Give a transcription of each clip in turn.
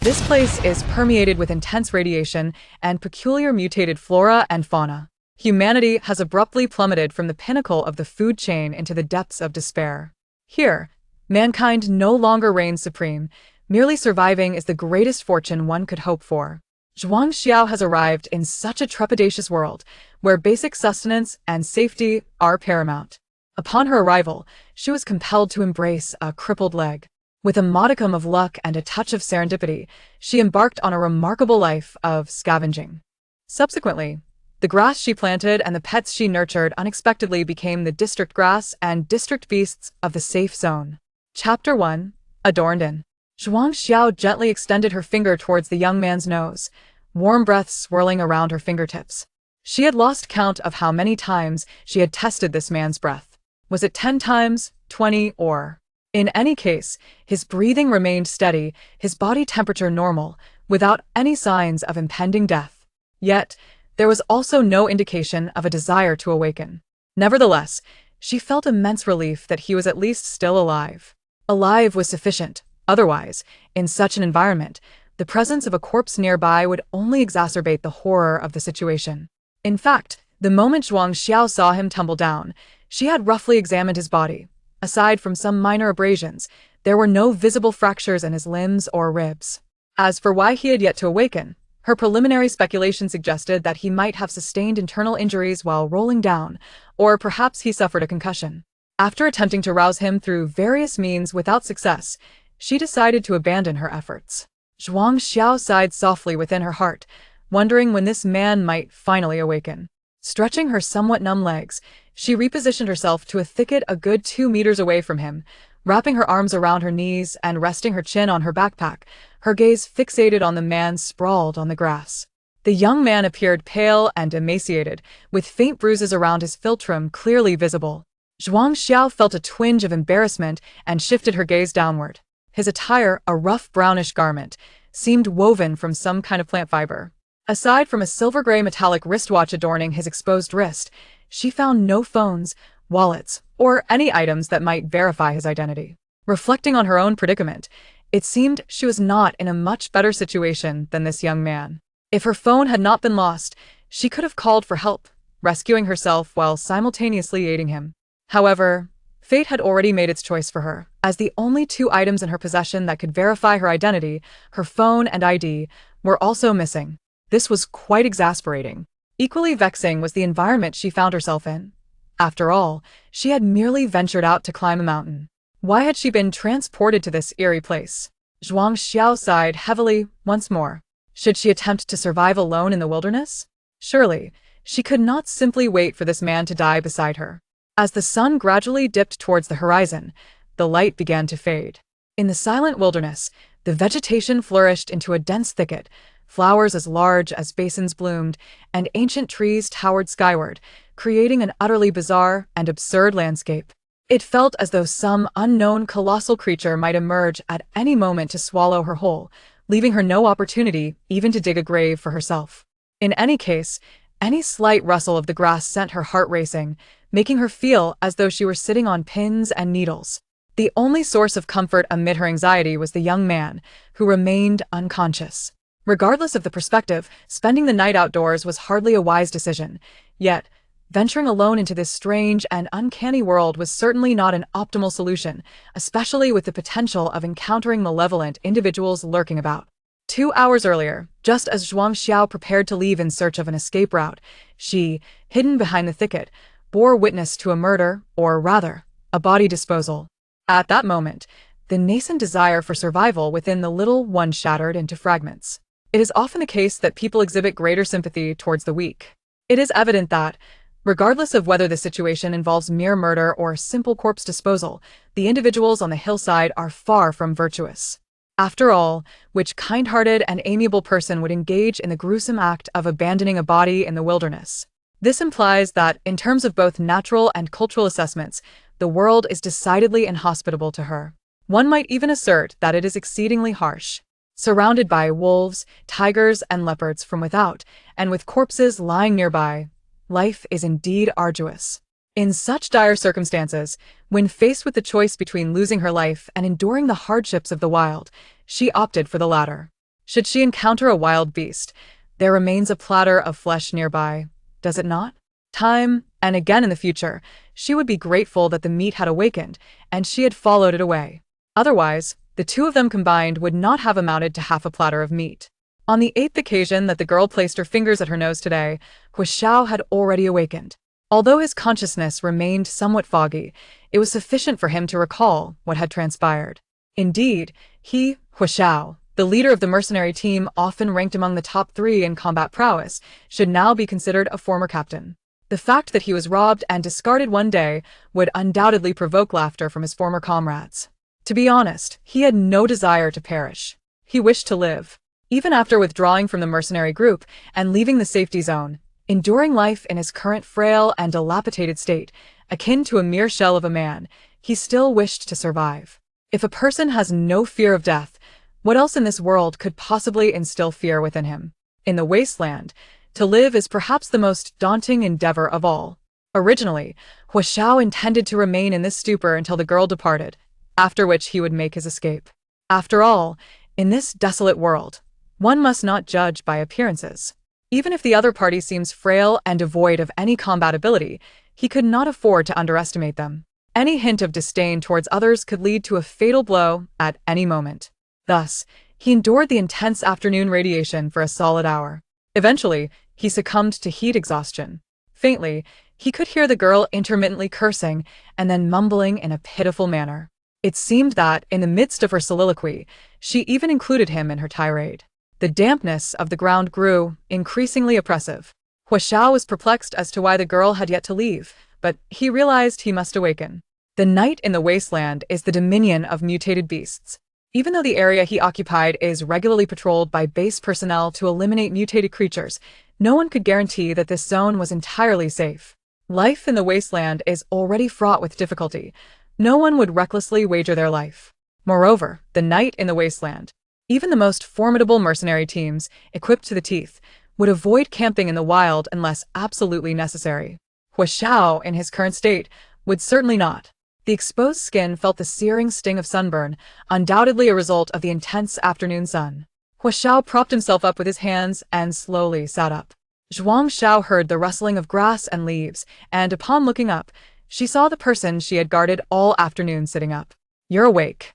This place is permeated with intense radiation and peculiar mutated flora and fauna. Humanity has abruptly plummeted from the pinnacle of the food chain into the depths of despair. Here, mankind no longer reigns supreme. Merely surviving is the greatest fortune one could hope for. Zhuang Xiao has arrived in such a trepidatious world, where basic sustenance and safety are paramount. Upon her arrival, she was compelled to embrace a crippled leg. With a modicum of luck and a touch of serendipity, she embarked on a remarkable life of scavenging. Subsequently, the grass she planted and the pets she nurtured unexpectedly became the district grass and district beasts of the safe zone. Chapter 1. Adorned in. Zhuang Xiao gently extended her finger towards the young man's nose, warm breath swirling around her fingertips. She had lost count of how many times she had tested this man's breath. Was it 10 times, 20, or... In any case, his breathing remained steady, his body temperature normal, without any signs of impending death. Yet, there was also no indication of a desire to awaken. Nevertheless, she felt immense relief that he was at least still alive. Alive was sufficient. Otherwise, in such an environment, the presence of a corpse nearby would only exacerbate the horror of the situation. In fact, the moment Zhuang Xiao saw him tumble down, she had roughly examined his body. Aside from some minor abrasions, there were no visible fractures in his limbs or ribs. As for why he had yet to awaken, her preliminary speculation suggested that he might have sustained internal injuries while rolling down, or perhaps he suffered a concussion. After attempting to rouse him through various means without success, she decided to abandon her efforts. Zhuang Xiao sighed softly within her heart, wondering when this man might finally awaken. Stretching her somewhat numb legs, she repositioned herself to a thicket a good 2 meters away from him, wrapping her arms around her knees and resting her chin on her backpack, her gaze fixated on the man sprawled on the grass. The young man appeared pale and emaciated, with faint bruises around his philtrum clearly visible. Zhuang Xiao felt a twinge of embarrassment and shifted her gaze downward. His attire, a rough brownish garment, seemed woven from some kind of plant fiber. Aside from a silver-gray metallic wristwatch adorning his exposed wrist, she found no phones, wallets, or any items that might verify his identity. Reflecting on her own predicament, it seemed she was not in a much better situation than this young man. If her phone had not been lost, she could have called for help, rescuing herself while simultaneously aiding him. However, fate had already made its choice for her, as the only 2 items in her possession that could verify her identity, her phone and ID, were also missing. This was quite exasperating. Equally vexing was the environment she found herself in. After all, she had merely ventured out to climb a mountain. Why had she been transported to this eerie place? Zhuang Xiao sighed heavily once more. Should she attempt to survive alone in the wilderness? Surely, she could not simply wait for this man to die beside her. As the sun gradually dipped towards the horizon, the light began to fade. In the silent wilderness, the vegetation flourished into a dense thicket. Flowers as large as basins bloomed, and ancient trees towered skyward, creating an utterly bizarre and absurd landscape. It felt as though some unknown colossal creature might emerge at any moment to swallow her whole, leaving her no opportunity even to dig a grave for herself. In any case, any slight rustle of the grass sent her heart racing, making her feel as though she were sitting on pins and needles. The only source of comfort amid her anxiety was the young man, who remained unconscious. Regardless of the perspective, spending the night outdoors was hardly a wise decision. Yet, venturing alone into this strange and uncanny world was certainly not an optimal solution, especially with the potential of encountering malevolent individuals lurking about. 2 hours earlier, just as Zhuang Xiao prepared to leave in search of an escape route, she, hidden behind the thicket, bore witness to a murder, or rather, a body disposal. At that moment, the nascent desire for survival within the little one shattered into fragments. It is often the case that people exhibit greater sympathy towards the weak. It is evident that, regardless of whether the situation involves mere murder or simple corpse disposal, the individuals on the hillside are far from virtuous. After all, which kind-hearted and amiable person would engage in the gruesome act of abandoning a body in the wilderness? This implies that, in terms of both natural and cultural assessments, the world is decidedly inhospitable to her. One might even assert that it is exceedingly harsh. Surrounded by wolves, tigers, and leopards from without, and with corpses lying nearby, life is indeed arduous. In such dire circumstances, when faced with the choice between losing her life and enduring the hardships of the wild, she opted for the latter. Should she encounter a wild beast, there remains a platter of flesh nearby, does it not? Time and again in the future, she would be grateful that the meat had awakened and she had followed it away. Otherwise, the two of them combined would not have amounted to half a platter of meat. On the eighth occasion that the girl placed her fingers at her nose today, Zhuang Xiao had already awakened. Although his consciousness remained somewhat foggy, it was sufficient for him to recall what had transpired. Indeed, Zhuang Xiao, the leader of the mercenary team often ranked among the top 3 in combat prowess, should now be considered a former captain. The fact that he was robbed and discarded one day would undoubtedly provoke laughter from his former comrades. To be honest, he had no desire to perish. He wished to live. Even after withdrawing from the mercenary group and leaving the safety zone, enduring life in his current frail and dilapidated state, akin to a mere shell of a man, he still wished to survive. If a person has no fear of death, what else in this world could possibly instill fear within him? In the wasteland, to live is perhaps the most daunting endeavor of all. Originally, Zhuang Xiao intended to remain in this stupor until the girl departed, after which he would make his escape. After all, in this desolate world, one must not judge by appearances. Even if the other party seems frail and devoid of any combat ability, he could not afford to underestimate them. Any hint of disdain towards others could lead to a fatal blow at any moment. Thus, he endured the intense afternoon radiation for a solid hour. Eventually, he succumbed to heat exhaustion. Faintly, he could hear the girl intermittently cursing and then mumbling in a pitiful manner. It seemed that, in the midst of her soliloquy, she even included him in her tirade. The dampness of the ground grew increasingly oppressive. Zhuang Xiao was perplexed as to why the girl had yet to leave, but he realized he must awaken. The night in the wasteland is the dominion of mutated beasts. Even though the area he occupied is regularly patrolled by base personnel to eliminate mutated creatures, no one could guarantee that this zone was entirely safe. Life in the wasteland is already fraught with difficulty. No one would recklessly wager their life. Moreover, the night in the wasteland, even the most formidable mercenary teams, equipped to the teeth, would avoid camping in the wild unless absolutely necessary. Zhuang Xiao, in his current state, would certainly not. The exposed skin felt the searing sting of sunburn, undoubtedly a result of the intense afternoon sun. Zhuang Xiao propped himself up with his hands and slowly sat up. Zhuang Xiao heard the rustling of grass and leaves, and upon looking up, she saw the person she had guarded all afternoon sitting up. "You're awake."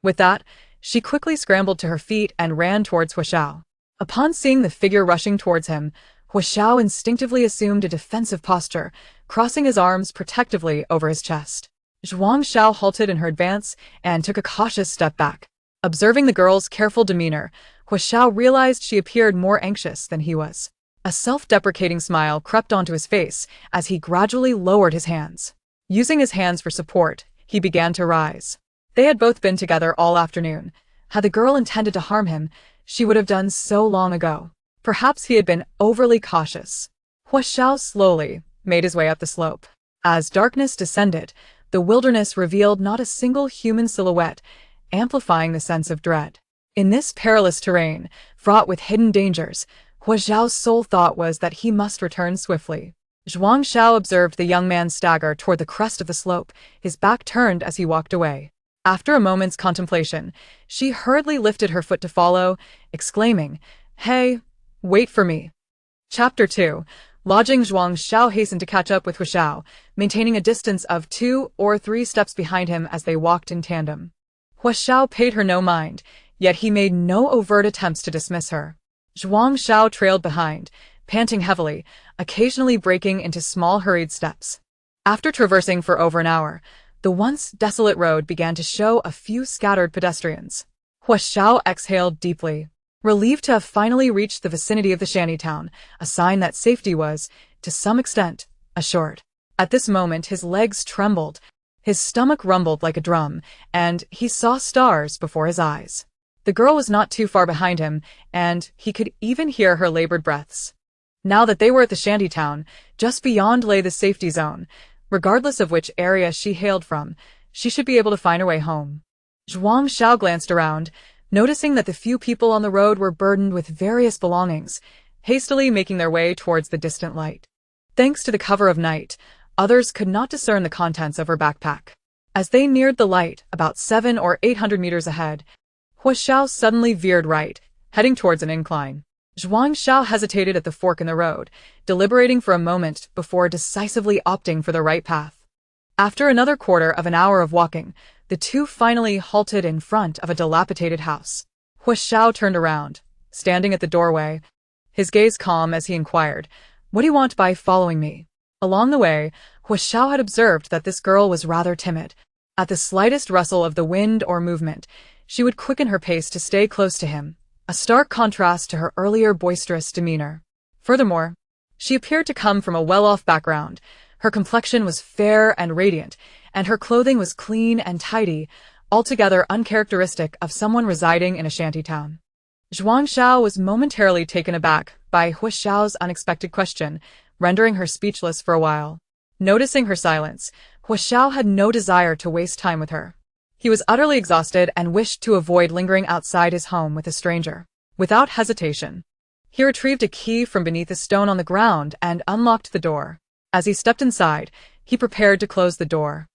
With that, she quickly scrambled to her feet and ran towards Zhuang Xiao. Upon seeing the figure rushing towards him, Zhuang Xiao instinctively assumed a defensive posture, crossing his arms protectively over his chest. Zhuang Xiao halted in her advance and took a cautious step back. Observing the girl's careful demeanor, Zhuang Xiao realized she appeared more anxious than he was. A self-deprecating smile crept onto his face as he gradually lowered his hands. Using his hands for support, he began to rise. They had both been together all afternoon. Had the girl intended to harm him, she would have done so long ago. Perhaps he had been overly cautious. Zhuang Xiao slowly made his way up the slope. As darkness descended, the wilderness revealed not a single human silhouette, amplifying the sense of dread. In this perilous terrain, fraught with hidden dangers, Zhuang Xiao's sole thought was that he must return swiftly. Zhuang Xiao observed the young man stagger toward the crest of the slope, his back turned as he walked away. After a moment's contemplation, she hurriedly lifted her foot to follow, exclaiming, "Hey, wait for me." Chapter 2. Lodging. Zhuang Xiao hastened to catch up with Zhuang Xiao, maintaining a distance of 2 or 3 steps behind him as they walked in tandem. Zhuang Xiao paid her no mind, yet he made no overt attempts to dismiss her. Zhuang Xiao trailed behind, panting heavily, occasionally breaking into small hurried steps. After traversing for over an hour, the once desolate road began to show a few scattered pedestrians. Zhuang Xiao exhaled deeply, relieved to have finally reached the vicinity of the shantytown, a sign that safety was, to some extent, assured. At this moment his legs trembled, his stomach rumbled like a drum, and he saw stars before his eyes. The girl was not too far behind him, and he could even hear her labored breaths. Now that they were at the shantytown, just beyond lay the safety zone. Regardless of which area she hailed from, she should be able to find her way home. Zhuang Xiao glanced around, noticing that the few people on the road were burdened with various belongings, hastily making their way towards the distant light. Thanks to the cover of night, others could not discern the contents of her backpack. As they neared the light, about 700 or 800 meters ahead, Zhuang Xiao suddenly veered right, heading towards an incline. Zhuang Xiao hesitated at the fork in the road, deliberating for a moment before decisively opting for the right path. After another quarter of an hour of walking, the two finally halted in front of a dilapidated house. Hu Xiao turned around, standing at the doorway, his gaze calm as he inquired, "What do you want by following me?" Along the way, Hu Xiao had observed that this girl was rather timid. At the slightest rustle of the wind or movement, she would quicken her pace to stay close to him, a stark contrast to her earlier boisterous demeanor. Furthermore, she appeared to come from a well-off background. Her complexion was fair and radiant, and her clothing was clean and tidy, altogether uncharacteristic of someone residing in a shantytown. Zhuang Xiao was momentarily taken aback by Hu Xiao's unexpected question, rendering her speechless for a while. Noticing her silence, Hu Xiao had no desire to waste time with her. He was utterly exhausted and wished to avoid lingering outside his home with a stranger. Without hesitation, he retrieved a key from beneath a stone on the ground and unlocked the door. As he stepped inside, he prepared to close the door.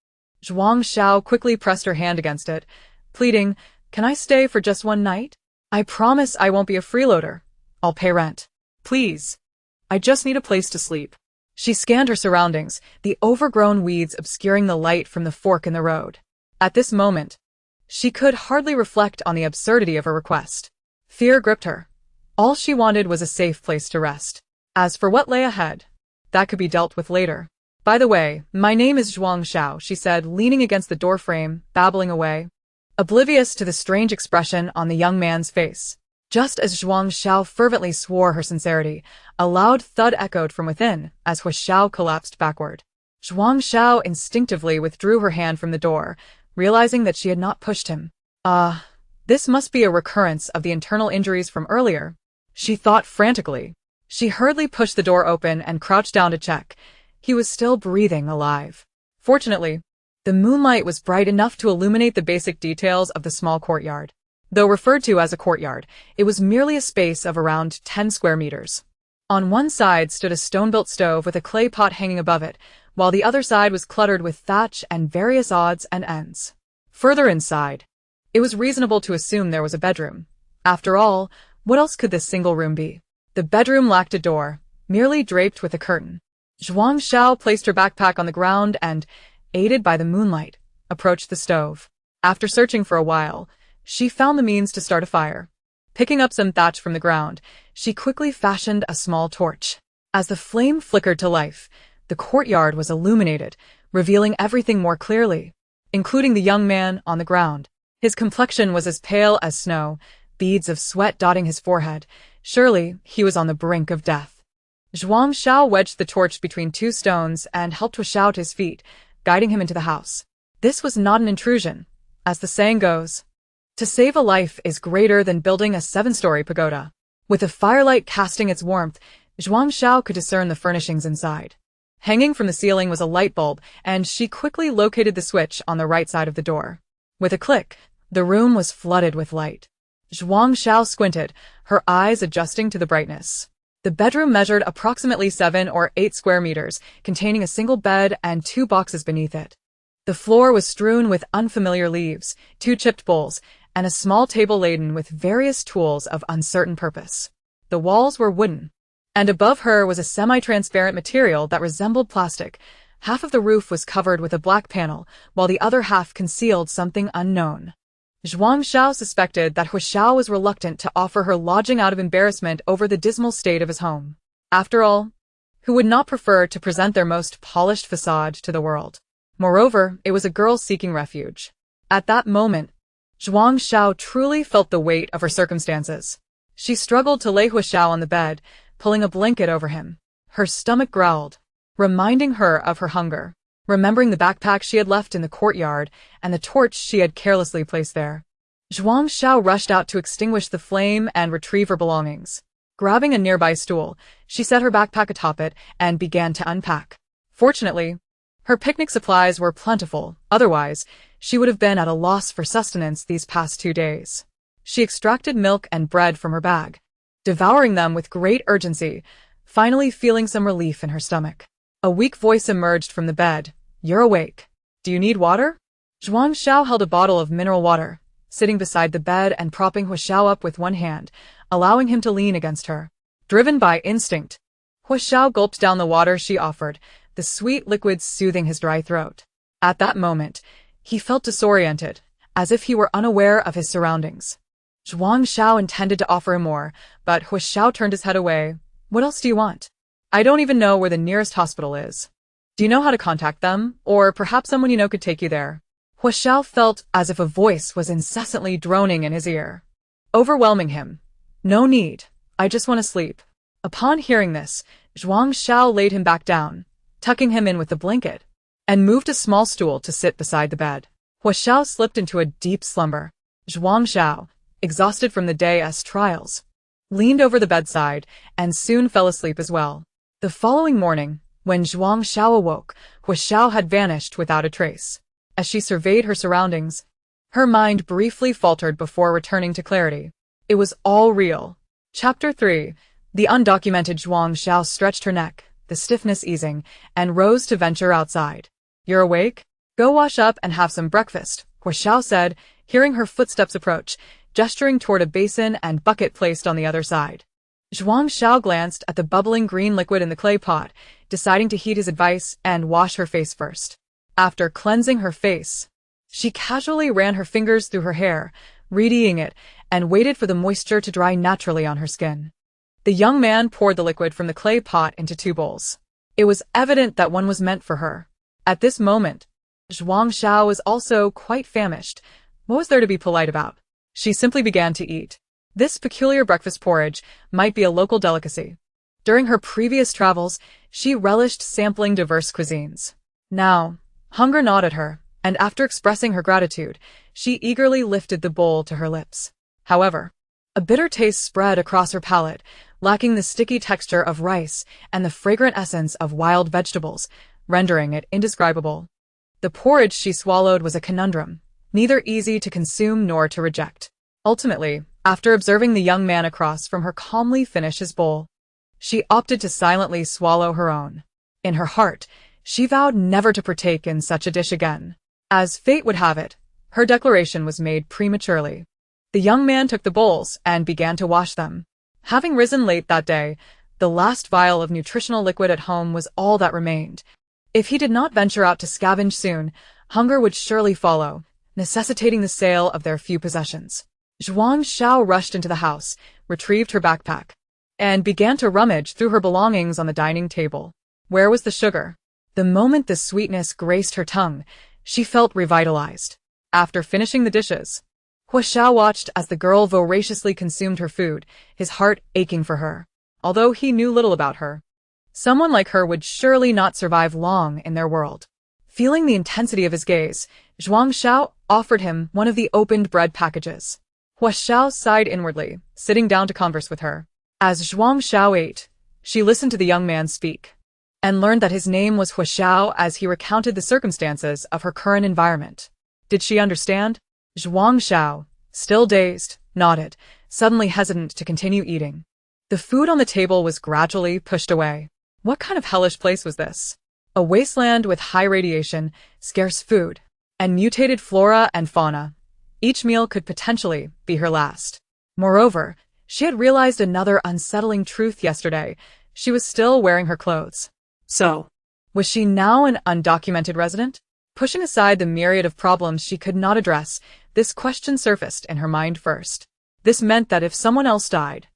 Zhuang Xiao quickly pressed her hand against it, pleading, "Can I stay for just one night? I promise I won't be a freeloader. I'll pay rent. Please. I just need a place to sleep." She scanned her surroundings, the overgrown weeds obscuring the light from the fork in the road. At this moment, she could hardly reflect on the absurdity of her request. Fear gripped her. All she wanted was a safe place to rest. As for what lay ahead, that could be dealt with later. "By the way, my name is Zhuang Xiao," she said, leaning against the doorframe, babbling away, oblivious to the strange expression on the young man's face. Just as Zhuang Xiao fervently swore her sincerity, a loud thud echoed from within as Hu Xiao collapsed backward. Zhuang Xiao instinctively withdrew her hand from the door, realizing that she had not pushed him. This must be a recurrence of the internal injuries from earlier, she thought frantically. She hurriedly pushed the door open and crouched down to check. He was still breathing alive. Fortunately, the moonlight was bright enough to illuminate the basic details of the small courtyard. Though referred to as a courtyard, it was merely a space of around 10 square meters. On one side stood a stone-built stove with a clay pot hanging above it, while the other side was cluttered with thatch and various odds and ends. Further inside, it was reasonable to assume there was a bedroom. After all, what else could this single room be? The bedroom lacked a door, merely draped with a curtain. Zhuang Xiao placed her backpack on the ground and, aided by the moonlight, approached the stove. After searching for a while, she found the means to start a fire. Picking up some thatch from the ground, she quickly fashioned a small torch. As the flame flickered to life, the courtyard was illuminated, revealing everything more clearly, including the young man on the ground. His complexion was as pale as snow, beads of sweat dotting his forehead. Surely, he was on the brink of death. Zhuang Xiao wedged the torch between two stones and helped Hu Xiao to his feet, guiding him into the house. This was not an intrusion. As the saying goes, to save a life is greater than building a 7-story pagoda. With the firelight casting its warmth, Zhuang Xiao could discern the furnishings inside. Hanging from the ceiling was a light bulb, and she quickly located the switch on the right side of the door. With a click, the room was flooded with light. Zhuang Xiao squinted, her eyes adjusting to the brightness. The bedroom measured approximately 7 or 8 square meters, containing a single bed and 2 boxes beneath it. The floor was strewn with unfamiliar leaves, 2 chipped bowls, and a small table laden with various tools of uncertain purpose. The walls were wooden, and above her was a semi-transparent material that resembled plastic. Half of the roof was covered with a black panel, while the other half concealed something unknown. Zhuang Xiao suspected that Hu Xiao was reluctant to offer her lodging out of embarrassment over the dismal state of his home. After all, who would not prefer to present their most polished facade to the world? Moreover, it was a girl seeking refuge. At that moment, Zhuang Xiao truly felt the weight of her circumstances. She struggled to lay Hu Xiao on the bed, pulling a blanket over him. Her stomach growled, reminding her of her hunger, remembering the backpack she had left in the courtyard and the torch she had carelessly placed there. Zhuang Xiao rushed out to extinguish the flame and retrieve her belongings. Grabbing a nearby stool, she set her backpack atop it and began to unpack. Fortunately, her picnic supplies were plentiful, otherwise, she would have been at a loss for sustenance these past 2 days. She extracted milk and bread from her bag, devouring them with great urgency, finally feeling some relief in her stomach. A weak voice emerged from the bed. "You're awake. Do you need water?" Zhuang Xiao held a bottle of mineral water, sitting beside the bed and propping Huaxiao up with one hand, allowing him to lean against her. Driven by instinct, Huaxiao gulped down the water she offered, the sweet liquid soothing his dry throat. At that moment, he felt disoriented, as if he were unaware of his surroundings. Zhuang Xiao intended to offer him more, but Huaxiao turned his head away. What else do you want? I don't even know where the nearest hospital is. Do you know how to contact them? Or perhaps someone you know could take you there? Huaxiao felt as if a voice was incessantly droning in his ear, overwhelming him. No need. I just want to sleep. Upon hearing this, Zhuang Xiao laid him back down, tucking him in with the blanket, and moved a small stool to sit beside the bed. Huaxiao slipped into a deep slumber. Zhuang Xiao, exhausted from the day's trials, leaned over the bedside and soon fell asleep as well. The following morning, when Zhuang Xiao awoke, Huaxiao had vanished without a trace. As she surveyed her surroundings, her mind briefly faltered before returning to clarity. It was all real. Chapter 3. The undocumented Zhuang Xiao stretched her neck, the stiffness easing, and rose to venture outside. You're awake? Go wash up and have some breakfast, Huaxiao said, hearing her footsteps approach, gesturing toward a basin and bucket placed on the other side. Zhuang Xiao glanced at the bubbling green liquid in the clay pot, deciding to heed his advice and wash her face first. After cleansing her face, she casually ran her fingers through her hair, readying it, and waited for the moisture to dry naturally on her skin. The young man poured the liquid from the clay pot into 2 bowls. It was evident that one was meant for her. At this moment, Zhuang Xiao was also quite famished. What was there to be polite about? She simply began to eat. This peculiar breakfast porridge might be a local delicacy. During her previous travels, she relished sampling diverse cuisines. Now, hunger gnawed at her, and after expressing her gratitude, she eagerly lifted the bowl to her lips. However, a bitter taste spread across her palate, lacking the sticky texture of rice and the fragrant essence of wild vegetables, rendering it indescribable. The porridge she swallowed was a conundrum, neither easy to consume nor to reject. Ultimately, after observing the young man across from her calmly finish his bowl, she opted to silently swallow her own. In her heart, she vowed never to partake in such a dish again. As fate would have it, her declaration was made prematurely. The young man took the bowls and began to wash them. Having risen late that day, the last vial of nutritional liquid at home was all that remained. If he did not venture out to scavenge soon, hunger would surely follow, necessitating the sale of their few possessions. Zhuang Xiao rushed into the house, retrieved her backpack, and began to rummage through her belongings on the dining table. Where was the sugar? The moment the sweetness graced her tongue, she felt revitalized. After finishing the dishes, Huaxiao watched as the girl voraciously consumed her food, his heart aching for her. Although he knew little about her, someone like her would surely not survive long in their world. Feeling the intensity of his gaze, Zhuang Xiao offered him one of the opened bread packages. Huaxiao sighed inwardly, sitting down to converse with her. As Zhuang Xiao ate, she listened to the young man speak, and learned that his name was Huaxiao as he recounted the circumstances of her current environment. Did she understand? Zhuang Xiao, still dazed, nodded, suddenly hesitant to continue eating. The food on the table was gradually pushed away. What kind of hellish place was this? A wasteland with high radiation, scarce food, and mutated flora and fauna. Each meal could potentially be her last. Moreover, she had realized another unsettling truth yesterday. She was still wearing her clothes. So, was she now an undocumented resident? Pushing aside the myriad of problems she could not address, this question surfaced in her mind first. This meant that if someone else died,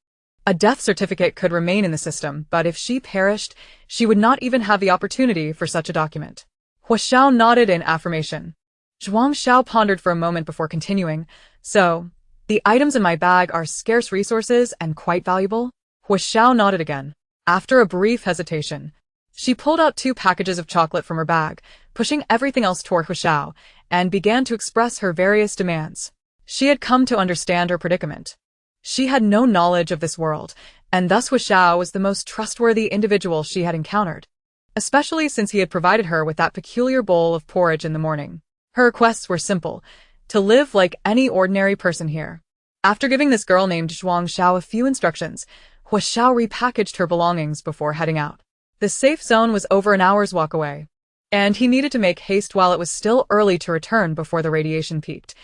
a death certificate could remain in the system, but if she perished, she would not even have the opportunity for such a document. Huaxiao nodded in affirmation. Zhuang Xiao pondered for a moment before continuing. So, the items in my bag are scarce resources and quite valuable? Huaxiao nodded again. After a brief hesitation, she pulled out 2 packages of chocolate from her bag, pushing everything else toward Huaxiao, and began to express her various demands. She had come to understand her predicament. She had no knowledge of this world, and thus Huaxiao was the most trustworthy individual she had encountered, especially since he had provided her with that peculiar bowl of porridge in the morning. Her requests were simple: to live like any ordinary person here. After giving this girl named Zhuang Xiao a few instructions, Huaxiao repackaged her belongings before heading out. The safe zone was over an hour's walk away, and he needed to make haste while it was still early to return before the radiation peaked.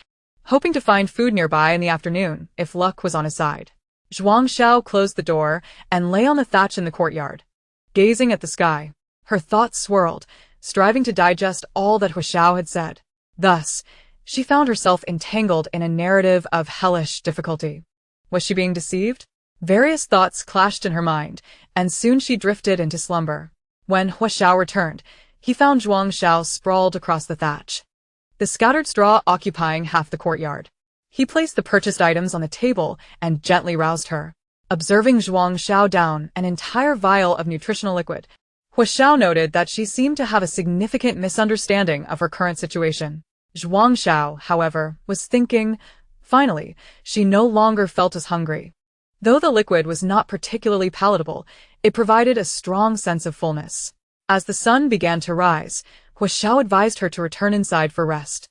hoping to find food nearby in the afternoon, if luck was on his side. Zhuang Xiao closed the door and lay on the thatch in the courtyard, gazing at the sky. Her thoughts swirled, striving to digest all that Hua Xiao had said. Thus, she found herself entangled in a narrative of hellish difficulty. Was she being deceived? Various thoughts clashed in her mind, and soon she drifted into slumber. When Hua Xiao returned, he found Zhuang Xiao sprawled across the thatch, the scattered straw occupying half the courtyard. He placed the purchased items on the table and gently roused her. Observing Zhuang Xiao down an entire vial of nutritional liquid, Hua Xiao noted that she seemed to have a significant misunderstanding of her current situation. Zhuang Xiao, however, was thinking. Finally, she no longer felt as hungry. Though the liquid was not particularly palatable, it provided a strong sense of fullness. As the sun began to rise, Hua Xiao advised her to return inside for rest,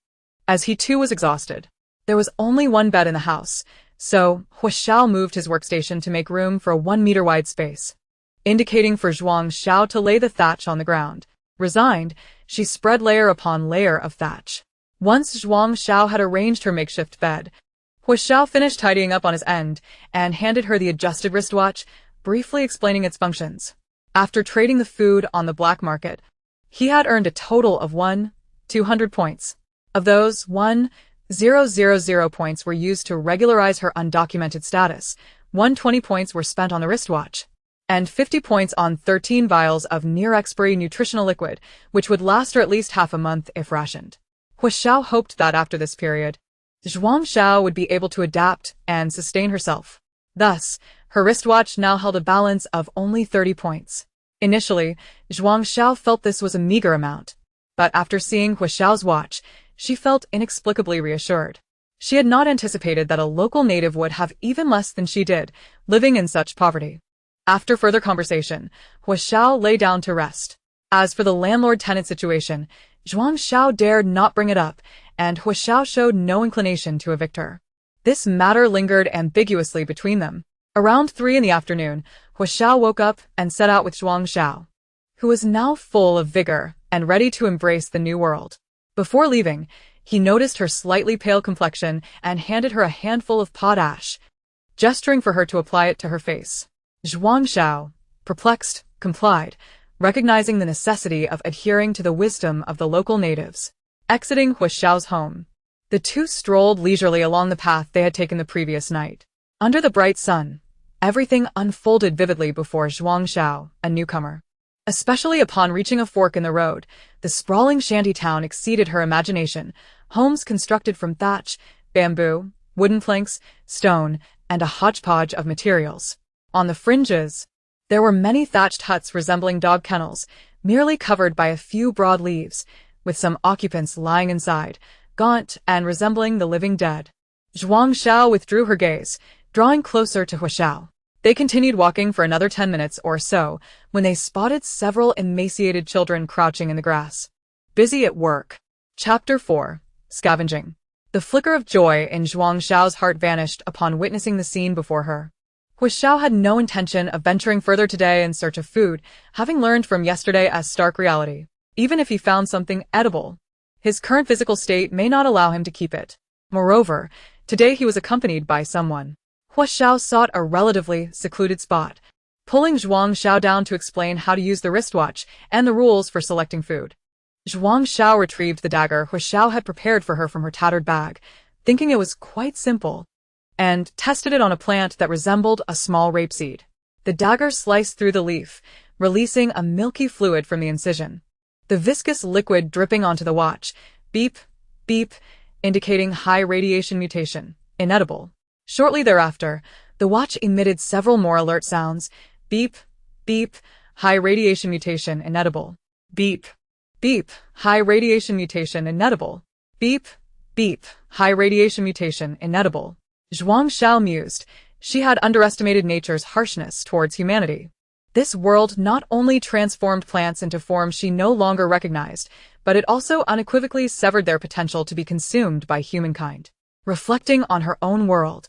as he too was exhausted. There was only one bed in the house, so Hua Xiao moved his workstation to make room for a 1-meter-wide space, indicating for Zhuang Xiao to lay the thatch on the ground. Resigned, she spread layer upon layer of thatch. Once Zhuang Xiao had arranged her makeshift bed, Hua Xiao finished tidying up on his end and handed her the adjusted wristwatch, briefly explaining its functions. After trading the food on the black market, he had earned a total of 200 points. Of those, 1,000 points were used to regularize her undocumented status, 120 points were spent on the wristwatch, and 50 points on 13 vials of near-expiry nutritional liquid, which would last her at least half a month if rationed. Hua Xiao hoped that after this period, Zhuang Xiao would be able to adapt and sustain herself. Thus, her wristwatch now held a balance of only 30 points. Initially, Zhuang Xiao felt this was a meager amount, but after seeing Hua Xiao's watch, she felt inexplicably reassured. She had not anticipated that a local native would have even less than she did, living in such poverty. After further conversation, Hua Xiao lay down to rest. As for the landlord-tenant situation, Zhuang Xiao dared not bring it up, and Hua Xiao showed no inclination to evict her. This matter lingered ambiguously between them. Around 3 in the afternoon, Hua Xiao woke up and set out with Zhuang Xiao, who was now full of vigor and ready to embrace the new world. Before leaving, he noticed her slightly pale complexion and handed her a handful of potash, gesturing for her to apply it to her face. Zhuang Xiao, perplexed, complied, recognizing the necessity of adhering to the wisdom of the local natives. Exiting Hua Xiao's home, the two strolled leisurely along the path they had taken the previous night. Under the bright sun, everything unfolded vividly before Zhuang Xiao, a newcomer. Especially upon reaching a fork in the road, the sprawling shantytown exceeded her imagination. Homes constructed from thatch, bamboo, wooden planks, stone, and a hodgepodge of materials. On the fringes, there were many thatched huts resembling dog kennels, merely covered by a few broad leaves, with some occupants lying inside, gaunt and resembling the living dead. Zhuang Xiao withdrew her gaze, drawing closer to Hua Xiao. They continued walking for another 10 minutes or so when they spotted several emaciated children crouching in the grass, busy at work. Chapter 4. Scavenging. The flicker of joy in Zhuang Xiao's heart vanished upon witnessing the scene before her. Hua Xiao had no intention of venturing further today in search of food, having learned from yesterday as stark reality. Even if he found something edible, his current physical state may not allow him to keep it. Moreover, today he was accompanied by someone. Hua Xiao sought a relatively secluded spot, pulling Zhuang Xiao down to explain how to use the wristwatch and the rules for selecting food. Zhuang Xiao retrieved the dagger Hua Xiao had prepared for her from her tattered bag, thinking it was quite simple, and tested it on a plant that resembled a small rapeseed. The dagger sliced through the leaf, releasing a milky fluid from the incision. The viscous liquid dripping onto the watch, beep, beep, indicating high radiation mutation, inedible. Shortly thereafter, the watch emitted several more alert sounds, beep, beep, high radiation mutation, inedible. Beep, beep, high radiation mutation, inedible. Beep, beep, high radiation mutation, inedible. Zhuang Xiao mused. She had underestimated nature's harshness towards humanity. This world not only transformed plants into forms she no longer recognized, but it also unequivocally severed their potential to be consumed by humankind. Reflecting on her own world,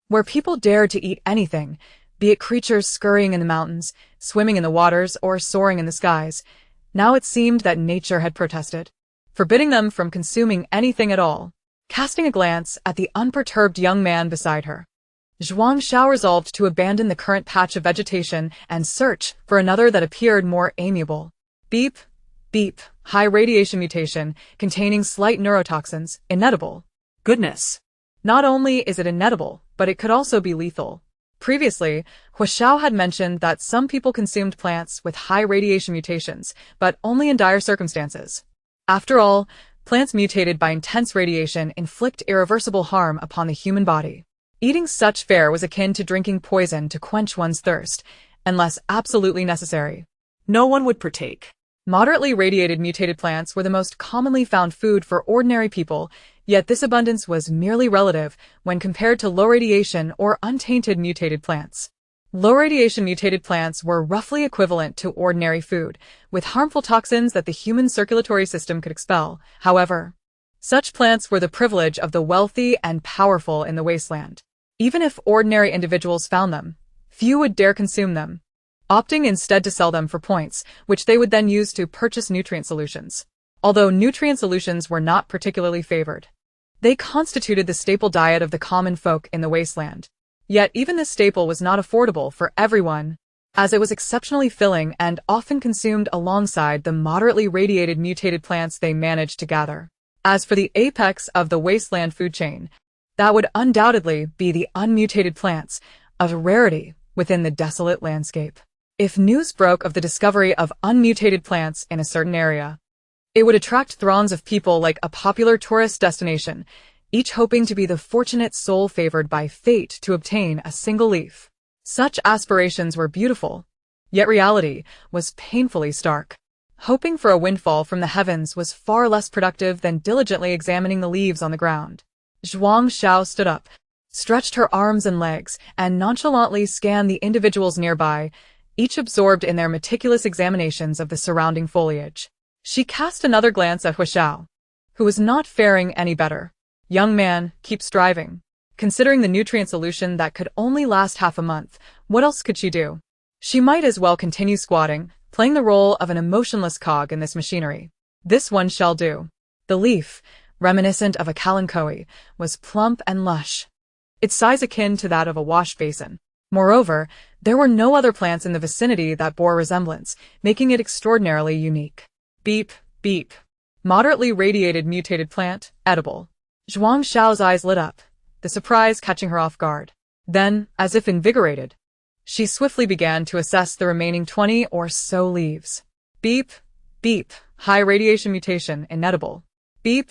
where people dared to eat anything, be it creatures scurrying in the mountains, swimming in the waters, or soaring in the skies, now it seemed that nature had protested, forbidding them from consuming anything at all. Casting a glance at the unperturbed young man beside her, Zhuang Xiao resolved to abandon the current patch of vegetation and search for another that appeared more amiable. Beep, beep, high radiation mutation containing slight neurotoxins, inedible. Goodness! Not only is it inedible, but it could also be lethal. Previously, Xiao had mentioned that some people consumed plants with high radiation mutations, but only in dire circumstances. After all, plants mutated by intense radiation inflict irreversible harm upon the human body. Eating such fare was akin to drinking poison to quench one's thirst, unless absolutely necessary. No one would partake. Moderately radiated mutated plants were the most commonly found food for ordinary people, yet this abundance was merely relative when compared to low radiation or untainted mutated plants. Low radiation mutated plants were roughly equivalent to ordinary food, with harmful toxins that the human circulatory system could expel. However, such plants were the privilege of the wealthy and powerful in the wasteland. Even if ordinary individuals found them, few would dare consume them, opting instead to sell them for points, which they would then use to purchase nutrient solutions. Although nutrient solutions were not particularly favored, they constituted the staple diet of the common folk in the wasteland. Yet even this staple was not affordable for everyone, as it was exceptionally filling and often consumed alongside the moderately radiated mutated plants they managed to gather. As for the apex of the wasteland food chain, that would undoubtedly be the unmutated plants, of rarity within the desolate landscape. If news broke of the discovery of unmutated plants in a certain area, it would attract throngs of people like a popular tourist destination, each hoping to be the fortunate soul favored by fate to obtain a single leaf. Such aspirations were beautiful, yet reality was painfully stark. Hoping for a windfall from the heavens was far less productive than diligently examining the leaves on the ground. Zhuang Xiao stood up, stretched her arms and legs, and nonchalantly scanned the individuals nearby, each absorbed in their meticulous examinations of the surrounding foliage. She cast another glance at Xiao, who was not faring any better. Young man, keep striving. Considering the nutrient solution that could only last half a month, what else could she do? She might as well continue squatting, playing the role of an emotionless cog in this machinery. This one shall do. The leaf, reminiscent of a kalanchoe, was plump and lush, its size akin to that of a wash basin. Moreover, there were no other plants in the vicinity that bore resemblance, making it extraordinarily unique. Beep, beep. Moderately radiated mutated plant, edible. Zhuang Xiao's eyes lit up, the surprise catching her off guard. Then, as if invigorated, she swiftly began to assess the remaining 20 or so leaves. Beep, beep, high radiation mutation, inedible. Beep,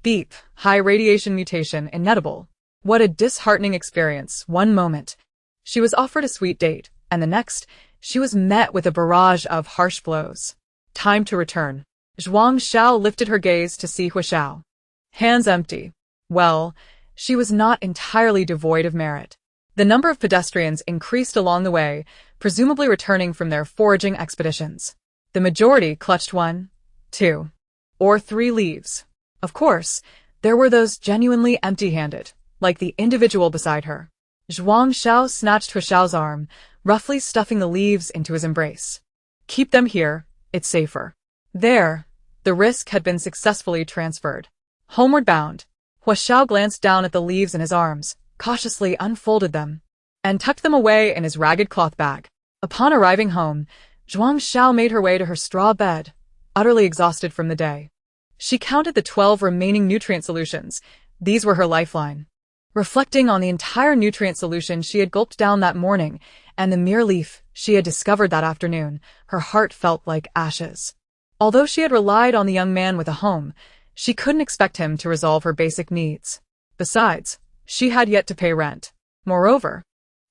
beep, high radiation mutation, inedible. What a disheartening experience. One moment, she was offered a sweet date, and the next, she was met with a barrage of harsh blows. Time to return. Zhuang Xiao lifted her gaze to see Xiao. Hands empty. Well, she was not entirely devoid of merit. The number of pedestrians increased along the way, presumably returning from their foraging expeditions. The majority clutched 1, 2, or 3 leaves. Of course, there were those genuinely empty-handed, like the individual beside her. Zhuang Xiao snatched Xiao's arm, roughly stuffing the leaves into his embrace. Keep them here, it's safer. There, the risk had been successfully transferred. Homeward bound, Xiao glanced down at the leaves in his arms, cautiously unfolded them, and tucked them away in his ragged cloth bag. Upon arriving home, Zhuang Xiao made her way to her straw bed, utterly exhausted from the day. She counted the 12 remaining nutrient solutions. These were her lifeline. Reflecting on the entire nutrient solution she had gulped down that morning, and the mere leaf she had discovered that afternoon, her heart felt like ashes. Although she had relied on the young man with a home, she couldn't expect him to resolve her basic needs. Besides, she had yet to pay rent. Moreover,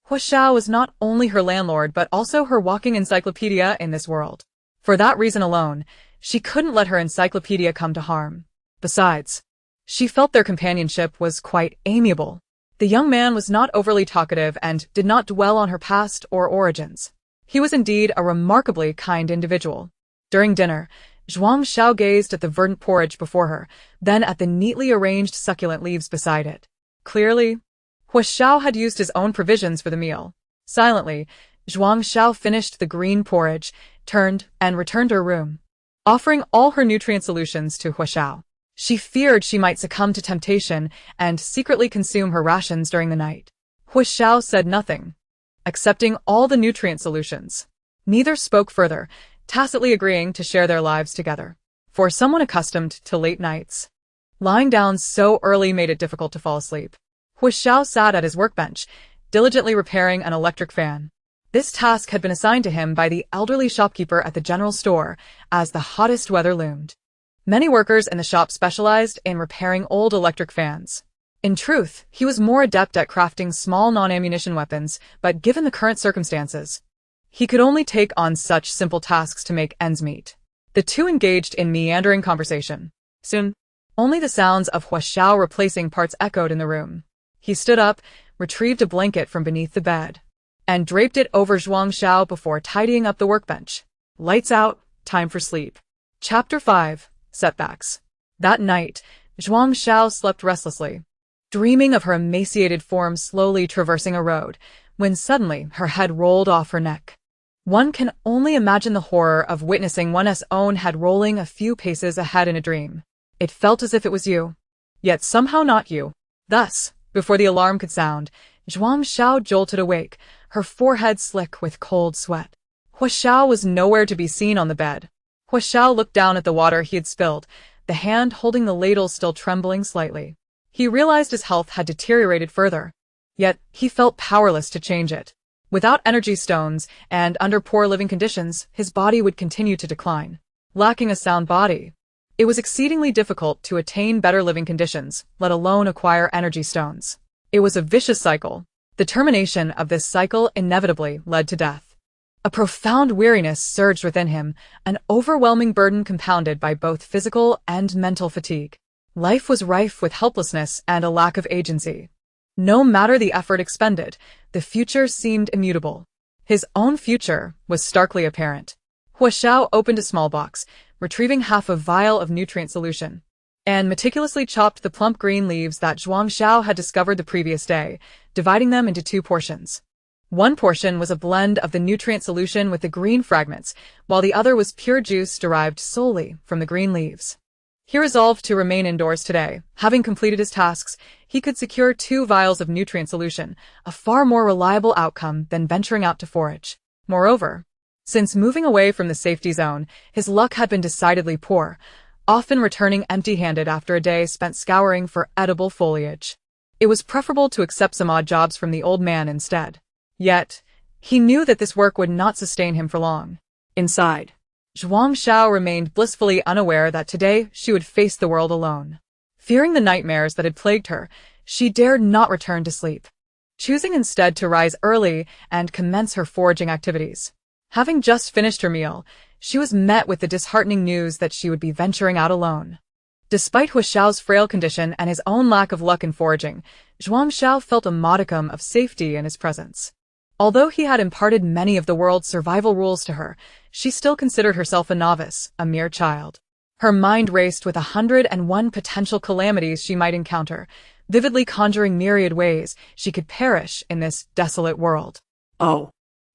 Xiao was not only her landlord but also her walking encyclopedia in this world. For that reason alone, she couldn't let her encyclopedia come to harm. Besides, she felt their companionship was quite amiable. The young man was not overly talkative and did not dwell on her past or origins. He was indeed a remarkably kind individual. During dinner, Zhuang Xiao gazed at the verdant porridge before her, then at the neatly arranged succulent leaves beside it. Clearly, Xiao had used his own provisions for the meal. Silently, Zhuang Xiao finished the green porridge, turned, and returned to her room, offering all her nutrient solutions to Xiao. She feared she might succumb to temptation and secretly consume her rations during the night. Hu Xiao said nothing, accepting all the nutrient solutions. Neither spoke further, tacitly agreeing to share their lives together. For someone accustomed to late nights, lying down so early made it difficult to fall asleep. Hu Xiao sat at his workbench, diligently repairing an electric fan. This task had been assigned to him by the elderly shopkeeper at the general store as the hottest weather loomed. Many workers in the shop specialized in repairing old electric fans. In truth, he was more adept at crafting small non-ammunition weapons, but given the current circumstances, he could only take on such simple tasks to make ends meet. The two engaged in meandering conversation. Soon, only the sounds of Hu Xiao replacing parts echoed in the room. He stood up, retrieved a blanket from beneath the bed, and draped it over Zhuang Xiao before tidying up the workbench. Lights out, time for sleep. Chapter 5. Setbacks. That night, Zhuang Xiao slept restlessly, dreaming of her emaciated form slowly traversing a road, when suddenly her head rolled off her neck. One can only imagine the horror of witnessing one's own head rolling a few paces ahead in a dream. It felt as if it was you, yet somehow not you. Thus, before the alarm could sound, Zhuang Xiao jolted awake, her forehead slick with cold sweat. Hu Xiao was nowhere to be seen on the bed. Hu Xiao looked down at the water he had spilled, the hand holding the ladle still trembling slightly. He realized his health had deteriorated further, yet he felt powerless to change it. Without energy stones, and under poor living conditions, his body would continue to decline. Lacking a sound body, it was exceedingly difficult to attain better living conditions, let alone acquire energy stones. It was a vicious cycle. The termination of this cycle inevitably led to death. A profound weariness surged within him, an overwhelming burden compounded by both physical and mental fatigue. Life was rife with helplessness and a lack of agency. No matter the effort expended, the future seemed immutable. His own future was starkly apparent. Hu Xiao opened a small box, retrieving half a vial of nutrient solution, and meticulously chopped the plump green leaves that Zhuang Xiao had discovered the previous day, dividing them into 2 portions. One portion was a blend of the nutrient solution with the green fragments, while the other was pure juice derived solely from the green leaves. He resolved to remain indoors today. Having completed his tasks, he could secure 2 vials of nutrient solution, a far more reliable outcome than venturing out to forage. Moreover, since moving away from the safety zone, his luck had been decidedly poor, often returning empty-handed after a day spent scouring for edible foliage. It was preferable to accept some odd jobs from the old man instead. Yet, he knew that this work would not sustain him for long. Inside, Zhuang Xiao remained blissfully unaware that today she would face the world alone. Fearing the nightmares that had plagued her, she dared not return to sleep, choosing instead to rise early and commence her foraging activities. Having just finished her meal, she was met with the disheartening news that she would be venturing out alone. Despite Hu Xiao's frail condition and his own lack of luck in foraging, Zhuang Xiao felt a modicum of safety in his presence. Although he had imparted many of the world's survival rules to her, she still considered herself a novice, a mere child. Her mind raced with 101 potential calamities she might encounter, vividly conjuring myriad ways she could perish in this desolate world. Oh,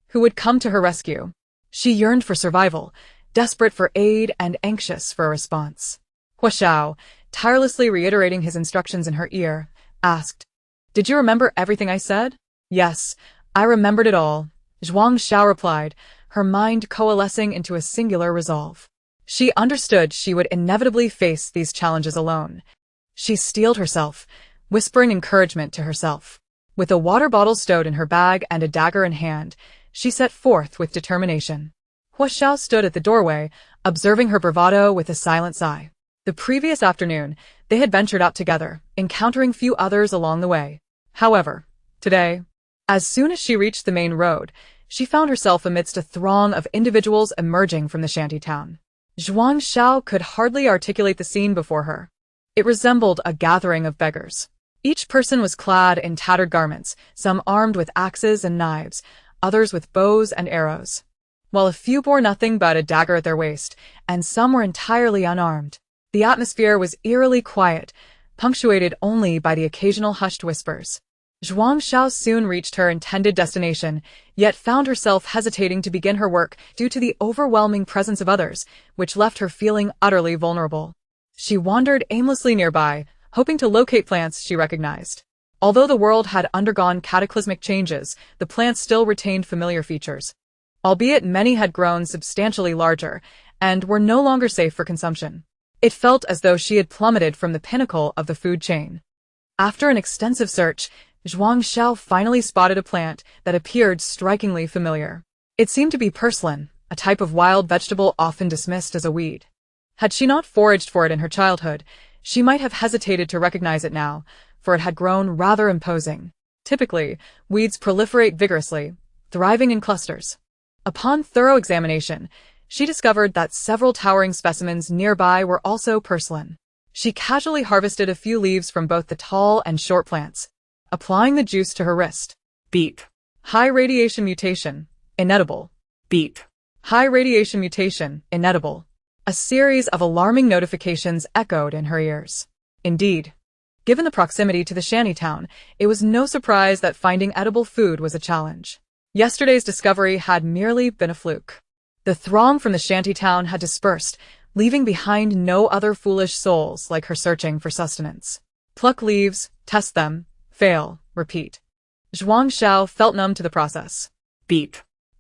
who would come to her rescue? She yearned for survival, desperate for aid and anxious for a response. Hu Xiao, tirelessly reiterating his instructions in her ear, asked, "Did you remember everything I said?" "Yes, I remembered it all," Zhuang Xiao replied, her mind coalescing into a singular resolve. She understood she would inevitably face these challenges alone. She steeled herself, whispering encouragement to herself. With a water bottle stowed in her bag and a dagger in hand, she set forth with determination. Hu Xiao stood at the doorway, observing her bravado with a silent sigh. The previous afternoon, they had ventured out together, encountering few others along the way. However, today, as soon as she reached the main road, she found herself amidst a throng of individuals emerging from the shantytown. Zhuang Xiao could hardly articulate the scene before her. It resembled a gathering of beggars. Each person was clad in tattered garments, some armed with axes and knives, others with bows and arrows, while a few bore nothing but a dagger at their waist, and some were entirely unarmed. The atmosphere was eerily quiet, punctuated only by the occasional hushed whispers. Zhuang Xiao soon reached her intended destination, yet found herself hesitating to begin her work due to the overwhelming presence of others, which left her feeling utterly vulnerable. She wandered aimlessly nearby, hoping to locate plants she recognized. Although the world had undergone cataclysmic changes, the plants still retained familiar features. Albeit many had grown substantially larger, and were no longer safe for consumption. It felt as though she had plummeted from the pinnacle of the food chain. After an extensive search, Zhuang Xiao finally spotted a plant that appeared strikingly familiar. It seemed to be purslane, a type of wild vegetable often dismissed as a weed. Had she not foraged for it in her childhood, she might have hesitated to recognize it now, for it had grown rather imposing. Typically, weeds proliferate vigorously, thriving in clusters. Upon thorough examination, she discovered that several towering specimens nearby were also purslane. She casually harvested a few leaves from both the tall and short plants, applying the juice to her wrist. Beep. High radiation mutation. Inedible. Beep. High radiation mutation. Inedible. A series of alarming notifications echoed in her ears. Indeed, given the proximity to the shantytown, it was no surprise that finding edible food was a challenge. Yesterday's discovery had merely been a fluke. The throng from the shantytown had dispersed, leaving behind no other foolish souls like her searching for sustenance. Pluck leaves, test them, fail, repeat. Zhuang Xiao felt numb to the process. Beep.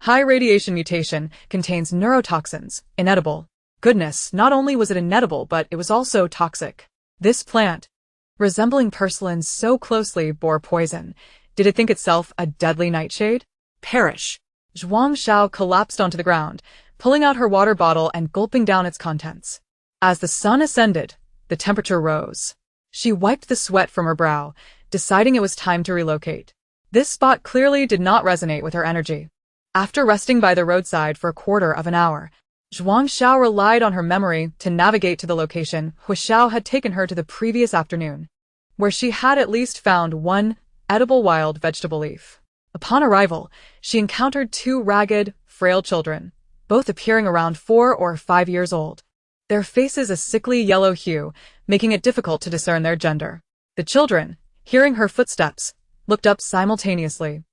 High radiation mutation contains neurotoxins, inedible. Goodness, not only was it inedible, but it was also toxic. This plant, resembling purslane so closely, bore poison. Did it think itself a deadly nightshade? Perish. Zhuang Xiao collapsed onto the ground, pulling out her water bottle and gulping down its contents. As the sun ascended, the temperature rose. She wiped the sweat from her brow, deciding it was time to relocate. This spot clearly did not resonate with her energy. After resting by the roadside for a quarter of an hour, Zhuang Xiao relied on her memory to navigate to the location Hu Xiao had taken her to the previous afternoon, where she had at least found one edible wild vegetable leaf. Upon arrival, she encountered two ragged, frail children, both appearing around 4 or 5 years old. Their faces a sickly yellow hue, making it difficult to discern their gender. The children, hearing her footsteps, looked up simultaneously,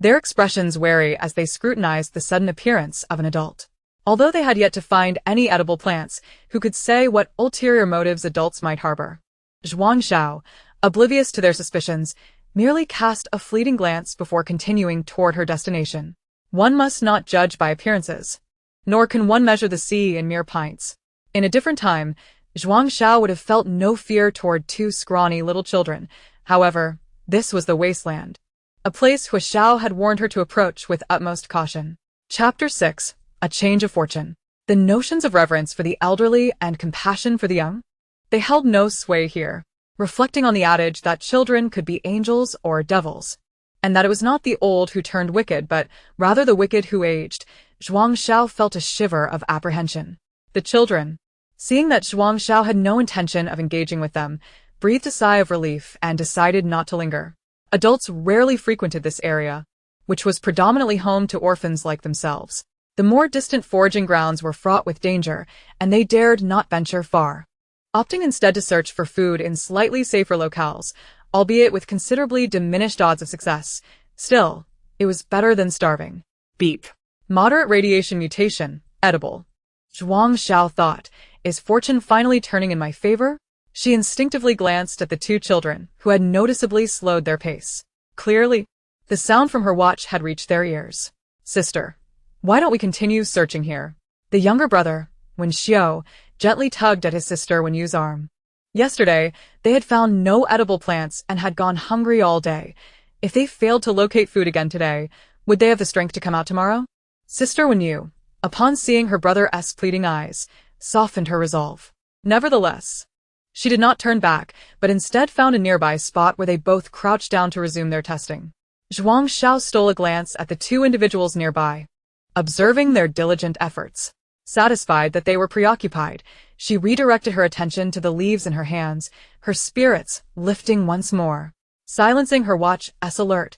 their expressions wary as they scrutinized the sudden appearance of an adult. Although they had yet to find any edible plants, who could say what ulterior motives adults might harbor? Zhuang Xiao, oblivious to their suspicions, merely cast a fleeting glance before continuing toward her destination. One must not judge by appearances, nor can one measure the sea in mere pints. In a different time, Zhuang Xiao would have felt no fear toward two scrawny little children. However, this was the Wasteland, a place Hu Xiao had warned her to approach with utmost caution. Chapter 6. A Change of Fortune. The notions of reverence for the elderly and compassion for the young? They held no sway here, reflecting on the adage that children could be angels or devils, and that it was not the old who turned wicked but rather the wicked who aged. Zhuang Xiao felt a shiver of apprehension. The children, seeing that Zhuang Xiao had no intention of engaging with them, breathed a sigh of relief and decided not to linger. Adults rarely frequented this area, which was predominantly home to orphans like themselves. The more distant foraging grounds were fraught with danger, and they dared not venture far, opting instead to search for food in slightly safer locales, albeit with considerably diminished odds of success. Still, it was better than starving. Beep. Moderate radiation mutation, edible. Zhuang Xiao thought, is fortune finally turning in my favor? She instinctively glanced at the two children, who had noticeably slowed their pace. Clearly, the sound from her watch had reached their ears. Sister, why don't we continue searching here? The younger brother, Wen Xiao, gently tugged at his sister Wen Yu's arm. Yesterday, they had found no edible plants and had gone hungry all day. If they failed to locate food again today, would they have the strength to come out tomorrow? Sister Wen Yu, upon seeing her brother's pleading eyes, softened her resolve. Nevertheless, she did not turn back, but instead found a nearby spot where they both crouched down to resume their testing. Zhuang Xiao stole a glance at the two individuals nearby, observing their diligent efforts. Satisfied that they were preoccupied, she redirected her attention to the leaves in her hands, her spirits lifting once more. Silencing her watch's alert,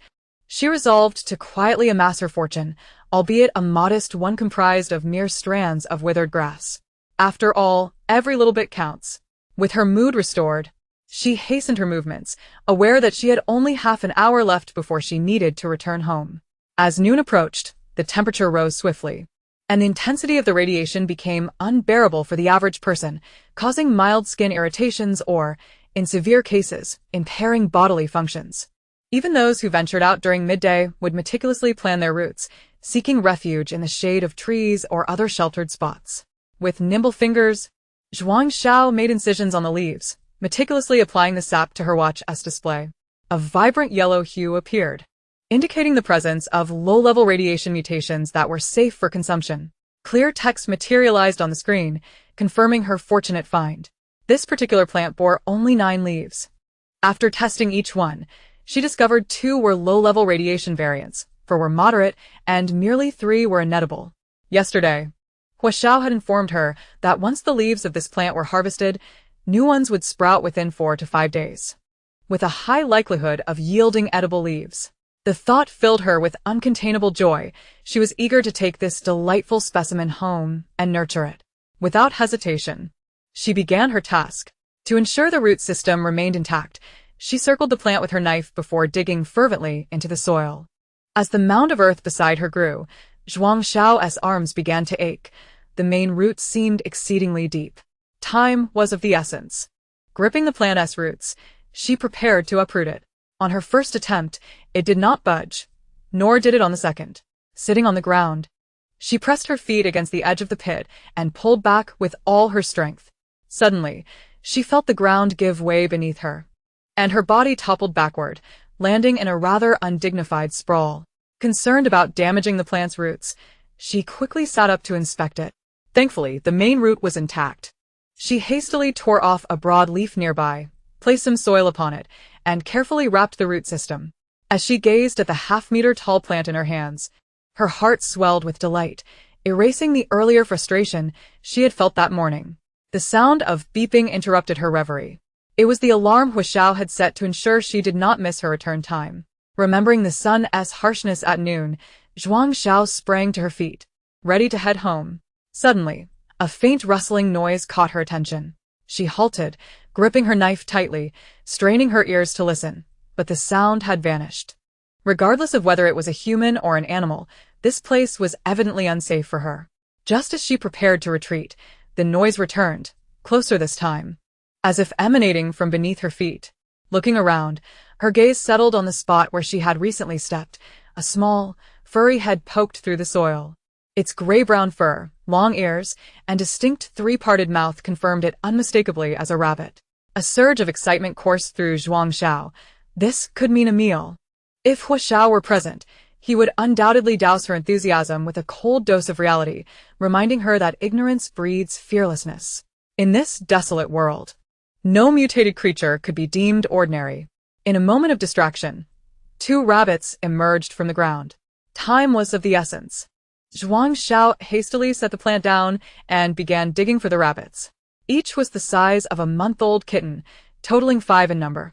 she resolved to quietly amass her fortune, albeit a modest one comprised of mere strands of withered grass. After all, every little bit counts. With her mood restored, she hastened her movements, aware that she had only half an hour left before she needed to return home. As noon approached, the temperature rose swiftly. and the intensity of the radiation became unbearable for the average person, causing mild skin irritations or, in severe cases, impairing bodily functions. Even those who ventured out during midday would meticulously plan their routes, seeking refuge in the shade of trees or other sheltered spots. With nimble fingers, Zhuang Xiao made incisions on the leaves, meticulously applying the sap to her watch as display. A vibrant yellow hue appeared, indicating the presence of low-level radiation mutations that were safe for consumption. Clear text materialized on the screen, confirming her fortunate find. This particular plant bore only 9 leaves. After testing each one, she discovered 2 were low-level radiation variants, 4 were moderate, and merely 3 were inedible. Yesterday, Hua Xiao had informed her that once the leaves of this plant were harvested, new ones would sprout within 4 to 5 days, with a high likelihood of yielding edible leaves. The thought filled her with uncontainable joy. She was eager to take this delightful specimen home and nurture it. Without hesitation, she began her task. To ensure the root system remained intact, she circled the plant with her knife before digging fervently into the soil. As the mound of earth beside her grew, Zhuang Xiao's arms began to ache. The main roots seemed exceedingly deep. Time was of the essence. Gripping the plant's roots, she prepared to uproot it. On her first attempt, it did not budge, nor did it on the second. Sitting on the ground, she pressed her feet against the edge of the pit and pulled back with all her strength. Suddenly, she felt the ground give way beneath her, and her body toppled backward, landing in a rather undignified sprawl. Concerned about damaging the plant's roots, she quickly sat up to inspect it. Thankfully, the main root was intact. She hastily tore off a broad leaf nearby, placed some soil upon it, and carefully wrapped the root system. As she gazed at the half-meter-tall plant in her hands, her heart swelled with delight, erasing the earlier frustration she had felt that morning. The sound of beeping interrupted her reverie. It was the alarm Hua Xiao had set to ensure she did not miss her return time. Remembering the sun's harshness at noon, Zhuang Xiao sprang to her feet, ready to head home. Suddenly, a faint rustling noise caught her attention. She halted, gripping her knife tightly, straining her ears to listen, but the sound had vanished. Regardless of whether it was a human or an animal, this place was evidently unsafe for her. Just as she prepared to retreat, the noise returned, closer this time, as if emanating from beneath her feet. Looking around, her gaze settled on the spot where she had recently stepped. A small, furry head poked through the soil. Its gray-brown fur, long ears, and distinct 3-parted mouth confirmed it unmistakably as a rabbit. A surge of excitement coursed through Zhuang Xiao. This could mean a meal. If Hua Xiao were present, he would undoubtedly douse her enthusiasm with a cold dose of reality, reminding her that ignorance breeds fearlessness. In this desolate world, no mutated creature could be deemed ordinary. In a moment of distraction, 2 rabbits emerged from the ground. Time was of the essence. Zhuang Xiao hastily set the plant down and began digging for the rabbits. Each was the size of a month-old kitten, totaling 5 in number.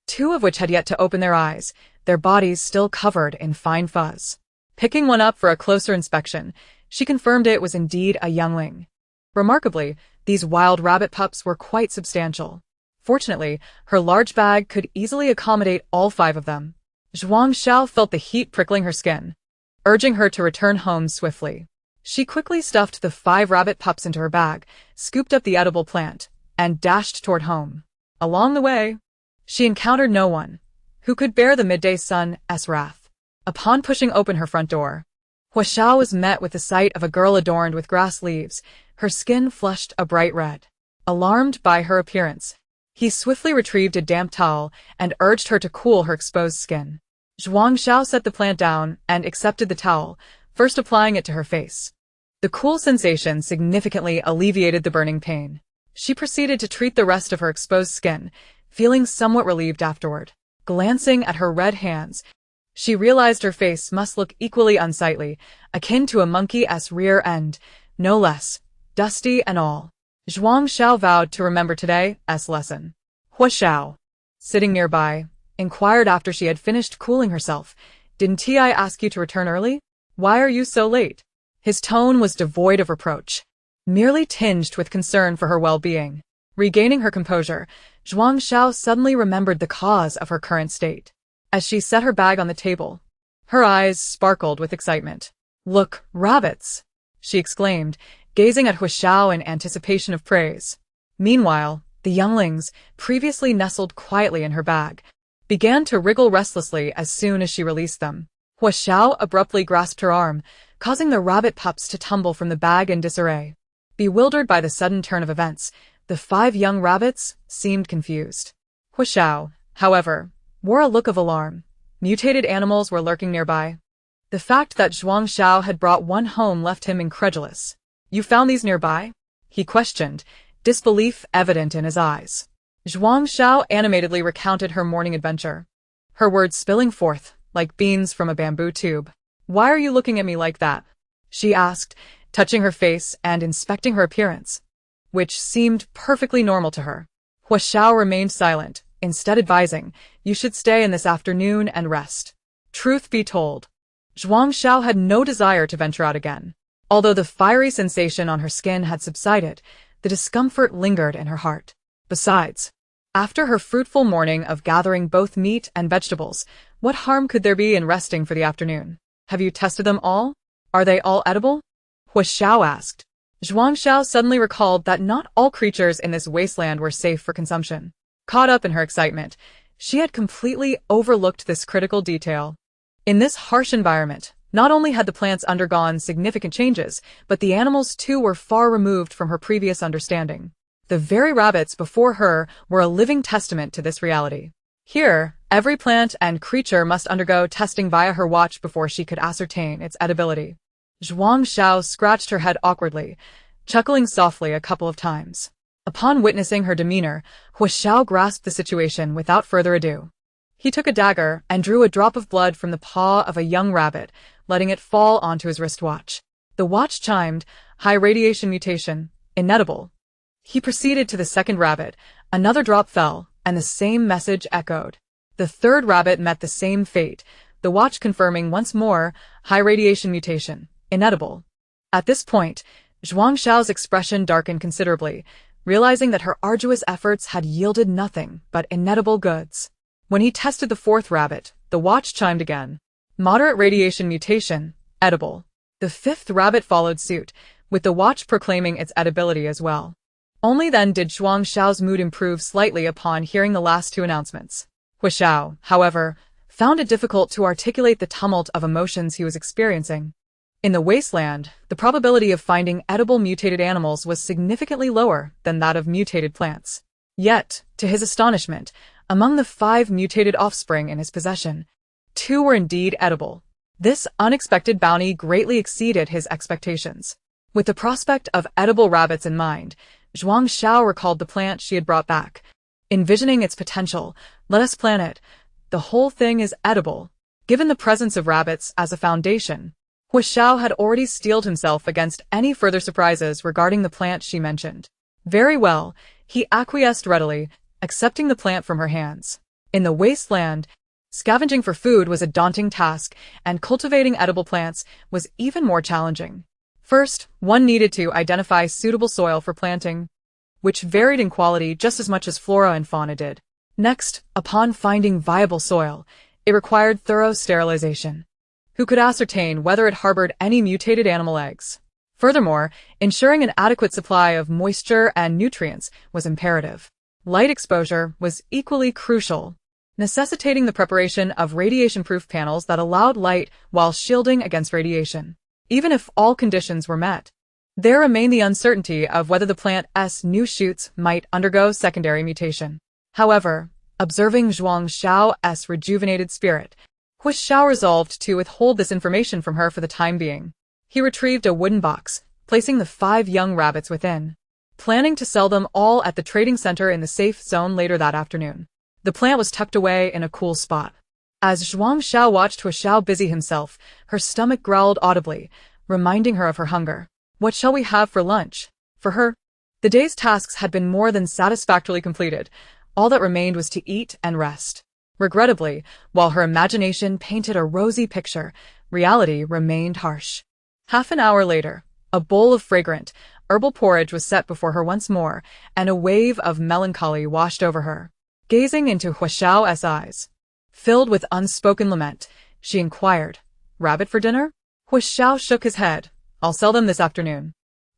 2 of which had yet to open their eyes, their bodies still covered in fine fuzz. Picking one up for a closer inspection, she confirmed it was indeed a youngling. Remarkably, these wild rabbit pups were quite substantial. Fortunately, her large bag could easily accommodate all 5 of them. Zhuang Xiao felt the heat prickling her skin, urging her to return home swiftly. She quickly stuffed the 5 rabbit pups into her bag, scooped up the edible plant, and dashed toward home. Along the way, she encountered no one who could bear the midday sun's wrath. Upon pushing open her front door, Hua Xiao was met with the sight of a girl adorned with grass leaves, her skin flushed a bright red. Alarmed by her appearance, he swiftly retrieved a damp towel and urged her to cool her exposed skin. Zhuang Xiao set the plant down and accepted the towel, first applying it to her face. The cool sensation significantly alleviated the burning pain. She proceeded to treat the rest of her exposed skin, feeling somewhat relieved afterward. Glancing at her red hands, she realized her face must look equally unsightly, akin to a monkey's rear end, no less, dusty and all. Zhuang Xiao vowed to remember today's lesson. Hua Xiao, sitting nearby, inquired after she had finished cooling herself. "Didn't I ask you to return early? Why are you so late?" His tone was devoid of reproach, merely tinged with concern for her well-being. Regaining her composure, Zhuang Xiao suddenly remembered the cause of her current state. As she set her bag on the table, her eyes sparkled with excitement. "Look, rabbits!" she exclaimed, gazing at Huashao in anticipation of praise. Meanwhile, the younglings, previously nestled quietly in her bag, began to wriggle restlessly as soon as she released them. Huashao abruptly grasped her arm, causing the rabbit pups to tumble from the bag in disarray. Bewildered by the sudden turn of events, the 5 young rabbits seemed confused. Huashao, however, wore a look of alarm. Mutated animals were lurking nearby. The fact that Zhuang Xiao had brought one home left him incredulous. "You found these nearby?" he questioned, disbelief evident in his eyes. Zhuang Xiao animatedly recounted her morning adventure, her words spilling forth like beans from a bamboo tube. "Why are you looking at me like that?" she asked, touching her face and inspecting her appearance, which seemed perfectly normal to her. Huashao remained silent, instead advising, "You should stay in this afternoon and rest." Truth be told, Zhuang Xiao had no desire to venture out again. Although the fiery sensation on her skin had subsided, the discomfort lingered in her heart. Besides, after her fruitful morning of gathering both meat and vegetables, what harm could there be in resting for the afternoon? "Have you tested them all? Are they all edible?" Huashao asked. Zhuang Xiao suddenly recalled that not all creatures in this wasteland were safe for consumption. Caught up in her excitement, she had completely overlooked this critical detail. In this harsh environment, not only had the plants undergone significant changes, but the animals too were far removed from her previous understanding. The very rabbits before her were a living testament to this reality. Here, every plant and creature must undergo testing via her watch before she could ascertain its edibility. Zhuang Xiao scratched her head awkwardly, chuckling softly a couple of times. Upon witnessing her demeanor, Huashao grasped the situation without further ado. He took a dagger and drew a drop of blood from the paw of a young rabbit, letting it fall onto his wristwatch. The watch chimed, "High radiation mutation, inedible." He proceeded to the second rabbit, another drop fell, and the same message echoed. The third rabbit met the same fate, the watch confirming once more, "High radiation mutation, inedible." At this point, Zhuang Xiao's expression darkened considerably, realizing that her arduous efforts had yielded nothing but inedible goods. When he tested the fourth rabbit, the watch chimed again. "Moderate radiation mutation, edible." The fifth rabbit followed suit, with the watch proclaiming its edibility as well. Only then did Zhuang Xiao's mood improve slightly upon hearing the last 2 announcements. Huashao, however, found it difficult to articulate the tumult of emotions he was experiencing. In the wasteland, the probability of finding edible mutated animals was significantly lower than that of mutated plants. Yet, to his astonishment, among the 5 mutated offspring in his possession, 2 were indeed edible. This unexpected bounty greatly exceeded his expectations. With the prospect of edible rabbits in mind, Zhuang Xiao recalled the plant she had brought back. Envisioning its potential, "Let us plant it. The whole thing is edible." Given the presence of rabbits as a foundation, Huashao had already steeled himself against any further surprises regarding the plant she mentioned. Very well, he acquiesced readily, accepting the plant from her hands. In the wasteland, scavenging for food was a daunting task, and cultivating edible plants was even more challenging. First, one needed to identify suitable soil for planting, which varied in quality just as much as flora and fauna did. Next, upon finding viable soil, it required thorough sterilization. Who could ascertain whether it harbored any mutated animal eggs? Furthermore, ensuring an adequate supply of moisture and nutrients was imperative. Light exposure was equally crucial, necessitating the preparation of radiation-proof panels that allowed light while shielding against radiation. Even if all conditions were met, there remained the uncertainty of whether the plant's new shoots might undergo secondary mutation. However, observing Zhuang Xiao's rejuvenated spirit, Huashao resolved to withhold this information from her for the time being. He retrieved a wooden box, placing the 5 young rabbits within, planning to sell them all at the trading center in the safe zone later that afternoon. The plant was tucked away in a cool spot. As Zhuang Xiao watched Huashao busy himself, her stomach growled audibly, reminding her of her hunger. What shall we have for lunch? For her, the day's tasks had been more than satisfactorily completed. All that remained was to eat and rest. Regrettably, while her imagination painted a rosy picture, reality remained harsh. Half an hour later, a bowl of fragrant, herbal porridge was set before her once more, and a wave of melancholy washed over her. Gazing into Huashao's eyes, filled with unspoken lament, she inquired, "Rabbit for dinner?" Huashao shook his head, I'll sell them this afternoon.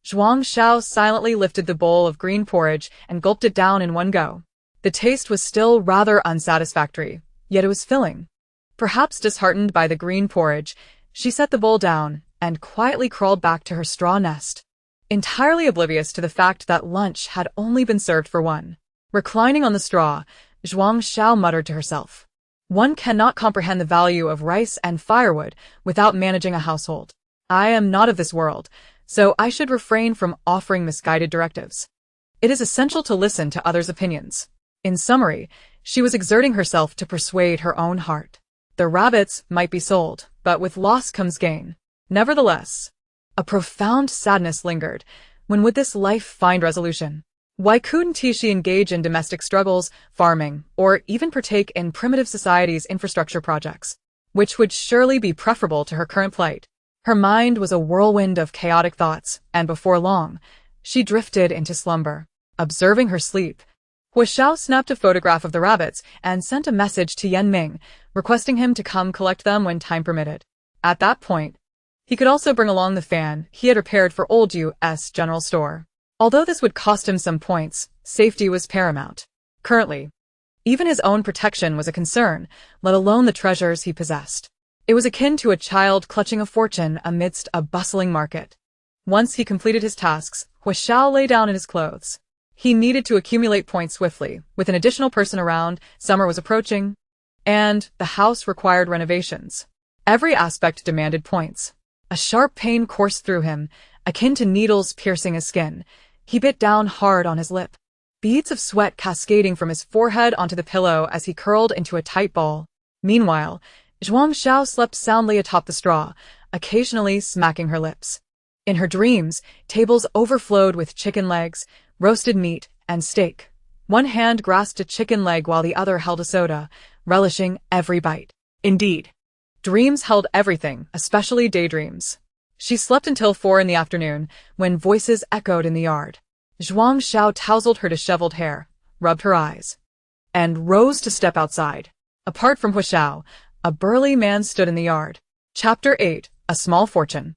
Zhuang Xiao silently lifted the bowl of green porridge and gulped it down in one go. The taste was still rather unsatisfactory, yet it was filling. Perhaps disheartened by the green porridge, she set the bowl down and quietly crawled back to her straw nest, entirely oblivious to the fact that lunch had only been served for one. Reclining on the straw, Zhuang Xiao muttered to herself. One cannot comprehend the value of rice and firewood without managing a household. I am not of this world, so I should refrain from offering misguided directives. It is essential to listen to others' opinions. In summary, she was exerting herself to persuade her own heart. The rabbits might be sold, but with loss comes gain. Nevertheless, a profound sadness lingered. When would this life find resolution? Why couldn't she engage in domestic struggles, farming, or even partake in primitive society's infrastructure projects, which would surely be preferable to her current plight? Her mind was a whirlwind of chaotic thoughts, and before long, she drifted into slumber. Observing her sleep, Hua Xiao snapped a photograph of the rabbits and sent a message to Yan Ming, requesting him to come collect them when time permitted. At that point, he could also bring along the fan he had repaired for Old U.S. General Store. Although this would cost him some points, safety was paramount. Currently, even his own protection was a concern, let alone the treasures he possessed. It was akin to a child clutching a fortune amidst a bustling market. Once he completed his tasks, Hua Xiao lay down in his clothes. He needed to accumulate points swiftly. With an additional person around, summer was approaching, and the house required renovations. Every aspect demanded points. A sharp pain coursed through him, akin to needles piercing his skin. He bit down hard on his lip, beads of sweat cascading from his forehead onto the pillow as he curled into a tight ball. Meanwhile, Zhuang Xiao slept soundly atop the straw, occasionally smacking her lips. In her dreams, tables overflowed with chicken legs, roasted meat, and steak. One hand grasped a chicken leg while the other held a soda, relishing every bite. Indeed, dreams held everything, especially daydreams. She slept until 4 in the afternoon, when voices echoed in the yard. Zhuang Xiao tousled her disheveled hair, rubbed her eyes, and rose to step outside. Apart from Hua Xiao, a burly man stood in the yard. Chapter 8, A Small Fortune.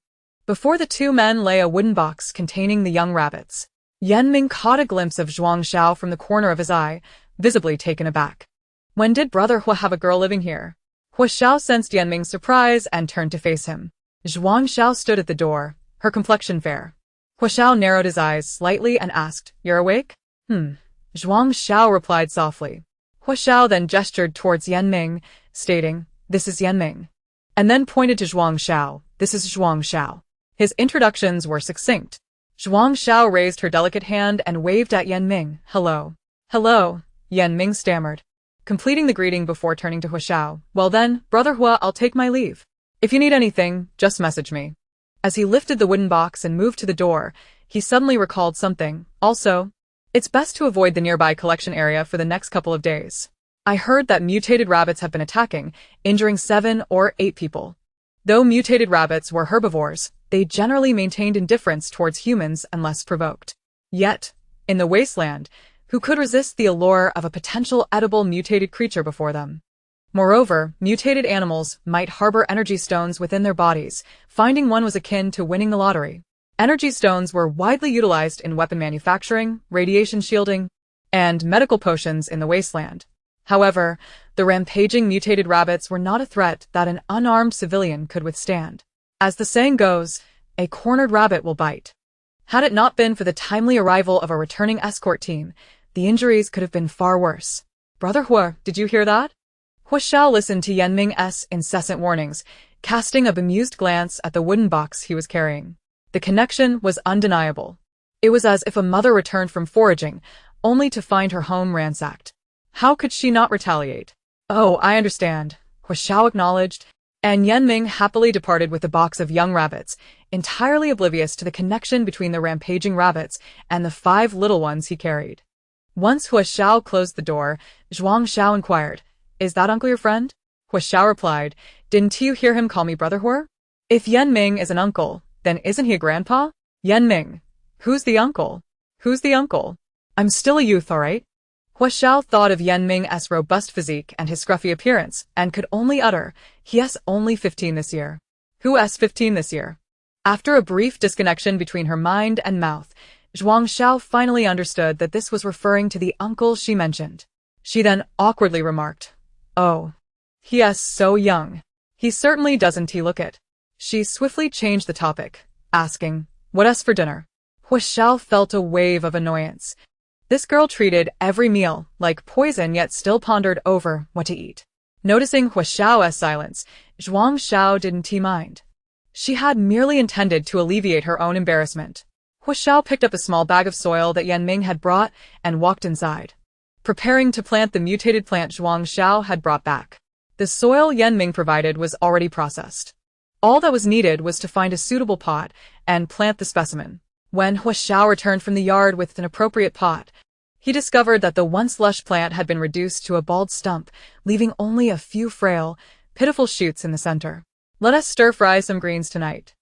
Before the two men lay a wooden box containing the young rabbits. Yan Ming caught a glimpse of Zhuang Xiao from the corner of his eye, visibly taken aback. When did Brother Hua have a girl living here? Hua Xiao sensed Yan Ming's surprise and turned to face him. Zhuang Xiao stood at the door, her complexion fair. Hua Xiao narrowed his eyes slightly and asked, "You're awake?" Zhuang Xiao replied softly. Hua Xiao then gestured towards Yan Ming, stating, "This is Yan Ming," and then pointed to Zhuang Xiao, "This is Zhuang Xiao." His introductions were succinct. Zhuang Xiao raised her delicate hand and waved at Yan Ming. "Hello." "Hello," Yan Ming stammered, completing the greeting before turning to Hua Xiao. "Well then, Brother Hua, I'll take my leave. If you need anything, just message me." As he lifted the wooden box and moved to the door, he suddenly recalled something. "Also, it's best to avoid the nearby collection area for the next couple of days. I heard that mutated rabbits have been attacking, injuring 7 or 8 people. Though mutated rabbits were herbivores, they generally maintained indifference towards humans unless provoked. Yet, in the wasteland, who could resist the allure of a potential edible mutated creature before them? Moreover, mutated animals might harbor energy stones within their bodies. Finding one was akin to winning the lottery. Energy stones were widely utilized in weapon manufacturing, radiation shielding, and medical potions in the wasteland. However, the rampaging mutated rabbits were not a threat that an unarmed civilian could withstand. As the saying goes, a cornered rabbit will bite. Had it not been for the timely arrival of a returning escort team, the injuries could have been far worse. "Brother Hua, did you hear that?" Hua Xiao listened to Yan Ming's incessant warnings, casting a bemused glance at the wooden box he was carrying. The connection was undeniable. It was as if a mother returned from foraging, only to find her home ransacked. How could she not retaliate? "Oh, I understand," Hua Xiao acknowledged, and Yan Ming happily departed with the box of young rabbits, entirely oblivious to the connection between the rampaging rabbits and the 5 little ones he carried. Once Hua Xiao closed the door, Zhuang Xiao inquired, "Is that uncle your friend?" Hua Xiao replied, "Didn't you hear him call me Brother Hua? If Yan Ming is an uncle, then isn't he a grandpa?" "Yan Ming. Who's the uncle? Who's the uncle? I'm still a youth, all right?" Hua Xiao thought of Yan Ming's robust physique and his scruffy appearance, and could only utter, "He's only 15 this year." "Who's 15 this year?" After a brief disconnection between her mind and mouth, Zhuang Xiao finally understood that this was referring to the uncle she mentioned. She then awkwardly remarked, "Oh, he is so young. He certainly doesn't he look it." She swiftly changed the topic, asking, "What is for dinner?" Hua Xiao felt a wave of annoyance. This girl treated every meal like poison yet still pondered over what to eat. Noticing Hua Xiao's silence, Zhuang Xiao didn't mind. She had merely intended to alleviate her own embarrassment. Hua Xiao picked up a small bag of soil that Yan Ming had brought and walked inside, preparing to plant the mutated plant Zhuang Xiao had brought back. The soil Yan Ming provided was already processed. All that was needed was to find a suitable pot and plant the specimen. When Hua Xiao returned from the yard with an appropriate pot, he discovered that the once lush plant had been reduced to a bald stump, leaving only a few frail, pitiful shoots in the center. "Let us stir-fry some greens tonight."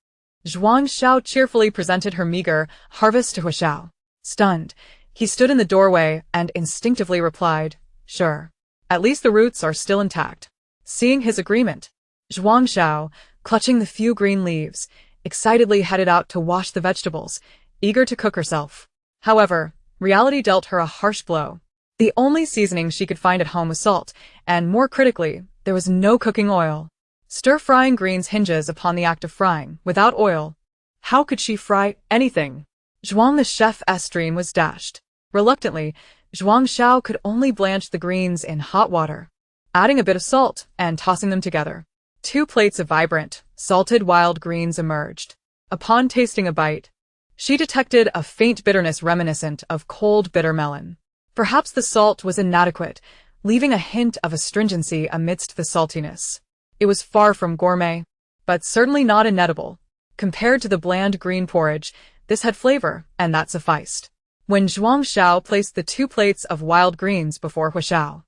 Zhuang Xiao cheerfully presented her meager harvest to Hua Xiao. Stunned, he stood in the doorway and instinctively replied, "Sure. At least the roots are still intact." Seeing his agreement, Zhuang Xiao, clutching the few green leaves, excitedly headed out to wash the vegetables, eager to cook herself. However, reality dealt her a harsh blow. The only seasoning she could find at home was salt, and more critically, there was no cooking oil. Stir-frying greens hinges upon the act of frying. Without oil, how could she fry anything? Zhuang the chef's dream was dashed. Reluctantly, Zhuang Xiao could only blanch the greens in hot water, adding a bit of salt and tossing them together. 2 plates of vibrant, salted wild greens emerged. Upon tasting a bite, she detected a faint bitterness reminiscent of cold bitter melon. Perhaps the salt was inadequate, leaving a hint of astringency amidst the saltiness. It was far from gourmet, but certainly not inedible. Compared to the bland green porridge, this had flavor, and that sufficed. When Zhuang Xiao placed the 2 plates of wild greens before Hua Xiao,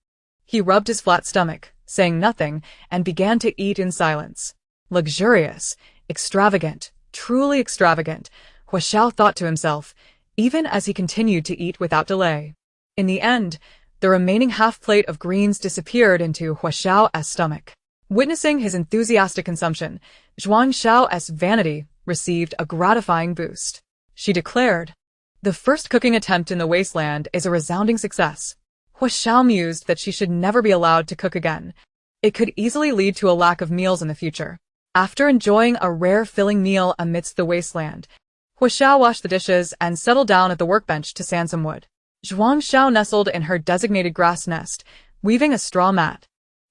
he rubbed his flat stomach, saying nothing, and began to eat in silence. Luxurious, extravagant, truly extravagant, Hua Xiao thought to himself, even as he continued to eat without delay. In the end, the remaining half plate of greens disappeared into Hua Xiao's stomach. Witnessing his enthusiastic consumption, Zhuang Xiao's vanity received a gratifying boost. She declared, "The first cooking attempt in the wasteland is a resounding success." Hua Xiao mused that she should never be allowed to cook again. It could easily lead to a lack of meals in the future. After enjoying a rare filling meal amidst the wasteland, Hua Xiao washed the dishes and settled down at the workbench to sand some wood. Zhuang Xiao nestled in her designated grass nest, weaving a straw mat.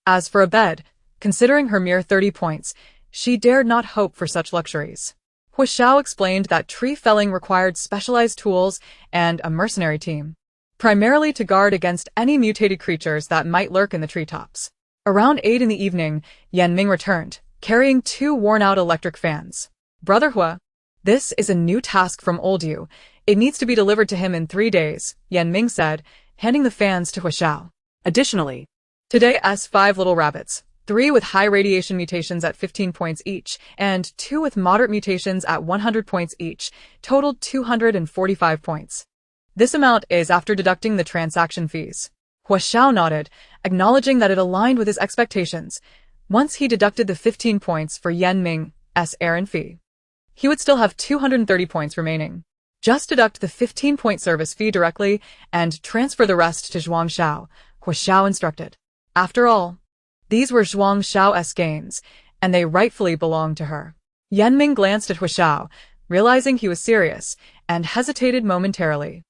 As for a bed, considering her mere 30 points, she dared not hope for such luxuries. Hua Xiao explained that tree felling required specialized tools and a mercenary team, primarily to guard against any mutated creatures that might lurk in the treetops. Around 8 in the evening, Yan Ming returned, carrying 2 worn-out electric fans. "Brother Hua, this is a new task from old you. It needs to be delivered to him in 3 days, Yan Ming said, handing the fans to Hua Xiao. Additionally, today's 5 little rabbits, 3 with high radiation mutations at 15 points each, and 2 with moderate mutations at 100 points each, totaled 245 points. This amount is after deducting the transaction fees." Hua Xiao nodded, acknowledging that it aligned with his expectations. Once he deducted the 15 points for Yan Ming's errand fee, he would still have 230 points remaining. Just deduct the 15-point service fee directly and transfer the rest to Zhuang Xiao, Hua Xiao instructed. After all, these were Zhuang Xiao's gains, and they rightfully belonged to her. Yan Ming glanced at Hua Xiao, realizing he was serious, and hesitated momentarily.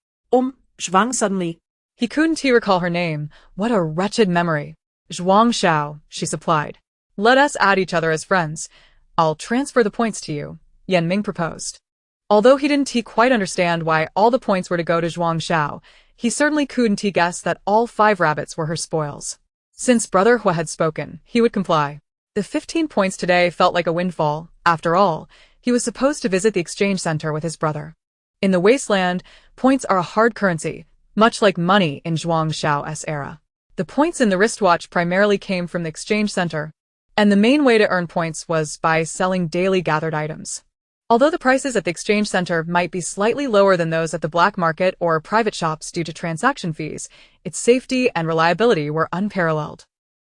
Zhuang suddenly. He couldn't recall her name. What a wretched memory. "Zhuang Xiao," she supplied. "Let us add each other as friends. I'll transfer the points to you," Yan Ming proposed. Although he didn't quite understand why all the points were to go to Zhuang Xiao, he certainly couldn't guess that all 5 rabbits were her spoils. Since Brother Hua had spoken, he would comply. The 15 points today felt like a windfall. After all, he was supposed to visit the exchange center with his brother. In the wasteland, points are a hard currency, much like money in Zhuang Xiao's era. The points in the wristwatch primarily came from the exchange center, and the main way to earn points was by selling daily gathered items. Although the prices at the exchange center might be slightly lower than those at the black market or private shops due to transaction fees, its safety and reliability were unparalleled.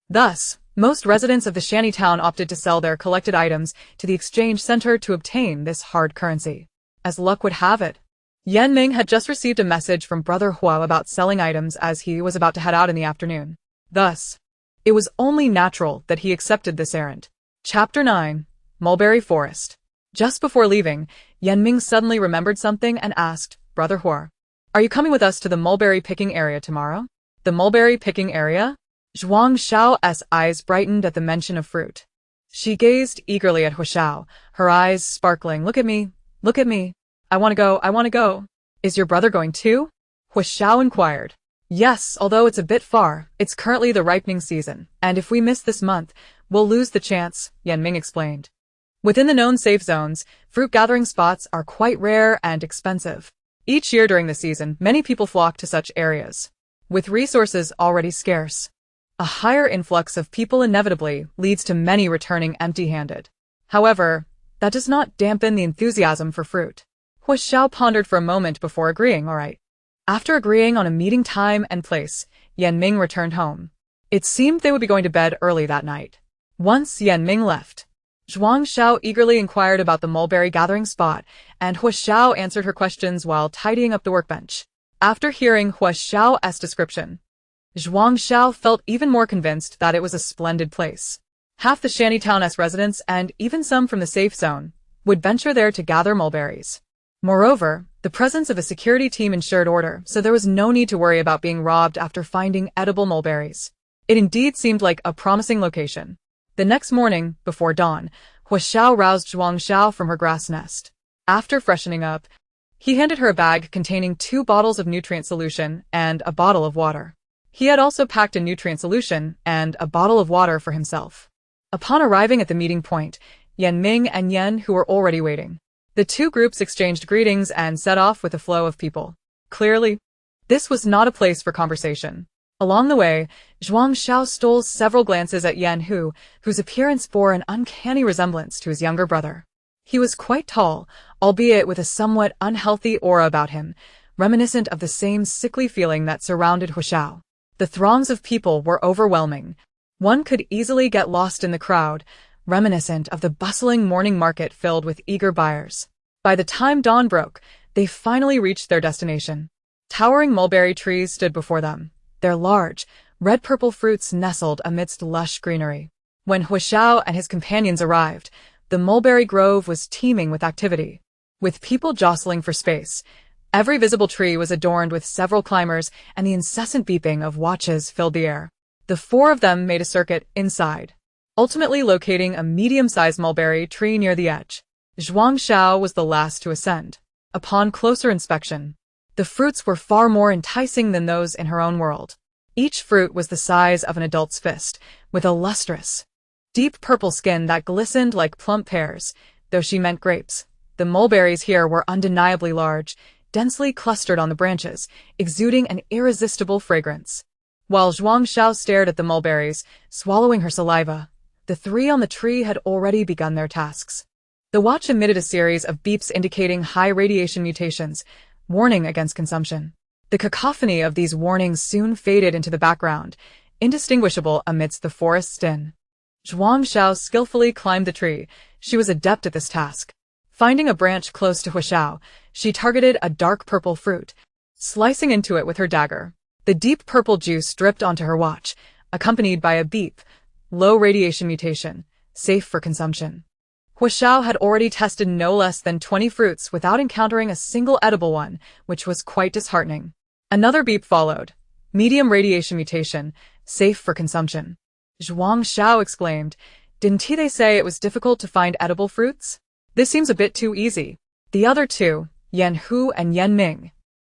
Thus, Most residents of the shantytown opted to sell their collected items to the exchange center to obtain this hard currency. As luck would have it, Yan Ming had just received a message from Brother Hua about selling items as he was about to head out in the afternoon. Thus, it was only natural that he accepted this errand. Chapter 9. Mulberry Forest. Just before leaving, Yan Ming suddenly remembered something and asked, Brother Hua, are you coming with us to the mulberry picking area tomorrow? The mulberry picking area? Zhuang Xiao's eyes brightened at the mention of fruit. She gazed eagerly at Hua Xiao, her eyes sparkling. Look at me. Look at me. I want to go. I want to go. Is your brother going too? Hua Xiao inquired. Yes, although it's a bit far. It's currently the ripening season, and if we miss this month, we'll lose the chance, Yan Ming explained. Within the known safe zones, fruit gathering spots are quite rare and expensive. Each year during the season, many people flock to such areas. With resources already scarce, a higher influx of people inevitably leads to many returning empty-handed. However, that does not dampen the enthusiasm for fruit. Hua Xiao pondered for a moment before agreeing, all right. After agreeing on a meeting time and place, Yan Ming returned home. It seemed they would be going to bed early that night. Once Yan Ming left, Zhuang Xiao eagerly inquired about the mulberry gathering spot, and Hua Xiao answered her questions while tidying up the workbench. After hearing Hua Xiao's description, Zhuang Xiao felt even more convinced that it was a splendid place. Half the shantytown's residents, and even some from the safe zone, would venture there to gather mulberries. Moreover, the presence of a security team ensured order, so there was no need to worry about being robbed after finding edible mulberries. It indeed seemed like a promising location. The next morning, before dawn, Hua Xiao roused Zhuang Xiao from her grass nest. After freshening up, he handed her a bag containing 2 bottles of nutrient solution and a bottle of water. He had also packed a nutrient solution and a bottle of water for himself. Upon arriving at the meeting point, Yan Ming and Yan Hu were already waiting. The two groups exchanged greetings and set off with a flow of people. Clearly, this was not a place for conversation. Along the way, Zhuang Xiao stole several glances at Yan Hu, whose appearance bore an uncanny resemblance to his younger brother. He was quite tall, albeit with a somewhat unhealthy aura about him, reminiscent of the same sickly feeling that surrounded Hua Xiao. The throngs of people were overwhelming. One could easily get lost in the crowd, reminiscent of the bustling morning market filled with eager buyers. By the time dawn broke, they finally reached their destination. Towering mulberry trees stood before them, their large, red-purple fruits nestled amidst lush greenery. When Hua Xiao and his companions arrived, the mulberry grove was teeming with activity. With people jostling for space, every visible tree was adorned with several climbers, and the incessant beeping of watches filled the air. The 4 of them made a circuit inside, ultimately locating a medium-sized mulberry tree near the edge. Zhuang Xiao was the last to ascend. Upon closer inspection, the fruits were far more enticing than those in her own world. Each fruit was the size of an adult's fist, with a lustrous, deep purple skin that glistened like plump pears, though she meant grapes. The mulberries here were undeniably large, densely clustered on the branches, exuding an irresistible fragrance. While Zhuang Xiao stared at the mulberries, swallowing her saliva, the 3 on the tree had already begun their tasks. The watch emitted a series of beeps indicating high radiation mutations, warning against consumption. The cacophony of these warnings soon faded into the background, indistinguishable amidst the forest's din. Zhuang Xiao skillfully climbed the tree. She was adept at this task. Finding a branch close to Hua Xiao, she targeted a dark purple fruit, slicing into it with her dagger. The deep purple juice dripped onto her watch, accompanied by a beep. Low radiation mutation, safe for consumption. Hua Xiao had already tested no less than 20 fruits without encountering a single edible one, which was quite disheartening. Another beep followed. Medium radiation mutation, safe for consumption. Zhuang Xiao exclaimed, "Didn't they say it was difficult to find edible fruits? This seems a bit too easy." The other 2, Yan Hu and Yan Ming,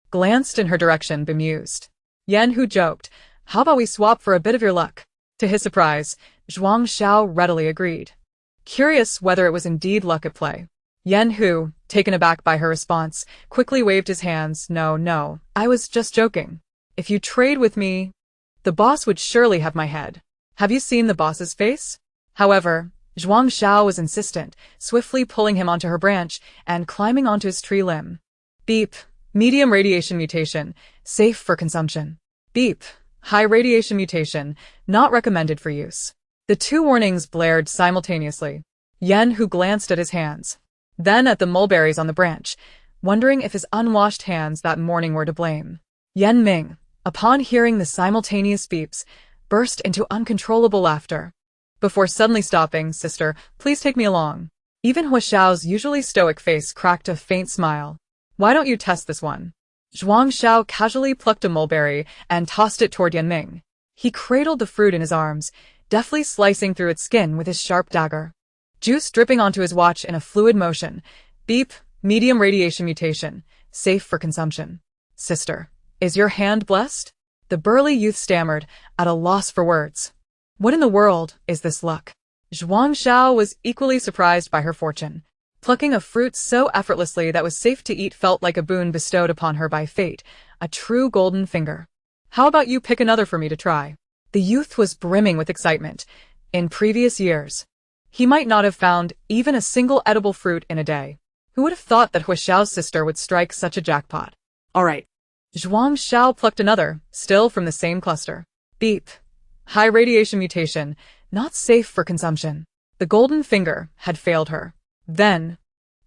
glanced in her direction bemused. Yan Hu joked, "How about we swap for a bit of your luck?" To his surprise, Zhuang Xiao readily agreed. Curious whether it was indeed luck at play, Yan Hu, taken aback by her response, quickly waved his hands. No, I was just joking. If you trade with me, the boss would surely have my head. Have you seen the boss's face? However, Zhuang Xiao was insistent, swiftly pulling him onto her branch and climbing onto his tree limb. Beep. Medium radiation mutation, safe for consumption. Beep. High radiation mutation, not recommended for use. The two warnings blared simultaneously. Yen Hu glanced at his hands, then at the mulberries on the branch, wondering if his unwashed hands that morning were to blame. Yen Ming, upon hearing the simultaneous beeps, burst into uncontrollable laughter. Before suddenly stopping, "Sister, please take me along." Even Hua Xiao's usually stoic face cracked a faint smile. "Why don't you test this one?" Zhuang Xiao casually plucked a mulberry and tossed it toward Yen Ming. He cradled the fruit in his arms, deftly slicing through its skin with his sharp dagger. Juice dripping onto his watch in a fluid motion. Beep, medium radiation mutation, safe for consumption. "Sister, is your hand blessed?" The burly youth stammered, at a loss for words. What in the world is this luck? Zhuang Xiao was equally surprised by her fortune. Plucking a fruit so effortlessly that was safe to eat felt like a boon bestowed upon her by fate, a true golden finger. "How about you pick another for me to try?" The youth was brimming with excitement. In previous years, he might not have found even a single edible fruit in a day. Who would have thought that Hua Xiao's sister would strike such a jackpot? All right. Zhuang Xiao plucked another, still from the same cluster. Beep. High radiation mutation, not safe for consumption. The golden finger had failed her. Then,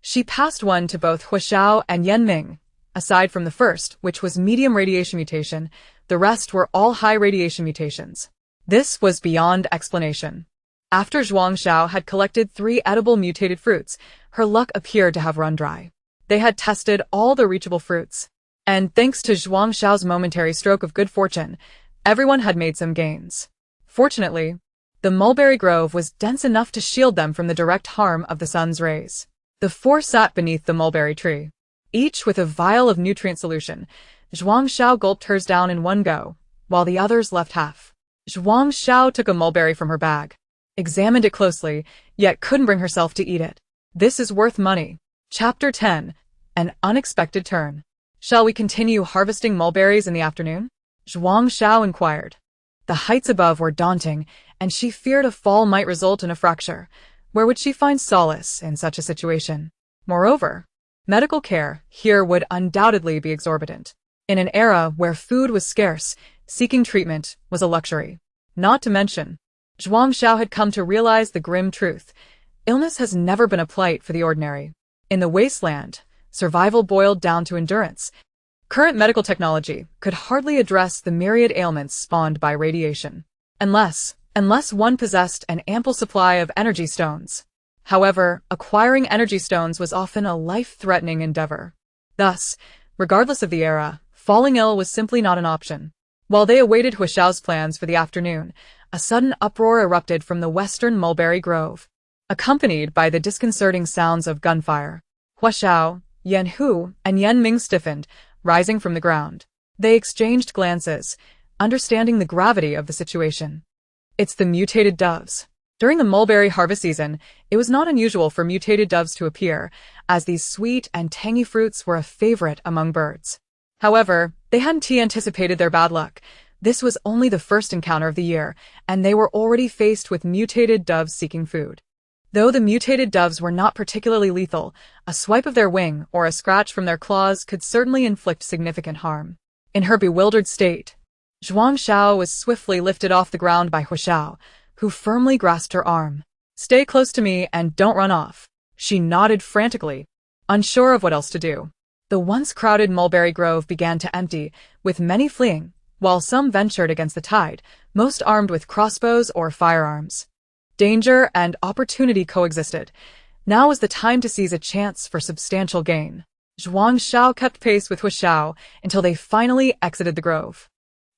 she passed one to both Hua Xiao and Yen Ming. Aside from the first, which was medium radiation mutation, the rest were all high radiation mutations. This was beyond explanation. After Zhuang Xiao had collected 3 edible mutated fruits, her luck appeared to have run dry. They had tested all the reachable fruits, and thanks to Zhuang Xiao's momentary stroke of good fortune, everyone had made some gains. Fortunately, the mulberry grove was dense enough to shield them from the direct harm of the sun's rays. The 4 sat beneath the mulberry tree, each with a vial of nutrient solution. Zhuang Xiao gulped hers down in one go, while the others left half. Zhuang Xiao took a mulberry from her bag, examined it closely, yet couldn't bring herself to eat it. This is worth money. Chapter 10. An Unexpected Turn. "Shall we continue harvesting mulberries in the afternoon?" Zhuang Xiao inquired. The heights above were daunting, and she feared a fall might result in a fracture. Where would she find solace in such a situation? Moreover, medical care here would undoubtedly be exorbitant. In an era where food was scarce, seeking treatment was a luxury. Not to mention, Zhuang Xiao had come to realize the grim truth. Illness has never been a plight for the ordinary. In the wasteland, survival boiled down to endurance. Current medical technology could hardly address the myriad ailments spawned by radiation, unless one possessed an ample supply of energy stones. However, acquiring energy stones was often a life-threatening endeavor. Thus, regardless of the era, falling ill was simply not an option. While they awaited Hua Xiao's plans for the afternoon, a sudden uproar erupted from the western mulberry grove, accompanied by the disconcerting sounds of gunfire. Hua Xiao, Yen Hu, and Yen Ming stiffened, rising from the ground. They exchanged glances, understanding the gravity of the situation. It's the mutated doves. During the mulberry harvest season, it was not unusual for mutated doves to appear, as these sweet and tangy fruits were a favorite among birds. However, they hadn't anticipated their bad luck. This was only the first encounter of the year, and they were already faced with mutated doves seeking food. Though the mutated doves were not particularly lethal, a swipe of their wing or a scratch from their claws could certainly inflict significant harm. In her bewildered state, Zhuang Xiao was swiftly lifted off the ground by Hua Xiao, who firmly grasped her arm. "Stay close to me and don't run off." She nodded frantically, unsure of what else to do. The once crowded mulberry grove began to empty, with many fleeing, while some ventured against the tide, most armed with crossbows or firearms. Danger and opportunity coexisted. Now was the time to seize a chance for substantial gain. Zhuang Xiao kept pace with Hua Xiao until they finally exited the grove.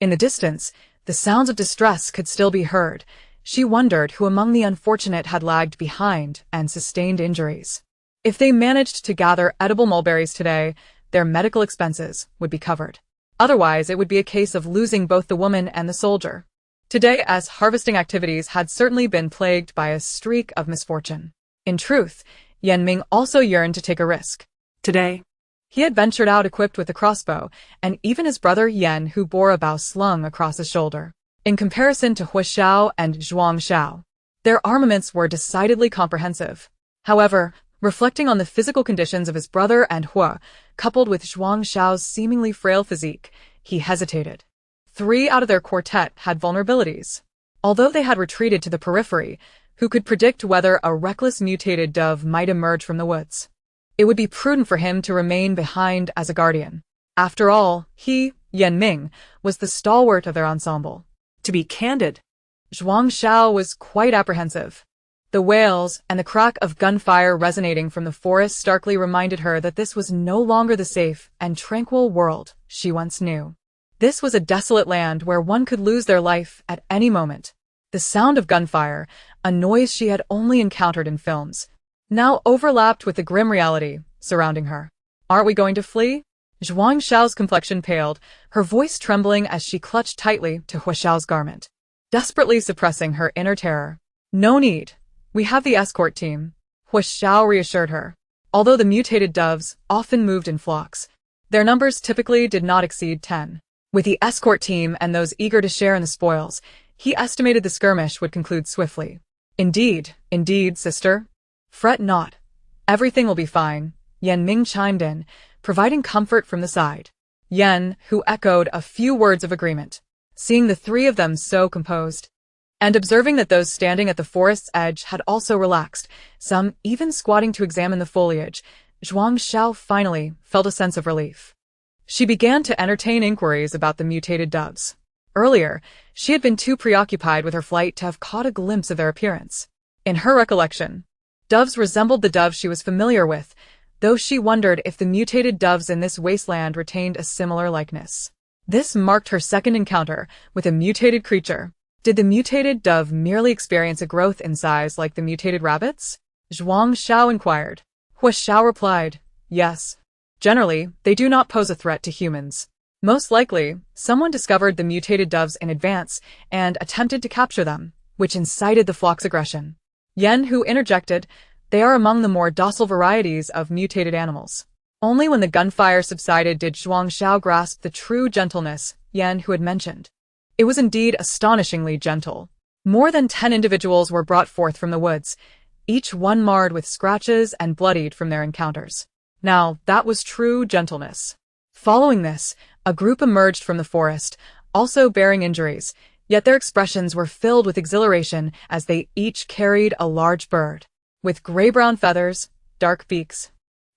In the distance, the sounds of distress could still be heard. She wondered who among the unfortunate had lagged behind and sustained injuries. If they managed to gather edible mulberries today, their medical expenses would be covered. Otherwise, it would be a case of losing both the woman and the soldier. Today, as harvesting activities had certainly been plagued by a streak of misfortune. In truth, Yen Ming also yearned to take a risk. Today, he had ventured out equipped with a crossbow, and even his brother Yen, who bore a bow slung across his shoulder. In comparison to Hua Xiao and Zhuang Xiao, their armaments were decidedly comprehensive. However, reflecting on the physical conditions of his brother and Hua, coupled with Zhuang Xiao's seemingly frail physique, he hesitated. 3 out of their quartet had vulnerabilities. Although they had retreated to the periphery, who could predict whether a reckless mutated dove might emerge from the woods? It would be prudent for him to remain behind as a guardian. After all, he, Yan Ming, was the stalwart of their ensemble. To be candid, Zhuang Xiao was quite apprehensive. The wails and the crack of gunfire resonating from the forest starkly reminded her that this was no longer the safe and tranquil world she once knew. This was a desolate land where one could lose their life at any moment. The sound of gunfire, a noise she had only encountered in films, now overlapped with the grim reality surrounding her. Aren't we going to flee? Zhuang Xiao's complexion paled, her voice trembling as she clutched tightly to Hua Xiao's garment, desperately suppressing her inner terror. No need. We have the escort team, Hua Xiao reassured her. Although the mutated doves often moved in flocks, their numbers typically did not exceed 10. With the escort team and those eager to share in the spoils, he estimated the skirmish would conclude swiftly. Indeed, sister. Fret not. Everything will be fine, Yan Ming chimed in, providing comfort from the side. Yan, who echoed a few words of agreement, seeing the three of them so composed, and observing that those standing at the forest's edge had also relaxed, some even squatting to examine the foliage, Zhuang Xiao finally felt a sense of relief. She began to entertain inquiries about the mutated doves. Earlier, she had been too preoccupied with her flight to have caught a glimpse of their appearance. In her recollection, doves resembled the doves she was familiar with, though she wondered if the mutated doves in this wasteland retained a similar likeness. This marked her second encounter with a mutated creature. Did the mutated dove merely experience a growth in size like the mutated rabbits? Zhuang Xiao inquired. Hua Xiao replied, yes. Generally, they do not pose a threat to humans. Most likely, someone discovered the mutated doves in advance and attempted to capture them, which incited the flock's aggression. Yen Hu interjected, they are among the more docile varieties of mutated animals. Only when the gunfire subsided did Zhuang Xiao grasp the true gentleness Yen Hu had mentioned. It was indeed astonishingly gentle. More than 10 individuals were brought forth from the woods, each one marred with scratches and bloodied from their encounters. Now, that was true gentleness. Following this, a group emerged from the forest, also bearing injuries, yet their expressions were filled with exhilaration as they each carried a large bird. With gray-brown feathers, dark beaks,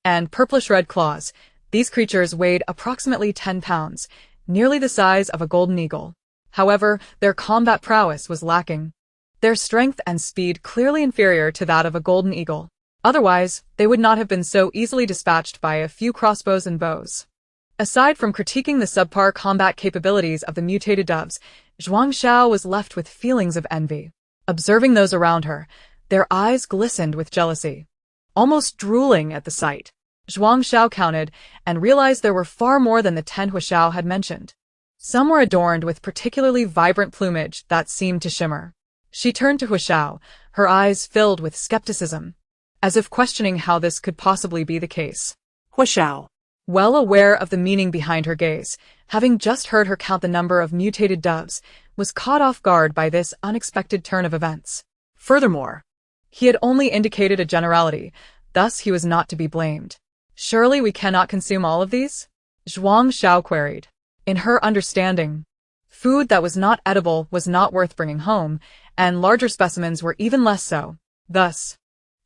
and purplish-red claws, these creatures weighed approximately 10 pounds, nearly the size of a golden eagle. However, their combat prowess was lacking. Their strength and speed clearly inferior to that of a golden eagle. Otherwise, they would not have been so easily dispatched by a few crossbows and bows. Aside from critiquing the subpar combat capabilities of the mutated doves, Zhuang Xiao was left with feelings of envy. Observing those around her, their eyes glistened with jealousy. Almost drooling at the sight, Zhuang Xiao counted and realized there were far more than the 10 Hua Xiao had mentioned. Some were adorned with particularly vibrant plumage that seemed to shimmer. She turned to Hua Xiao, her eyes filled with skepticism, as if questioning how this could possibly be the case. Hua Xiao, well aware of the meaning behind her gaze, having just heard her count the number of mutated doves, was caught off guard by this unexpected turn of events. Furthermore, he had only indicated a generality, thus he was not to be blamed. Surely we cannot consume all of these? Zhuang Xiao queried. In her understanding, food that was not edible was not worth bringing home, and larger specimens were even less so. Thus,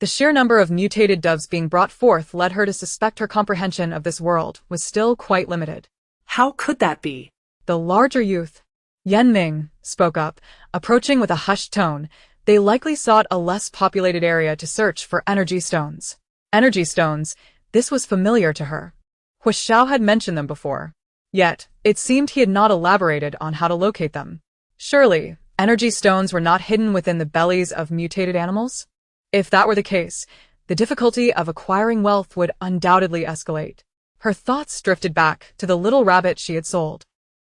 the sheer number of mutated doves being brought forth led her to suspect her comprehension of this world was still quite limited. How could that be? The larger youth, Yan Ming, spoke up, approaching with a hushed tone. They likely sought a less populated area to search for energy stones. Energy stones, this was familiar to her. Hua Xiao had mentioned them before. Yet, it seemed he had not elaborated on how to locate them. Surely, energy stones were not hidden within the bellies of mutated animals? If that were the case, the difficulty of acquiring wealth would undoubtedly escalate. Her thoughts drifted back to the little rabbit she had sold.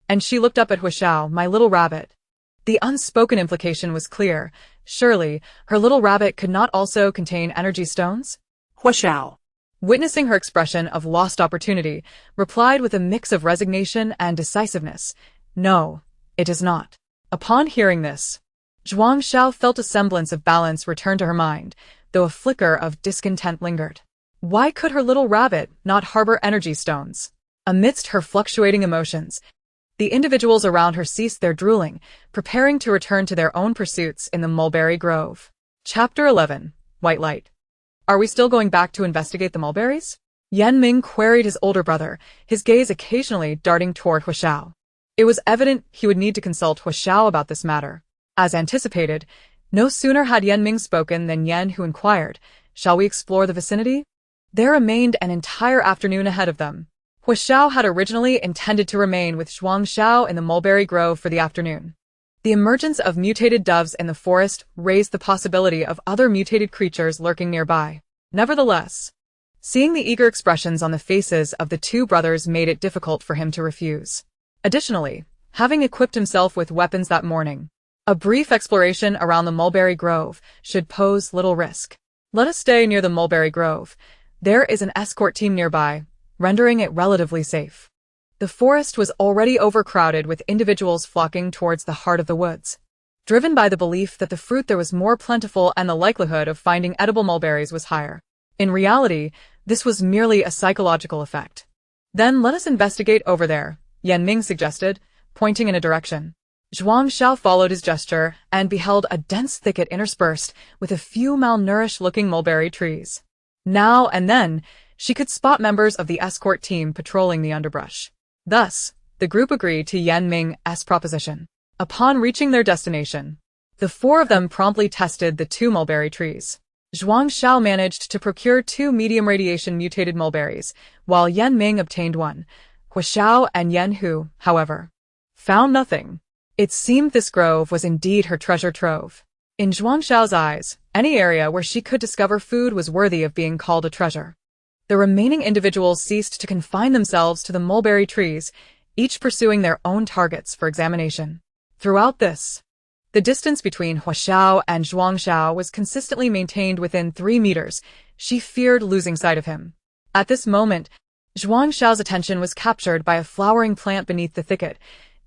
And she looked up at Hua Xiao, my little rabbit. The unspoken implication was clear. Surely, her little rabbit could not also contain energy stones? Hua Xiao, witnessing her expression of lost opportunity, replied with a mix of resignation and decisiveness. No, it is not. Upon hearing this, Zhuang Xiao felt a semblance of balance return to her mind, though a flicker of discontent lingered. Why could her little rabbit not harbor energy stones? Amidst her fluctuating emotions, The individuals around her ceased their drooling, preparing to return to their own pursuits in the mulberry grove. Chapter 11. White Light. Are we still going back to investigate the mulberries? Yan Ming queried his older brother, his gaze occasionally darting toward Hua Xiao. It was evident he would need to consult Hua Xiao about this matter. As anticipated, no sooner had Yan Ming spoken than Yan Hu inquired, "Shall we explore the vicinity?" There remained an entire afternoon ahead of them. Hua Xiao had originally intended to remain with Zhuang Xiao in the mulberry grove for the afternoon. The emergence of mutated doves in the forest raised the possibility of other mutated creatures lurking nearby. Nevertheless, seeing the eager expressions on the faces of the two brothers made it difficult for him to refuse. Additionally, having equipped himself with weapons that morning, a brief exploration around the mulberry grove should pose little risk. Let us stay near the mulberry grove. There is an escort team nearby, rendering it relatively safe. The forest was already overcrowded with individuals flocking towards the heart of the woods, driven by the belief that the fruit there was more plentiful and the likelihood of finding edible mulberries was higher. In reality, this was merely a psychological effect. Then let us investigate over there, Yan Ming suggested, pointing in a direction. Zhuang Xiao followed his gesture and beheld a dense thicket interspersed with a few malnourished-looking mulberry trees. Now and then, she could spot members of the escort team patrolling the underbrush. Thus, the group agreed to Yan Ming's proposition. Upon reaching their destination, the four of them promptly tested the two mulberry trees. Zhuang Xiao managed to procure 2 medium radiation mutated mulberries, while Yan Ming obtained 1. Hua Xiao and Yan Hu, however, found nothing. It seemed this grove was indeed her treasure trove. In Zhuang Xiao's eyes, any area where she could discover food was worthy of being called a treasure. The remaining individuals ceased to confine themselves to the mulberry trees, each pursuing their own targets for examination. Throughout this, the distance between Hua Xiao and Zhuang Xiao was consistently maintained within 3 meters. She feared losing sight of him. At this moment, Zhuang Xiao's attention was captured by a flowering plant beneath the thicket.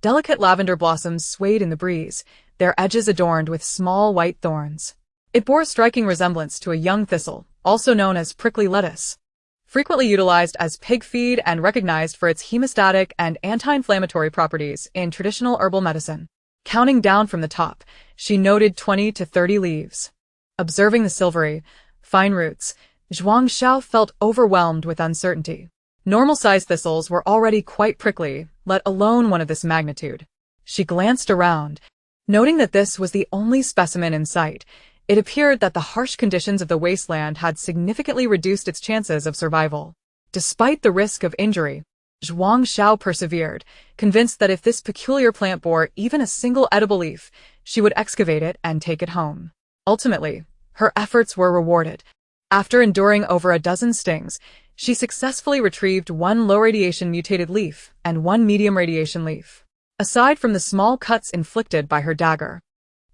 Delicate lavender blossoms swayed in the breeze, their edges adorned with small white thorns. It bore a striking resemblance to a young thistle, also known as prickly lettuce, frequently utilized as pig feed and recognized for its hemostatic and anti-inflammatory properties in traditional herbal medicine. Counting down from the top, she noted 20 to 30 leaves. Observing the silvery, fine roots, Zhuang Xiao felt overwhelmed with uncertainty. Normal-sized thistles were already quite prickly, let alone one of this magnitude. She glanced around, noting that this was the only specimen in sight. It appeared that the harsh conditions of the wasteland had significantly reduced its chances of survival. Despite the risk of injury, Zhuang Xiao persevered, convinced that if this peculiar plant bore even a single edible leaf, she would excavate it and take it home. Ultimately, her efforts were rewarded. After enduring over a dozen stings, she successfully retrieved 1 low-radiation mutated leaf and 1 medium-radiation leaf. Aside from the small cuts inflicted by her dagger,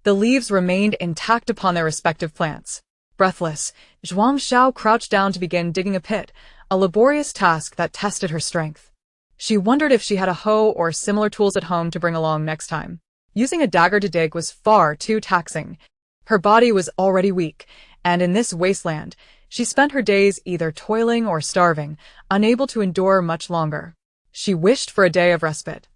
the leaves remained intact upon their respective plants. Breathless, Zhuang Xiao crouched down to begin digging a pit, a laborious task that tested her strength. She wondered if she had a hoe or similar tools at home to bring along next time. Using a dagger to dig was far too taxing. Her body was already weak, and in this wasteland, she spent her days either toiling or starving, unable to endure much longer. She wished for a day of respite,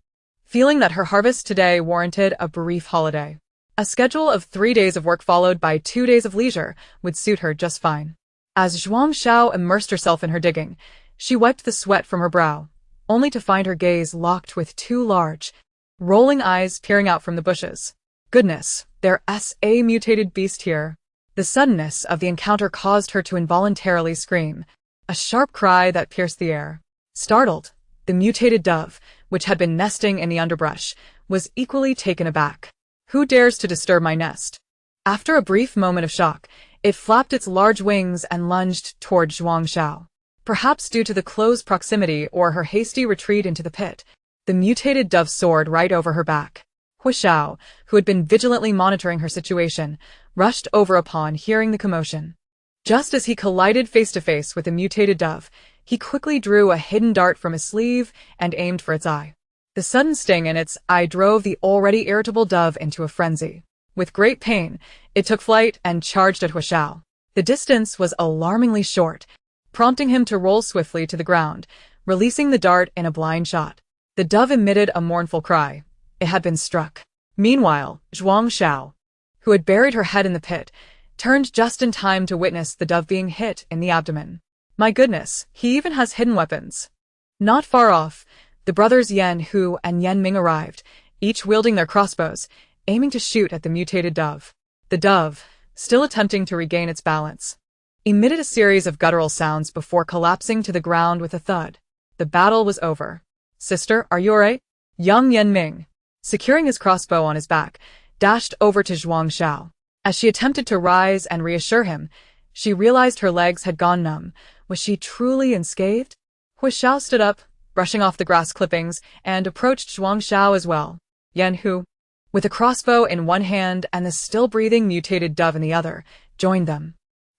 feeling that her harvest today warranted a brief holiday. A schedule of 3 days of work followed by 2 days of leisure would suit her just fine. As Zhuang Xiao immersed herself in her digging, she wiped the sweat from her brow, only to find her gaze locked with 2 large, rolling eyes peering out from the bushes. Goodness, there's a mutated beast here. The suddenness of the encounter caused her to involuntarily scream, a sharp cry that pierced the air. Startled, the mutated dove, which had been nesting in the underbrush, was equally taken aback. Who dares to disturb my nest? After a brief moment of shock, it flapped its large wings and lunged toward Zhuang Xiao. Perhaps due to the close proximity or her hasty retreat into the pit, the mutated dove soared right over her back. Hua Xiao, who had been vigilantly monitoring her situation, rushed over upon hearing the commotion. Just as he collided face-to-face with the mutated dove, he quickly drew a hidden dart from his sleeve and aimed for its eye. The sudden sting in its eye drove the already irritable dove into a frenzy. With great pain, it took flight and charged at Hua Xiao. The distance was alarmingly short, prompting him to roll swiftly to the ground, releasing the dart in a blind shot. The dove emitted a mournful cry. It had been struck. Meanwhile, Zhuang Xiao, who had buried her head in the pit, turned just in time to witness the dove being hit in the abdomen. My goodness, he even has hidden weapons. Not far off, the brothers Yan Hu and Yan Ming arrived, each wielding their crossbows, aiming to shoot at the mutated dove. The dove, still attempting to regain its balance, emitted a series of guttural sounds before collapsing to the ground with a thud. The battle was over. Sister, are you alright? Young Yan Ming, securing his crossbow on his back, dashed over to Zhuang Xiao. As she attempted to rise and reassure him, she realized her legs had gone numb. Was she truly unscathed? Hu Xiao stood up, brushing off the grass clippings, and approached Zhuang Xiao as well. Yan Hu, with a crossbow in one hand and the still-breathing mutated dove in the other, joined them.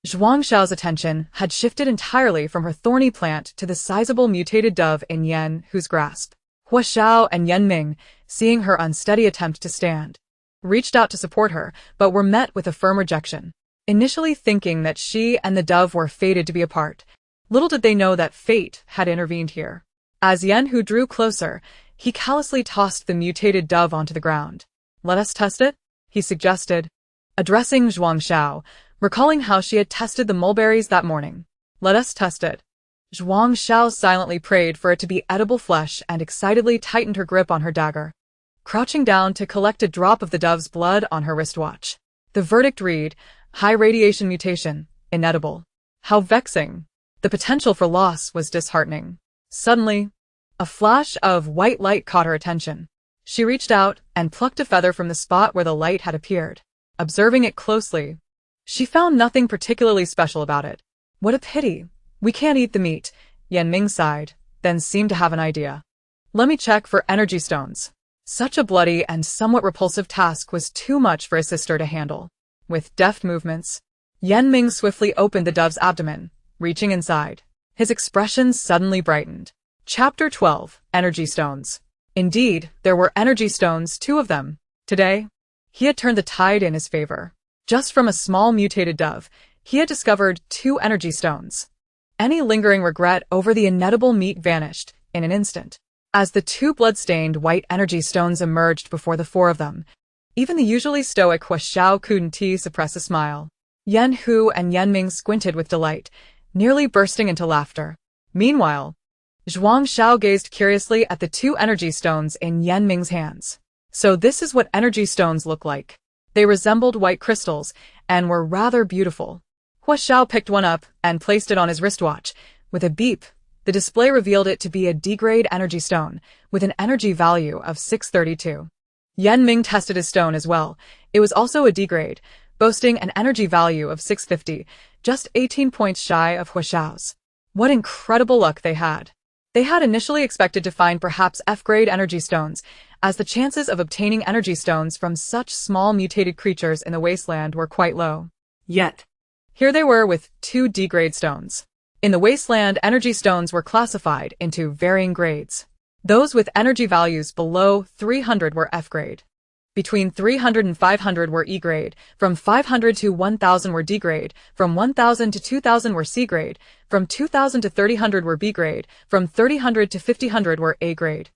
Zhuang Xiao's attention had shifted entirely from her thorny plant to the sizable mutated dove in Yan Hu's grasp. Hu Xiao and Yan Ming, seeing her unsteady attempt to stand, reached out to support her, but were met with a firm rejection. Initially thinking that she and the dove were fated to be apart, little did they know that fate had intervened here. As Yan Hu drew closer, he callously tossed the mutated dove onto the ground. Let us test it, he suggested, addressing Zhuang Xiao, recalling how she had tested the mulberries that morning. Let us test it. Zhuang Xiao silently prayed for it to be edible flesh and excitedly tightened her grip on her dagger, crouching down to collect a drop of the dove's blood on her wristwatch. The verdict read, high radiation mutation, inedible. How vexing. The potential for loss was disheartening. Suddenly, a flash of white light caught her attention. She reached out and plucked a feather from the spot where the light had appeared. Observing it closely, she found nothing particularly special about it. What a pity. We can't eat the meat, Yan Ming sighed, then seemed to have an idea. Let me check for energy stones. Such a bloody and somewhat repulsive task was too much for his sister to handle. With deft movements, Yan Ming swiftly opened the dove's abdomen, reaching inside. His expression suddenly brightened. Chapter 12, Energy Stones. Indeed, there were energy stones, 2 of them. Today, he had turned the tide in his favor. Just from a small mutated dove, he had discovered 2 energy stones. Any lingering regret over the inedible meat vanished in an instant. As the 2 blood-stained white energy stones emerged before the 4 of them, even the usually stoic Hu Xiao couldn't suppress a smile. Yan Hu and Yan Ming squinted with delight, nearly bursting into laughter. Meanwhile, Zhuang Xiao gazed curiously at the 2 energy stones in Yan Ming's hands. So this is what energy stones look like. They resembled white crystals and were rather beautiful. Hu Xiao picked one up and placed it on his wristwatch. With a beep, the display revealed it to be a D-grade energy stone with an energy value of 632. Yan Ming tested his stone as well. It was also a D-grade, boasting an energy value of 650, just 18 points shy of Hu Xiao's. What incredible luck they had. They had initially expected to find perhaps F-grade energy stones, as the chances of obtaining energy stones from such small mutated creatures in the wasteland were quite low. Yet, here they were with 2 D-grade stones. In the wasteland, energy stones were classified into varying grades. Those with energy values below 300 were F-grade. Between 300 and 500 were E-grade, from 500 to 1000 were D-grade, from 1000 to 2000 were C-grade, from 2000 to 3000 were B-grade, from 3000 to 5000 were A-grade.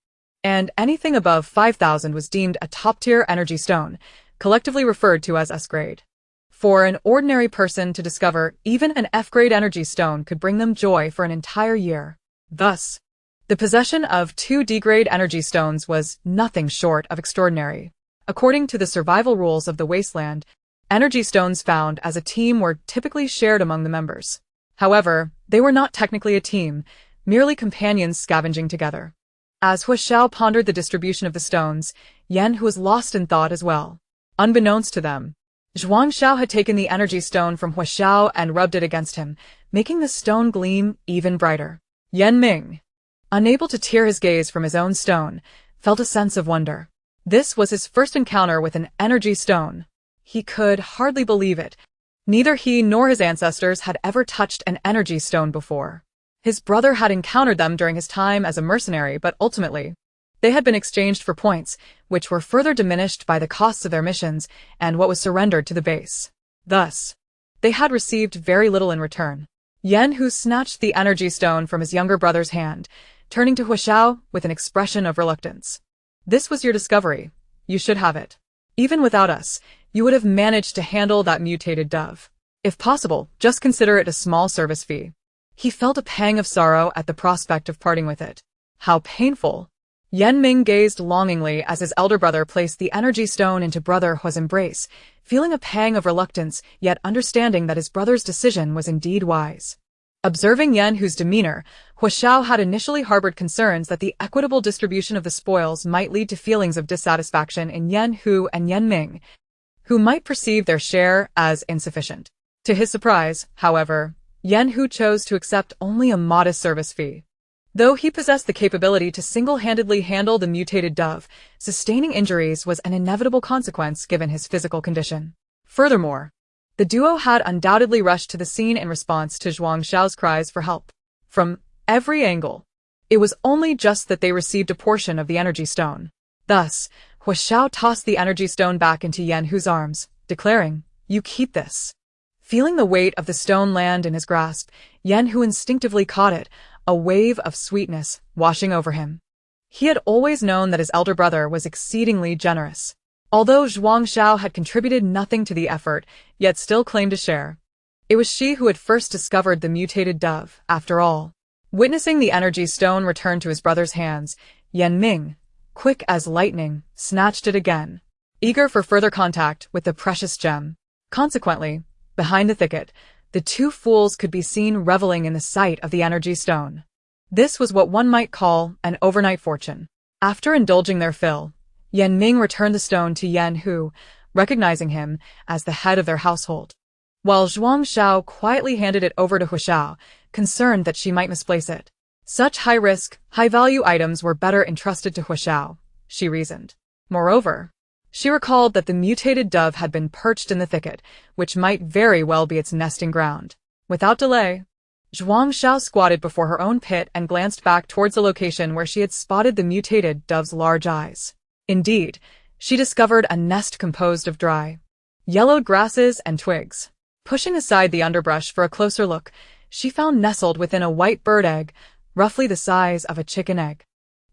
And anything above 5000 was deemed a top-tier energy stone, collectively referred to as S-grade. For an ordinary person to discover even an F-grade energy stone could bring them joy for an entire year. Thus, the possession of 2 D-grade energy stones was nothing short of extraordinary. According to the survival rules of the Wasteland, energy stones found as a team were typically shared among the members. However, they were not technically a team, merely companions scavenging together. As Hu Xiao pondered the distribution of the stones, Yan Hu was lost in thought as well. Unbeknownst to them, Zhuang Xiao had taken the energy stone from Hu Xiao and rubbed it against him, making the stone gleam even brighter. Yan Ming, unable to tear his gaze from his own stone, felt a sense of wonder. This was his first encounter with an energy stone. He could hardly believe it. Neither he nor his ancestors had ever touched an energy stone before. His brother had encountered them during his time as a mercenary, but ultimately, they had been exchanged for points, which were further diminished by the costs of their missions and what was surrendered to the base. Thus, they had received very little in return. Yan Hu snatched the energy stone from his younger brother's hand, turning to Huashao with an expression of reluctance. This was your discovery. You should have it. Even without us, you would have managed to handle that mutated dove. If possible, just consider it a small service fee. He felt a pang of sorrow at the prospect of parting with it. How painful! Yan Ming gazed longingly as his elder brother placed the energy stone into brother Hua's embrace, feeling a pang of reluctance, yet understanding that his brother's decision was indeed wise. Observing Yan Hu's demeanor, Huashao had initially harbored concerns that the equitable distribution of the spoils might lead to feelings of dissatisfaction in Yan Hu and Yan Ming, who might perceive their share as insufficient. To his surprise, however, Yan Hu chose to accept only a modest service fee. Though he possessed the capability to single-handedly handle the mutated dove, sustaining injuries was an inevitable consequence given his physical condition. Furthermore, the duo had undoubtedly rushed to the scene in response to Zhuang Xiao's cries for help. From every angle, it was only just that they received a portion of the energy stone. Thus, Huashao tossed the energy stone back into Yan Hu's arms, declaring, "You keep this." Feeling the weight of the stone land in his grasp, Yan Hu instinctively caught it, a wave of sweetness washing over him. He had always known that his elder brother was exceedingly generous. Although Zhuang Xiao had contributed nothing to the effort, yet still claimed a share. It was she who had first discovered the mutated dove, after all. Witnessing the energy stone return to his brother's hands, Yan Ming, quick as lightning, snatched it again, eager for further contact with the precious gem. Consequently, behind the thicket, the two fools could be seen reveling in the sight of the energy stone. This was what one might call an overnight fortune. After indulging their fill, Yan Ming returned the stone to Yan Hu, recognizing him as the head of their household, while Zhuang Xiao quietly handed it over to Huashao, concerned that she might misplace it. Such high-risk, high-value items were better entrusted to Huashao, she reasoned. Moreover, she recalled that the mutated dove had been perched in the thicket, which might very well be its nesting ground. Without delay, Zhuang Xiao squatted before her own pit and glanced back towards the location where she had spotted the mutated dove's large eyes. Indeed, she discovered a nest composed of dry, yellowed grasses and twigs. Pushing aside the underbrush for a closer look, she found nestled within a white bird egg, roughly the size of a chicken egg.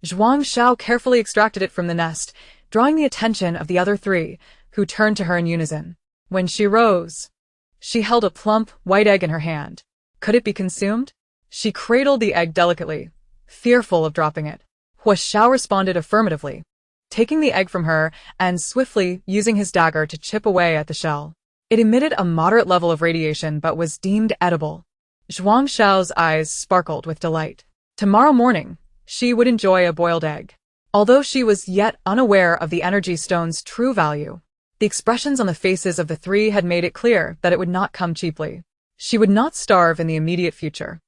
Zhuang Xiao carefully extracted it from the nest, drawing the attention of the other three, who turned to her in unison. When she rose, she held a plump, white egg in her hand. Could it be consumed? She cradled the egg delicately, fearful of dropping it. Huashao responded affirmatively, taking the egg from her and swiftly using his dagger to chip away at the shell. It emitted a moderate level of radiation but was deemed edible. Zhuang Xiao's eyes sparkled with delight. Tomorrow morning, she would enjoy a boiled egg. Although she was yet unaware of the energy stone's true value, the expressions on the faces of the three had made it clear that it would not come cheaply. She would not starve in the immediate future.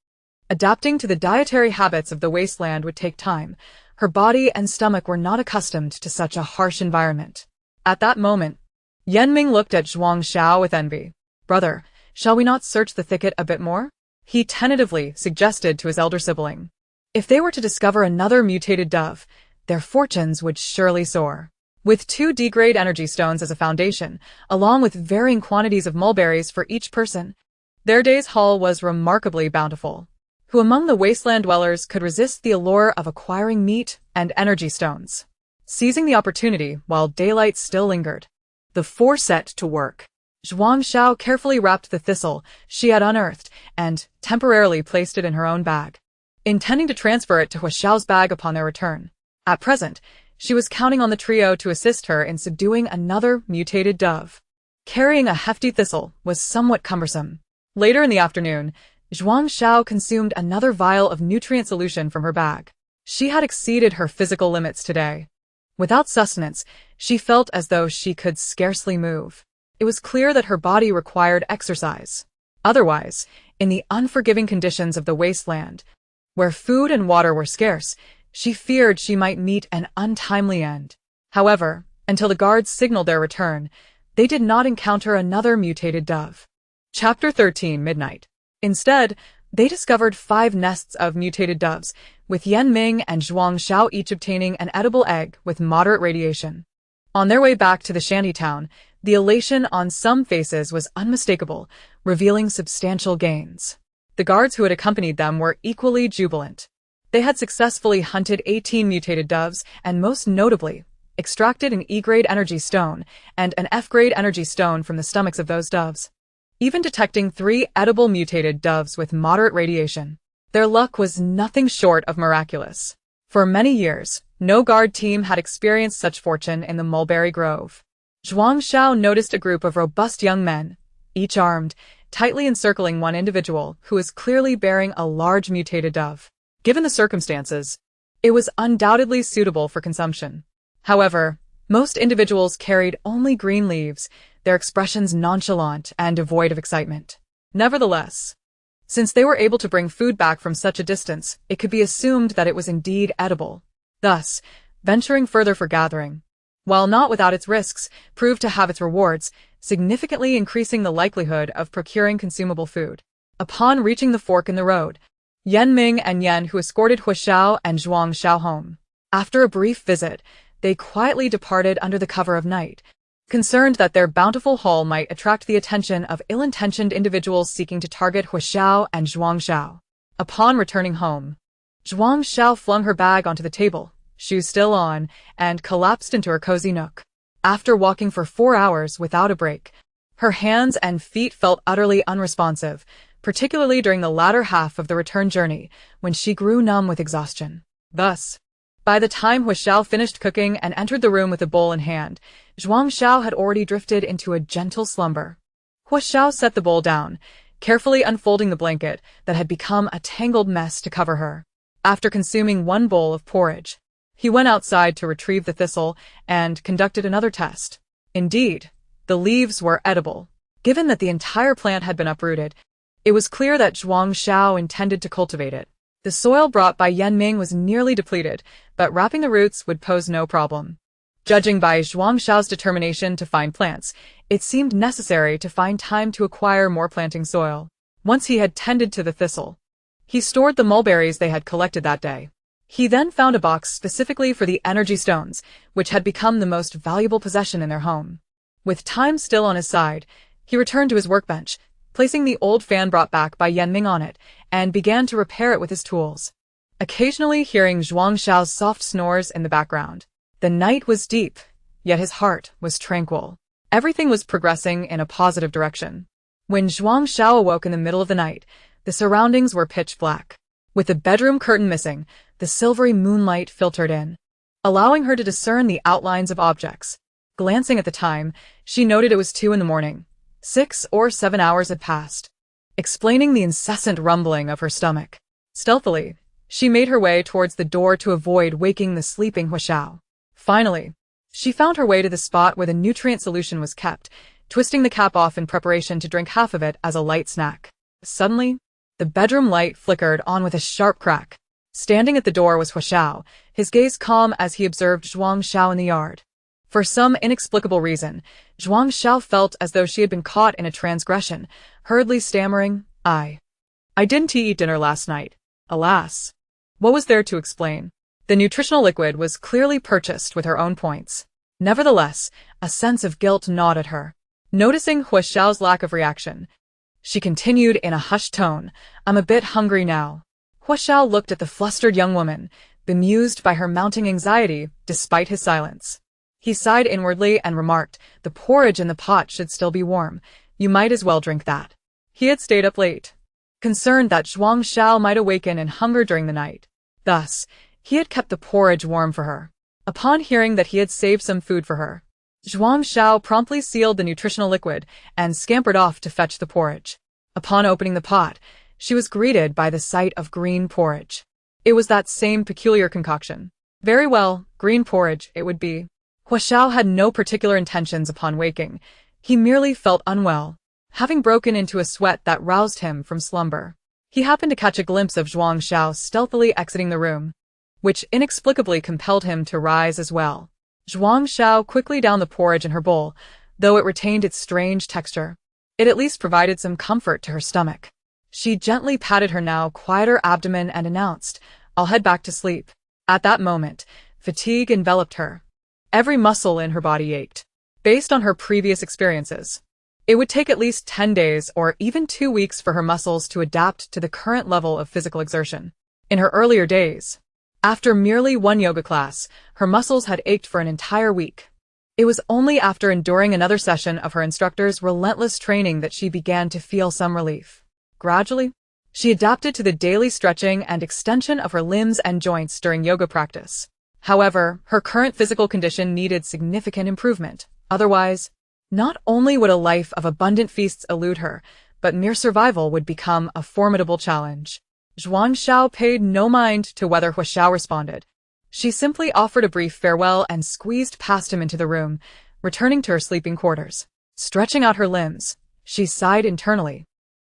Adapting to the dietary habits of the wasteland would take time. Her body and stomach were not accustomed to such a harsh environment. At that moment, Yan Ming looked at Zhuang Xiao with envy. "Brother, shall we not search the thicket a bit more?" he tentatively suggested to his elder sibling. If they were to discover another mutated dove, their fortunes would surely soar. With 2 D-grade energy stones as a foundation, along with varying quantities of mulberries for each person, their day's haul was remarkably bountiful. Who among the wasteland dwellers could resist the allure of acquiring meat and energy stones? Seizing the opportunity while daylight still lingered, the 4 set to work. Zhuang Xiao carefully wrapped the thistle she had unearthed and temporarily placed it in her own bag, intending to transfer it to Huashao's bag upon their return. At present, she was counting on the trio to assist her in subduing another mutated dove. Carrying a hefty thistle was somewhat cumbersome. Later in the afternoon, Zhuang Xiao consumed another vial of nutrient solution from her bag. She had exceeded her physical limits today. Without sustenance, she felt as though she could scarcely move. It was clear that her body required exercise. Otherwise, in the unforgiving conditions of the wasteland, where food and water were scarce, she feared she might meet an untimely end. However, until the guards signaled their return, they did not encounter another mutated dove. Chapter 13, Midnight. Instead, they discovered 5 nests of mutated doves, with Yan Ming and Zhuang Xiao each obtaining an edible egg with moderate radiation. On their way back to the shantytown, the elation on some faces was unmistakable, revealing substantial gains. The guards who had accompanied them were equally jubilant. They had successfully hunted 18 mutated doves and, most notably, extracted an E-grade energy stone and an F-grade energy stone from the stomachs of those doves, even detecting 3 edible mutated doves with moderate radiation. Their luck was nothing short of miraculous. For many years, no guard team had experienced such fortune in the mulberry grove. Zhuang Xiao noticed a group of robust young men, each armed, tightly encircling one individual who was clearly bearing a large mutated dove. Given the circumstances, it was undoubtedly suitable for consumption. However, most individuals carried only green leaves, their expressions nonchalant and devoid of excitement. Nevertheless, since they were able to bring food back from such a distance, it could be assumed that it was indeed edible. Thus, venturing further for gathering, while not without its risks, proved to have its rewards, significantly increasing the likelihood of procuring consumable food. Upon reaching the fork in the road, Yan Ming and Yan, who escorted Huaxiao and Zhuang Xiao home, after a brief visit, they quietly departed under the cover of night, concerned that their bountiful haul might attract the attention of ill-intentioned individuals seeking to target Huaxiao and Zhuang Xiao. Upon returning home, Zhuang Xiao flung her bag onto the table, shoes still on, and collapsed into her cozy nook. After walking for 4 hours without a break, her hands and feet felt utterly unresponsive, particularly during the latter half of the return journey, when she grew numb with exhaustion. Thus, by the time Huaxiao finished cooking and entered the room with a bowl in hand, Zhuang Xiao had already drifted into a gentle slumber. Huaxiao set the bowl down, carefully unfolding the blanket that had become a tangled mess to cover her. After consuming 1 bowl of porridge, he went outside to retrieve the thistle and conducted another test. Indeed, the leaves were edible. Given that the entire plant had been uprooted, it was clear that Zhuang Xiao intended to cultivate it. The soil brought by Yan Ming was nearly depleted, but wrapping the roots would pose no problem. Judging by Zhuang Xiao's determination to find plants, it seemed necessary to find time to acquire more planting soil. Once he had tended to the thistle, he stored the mulberries they had collected that day. He then found a box specifically for the energy stones, which had become the most valuable possession in their home. With time still on his side, he returned to his workbench, placing the old fan brought back by Yan Ming on it, and began to repair it with his tools, occasionally hearing Zhuang Xiao's soft snores in the background. The night was deep, yet his heart was tranquil. Everything was progressing in a positive direction. When Zhuang Xiao awoke in the middle of the night, the surroundings were pitch black. With the bedroom curtain missing, the silvery moonlight filtered in, allowing her to discern the outlines of objects. Glancing at the time, she noted it was 2 a.m. 6 or 7 hours had passed, explaining the incessant rumbling of her stomach. Stealthily, she made her way towards the door to avoid waking the sleeping Huaxiao. Finally, she found her way to the spot where the nutrient solution was kept, twisting the cap off in preparation to drink half of it as a light snack. Suddenly, the bedroom light flickered on with a sharp crack. Standing at the door was Huaxiao, his gaze calm as he observed Zhuang Xiao in the yard. For some inexplicable reason, Zhuang Xiao felt as though she had been caught in a transgression, hurriedly stammering, I didn't eat dinner last night. Alas. What was there to explain? The nutritional liquid was clearly purchased with her own points. Nevertheless, a sense of guilt gnawed at her. Noticing Huaxiao's lack of reaction, she continued in a hushed tone, I'm a bit hungry now. Huaxiao looked at the flustered young woman, bemused by her mounting anxiety despite his silence. He sighed inwardly and remarked, the porridge in the pot should still be warm. You might as well drink that. He had stayed up late, concerned that Zhuang Xiao might awaken in hunger during the night. Thus, he had kept the porridge warm for her. Upon hearing that he had saved some food for her, Zhuang Xiao promptly sealed the nutritional liquid and scampered off to fetch the porridge. Upon opening the pot, she was greeted by the sight of green porridge. It was that same peculiar concoction. Very well, green porridge it would be. Huaxiao had no particular intentions upon waking. He merely felt unwell, having broken into a sweat that roused him from slumber. He happened to catch a glimpse of Zhuang Xiao stealthily exiting the room, which inexplicably compelled him to rise as well. Zhuang Xiao quickly downed the porridge in her bowl, though it retained its strange texture. It at least provided some comfort to her stomach. She gently patted her now quieter abdomen and announced, I'll head back to sleep. At that moment, fatigue enveloped her. Every muscle in her body ached. Based on her previous experiences, it would take at least 10 days or even 2 weeks for her muscles to adapt to the current level of physical exertion. in her earlier days. After merely one yoga class, her muscles had ached for an entire week. It was only after enduring another session of her instructor's relentless training that she began to feel some relief. Gradually, she adapted to the daily stretching and extension of her limbs and joints during yoga practice. However, her current physical condition needed significant improvement. Otherwise, not only would a life of abundant feasts elude her, but mere survival would become a formidable challenge. Zhuang Xiao paid no mind to whether Hua Xiao responded. She simply offered a brief farewell and squeezed past him into the room, returning to her sleeping quarters. Stretching out her limbs, she sighed internally.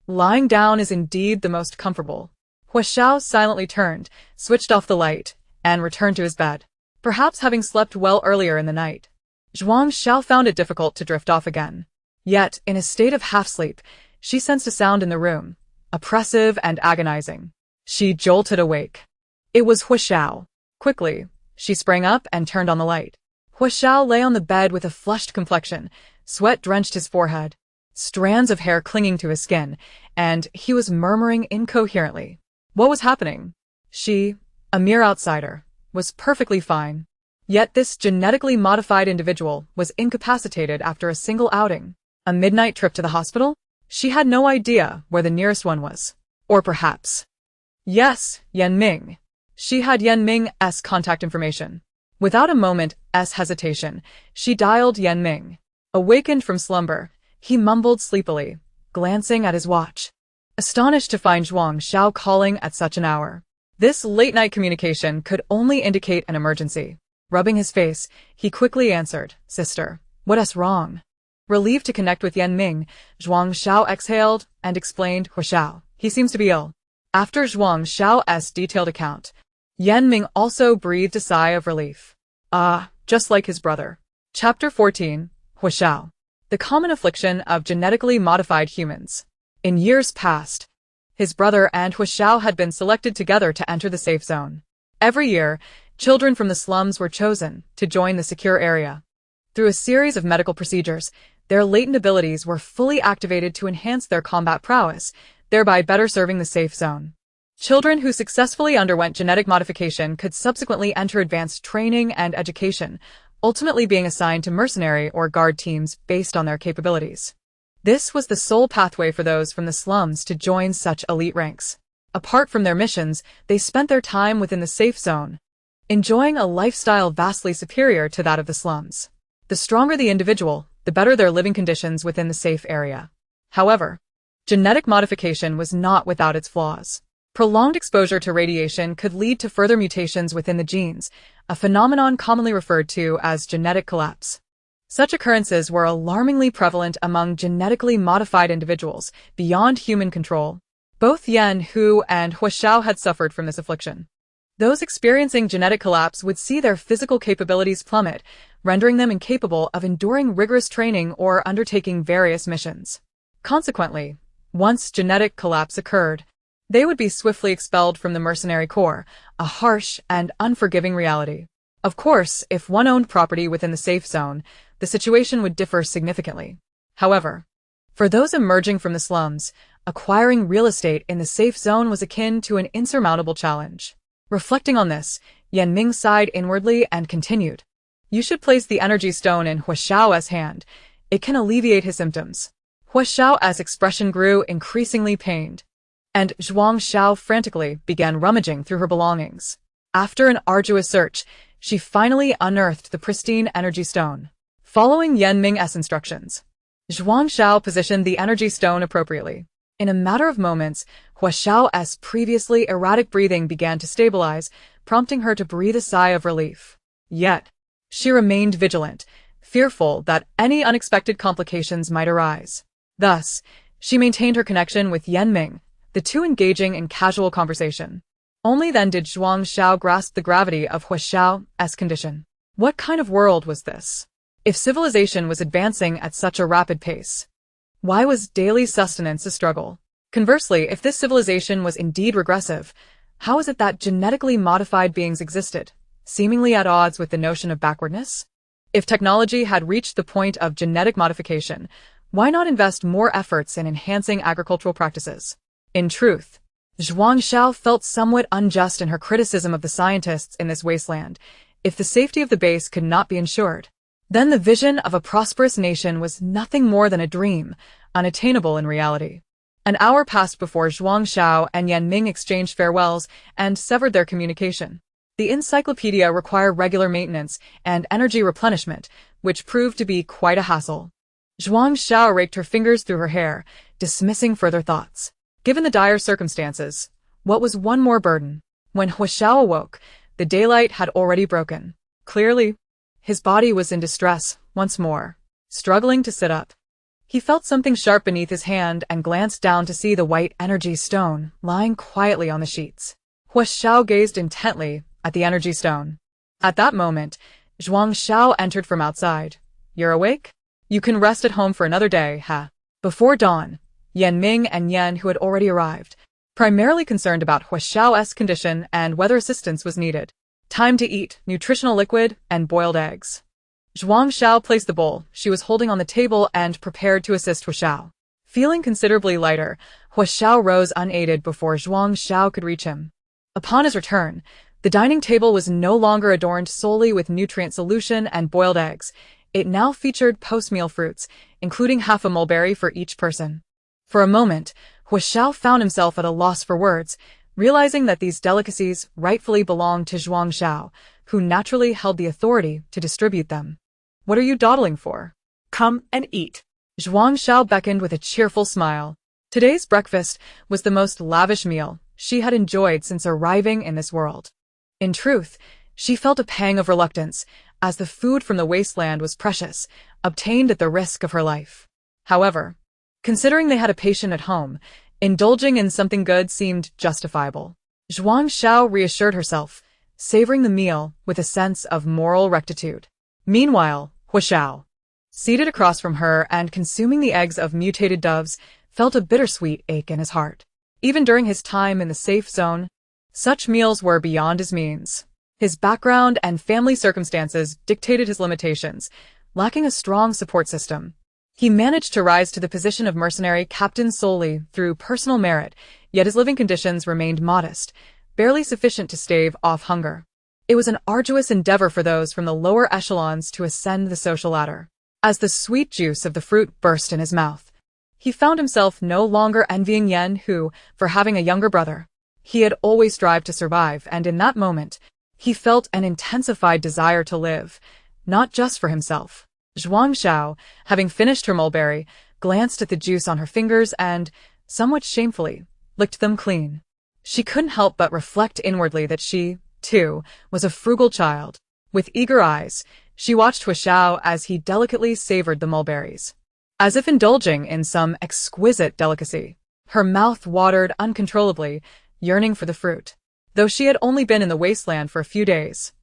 Lying down is indeed the most comfortable. Hua Xiao silently turned, switched off the light, and returned to his bed. Perhaps having slept well earlier in the night, Zhuang Xiao found it difficult to drift off again. Yet, in a state of half-sleep, she sensed a sound in the room, oppressive and agonizing. She jolted awake. It was Hua Xiao. Quickly, she sprang up and turned on the light. Hua Xiao lay on the bed with a flushed complexion, sweat drenched his forehead, strands of hair clinging to his skin, and he was murmuring incoherently. What was happening? She, a mere outsider, was perfectly fine. Yet this genetically modified individual was incapacitated after a single outing. A midnight trip to the hospital? She had no idea where the nearest one was. Or perhaps... Yes, Yan Ming. She had Yan Ming's contact information. Without a moment's hesitation, she dialed Yan Ming. Awakened from slumber, he mumbled sleepily, glancing at his watch. Astonished to find Zhuang Xiao calling at such an hour. This late-night communication could only indicate an emergency. Rubbing his face, he quickly answered, "Sister, what's wrong?" Relieved to connect with Yan Ming, Zhuang Xiao exhaled and explained, "Hua Xiao, he seems to be ill." After Zhuang Xiao's detailed account, Yan Ming also breathed a sigh of relief. Just like his brother. Chapter 14, Hua Xiao. The common affliction of genetically modified humans. In years past, his brother and Hua Xiao had been selected together to enter the safe zone. Every year, children from the slums were chosen to join the secure area. Through a series of medical procedures, their latent abilities were fully activated to enhance their combat prowess, thereby better serving the safe zone. Children who successfully underwent genetic modification could subsequently enter advanced training and education, ultimately being assigned to mercenary or guard teams based on their capabilities. This was the sole pathway for those from the slums to join such elite ranks. Apart from their missions, they spent their time within the safe zone, enjoying a lifestyle vastly superior to that of the slums. The stronger the individual, the better their living conditions within the safe area. However, genetic modification was not without its flaws. Prolonged exposure to radiation could lead to further mutations within the genes, a phenomenon commonly referred to as genetic collapse. Such occurrences were alarmingly prevalent among genetically modified individuals, beyond human control. Both Yan Hu and Hua Xiao had suffered from this affliction. Those experiencing genetic collapse would see their physical capabilities plummet, rendering them incapable of enduring rigorous training or undertaking various missions. Consequently, once genetic collapse occurred, they would be swiftly expelled from the mercenary corps, a harsh and unforgiving reality. Of course, if one owned property within the safe zone, the situation would differ significantly. However, for those emerging from the slums, acquiring real estate in the safe zone was akin to an insurmountable challenge. Reflecting on this, Yan Ming sighed inwardly and continued. You should place the energy stone in Hua Xiao's hand. It can alleviate his symptoms. Hua Xiao's expression grew increasingly pained, and Zhuang Xiao frantically began rummaging through her belongings. After an arduous search, she finally unearthed the pristine energy stone. Following Yan Ming's instructions, Zhuang Xiao positioned the energy stone appropriately. In a matter of moments, Hua Xiao's previously erratic breathing began to stabilize, prompting her to breathe a sigh of relief. Yet, she remained vigilant, fearful that any unexpected complications might arise. Thus, she maintained her connection with Yan Ming, the two engaging in casual conversation. Only then did Zhuang Xiao grasp the gravity of Hua Xiao's condition. What kind of world was this? If civilization was advancing at such a rapid pace, why was daily sustenance a struggle? Conversely, if this civilization was indeed regressive, how is it that genetically modified beings existed, seemingly at odds with the notion of backwardness? If technology had reached the point of genetic modification, why not invest more efforts in enhancing agricultural practices? In truth, Zhuang Xiao felt somewhat unjust in her criticism of the scientists in this wasteland. If the safety of the base could not be ensured, then the vision of a prosperous nation was nothing more than a dream, unattainable in reality. An hour passed before Zhuang Xiao and Yan Ming exchanged farewells and severed their communication. The encyclopedia required regular maintenance and energy replenishment, which proved to be quite a hassle. Zhuang Xiao raked her fingers through her hair, dismissing further thoughts. Given the dire circumstances, what was one more burden? When Hua Xiao awoke, the daylight had already broken. Clearly, his body was in distress once more, struggling to sit up. He felt something sharp beneath his hand and glanced down to see the white energy stone lying quietly on the sheets. Hua Xiao gazed intently at the energy stone. At that moment, Zhuang Xiao entered from outside. "You're awake? You can rest at home for another day, ha?" Before dawn, Yan Ming and Yan, who had already arrived, primarily concerned about Hua Xiao's condition and whether assistance was needed. Time to eat, nutritional liquid, and boiled eggs. Zhuang Xiao placed the bowl she was holding on the table and prepared to assist Hua Xiao. Feeling considerably lighter, Hua Xiao rose unaided before Zhuang Xiao could reach him. Upon his return, the dining table was no longer adorned solely with nutrient solution and boiled eggs. It now featured post-meal fruits, including half a mulberry for each person. For a moment, Hua Xiao found himself at a loss for words, realizing that these delicacies rightfully belonged to Zhuang Xiao, who naturally held the authority to distribute them. "What are you dawdling for? Come and eat." Zhuang Xiao beckoned with a cheerful smile. Today's breakfast was the most lavish meal she had enjoyed since arriving in this world. In truth, she felt a pang of reluctance, as the food from the wasteland was precious, obtained at the risk of her life. However, considering they had a patient at home, indulging in something good seemed justifiable. Zhuang Xiao reassured herself, savoring the meal with a sense of moral rectitude. Meanwhile, Hua Xiao, seated across from her and consuming the eggs of mutated doves, felt a bittersweet ache in his heart. Even during his time in the safe zone, such meals were beyond his means. His background and family circumstances dictated his limitations, lacking a strong support system. He managed to rise to the position of mercenary captain solely through personal merit, yet his living conditions remained modest, barely sufficient to stave off hunger. It was an arduous endeavor for those from the lower echelons to ascend the social ladder. As the sweet juice of the fruit burst in his mouth, he found himself no longer envying Yen, who, for having a younger brother, he had always strived to survive, and in that moment, he felt an intensified desire to live, not just for himself. Zhuang Xiao, having finished her mulberry, glanced at the juice on her fingers and, somewhat shamefully, licked them clean. She couldn't help but reflect inwardly that she, too, was a frugal child. With eager eyes, she watched Hua Xiao as he delicately savored the mulberries. As if indulging in some exquisite delicacy, her mouth watered uncontrollably, yearning for the fruit. Though she had only been in the wasteland for a few days,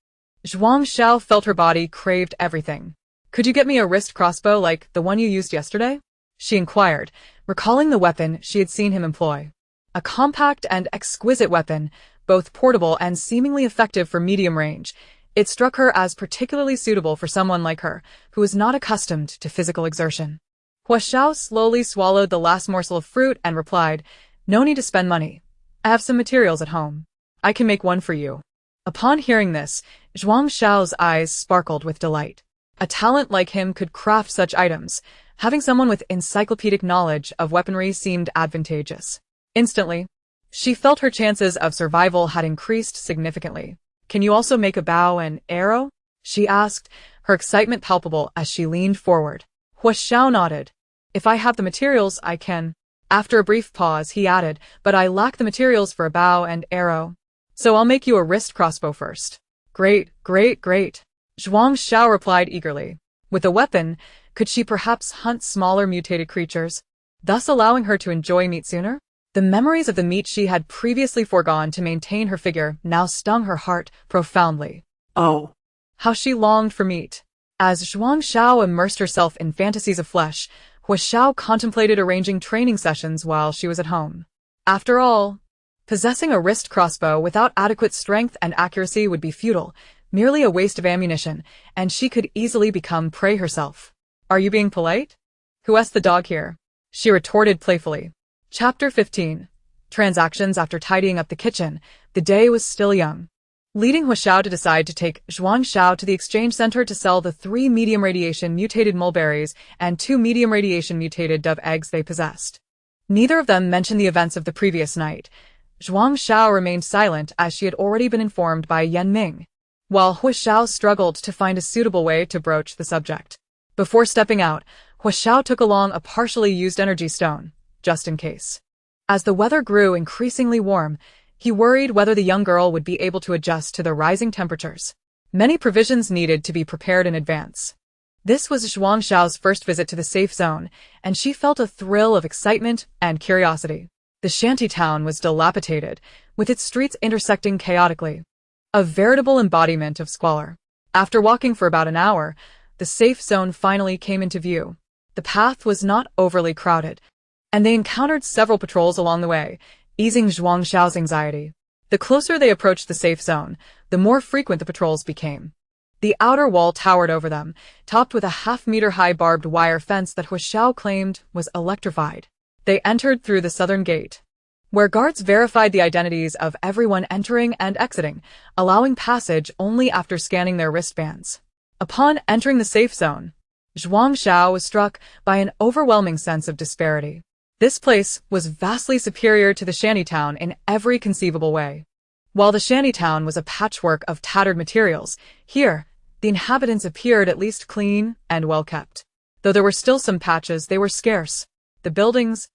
Zhuang Xiao felt her body craved everything. "Could you get me a wrist crossbow like the one you used yesterday?" she inquired, recalling the weapon she had seen him employ. A compact and exquisite weapon, both portable and seemingly effective for medium range, it struck her as particularly suitable for someone like her, who was not accustomed to physical exertion. Hua Xiao slowly swallowed the last morsel of fruit and replied, "No need to spend money. I have some materials at home. I can make one for you." Upon hearing this, Zhuang Xiao's eyes sparkled with delight. A talent like him could craft such items. Having someone with encyclopedic knowledge of weaponry seemed advantageous. Instantly, she felt her chances of survival had increased significantly. "Can you also make a bow and arrow?" she asked, her excitement palpable as she leaned forward. Hua Xiao nodded. "If I have the materials, I can." After a brief pause, he added, "But I lack the materials for a bow and arrow. So I'll make you a wrist crossbow first." "Great, great, great," Zhuang Xiao replied eagerly. With a weapon, could she perhaps hunt smaller mutated creatures, thus allowing her to enjoy meat sooner? The memories of the meat she had previously foregone to maintain her figure now stung her heart profoundly. Oh, How she longed for meat. As Zhuang Xiao immersed herself in fantasies of flesh, Hua Xiao contemplated arranging training sessions while she was at home. After all, possessing a wrist crossbow without adequate strength and accuracy would be futile, merely a waste of ammunition, and she could easily become prey herself. "Are you being polite? Who asked the dog here?" she retorted playfully. Chapter 15. transactions after tidying up the kitchen. The day was still young, leading Hu Xiao to decide to take Zhuang Xiao to the exchange center to sell the 3 medium radiation mutated mulberries and 2 medium radiation mutated dove eggs they possessed. Neither of them mentioned the events of the previous night. Zhuang Xiao remained silent as she had already been informed by Yan Ming, while Hu Xiao struggled to find a suitable way to broach the subject. Before stepping out, Hu Xiao took along a partially used energy stone, just in case. As the weather grew increasingly warm, he worried whether the young girl would be able to adjust to the rising temperatures. Many provisions needed to be prepared in advance. This was Zhuang Xiao's first visit to the safe zone, and she felt a thrill of excitement and curiosity. The shantytown was dilapidated, with its streets intersecting chaotically. A veritable embodiment of squalor. After walking for about an hour, the safe zone finally came into view. The path was not overly crowded, and they encountered several patrols along the way, easing Zhuang Xiao's anxiety. The closer they approached the safe zone, the more frequent the patrols became. The outer wall towered over them, topped with a half-meter-high barbed wire fence that Hu Xiao claimed was electrified. They entered through the southern gate, where guards verified the identities of everyone entering and exiting, allowing passage only after scanning their wristbands. Upon entering the safe zone, Zhuang Xiao was struck by an overwhelming sense of disparity. This place was vastly superior to the shantytown in every conceivable way. While the shantytown was a patchwork of tattered materials, here, the inhabitants appeared at least clean and well-kept. Though there were still some patches, they were scarce. The buildings,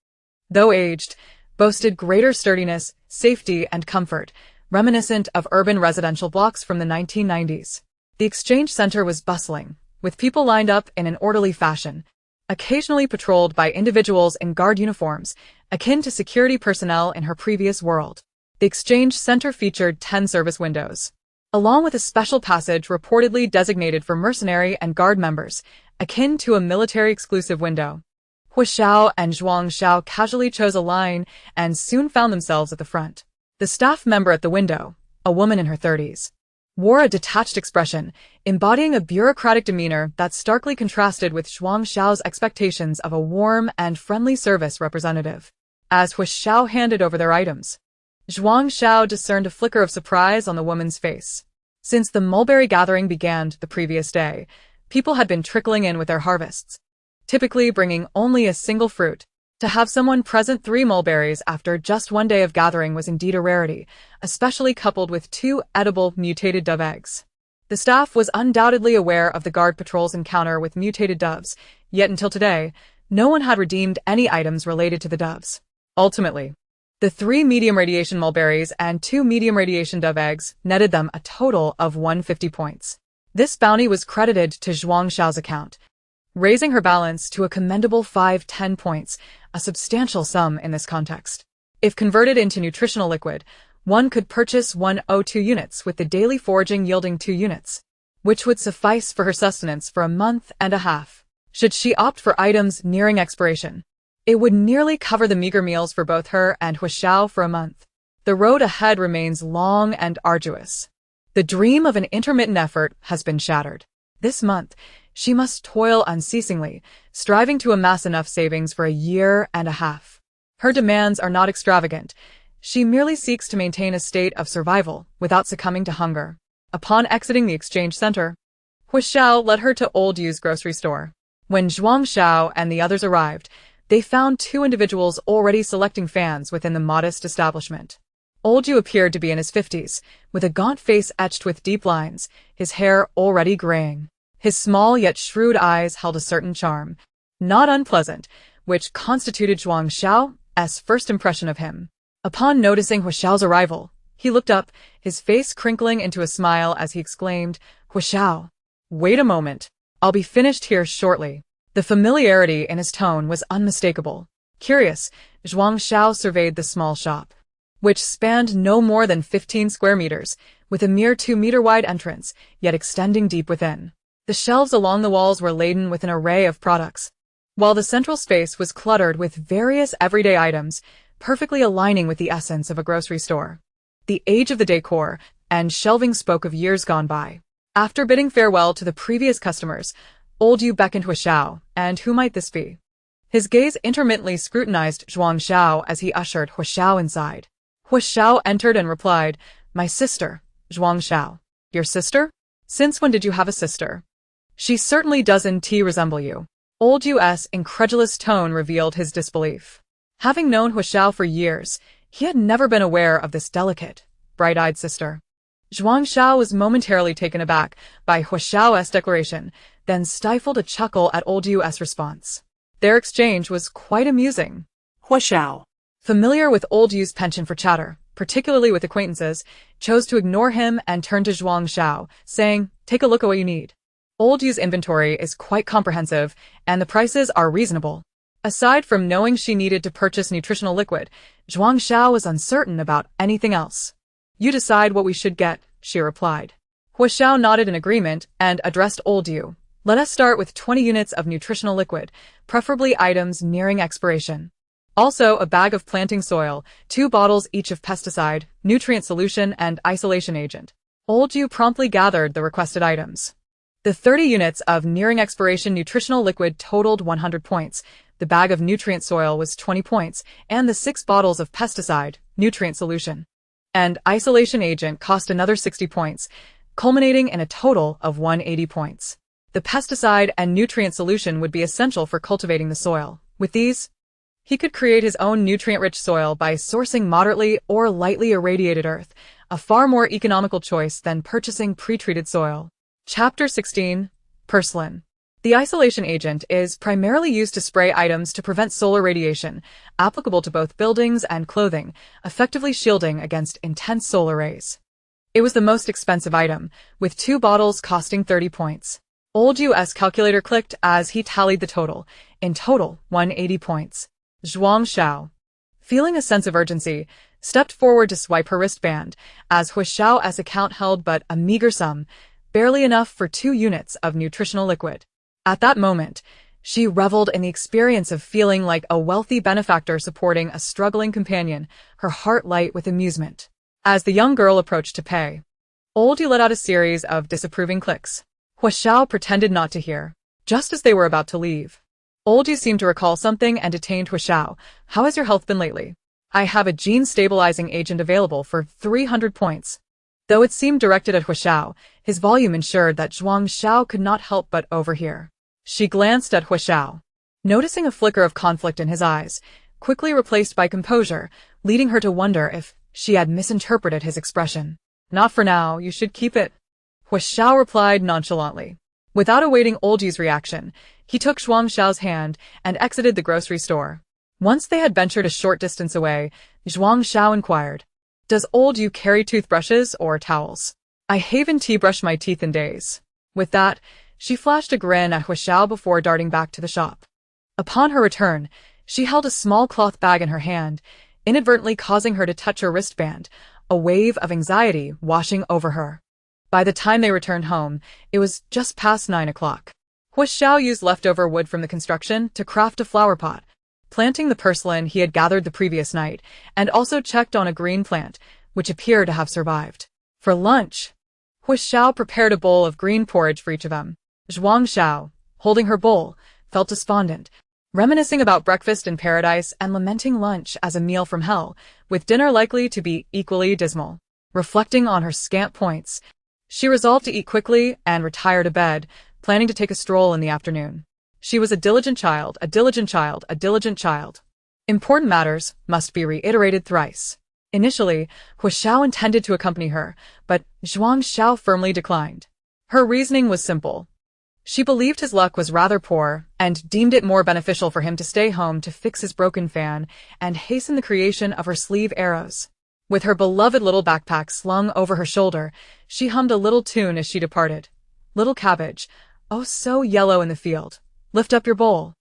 though aged, boasted greater sturdiness, safety, and comfort, reminiscent of urban residential blocks from the 1990s. The exchange center was bustling, with people lined up in an orderly fashion, occasionally patrolled by individuals in guard uniforms, akin to security personnel in her previous world. The exchange center featured 10 service windows, along with a special passage reportedly designated for mercenary and guard members, akin to a military-exclusive window. Hu Xiao and Zhuang Xiao casually chose a line and soon found themselves at the front. The staff member at the window, a woman in her 30s, wore a detached expression, embodying a bureaucratic demeanor that starkly contrasted with Zhuang Xiao's expectations of a warm and friendly service representative. As Hu Xiao handed over their items, Zhuang Xiao discerned a flicker of surprise on the woman's face. Since the mulberry gathering began the previous day, people had been trickling in with their harvests, typically bringing only a single fruit. To have someone present 3 mulberries after just one day of gathering was indeed a rarity, especially coupled with 2 edible mutated dove eggs. The staff was undoubtedly aware of the guard patrol's encounter with mutated doves, yet until today, no one had redeemed any items related to the doves. Ultimately, the 3 medium radiation mulberries and 2 medium radiation dove eggs netted them a total of 150 points. This bounty was credited to Zhuang Xiao's account, raising her balance to a commendable 510 points, a substantial sum in this context. If converted into nutritional liquid, one could purchase 102 units with the daily foraging yielding 2 units, which would suffice for her sustenance for a month and a half. Should she opt for items nearing expiration, it would nearly cover the meager meals for both her and Hu Xiao for a month. The road ahead remains long and arduous. The dream of an intermittent effort has been shattered. This month, she must toil unceasingly, striving to amass enough savings for a year and a half. Her demands are not extravagant. She merely seeks to maintain a state of survival without succumbing to hunger. Upon exiting the exchange center, Hu Xiao led her to Old Yu's grocery store. When Zhuang Xiao and the others arrived, they found 2 individuals already selecting fans within the modest establishment. Old Yu appeared to be in his 50s, with a gaunt face etched with deep lines, his hair already graying. His small yet shrewd eyes held a certain charm, not unpleasant, which constituted Zhuang Xiao's first impression of him. Upon noticing Hu Xiao's arrival, he looked up, his face crinkling into a smile as he exclaimed, "Hu Xiao, wait a moment. I'll be finished here shortly." The familiarity in his tone was unmistakable. Curious, Zhuang Xiao surveyed the small shop, which spanned no more than 15 square meters, with a mere 2-meter-wide entrance, yet extending deep within. The shelves along the walls were laden with an array of products, while the central space was cluttered with various everyday items, perfectly aligning with the essence of a grocery store. The age of the decor and shelving spoke of years gone by. After bidding farewell to the previous customers, Old Yu beckoned Hu Xiao, and who might this be? His gaze intermittently scrutinized Zhuang Xiao as he ushered Hu Xiao inside. Hu Xiao entered and replied, "My sister, Zhuang Xiao." "Your sister? Since when did you have a sister?" "She certainly doesn't resemble you." Old Yu's incredulous tone revealed his disbelief. Having known Hu Xiao for years, he had never been aware of this delicate, bright-eyed sister. Zhuang Xiao was momentarily taken aback by Hu Xiao's declaration, then stifled a chuckle at Old Yu's response. Their exchange was quite amusing. Hu Xiao, Familiar with Old Yu's penchant for chatter, particularly with acquaintances, chose to ignore him and turned to Zhuang Xiao, saying, "Take a look at what you need. Old Yu's inventory is quite comprehensive, and the prices are reasonable." Aside from knowing she needed to purchase nutritional liquid, Zhuang Xiao was uncertain about anything else. "You decide what we should get," she replied. Hu Xiao nodded in agreement and addressed Old Yu. "Let us start with 20 units of nutritional liquid, preferably items nearing expiration. Also, a bag of planting soil, 2 bottles each of pesticide, nutrient solution, and isolation agent." Old Yu promptly gathered the requested items. The 30 units of nearing expiration nutritional liquid totaled 100 points, the bag of nutrient soil was 20 points, and the 6 bottles of pesticide, nutrient solution, and isolation agent cost another 60 points, culminating in a total of 180 points. The pesticide and nutrient solution would be essential for cultivating the soil. With these, he could create his own nutrient-rich soil by sourcing moderately or lightly irradiated earth, a far more economical choice than purchasing pre-treated soil. Chapter 16. Porcelain. The isolation agent is primarily used to spray items to prevent solar radiation, applicable to both buildings and clothing, effectively shielding against intense solar rays. It was the most expensive item, with 2 bottles costing 30 points. Old Yu's calculator clicked as he tallied the total. In total, 180 points. Zhuang Xiao, feeling a sense of urgency, stepped forward to swipe her wristband, as Hu Xiao's account held but a meager sum, barely enough for 2 units of nutritional liquid. At that moment, she reveled in the experience of feeling like a wealthy benefactor supporting a struggling companion, her heart light with amusement. As the young girl approached to pay, Old Yu let out a series of disapproving clicks. Hu Xiao pretended not to hear. Just as they were about to leave, Old Yu seemed to recall something and detained Hu Xiao. "How has your health been lately? I have a gene-stabilizing agent available for 300 points. Though it seemed directed at Hu Xiao, his volume ensured that Zhuang Xiao could not help but overhear. She glanced at Hu Xiao, noticing a flicker of conflict in his eyes, quickly replaced by composure, leading her to wonder if she had misinterpreted his expression. "Not for now, you should keep it," Hu Xiao replied nonchalantly. Without awaiting Old Yu's reaction, he took Zhuang Xiao's hand and exited the grocery store. Once they had ventured a short distance away, Zhuang Xiao inquired, "Does Old Yu carry toothbrushes or towels? I haven't brushed my teeth in days." With that, she flashed a grin at Hu Xiao before darting back to the shop. Upon her return, she held a small cloth bag in her hand, inadvertently causing her to touch her wristband, a wave of anxiety washing over her. By the time they returned home, it was just past 9 o'clock. Hu Xiao used leftover wood from the construction to craft a flower pot, planting the porcelain he had gathered the previous night, and also checked on a green plant, which appeared to have survived. For lunch, Hu Xiao prepared a bowl of green porridge for each of them. Zhuang Xiao, holding her bowl, felt despondent, reminiscing about breakfast in paradise and lamenting lunch as a meal from hell, with dinner likely to be equally dismal. Reflecting on her scant points, she resolved to eat quickly and retire to bed, planning to take a stroll in the afternoon. She was a diligent child, a diligent child, a diligent child. Important matters must be reiterated thrice. Initially, Hu Xiao intended to accompany her, but Zhuang Xiao firmly declined. Her reasoning was simple. She believed his luck was rather poor and deemed it more beneficial for him to stay home to fix his broken fan and hasten the creation of her sleeve arrows. With her beloved little backpack slung over her shoulder, she hummed a little tune as she departed. "Little cabbage, oh so yellow in the field, lift up your bowl.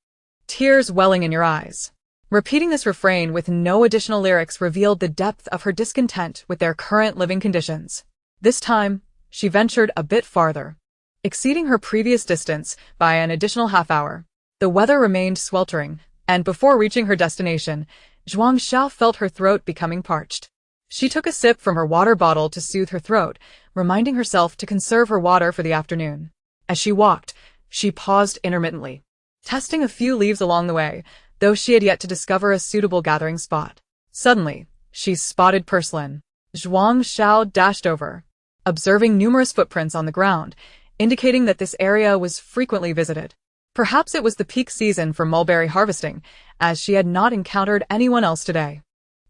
Tears welling in your eyes." Repeating this refrain with no additional lyrics revealed the depth of her discontent with their current living conditions. This time, she ventured a bit farther, exceeding her previous distance by an additional half-hour. The weather remained sweltering, and before reaching her destination, Zhuang Xiao felt her throat becoming parched. She took a sip from her water bottle to soothe her throat, reminding herself to conserve her water for the afternoon. As she walked, she paused intermittently, testing a few leaves along the way, though she had yet to discover a suitable gathering spot. Suddenly, she spotted Purslane. Zhuang Xiao dashed over, observing numerous footprints on the ground, indicating that this area was frequently visited. Perhaps it was the peak season for mulberry harvesting, as she had not encountered anyone else today.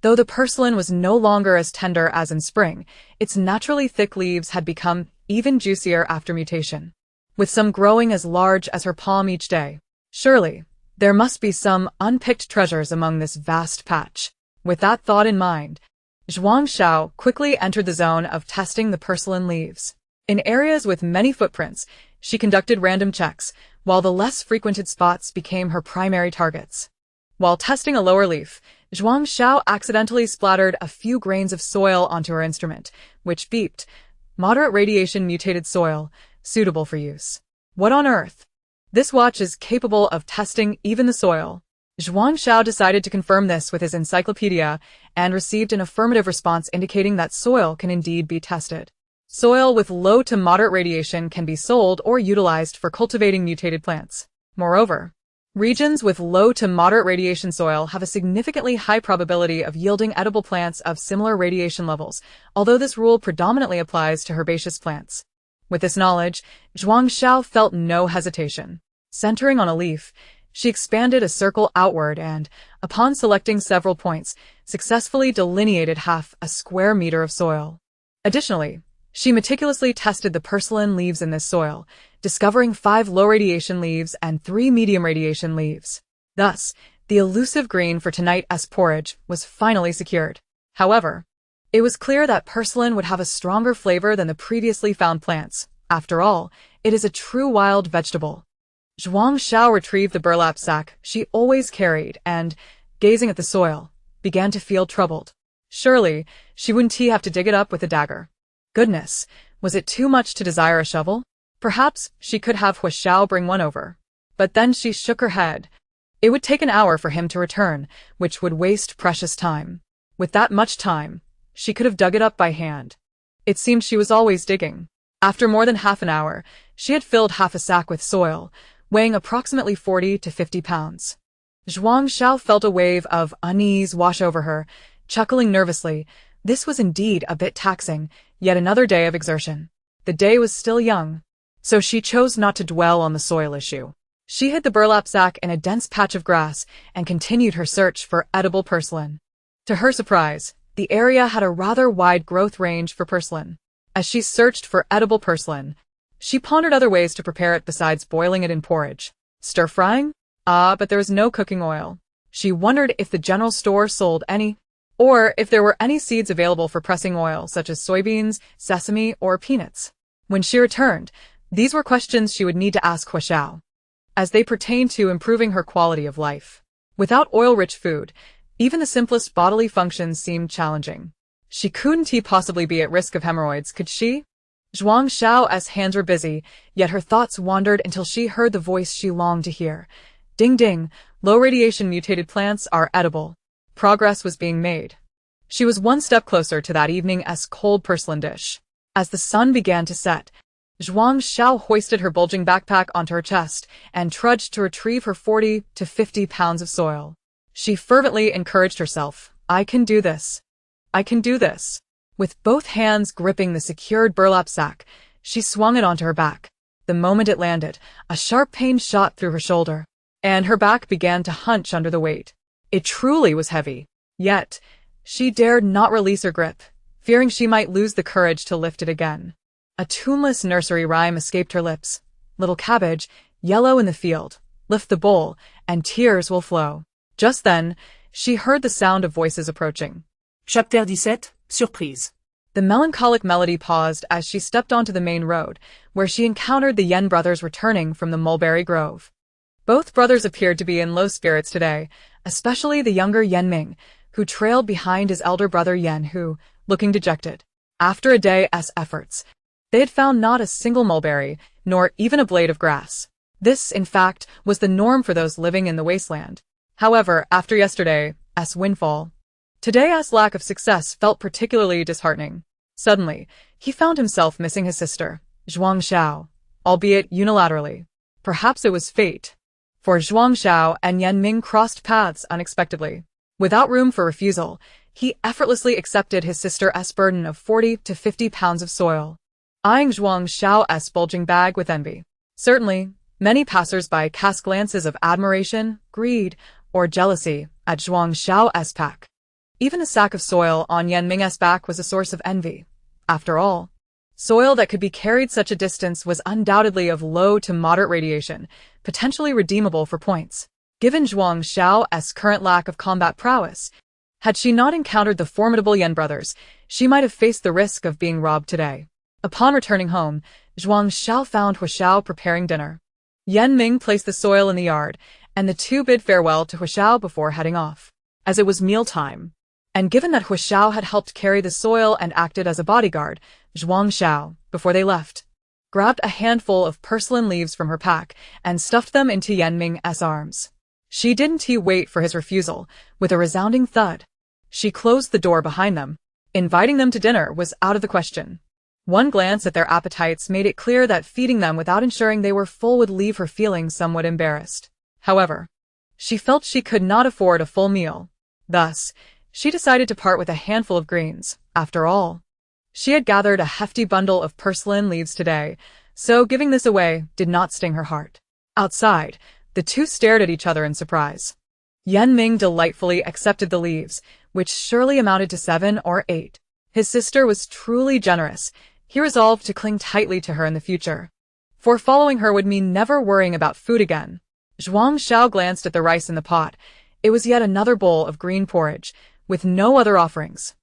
Though the purslane was no longer as tender as in spring, its naturally thick leaves had become even juicier after mutation, with some growing as large as her palm each day. Surely, there must be some unpicked treasures among this vast patch. With that thought in mind, Zhuang Xiao quickly entered the zone of testing the purslane leaves. In areas with many footprints, she conducted random checks, while the less frequented spots became her primary targets. While testing a lower leaf, Zhuang Xiao accidentally splattered a few grains of soil onto her instrument, which beeped. Moderate radiation mutated soil, suitable for use. What on earth? This watch is capable of testing even the soil. Zhuang Xiao decided to confirm this with his encyclopedia and received an affirmative response indicating that soil can indeed be tested. Soil with low to moderate radiation can be sold or utilized for cultivating mutated plants. Moreover, regions with low to moderate radiation soil have a significantly high probability of yielding edible plants of similar radiation levels, although this rule predominantly applies to herbaceous plants. With this knowledge, Zhuang Xiao felt no hesitation. Centering on a leaf, she expanded a circle outward and, upon selecting several points, successfully delineated half a square meter of soil. Additionally, she meticulously tested the purslane leaves in this soil, discovering 5 low-radiation leaves and 3 medium-radiation leaves. Thus, the elusive green for tonight's porridge was finally secured. However, it was clear that purslane would have a stronger flavor than the previously found plants. After all, it is a true wild vegetable. Zhuang Xiao retrieved the burlap sack she always carried and, gazing at the soil, began to feel troubled. Surely, she wouldn't have to dig it up with a dagger. Goodness, was it too much to desire a shovel? Perhaps she could have Hua Xiao bring one over. But then she shook her head. It would take an hour for him to return, which would waste precious time. With that much time, she could have dug it up by hand. It seemed she was always digging. After more than half an hour, she had filled half a sack with soil, weighing approximately 40 to 50 pounds. Zhuang Xiao felt a wave of unease wash over her, chuckling nervously. This was indeed a bit taxing, yet another day of exertion. The day was still young, so she chose not to dwell on the soil issue. She hid the burlap sack in a dense patch of grass and continued her search for edible purslane. To her surprise, the area had a rather wide growth range for purslane. As she searched for edible purslane, she pondered other ways to prepare it besides boiling it in porridge. Stir-frying? But there was no cooking oil. She wondered if the general store sold any, or if there were any seeds available for pressing oil, such as soybeans, sesame, or peanuts. When she returned, these were questions she would need to ask Hua Xiao, as they pertained to improving her quality of life. Without oil-rich food, even the simplest bodily functions seemed challenging. She couldn't possibly be at risk of hemorrhoids, could she? Zhuang Xiao's hands were busy, yet her thoughts wandered until she heard the voice she longed to hear. Ding ding, low-radiation mutated plants are edible. Progress was being made. She was one step closer to that evening's cold purslane dish. As the sun began to set, Zhuang Xiao hoisted her bulging backpack onto her chest and trudged to retrieve her 40 to 50 pounds of soil. She fervently encouraged herself. I can do this. I can do this. With both hands gripping the secured burlap sack, she swung it onto her back. The moment it landed, a sharp pain shot through her shoulder, and her back began to hunch under the weight. It truly was heavy. Yet, she dared not release her grip, fearing she might lose the courage to lift it again. A tuneless nursery rhyme escaped her lips. Little cabbage, yellow in the field, lift the bowl, and tears will flow. Just then, she heard the sound of voices approaching. Chapter 17, Surprise. The melancholic melody paused as she stepped onto the main road, where she encountered the Yen brothers returning from the mulberry grove. Both brothers appeared to be in low spirits today, especially the younger Yen Ming, who trailed behind his elder brother Yen who, looking dejected. After a day's efforts, they had found not a single mulberry, nor even a blade of grass. This, in fact, was the norm for those living in the wasteland. However, after yesterday's windfall, today's lack of success felt particularly disheartening. Suddenly, he found himself missing his sister, Zhuang Xiao, albeit unilaterally. Perhaps it was fate. For Zhuang Xiao and Yan Ming crossed paths unexpectedly. Without room for refusal, he effortlessly accepted his sister's burden of 40 to 50 pounds of soil, eyeing Zhuang Xiao's bulging bag with envy. Certainly, many passers-by cast glances of admiration, greed, or jealousy at Zhuang Xiao's pack. Even a sack of soil on Yan Ming's back was a source of envy. After all, soil that could be carried such a distance was undoubtedly of low to moderate radiation, potentially redeemable for points. Given Zhuang Xiao's current lack of combat prowess, had she not encountered the formidable Yan brothers, she might have faced the risk of being robbed today. Upon returning home, Zhuang Xiao found Hua Xiao preparing dinner. Yan Ming placed the soil in the yard, and the two bid farewell to Hua Xiao before heading off. As it was mealtime, and given that Hua Xiao had helped carry the soil and acted as a bodyguard, Zhuang Xiao, before they left, grabbed a handful of porcelain leaves from her pack and stuffed them into Yan Ming's arms. She didn't wait for his refusal. With a resounding thud, she closed the door behind them. Inviting them to dinner was out of the question. One glance at their appetites made it clear that feeding them without ensuring they were full would leave her feeling somewhat embarrassed. However, she felt she could not afford a full meal. Thus, she decided to part with a handful of greens. After all, she had gathered a hefty bundle of porcelain leaves today, so giving this away did not sting her heart. Outside, the two stared at each other in surprise. Yan Ming delightfully accepted the leaves, which surely amounted to 7 or 8. His sister was truly generous. He resolved to cling tightly to her in the future, for following her would mean never worrying about food again. Zhuang Xiao glanced at the rice in the pot. It was yet another bowl of green porridge, with no other offerings.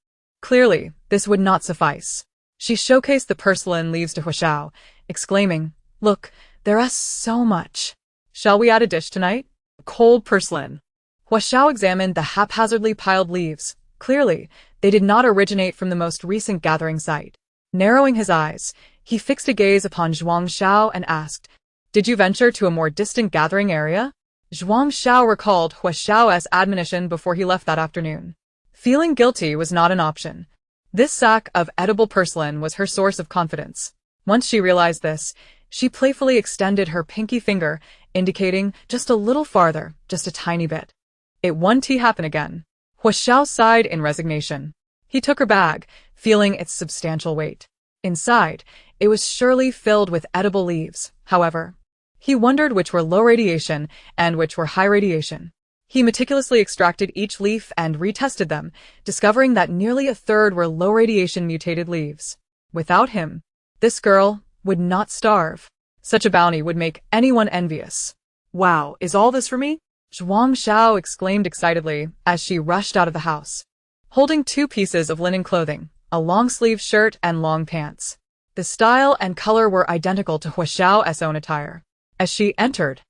Clearly, this would not suffice. She showcased the porcelain leaves to Hua Xiao, exclaiming, "Look, there is so much. Shall we add a dish tonight?" Cold porcelain. Hua Xiao examined the haphazardly piled leaves. Clearly, they did not originate from the most recent gathering site. Narrowing his eyes, he fixed a gaze upon Zhuang Xiao and asked, "Did you venture to a more distant gathering area?" Zhuang Xiao recalled Hua Xiao's admonition before he left that afternoon. Feeling guilty was not an option. This sack of edible porcelain was her source of confidence. Once she realized this, she playfully extended her pinky finger, indicating just a little farther, just a tiny bit. It won't happen again. Hua Xiao sighed in resignation. He took her bag, feeling its substantial weight. Inside, it was surely filled with edible leaves. However, he wondered which were low radiation and which were high radiation. He meticulously extracted each leaf and retested them, discovering that nearly a third were low radiation mutated leaves. Without him, this girl would not starve. Such a bounty would make anyone envious. "Wow, is all this for me?" Zhuang Xiao exclaimed excitedly as she rushed out of the house, holding 2 pieces of linen clothing, a long-sleeved shirt and long pants. The style and color were identical to Hua Xiao's own attire. As she entered,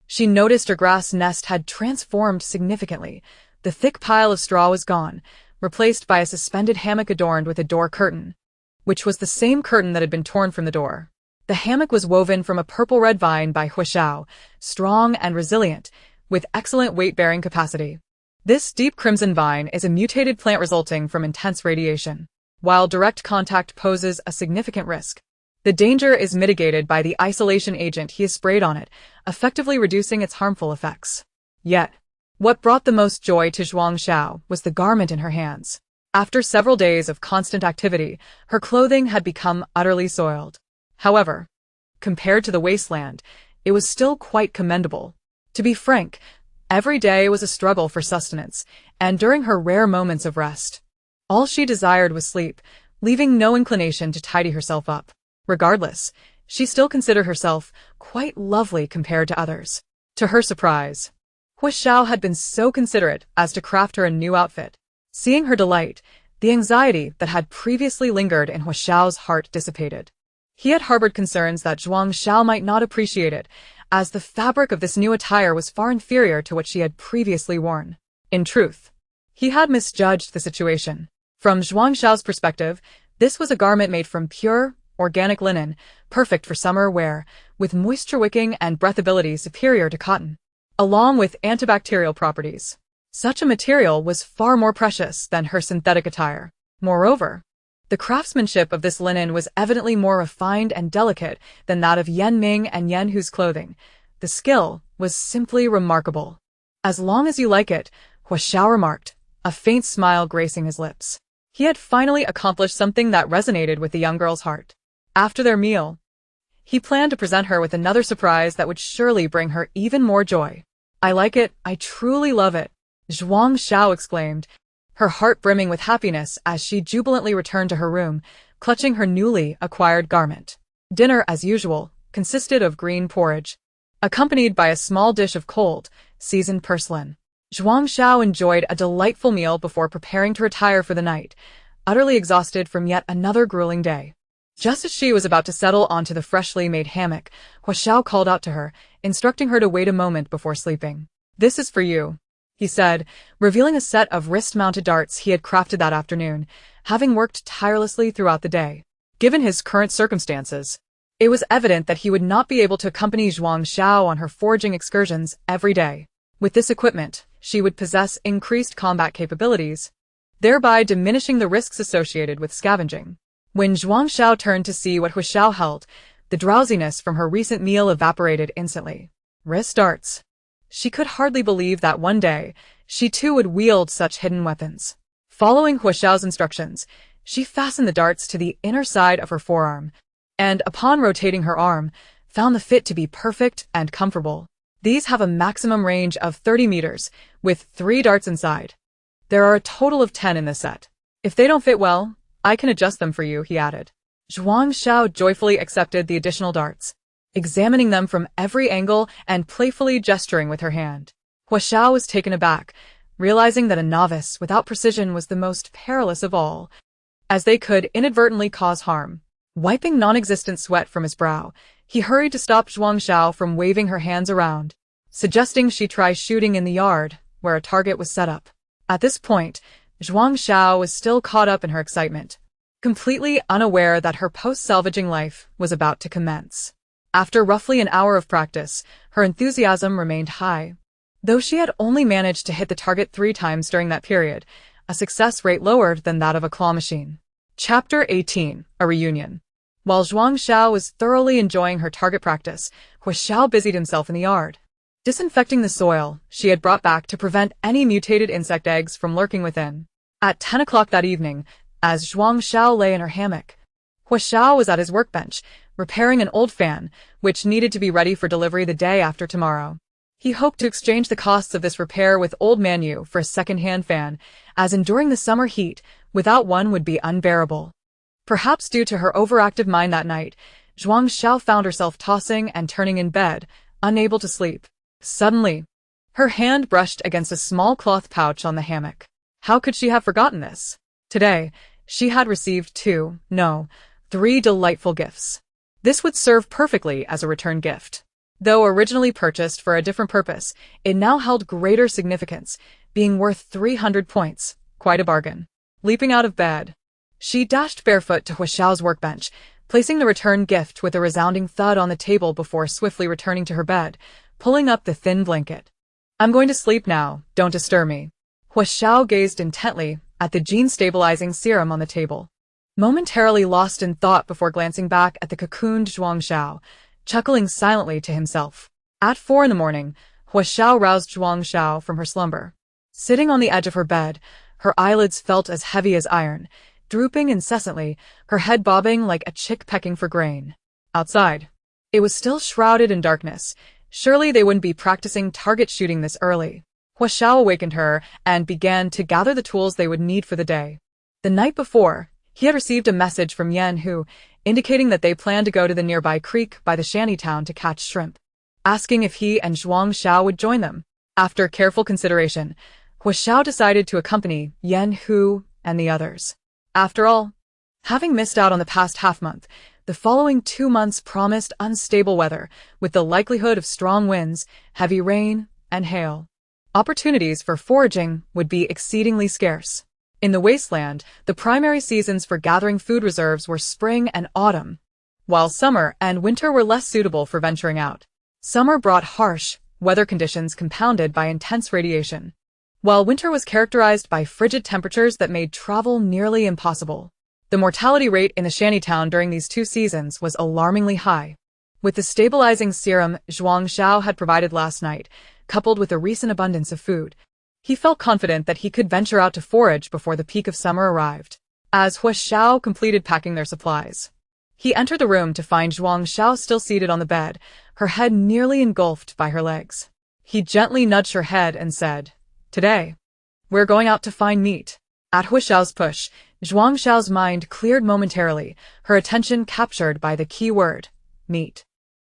she noticed her grass nest had transformed significantly. The thick pile of straw was gone, replaced by a suspended hammock adorned with a door curtain, which was the same curtain that had been torn from the door. The hammock was woven from a purple-red vine by Hua Xiao, strong and resilient, with excellent weight-bearing capacity. This deep crimson vine is a mutated plant resulting from intense radiation. While direct contact poses a significant risk, the danger is mitigated by the isolation agent he has sprayed on it, effectively reducing its harmful effects. Yet, what brought the most joy to Zhuang Xiao was the garment in her hands. After several days of constant activity, her clothing had become utterly soiled. However, compared to the wasteland, it was still quite commendable. To be frank, every day was a struggle for sustenance, and during her rare moments of rest, all she desired was sleep, leaving no inclination to tidy herself up. Regardless, she still considered herself quite lovely compared to others. To her surprise, Hua Xiao had been so considerate as to craft her a new outfit. Seeing her delight, the anxiety that had previously lingered in Hua Xiao's heart dissipated. He had harbored concerns that Zhuang Xiao might not appreciate it, as the fabric of this new attire was far inferior to what she had previously worn. In truth, he had misjudged the situation. From Zhuang Xiao's perspective, this was a garment made from pure, organic linen, perfect for summer wear, with moisture-wicking and breathability superior to cotton, along with antibacterial properties. Such a material was far more precious than her synthetic attire. Moreover, the craftsmanship of this linen was evidently more refined and delicate than that of Yan Ming and Yan Hu's clothing. The skill was was simply remarkable. As long as you like it, Hua Xiao remarked, a faint smile gracing his lips. He had finally accomplished something that resonated with the young girl's heart. After their meal, he planned to present her with another surprise that would surely bring her even more joy. I like it, I truly love it, Zhuang Xiao exclaimed, her heart brimming with happiness as she jubilantly returned to her room, clutching her newly acquired garment. Dinner, as usual, consisted of green porridge, accompanied by a small dish of cold, seasoned purslane. Zhuang Xiao enjoyed a delightful meal before preparing to retire for the night, utterly exhausted from yet another grueling day. Just as she was about to settle onto the freshly made hammock, Hua Xiao called out to her, instructing her to wait a moment before sleeping. This is for you, he said, revealing a set of wrist-mounted darts he had crafted that afternoon, having worked tirelessly throughout the day. Given his current circumstances, it was evident that he would not be able to accompany Zhuang Xiao on her foraging excursions every day. With this equipment, she would possess increased combat capabilities, thereby diminishing the risks associated with scavenging. When Zhuang Xiao turned to see what Hua Xiao held, the drowsiness from her recent meal evaporated instantly. Wrist darts. She could hardly believe that one day, she too would wield such hidden weapons. Following Hua Xiao's instructions, she fastened the darts to the inner side of her forearm, and upon rotating her arm, found the fit to be perfect and comfortable. These have a maximum range of 30 meters, with 3 darts inside. There are a total of 10 in this set. If they don't fit well, I can adjust them for you, he added. Zhuang Xiao joyfully accepted the additional darts, examining them from every angle and playfully gesturing with her hand. Hua Xiao was taken aback, realizing that a novice without precision was the most perilous of all, as they could inadvertently cause harm. Wiping non-existent sweat from his brow, he hurried to stop Zhuang Xiao from waving her hands around, suggesting she try shooting in the yard, where a target was set up. At this point, Zhuang Xiao was still caught up in her excitement, completely unaware that her post-salvaging life was about to commence. After roughly an hour of practice, her enthusiasm remained high. Though she had only managed to hit the target 3 times during that period, a success rate lower than that of a claw machine. Chapter 18, A Reunion. While Zhuang Xiao was thoroughly enjoying her target practice, Hua Xiao busied himself in the yard, disinfecting the soil she had brought back to prevent any mutated insect eggs from lurking within. At 10 o'clock that evening, as Zhuang Xiao lay in her hammock, Hua Xiao was at his workbench, repairing an old fan, which needed to be ready for delivery the day after tomorrow. He hoped to exchange the costs of this repair with old Man Yu for a second-hand fan, as enduring the summer heat without one would be unbearable. Perhaps due to her overactive mind that night, Zhuang Xiao found herself tossing and turning in bed, unable to sleep. Suddenly, her hand brushed against a small cloth pouch on the hammock. How could she have forgotten this? Today, she had received 3 delightful gifts. This would serve perfectly as a return gift. Though originally purchased for a different purpose, it now held greater significance, being worth 300 points. Quite a bargain. Leaping out of bed, she dashed barefoot to Hua Xiao's workbench, placing the return gift with a resounding thud on the table before swiftly returning to her bed, pulling up the thin blanket. I'm going to sleep now, don't disturb me. Hua Xiao gazed intently at the gene-stabilizing serum on the table, momentarily lost in thought before glancing back at the cocooned Zhuang Xiao, chuckling silently to himself. At 4 in the morning, Hua Xiao roused Zhuang Xiao from her slumber. Sitting on the edge of her bed, her eyelids felt as heavy as iron, drooping incessantly, her head bobbing like a chick pecking for grain. Outside, it was still shrouded in darkness. Surely they wouldn't be practicing target shooting this early. Hua Xiao awakened her and began to gather the tools they would need for the day. The night before, he had received a message from Yan Hu, indicating that they planned to go to the nearby creek by the shantytown to catch shrimp, asking if he and Zhuang Xiao would join them. After careful consideration, Hua Xiao decided to accompany Yan Hu and the others. After all, having missed out on the past half-month, the following 2 months promised unstable weather, with the likelihood of strong winds, heavy rain, and hail. Opportunities for foraging would be exceedingly scarce. In the wasteland, the primary seasons for gathering food reserves were spring and autumn, while summer and winter were less suitable for venturing out. Summer brought harsh weather conditions compounded by intense radiation, while winter was characterized by frigid temperatures that made travel nearly impossible. The mortality rate in the shantytown during these 2 seasons was alarmingly high. With the stabilizing serum Zhuang Xiao had provided last night, coupled with the recent abundance of food, he felt confident that he could venture out to forage before the peak of summer arrived. As Hu Xiao completed packing their supplies, he entered the room to find Zhuang Xiao still seated on the bed, her head nearly engulfed by her legs. He gently nudged her head and said, "Today, we're going out to find meat." At Hu Xiao's push, Zhuang Xiao's mind cleared momentarily, her attention captured by the key word, meat.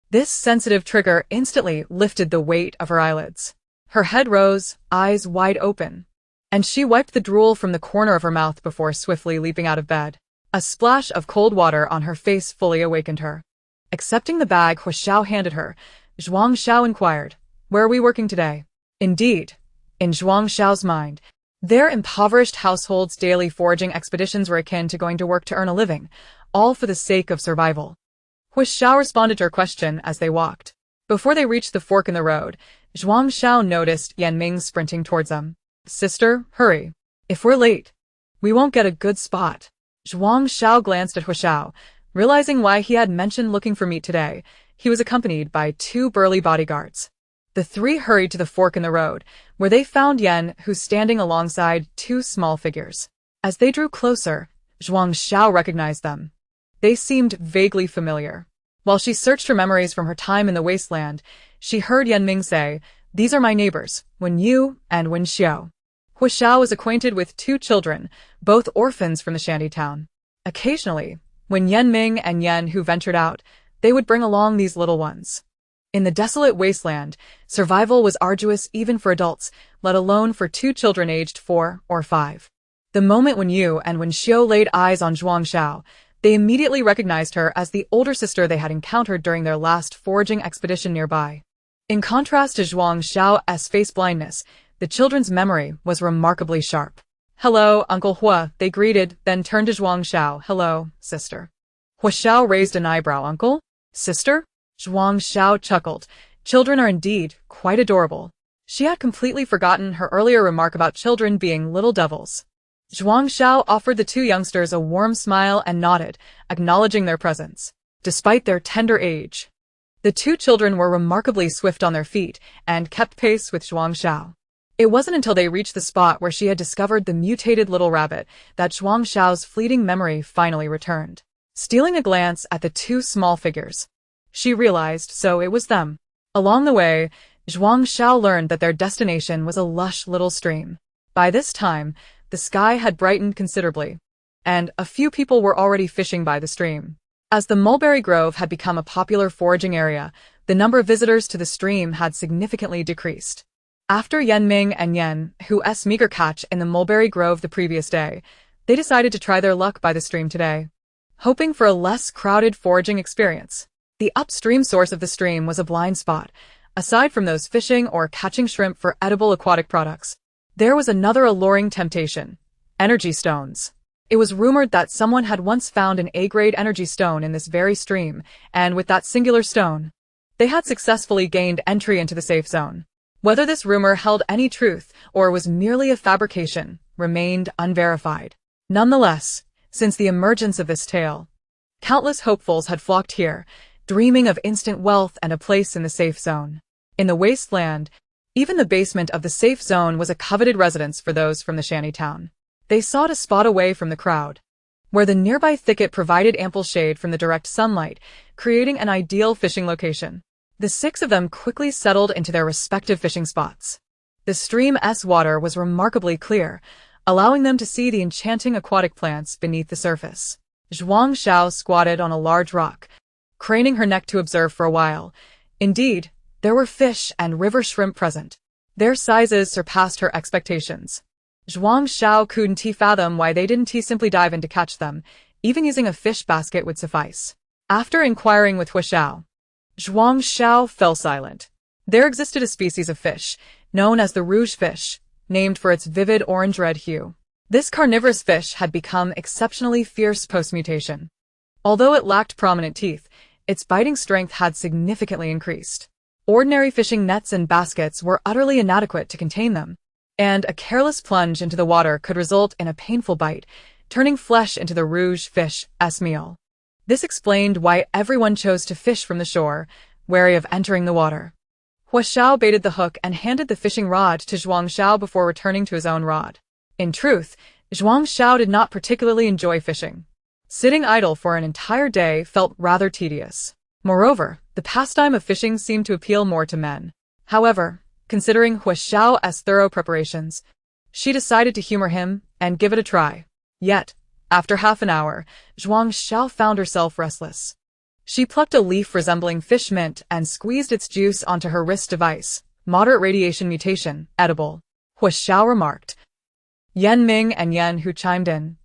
This sensitive trigger instantly lifted the weight of her eyelids. Her head rose, eyes wide open, and she wiped the drool from the corner of her mouth before swiftly leaping out of bed. A splash of cold water on her face fully awakened her. Accepting the bag Hu Xiao handed her, Zhuang Xiao inquired, "Where are we working today?" Indeed, in Zhuang Xiao's mind, their impoverished household's daily foraging expeditions were akin to going to work to earn a living, all for the sake of survival. Hu Xiao responded to her question as they walked. Before they reached the fork in the road, Zhuang Xiao noticed Yan Ming sprinting towards them. "Sister, hurry. If we're late, we won't get a good spot." Zhuang Xiao glanced at Hu Xiao, realizing why he had mentioned looking for meat today. He was accompanied by 2 burly bodyguards. The 3 hurried to the fork in the road, where they found Yan, who was standing alongside 2 small figures. As they drew closer, Zhuang Xiao recognized them. They seemed vaguely familiar. While she searched her memories from her time in the wasteland, she heard Yan Ming say, "These are my neighbors, Wen Yu and Wen Xiao." Hu Xiao was acquainted with 2 children, both orphans from the shantytown. Occasionally, when Yan Ming and Yan Hu ventured out, they would bring along these little ones. In the desolate wasteland, survival was arduous even for adults, let alone for 2 children aged 4 or 5. The moment Wen Yu and Wen Xiao laid eyes on Zhuang Xiao, they immediately recognized her as the older sister they had encountered during their last foraging expedition nearby. In contrast to Zhuang Xiao's face blindness, the children's memory was remarkably sharp. "Hello, Uncle Hua," they greeted, then turned to Zhuang Xiao. "Hello, sister." Hu Xiao raised an eyebrow. "Uncle? Sister?" Zhuang Xiao chuckled. Children are indeed quite adorable. She had completely forgotten her earlier remark about children being little devils. Zhuang Xiao offered the 2 youngsters a warm smile and nodded, acknowledging their presence. Despite their tender age, the 2 children were remarkably swift on their feet and kept pace with Zhuang Xiao. It wasn't until they reached the spot where she had discovered the mutated little rabbit that Zhuang Xiao's fleeting memory finally returned. Stealing a glance at the 2 small figures, she realized so it was them. Along the way, Zhuang Xiao learned that their destination was a lush little stream. By this time, the sky had brightened considerably, and a few people were already fishing by the stream. As the mulberry grove had become a popular foraging area, the number of visitors to the stream had significantly decreased. After Yan Ming and Yan Hu's meager catch in the mulberry grove the previous day, they decided to try their luck by the stream today, hoping for a less crowded foraging experience. The upstream source of the stream was a blind spot. Aside from those fishing or catching shrimp for edible aquatic products, there was another alluring temptation: energy stones. It was rumored that someone had once found an A-grade energy stone in this very stream, and with that singular stone, they had successfully gained entry into the safe zone. Whether this rumor held any truth or was merely a fabrication remained unverified. Nonetheless, since the emergence of this tale, countless hopefuls had flocked here, dreaming of instant wealth and a place in the safe zone. In the wasteland, even the basement of the safe zone was a coveted residence for those from the shantytown. They sought a spot away from the crowd, where the nearby thicket provided ample shade from the direct sunlight, creating an ideal fishing location. The 6 of them quickly settled into their respective fishing spots. The stream's water was remarkably clear, allowing them to see the enchanting aquatic plants beneath the surface. Zhuang Xiao squatted on a large rock, craning her neck to observe for a while. Indeed, there were fish and river shrimp present. Their sizes surpassed her expectations. Zhuang Xiao couldn't fathom why they didn't simply dive in to catch them. Even using a fish basket would suffice. After inquiring with Hu Xiao, Zhuang Xiao fell silent. There existed a species of fish, known as the rouge fish, named for its vivid orange-red hue. This carnivorous fish had become exceptionally fierce post-mutation. Although it lacked prominent teeth, its biting strength had significantly increased. Ordinary fishing nets and baskets were utterly inadequate to contain them, and a careless plunge into the water could result in a painful bite, turning flesh into the rouge fish's meal. This explained why everyone chose to fish from the shore, wary of entering the water. Hua Xiao baited the hook and handed the fishing rod to Zhuang Xiao before returning to his own rod. In truth, Zhuang Xiao did not particularly enjoy fishing. Sitting idle for an entire day felt rather tedious. Moreover, the pastime of fishing seemed to appeal more to men. However, considering Hua Xiao's thorough preparations, she decided to humor him and give it a try. Yet, after half an hour, Zhuang Xiao found herself restless. She plucked a leaf resembling fish mint and squeezed its juice onto her wrist device. Moderate radiation mutation, edible, Hua Xiao remarked. Yan Ming and Yan Hu chimed in.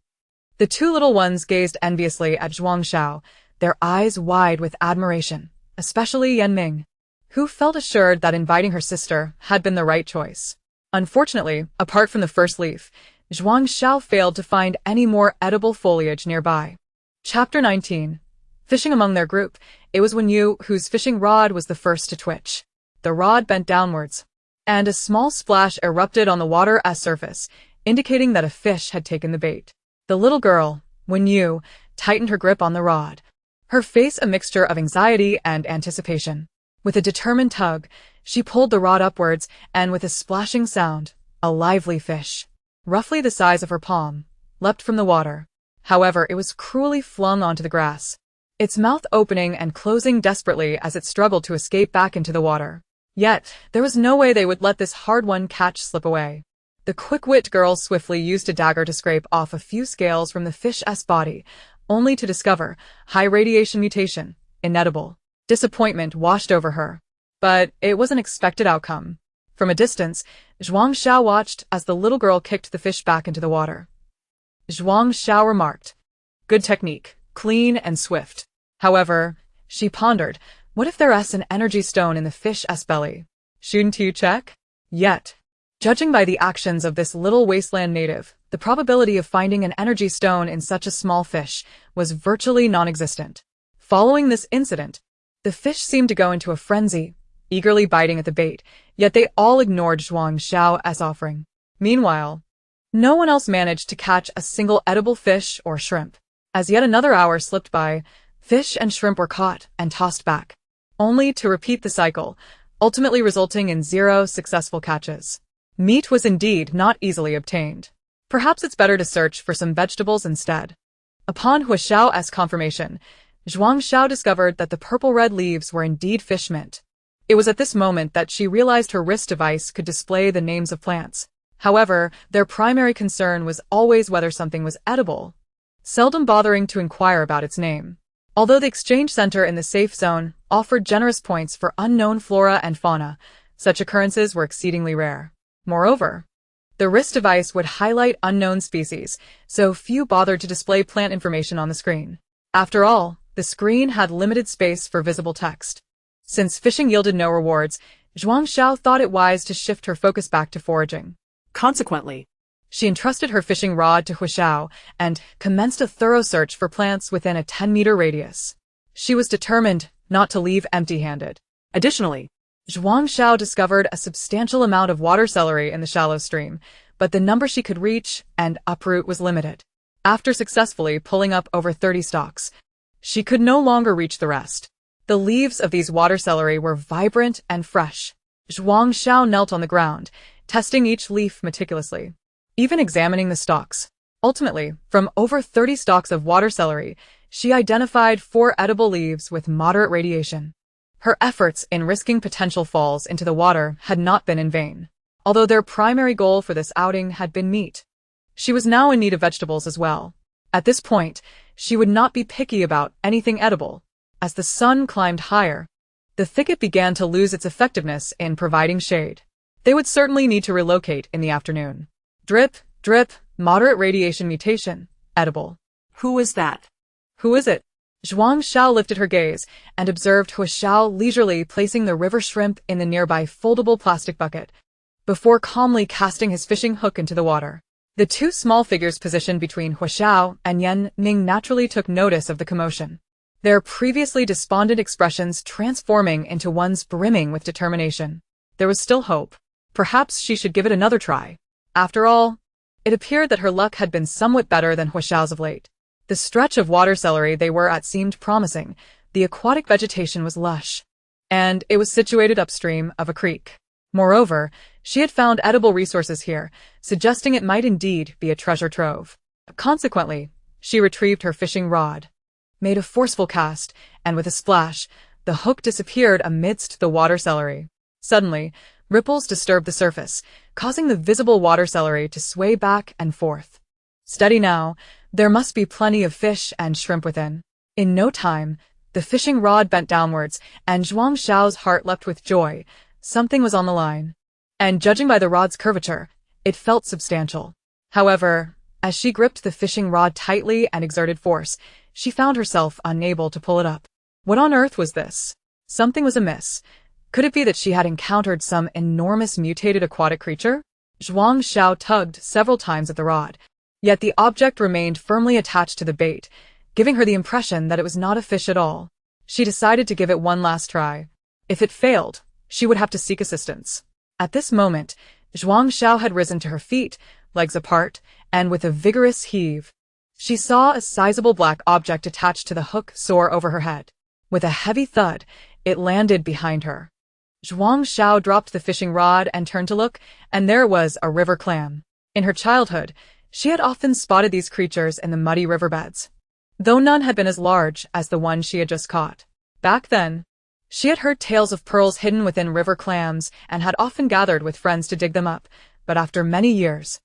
The two little ones gazed enviously at Zhuang Xiao, their eyes wide with admiration, especially Yan Ming, who felt assured that inviting her sister had been the right choice. Unfortunately, apart from the first leaf, Zhuang Xiao failed to find any more edible foliage nearby. Chapter 19. Fishing among their group, it was Wen Yu whose fishing rod was the first to twitch. The rod bent downwards, and a small splash erupted on the water's surface, indicating that a fish had taken the bait. The little girl, Wen Yu, tightened her grip on the rod, her face a mixture of anxiety and anticipation. With a determined tug, she pulled the rod upwards, and with a splashing sound, a lively fish, roughly the size of her palm, leapt from the water. However, it was cruelly flung onto the grass, its mouth opening and closing desperately as it struggled to escape back into the water. Yet, there was no way they would let this hard-won catch slip away. The quick-wit girl swiftly used a dagger to scrape off a few scales from the fish's body, only to discover high radiation mutation, inedible. Disappointment washed over her. But it was an expected outcome. From a distance, Zhuang Xiao watched as the little girl kicked the fish back into the water. Zhuang Xiao remarked, "Good technique, clean and swift." However, she pondered, what if there's an energy stone in the fish's belly? Shouldn't you check? Yet, judging by the actions of this little wasteland native, the probability of finding an energy stone in such a small fish was virtually non-existent. Following this incident, the fish seemed to go into a frenzy, eagerly biting at the bait, yet they all ignored Zhuang Xiao's offering. Meanwhile, no one else managed to catch a single edible fish or shrimp. As yet another hour slipped by, fish and shrimp were caught and tossed back, only to repeat the cycle, ultimately resulting in 0 successful catches. Meat was indeed not easily obtained. Perhaps it's better to search for some vegetables instead. Upon Hua Xiao's confirmation, Zhuang Xiao discovered that the purple-red leaves were indeed fish mint. It was at this moment that she realized her wrist device could display the names of plants. However, their primary concern was always whether something was edible, seldom bothering to inquire about its name. Although the exchange center in the safe zone offered generous points for unknown flora and fauna, such occurrences were exceedingly rare. Moreover, the wrist device would highlight unknown species, so few bothered to display plant information on the screen. After all, the screen had limited space for visible text. Since fishing yielded no rewards, Zhuang Xiao thought it wise to shift her focus back to foraging. Consequently, she entrusted her fishing rod to Hua Xiao and commenced a thorough search for plants within a 10-meter radius. She was determined not to leave empty-handed. Additionally, Zhuang Xiao discovered a substantial amount of water celery in the shallow stream, but the number she could reach and uproot was limited. After successfully pulling up over 30 stalks, she could no longer reach the rest. The leaves of these water celery were vibrant and fresh. Zhuang Xiao knelt on the ground, testing each leaf meticulously, even examining the stalks. Ultimately, from over 30 stalks of water celery, she identified 4 edible leaves with moderate radiation. Her efforts in risking potential falls into the water had not been in vain, although their primary goal for this outing had been meat. She was now in need of vegetables as well. At this point, she would not be picky about anything edible. As the sun climbed higher, the thicket began to lose its effectiveness in providing shade. They would certainly need to relocate in the afternoon. Drip, drip, moderate radiation mutation, edible. Who is that? Who is it? Zhuang Xiao lifted her gaze and observed Hua Xiao leisurely placing the river shrimp in the nearby foldable plastic bucket, before calmly casting his fishing hook into the water. The two small figures positioned between Hua Xiao and Yan Ming naturally took notice of the commotion, their previously despondent expressions transforming into ones brimming with determination. There was still hope. Perhaps she should give it another try. After all, it appeared that her luck had been somewhat better than Hua Xiao's of late. The The stretch of water celery they were at seemed promising. The aquatic vegetation was lush, and it was situated upstream of a creek. Moreover, she had found edible resources here, suggesting it might indeed be a treasure trove. Consequently, she retrieved her fishing rod, made a forceful cast, and with a splash, the hook disappeared amidst the water celery. Suddenly, ripples disturbed the surface, causing the visible water celery to sway back and forth. Steady now, there must be plenty of fish and shrimp within. In no time, the fishing rod bent downwards, and Zhuang Xiao's heart leapt with joy. Something was on the line, and judging by the rod's curvature, it felt substantial. However, as she gripped the fishing rod tightly and exerted force, she found herself unable to pull it up. What on earth was this? Something was amiss. Could it be that she had encountered some enormous mutated aquatic creature? Zhuang Xiao tugged several times at the rod, yet the object remained firmly attached to the bait, giving her the impression that it was not a fish at all. She decided to give it one last try. If it failed, she would have to seek assistance. At this moment, Zhuang Xiao had risen to her feet, legs apart, and with a vigorous heave, she saw a sizable black object attached to the hook soar over her head. With a heavy thud, it landed behind her. Zhuang Xiao dropped the fishing rod and turned to look, and there was a river clam. In her childhood, she had often spotted these creatures in the muddy riverbeds, though none had been as large as the one she had just caught. Back then, she had heard tales of pearls hidden within river clams and had often gathered with friends to dig them up, but after many years,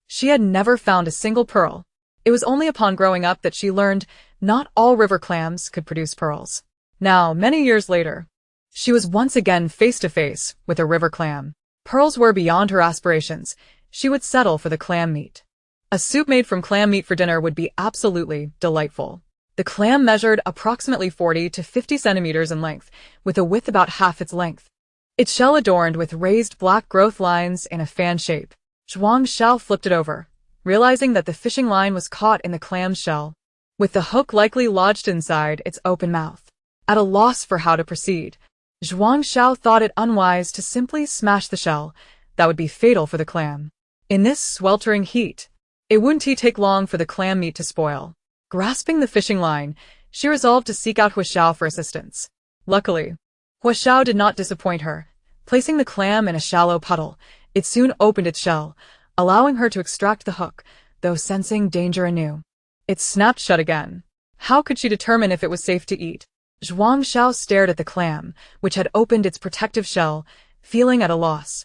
she had never found a single pearl. It was only upon growing up that she learned not all river clams could produce pearls. Now, many years later, she was once again face to face with a river clam. Pearls were beyond her aspirations. She would settle for the clam meat. A soup made from clam meat for dinner would be absolutely delightful. The clam measured approximately 40 to 50 centimeters in length, with a width about half its length. Its shell adorned with raised black growth lines in a fan shape. Zhuang Xiao flipped it over, realizing that the fishing line was caught in the clam's shell, with the hook likely lodged inside its open mouth. At a loss for how to proceed, Zhuang Xiao thought it unwise to simply smash the shell. That would be fatal for the clam. In this sweltering heat, it wouldn't take long for the clam meat to spoil. Grasping the fishing line, she resolved to seek out Hua Xiao for assistance. Luckily, Hua Xiao did not disappoint her. Placing the clam in a shallow puddle, it soon opened its shell, allowing her to extract the hook, though sensing danger anew. It snapped shut again. How could she determine if it was safe to eat? Zhuang Xiao stared at the clam, which had opened its protective shell, feeling at a loss.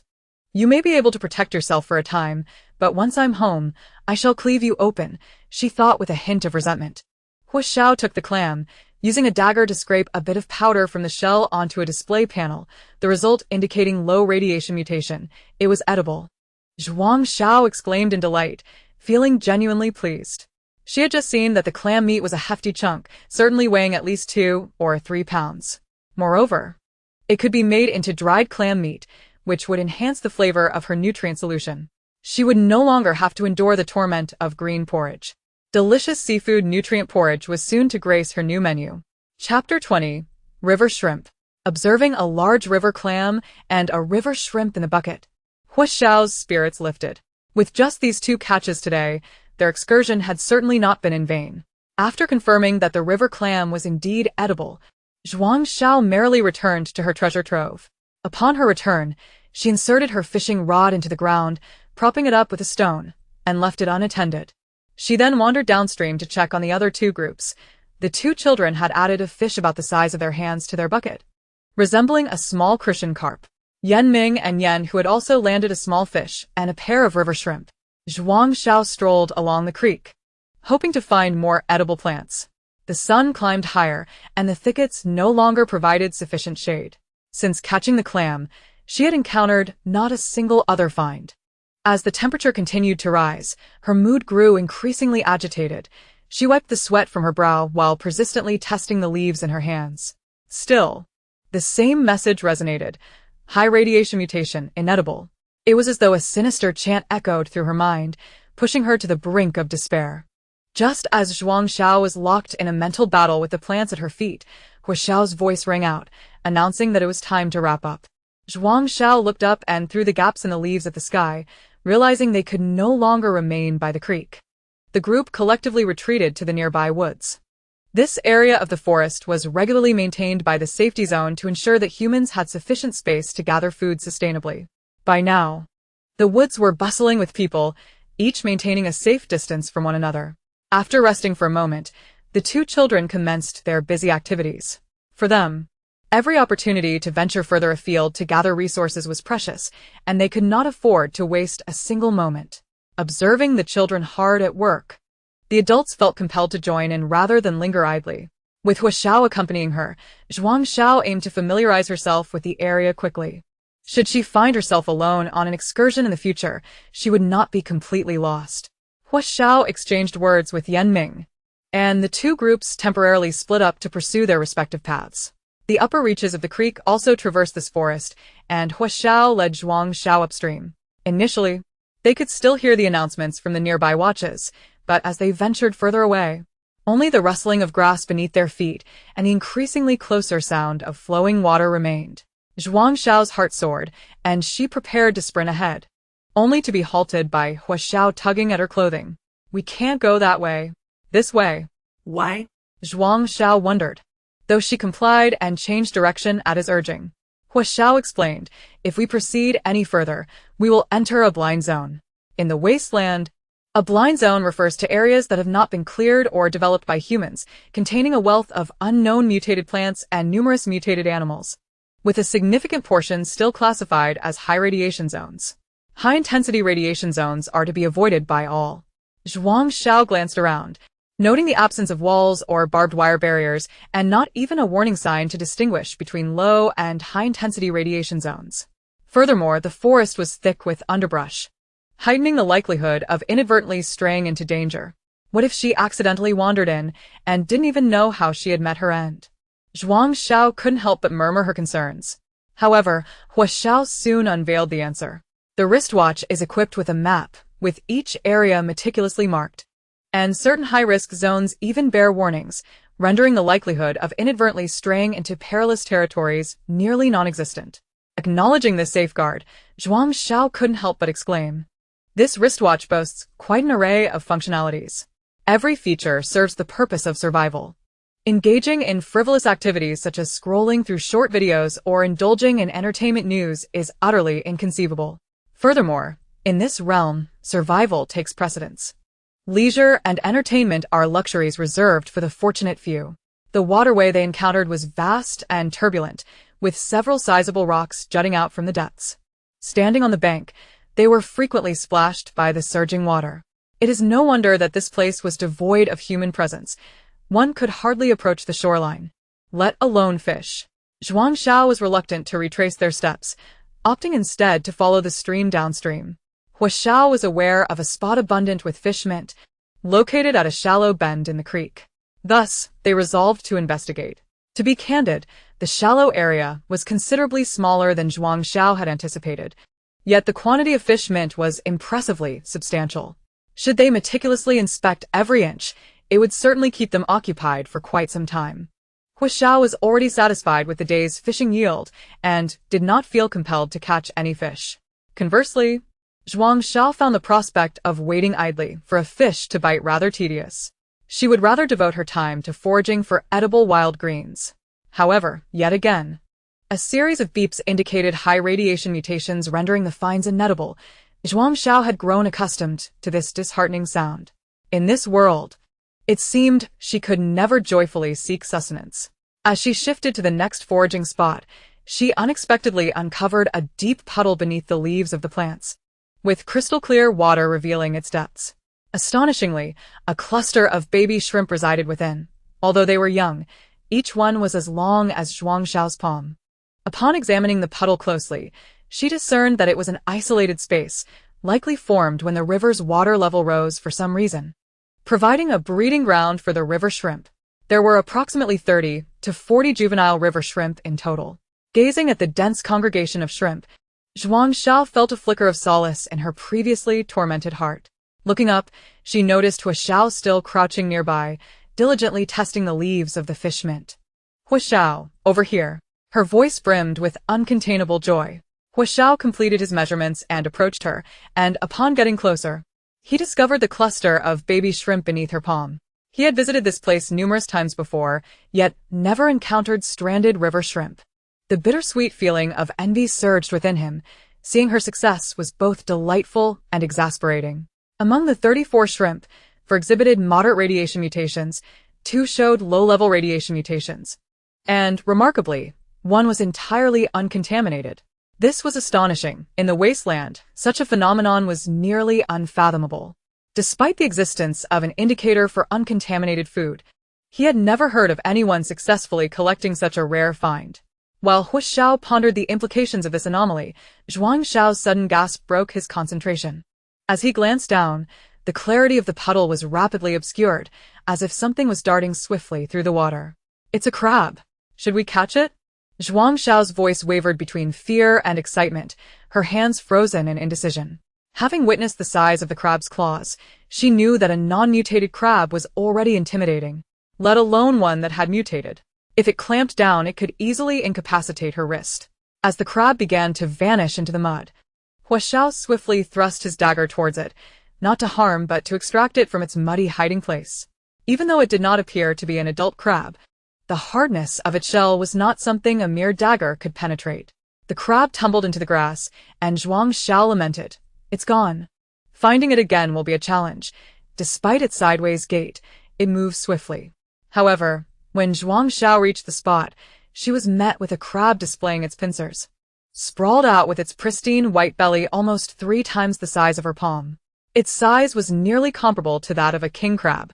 You may be able to protect yourself for a time, but once I'm home, I shall cleave you open, she thought with a hint of resentment. Hua Xiao took the clam, using a dagger to scrape a bit of powder from the shell onto a display panel, the result indicating low radiation mutation. It was edible. Zhuang Xiao exclaimed in delight, feeling genuinely pleased. She had just seen that the clam meat was a hefty chunk, certainly weighing at least 2 or 3 pounds. Moreover, it could be made into dried clam meat, which would enhance the flavor of her nutrient solution. She would no longer have to endure the torment of green porridge. Delicious seafood nutrient porridge was soon to grace her new menu. Chapter 20. River Shrimp. Observing a large river clam and a river shrimp in the bucket, Hua Xiao's spirits lifted. With just these 2 catches today, their excursion had certainly not been in vain. After confirming that the river clam was indeed edible, Zhuang Xiao merrily returned to her treasure trove. Upon her return, she inserted her fishing rod into the ground, propping it up with a stone, and left it unattended. She then wandered downstream to check on the other 2 groups. The 2 children had added a fish about the size of their hands to their bucket, resembling a small crucian carp. Yan Ming and Yen, who had also landed a small fish and a pair of river shrimp. Zhuang Xiao strolled along the creek, hoping to find more edible plants. The sun climbed higher, and the thickets no longer provided sufficient shade. Since catching the clam, she had encountered not a single other find. As the temperature continued to rise, her mood grew increasingly agitated. She wiped the sweat from her brow while persistently testing the leaves in her hands. Still, the same message resonated. High radiation mutation, inedible. It was as though a sinister chant echoed through her mind, pushing her to the brink of despair. Just as Zhuang Xiao was locked in a mental battle with the plants at her feet, Hua Xiao's voice rang out, announcing that it was time to wrap up. Zhuang Xiao looked up and through the gaps in the leaves at the sky, realizing they could no longer remain by the creek. the group collectively retreated to the nearby woods. This area of the forest was regularly maintained by the safety zone to ensure that humans had sufficient space to gather food sustainably. By now, the woods were bustling with people, each maintaining a safe distance from one another. After resting for a moment, the two children commenced their busy activities. For them, every opportunity to venture further afield to gather resources was precious, and they could not afford to waste a single moment. Observing the children hard at work, the adults felt compelled to join in rather than linger idly. With Hua Xiao accompanying her, Zhuang Xiao aimed to familiarize herself with the area quickly. Should she find herself alone on an excursion in the future, she would not be completely lost. Hua Xiao exchanged words with Yan Ming, and the two groups temporarily split up to pursue their respective paths. The upper reaches of the creek also traversed this forest, and Hua Xiao led Zhuang Xiao upstream. Initially, they could still hear the announcements from the nearby watches, but as they ventured further away, only the rustling of grass beneath their feet and the increasingly closer sound of flowing water remained. Zhuang Xiao's heart soared, and she prepared to sprint ahead, only to be halted by Hua Xiao tugging at her clothing. "We can't go that way. This way." Why? Zhuang Xiao wondered, though she complied and changed direction at his urging. Hua Xiao explained, "If we proceed any further, we will enter a blind zone." In the wasteland, a blind zone refers to areas that have not been cleared or developed by humans, containing a wealth of unknown mutated plants and numerous mutated animals, with a significant portion still classified as high radiation zones. High-intensity radiation zones are to be avoided by all. Zhuang Xiao glanced around, noting the absence of walls or barbed wire barriers, and not even a warning sign to distinguish between low and high-intensity radiation zones. Furthermore, the forest was thick with underbrush, heightening the likelihood of inadvertently straying into danger. What if she accidentally wandered in and didn't even know how she had met her end? Zhuang Xiao couldn't help but murmur her concerns. However, Hua Xiao soon unveiled the answer. The wristwatch is equipped with a map, with each area meticulously marked, and certain high-risk zones even bear warnings, rendering the likelihood of inadvertently straying into perilous territories nearly non-existent. Acknowledging this safeguard, Zhuang Xiao couldn't help but exclaim, "This wristwatch boasts quite an array of functionalities. Every feature serves the purpose of survival. Engaging in frivolous activities such as scrolling through short videos or indulging in entertainment news is utterly inconceivable. Furthermore, in this realm, survival takes precedence. Leisure and entertainment are luxuries reserved for the fortunate few." The waterway they encountered was vast and turbulent, with several sizable rocks jutting out from the depths. Standing on the bank, they were frequently splashed by the surging water. It is no wonder that this place was devoid of human presence. One could hardly approach the shoreline, let alone fish. Zhuang Xiao was reluctant to retrace their steps, opting instead to follow the stream downstream. Hua Xiao was aware of a spot abundant with fish mint, located at a shallow bend in the creek. Thus, they resolved to investigate. To be candid, the shallow area was considerably smaller than Zhuang Xiao had anticipated, yet the quantity of fish mint was impressively substantial. Should they meticulously inspect every inch, it would certainly keep them occupied for quite some time. Hua Xiao was already satisfied with the day's fishing yield and did not feel compelled to catch any fish. Conversely, Zhuang Xiao found the prospect of waiting idly for a fish to bite rather tedious. She would rather devote her time to foraging for edible wild greens. However, yet again, a series of beeps indicated high radiation mutations rendering the finds inedible. Zhuang Xiao had grown accustomed to this disheartening sound. In this world, it seemed she could never joyfully seek sustenance. As she shifted to the next foraging spot, she unexpectedly uncovered a deep puddle beneath the leaves of the plants, with crystal-clear water revealing its depths. Astonishingly, a cluster of baby shrimp resided within. Although they were young, each one was as long as Zhuang Xiao's palm. Upon examining the puddle closely, she discerned that it was an isolated space, likely formed when the river's water level rose for some reason, providing a breeding ground for the river shrimp. There were approximately 30 to 40 juvenile river shrimp in total. Gazing at the dense congregation of shrimp, Zhuang Xiao felt a flicker of solace in her previously tormented heart. Looking up, she noticed Hua Xiao still crouching nearby, diligently testing the leaves of the fish mint. "Hua Xiao, over here." Her voice brimmed with uncontainable joy. Hua Xiao completed his measurements and approached her, and upon getting closer, He discovered the cluster of baby shrimp beneath her palm. He had visited this place numerous times before, yet never encountered stranded river shrimp. The bittersweet feeling of envy surged within him. Seeing her success was both delightful and exasperating. Among the 34 shrimp, for exhibited moderate radiation mutations, 2 showed low-level radiation mutations. And, remarkably, 1 was entirely uncontaminated. This was astonishing. In the wasteland, such a phenomenon was nearly unfathomable. Despite the existence of an indicator for uncontaminated food, he had never heard of anyone successfully collecting such a rare find. While Xiao pondered the implications of this anomaly, Zhuang Xiao's sudden gasp broke his concentration. As he glanced down, the clarity of the puddle was rapidly obscured, as if something was darting swiftly through the water. "It's a crab. Should we catch it?" Zhuang Xiao's voice wavered between fear and excitement, her hands frozen in indecision. Having witnessed the size of the crab's claws, she knew that a non-mutated crab was already intimidating, let alone one that had mutated. If it clamped down, it could easily incapacitate her wrist. As the crab began to vanish into the mud, Xiao swiftly thrust his dagger towards it, not to harm but to extract it from its muddy hiding place. Even though it did not appear to be an adult crab, the hardness of its shell was not something a mere dagger could penetrate. The crab tumbled into the grass, and Zhuang Xiao lamented, "It's gone." Finding it again will be a challenge. Despite its sideways gait, it moved swiftly. However, when Zhuang Xiao reached the spot, she was met with a crab displaying its pincers. Sprawled out with its pristine white belly almost 3 times the size of her palm. Its size was nearly comparable to that of a king crab.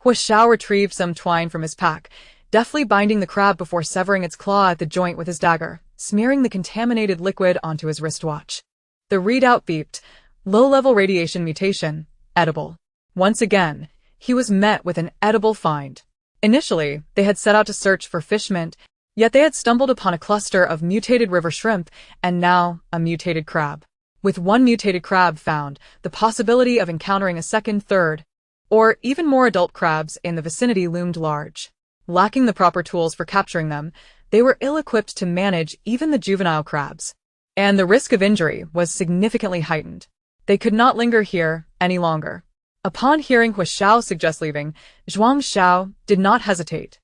Xiao retrieved some twine from his pack, deftly binding the crab before severing its claw at the joint with his dagger, smearing the contaminated liquid onto his wristwatch. The readout beeped, low-level radiation mutation, edible. Once again, he was met with an edible find. Initially, they had set out to search for fish mint, yet they had stumbled upon a cluster of mutated river shrimp and now a mutated crab. With 1 mutated crab found, the possibility of encountering a second, third, or even more adult crabs in the vicinity loomed large. Lacking the proper tools for capturing them, they were ill-equipped to manage even the juvenile crabs. And the risk of injury was significantly heightened. They could not linger here any longer. Upon hearing Xiao suggest leaving, Zhuang Xiao did not hesitate.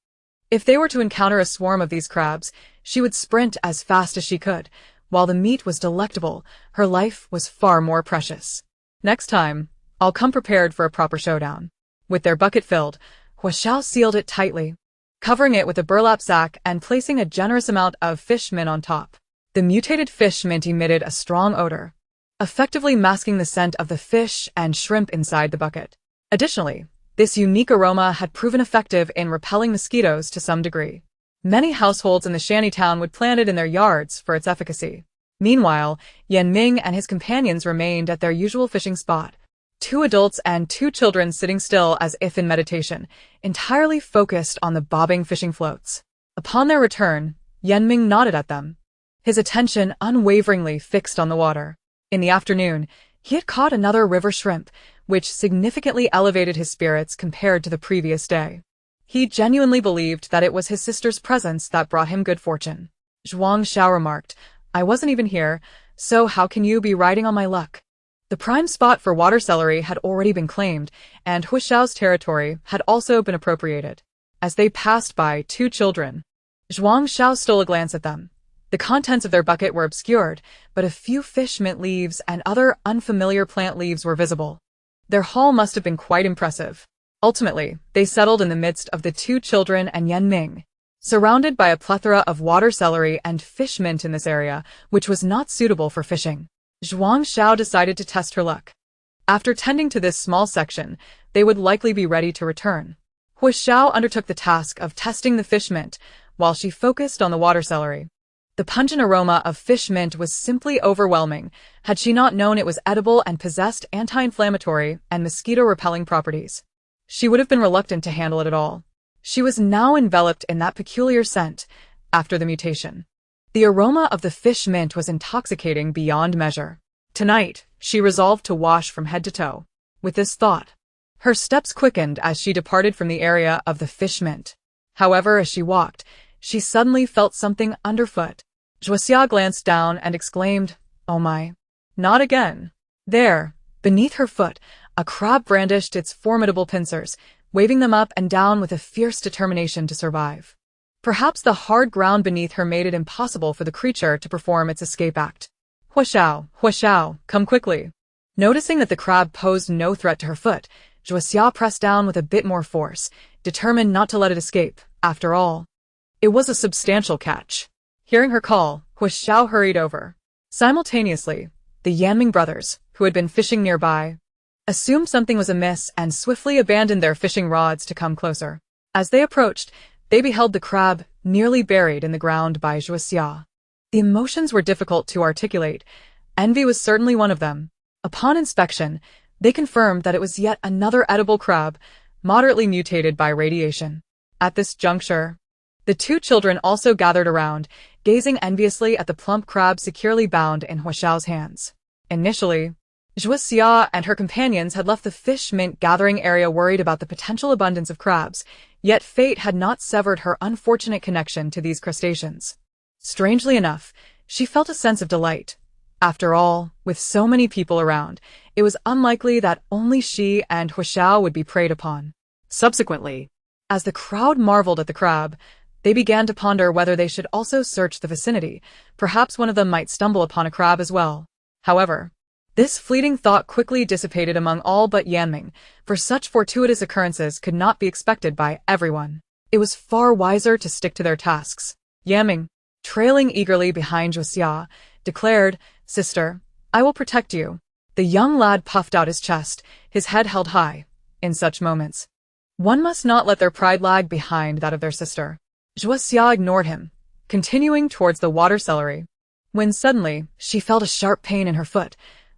If they were to encounter a swarm of these crabs, she would sprint as fast as she could. While the meat was delectable, her life was far more precious. "Next time, I'll come prepared for a proper showdown." With their bucket filled, Xiao sealed it tightly, covering it with a burlap sack and placing a generous amount of fish mint on top. The mutated fish mint emitted a strong odor, effectively masking the scent of the fish and shrimp inside the bucket. Additionally, this unique aroma had proven effective in repelling mosquitoes to some degree. Many households in the shantytown would plant it in their yards for its efficacy. Meanwhile, Yanming and his companions remained at their usual fishing spot, 2 adults and 2 children sitting still as if in meditation, entirely focused on the bobbing fishing floats. Upon their return, Yanming nodded at them, his attention unwaveringly fixed on the water. In the afternoon, he had caught another river shrimp, which significantly elevated his spirits compared to the previous day. He genuinely believed that it was his sister's presence that brought him good fortune. Zhuang Xiao remarked, "I wasn't even here, so how can you be riding on my luck?" The prime spot for water celery had already been claimed, and Xiao's territory had also been appropriated. As they passed by 2 children, Zhuang Xiao stole a glance at them. The contents of their bucket were obscured, but a few fish mint leaves and other unfamiliar plant leaves were visible. Their haul must have been quite impressive. Ultimately, they settled in the midst of the 2 children and Yanming, surrounded by a plethora of water celery and fish mint in this area, which was not suitable for fishing. Zhuang Xiao decided to test her luck. After tending to this small section, they would likely be ready to return. Xiao undertook the task of testing the fish mint, while she focused on the water celery. The pungent aroma of fish mint was simply overwhelming, had she not known it was edible and possessed anti-inflammatory and mosquito-repelling properties. She would have been reluctant to handle it at all. She was now enveloped in that peculiar scent after the mutation. The aroma of the fish mint was intoxicating beyond measure. Tonight, she resolved to wash from head to toe. With this thought, her steps quickened as she departed from the area of the fish mint. However, as she walked, she suddenly felt something underfoot. Zhuang glanced down and exclaimed, "Oh my, not again." There, beneath her foot, A crab brandished its formidable pincers, waving them up and down with a fierce determination to survive. Perhaps the hard ground beneath her made it impossible for the creature to perform its escape act. Hua Xiao, come quickly. Noticing that the crab posed no threat to her foot, Zhuang Xiao pressed down with a bit more force, determined not to let it escape. After all, it was a substantial catch. Hearing her call, Hua Xiao hurried over. Simultaneously, the Yanming brothers, who had been fishing nearby, assumed something was amiss and swiftly abandoned their fishing rods to come closer. As they approached, they beheld the crab nearly buried in the ground by Zhuang Xiao. The emotions were difficult to articulate. Envy was certainly one of them. Upon inspection, they confirmed that it was yet another edible crab, moderately mutated by radiation. At this juncture, the two children also gathered around, gazing enviously at the plump crab securely bound in Hua Xiao's hands. Initially, Zhuang Xiao and her companions had left the fish mint gathering area worried about the potential abundance of crabs, yet fate had not severed her unfortunate connection to these crustaceans. Strangely enough, she felt a sense of delight. After all, with so many people around, it was unlikely that only she and Hua Xiao would be preyed upon. Subsequently, As the crowd marveled at the crab, they began to ponder whether they should also search the vicinity. Perhaps one of them might stumble upon a crab as well. However, this fleeting thought quickly dissipated among all but Yanming, for such fortuitous occurrences could not be expected by everyone. It was far wiser to stick to their tasks. Yanming, trailing eagerly behind Zhuang Xiao, declared, "Sister, I will protect you." The young lad puffed out his chest, his head held high. In such moments, one must not let their pride lag behind that of their sister. Zhuang Xiao ignored him, continuing towards the water celery, when suddenly she felt a sharp pain in her foot.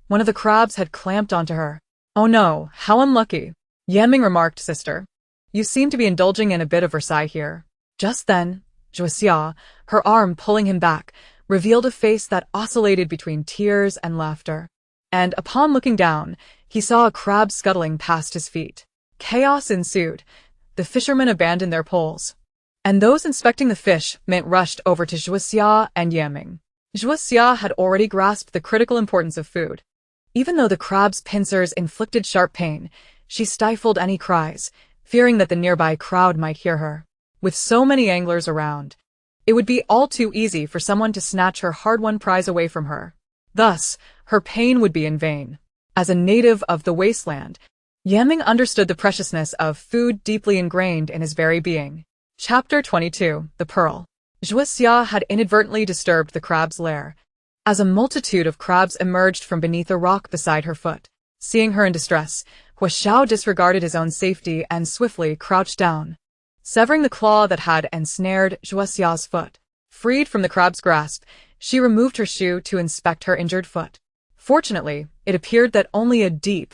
One of the crabs had clamped onto her. "Oh no, how unlucky," Yanming remarked. "Sister, you seem to be indulging in a bit of Versailles here." Just then, Zhuang Xiao, her arm pulling him back, revealed a face that oscillated between tears and laughter. And upon looking down, he saw a crab scuttling past his feet. Chaos ensued. The fishermen abandoned their poles, and those inspecting the fish mint rushed over to Zhuang Xiao and Yanming. Zhuang Xiao had already grasped the critical importance of food. Even though the crab's pincers inflicted sharp pain, she stifled any cries, fearing that the nearby crowd might hear her. With so many anglers around, it would be all too easy for someone to snatch her hard-won prize away from her. Thus, her pain would be in vain. As a native of the wasteland, Yanming understood the preciousness of food deeply ingrained in his very being. Chapter 22, The Pearl. Zhuang Xiao had inadvertently disturbed the crab's lair, as a multitude of crabs emerged from beneath a rock beside her foot. Seeing her in distress, Hua Xiao disregarded his own safety and swiftly crouched down, severing the claw that had ensnared Zhuang Xiao's foot. Freed from the crab's grasp, she removed her shoe to inspect her injured foot. Fortunately, it appeared that only a deep,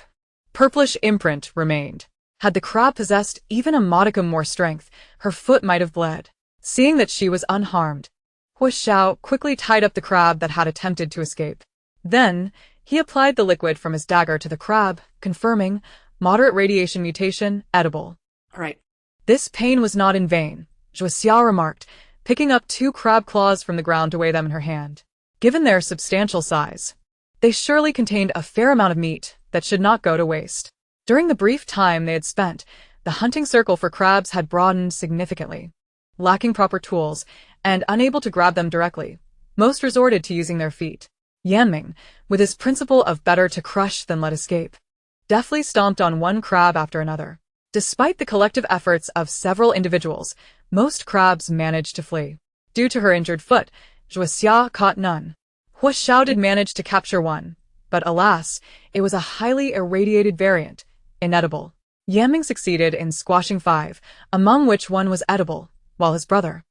purplish imprint remained. Had the crab possessed even a modicum more strength, her foot might have bled. Seeing that she was unharmed, Hua Xiao quickly tied up the crab that had attempted to escape. Then, he applied the liquid from his dagger to the crab, confirming, moderate radiation mutation, edible. all right. This pain was not in vain, Zhuang Xiao remarked, picking up 2 crab claws from the ground to weigh them in her hand. Given their substantial size, they surely contained a fair amount of meat that should not go to waste. During the brief time they had spent, the hunting circle for crabs had broadened significantly. Lacking proper tools, and unable to grab them directly, most resorted to using their feet. Yanming, with his principle of better to crush than let escape, deftly stomped on one crab after another. Despite the collective efforts of several individuals, most crabs managed to flee. Due to her injured foot, Zhuang Xiao caught none. Hua Xiao did manage to capture one, but alas, it was a highly irradiated variant, inedible. Yanming succeeded in squashing 5, among which one was edible, while his brother,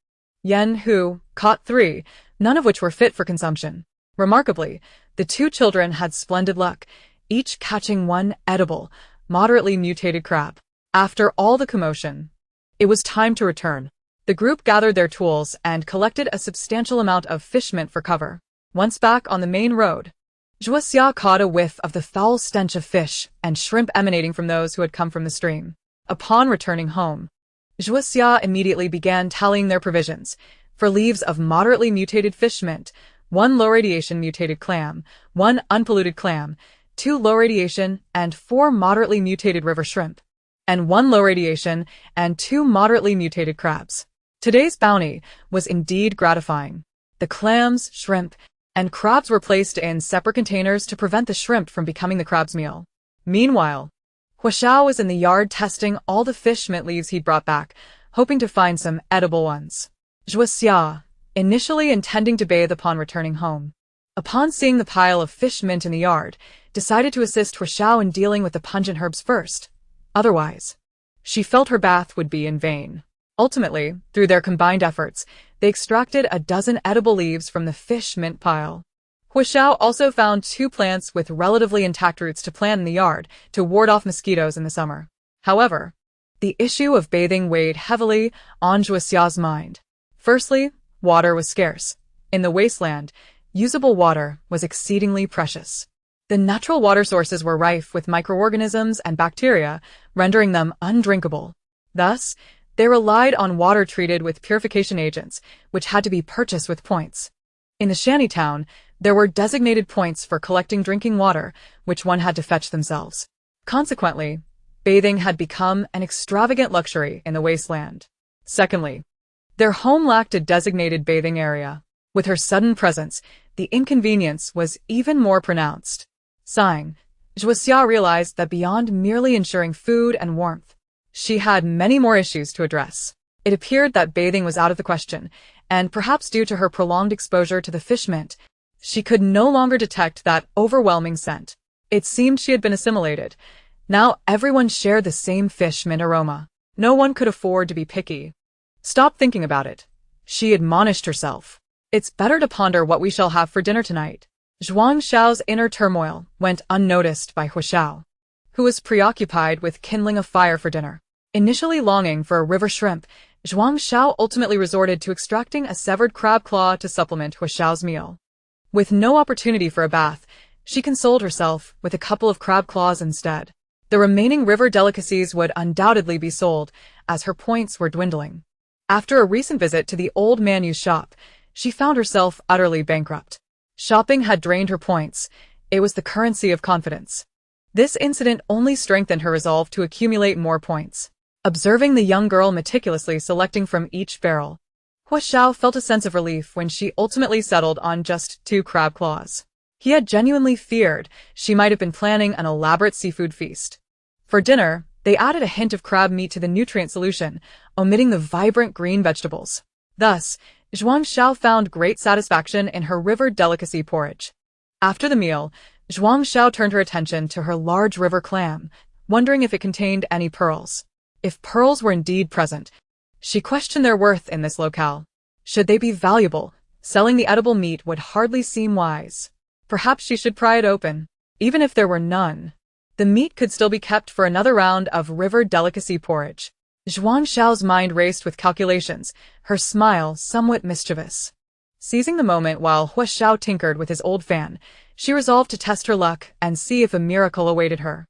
Yan Hu, caught 3, none of which were fit for consumption. Remarkably, the 2 children had splendid luck, each catching one edible, moderately mutated crab. After all the commotion, it was time to return. The group gathered their tools and collected a substantial amount of fish mint for cover. Once back on the main road, Zhuang Xiao caught a whiff of the foul stench of fish and shrimp emanating from those who had come from the stream. Upon returning home, Zhuang Xiao immediately began tallying their provisions. For leaves of moderately mutated fish mint, 1 low-radiation mutated clam, 1 unpolluted clam, 2 low radiation and 4 moderately mutated river shrimp, and 1 low radiation and 2 moderately mutated crabs. Today's bounty was indeed gratifying. The clams, shrimp, and crabs were placed in separate containers to prevent the shrimp from becoming the crab's meal. Meanwhile, Hua Xiao was in the yard testing all the fish mint leaves he'd brought back, hoping to find some edible ones. Zhuang Xiao, initially intending to bathe upon returning home, upon seeing the pile of fish mint in the yard, decided to assist Hua Xiao in dealing with the pungent herbs first. Otherwise, she felt her bath would be in vain. Ultimately, through their combined efforts, they extracted a dozen edible leaves from the fish mint pile. Hua Xiao also found 2 plants with relatively intact roots to plant in the yard to ward off mosquitoes in the summer. However, the issue of bathing weighed heavily on Zhuang Xiao's mind. Firstly, water was scarce. In the wasteland, usable water was exceedingly precious. The natural water sources were rife with microorganisms and bacteria, rendering them undrinkable. Thus, they relied on water treated with purification agents, which had to be purchased with points. In the shantytown, there were designated points for collecting drinking water, which one had to fetch themselves. Consequently, bathing had become an extravagant luxury in the wasteland. Secondly, their home lacked a designated bathing area. With her sudden presence, the inconvenience was even more pronounced. Sighing, Zhuang Xiao realized that beyond merely ensuring food and warmth, she had many more issues to address. It appeared that bathing was out of the question, and perhaps due to her prolonged exposure to the fish mint, she could no longer detect that overwhelming scent. It seemed she had been assimilated. Now everyone shared the same fish mint aroma. No one could afford to be picky. Stop thinking about it, she admonished herself. It's better to ponder what we shall have for dinner tonight. Zhuang Xiao's inner turmoil went unnoticed by Hua Xiao, who was preoccupied with kindling a fire for dinner. Initially longing for a river shrimp, Zhuang Xiao ultimately resorted to extracting a severed crab claw to supplement Hua Xiao's meal. With no opportunity for a bath, she consoled herself with a couple of crab claws instead. The remaining river delicacies would undoubtedly be sold, as her points were dwindling. After a recent visit to the old Manu's shop, she found herself utterly bankrupt. Shopping had drained her points. It was the currency of confidence. This incident only strengthened her resolve to accumulate more points. Observing the young girl meticulously selecting from each barrel, Hua Xiao felt a sense of relief when she ultimately settled on just 2 crab claws. He had genuinely feared she might have been planning an elaborate seafood feast. For dinner, they added a hint of crab meat to the nutrient solution, omitting the vibrant green vegetables. Thus, Zhuang Xiao found great satisfaction in her river delicacy porridge. After the meal, Zhuang Xiao turned her attention to her large river clam, wondering if it contained any pearls. If pearls were indeed present, she questioned their worth in this locale. Should they be valuable, selling the edible meat would hardly seem wise. Perhaps she should pry it open. Even if there were none, the meat could still be kept for another round of river delicacy porridge. Zhuang Xiao's mind raced with calculations, her smile somewhat mischievous. Seizing the moment while Hua Xiao tinkered with his old fan, she resolved to test her luck and see if a miracle awaited her.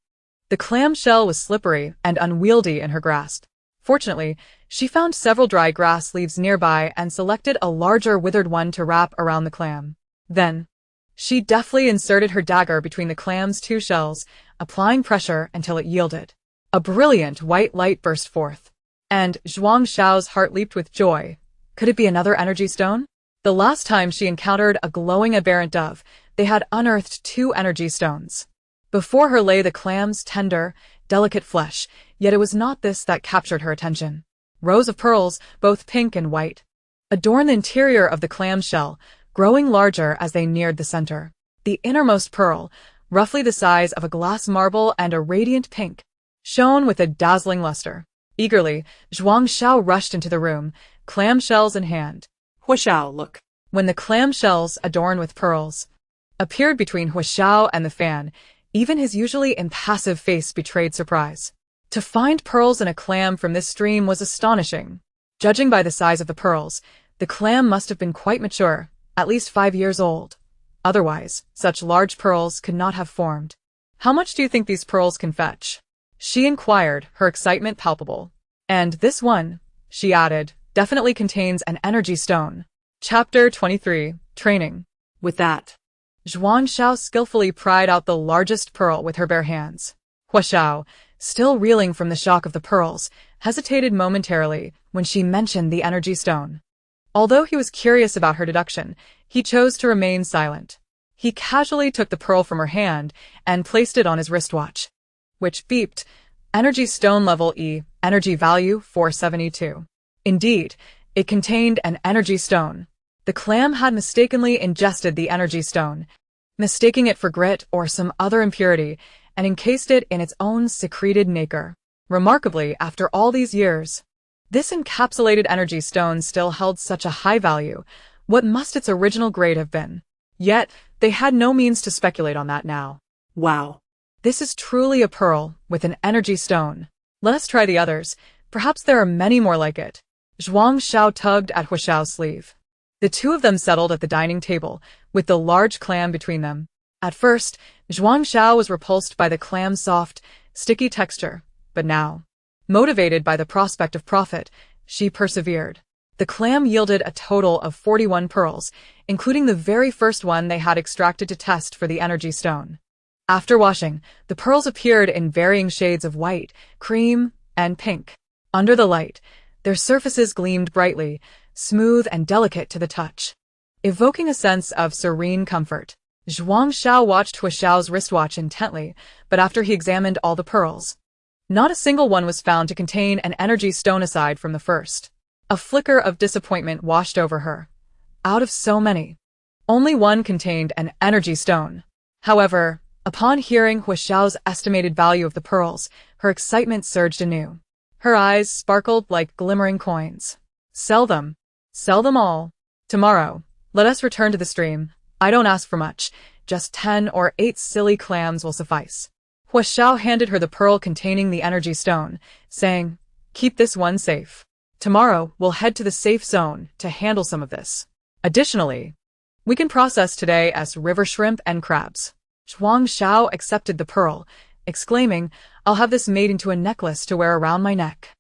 The clam shell was slippery and unwieldy in her grasp. Fortunately, she found several dry grass leaves nearby and selected a larger withered one to wrap around the clam. Then, she deftly inserted her dagger between the clam's 2 shells, applying pressure until it yielded. A brilliant white light burst forth, and Zhuang Xiao's heart leaped with joy. Could it be another energy stone? The last time she encountered a glowing aberrant dove, they had unearthed 2 energy stones. Before her lay the clam's tender, delicate flesh, yet it was not this that captured her attention. Rows of pearls, both pink and white, adorned the interior of the clam shell, growing larger as they neared the center. The innermost pearl, roughly the size of a glass marble and a radiant pink, shone with a dazzling luster. Eagerly, Zhuang Xiao rushed into the room, clam shells in hand. Hua Xiao, look. When the clam shells, adorned with pearls, appeared between Hua Xiao and the fan, even his usually impassive face betrayed surprise. To find pearls in a clam from this stream was astonishing. Judging by the size of the pearls, the clam must have been quite mature, at least 5 years old. Otherwise, such large pearls could not have formed. How much do you think these pearls can fetch? She inquired, her excitement palpable. And this one, she added, definitely contains an energy stone. Chapter 23, Training. With that, Zhuang Xiao skillfully pried out the largest pearl with her bare hands. Hua Xiao, still reeling from the shock of the pearls, hesitated momentarily when she mentioned the energy stone. Although he was curious about her deduction, he chose to remain silent. He casually took the pearl from her hand and placed it on his wristwatch, which beeped, energy stone level E, energy value 472. Indeed, it contained an energy stone. The clam had mistakenly ingested the energy stone, mistaking it for grit or some other impurity, and encased it in its own secreted nacre. Remarkably, after all these years, this encapsulated energy stone still held such a high value. What must its original grade have been? Yet, they had no means to speculate on that now. Wow. This is truly a pearl with an energy stone. Let us try the others. Perhaps there are many more like it. Zhuang Xiao tugged at Hua Xiao's sleeve. The two of them settled at the dining table, with the large clam between them. At first, Zhuang Xiao was repulsed by the clam's soft, sticky texture, but now, motivated by the prospect of profit, she persevered. The clam yielded a total of 41 pearls, including the very first one they had extracted to test for the energy stone. After washing, the pearls appeared in varying shades of white, cream, and pink. Under the light, their surfaces gleamed brightly, smooth and delicate to the touch, evoking a sense of serene comfort. Zhuang Xiao watched Hua Xiao's wristwatch intently, but after he examined all the pearls, not a single one was found to contain an energy stone aside from the first. A flicker of disappointment washed over her. Out of so many, only one contained an energy stone. However, upon hearing Hua Xiao's estimated value of the pearls, her excitement surged anew. Her eyes sparkled like glimmering coins. Sell them. Sell them all. Tomorrow, let us return to the stream. I don't ask for much. Just 10 or 8 silly clams will suffice. Hua Xiao handed her the pearl containing the energy stone, saying, "Keep this one safe. Tomorrow, we'll head to the safe zone to handle some of this. Additionally, we can process today as river shrimp and crabs." Zhuang Xiao accepted the pearl, exclaiming, "I'll have this made into a necklace to wear around my neck."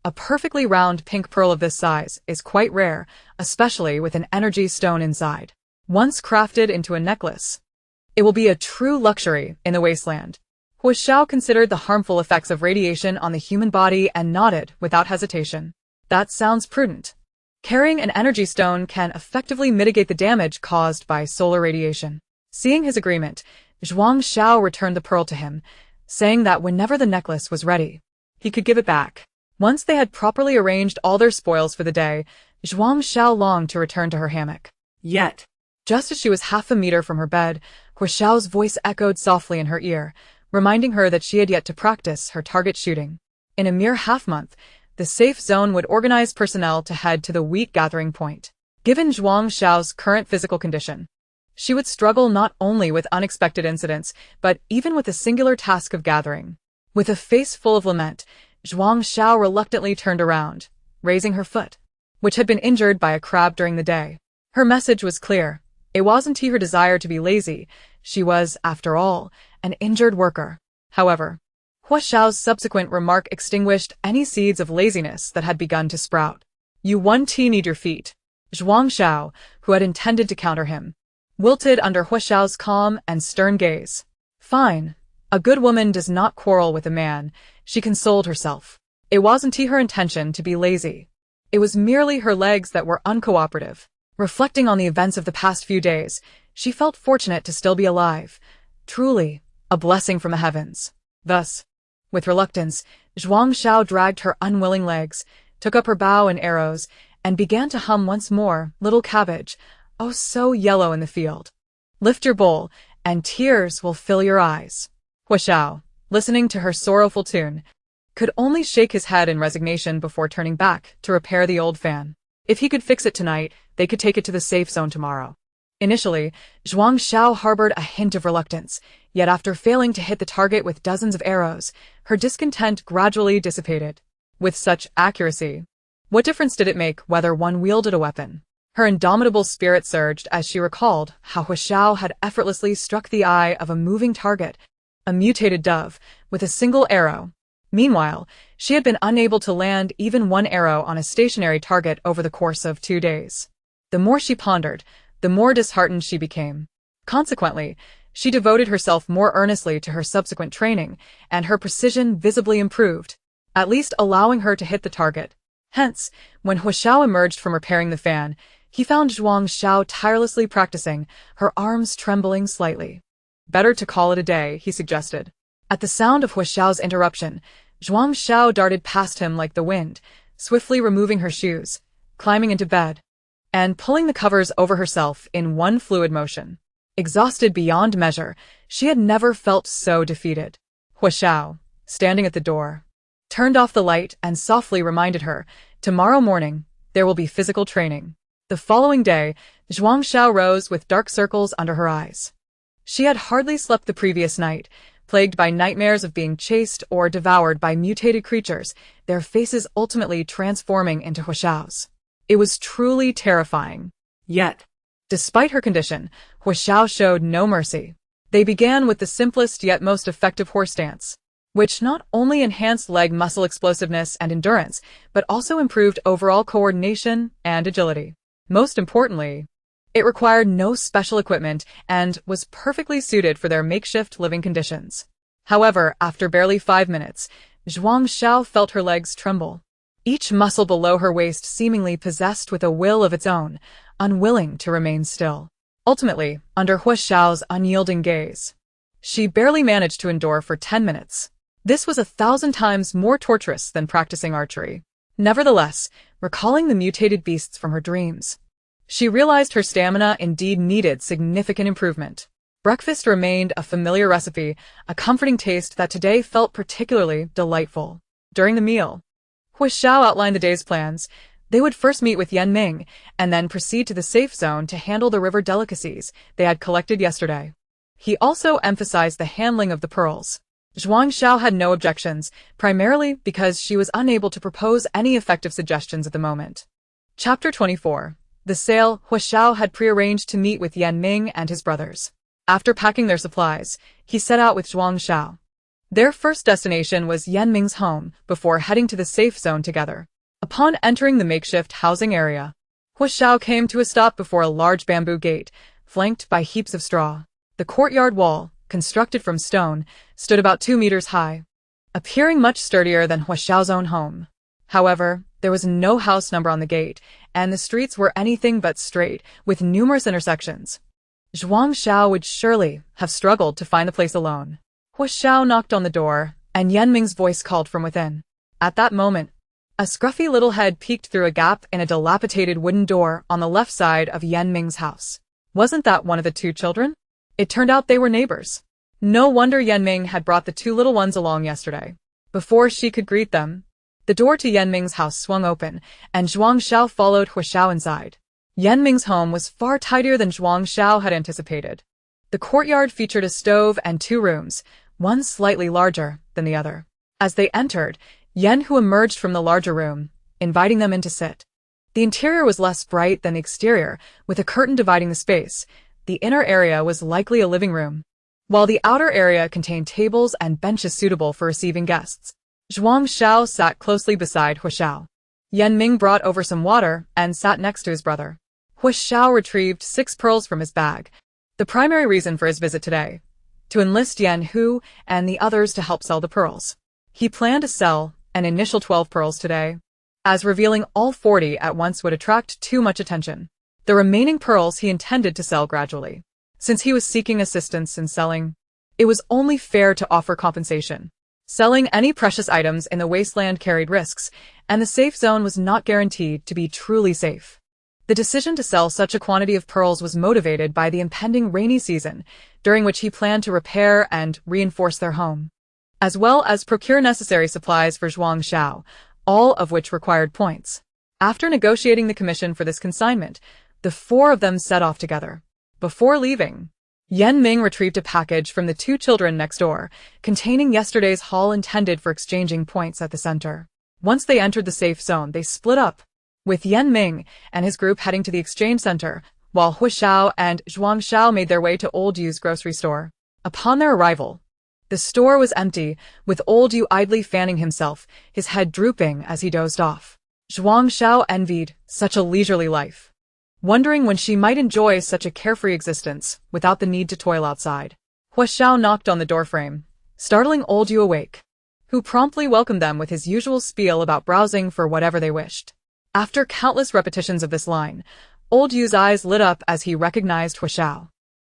A perfectly round pink pearl of this size is quite rare, especially with an energy stone inside. Once crafted into a necklace, it will be a true luxury in the wasteland. Hua Xiao considered the harmful effects of radiation on the human body and nodded without hesitation. That sounds prudent. Carrying an energy stone can effectively mitigate the damage caused by solar radiation. Seeing his agreement, Zhuang Xiao returned the pearl to him, saying that whenever the necklace was ready, he could give it back. Once they had properly arranged all their spoils for the day, Zhuang Xiao longed to return to her hammock. Yet, just as she was half a meter from her bed, Hua Xiao's voice echoed softly in her ear, reminding her that she had yet to practice her target shooting. In a mere half-month, the safe zone would organize personnel to head to the wheat gathering point. Given Zhuang Xiao's current physical condition, she would struggle not only with unexpected incidents, but even with the singular task of gathering. With a face full of lament, Zhuang Xiao reluctantly turned around, raising her foot, which had been injured by a crab during the day. Her message was clear. It wasn't her desire to be lazy. She was, after all, an injured worker. However, Hua Xiao's subsequent remark extinguished any seeds of laziness that had begun to sprout. "You need your feet." Zhuang Xiao, who had intended to counter him, wilted under Hua Xiao's calm and stern gaze. "Fine. A good woman does not quarrel with a man," she consoled herself. It wasn't her intention to be lazy. It was merely her legs that were uncooperative. Reflecting on the events of the past few days, she felt fortunate to still be alive. Truly, a blessing from the heavens. Thus, with reluctance, Zhuang Xiao dragged her unwilling legs, took up her bow and arrows, and began to hum once more, "Little cabbage, oh so yellow in the field. Lift your bowl, and tears will fill your eyes." Hua Xiao, listening to her sorrowful tune, could only shake his head in resignation before turning back to repair the old fan. If he could fix it tonight, they could take it to the safe zone tomorrow. Initially, Zhuang Xiao harbored a hint of reluctance, yet after failing to hit the target with dozens of arrows, her discontent gradually dissipated. With such accuracy, what difference did it make whether one wielded a weapon? Her indomitable spirit surged as she recalled how Hua Xiao had effortlessly struck the eye of a moving target, a mutated dove, with a single arrow. Meanwhile, she had been unable to land even one arrow on a stationary target over the course of 2 days. The more she pondered, the more disheartened she became. Consequently, she devoted herself more earnestly to her subsequent training, and her precision visibly improved, at least allowing her to hit the target. Hence, when Huaxiao emerged from repairing the fan, he found Zhuang Xiao tirelessly practicing, her arms trembling slightly. Better to call it a day, he suggested. At the sound of Huaxiao's interruption, Zhuang Xiao darted past him like the wind, swiftly removing her shoes, climbing into bed, and pulling the covers over herself in one fluid motion. Exhausted beyond measure, she had never felt so defeated. Huaxiao, standing at the door, turned off the light and softly reminded her, "Tomorrow morning, there will be physical training." The following day, Zhuang Xiao rose with dark circles under her eyes. She had hardly slept the previous night, plagued by nightmares of being chased or devoured by mutated creatures, their faces ultimately transforming into Huaxiao's. It was truly terrifying. Yet, despite her condition, Huaxiao showed no mercy. They began with the simplest yet most effective horse dance, which not only enhanced leg muscle explosiveness and endurance, but also improved overall coordination and agility. Most importantly, it required no special equipment and was perfectly suited for their makeshift living conditions. However, after barely 5 minutes, Zhuang Xiao felt her legs tremble. Each muscle below her waist seemingly possessed with a will of its own, unwilling to remain still. Ultimately, under Huaxiao's unyielding gaze, she barely managed to endure for 10 minutes. This was 1,000 times more torturous than practicing archery. Nevertheless, recalling the mutated beasts from her dreams, she realized her stamina indeed needed significant improvement. Breakfast remained a familiar recipe, a comforting taste that today felt particularly delightful. During the meal, Huaxiao outlined the day's plans. They would first meet with Yan Ming, and then proceed to the safe zone to handle the river delicacies they had collected yesterday. He also emphasized the handling of the pearls. Zhuang Xiao had no objections, primarily because she was unable to propose any effective suggestions at the moment. Chapter 24. The sale. Huaxiao had prearranged to meet with Yan Ming and his brothers. After packing their supplies, he set out with Zhuang Xiao. Their first destination was Yan Ming's home, before heading to the safe zone together. Upon entering the makeshift housing area, Huaxiao came to a stop before a large bamboo gate, flanked by heaps of straw. The courtyard wall, constructed from stone, stood about 2 meters high, appearing much sturdier than Huaxiao's own home. However, there was no house number on the gate, and the streets were anything but straight, with numerous intersections. Zhuang Xiao would surely have struggled to find the place alone. Huaxiao knocked on the door, and Yan Ming's voice called from within. At that moment, a scruffy little head peeked through a gap in a dilapidated wooden door on the left side of Yan Ming's house. Wasn't that one of the 2 children? It turned out they were neighbors. No wonder Yan Ming had brought the 2 little ones along yesterday. Before she could greet them, the door to Yan Ming's house swung open, and Zhuang Xiao followed Huaxiao inside. Yan Ming's home was far tidier than Zhuang Xiao had anticipated. The courtyard featured a stove and 2 rooms, one slightly larger than the other. As they entered, Yan Hu emerged from the larger room, inviting them in to sit. The interior was less bright than the exterior, with a curtain dividing the space. The inner area was likely a living room, while the outer area contained tables and benches suitable for receiving guests. Zhuang Xiao sat closely beside Huaxiao. Yan Ming brought over some water and sat next to his brother. Huaxiao retrieved 6 pearls from his bag, the primary reason for his visit today, to enlist Yan Hu and the others to help sell the pearls. He planned to sell an initial 12 pearls today, as revealing all 40 at once would attract too much attention. The remaining pearls he intended to sell gradually. Since he was seeking assistance in selling, it was only fair to offer compensation. Selling any precious items in the wasteland carried risks, and the safe zone was not guaranteed to be truly safe. The decision to sell such a quantity of pearls was motivated by the impending rainy season, during which he planned to repair and reinforce their home, as well as procure necessary supplies for Zhuang Xiao, all of which required points. After negotiating the commission for this consignment, the 4 of them set off together. Before leaving, Yan Ming retrieved a package from the 2 children next door, containing yesterday's haul intended for exchanging points at the center. Once they entered the safe zone, they split up, with Yan Ming and his group heading to the exchange center, while Huaxiao and Zhuang Xiao made their way to Old Yu's grocery store. Upon their arrival, the store was empty, with Old Yu idly fanning himself, his head drooping as he dozed off. Zhuang Xiao envied such a leisurely life. wondering when she might enjoy such a carefree existence without the need to toil outside. Hua Xiao knocked on the doorframe, startling Old Yu awake, who promptly welcomed them with his usual spiel about browsing for whatever they wished. After countless repetitions of this line, Old Yu's eyes lit up as he recognized Hua Xiao.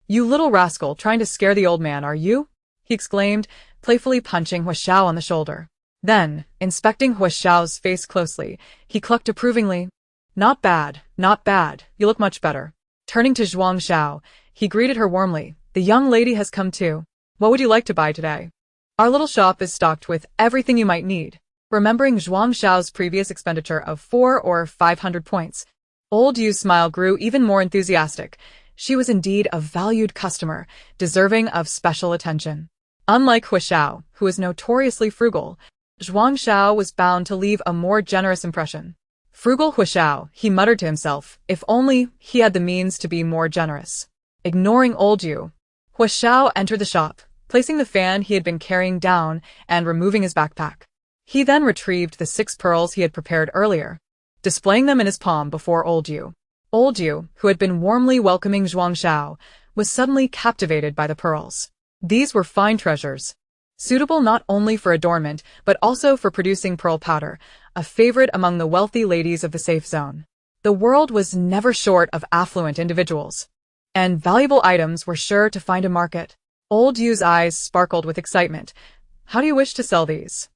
"You little rascal trying to scare the old man, are you?" he exclaimed, playfully punching Hua Xiao on the shoulder. Then, inspecting Hua Xiao's face closely, he clucked approvingly. "Not bad, not bad, you look much better." Turning to Zhuang Xiao, he greeted her warmly. "The young lady has come too. What would you like to buy today? Our little shop is stocked with everything you might need." Remembering Zhuang Xiao's previous expenditure of 400 or 500 points, Old Yu's smile grew even more enthusiastic. She was indeed a valued customer, deserving of special attention. Unlike Hua Xiao, who was notoriously frugal, Zhuang Xiao was bound to leave a more generous impression. Frugal Hua Xiao, he muttered to himself, if only he had the means to be more generous. Ignoring Old Yu, Hua Xiao entered the shop, placing the fan he had been carrying down and removing his backpack. He then retrieved the 6 pearls he had prepared earlier, displaying them in his palm before Old Yu. Old Yu, who had been warmly welcoming Zhuang Xiao, was suddenly captivated by the pearls. These were fine treasures, suitable not only for adornment but also for producing pearl powder, a favorite among the wealthy ladies of the safe zone. The world was never short of affluent individuals, and valuable items were sure to find a market. Old Yu's eyes sparkled with excitement. "How do you wish to sell these?"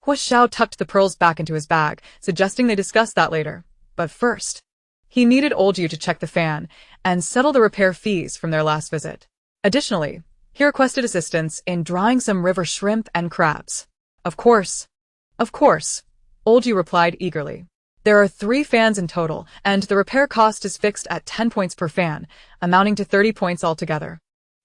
Hua Xiao tucked the pearls back into his bag, suggesting they discuss that later. But first, he needed Old Yu to check the fan and settle the repair fees from their last visit. Additionally, he requested assistance in drying some river shrimp and crabs. Of course, Old Yu replied eagerly. "There are 3 fans in total, and the repair cost is fixed at 10 points per fan, amounting to 30 points altogether.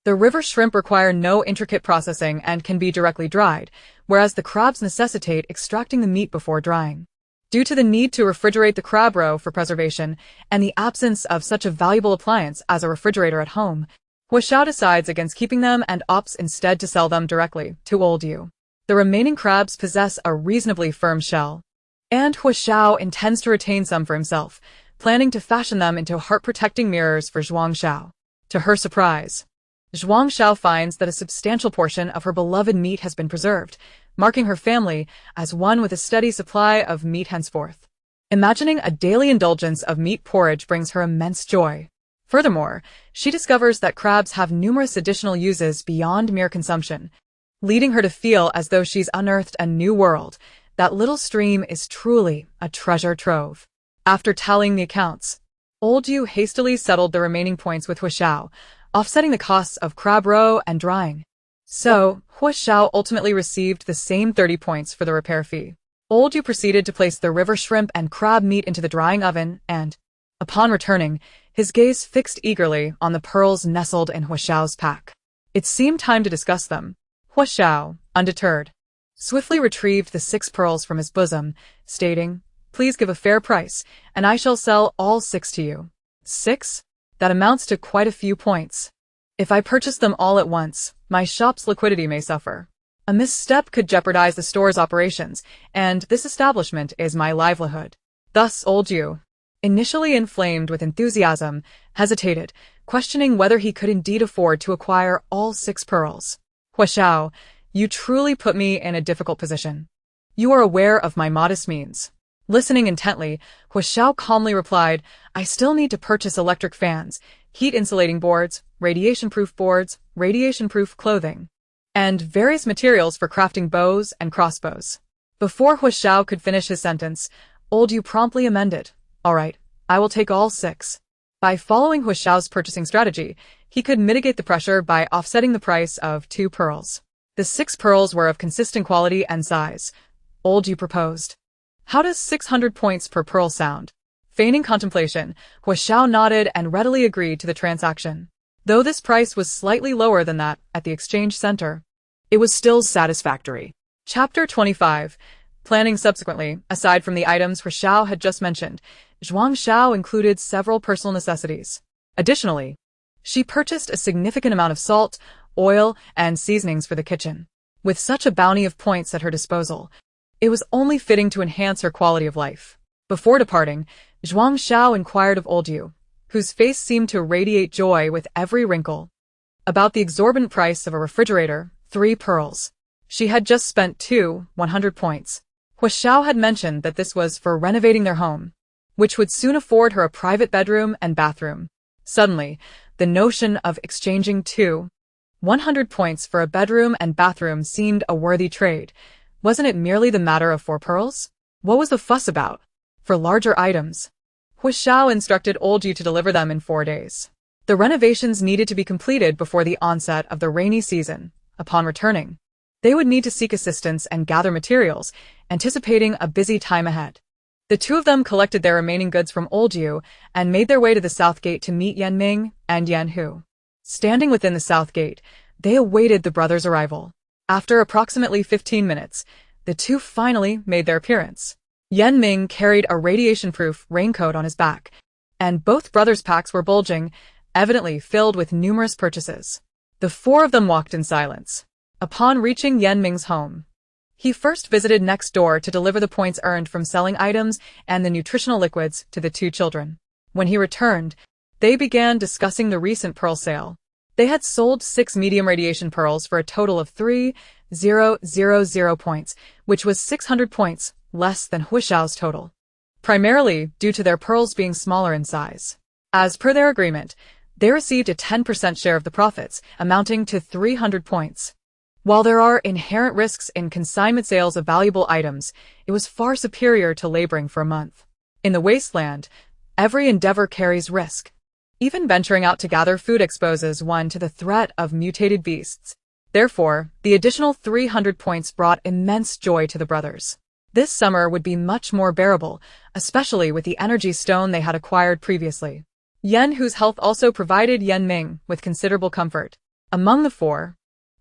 The river shrimp require no intricate processing and can be directly dried, whereas the crabs necessitate extracting the meat before drying. Due to the need to refrigerate the crab roe for preservation and the absence of such a valuable appliance as a refrigerator at home, Hua Xiao decides against keeping them and opts instead to sell them directly to Old Yu. The remaining crabs possess a reasonably firm shell, and Hua Xiao intends to retain some for himself, planning to fashion them into heart-protecting mirrors for Zhuang Xiao. To her surprise, Zhuang Xiao finds that a substantial portion of her beloved meat has been preserved, marking her family as one with a steady supply of meat henceforth. Imagining a daily indulgence of meat porridge brings her immense joy. Furthermore, she discovers that crabs have numerous additional uses beyond mere consumption, leading her to feel as though she's unearthed a new world. That little stream is truly a treasure trove. After tallying the accounts, Old Yu hastily settled the remaining points with Hua Xiao, offsetting the costs of crab roe and drying. So, Hua Xiao ultimately received the same 30 points for the repair fee. Old Yu proceeded to place the river shrimp and crab meat into the drying oven and, upon returning, his gaze fixed eagerly on the pearls nestled in Hua Xiao's pack. It seemed time to discuss them. Hua Xiao, undeterred, swiftly retrieved the 6 pearls from his bosom, stating, "Please give a fair price, and I shall sell all 6 to you." 6? That amounts to quite a few points. If I purchase them all at once, my shop's liquidity may suffer. A misstep could jeopardize the store's operations, and this establishment is my livelihood. Thus Old Yu, initially inflamed with enthusiasm, hesitated, questioning whether he could indeed afford to acquire all 6 pearls. Hua Xiao, you truly put me in a difficult position. You are aware of my modest means. Listening intently, Hua Xiao calmly replied, "I still need to purchase electric fans, heat-insulating boards, radiation-proof clothing, and various materials for crafting bows and crossbows." Before Hua Xiao could finish his sentence, Old Yu promptly amended, "All right, I will take all 6. By following Hua Xiao's purchasing strategy, he could mitigate the pressure by offsetting the price of 2 pearls. The 6 pearls were of consistent quality and size. Old Yu proposed, "How does 600 points per pearl sound?" Feigning contemplation, Hua Xiao nodded and readily agreed to the transaction. Though this price was slightly lower than that at the exchange center, It was still satisfactory. Chapter 25. Planning subsequently, aside from the items Hua Xiao had just mentioned, Zhuang Xiao included several personal necessities. Additionally, she purchased a significant amount of salt, oil, and seasonings for the kitchen. With such a bounty of points at her disposal, it was only fitting to enhance her quality of life. Before departing, Zhuang Xiao inquired of Old Yu, whose face seemed to radiate joy with every wrinkle. About the exorbitant price of a refrigerator, 3 pearls. She had just spent 100 points. Hua Xiao had mentioned that this was for renovating their home, which would soon afford her a private bedroom and bathroom. Suddenly, the notion of exchanging 100 points for a bedroom and bathroom seemed a worthy trade. Wasn't it merely the matter of 4 pearls? What was the fuss about? For larger items, Hua Xiao instructed Old Yu to deliver them in 4 days. The renovations needed to be completed before the onset of the rainy season. Upon returning, they would need to seek assistance and gather materials, anticipating a busy time ahead. The two of them collected their remaining goods from Old Yu and made their way to the south gate to meet Yan Ming and Yan Hu. Standing within the south gate, they awaited the brothers' arrival. After approximately 15 minutes, the two finally made their appearance. Yan Ming carried a radiation-proof raincoat on his back, and both brothers' packs were bulging, evidently filled with numerous purchases. The 4 of them walked in silence. Upon reaching Yan Ming's home, he first visited next door to deliver the points earned from selling items and the nutritional liquids to the 2 children. When he returned, they began discussing the recent pearl sale. They had sold 6 medium radiation pearls for a total of 3,000 points, which was 600 points less than Hua Xiao's total, primarily due to their pearls being smaller in size. As per their agreement, they received a 10% share of the profits, amounting to 300 points. While there are inherent risks in consignment sales of valuable items, it was far superior to laboring for a month. In the wasteland, every endeavor carries risk. Even venturing out to gather food exposes one to the threat of mutated beasts. Therefore, the additional 300 points brought immense joy to the brothers. This summer would be much more bearable, especially with the energy stone they had acquired previously. Yan Hu's health also provided Yan Ming with considerable comfort. Among the 4,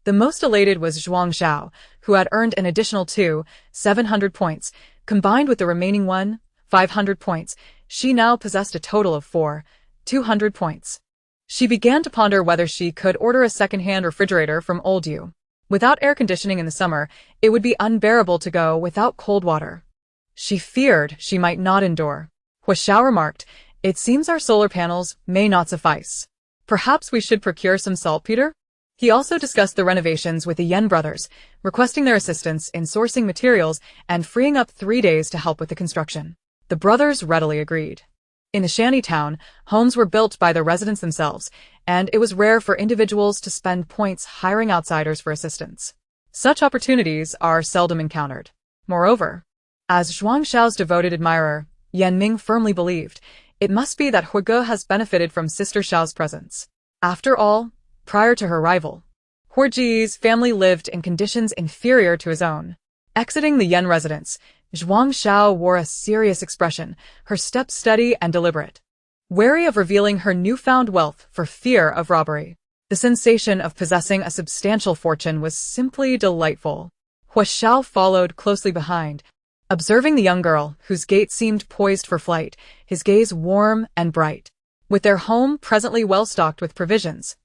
the most elated was Zhuang Xiao, who had earned an additional 700 points. Combined with the remaining 500 points, she now possessed a total of 200 points. She began to ponder whether she could order a second-hand refrigerator from Old Yu. Without air conditioning in the summer, it would be unbearable to go without cold water. She feared she might not endure. Hua Xiao remarked, "It seems our solar panels may not suffice. Perhaps we should procure some saltpeter?" He also discussed the renovations with the Yen brothers, requesting their assistance in sourcing materials and freeing up 3 days to help with the construction. The brothers readily agreed. In the shantytown, homes were built by the residents themselves, and it was rare for individuals to spend points hiring outsiders for assistance. Such opportunities are seldom encountered. Moreover, as Zhuang Xiao's devoted admirer, Yan Ming firmly believed, it must be that Hua Ge has benefited from Sister Xiao's presence. After all, prior to her arrival, Hua Ji's family lived in conditions inferior to his own. Exiting the Yen residence, Zhuang Xiao wore a serious expression, her steps steady and deliberate, wary of revealing her newfound wealth for fear of robbery. The sensation of possessing a substantial fortune was simply delightful. Hua Xiao followed closely behind, observing the young girl, whose gait seemed poised for flight, his gaze warm and bright. With their home presently well-stocked with provisions,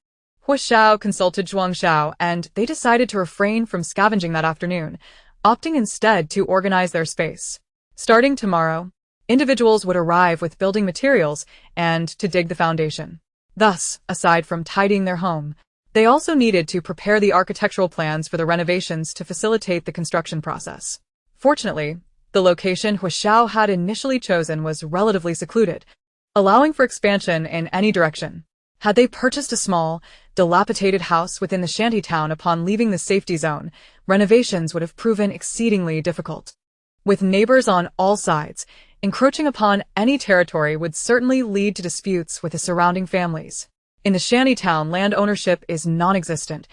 Hua Xiao consulted Zhuang Xiao and they decided to refrain from scavenging that afternoon, opting instead to organize their space. Starting tomorrow, individuals would arrive with building materials and to dig the foundation. Thus, aside from tidying their home, they also needed to prepare the architectural plans for the renovations to facilitate the construction process. Fortunately, the location Hua Xiao had initially chosen was relatively secluded, allowing for expansion in any direction. Had they purchased a small, dilapidated house within the shantytown upon leaving the safety zone, renovations would have proven exceedingly difficult. With neighbors on all sides, encroaching upon any territory would certainly lead to disputes with the surrounding families. In the shantytown, land ownership is non-existent,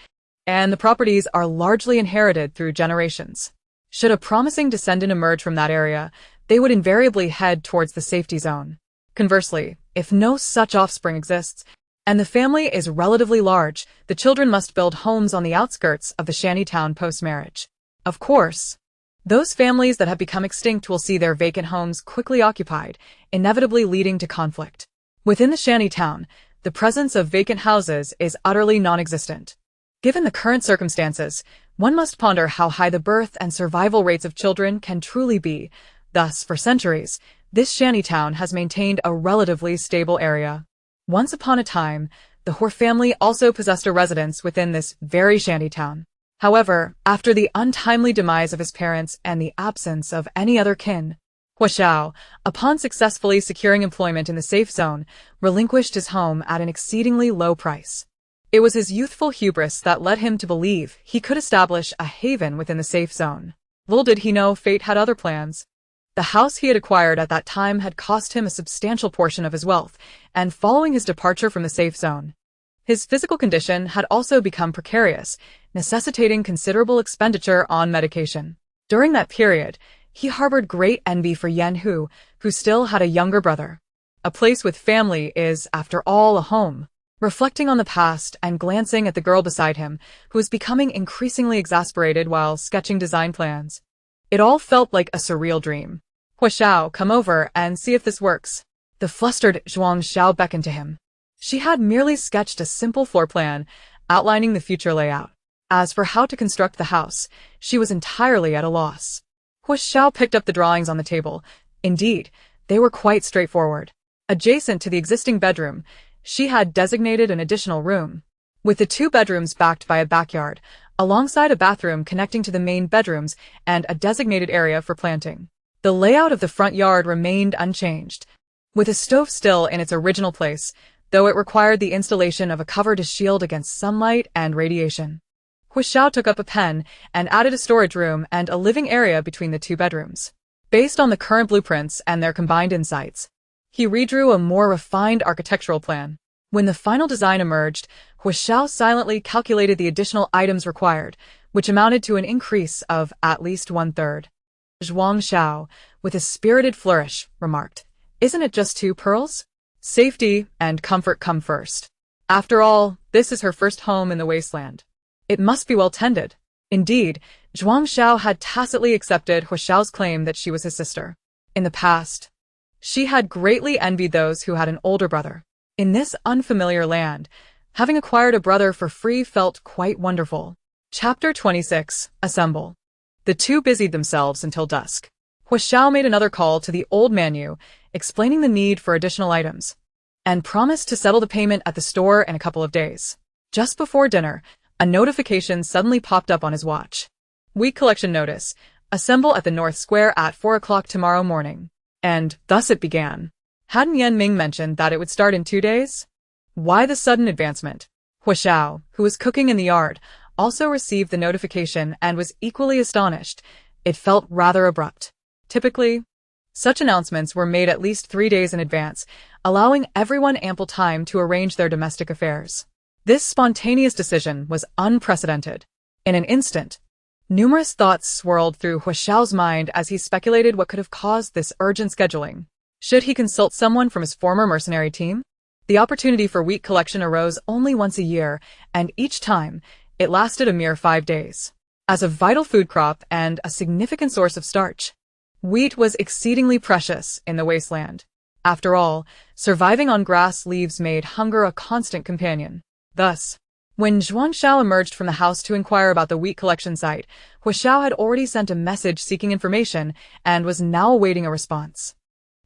and the properties are largely inherited through generations. Should a promising descendant emerge from that area, they would invariably head towards the safety zone. Conversely, if no such offspring exists, and the family is relatively large, the children must build homes on the outskirts of the shantytown post-marriage. Of course, those families that have become extinct will see their vacant homes quickly occupied, inevitably leading to conflict. Within the shantytown, the presence of vacant houses is utterly non-existent. Given the current circumstances, one must ponder how high the birth and survival rates of children can truly be. Thus, for centuries, this shantytown has maintained a relatively stable area. Once upon a time, the Hor family also possessed a residence within this very shanty town. However, after the untimely demise of his parents and the absence of any other kin, Hua Xiao, upon successfully securing employment in the safe zone, relinquished his home at an exceedingly low price. It was his youthful hubris that led him to believe he could establish a haven within the safe zone. Little did he know fate had other plans. The house he had acquired at that time had cost him a substantial portion of his wealth, and following his departure from the safe zone, his physical condition had also become precarious, necessitating considerable expenditure on medication. During that period, he harbored great envy for Yan Hu, who still had a younger brother. A place with family is, after all, a home. Reflecting on the past and glancing at the girl beside him, who was becoming increasingly exasperated while sketching design plans, it all felt like a surreal dream. Hua Xiao, come over and see if this works. The flustered Zhuang Xiao beckoned to him. She had merely sketched a simple floor plan, outlining the future layout. As for how to construct the house, she was entirely at a loss. Hua Xiao picked up the drawings on the table. Indeed, they were quite straightforward. Adjacent to the existing bedroom, she had designated an additional room, with the 2 bedrooms backed by a backyard, alongside a bathroom connecting to the main bedrooms and a designated area for planting. The layout of the front yard remained unchanged, with a stove still in its original place, though it required the installation of a cover to shield against sunlight and radiation. Hua Xiao took up a pen and added a storage room and a living area between the 2 bedrooms. Based on the current blueprints and their combined insights, he redrew a more refined architectural plan. When the final design emerged, Hua Xiao silently calculated the additional items required, which amounted to an increase of at least 1/3. Zhuang Xiao, with a spirited flourish, remarked, "Isn't it just 2 pearls? Safety and comfort come first. After all, this is her first home in the wasteland. It must be well tended." Indeed, Zhuang Xiao had tacitly accepted Hua Xiao's claim that she was his sister. In the past, she had greatly envied those who had an older brother. In this unfamiliar land, having acquired a brother for free felt quite wonderful. Chapter 26. Assemble. The 2 busied themselves until dusk. Hua Xiao made another call to the old Manu, explaining the need for additional items, and promised to settle the payment at the store in a couple of days. Just before dinner, a notification suddenly popped up on his watch. Week collection notice. Assemble at the North Square at 4 o'clock tomorrow morning. And thus it began. Hadn't Yan Ming mentioned that it would start in 2 days? Why the sudden advancement? Hua Xiao, who was cooking in the yard, also received the notification and was equally astonished. It felt rather abrupt. Typically, such announcements were made at least 3 days in advance, allowing everyone ample time to arrange their domestic affairs. This spontaneous decision was unprecedented. In an instant, numerous thoughts swirled through Hua Xiao's mind as he speculated what could have caused this urgent scheduling. Should he consult someone from his former mercenary team? The opportunity for wheat collection arose only once a year, and each time, it lasted a mere 5 days. As a vital food crop and a significant source of starch, wheat was exceedingly precious in the wasteland. After all, surviving on grass leaves made hunger a constant companion. Thus, when Zhuang Xiao emerged from the house to inquire about the wheat collection site, Hua Xiao had already sent a message seeking information and was now awaiting a response.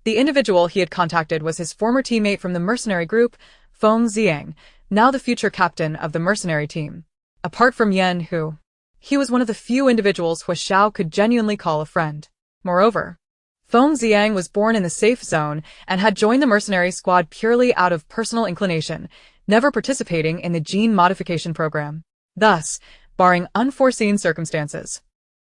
The individual he had contacted was his former teammate from the mercenary group, Feng Xiang, now the future captain of the mercenary team. Apart from Yan Hu, he was one of the few individuals Hua Xiao could genuinely call a friend. Moreover, Feng Xiang was born in the safe zone and had joined the mercenary squad purely out of personal inclination, never participating in the gene modification program. Thus, barring unforeseen circumstances,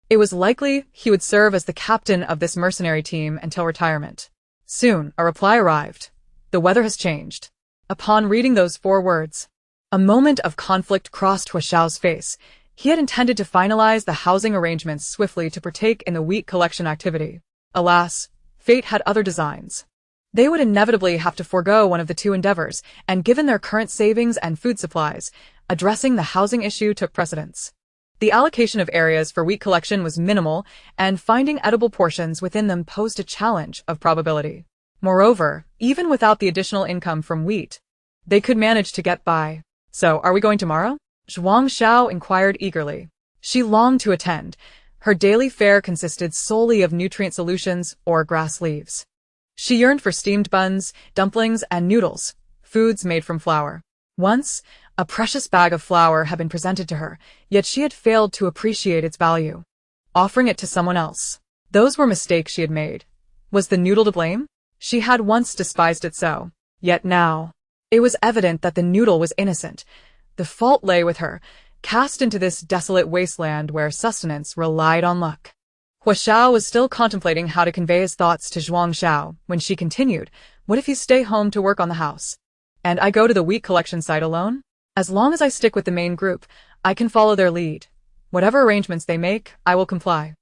it was likely he would serve as the captain of this mercenary team until retirement. Soon, a reply arrived. The weather has changed. Upon reading those 4 words, a moment of conflict crossed Hua Xiao's face. He had intended to finalize the housing arrangements swiftly to partake in the wheat collection activity. Alas, fate had other designs. They would inevitably have to forego one of the 2 endeavors, and given their current savings and food supplies, addressing the housing issue took precedence. The allocation of areas for wheat collection was minimal, and finding edible portions within them posed a challenge of probability. Moreover, even without the additional income from wheat, they could manage to get by. "So, are we going tomorrow?" Zhuang Xiao inquired eagerly. She longed to attend. Her daily fare consisted solely of nutrient solutions or grass leaves. She yearned for steamed buns, dumplings, and noodles, foods made from flour. Once, a precious bag of flour had been presented to her, yet she had failed to appreciate its value, offering it to someone else. Those were mistakes she had made. Was the noodle to blame? She had once despised it so. Yet now, it was evident that the noodle was innocent. The fault lay with her, cast into this desolate wasteland where sustenance relied on luck. Hua Xiao was still contemplating how to convey his thoughts to Zhuang Xiao when she continued, "What if you stay home to work on the house? And I go to the wheat collection site alone? As long as I stick with the main group, I can follow their lead. Whatever arrangements they make, I will comply.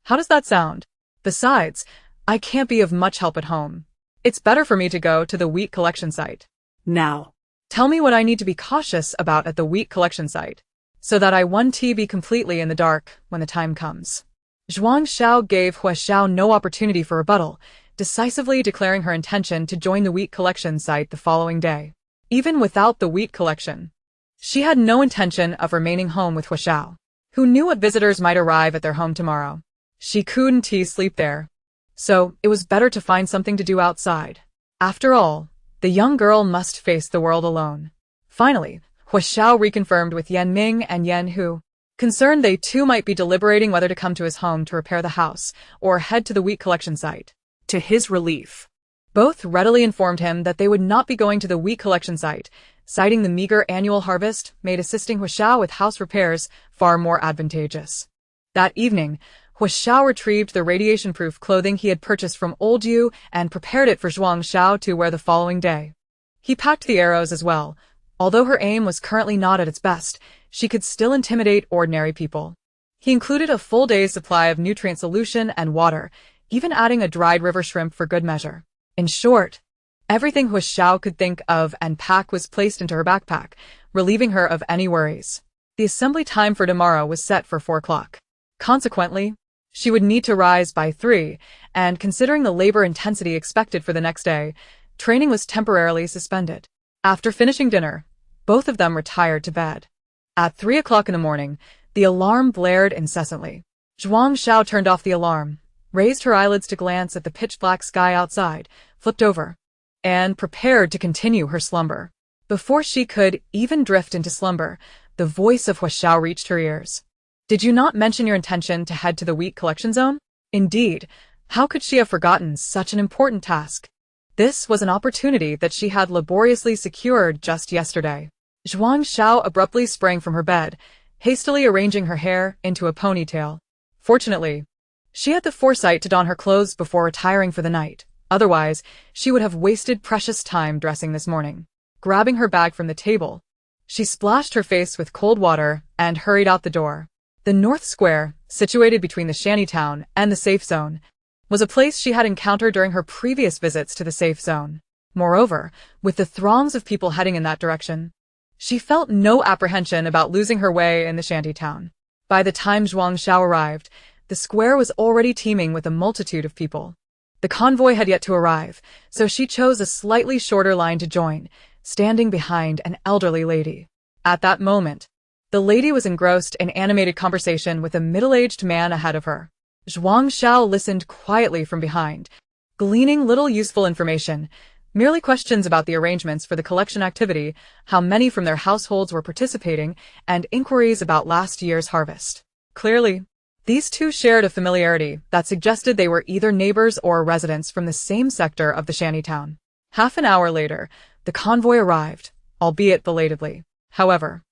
How does that sound? Besides, I can't be of much help at home. It's better for me to go to the wheat collection site. Now, Tell me what I need to be cautious about at the wheat collection site, so that I won't be completely in the dark when the time comes." Zhuang Xiao gave Hua Xiao no opportunity for rebuttal, decisively declaring her intention to join the wheat collection site the following day. Even without the wheat collection, she had no intention of remaining home with Hua Xiao, who knew what visitors might arrive at their home tomorrow. She couldn't sleep there, so it was better to find something to do outside. After all, the young girl must face the world alone. Finally, Hua Xiao reconfirmed with Yan Ming and Yan Hu, concerned they too might be deliberating whether to come to his home to repair the house or head to the wheat collection site. to his relief, Both readily informed him that they would not be going to the wheat collection site, citing the meager annual harvest made assisting Hua Xiao with house repairs far more advantageous. That evening, Hua Xiao retrieved the radiation-proof clothing he had purchased from Old Yu and prepared it for Zhuang Xiao to wear the following day. He packed the arrows as well. Although her aim was currently not at its best, she could still intimidate ordinary people. He included a full day's supply of nutrient solution and water, even adding a dried river shrimp for good measure. In short, everything Hua Xiao could think of and pack was placed into her backpack, relieving her of any worries. The assembly time for tomorrow was set for 4 o'clock. Consequently, she would need to rise by 3, and considering the labor intensity expected for the next day, training was temporarily suspended. After finishing dinner, both of them retired to bed. At 3 o'clock in the morning, the alarm blared incessantly. Zhuang Xiao turned off the alarm, raised her eyelids to glance at the pitch-black sky outside, flipped over, and prepared to continue her slumber. Before she could even drift into slumber, the voice of Hua Xiao reached her ears. "Did you not mention your intention to head to the wheat collection zone?" Indeed, how could she have forgotten such an important task? This was an opportunity that she had laboriously secured just yesterday. Zhuang Xiao abruptly sprang from her bed, hastily arranging her hair into a ponytail. Fortunately, she had the foresight to don her clothes before retiring for the night. Otherwise, she would have wasted precious time dressing this morning. Grabbing her bag from the table, she splashed her face with cold water and hurried out the door. The North Square, situated between the shantytown and the safe zone, was a place she had encountered during her previous visits to the safe zone. Moreover, with the throngs of people heading in that direction, she felt no apprehension about losing her way in the shantytown. By the time Zhuang Xiao arrived, the square was already teeming with a multitude of people. The convoy had yet to arrive, so she chose a slightly shorter line to join, standing behind an elderly lady. At that moment, the lady was engrossed in animated conversation with a middle-aged man ahead of her. Zhuang Xiao listened quietly from behind, gleaning little useful information, merely questions about the arrangements for the collection activity, how many from their households were participating, and inquiries about last year's harvest. Clearly, these two shared a familiarity that suggested they were either neighbors or residents from the same sector of the shantytown. Half an hour later, the convoy arrived, albeit belatedly. However,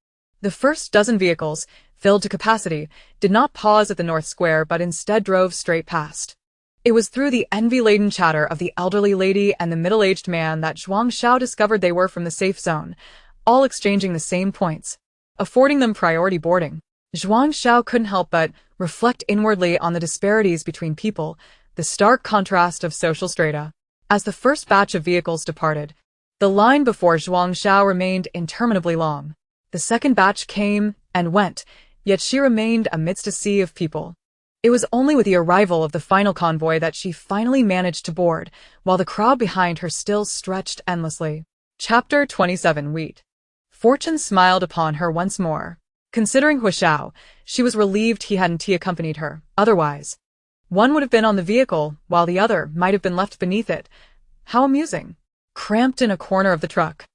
the first dozen vehicles, filled to capacity, did not pause at the North Square but instead drove straight past. It was through the envy-laden chatter of the elderly lady and the middle-aged man that Zhuang Xiao discovered they were from the safe zone, all exchanging the same points, affording them priority boarding. Zhuang Xiao couldn't help but reflect inwardly on the disparities between people, the stark contrast of social strata. As the first batch of vehicles departed, the line before Zhuang Xiao remained interminably long. The second batch came and went, yet she remained amidst a sea of people. It was only with the arrival of the final convoy that she finally managed to board, while the crowd behind her still stretched endlessly. Chapter 27 Wheat. Fortune smiled upon her once more. Considering Hua Xiao, she was relieved he hadn't accompanied her. Otherwise, one would have been on the vehicle, while the other might have been left beneath it. How amusing. Cramped in a corner of the truck,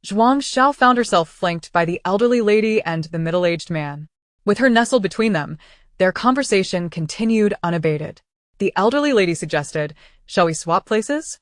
Zhuang Xiao found herself flanked by the elderly lady and the middle-aged man. With her nestled between them, their conversation continued unabated. The elderly lady suggested, "Shall we swap places?"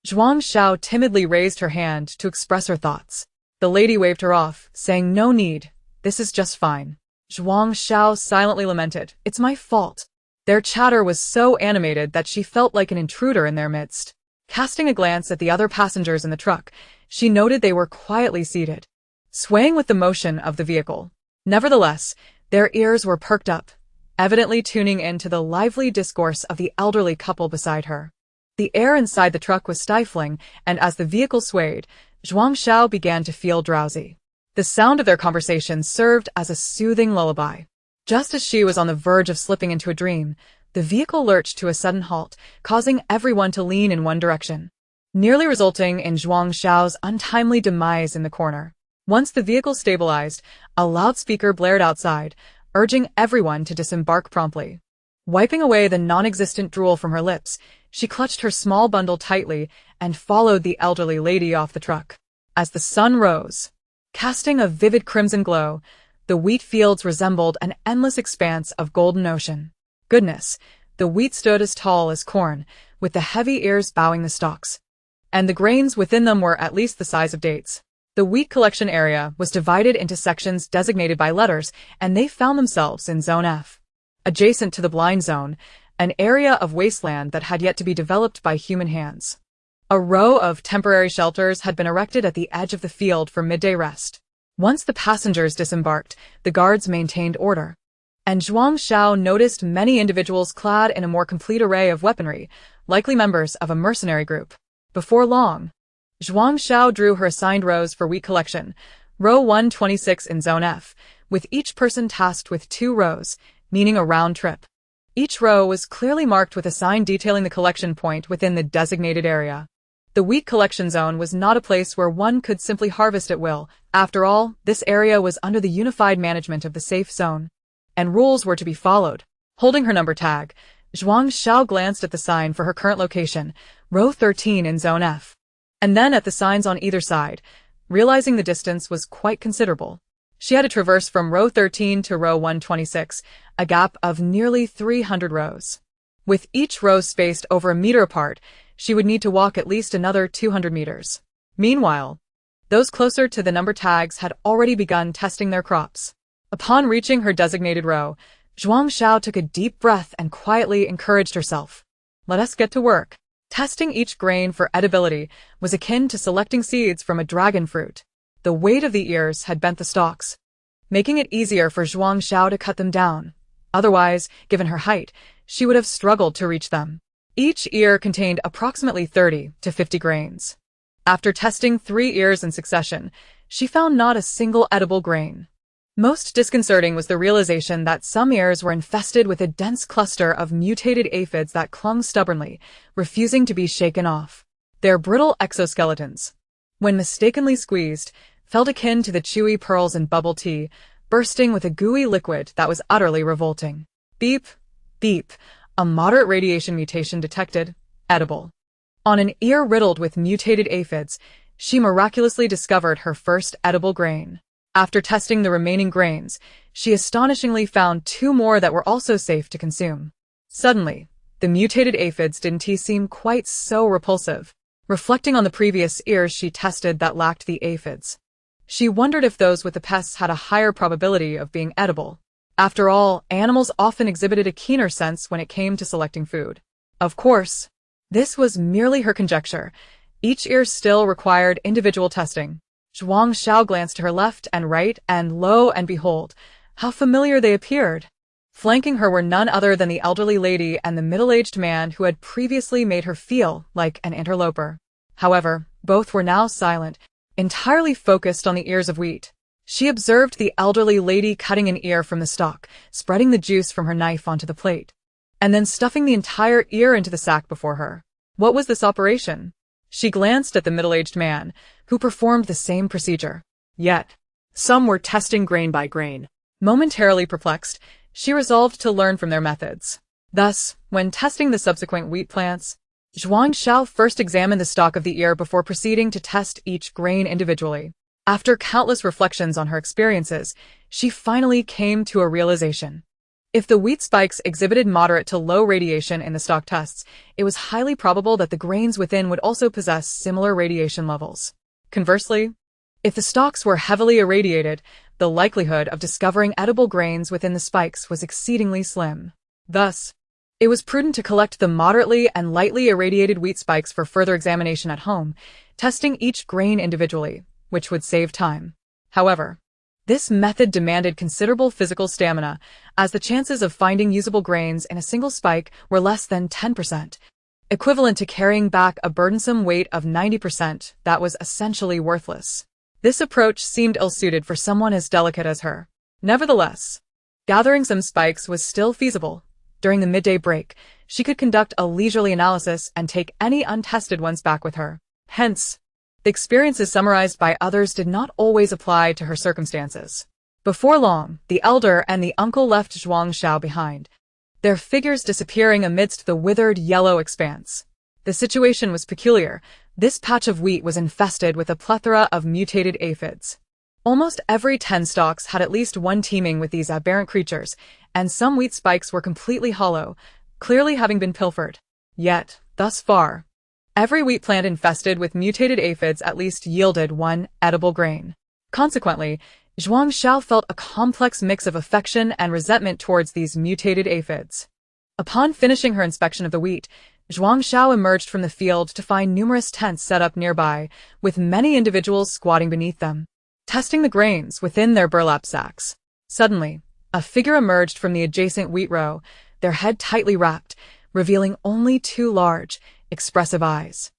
Zhuang Xiao timidly raised her hand to express her thoughts. The lady waved her off, saying, "No need. This is just fine." Zhuang Xiao silently lamented, "It's my fault." Their chatter was so animated that she felt like an intruder in their midst. Casting a glance at the other passengers in the truck, she noted they were quietly seated, swaying with the motion of the vehicle. Nevertheless, their ears were perked up, evidently tuning into the lively discourse of the elderly couple beside her. The air inside the truck was stifling, and as the vehicle swayed, Zhuang Xiao began to feel drowsy. The sound of their conversation served as a soothing lullaby. Just as she was on the verge of slipping into a dream, the vehicle lurched to a sudden halt, causing everyone to lean in one direction, nearly resulting in Zhuang Xiao's untimely demise in the corner. Once the vehicle stabilized, a loudspeaker blared outside, urging everyone to disembark promptly. Wiping away the non-existent drool from her lips, she clutched her small bundle tightly and followed the elderly lady off the truck. As the sun rose, casting a vivid crimson glow, the wheat fields resembled an endless expanse of golden ocean. Goodness, the wheat stood as tall as corn, with the heavy ears bowing the stalks, and the grains within them were at least the size of dates. The wheat collection area was divided into sections designated by letters, and they found themselves in Zone F. Adjacent to the blind zone, an area of wasteland that had yet to be developed by human hands. A row of temporary shelters had been erected at the edge of the field for midday rest. Once the passengers disembarked, the guards maintained order, and Zhuang Xiao noticed many individuals clad in a more complete array of weaponry, likely members of a mercenary group. Before long, Zhuang Xiao drew her assigned rows for wheat collection, row 126 in Zone F, with each person tasked with 2 rows, meaning a round trip. Each row was clearly marked with a sign detailing the collection point within the designated area. The wheat collection zone was not a place where one could simply harvest at will. After all, this area was under the unified management of the safe zone, and rules were to be followed. Holding her number tag, Zhuang Xiao glanced at the sign for her current location, row 13 in Zone F, and then at the signs on either side, realizing the distance was quite considerable. She had to traverse from row 13 to row 126, a gap of nearly 300 rows. With each row spaced over a meter apart, she would need to walk at least another 200 meters. Meanwhile, those closer to the number tags had already begun testing their crops. Upon reaching her designated row, Zhuang Xiao took a deep breath and quietly encouraged herself. "Let us get to work." Testing each grain for edibility was akin to selecting seeds from a dragon fruit. The weight of the ears had bent the stalks, making it easier for Zhuang Xiao to cut them down. Otherwise, given her height, she would have struggled to reach them. Each ear contained approximately 30 to 50 grains. After testing 3 ears in succession, she found not a single edible grain. Most disconcerting was the realization that some ears were infested with a dense cluster of mutated aphids that clung stubbornly, refusing to be shaken off. Their brittle exoskeletons, when mistakenly squeezed, felt akin to the chewy pearls in bubble tea, bursting with a gooey liquid that was utterly revolting. Beep, beep, a moderate radiation mutation detected, edible. On an ear riddled with mutated aphids, she miraculously discovered her first edible grain. After testing the remaining grains, she astonishingly found 2 more that were also safe to consume. Suddenly, the mutated aphids didn't seem quite so repulsive. Reflecting on the previous ears she tested that lacked the aphids, she wondered if those with the pests had a higher probability of being edible. After all, animals often exhibited a keener sense when it came to selecting food. Of course, this was merely her conjecture. Each ear still required individual testing. Zhuang Xiao glanced to her left and right, and lo and behold, how familiar they appeared. Flanking her were none other than the elderly lady and the middle-aged man who had previously made her feel like an interloper. However, both were now silent, entirely focused on the ears of wheat. She observed the elderly lady cutting an ear from the stalk, spreading the juice from her knife onto the plate, and then stuffing the entire ear into the sack before her. What was this operation? She glanced at the middle-aged man, who performed the same procedure. Yet, Some were testing grain by grain. momentarily perplexed, she resolved to learn from their methods. Thus, when testing the subsequent wheat plants, Zhuang Xiao first examined the stalk of the ear before proceeding to test each grain individually. After countless reflections on her experiences, she finally came to a realization. If the wheat spikes exhibited moderate to low radiation in the stock tests, it was highly probable that the grains within would also possess similar radiation levels. Conversely, if the stalks were heavily irradiated, the likelihood of discovering edible grains within the spikes was exceedingly slim. Thus, it was prudent to collect the moderately and lightly irradiated wheat spikes for further examination at home, testing each grain individually, which would save time. However, this method demanded considerable physical stamina, as the chances of finding usable grains in a single spike were less than 10%, equivalent to carrying back a burdensome weight of 90% that was essentially worthless. This approach seemed ill-suited for someone as delicate as her. Nevertheless, gathering some spikes was still feasible. During the midday break, she could conduct a leisurely analysis and take any untested ones back with her. Hence, the experiences summarized by others did not always apply to her circumstances. Before long, the elder and the uncle left Zhuang Xiao behind, their figures disappearing amidst the withered yellow expanse. The situation was peculiar. This patch of wheat was infested with a plethora of mutated aphids. Almost every 10 stalks had at least one teeming with these aberrant creatures, and some wheat spikes were completely hollow, clearly having been pilfered. Yet, thus far, every wheat plant infested with mutated aphids at least yielded one edible grain. Consequently, Zhuang Xiao felt a complex mix of affection and resentment towards these mutated aphids. Upon finishing her inspection of the wheat, Zhuang Xiao emerged from the field to find numerous tents set up nearby, with many individuals squatting beneath them, testing the grains within their burlap sacks. Suddenly, a figure emerged from the adjacent wheat row, their head tightly wrapped, revealing only two large, expressive eyes.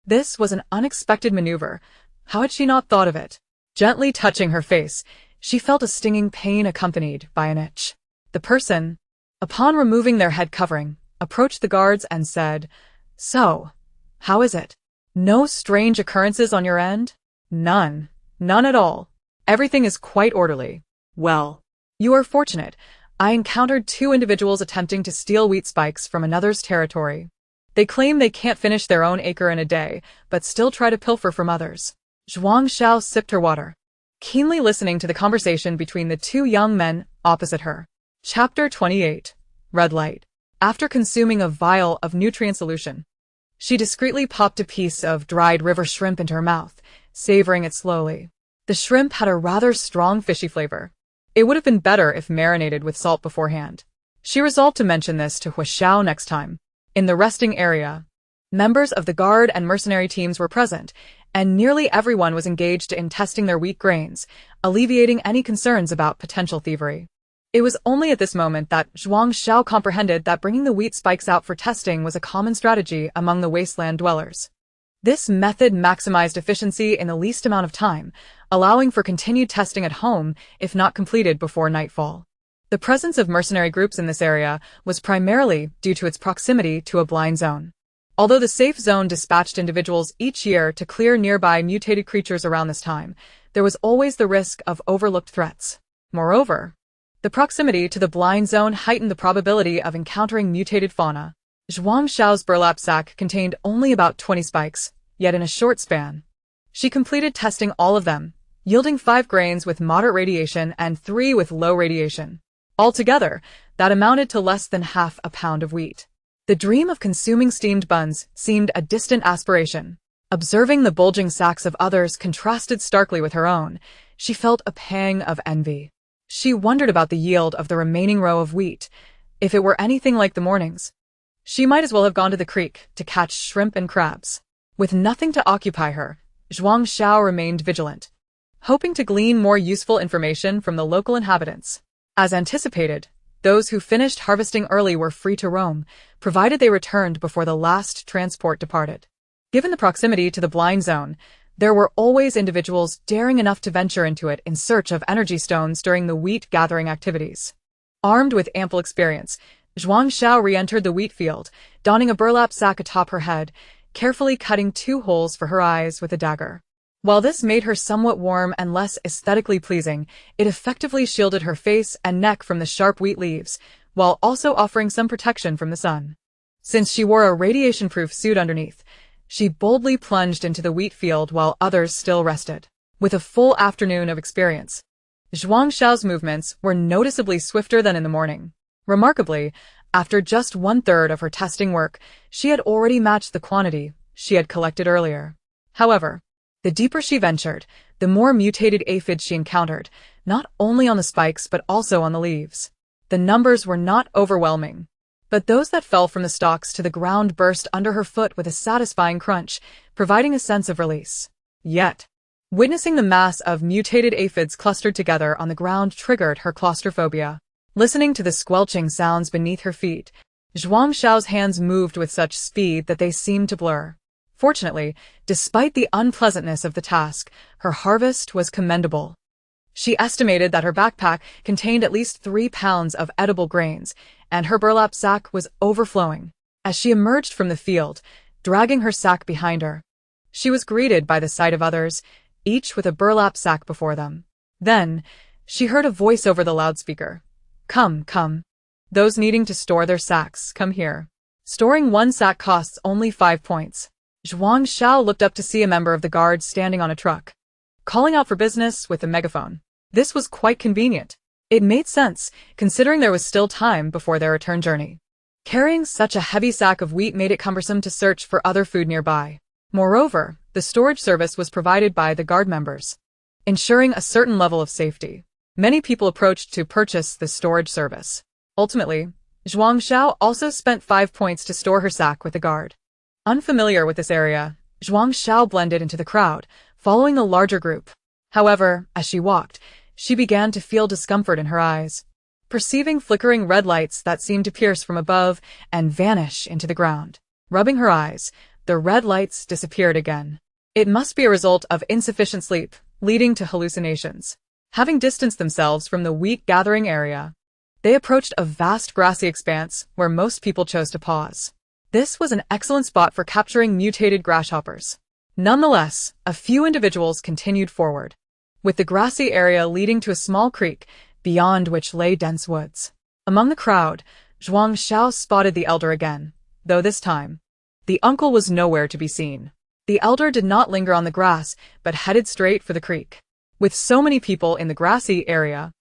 This was an unexpected maneuver. How had she not thought of it? Gently touching her face, she felt a stinging pain accompanied by an itch. The person, upon removing their head covering, approached the guards and said, "So, how is it? No strange occurrences on your end?" "None. None at all. Everything is quite orderly." Well, "You are fortunate. I encountered two individuals attempting to steal wheat spikes from another's territory. They claim they can't finish their own acre in a day, but still try to pilfer from others." Zhuang Xiao sipped her water, keenly listening to the conversation between the two young men opposite her. Chapter 28. Red Light. After consuming a vial of nutrient solution, she discreetly popped a piece of dried river shrimp into her mouth, savoring it slowly. The shrimp had a rather strong fishy flavor. It would have been better if marinated with salt beforehand. She resolved to mention this to Hu Xiao next time. In the resting area, members of the guard and mercenary teams were present, and nearly everyone was engaged in testing their wheat grains, alleviating any concerns about potential thievery. It was only at this moment that Zhuang Xiao comprehended that bringing the wheat spikes out for testing was a common strategy among the wasteland dwellers. This method maximized efficiency in the least amount of time, allowing for continued testing at home if not completed before nightfall. The presence of mercenary groups in this area was primarily due to its proximity to a blind zone. Although the safe zone dispatched individuals each year to clear nearby mutated creatures around this time, there was always the risk of overlooked threats. Moreover, the proximity to the blind zone heightened the probability of encountering mutated fauna. Zhuang Xiao's burlap sack contained only about 20 spikes, yet in a short span, she completed testing all of them, yielding 5 grains with moderate radiation and 3 with low radiation. Altogether, that amounted to less than half a pound of wheat. The dream of consuming steamed buns seemed a distant aspiration. Observing the bulging sacks of others contrasted starkly with her own, she felt a pang of envy. She wondered about the yield of the remaining row of wheat. If it were anything like the morning's, she might as well have gone to the creek to catch shrimp and crabs. With nothing to occupy her, Zhuang Xiao remained vigilant, hoping to glean more useful information from the local inhabitants. As anticipated, those who finished harvesting early were free to roam, provided they returned before the last transport departed. Given the proximity to the blind zone, there were always individuals daring enough to venture into it in search of energy stones during the wheat gathering activities. Armed with ample experience, Zhuang Xiao re-entered the wheat field, donning a burlap sack atop her head, carefully cutting 2 holes for her eyes with a dagger. While this made her somewhat warm and less aesthetically pleasing, it effectively shielded her face and neck from the sharp wheat leaves, while also offering some protection from the sun. Since she wore a radiation-proof suit underneath, she boldly plunged into the wheat field while others still rested. With a full afternoon of experience, Zhuang Xiao's movements were noticeably swifter than in the morning. Remarkably, after just 1/3 of her testing work, she had already matched the quantity she had collected earlier. However, the deeper she ventured, the more mutated aphids she encountered, not only on the spikes but also on the leaves. The numbers were not overwhelming, but those that fell from the stalks to the ground burst under her foot with a satisfying crunch, providing a sense of release. Yet, witnessing the mass of mutated aphids clustered together on the ground triggered her claustrophobia. Listening to the squelching sounds beneath her feet, Zhuang Xiao's hands moved with such speed that they seemed to blur. Fortunately, despite the unpleasantness of the task, her harvest was commendable. She estimated that her backpack contained at least 3 pounds of edible grains, and her burlap sack was overflowing. As she emerged from the field, dragging her sack behind her, she was greeted by the sight of others, each with a burlap sack before them. Then, she heard a voice over the loudspeaker. Come, come. Those needing to store their sacks, come here. Storing 1 sack costs only 5 points. Zhuang Xiao looked up to see a member of the guard standing on a truck, calling out for business with a megaphone. This was quite convenient. It made sense, considering there was still time before their return journey. Carrying such a heavy sack of wheat made it cumbersome to search for other food nearby. Moreover, the storage service was provided by the guard members, ensuring a certain level of safety. Many people approached to purchase the storage service. Ultimately, Zhuang Xiao also spent 5 points to store her sack with the guard. Unfamiliar with this area, Zhuang Xiao blended into the crowd, following the larger group. However, as she walked, she began to feel discomfort in her eyes, perceiving flickering red lights that seemed to pierce from above and vanish into the ground. Rubbing her eyes, the red lights disappeared again. It must be a result of insufficient sleep, leading to hallucinations. Having distanced themselves from the wheat-gathering area, they approached a vast grassy expanse where most people chose to pause. This was an excellent spot for capturing mutated grasshoppers. Nonetheless, a few individuals continued forward, with the grassy area leading to a small creek, beyond which lay dense woods. Among the crowd, Zhuang Xiao spotted the elder again, though this time, the uncle was nowhere to be seen. The elder did not linger on the grass, but headed straight for the creek. With so many people in the grassy area,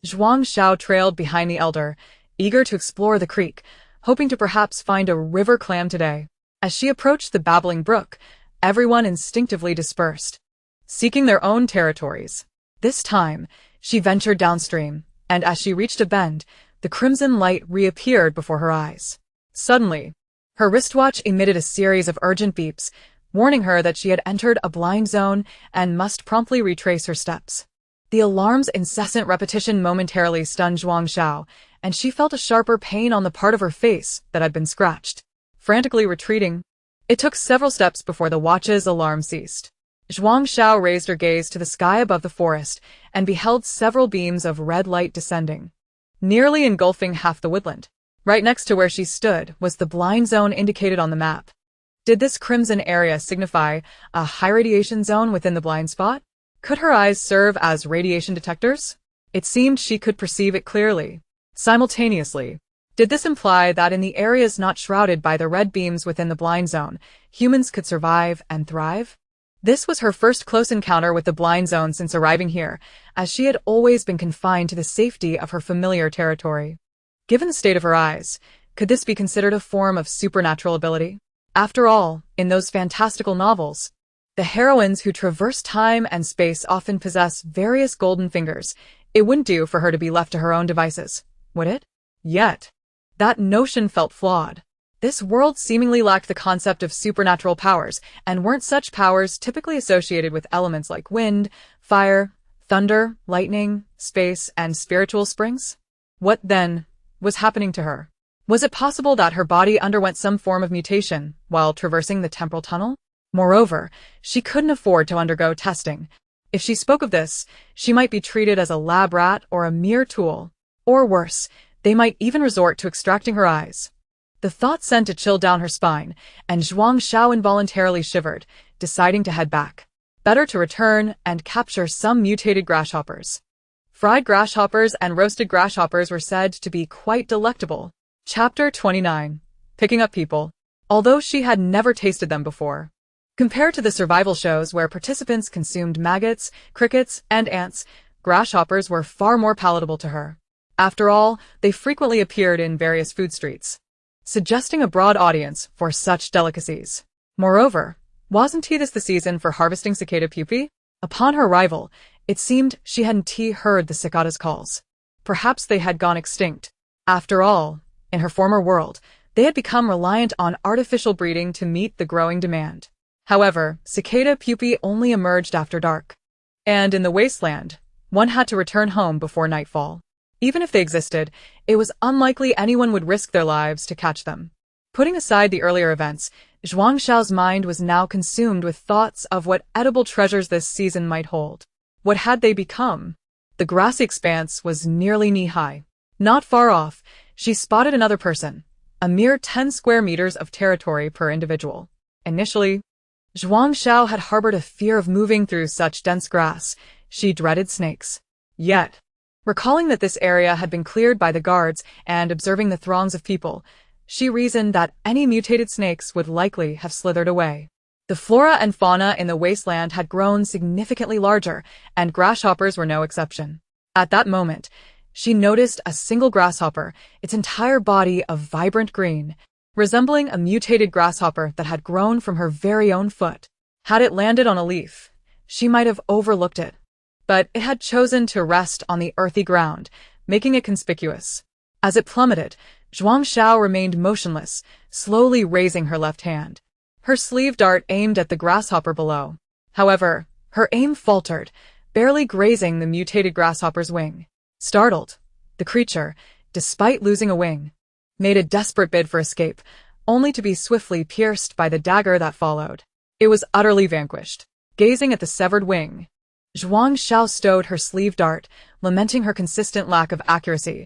Zhuang Xiao trailed behind the elder, eager to explore the creek, hoping to perhaps find a river clam today. As she approached the babbling brook, everyone instinctively dispersed, seeking their own territories. This time, she ventured downstream, and as she reached a bend, the crimson light reappeared before her eyes. Suddenly, her wristwatch emitted a series of urgent beeps, warning her that she had entered a blind zone and must promptly retrace her steps. The alarm's incessant repetition momentarily stunned Zhuang Xiao, and she felt a sharper pain on the part of her face that had been scratched. Frantically retreating, it took several steps before the watch's alarm ceased. Zhuang Xiao raised her gaze to the sky above the forest and beheld several beams of red light descending, nearly engulfing half the woodland. Right next to where she stood was the blind zone indicated on the map. Did this crimson area signify a high radiation zone within the blind spot? Could her eyes serve as radiation detectors? It seemed she could perceive it clearly. Simultaneously, did this imply that in the areas not shrouded by the red beams within the blind zone, humans could survive and thrive? This was her first close encounter with the blind zone since arriving here, as she had always been confined to the safety of her familiar territory. Given the state of her eyes, could this be considered a form of supernatural ability? After all, in those fantastical novels, the heroines who traverse time and space often possess various golden fingers. It wouldn't do for her to be left to her own devices, would it? Yet, that notion felt flawed. This world seemingly lacked the concept of supernatural powers, and weren't such powers typically associated with elements like wind, fire, thunder, lightning, space, and spiritual springs? What, then, was happening to her? Was it possible that her body underwent some form of mutation while traversing the temporal tunnel? Moreover, she couldn't afford to undergo testing. If she spoke of this, she might be treated as a lab rat or a mere tool. Or worse, they might even resort to extracting her eyes. The thought sent a chill down her spine, and Zhuang Xiao involuntarily shivered, deciding to head back. Better to return and capture some mutated grasshoppers. Fried grasshoppers and roasted grasshoppers were said to be quite delectable. Chapter 29. Picking up people. Although she had never tasted them before, Compared to the survival shows where participants consumed maggots, crickets, and ants, grasshoppers were far more palatable to her. After all, they frequently appeared in various food streets, suggesting a broad audience for such delicacies. Moreover, wasn't this the season for harvesting cicada pupae? Upon her arrival, it seemed she hadn't heard the cicadas' calls. Perhaps they had gone extinct. After all, in her former world, they had become reliant on artificial breeding to meet the growing demand. However, cicada pupae only emerged after dark. And in the wasteland, one had to return home before nightfall. Even if they existed, it was unlikely anyone would risk their lives to catch them. Putting aside the earlier events, Zhuang Xiao's mind was now consumed with thoughts of what edible treasures this season might hold. What had they become? The grassy expanse was nearly knee-high. Not far off, she spotted another person, a mere 10 square meters of territory per individual. Initially, Zhuang Xiao had harbored a fear of moving through such dense grass. She dreaded snakes. Yet, recalling that this area had been cleared by the guards and observing the throngs of people, she reasoned that any mutated snakes would likely have slithered away. The flora and fauna in the wasteland had grown significantly larger, and grasshoppers were no exception. At that moment, she noticed a single grasshopper, its entire body of vibrant green, resembling a mutated grasshopper that had grown from her very own foot. Had it landed on a leaf, she might have overlooked it. But it had chosen to rest on the earthy ground, making it conspicuous. As it plummeted, Zhuang Xiao remained motionless, slowly raising her left hand. Her sleeve dart aimed at the grasshopper below. However, her aim faltered, barely grazing the mutated grasshopper's wing. Startled, the creature, despite losing a wing, made a desperate bid for escape, only to be swiftly pierced by the dagger that followed. It was utterly vanquished. Gazing at the severed wing, Zhuang Xiao stowed her sleeve dart, lamenting her consistent lack of accuracy.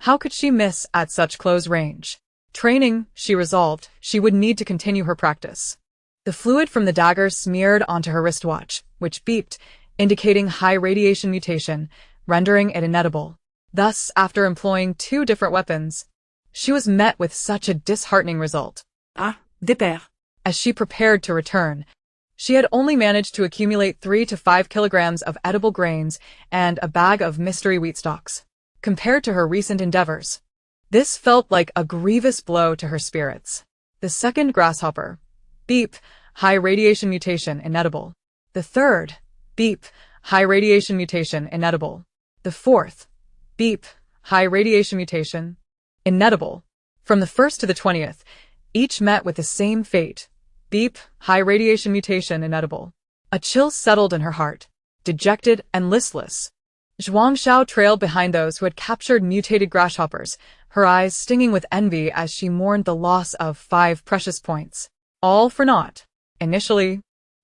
How could she miss at such close range? Training, she resolved, she would need to continue her practice. The fluid from the dagger smeared onto her wristwatch, which beeped, indicating high radiation mutation, rendering it inedible. Thus, after employing 2 different weapons, she was met with such a disheartening result. Dépère. As she prepared to return, she had only managed to accumulate 3 to 5 kilograms of edible grains and a bag of mystery wheat stalks. Compared to her recent endeavors, this felt like a grievous blow to her spirits. The second grasshopper, beep, high radiation mutation, inedible. The third, beep, high radiation mutation, inedible. The fourth, beep, high radiation mutation, inedible. From the 1st to the 20th, each met with the same fate. Beep, high radiation mutation, inedible. A chill settled in her heart. Dejected and listless, Zhuang Xiao trailed behind those who had captured mutated grasshoppers, her eyes stinging with envy as she mourned the loss of 5 precious points. All for naught. Initially,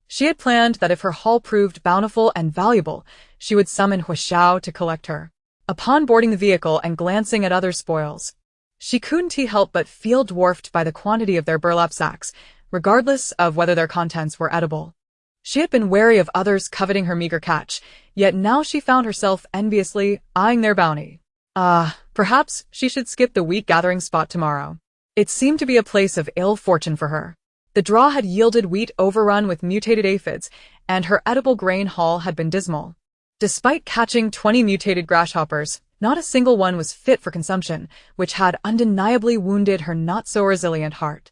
she had planned that if her haul proved bountiful and valuable, she would summon Hu Xiao to collect her. Upon boarding the vehicle and glancing at other spoils, she couldn't help but feel dwarfed by the quantity of their burlap sacks, regardless of whether their contents were edible. She had been wary of others coveting her meager catch, yet now she found herself enviously eyeing their bounty. Perhaps she should skip the wheat-gathering spot tomorrow. It seemed to be a place of ill fortune for her. The draw had yielded wheat overrun with mutated aphids, and her edible grain haul had been dismal. Despite catching 20 mutated grasshoppers, not a single one was fit for consumption, which had undeniably wounded her not-so-resilient heart.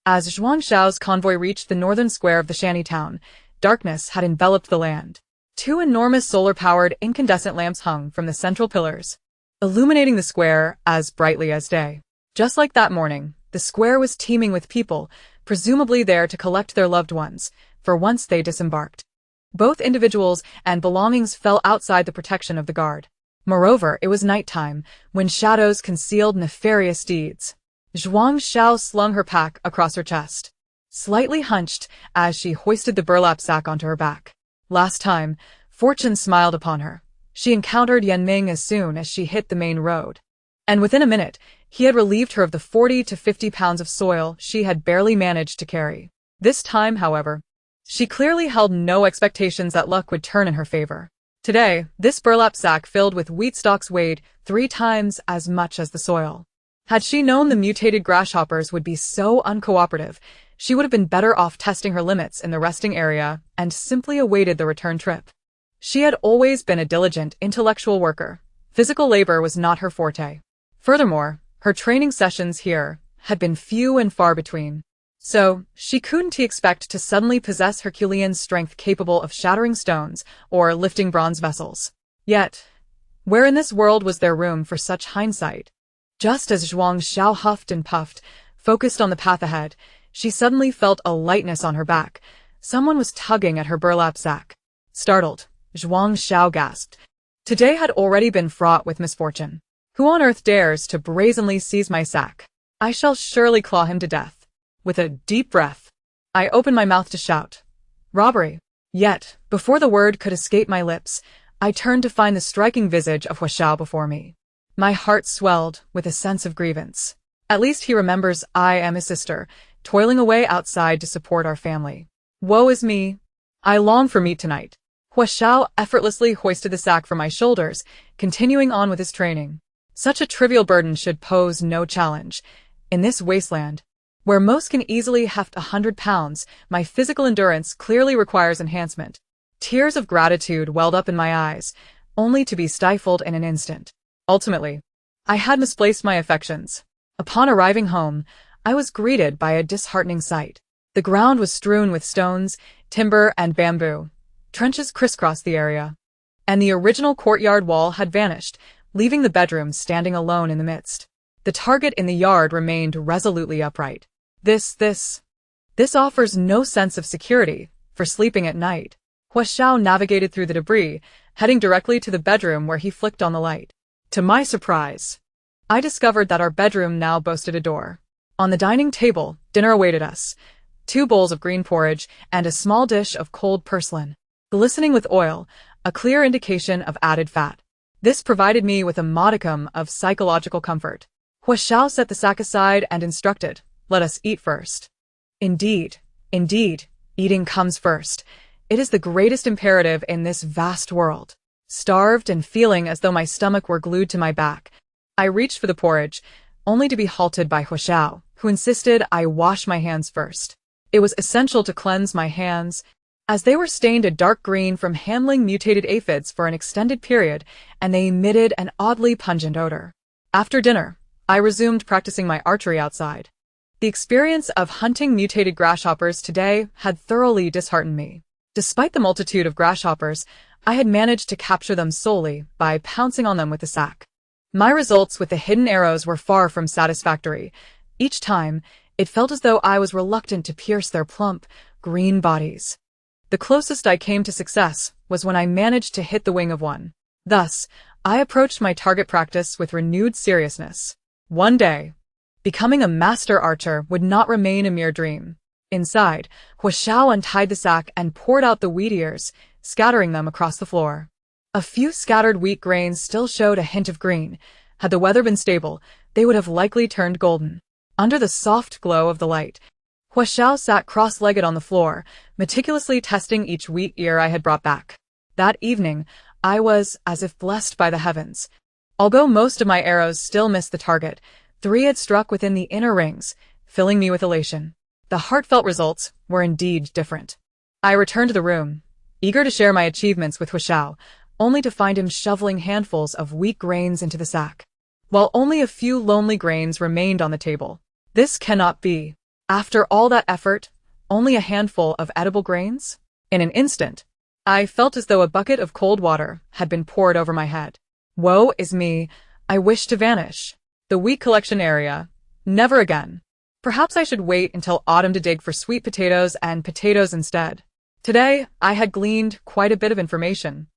As Zhuang Xiao's convoy reached the northern square of the shantytown, darkness had enveloped the land. 2 enormous solar-powered incandescent lamps hung from the central pillars, illuminating the square as brightly as day. Just like that morning, the square was teeming with people, presumably there to collect their loved ones, for once they disembarked. Both individuals and belongings fell outside the protection of the guard. Moreover, it was nighttime, when shadows concealed nefarious deeds. Zhuang Xiao slung her pack across her chest, slightly hunched as she hoisted the burlap sack onto her back. Last time, fortune smiled upon her. She encountered Yanming as soon as she hit the main road, and within a minute, he had relieved her of the 40 to 50 pounds of soil she had barely managed to carry. This time, however, she clearly held no expectations that luck would turn in her favor. Today, this burlap sack filled with wheat stalks weighed 3 times as much as the soil. Had she known the mutated grasshoppers would be so uncooperative, she would have been better off testing her limits in the resting area and simply awaited the return trip. She had always been a diligent, intellectual worker. Physical labor was not her forte. Furthermore, her training sessions here had been few and far between. So, she couldn't expect to suddenly possess Herculean strength capable of shattering stones or lifting bronze vessels. Yet, where in this world was there room for such hindsight? Just as Zhuang Xiao huffed and puffed, focused on the path ahead, she suddenly felt a lightness on her back. Someone was tugging at her burlap sack. Startled, Zhuang Xiao gasped. Today had already been fraught with misfortune. Who on earth dares to brazenly seize my sack? I shall surely claw him to death. With a deep breath, I opened my mouth to shout, "Robbery!" Yet, before the word could escape my lips, I turned to find the striking visage of Hua Xiao before me. My heart swelled with a sense of grievance. At least he remembers I am his sister, toiling away outside to support our family. Woe is me! I long for meat tonight. Hua Xiao effortlessly hoisted the sack from my shoulders, continuing on with his training. Such a trivial burden should pose no challenge. In this wasteland, where most can easily heft 100 pounds, my physical endurance clearly requires enhancement. Tears of gratitude welled up in my eyes, only to be stifled in an instant. Ultimately, I had misplaced my affections. Upon arriving home, I was greeted by a disheartening sight. The ground was strewn with stones, timber, and bamboo. Trenches crisscrossed the area, and the original courtyard wall had vanished, leaving the bedroom standing alone in the midst. The target in the yard remained resolutely upright. This offers no sense of security for sleeping at night. Hua Xiao navigated through the debris, heading directly to the bedroom where he flicked on the light. To my surprise, I discovered that our bedroom now boasted a door. On the dining table, dinner awaited us. 2 bowls of green porridge and a small dish of cold purslane, glistening with oil, a clear indication of added fat. This provided me with a modicum of psychological comfort. Hua Xiao set the sack aside and instructed, "Let us eat first." Indeed, eating comes first. It is the greatest imperative in this vast world. Starved and feeling as though my stomach were glued to my back, I reached for the porridge, only to be halted by Hua Xiao, who insisted I wash my hands first. It was essential to cleanse my hands, as they were stained a dark green from handling mutated aphids for an extended period, and they emitted an oddly pungent odor. After dinner, I resumed practicing my archery outside. The experience of hunting mutated grasshoppers today had thoroughly disheartened me. Despite the multitude of grasshoppers, I had managed to capture them solely by pouncing on them with the sack. My results with the hidden arrows were far from satisfactory. Each time, it felt as though I was reluctant to pierce their plump, green bodies. The closest I came to success was when I managed to hit the wing of one. Thus, I approached my target practice with renewed seriousness. One day, becoming a master archer would not remain a mere dream. Inside, Hua Xiao untied the sack and poured out the wheat ears, scattering them across the floor. A few scattered wheat grains still showed a hint of green. Had the weather been stable, they would have likely turned golden. Under the soft glow of the light, Hua Xiao sat cross-legged on the floor, meticulously testing each wheat ear I had brought back. That evening, I was as if blessed by the heavens. Although most of my arrows still missed the target, 3 had struck within the inner rings, filling me with elation. The heartfelt results were indeed different. I returned to the room, eager to share my achievements with Hua Xiao, only to find him shoveling handfuls of wheat grains into the sack, while only a few lonely grains remained on the table. This cannot be. After all that effort, only a handful of edible grains? In an instant, I felt as though a bucket of cold water had been poured over my head. Woe is me, I wish to vanish. The wheat collection area. Never again. Perhaps I should wait until autumn to dig for sweet potatoes and potatoes instead. Today, I had gleaned quite a bit of information,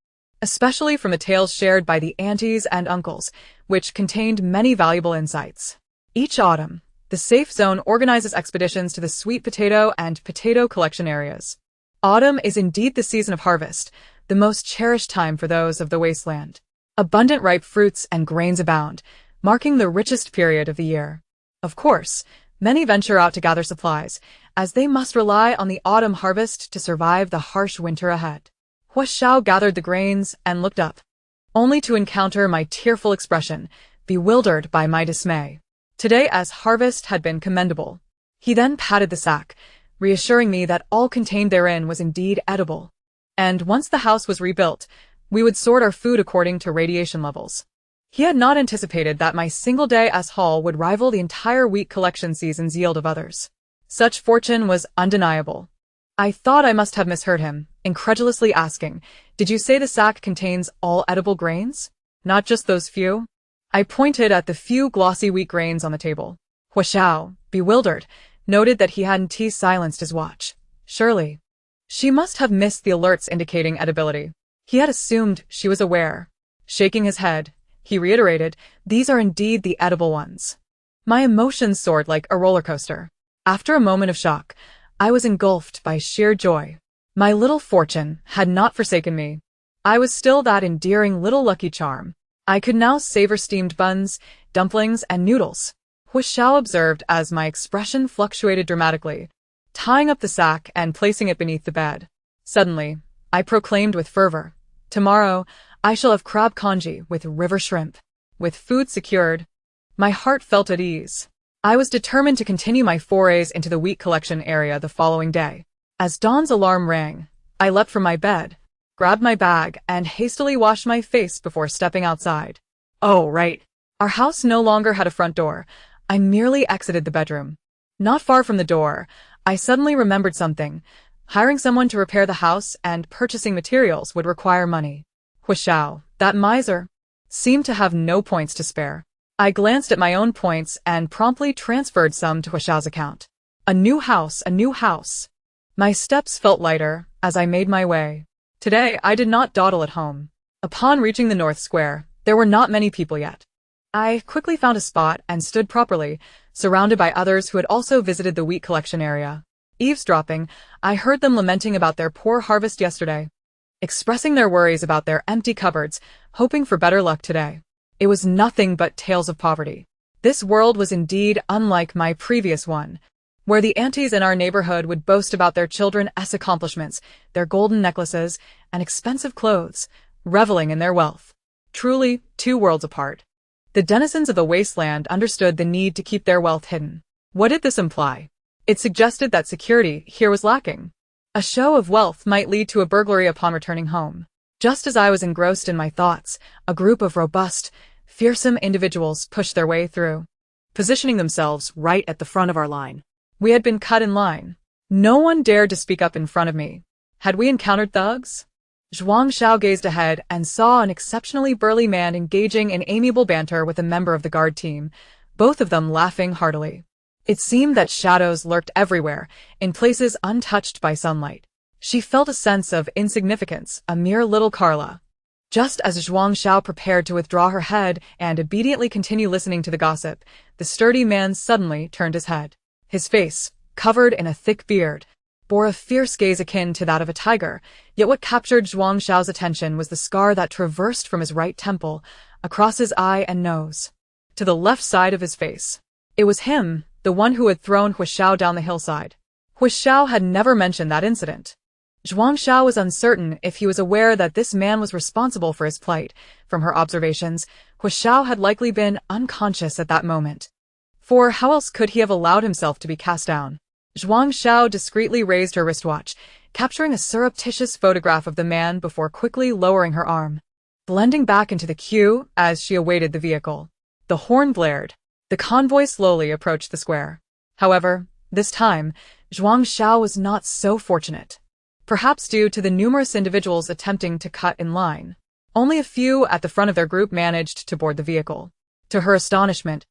especially from the tales shared by the aunties and uncles, which contained many valuable insights. Each autumn, the Safe Zone organizes expeditions to the sweet potato and potato collection areas. Autumn is indeed the season of harvest, the most cherished time for those of the wasteland. Abundant ripe fruits and grains abound, marking the richest period of the year. Of course, many venture out to gather supplies, as they must rely on the autumn harvest to survive the harsh winter ahead. Hua Xiao gathered the grains and looked up, only to encounter my tearful expression, bewildered by my dismay. Today as harvest had been commendable. He then patted the sack, reassuring me that all contained therein was indeed edible. And once the house was rebuilt, we would sort our food according to radiation levels. He had not anticipated that my single-day haul would rival the entire wheat collection season's yield of others. Such fortune was undeniable. I thought I must have misheard him, incredulously asking, "Did you say the sack contains all edible grains? Not just those few?" I pointed at the few glossy wheat grains on the table. Zhuang Xiao, bewildered, noted that he hadn't silenced his watch. Surely, she must have missed the alerts indicating edibility. He had assumed she was aware. Shaking his head, he reiterated, "These are indeed the edible ones." My emotions soared like a roller coaster. After a moment of shock, I was engulfed by sheer joy. My little fortune had not forsaken me. I was still that endearing little lucky charm. I could now savor steamed buns, dumplings, and noodles. Zhuang Xiao observed as my expression fluctuated dramatically, tying up the sack and placing it beneath the bed. Suddenly, I proclaimed with fervor, "Tomorrow, I shall have crab congee with river shrimp." With food secured, my heart felt at ease. I was determined to continue my forays into the wheat collection area the following day. As dawn's alarm rang, I leapt from my bed, grabbed my bag, and hastily washed my face before stepping outside. Oh, right. Our house no longer had a front door. I merely exited the bedroom. Not far from the door, I suddenly remembered something. Hiring someone to repair the house and purchasing materials would require money. Zhuang Xiao, that miser, seemed to have no points to spare. I glanced at my own points and promptly transferred some to Zhuang Xiao's account. A new house, a new house. My steps felt lighter as I made my way. Today, I did not dawdle at home. Upon reaching the North Square, there were not many people yet. I quickly found a spot and stood properly, surrounded by others who had also visited the wheat collection area. Eavesdropping, I heard them lamenting about their poor harvest yesterday, expressing their worries about their empty cupboards, hoping for better luck today. It was nothing but tales of poverty. This world was indeed unlike my previous one, where the aunties in our neighborhood would boast about their children's accomplishments, their golden necklaces, and expensive clothes, reveling in their wealth. Truly, two worlds apart. The denizens of the wasteland understood the need to keep their wealth hidden. What did this imply? It suggested that security here was lacking. A show of wealth might lead to a burglary upon returning home. Just as I was engrossed in my thoughts, a group of robust, fearsome individuals pushed their way through, positioning themselves right at the front of our line. We had been cut in line. No one dared to speak up in front of me. Had we encountered thugs? Zhuang Xiao gazed ahead and saw an exceptionally burly man engaging in amiable banter with a member of the guard team, both of them laughing heartily. It seemed that shadows lurked everywhere, in places untouched by sunlight. She felt a sense of insignificance, a mere little Carla. Just as Zhuang Xiao prepared to withdraw her head and obediently continue listening to the gossip, the sturdy man suddenly turned his head. His face, covered in a thick beard, bore a fierce gaze akin to that of a tiger, yet what captured Zhuang Xiao's attention was the scar that traversed from his right temple, across his eye and nose, to the left side of his face. It was him, the one who had thrown Zhuang Xiao down the hillside. Zhuang Xiao had never mentioned that incident. Zhuang Xiao was uncertain if he was aware that this man was responsible for his plight. From her observations, Zhuang Xiao had likely been unconscious at that moment. For how else could he have allowed himself to be cast down? Zhuang Xiao discreetly raised her wristwatch, capturing a surreptitious photograph of the man before quickly lowering her arm, blending back into the queue as she awaited the vehicle. The horn blared. The convoy slowly approached the square. However, this time, Zhuang Xiao was not so fortunate. Perhaps due to the numerous individuals attempting to cut in line, only a few at the front of their group managed to board the vehicle. To her astonishment,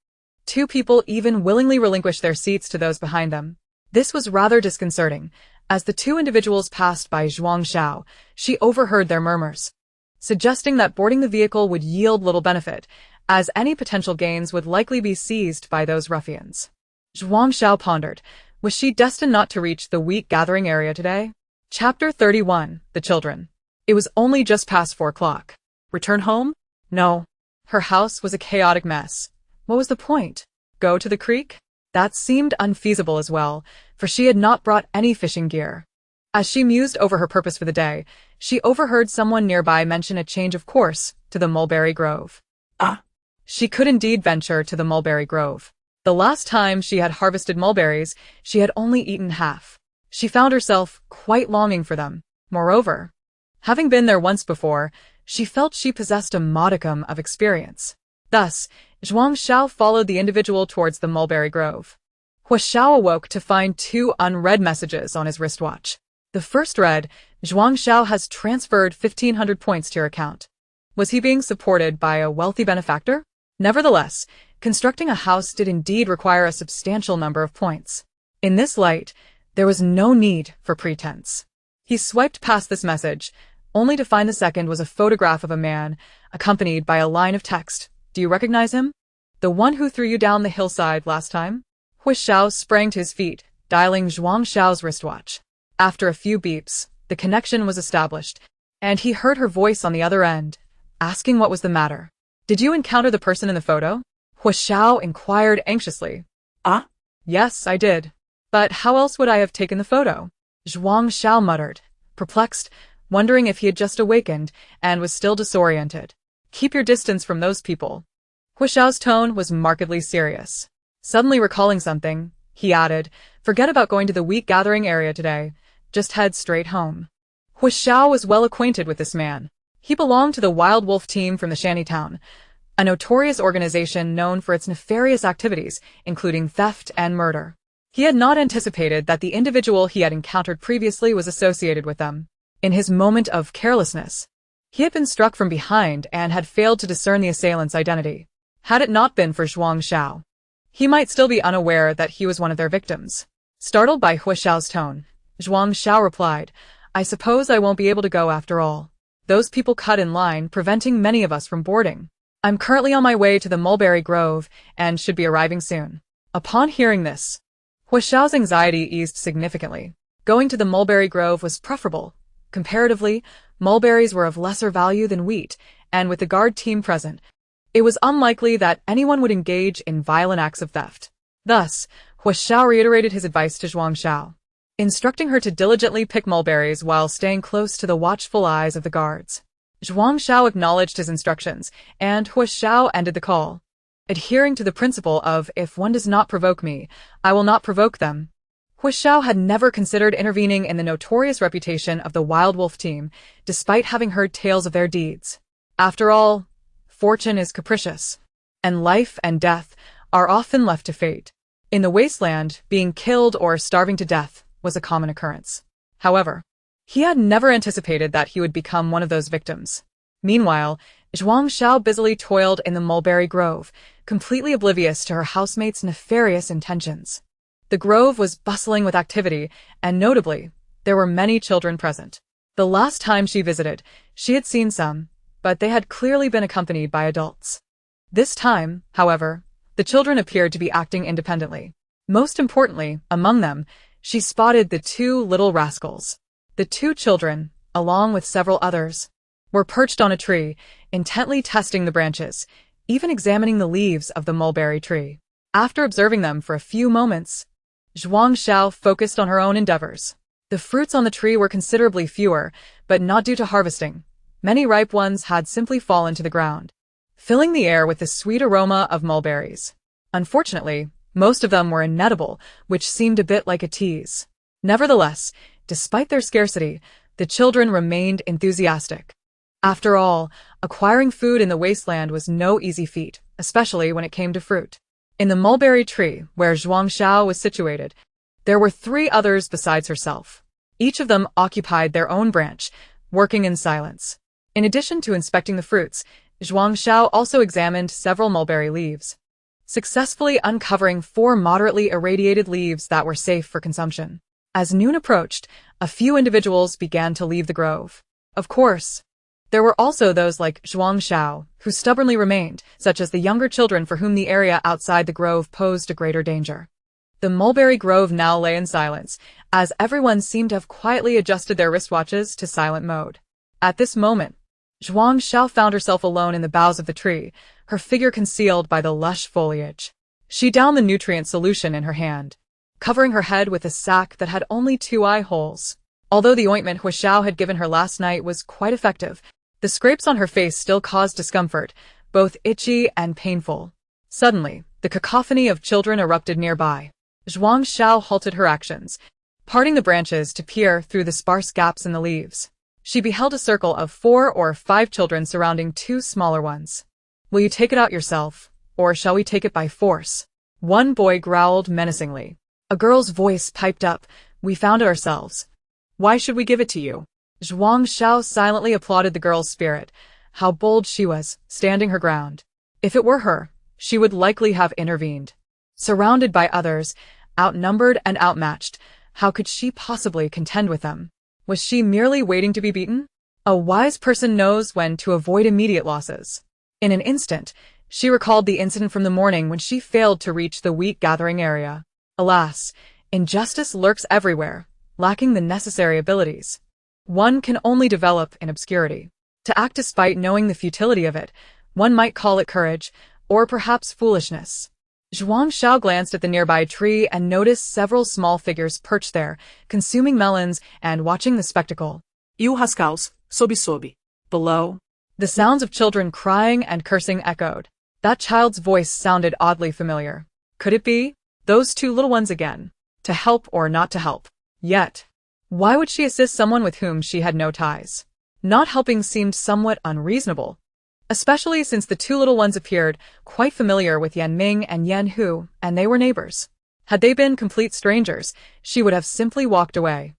2 people even willingly relinquished their seats to those behind them. This was rather disconcerting. As the 2 individuals passed by Zhuang Xiao, she overheard their murmurs, suggesting that boarding the vehicle would yield little benefit, as any potential gains would likely be seized by those ruffians. Zhuang Xiao pondered, was she destined not to reach the wheat gathering area today? Chapter 31, The Children. It was only just past 4 o'clock. Return home? No. Her house was a chaotic mess. What was the point? Go to the creek? That seemed unfeasible as well, for she had not brought any fishing gear. As she mused over her purpose for the day, she overheard someone nearby mention a change of course to the mulberry grove. Ah. She could indeed venture to the mulberry grove. The last time she had harvested mulberries, she had only eaten half. She found herself quite longing for them. Moreover, having been there once before, she felt she possessed a modicum of experience. Thus, Zhuang Xiao followed the individual towards the mulberry grove. Hua Xiao awoke to find 2 unread messages on his wristwatch. The first read, "Zhuang Xiao has transferred 1,500 points to your account." Was he being supported by a wealthy benefactor? Nevertheless, constructing a house did indeed require a substantial number of points. In this light, there was no need for pretense. He swiped past this message, only to find the second was a photograph of a man, accompanied by a line of text. "Do you recognize him? The one who threw you down the hillside last time?" Hua Xiao sprang to his feet, dialing Zhuang Xiao's wristwatch. After a few beeps, the connection was established, and he heard her voice on the other end, asking what was the matter. "Did you encounter the person in the photo?" Hua Xiao inquired anxiously. Ah? "Yes, I did. But how else would I have taken the photo?" Zhuang Xiao muttered, perplexed, wondering if he had just awakened and was still disoriented. "Keep your distance from those people." Hua Xiao's tone was markedly serious. Suddenly recalling something, he added, "Forget about going to the wheat gathering area today. Just head straight home." Hua Xiao was well acquainted with this man. He belonged to the Wild Wolf team from the Shantytown, a notorious organization known for its nefarious activities, including theft and murder. He had not anticipated that the individual he had encountered previously was associated with them. In his moment of carelessness, he had been struck from behind and had failed to discern the assailant's identity. Had it not been for Zhuang Xiao, he might still be unaware that he was one of their victims. Startled by Hua Xiao's tone, Zhuang Xiao replied, "I suppose I won't be able to go after all. Those people cut in line, preventing many of us from boarding. I'm currently on my way to the mulberry grove and should be arriving soon." Upon hearing this, Hua Xiao's anxiety eased significantly. Going to the mulberry grove was preferable. Comparatively, mulberries were of lesser value than wheat, and with the guard team present, it was unlikely that anyone would engage in violent acts of theft. Thus, Hua Xiao reiterated his advice to Zhuang Xiao, instructing her to diligently pick mulberries while staying close to the watchful eyes of the guards. Zhuang Xiao acknowledged his instructions, and Hua Xiao ended the call. Adhering to the principle of, "If one does not provoke me, I will not provoke them," Hua Xiao had never considered intervening in the notorious reputation of the Wild Wolf team, despite having heard tales of their deeds. After all, fortune is capricious, and life and death are often left to fate. In the wasteland, being killed or starving to death was a common occurrence. However, he had never anticipated that he would become one of those victims. Meanwhile, Zhuang Xiao busily toiled in the mulberry grove, completely oblivious to her housemates' nefarious intentions. The grove was bustling with activity, and notably, there were many children present. The last time she visited, she had seen some, but they had clearly been accompanied by adults. This time, however, the children appeared to be acting independently. Most importantly, among them, she spotted the 2 little rascals. The 2 children, along with several others, were perched on a tree, intently testing the branches, even examining the leaves of the mulberry tree. After observing them for a few moments, Zhuang Xiao focused on her own endeavors. The fruits on the tree were considerably fewer, but not due to harvesting. Many ripe ones had simply fallen to the ground, filling the air with the sweet aroma of mulberries. Unfortunately, most of them were inedible, which seemed a bit like a tease. Nevertheless, despite their scarcity, the children remained enthusiastic. After all, acquiring food in the wasteland was no easy feat, especially when it came to fruit. In the mulberry tree, where Zhuang Xiao was situated, there were 3 others besides herself. Each of them occupied their own branch, working in silence. In addition to inspecting the fruits, Zhuang Xiao also examined several mulberry leaves, successfully uncovering 4 moderately irradiated leaves that were safe for consumption. As noon approached, a few individuals began to leave the grove. Of course, there were also those like Zhuang Xiao, who stubbornly remained, such as the younger children for whom the area outside the grove posed a greater danger. The mulberry grove now lay in silence, as everyone seemed to have quietly adjusted their wristwatches to silent mode. At this moment, Zhuang Xiao found herself alone in the boughs of the tree, her figure concealed by the lush foliage. She downed the nutrient solution in her hand, covering her head with a sack that had only 2 eye holes. Although the ointment Hua Xiao had given her last night was quite effective, the scrapes on her face still caused discomfort, both itchy and painful. Suddenly, The cacophony of children erupted nearby. Zhuang Xiao halted her actions, parting the branches to peer through the sparse gaps in the leaves. She beheld a circle of 4 or 5 children surrounding 2 smaller ones. "Will you take it out yourself, or shall we take it by force?" One boy growled menacingly. A girl's voice piped up, "We found it ourselves. Why should we give it to you?" Zhuang Xiao silently applauded the girl's spirit. How bold she was, standing her ground. If it were her, she would likely have intervened. Surrounded by others, outnumbered and outmatched, how could she possibly contend with them? Was she merely waiting to be beaten? A wise person knows when to avoid immediate losses. In an instant, she recalled the incident from the morning when she failed to reach the wheat gathering area. Alas, injustice lurks everywhere, lacking the necessary abilities. One can only develop in obscurity. To act despite knowing the futility of it, one might call it courage, or perhaps foolishness. Zhuang Xiao glanced at the nearby tree and noticed several small figures perched there, consuming melons and watching the spectacle. "You rascals, sobe. Below." The sounds of children crying and cursing echoed. That child's voice sounded oddly familiar. Could it be? Those 2 little ones again. To help or not to help. Yet, why would she assist someone with whom she had no ties? Not helping seemed somewhat unreasonable, especially since the 2 little ones appeared quite familiar with Yan Ming and Yan Hu, and they were neighbors. Had they been complete strangers, she would have simply walked away.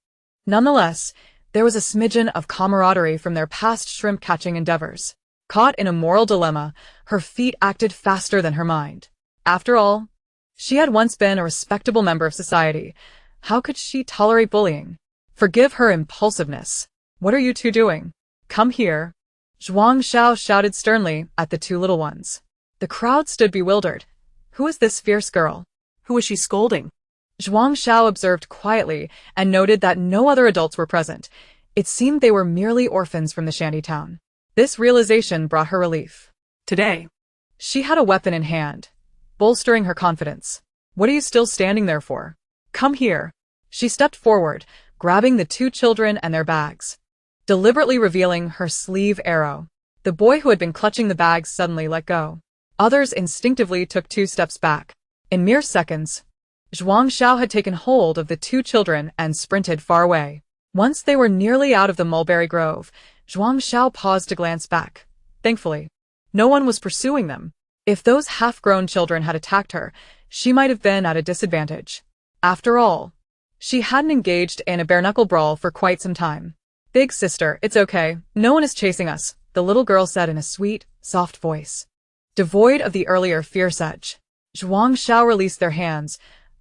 Nonetheless, there was a smidgen of camaraderie from their past shrimp-catching endeavors. Caught in a moral dilemma, her feet acted faster than her mind. After all, she had once been a respectable member of society. How could she tolerate bullying? Forgive her impulsiveness. "What are you 2 doing? Come here." Zhuang Xiao shouted sternly at the 2 little ones. The crowd stood bewildered. Who is this fierce girl? Who is she scolding? Zhuang Xiao observed quietly and noted that no other adults were present. It seemed they were merely orphans from the shantytown. This realization brought her relief. Today, she had a weapon in hand, bolstering her confidence. "What are you still standing there for? Come here." She stepped forward, grabbing the 2 children and their bags, deliberately revealing her sleeve arrow. The boy who had been clutching the bags suddenly let go. Others instinctively took 2 steps back. In mere seconds, Zhuang Xiao had taken hold of the 2 children and sprinted far away. Once they were nearly out of the mulberry grove, Zhuang Xiao paused to glance back. Thankfully, no one was pursuing them. If those half-grown children had attacked her, she might have been at a disadvantage. After all, she hadn't engaged in a bare-knuckle brawl for quite some time. "Big sister, it's okay. No one is chasing us," the little girl said in a sweet, soft voice, devoid of the earlier fierce edge. Zhuang Xiao released their hands,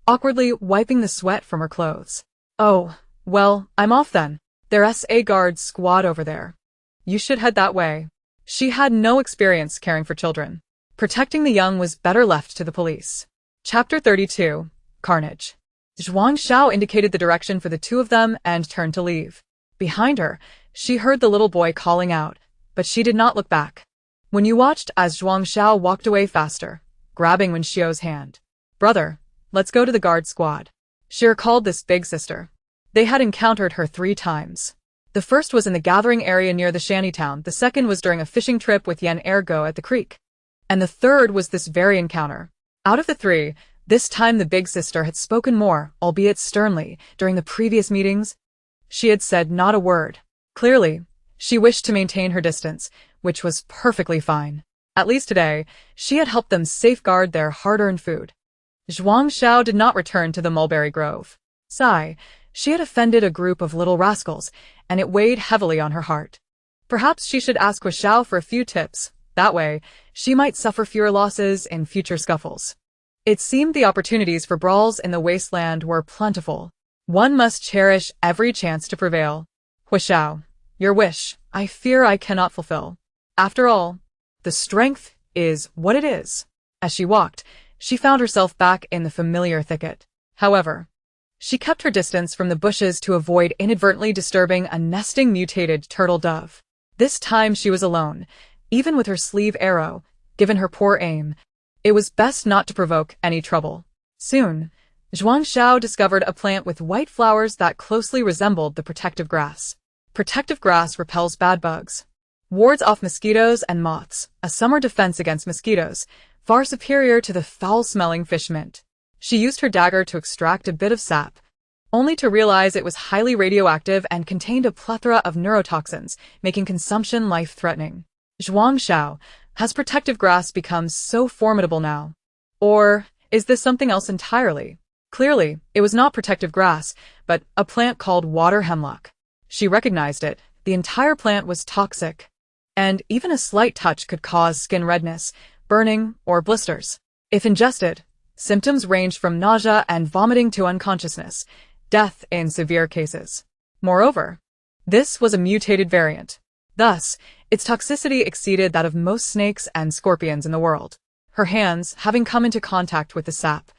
awkwardly wiping the sweat from her clothes. "Oh, well, I'm off then. There's a guard squad over there. You should head that way." She had no experience caring for children. Protecting the young was better left to the police. Chapter 32. Carnage. Zhuang Xiao indicated the direction for the 2 of them and turned to leave. Behind her, she heard the little boy calling out, but she did not look back. When you watched as Zhuang Xiao walked away faster, grabbing Wen Xiu's hand. "Brother, let's go to the guard squad." She recalled this big sister. They had encountered her 3 times. The first was in the gathering area near the shantytown, the second was during a fishing trip with Yan Ergo at the creek, and the third was this very encounter. Out of the 3, this time the big sister had spoken more, albeit sternly. During the previous meetings, she had said not a word. Clearly, she wished to maintain her distance, which was perfectly fine. At least today, she had helped them safeguard their hard-earned food. Zhuang Xiao did not return to the mulberry grove. Sigh, she had offended a group of little rascals, and it weighed heavily on her heart. Perhaps she should ask Wen Xiu for a few tips. That way, she might suffer fewer losses in future scuffles. It seemed the opportunities for brawls in the wasteland were plentiful. One must cherish every chance to prevail. "Wen Xiu, your wish, I fear I cannot fulfill. After all, the strength is what it is." As she walked, she found herself back in the familiar thicket. However, she kept her distance from the bushes to avoid inadvertently disturbing a nesting mutated turtle dove. This time she was alone. Even with her sleeve arrow, given her poor aim, it was best not to provoke any trouble. Soon, Zhuang Xiao discovered a plant with white flowers that closely resembled the protective grass. Protective grass repels bad bugs, wards off mosquitoes and moths, a summer defense against mosquitoes, far superior to the foul-smelling fish mint. She used her dagger to extract a bit of sap, only to realize it was highly radioactive and contained a plethora of neurotoxins, making consumption life-threatening. Zhuang Xiao, has protective grass become so formidable now? Or is this something else entirely? Clearly, it was not protective grass, but a plant called water hemlock. She recognized it. The entire plant was toxic, and even a slight touch could cause skin redness, burning, or blisters. If ingested, symptoms ranged from nausea and vomiting to unconsciousness, death in severe cases. Moreover, this was a mutated variant. Thus, its toxicity exceeded that of most snakes and scorpions in the world. Her hands, having come into contact with the sap,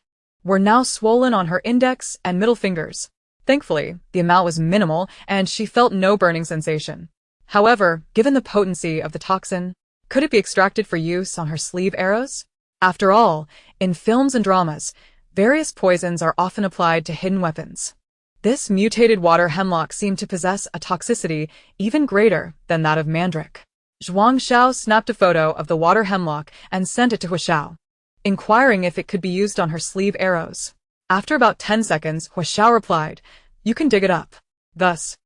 were now swollen on her index and middle fingers. Thankfully, the amount was minimal and she felt no burning sensation. However, given the potency of the toxin, could it be extracted for use on her sleeve arrows? After all, in films and dramas, various poisons are often applied to hidden weapons. This mutated water hemlock seemed to possess a toxicity even greater than that of mandrake. Zhuang Xiao snapped a photo of the water hemlock and sent it to Hua Xiao, inquiring if it could be used on her sleeve arrows. After about 10 seconds, Hua Xiao replied, "You can dig it up." Thus,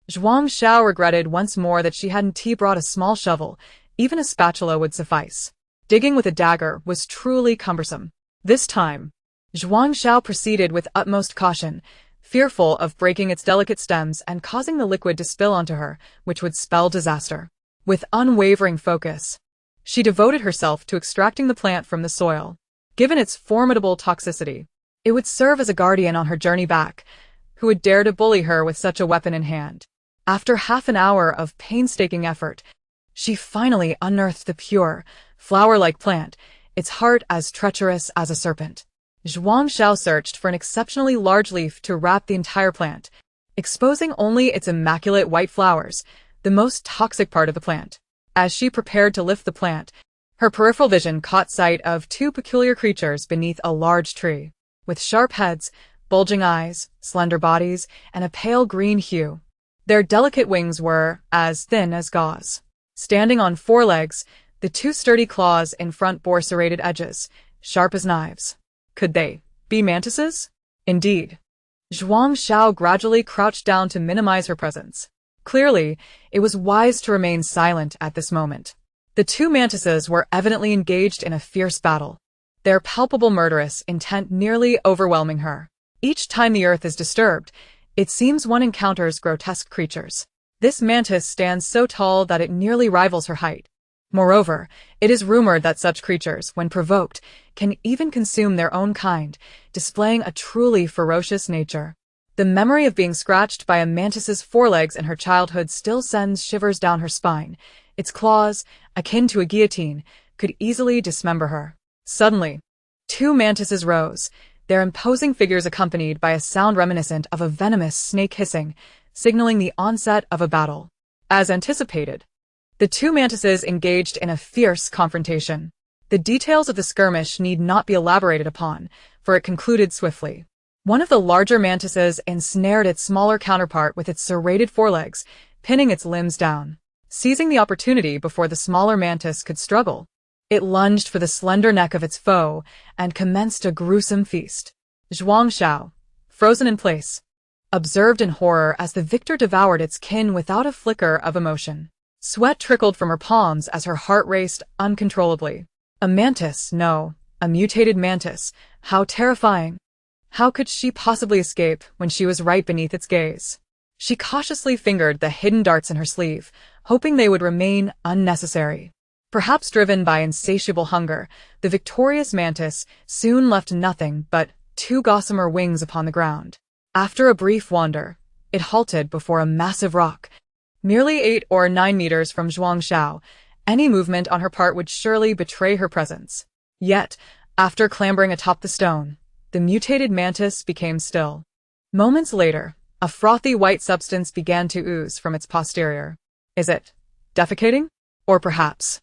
Zhuang Xiao regretted once more that she hadn't brought a small shovel. Even a spatula would suffice. Digging with a dagger was truly cumbersome. This time, Zhuang Xiao proceeded with utmost caution, fearful of breaking its delicate stems and causing the liquid to spill onto her, which would spell disaster. With unwavering focus, she devoted herself to extracting the plant from the soil. Given its formidable toxicity, it would serve as a guardian on her journey back. Who would dare to bully her with such a weapon in hand? After half an hour of painstaking effort, she finally unearthed the pure, flower-like plant, its heart as treacherous as a serpent. Zhuang Xiao searched for an exceptionally large leaf to wrap the entire plant, exposing only its immaculate white flowers, the most toxic part of the plant. As she prepared to lift the plant, her peripheral vision caught sight of two peculiar creatures beneath a large tree, with sharp heads, bulging eyes, slender bodies, and a pale green hue. Their delicate wings were as thin as gauze. Standing on four legs, the two sturdy claws in front bore serrated edges, sharp as knives. Could they be mantises? Indeed. Zhuang Xiao gradually crouched down to minimize her presence. Clearly, it was wise to remain silent at this moment. The two mantises were evidently engaged in a fierce battle, their palpable murderous intent nearly overwhelming her. Each time the earth is disturbed, it seems one encounters grotesque creatures. This mantis stands so tall that it nearly rivals her height. Moreover, it is rumored that such creatures, when provoked, can even consume their own kind, displaying a truly ferocious nature. The memory of being scratched by a mantis's forelegs in her childhood still sends shivers down her spine. Its claws, akin to a guillotine, could easily dismember her. Suddenly, two mantises rose, their imposing figures accompanied by a sound reminiscent of a venomous snake hissing, signaling the onset of a battle. As anticipated, the two mantises engaged in a fierce confrontation. The details of the skirmish need not be elaborated upon, for it concluded swiftly. One of the larger mantises ensnared its smaller counterpart with its serrated forelegs, pinning its limbs down. Seizing the opportunity before the smaller mantis could struggle, it lunged for the slender neck of its foe and commenced a gruesome feast. Zhuang Xiao, frozen in place, observed in horror as the victor devoured its kin without a flicker of emotion. Sweat trickled from her palms as her heart raced uncontrollably. A mantis, no, a mutated mantis. How terrifying. How could she possibly escape when she was right beneath its gaze? She cautiously fingered the hidden darts in her sleeve, hoping they would remain unnecessary. Perhaps driven by insatiable hunger, the victorious mantis soon left nothing but two gossamer wings upon the ground. After a brief wander, it halted before a massive rock, merely 8 or 9 meters from Zhuang Xiao. Any movement on her part would surely betray her presence. Yet, after clambering atop the stone, the mutated mantis became still. Moments later, a frothy white substance began to ooze from its posterior. Is it defecating? Or perhaps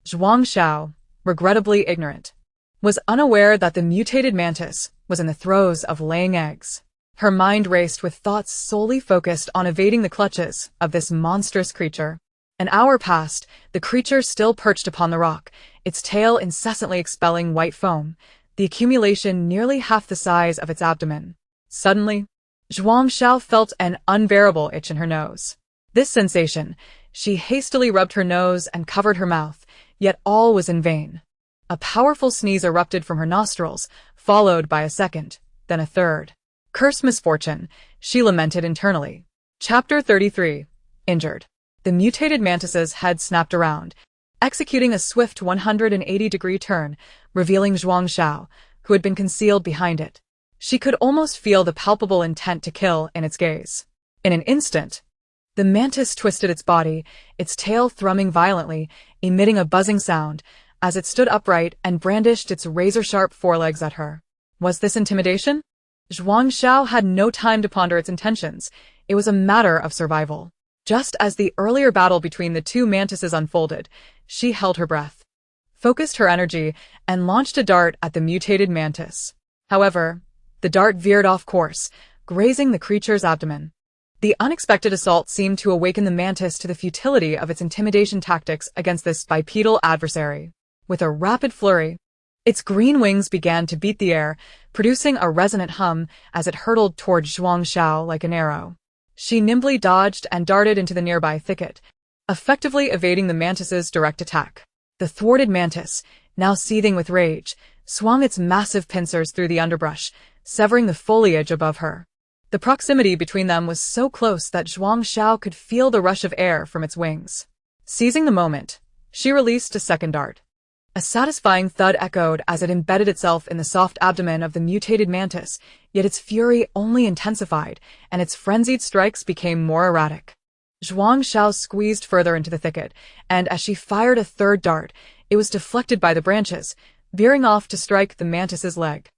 Zhuang Xiao, regrettably ignorant, was unaware that the mutated mantis was in the throes of laying eggs. Her mind raced with thoughts solely focused on evading the clutches of this monstrous creature. An hour passed, the creature still perched upon the rock, its tail incessantly expelling white foam, the accumulation nearly half the size of its abdomen. Suddenly, Zhuang Xiao felt an unbearable itch in her nose. This sensation, she hastily rubbed her nose and covered her mouth, yet all was in vain. A powerful sneeze erupted from her nostrils, followed by a second, then a third. Cursed misfortune, she lamented internally. Chapter 33. Injured. The mutated mantis's head snapped around, executing a swift 180-degree turn, revealing Zhuang Xiao, who had been concealed behind it. She could almost feel the palpable intent to kill in its gaze. In an instant, the mantis twisted its body, its tail thrumming violently, emitting a buzzing sound, as it stood upright and brandished its razor-sharp forelegs at her. Was this intimidation? Zhuang Xiao had no time to ponder its intentions. It was a matter of survival. Just as the earlier battle between the two mantises unfolded, she held her breath, focused her energy, and launched a dart at the mutated mantis. However, the dart veered off course, grazing the creature's abdomen. The unexpected assault seemed to awaken the mantis to the futility of its intimidation tactics against this bipedal adversary. With a rapid flurry, its green wings began to beat the air, producing a resonant hum as it hurtled toward Zhuang Xiao like an arrow. She nimbly dodged and darted into the nearby thicket, effectively evading the mantis's direct attack. The thwarted mantis, now seething with rage, swung its massive pincers through the underbrush, severing the foliage above her. The proximity between them was so close that Zhuang Xiao could feel the rush of air from its wings. Seizing the moment, she released a second dart. A satisfying thud echoed as it embedded itself in the soft abdomen of the mutated mantis, yet its fury only intensified, and its frenzied strikes became more erratic. Zhuang Xiao squeezed further into the thicket, and as she fired a third dart, it was deflected by the branches, veering off to strike the mantis's leg.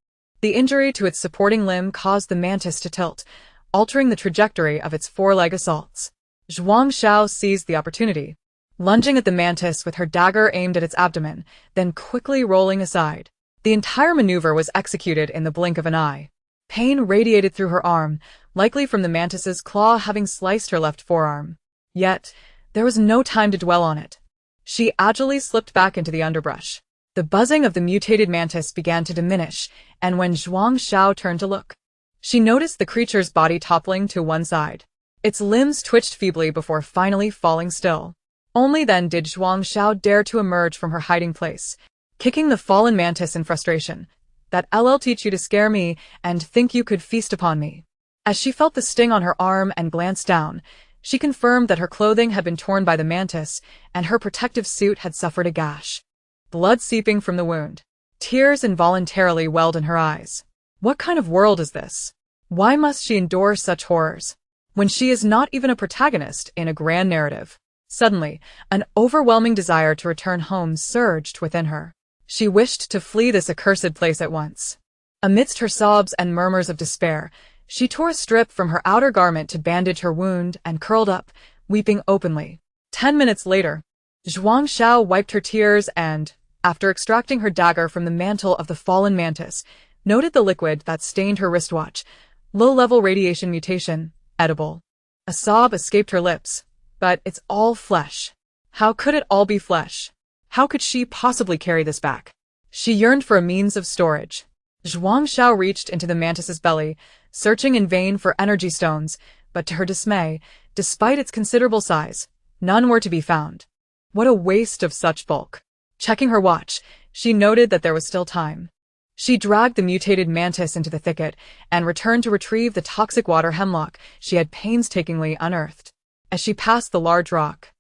The injury to its supporting limb caused the mantis to tilt, altering the trajectory of its foreleg assaults. Zhuang Xiao seized the opportunity, lunging at the mantis with her dagger aimed at its abdomen, then quickly rolling aside. The entire maneuver was executed in the blink of an eye. Pain radiated through her arm, likely from the mantis's claw having sliced her left forearm. Yet, there was no time to dwell on it. She agilely slipped back into the underbrush. The buzzing of the mutated mantis began to diminish, and when Zhuang Xiao turned to look, she noticed the creature's body toppling to one side. Its limbs twitched feebly before finally falling still. Only then did Zhuang Xiao dare to emerge from her hiding place, kicking the fallen mantis in frustration. That I'll teach you to scare me and think you could feast upon me. As she felt the sting on her arm and glanced down, she confirmed that her clothing had been torn by the mantis and her protective suit had suffered a gash. Blood seeping from the wound. Tears involuntarily welled in her eyes. What kind of world is this? Why must she endure such horrors, when she is not even a protagonist in a grand narrative? Suddenly, an overwhelming desire to return home surged within her. She wished to flee this accursed place at once. Amidst her sobs and murmurs of despair, she tore a strip from her outer garment to bandage her wound and curled up, weeping openly. 10 minutes later, Zhuang Xiao wiped her tears and, after extracting her dagger from the mantle of the fallen mantis, noted the liquid that stained her wristwatch. Low-level radiation mutation, edible. A sob escaped her lips. But it's all flesh. How could it all be flesh? How could she possibly carry this back? She yearned for a means of storage. Zhuang Xiao reached into the mantis's belly, searching in vain for energy stones, but to her dismay, despite its considerable size, none were to be found. What a waste of such bulk. Checking her watch, she noted that there was still time. She dragged the mutated mantis into the thicket and returned to retrieve the toxic water hemlock she had painstakingly unearthed. As she passed the large rock,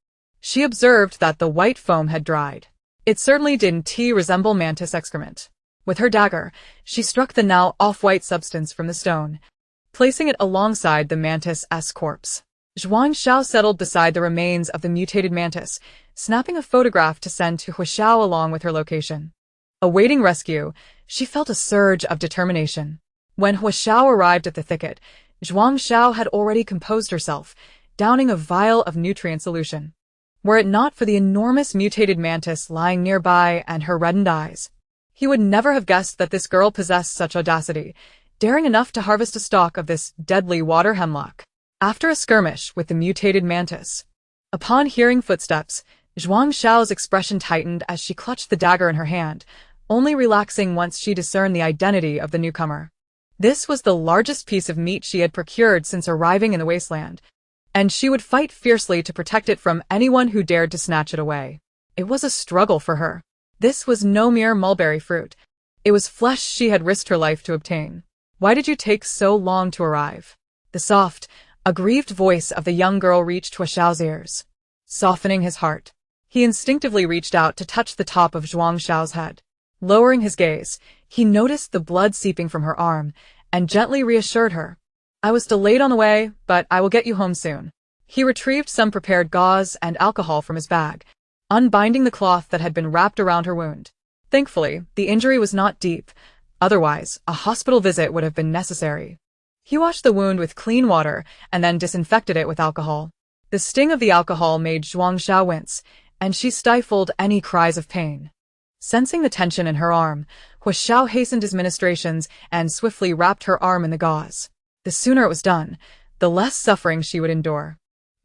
she observed that the white foam had dried. It certainly didn't resemble mantis excrement. With her dagger, she struck the now off-white substance from the stone, placing it alongside the mantis's corpse. Zhuang Xiao settled beside the remains of the mutated mantis, snapping a photograph to send to Huaxiao along with her location. Awaiting rescue, she felt a surge of determination. When Huaxiao arrived at the thicket, Zhuang Xiao had already composed herself, downing a vial of nutrient solution. Were it not for the enormous mutated mantis lying nearby and her reddened eyes, he would never have guessed that this girl possessed such audacity, daring enough to harvest a stalk of this deadly water hemlock. After a skirmish with the mutated mantis, Upon hearing footsteps, Zhuang Xiao's expression tightened as she clutched the dagger in her hand, only relaxing once she discerned the identity of the newcomer. This was the largest piece of meat she had procured since arriving in the wasteland, and she would fight fiercely to protect it from anyone who dared to snatch it away. It was a struggle for her. This was no mere mulberry fruit. It was flesh she had risked her life to obtain. Why did you take so long to arrive? The soft, aggrieved voice of the young girl reached Huaxiao's ears, softening his heart. He instinctively reached out to touch the top of Zhuang Xiao's head. Lowering his gaze, he noticed the blood seeping from her arm and gently reassured her. I was delayed on the way, but I will get you home soon. He retrieved some prepared gauze and alcohol from his bag, unbinding the cloth that had been wrapped around her wound. Thankfully, the injury was not deep. Otherwise, a hospital visit would have been necessary. He washed the wound with clean water and then disinfected it with alcohol. The sting of the alcohol made Zhuang Xiao wince, and she stifled any cries of pain. Sensing the tension in her arm, Huaxiao hastened his ministrations and swiftly wrapped her arm in the gauze. The sooner it was done, the less suffering she would endure.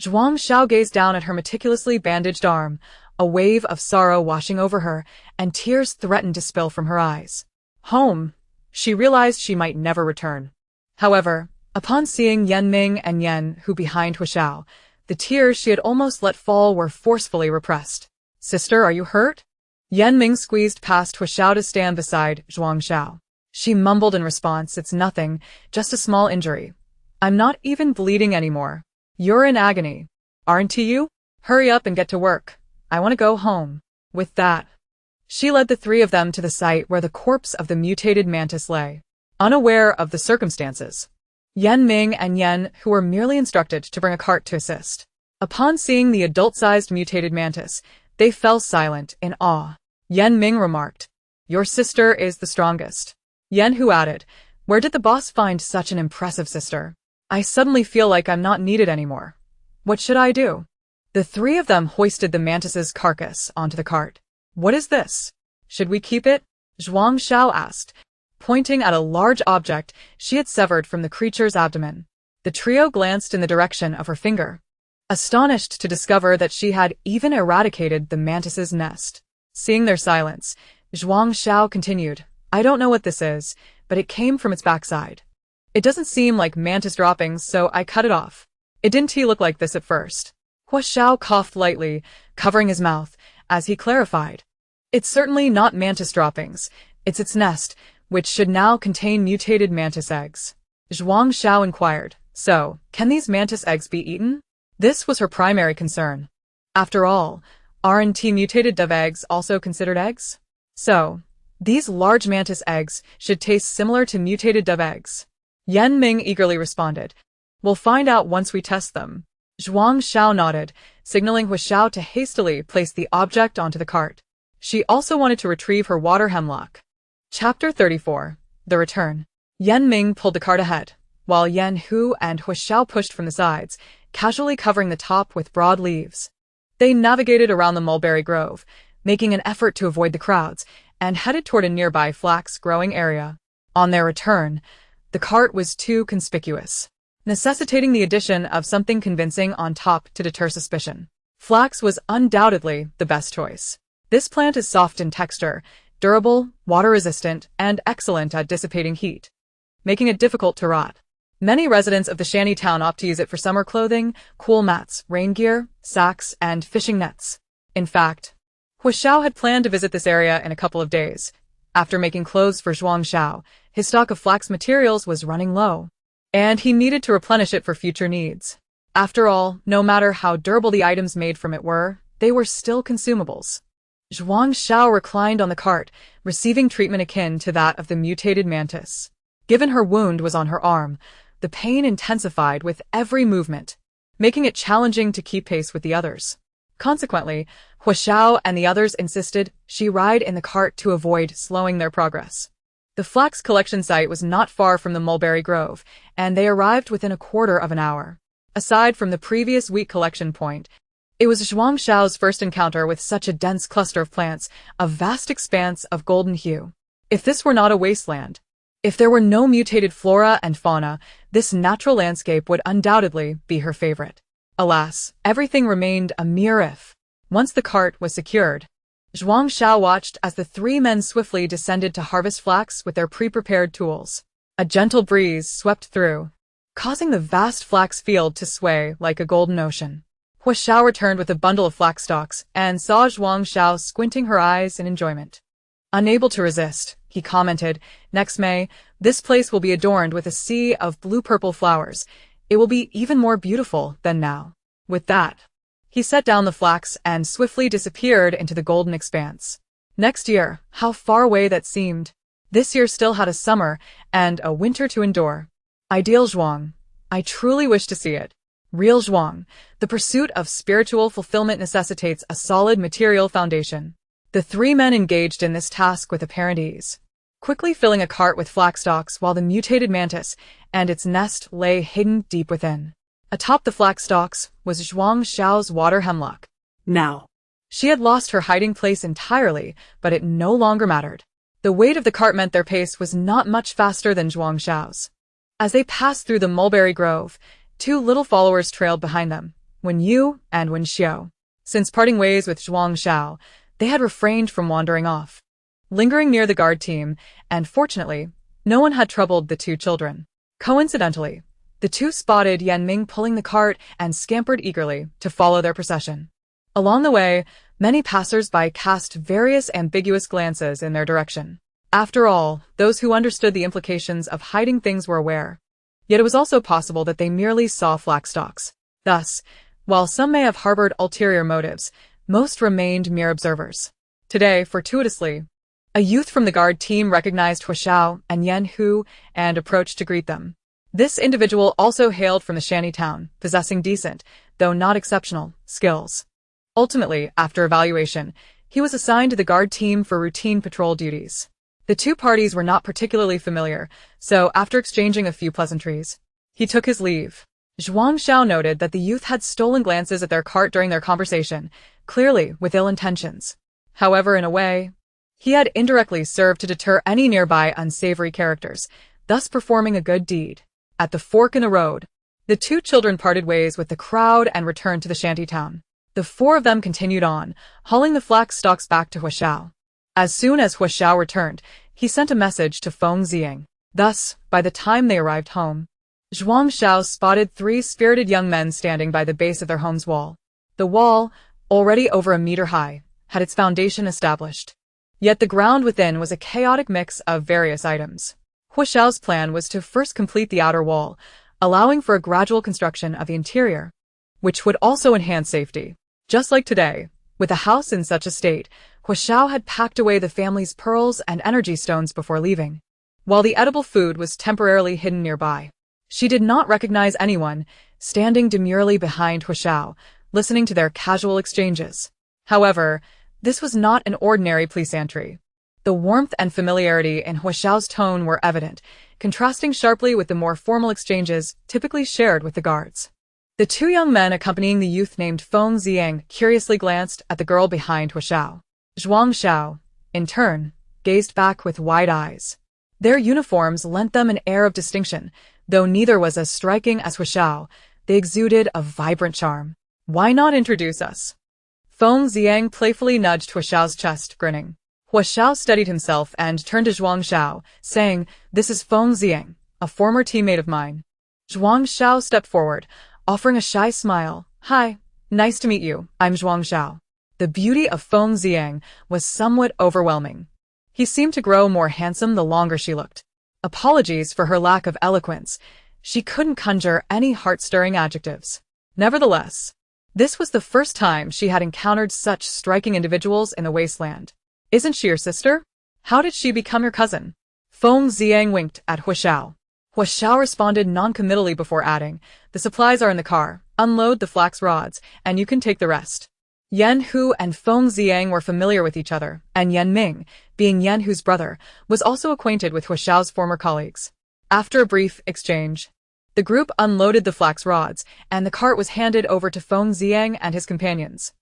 Zhuang Xiao gazed down at her meticulously bandaged arm, a wave of sorrow washing over her, and tears threatened to spill from her eyes. Home. She realized she might never return. However, upon seeing Yan Ming and Yan Hu behind Huaxiao, the tears she had almost let fall were forcefully repressed. Sister, are you hurt? Yan Ming squeezed past Huaxiao to stand beside Zhuang Xiao. She mumbled in response, it's nothing, just a small injury. I'm not even bleeding anymore. You're in agony. Aren't you? Hurry up and get to work. I want to go home. With that, she led the three of them to the site where the corpse of the mutated mantis lay. Unaware of the circumstances, Yan Ming and Yan, who were merely instructed to bring a cart to assist. Upon seeing the adult-sized mutated mantis, they fell silent in awe. Yan Ming remarked, your sister is the strongest. Yan Hu added, where did the boss find such an impressive sister? I suddenly feel like I'm not needed anymore. What should I do? The three of them hoisted the mantis's carcass onto the cart. What is this? Should we keep it? Zhuang Xiao asked, pointing at a large object she had severed from the creature's abdomen. The trio glanced in the direction of her finger, astonished to discover that she had even eradicated the mantis's nest. Seeing their silence, Zhuang Xiao continued, I don't know what this is, but it came from its backside. It doesn't seem like mantis droppings, so I cut it off. It didn't look like this at first. Huaxiao coughed lightly, covering his mouth, as he clarified. It's certainly not mantis droppings. It's its nest, which should now contain mutated mantis eggs. Zhuang Xiao inquired, so, can these mantis eggs be eaten? This was her primary concern. After all, aren't mutated dove eggs also considered eggs? So, these large mantis eggs should taste similar to mutated dove eggs. Yan Ming eagerly responded, we'll find out once we test them. Zhuang Xiao nodded, signaling Huaxiao to hastily place the object onto the cart. She also wanted to retrieve her water hemlock. Chapter 34. The Return. Yan Ming pulled the cart ahead, while Yan Hu and Huaxiao pushed from the sides, casually covering the top with broad leaves. They navigated around the mulberry grove, making an effort to avoid the crowds, and headed toward a nearby flax-growing area. On their return, the cart was too conspicuous, necessitating the addition of something convincing on top to deter suspicion. Flax was undoubtedly the best choice. This plant is soft in texture, durable, water-resistant, and excellent at dissipating heat, making it difficult to rot. Many residents of the shantytown opt to use it for summer clothing, cool mats, rain gear, sacks, and fishing nets. In fact, Huaxiao had planned to visit this area in a couple of days. After making clothes for Zhuang Xiao, his stock of flax materials was running low, and he needed to replenish it for future needs. After all, no matter how durable the items made from it were, they were still consumables. Zhuang Xiao reclined on the cart, receiving treatment akin to that of the mutated mantis. Given her wound was on her arm, the pain intensified with every movement, making it challenging to keep pace with the others. Consequently, Huaxiao and the others insisted she ride in the cart to avoid slowing their progress. The flax collection site was not far from the mulberry grove, and they arrived within a quarter of an hour. Aside from the previous wheat collection point, it was Zhuang Xiao's first encounter with such a dense cluster of plants, a vast expanse of golden hue. If this were not a wasteland, if there were no mutated flora and fauna, this natural landscape would undoubtedly be her favorite. Alas, everything remained a mere if. Once the cart was secured, Zhuang Xiao watched as the three men swiftly descended to harvest flax with their pre-prepared tools. A gentle breeze swept through, causing the vast flax field to sway like a golden ocean. Hua Xiao returned with a bundle of flax stalks and saw Zhuang Xiao squinting her eyes in enjoyment. Unable to resist, he commented, "Next May, this place will be adorned with a sea of blue-purple flowers. It will be even more beautiful than now." With that, he set down the flax and swiftly disappeared into the golden expanse. Next year, how far away that seemed. This year still had a summer and a winter to endure. Ideal Zhuang. I truly wish to see it. Real Zhuang. The pursuit of spiritual fulfillment necessitates a solid material foundation. The three men engaged in this task with apparent ease, quickly filling a cart with flax stalks while the mutated mantis and its nest lay hidden deep within. Atop the flax stalks was Zhuang Xiao's water hemlock. Now. She had lost her hiding place entirely, but it no longer mattered. The weight of the cart meant their pace was not much faster than Zhuang Xiao's. As they passed through the mulberry grove, two little followers trailed behind them, Wen Yu and Wen Xiao. Since parting ways with Zhuang Xiao, they had refrained from wandering off, lingering near the guard team, and fortunately, no one had troubled the two children. Coincidentally, the two spotted Yan Ming pulling the cart and scampered eagerly to follow their procession. Along the way, many passers-by cast various ambiguous glances in their direction. After all, those who understood the implications of hiding things were aware. Yet it was also possible that they merely saw flax stalks. Thus, while some may have harbored ulterior motives, most remained mere observers. Today, fortuitously, a youth from the guard team recognized Hua Xiao and Yan Hu and approached to greet them. This individual also hailed from the shantytown, possessing decent, though not exceptional, skills. Ultimately, after evaluation, he was assigned to the guard team for routine patrol duties. The two parties were not particularly familiar, so after exchanging a few pleasantries, he took his leave. Zhuang Xiao noted that the youth had stolen glances at their cart during their conversation, clearly with ill intentions. However, in a way, he had indirectly served to deter any nearby unsavory characters, thus performing a good deed. At the fork in the road, the two children parted ways with the crowd and returned to the shantytown. The four of them continued on, hauling the flax stalks back to Hua Xiao. As soon as Hua Xiao returned, he sent a message to Feng Ziyang. Thus, by the time they arrived home, Zhuang Xiao spotted three spirited young men standing by the base of their home's wall. The wall, already over a meter high, had its foundation established. Yet the ground within was a chaotic mix of various items. Hua Xiao's plan was to first complete the outer wall, allowing for a gradual construction of the interior, which would also enhance safety. Just like today, with a house in such a state, Hua Xiao had packed away the family's pearls and energy stones before leaving, while the edible food was temporarily hidden nearby. She did not recognize anyone, standing demurely behind Hua Xiao, listening to their casual exchanges. However, this was not an ordinary plaisanterie. The warmth and familiarity in Hua Xiao's tone were evident, contrasting sharply with the more formal exchanges typically shared with the guards. The two young men accompanying the youth named Feng Ziyang curiously glanced at the girl behind Hua Xiao. Zhuang Xiao, in turn, gazed back with wide eyes. Their uniforms lent them an air of distinction, though neither was as striking as Hua Xiao. They exuded a vibrant charm. "Why not introduce us?" Feng Ziyang playfully nudged Hua Xiao's chest, grinning. Hua Xiao steadied himself and turned to Zhuang Xiao, saying, "This is Feng Ziyang, a former teammate of mine." Zhuang Xiao stepped forward, offering a shy smile. "Hi, nice to meet you, I'm Zhuang Xiao." The beauty of Feng Ziyang was somewhat overwhelming. He seemed to grow more handsome the longer she looked. Apologies for her lack of eloquence. She couldn't conjure any heart-stirring adjectives. Nevertheless, this was the first time she had encountered such striking individuals in the wasteland. "Isn't she your sister? How did she become your cousin?" Feng Ziyang winked at Hua Xiao. Hua Xiao responded noncommittally before adding, "The supplies are in the car. Unload the flax rods, and you can take the rest." Yan Hu and Feng Ziyang were familiar with each other, and Yan Ming, being Yan Hu's brother, was also acquainted with Hua Xiao's former colleagues. After a brief exchange, the group unloaded the flax rods, and the cart was handed over to Feng Ziyang and his companions.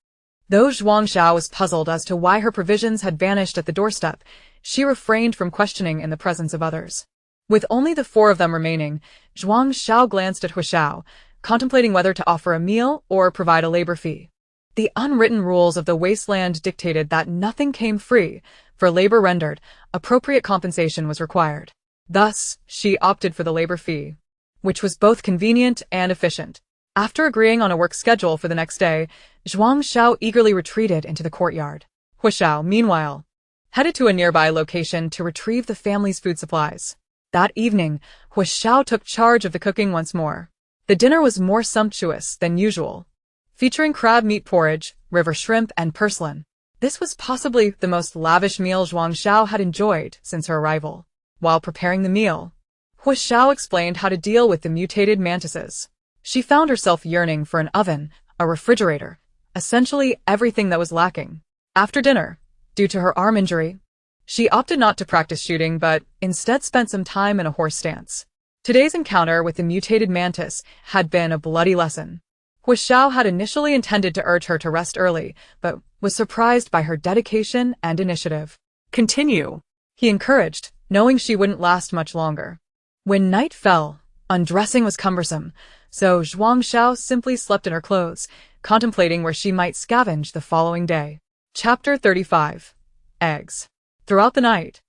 Though Zhuang Xiao was puzzled as to why her provisions had vanished at the doorstep, she refrained from questioning in the presence of others. With only the four of them remaining, Zhuang Xiao glanced at Hua Xiao, contemplating whether to offer a meal or provide a labor fee. The unwritten rules of the wasteland dictated that nothing came free. For labor rendered, appropriate compensation was required. Thus, she opted for the labor fee, which was both convenient and efficient. After agreeing on a work schedule for the next day, Zhuang Xiao eagerly retreated into the courtyard. Hu Xiao, meanwhile, headed to a nearby location to retrieve the family's food supplies. That evening, Hu Xiao took charge of the cooking once more. The dinner was more sumptuous than usual, featuring crab meat porridge, river shrimp, and purslane. This was possibly the most lavish meal Zhuang Xiao had enjoyed since her arrival. While preparing the meal, Hu Xiao explained how to deal with the mutated mantises. She found herself yearning for an oven, a refrigerator, essentially everything that was lacking. After dinner, due to her arm injury, she opted not to practice shooting but instead spent some time in a horse stance. Today's encounter with the mutated mantis had been a bloody lesson. Hu Xiao had initially intended to urge her to rest early, but was surprised by her dedication and initiative. Continue, He encouraged, knowing she wouldn't last much longer. When night fell, undressing was cumbersome, so Zhuang Xiao simply slept in her clothes, contemplating where she might scavenge the following day. Chapter 35. Eggs. Throughout the night,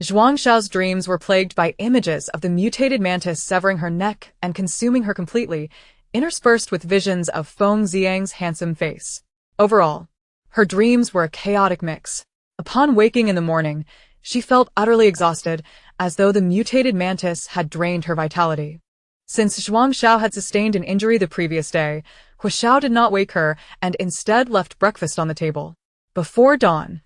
Zhuang Xiao's dreams were plagued by images of the mutated mantis severing her neck and consuming her completely, interspersed with visions of Feng Xiang's handsome face. Overall, her dreams were a chaotic mix. Upon waking in the morning, she felt utterly exhausted, as though the mutated mantis had drained her vitality. Since Zhuang Xiao had sustained an injury the previous day, Hu Xiao did not wake her and instead left breakfast on the table. Before dawn,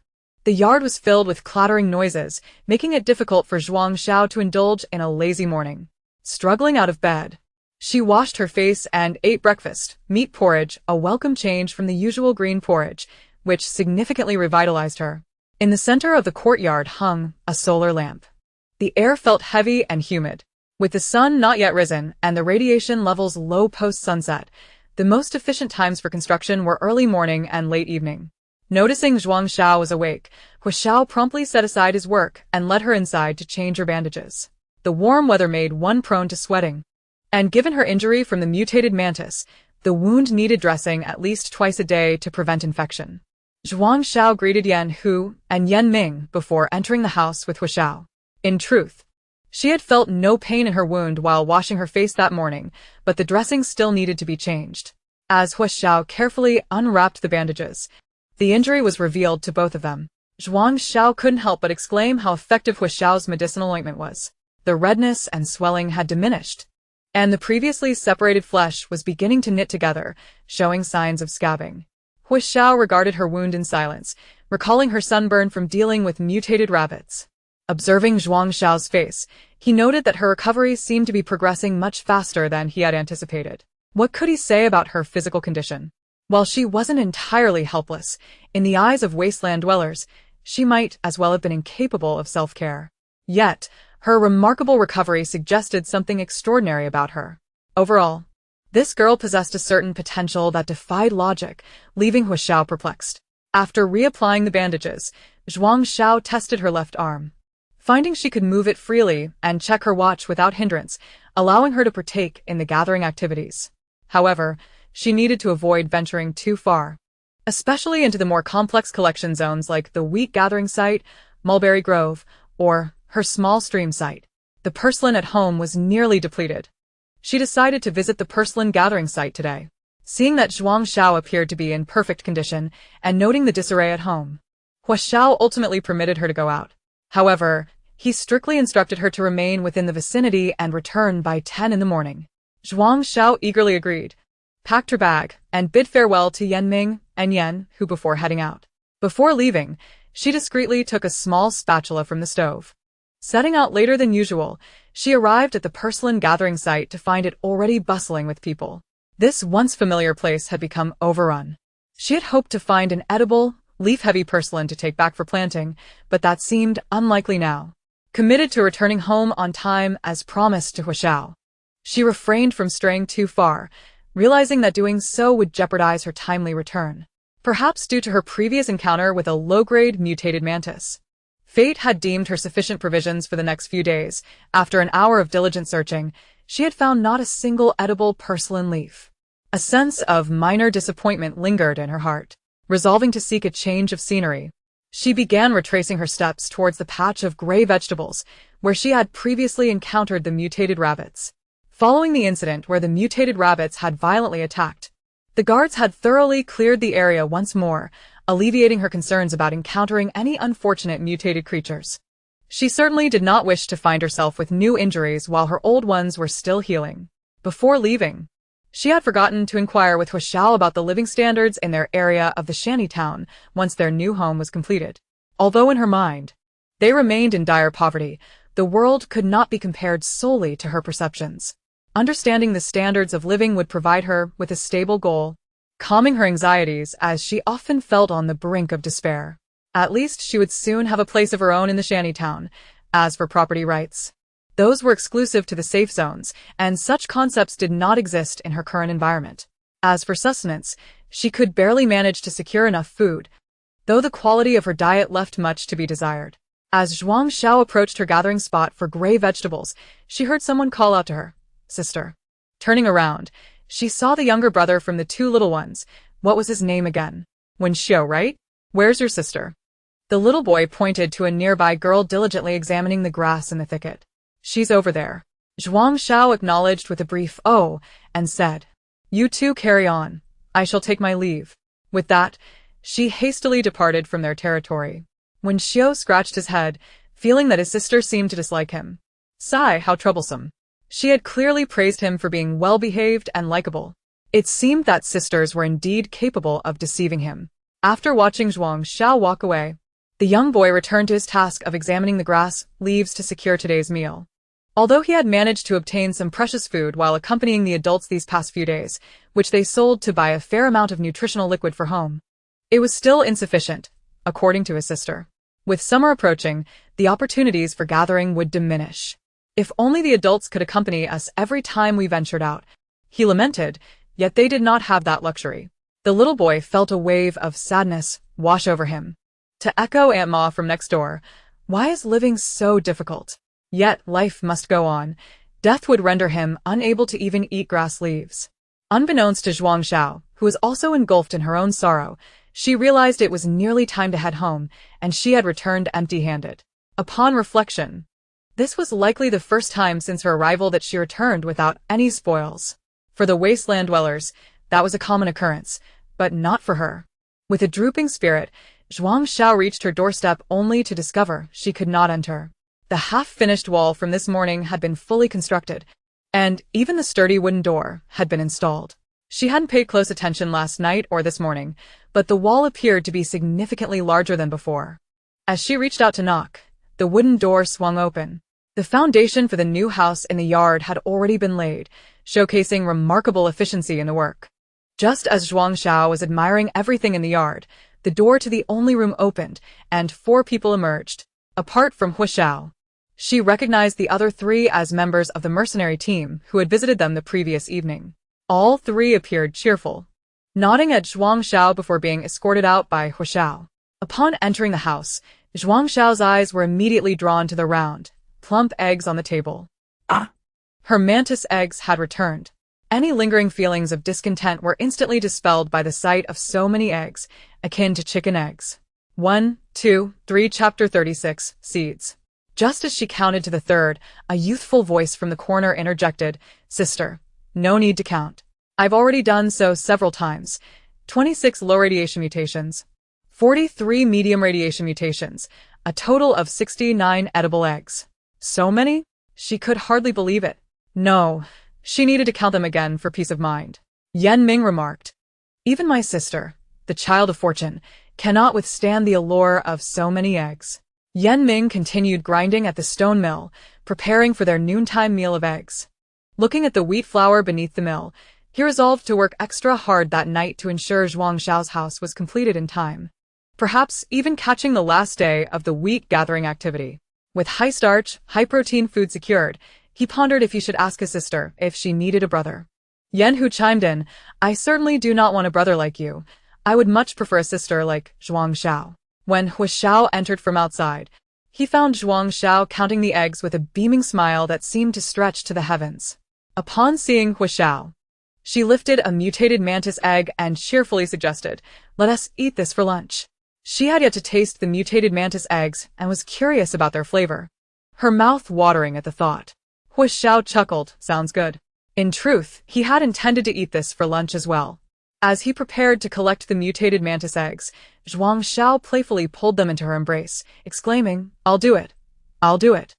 the yard was filled with clattering noises, making it difficult for Zhuang Xiao to indulge in a lazy morning. Struggling out of bed, she washed her face and ate breakfast, meat porridge, a welcome change from the usual green porridge, which significantly revitalized her. In the center of the courtyard hung a solar lamp. The air felt heavy and humid. With the sun not yet risen and the radiation levels low post-sunset, the most efficient times for construction were early morning and late evening. Noticing Zhuang Xiao was awake, Hu Xiao promptly set aside his work and led her inside to change her bandages. The warm weather made one prone to sweating, and given her injury from the mutated mantis, the wound needed dressing at least twice a day to prevent infection. Zhuang Xiao greeted Yan Hu and Yan Ming before entering the house with Hu Xiao. In truth, she had felt no pain in her wound while washing her face that morning, but the dressing still needed to be changed. As Hu Xiao carefully unwrapped the bandages, the injury was revealed to both of them. Zhuang Xiao couldn't help but exclaim how effective Hu Xiao's medicinal ointment was. The redness and swelling had diminished, and the previously separated flesh was beginning to knit together, showing signs of scabbing. Hu Xiao regarded her wound in silence, recalling her sunburn from dealing with mutated rabbits. Observing Zhuang Xiao's face, he noted that her recovery seemed to be progressing much faster than he had anticipated. What could he say about her physical condition? While she wasn't entirely helpless, in the eyes of wasteland dwellers, she might as well have been incapable of self-care. Yet, her remarkable recovery suggested something extraordinary about her. Overall, this girl possessed a certain potential that defied logic, leaving Hu Xiao perplexed. After reapplying the bandages, Zhuang Xiao tested her left arm, finding she could move it freely and check her watch without hindrance, allowing her to partake in the gathering activities. However, she needed to avoid venturing too far, especially into the more complex collection zones like the wheat gathering site, mulberry grove, or her small stream site. The purslane at home was nearly depleted. She decided to visit the purslane gathering site today. Seeing that Zhuang Xiao appeared to be in perfect condition and noting the disarray at home, Hu Xiao ultimately permitted her to go out. However, he strictly instructed her to remain within the vicinity and return by 10 in the morning. Zhuang Xiao eagerly agreed, packed her bag, and bid farewell to Yan Ming and Yan Hu before heading out. Before leaving, she discreetly took a small spatula from the stove. Setting out later than usual, she arrived at the purslane gathering site to find it already bustling with people. This once familiar place had become overrun. She had hoped to find an edible, leaf-heavy purslane to take back for planting, but that seemed unlikely now. Committed to returning home on time as promised to Hu Xiao, she refrained from straying too far, realizing that doing so would jeopardize her timely return, perhaps due to her previous encounter with a low-grade mutated mantis. Fate had deemed her sufficient provisions for the next few days. After an hour of diligent searching, She had found not a single edible porcelain leaf. A sense of minor disappointment lingered in her heart. Resolving to seek a change of scenery, she began retracing her steps towards the patch of gray vegetables where she had previously encountered the mutated rabbits. Following the incident where the mutated rabbits had violently attacked, the guards had thoroughly cleared the area once more, alleviating her concerns about encountering any unfortunate mutated creatures. She certainly did not wish to find herself with new injuries while her old ones were still healing. Before leaving, she had forgotten to inquire with Zhuang Xiao about the living standards in their area of the shantytown once their new home was completed. Although in her mind, they remained in dire poverty, the world could not be compared solely to her perceptions. Understanding the standards of living would provide her with a stable goal, calming her anxieties as she often felt on the brink of despair. At least she would soon have a place of her own in the shantytown. As for property rights, those were exclusive to the safe zones, and such concepts did not exist in her current environment. As for sustenance, she could barely manage to secure enough food, though the quality of her diet left much to be desired. As Zhuang Xiao approached her gathering spot for gray vegetables, she heard someone call out to her, "Sister." Turning around, she saw the younger brother from the two little ones. What was his name again? Zhuang Xiao, right? "Where's your sister?" The little boy pointed to a nearby girl diligently examining the grass in the thicket. "She's over there." Zhuang Xiao acknowledged with a brief "oh," and said, "You two carry on. I shall take my leave." With that, she hastily departed from their territory. When Xiao scratched his head, feeling that his sister seemed to dislike him. Sigh, how troublesome. She had clearly praised him for being well-behaved and likable. It seemed that sisters were indeed capable of deceiving him. After watching Zhuang Xiao walk away, the young boy returned to his task of examining the grass leaves to secure today's meal. Although he had managed to obtain some precious food while accompanying the adults these past few days, which they sold to buy a fair amount of nutritional liquid for home, it was still insufficient, according to his sister. With summer approaching, the opportunities for gathering would diminish. "If only the adults could accompany us every time we ventured out," he lamented, yet they did not have that luxury. The little boy felt a wave of sadness wash over him. To echo Aunt Ma from next door, why is living so difficult? Yet life must go on. Death would render him unable to even eat grass leaves. Unbeknownst to Zhuang Xiao, who was also engulfed in her own sorrow, she realized it was nearly time to head home, and she had returned empty-handed. Upon reflection, this was likely the first time since her arrival that she returned without any spoils. For the wasteland dwellers, that was a common occurrence, but not for her. With a drooping spirit, Zhuang Xiao reached her doorstep only to discover she could not enter. The half-finished wall from this morning had been fully constructed, and even the sturdy wooden door had been installed. She hadn't paid close attention last night or this morning, but the wall appeared to be significantly larger than before. As she reached out to knock, the wooden door swung open. The foundation for the new house in the yard had already been laid, showcasing remarkable efficiency in the work. Just as Zhuang Xiao was admiring everything in the yard, the door to the only room opened, and 4 people emerged. Apart from Zhuang Xiao, she recognized the other 3 as members of the mercenary team who had visited them the previous evening. All 3 appeared cheerful, nodding at Zhuang Xiao before being escorted out by Zhuang Xiao. Upon entering the house, Zhuang Xiao's eyes were immediately drawn to the round, plump eggs on the table. Her mantis eggs had returned. Any lingering feelings of discontent were instantly dispelled by the sight of so many eggs, akin to chicken eggs. 1, 2, 3 Chapter 36, Seeds. Just as she counted to the 3rd, a youthful voice from the corner interjected, "Sister, no need to count. I've already done so several times. 26 low radiation mutations, 43 medium radiation mutations, a total of 69 edible eggs." So many? She could hardly believe it. No, she needed to count them again for peace of mind. Yan Ming remarked, "Even my sister, the child of fortune, cannot withstand the allure of so many eggs." Yan Ming continued grinding at the stone mill, preparing for their noontime meal of eggs. Looking at the wheat flour beneath the mill, he resolved to work extra hard that night to ensure Zhuang Xiao's house was completed in time. Perhaps even catching the last day of the wheat gathering activity. With high-starch, high-protein food secured, he pondered if he should ask his sister if she needed a brother. Yan Hu chimed in, "I certainly do not want a brother like you. I would much prefer a sister like Zhuang Xiao." When Zhuang Xiao entered from outside, he found Zhuang Xiao counting the eggs with a beaming smile that seemed to stretch to the heavens. Upon seeing Hu Xiao, she lifted a mutated mantis egg and cheerfully suggested, "Let us eat this for lunch." She had yet to taste the mutated mantis eggs and was curious about their flavor, her mouth watering at the thought. Hu Xiao chuckled, "Sounds good." In truth, he had intended to eat this for lunch as well. As he prepared to collect the mutated mantis eggs, Zhuang Xiao playfully pulled them into her embrace, exclaiming, "I'll do it. I'll do it."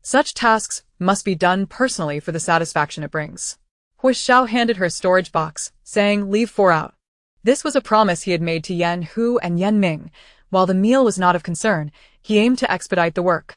Such tasks must be done personally for the satisfaction it brings. Hu Xiao handed her a storage box, saying, "Leave 4 out." This was a promise he had made to Yan Hu and Yan Ming. While the meal was not of concern, he aimed to expedite the work,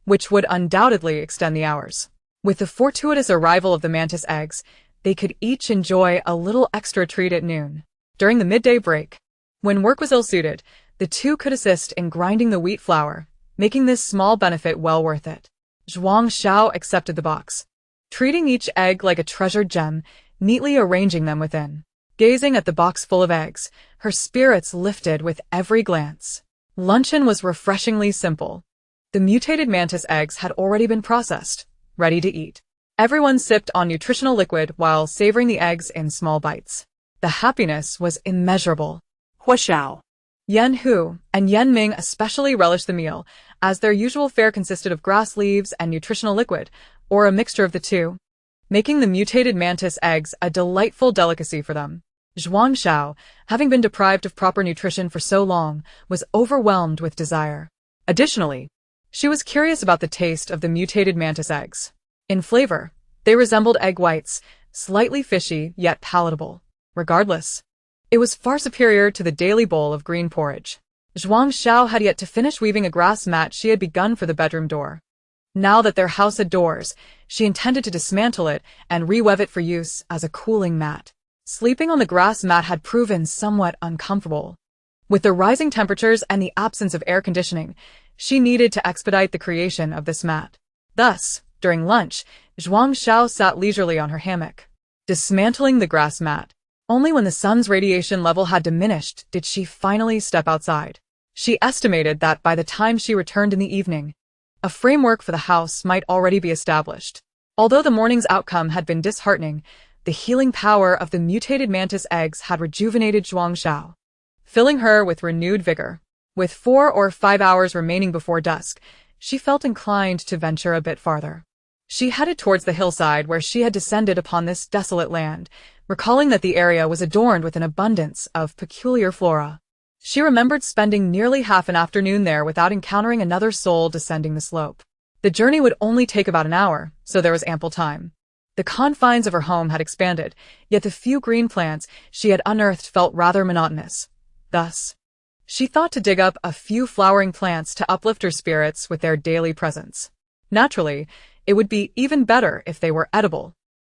which would undoubtedly extend the hours. With the fortuitous arrival of the mantis eggs, they could each enjoy a little extra treat at noon. During the midday break, when work was ill-suited, the two could assist in grinding the wheat flour, making this small benefit well worth it. Zhuang Xiao accepted the box, treating each egg like a treasured gem, neatly arranging them within. Gazing at the box full of eggs, her spirits lifted with every glance. Luncheon was refreshingly simple. The mutated mantis eggs had already been processed, ready to eat. Everyone sipped on nutritional liquid while savoring the eggs in small bites. The happiness was immeasurable. Hu Xiao. Yan Hu and Yan Ming especially relished the meal, as their usual fare consisted of grass leaves and nutritional liquid, or a mixture of the two, making the mutated mantis eggs a delightful delicacy for them. Zhuang Xiao, having been deprived of proper nutrition for so long, was overwhelmed with desire. Additionally, she was curious about the taste of the mutated mantis eggs. In flavor, they resembled egg whites, slightly fishy yet palatable. Regardless, it was far superior to the daily bowl of green porridge. Zhuang Xiao had yet to finish weaving a grass mat she had begun for the bedroom door. Now that their house had doors, she intended to dismantle it and reweave it for use as a cooling mat. Sleeping on the grass mat had proven somewhat uncomfortable. With the rising temperatures and the absence of air conditioning, she needed to expedite the creation of this mat. Thus, during lunch, Zhuang Xiao sat leisurely on her hammock, dismantling the grass mat. Only when the sun's radiation level had diminished did she finally step outside. She estimated that by the time she returned in the evening, a framework for the house might already be established. Although the morning's outcome had been disheartening, the healing power of the mutated mantis eggs had rejuvenated Zhuang Xiao, filling her with renewed vigor. With 4 or 5 hours remaining before dusk, she felt inclined to venture a bit farther. She headed towards the hillside where she had descended upon this desolate land, recalling that the area was adorned with an abundance of peculiar flora. She remembered spending nearly half an afternoon there without encountering another soul descending the slope. The journey would only take about an hour, so there was ample time. The confines of her home had expanded, yet the few green plants she had unearthed felt rather monotonous. Thus, she thought to dig up a few flowering plants to uplift her spirits with their daily presence. Naturally, it would be even better if they were edible.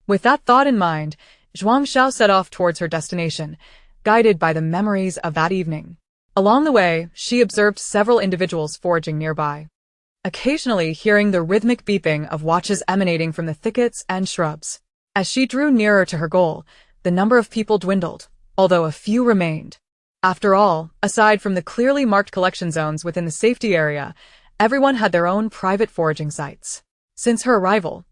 With that thought in mind, Zhuang Xiao set off towards her destination, guided by the memories of that evening. Along the way, she observed several individuals foraging nearby, occasionally hearing the rhythmic beeping of watches emanating from the thickets and shrubs. As she drew nearer to her goal, the number of people dwindled, although a few remained. After all, aside from the clearly marked collection zones within the safety area, everyone had their own private foraging sites. Since her arrival,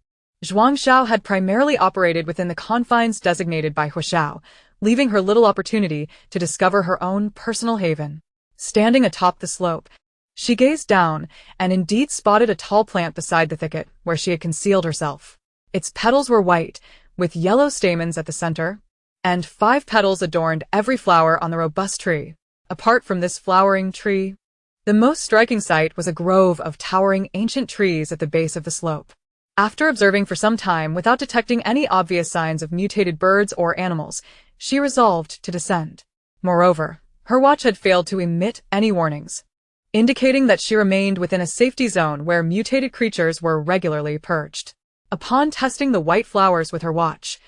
Zhuang Xiao had primarily operated within the confines designated by Hu Xiao, leaving her little opportunity to discover her own personal haven. Standing atop the slope, she gazed down and indeed spotted a tall plant beside the thicket where she had concealed herself. Its petals were white, with yellow stamens at the center, and 5 petals adorned every flower on the robust tree. Apart from this flowering tree, the most striking sight was a grove of towering ancient trees at the base of the slope. After observing for some time without detecting any obvious signs of mutated birds or animals, she resolved to descend. Moreover, her watch had failed to emit any warnings, indicating that she remained within a safety zone where mutated creatures were regularly purged. Upon testing the white flowers with her watch,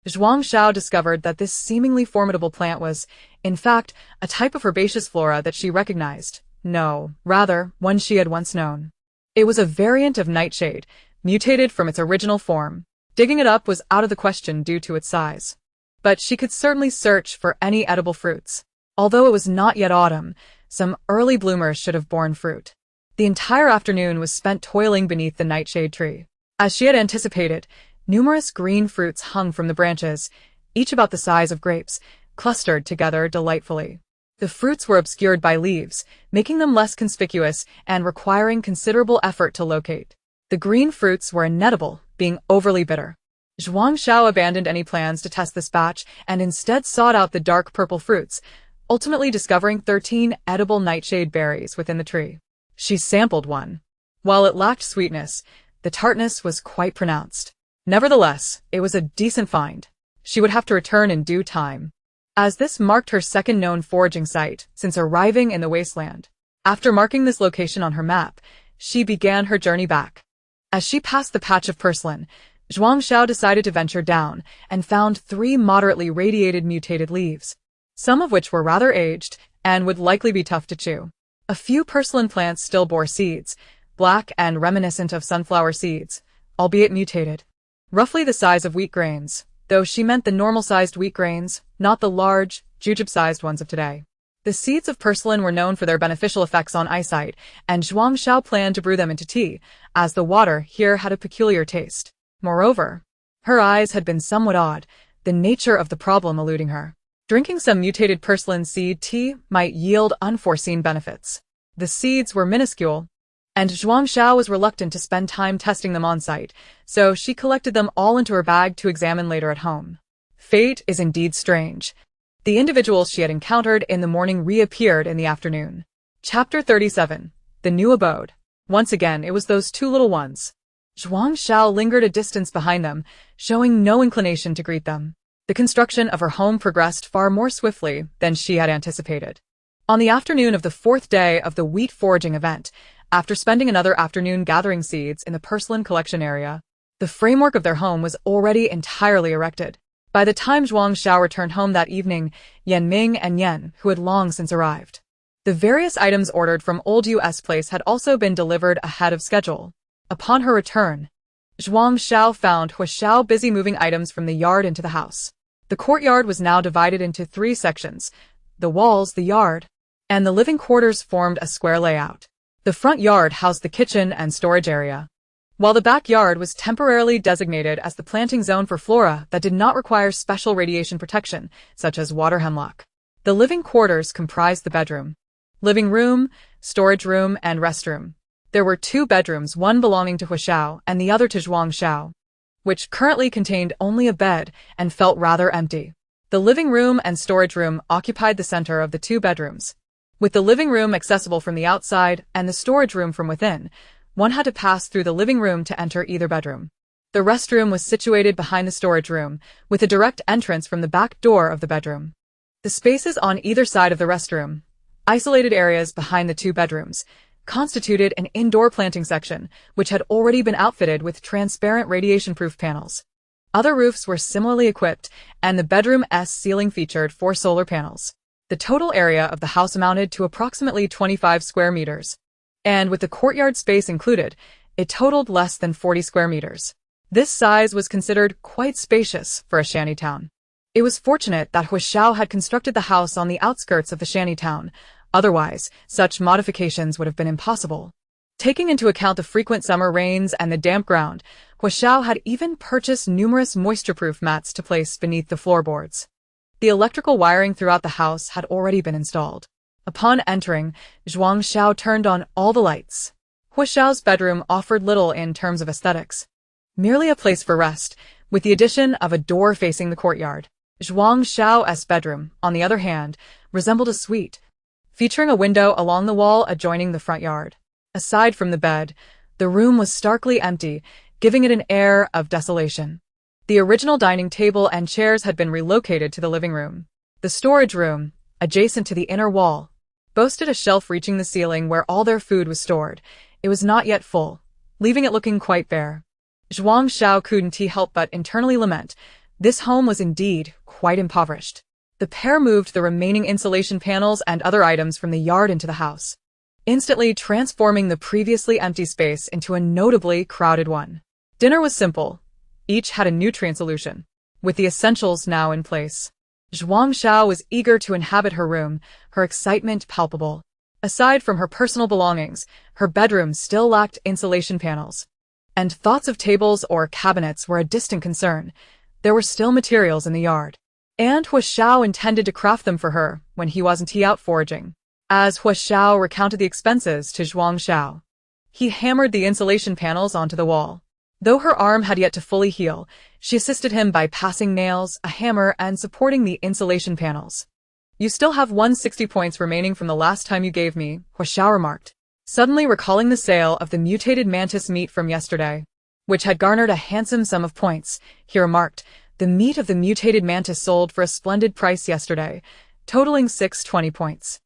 Zhuang Xiao discovered that this seemingly formidable plant was, in fact, a type of herbaceous flora that she recognized. No, rather, one she had once known. It was a variant of nightshade, mutated from its original form. Digging it up was out of the question due to its size. But she could certainly search for any edible fruits. Although it was not yet autumn, some early bloomers should have borne fruit. The entire afternoon was spent toiling beneath the nightshade tree. As she had anticipated, Numerous green fruits hung from the branches, each about the size of grapes, clustered together delightfully. The fruits were obscured by leaves, making them less conspicuous and requiring considerable effort to locate. The green fruits were inedible, being overly bitter. Zhuang Xiao abandoned any plans to test this batch and instead sought out the dark purple fruits, ultimately discovering 13 edible nightshade berries within the tree. She sampled one. While it lacked sweetness, the tartness was quite pronounced. Nevertheless, it was a decent find. She would have to return in due time, as this marked her second known foraging site since arriving in the wasteland. After marking this location on her map, she began her journey back. As she passed the patch of porcelain, Zhuang Xiao decided to venture down and found 3 moderately radiated mutated leaves, some of which were rather aged and would likely be tough to chew. A few porcelain plants still bore seeds, black and reminiscent of sunflower seeds, albeit mutated. Roughly the size of wheat grains, though she meant the normal-sized wheat grains, not the large, jujube-sized ones of today. The seeds of porcelain were known for their beneficial effects on eyesight, and Zhuang Xiao planned to brew them into tea, as the water here had a peculiar taste. Moreover, her eyes had been somewhat odd, the nature of the problem eluding her. Drinking some mutated porcelain seed tea might yield unforeseen benefits. The seeds were minuscule, and Zhuang Xiao was reluctant to spend time testing them on-site, so she collected them all into her bag to examine later at home. Fate is indeed strange. The individuals she had encountered in the morning reappeared in the afternoon. Chapter 37. The New Abode. Once again, it was those 2 little ones. Zhuang Xiao lingered a distance behind them, showing no inclination to greet them. The construction of her home progressed far more swiftly than she had anticipated. On the afternoon of the 4th day of the wheat foraging event, after spending another afternoon gathering seeds in the porcelain collection area, the framework of their home was already entirely erected. By the time Zhuang Xiao returned home that evening, Yan Ming and Yan, who had long since arrived. The various items ordered from Old U.S. Place had also been delivered ahead of schedule. Upon her return, Zhuang Xiao found Hu Xiao busy moving items from the yard into the house. The courtyard was now divided into 3 sections. The walls, the yard, and the living quarters formed a square layout. The front yard housed the kitchen and storage area, while the backyard was temporarily designated as the planting zone for flora that did not require special radiation protection, such as water hemlock. The living quarters comprised the bedroom, living room, storage room, and restroom. There were 2 bedrooms, one belonging to Hu Xiao and the other to Zhuang Xiao, which currently contained only a bed and felt rather empty. The living room and storage room occupied the center of the 2 bedrooms. With the living room accessible from the outside and the storage room from within, one had to pass through the living room to enter either bedroom. The restroom was situated behind the storage room, with a direct entrance from the back door of the bedroom. The spaces on either side of the restroom, isolated areas behind the 2 bedrooms, constituted an indoor planting section, which had already been outfitted with transparent radiation-proof panels. Other roofs were similarly equipped, and the bedroom's ceiling featured 4 solar panels. The total area of the house amounted to approximately 25 square meters, and with the courtyard space included, it totaled less than 40 square meters. This size was considered quite spacious for a shantytown. It was fortunate that Hu Xiao had constructed the house on the outskirts of the shantytown, otherwise, such modifications would have been impossible. Taking into account the frequent summer rains and the damp ground, Hu Xiao had even purchased numerous moisture-proof mats to place beneath the floorboards. The electrical wiring throughout the house had already been installed. Upon entering, Zhuang Xiao turned on all the lights. Hu Xiao's bedroom offered little in terms of aesthetics, merely a place for rest, with the addition of a door facing the courtyard. Zhuang Xiao's bedroom, on the other hand, resembled a suite, featuring a window along the wall adjoining the front yard. Aside from the bed, the room was starkly empty, giving it an air of desolation. The original dining table and chairs had been relocated to the living room. The storage room, adjacent to the inner wall, boasted a shelf reaching the ceiling where all their food was stored. It was not yet full, leaving it looking quite bare. Zhuang Xiao couldn't help but internally lament. This home was indeed quite impoverished. The pair moved the remaining insulation panels and other items from the yard into the house, instantly transforming the previously empty space into a notably crowded one. Dinner was simple. Each had a nutrient solution, with the essentials now in place. Zhuang Xiao was eager to inhabit her room, her excitement palpable. Aside from her personal belongings, her bedroom still lacked insulation panels. and thoughts of tables or cabinets were a distant concern. There were still materials in the yard. And Hua Xiao intended to craft them for her when he wasn't out foraging. As Hua Xiao recounted the expenses to Zhuang Xiao, he hammered the insulation panels onto the wall. Though her arm had yet to fully heal, she assisted him by passing nails, a hammer, and supporting the insulation panels. You still have 160 points remaining from the last time you gave me, Hua Xiao remarked, suddenly recalling the sale of the mutated mantis meat from yesterday, which had garnered a handsome sum of points. He remarked, the meat of the mutated mantis sold for a splendid price yesterday, totaling 620 points.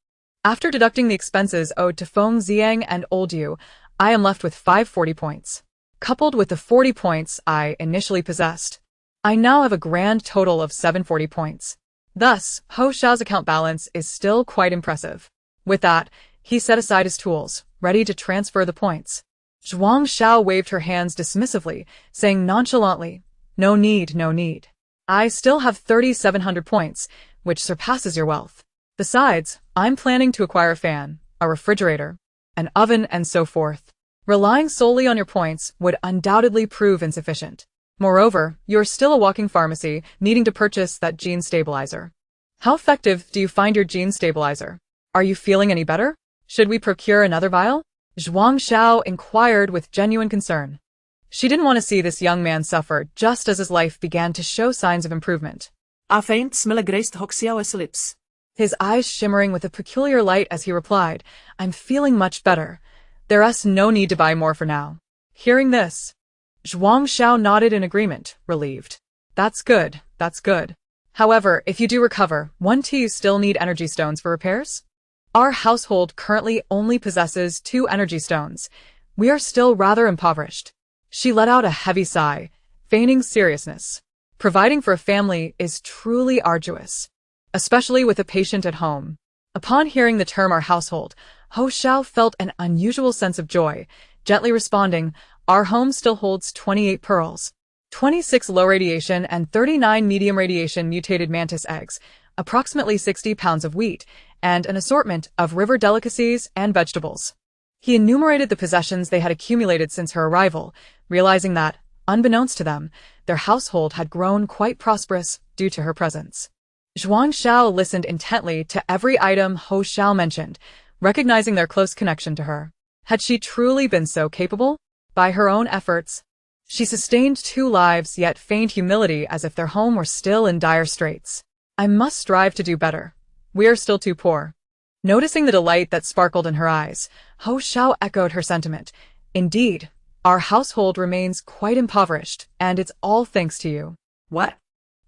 After deducting the expenses owed to Feng Xiang and Old Yu, I am left with 540 points. Coupled with the 40 points I initially possessed, I now have a grand total of 740 points. Thus, Hou Xiao's account balance is still quite impressive. With that, he set aside his tools, ready to transfer the points. Zhuang Xiao waved her hands dismissively, saying nonchalantly, no need, no need. I still have 3,700 points, which surpasses your wealth. Besides, I'm planning to acquire a fan, a refrigerator, an oven, and so forth. Relying solely on your points would undoubtedly prove insufficient. Moreover, you're still a walking pharmacy, needing to purchase that gene stabilizer. How effective do you find your gene stabilizer? Are you feeling any better? Should we procure another vial? Zhuang Xiao inquired with genuine concern. She didn't want to see this young man suffer just as his life began to show signs of improvement. Afijn smille graced Hou Xiao's lips. His eyes shimmering with a peculiar light as he replied, I'm feeling much better. There's no need to buy more for now. Hearing this, Zhuang Xiao nodded in agreement, relieved. That's good, that's good. However, if you do recover, do you still need energy stones for repairs? Our household currently only possesses 2 energy stones. We are still rather impoverished. She let out a heavy sigh, feigning seriousness. Providing for a family is truly arduous, especially with a patient at home. Upon hearing the term our household, Hou Xiao felt an unusual sense of joy, gently responding, our home still holds 28 pearls, 26 low radiation and 39 medium radiation mutated mantis eggs, approximately 60 pounds of wheat, and an assortment of river delicacies and vegetables. He enumerated the possessions they had accumulated since her arrival, realizing that, unbeknownst to them, their household had grown quite prosperous due to her presence. Zhuang Xiao listened intently to every item Hou Xiao mentioned, recognizing their close connection to her. Had she truly been so capable? By her own efforts, she sustained 2 lives yet feigned humility as if their home were still in dire straits. I must strive to do better. We are still too poor. Noticing the delight that sparkled in her eyes, Hou Xiao echoed her sentiment. Indeed, our household remains quite impoverished, and it's all thanks to you. What?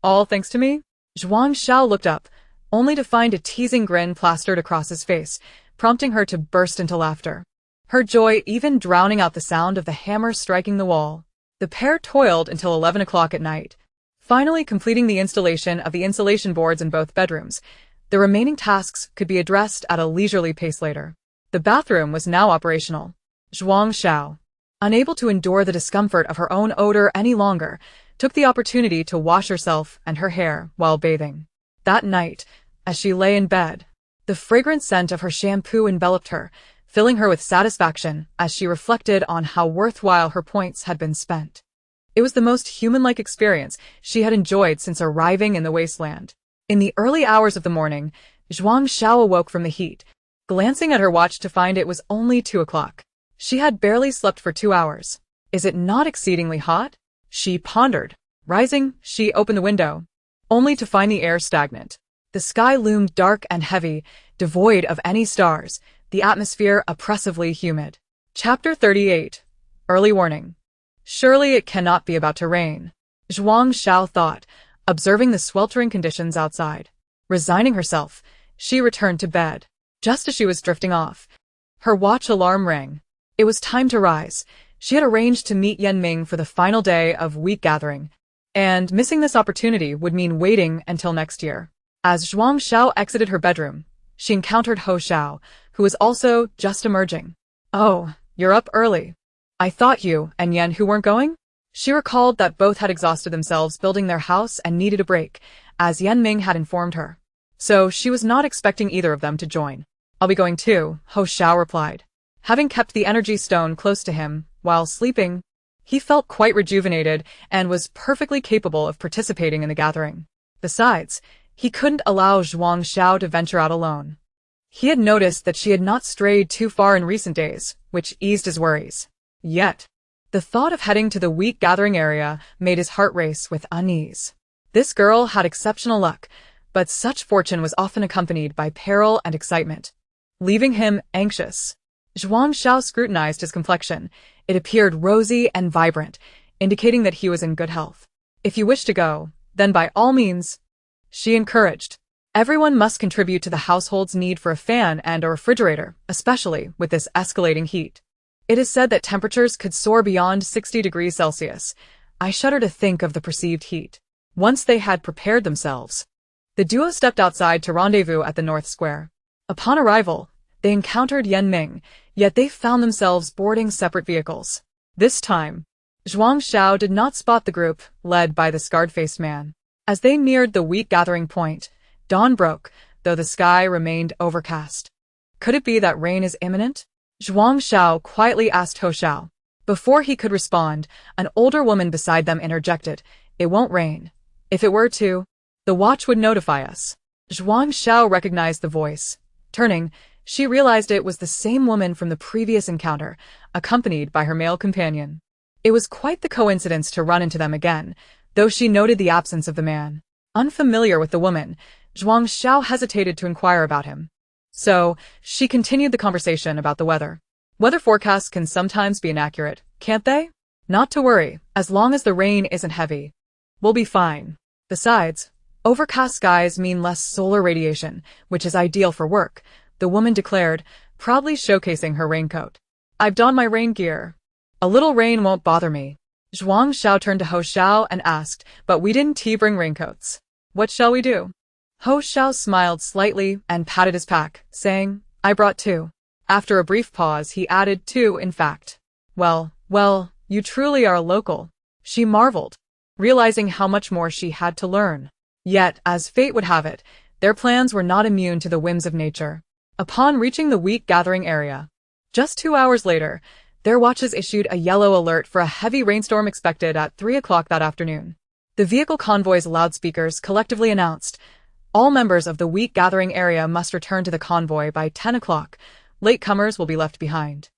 All thanks to me? Zhuang Xiao looked up, only to find a teasing grin plastered across his face, prompting her to burst into laughter. Her joy even drowning out the sound of the hammer striking the wall. The pair toiled until 11 o'clock at night, finally completing the installation of the insulation boards in both bedrooms. The remaining tasks could be addressed at a leisurely pace later. The bathroom was now operational. Zhuang Xiao, unable to endure the discomfort of her own odor any longer, took the opportunity to wash herself and her hair while bathing. That night, as she lay in bed, the fragrant scent of her shampoo enveloped her, filling her with satisfaction as she reflected on how worthwhile her points had been spent. It was the most human-like experience she had enjoyed since arriving in the wasteland. In the early hours of the morning, Zhuang Xiao awoke from the heat, glancing at her watch to find it was only 2 o'clock. She had barely slept for 2 hours. Is it not exceedingly hot? She pondered. Rising, she opened the window, only to find the air stagnant. The sky loomed dark and heavy, devoid of any stars, the atmosphere oppressively humid. Chapter 38. Early Warning. Surely it cannot be about to rain, Zhuang Xiao thought, observing the sweltering conditions outside. Resigning herself, she returned to bed. Just as she was drifting off, her watch alarm rang. It was time to rise. She had arranged to meet Yan Ming for the final day of wheat gathering, and missing this opportunity would mean waiting until next year. As Zhuang Xiao exited her bedroom, she encountered Hou Xiao, who was also just emerging. Oh, you're up early. I thought you and Yan Hu weren't going? She recalled that both had exhausted themselves building their house and needed a break, as Yan Ming had informed her. So she was not expecting either of them to join. I'll be going too, Hou Xiao replied. Having kept the energy stone close to him while sleeping, He felt quite rejuvenated and was perfectly capable of participating in the gathering. Besides, he couldn't allow Zhuang Xiao to venture out alone. He had noticed that she had not strayed too far in recent days, which eased his worries. Yet, the thought of heading to the wheat gathering area made his heart race with unease. This girl had exceptional luck, but such fortune was often accompanied by peril and excitement, leaving him anxious. Zhuang Xiao scrutinized his complexion. It appeared rosy and vibrant, indicating that he was in good health. If you wish to go, then by all means, she encouraged. Everyone must contribute to the household's need for a fan and a refrigerator, especially with this escalating heat. It is said that temperatures could soar beyond 60 degrees Celsius. I shudder to think of the perceived heat. Once they had prepared themselves, the duo stepped outside to rendezvous at the North Square. Upon arrival, they encountered Yan Ming, yet they found themselves boarding separate vehicles. This time, Zhuang Xiao did not spot the group, led by the scarred-faced man. As they neared the wheat gathering point, dawn broke, though the sky remained overcast. Could it be that rain is imminent? Zhuang Xiao quietly asked Ho Xiao. Before he could respond, an older woman beside them interjected, "It won't rain. If it were to, the watch would notify us." Zhuang Xiao recognized the voice. Turning, she realized it was the same woman from the previous encounter, accompanied by her male companion. It was quite the coincidence to run into them again, though she noted the absence of the man. Unfamiliar with the woman, Zhuang Xiao hesitated to inquire about him. So, she continued the conversation about the weather. Weather forecasts can sometimes be inaccurate, can't they? Not to worry, as long as the rain isn't heavy. We'll be fine. Besides, overcast skies mean less solar radiation, which is ideal for work, the woman declared, proudly showcasing her raincoat. I've donned my rain gear. A little rain won't bother me. Zhuang Xiao turned to Ho Xiao and asked, but we didn't bring raincoats. What shall we do? Ho Xiao smiled slightly and patted his pack, saying, I brought 2. After a brief pause, he added 2, in fact. Well, you truly are a local. She marveled, realizing how much more she had to learn. Yet, as fate would have it, their plans were not immune to the whims of nature. Upon reaching the wheat gathering area, just 2 hours later, their watches issued a yellow alert for a heavy rainstorm expected at 3 o'clock that afternoon. The vehicle convoy's loudspeakers collectively announced, all members of the wheat gathering area must return to the convoy by 10 o'clock. Latecomers will be left behind.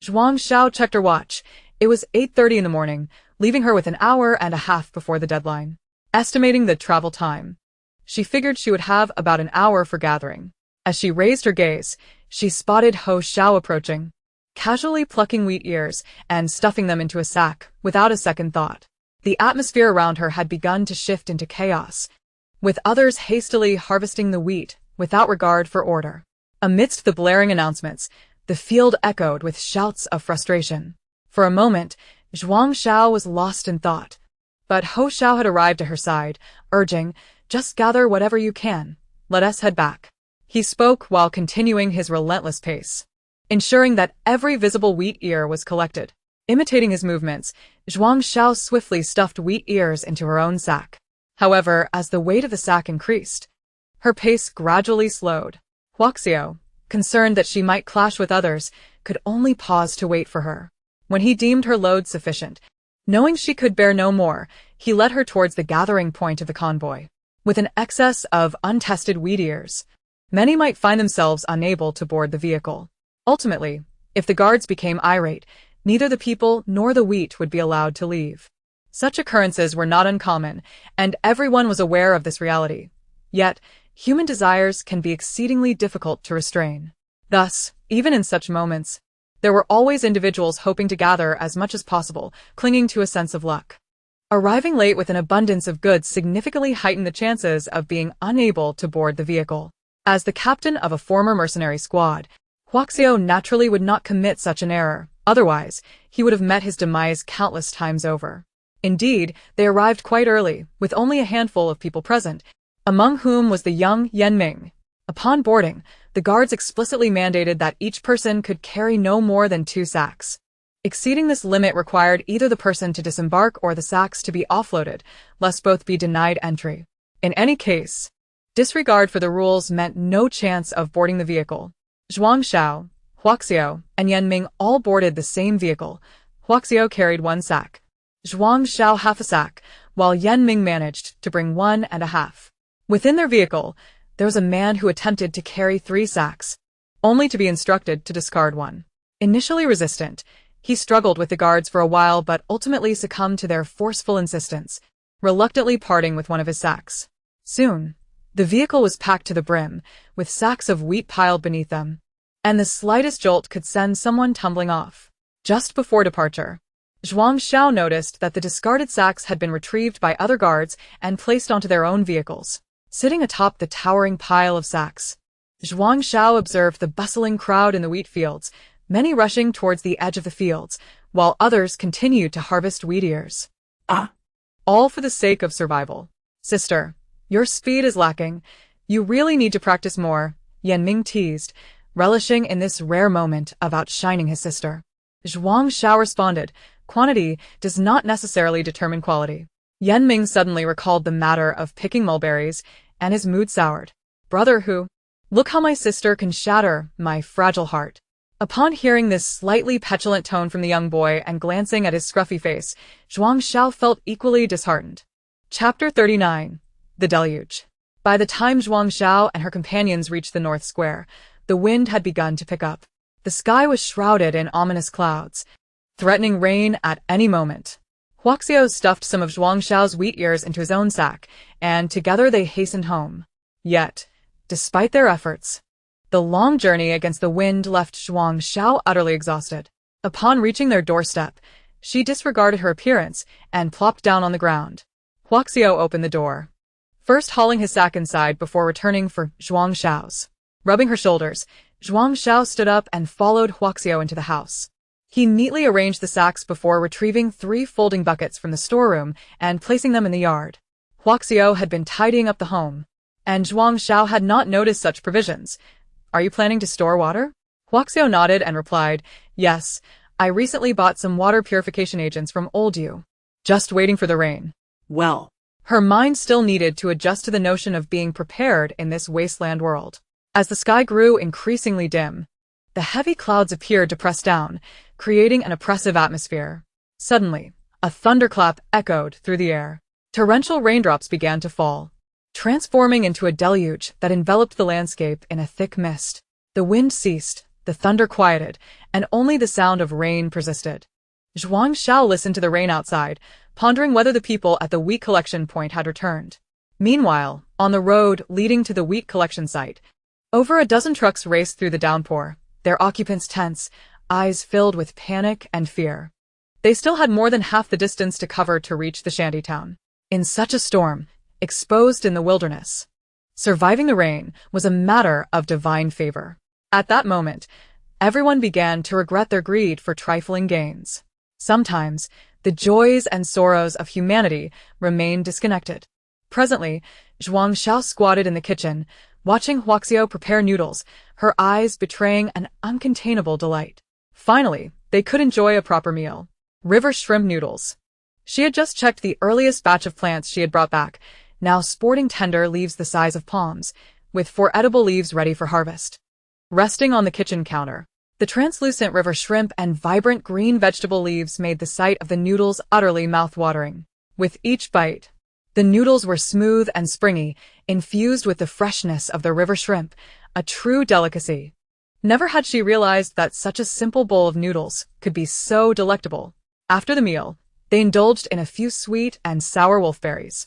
Zhuang Xiao checked her watch. It was 8:30 in the morning, leaving her with an hour and a half before the deadline. Estimating the travel time, she figured she would have about an hour for gathering. As she raised her gaze, she spotted Ho Xiao approaching, casually plucking wheat ears and stuffing them into a sack without a second thought. The atmosphere around her had begun to shift into chaos, with others hastily harvesting the wheat without regard for order. Amidst the blaring announcements, the field echoed with shouts of frustration. For a moment, Zhuang Xiao was lost in thought. But Ho Xiao had arrived at her side, urging, just gather whatever you can. Let us head back. He spoke while continuing his relentless pace, ensuring that every visible wheat ear was collected. Imitating his movements, Zhuang Xiao swiftly stuffed wheat ears into her own sack. However, as the weight of the sack increased, her pace gradually slowed. Xiao, concerned that she might clash with others, could only pause to wait for her. When he deemed her load sufficient, knowing she could bear no more, he led her towards the gathering point of the convoy. With an excess of untested wheat ears, many might find themselves unable to board the vehicle. Ultimately, if the guards became irate, neither the people nor the wheat would be allowed to leave. Such occurrences were not uncommon, and everyone was aware of this reality. Yet, human desires can be exceedingly difficult to restrain. Thus, even in such moments, there were always individuals hoping to gather as much as possible, clinging to a sense of luck. Arriving late with an abundance of goods significantly heightened the chances of being unable to board the vehicle. As the captain of a former mercenary squad, Xiao naturally would not commit such an error, otherwise, he would have met his demise countless times over. Indeed, they arrived quite early, with only a handful of people present, among whom was the young Yan Ming. Upon boarding, the guards explicitly mandated that each person could carry no more than 2 sacks. Exceeding this limit required either the person to disembark or the sacks to be offloaded, lest both be denied entry. In any case, disregard for the rules meant no chance of boarding the vehicle. Zhuang Xiao, Xiao, and Yan Ming all boarded the same vehicle, Huaxiao carried one sack. Zhuang Xiao half a sack, while Yan Ming managed to bring 1.5. Within their vehicle, there was a man who attempted to carry 3 sacks, only to be instructed to discard one. Initially resistant, he struggled with the guards for a while but ultimately succumbed to their forceful insistence, reluctantly parting with one of his sacks. Soon, the vehicle was packed to the brim, with sacks of wheat piled beneath them, and the slightest jolt could send someone tumbling off. Just before departure, Zhuang Xiao noticed that the discarded sacks had been retrieved by other guards and placed onto their own vehicles. Sitting atop the towering pile of sacks, Zhuang Xiao observed the bustling crowd in the wheat fields, many rushing towards the edge of the fields, while others continued to harvest wheat ears. All for the sake of survival. Sister, your speed is lacking. You really need to practice more, Yan Ming teased, relishing in this rare moment of outshining his sister. Zhuang Xiao responded, quantity does not necessarily determine quality. Yan Ming suddenly recalled the matter of picking mulberries, and his mood soured. Brother who? Look how my sister can shatter my fragile heart. Upon hearing this slightly petulant tone from the young boy and glancing at his scruffy face, Zhuang Xiao felt equally disheartened. Chapter 39. The Deluge. By the time Zhuang Xiao and her companions reached the North Square, the wind had begun to pick up. The sky was shrouded in ominous clouds, threatening rain at any moment. Huaxiao stuffed some of Zhuang Xiao's wheat ears into his own sack, and together they hastened home. Yet, despite their efforts, the long journey against the wind left Zhuang Xiao utterly exhausted. Upon reaching their doorstep, she disregarded her appearance and plopped down on the ground. Huaxiao opened the door, first hauling his sack inside before returning for Zhuang Xiao's. Rubbing her shoulders, Zhuang Xiao stood up and followed Huaxiao into the house. He neatly arranged the sacks before retrieving 3 folding buckets from the storeroom and placing them in the yard. Huaxiao had been tidying up the home, and Zhuang Xiao had not noticed such provisions. Are you planning to store water? Huaxiao nodded and replied, yes, I recently bought some water purification agents from Old Yu. Just waiting for the rain. Well, her mind still needed to adjust to the notion of being prepared in this wasteland world. As the sky grew increasingly dim, the heavy clouds appeared to press down, creating an oppressive atmosphere. Suddenly, a thunderclap echoed through the air. Torrential raindrops began to fall, transforming into a deluge that enveloped the landscape in a thick mist. The wind ceased, the thunder quieted, and only the sound of rain persisted. Zhuang Xiao listened to the rain outside, pondering whether the people at the wheat collection point had returned. Meanwhile, on the road leading to the wheat collection site, over a dozen trucks raced through the downpour, their occupants tense, eyes filled with panic and fear. They still had more than half the distance to cover to reach the shantytown. In such a storm, exposed in the wilderness, surviving the rain was a matter of divine favor. At that moment, everyone began to regret their greed for trifling gains. Sometimes, the joys and sorrows of humanity remain disconnected. Presently, Zhuang Xiao squatted in the kitchen, watching Huaxiao prepare noodles, her eyes betraying an uncontainable delight. Finally, they could enjoy a proper meal. River shrimp noodles. She had just checked the earliest batch of plants she had brought back, now sporting tender leaves the size of palms, with 4 edible leaves ready for harvest. Resting on the kitchen counter, the translucent river shrimp and vibrant green vegetable leaves made the sight of the noodles utterly mouth-watering. With each bite, the noodles were smooth and springy, infused with the freshness of the river shrimp, a true delicacy. Never had she realized that such a simple bowl of noodles could be so delectable. After the meal, they indulged in a few sweet and sour wolfberries.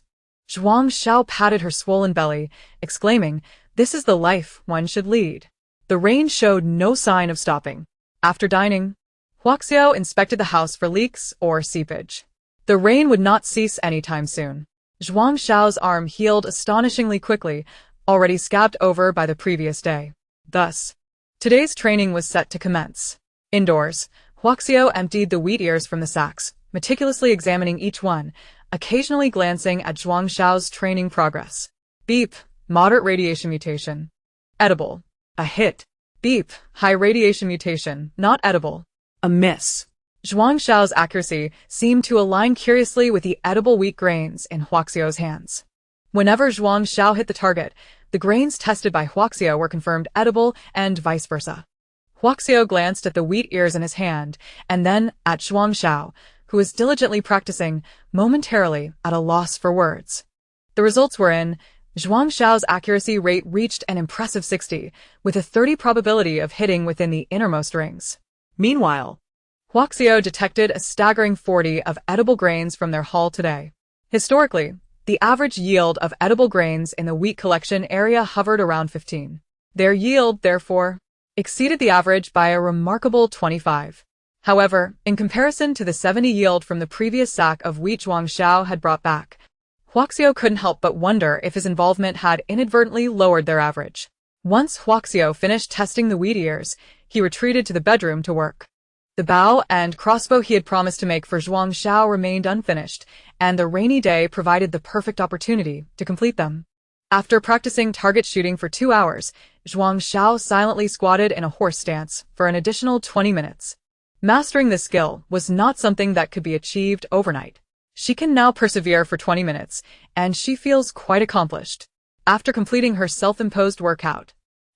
Zhuang Xiao patted her swollen belly, exclaiming, "This is the life one should lead." The rain showed no sign of stopping. After dining, Huaxiao inspected the house for leaks or seepage. The rain would not cease anytime soon. Zhuang Xiao's arm healed astonishingly quickly, already scabbed over by the previous day. Thus, today's training was set to commence. Indoors, Huaxiao emptied the wheat ears from the sacks, meticulously examining each one, occasionally glancing at Zhuang Xiao's training progress. Beep, moderate radiation mutation. Edible. A hit. Beep, high radiation mutation, not edible. A miss. Zhuang Xiao's accuracy seemed to align curiously with the edible wheat grains in Huaxiao's hands. Whenever Zhuang Xiao hit the target, the grains tested by Huaxiao were confirmed edible and vice versa. Huaxiao glanced at the wheat ears in his hand, and then at Zhuang Xiao, who was diligently practicing, momentarily at a loss for words. The results were in. Zhuang Xiao's accuracy rate reached an impressive 60, with a 30 probability of hitting within the innermost rings. Meanwhile, Huaxiao detected a staggering 40 of edible grains from their haul today. Historically, the average yield of edible grains in the wheat collection area hovered around 15. Their yield, therefore, exceeded the average by a remarkable 25. However, in comparison to the 70 yield from the previous sack of wheat Zhuang Xiao had brought back, Huaxiao couldn't help but wonder if his involvement had inadvertently lowered their average. Once Huaxiao finished testing the wheat ears, he retreated to the bedroom to work. The bow and crossbow he had promised to make for Zhuang Xiao remained unfinished, and the rainy day provided the perfect opportunity to complete them. After practicing target shooting for 2 hours, Zhuang Xiao silently squatted in a horse stance for an additional 20 minutes. Mastering this skill was not something that could be achieved overnight. She can now persevere for 20 minutes, and she feels quite accomplished. After completing her self-imposed workout,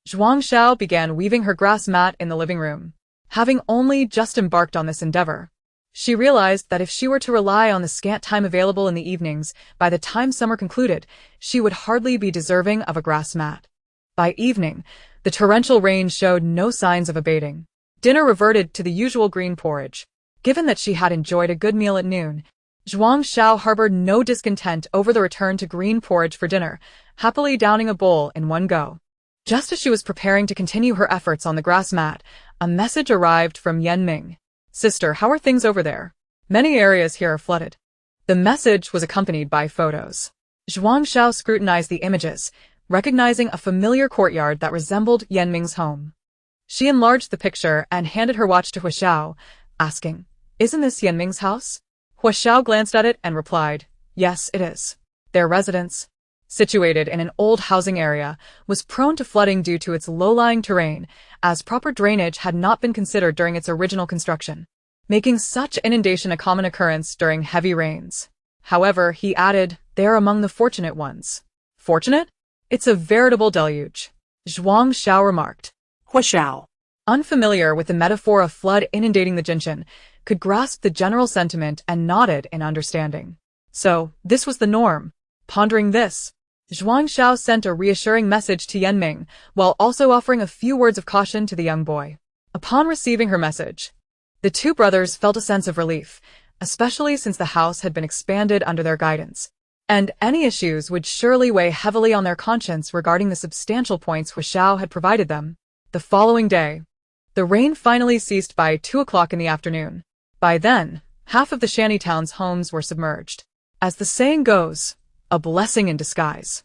Zhuang Xiao began weaving her grass mat in the living room. Having only just embarked on this endeavor, she realized that if she were to rely on the scant time available in the evenings, by the time summer concluded, she would hardly be deserving of a grass mat. By evening, the torrential rain showed no signs of abating. Dinner reverted to the usual green porridge. Given that she had enjoyed a good meal at noon, Zhuang Xiao harbored no discontent over the return to green porridge for dinner, happily downing a bowl in one go. Just as she was preparing to continue her efforts on the grass mat, a message arrived from Yanming. "Sister, how are things over there? Many areas here are flooded." The message was accompanied by photos. Zhuang Xiao scrutinized the images, recognizing a familiar courtyard that resembled Yanming's home. She enlarged the picture and handed her watch to Huaxiao, asking, "Isn't this Yanming's house?" Huaxiao glanced at it and replied, "Yes, it is." Their residence, situated in an old housing area, was prone to flooding due to its low-lying terrain, as proper drainage had not been considered during its original construction, making such inundation a common occurrence during heavy rains. However, he added, "They are among the fortunate ones." "Fortunate? It's a veritable deluge," Zhuang Xiao remarked. Huaxiao, unfamiliar with the metaphor of flood inundating the Jinshan, could grasp the general sentiment and nodded in understanding. So, this was the norm. Pondering this, Zhuang Xiao sent a reassuring message to Yanming, while also offering a few words of caution to the young boy. Upon receiving her message, the two brothers felt a sense of relief, especially since the house had been expanded under their guidance, and any issues would surely weigh heavily on their conscience regarding the substantial points Huaxiao had provided them. The following day, the rain finally ceased by 2 o'clock in the afternoon. By then, half of the shantytown's homes were submerged. As the saying goes, a blessing in disguise.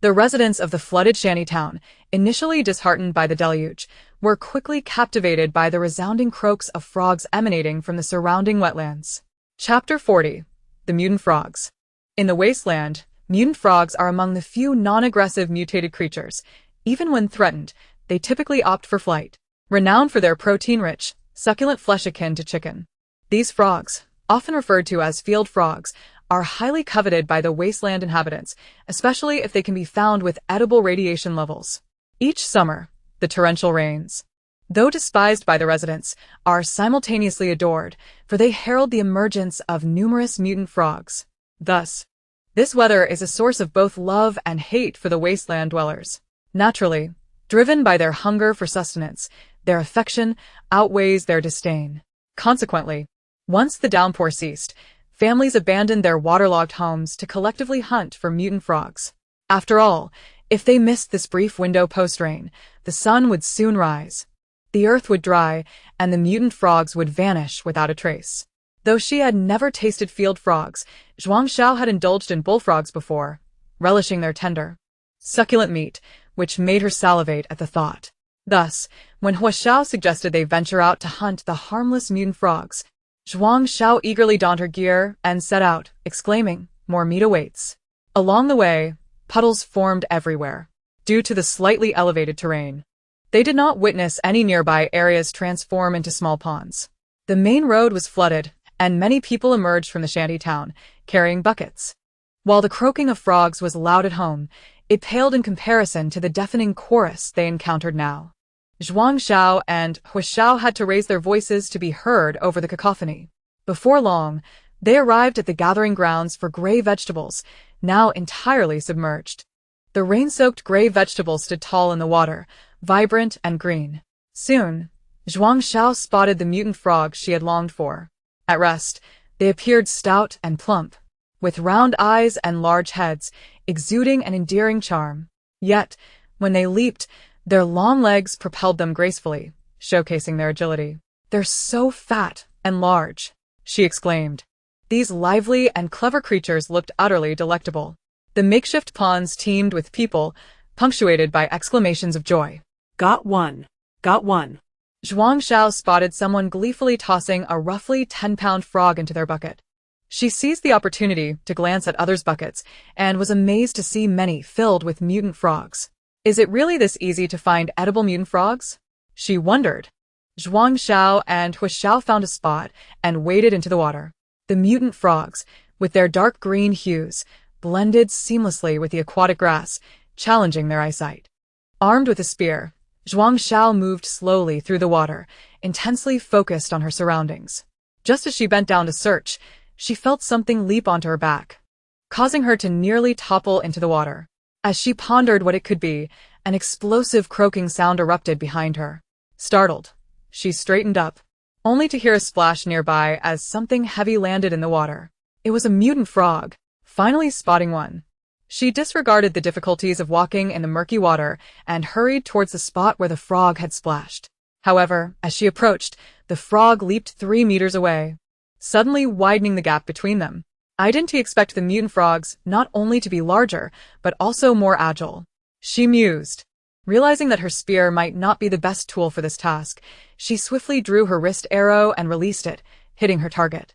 The residents of the flooded shantytown, initially disheartened by the deluge, were quickly captivated by the resounding croaks of frogs emanating from the surrounding wetlands. Chapter 40. The Mutant Frogs. In the wasteland, mutant frogs are among the few non-aggressive mutated creatures. Even when threatened, they typically opt for flight. Renowned for their protein-rich, succulent flesh akin to chicken, these frogs, often referred to as field frogs, are highly coveted by the wasteland inhabitants, especially if they can be found with edible radiation levels. Each summer, the torrential rains, though despised by the residents, are simultaneously adored, for they herald the emergence of numerous mutant frogs. Thus, this weather is a source of both love and hate for the wasteland dwellers. Naturally, driven by their hunger for sustenance, their affection outweighs their disdain. Consequently, once the downpour ceased, families abandoned their waterlogged homes to collectively hunt for mutant frogs. After all, if they missed this brief window post-rain, the sun would soon rise, the earth would dry, and the mutant frogs would vanish without a trace. Though she had never tasted field frogs, Zhuang Xiao had indulged in bullfrogs before, relishing their tender, succulent meat, which made her salivate at the thought. Thus, when Huaxiao suggested they venture out to hunt the harmless mutant frogs, Zhuang Xiao eagerly donned her gear and set out, exclaiming, "More meat awaits." Along the way, puddles formed everywhere, due to the slightly elevated terrain. They did not witness any nearby areas transform into small ponds. The main road was flooded, and many people emerged from the shantytown, carrying buckets. While the croaking of frogs was loud at home, it paled in comparison to the deafening chorus they encountered now. Zhuang Xiao and Hu Xiao had to raise their voices to be heard over the cacophony. Before long, they arrived at the gathering grounds for gray vegetables, now entirely submerged. The rain-soaked gray vegetables stood tall in the water, vibrant and green. Soon, Zhuang Xiao spotted the mutant frogs she had longed for. At rest, they appeared stout and plump, with round eyes and large heads, exuding an endearing charm. Yet, when they leaped, their long legs propelled them gracefully, showcasing their agility. "They're so fat and large," she exclaimed. These lively and clever creatures looked utterly delectable. The makeshift ponds teemed with people, punctuated by exclamations of joy. Got one. Got one. Zhuang Xiao spotted someone gleefully tossing a roughly 10-pound frog into their bucket. She seized the opportunity to glance at others' buckets and was amazed to see many filled with mutant frogs. Is it really this easy to find edible mutant frogs? She wondered. Zhuang Xiao and Hu Xiao found a spot and waded into the water. The mutant frogs, with their dark green hues, blended seamlessly with the aquatic grass, challenging their eyesight. Armed with a spear, Zhuang Xiao moved slowly through the water, intensely focused on her surroundings. Just as she bent down to search, she felt something leap onto her back, causing her to nearly topple into the water. As she pondered what it could be, an explosive croaking sound erupted behind her. Startled, she straightened up, only to hear a splash nearby as something heavy landed in the water. It was a mutant frog. Finally spotting one, she disregarded the difficulties of walking in the murky water and hurried towards the spot where the frog had splashed. However, as she approached, the frog leaped 3 meters away, suddenly widening the gap between them. I didn't expect the mutant frogs not only to be larger, but also more agile, she mused. Realizing that her spear might not be the best tool for this task, she swiftly drew her wrist arrow and released it, hitting her target.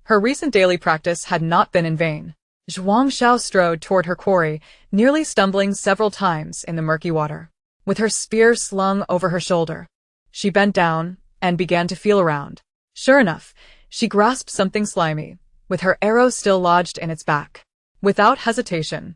Her recent daily practice had not been in vain. Zhuang Xiao strode toward her quarry, nearly stumbling several times in the murky water. With her spear slung over her shoulder, she bent down and began to feel around. Sure enough, she grasped something slimy, with her arrow still lodged in its back. Without hesitation,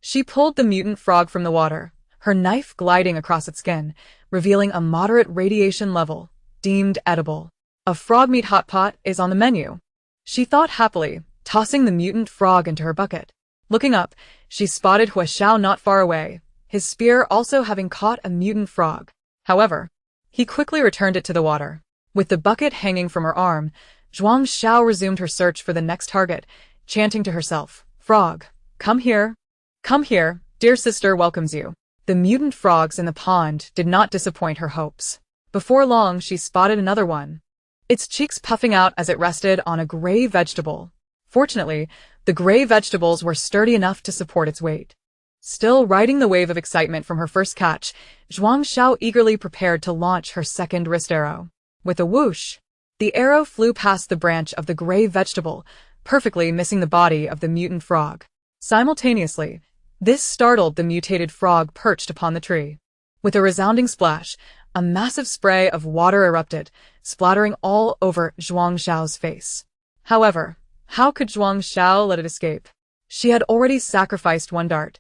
she pulled the mutant frog from the water, her knife gliding across its skin, revealing a moderate radiation level, deemed edible. A frog meat hot pot is on the menu, she thought happily, tossing the mutant frog into her bucket. Looking up, she spotted Hu Xiao not far away, his spear also having caught a mutant frog. However, he quickly returned it to the water. With the bucket hanging from her arm, Zhuang Xiao resumed her search for the next target, chanting to herself, "Frog, come here. Come here, dear sister welcomes you." The mutant frogs in the pond did not disappoint her hopes. Before long, she spotted another one, its cheeks puffing out as it rested on a gray vegetable. Fortunately, the gray vegetables were sturdy enough to support its weight. Still riding the wave of excitement from her first catch, Zhuang Xiao eagerly prepared to launch her second wrist arrow. With a whoosh, the arrow flew past the branch of the gray vegetable, perfectly missing the body of the mutant frog. Simultaneously, this startled the mutated frog perched upon the tree. With a resounding splash, a massive spray of water erupted, splattering all over Zhuang Xiao's face. However, how could Zhuang Xiao let it escape? She had already sacrificed one dart,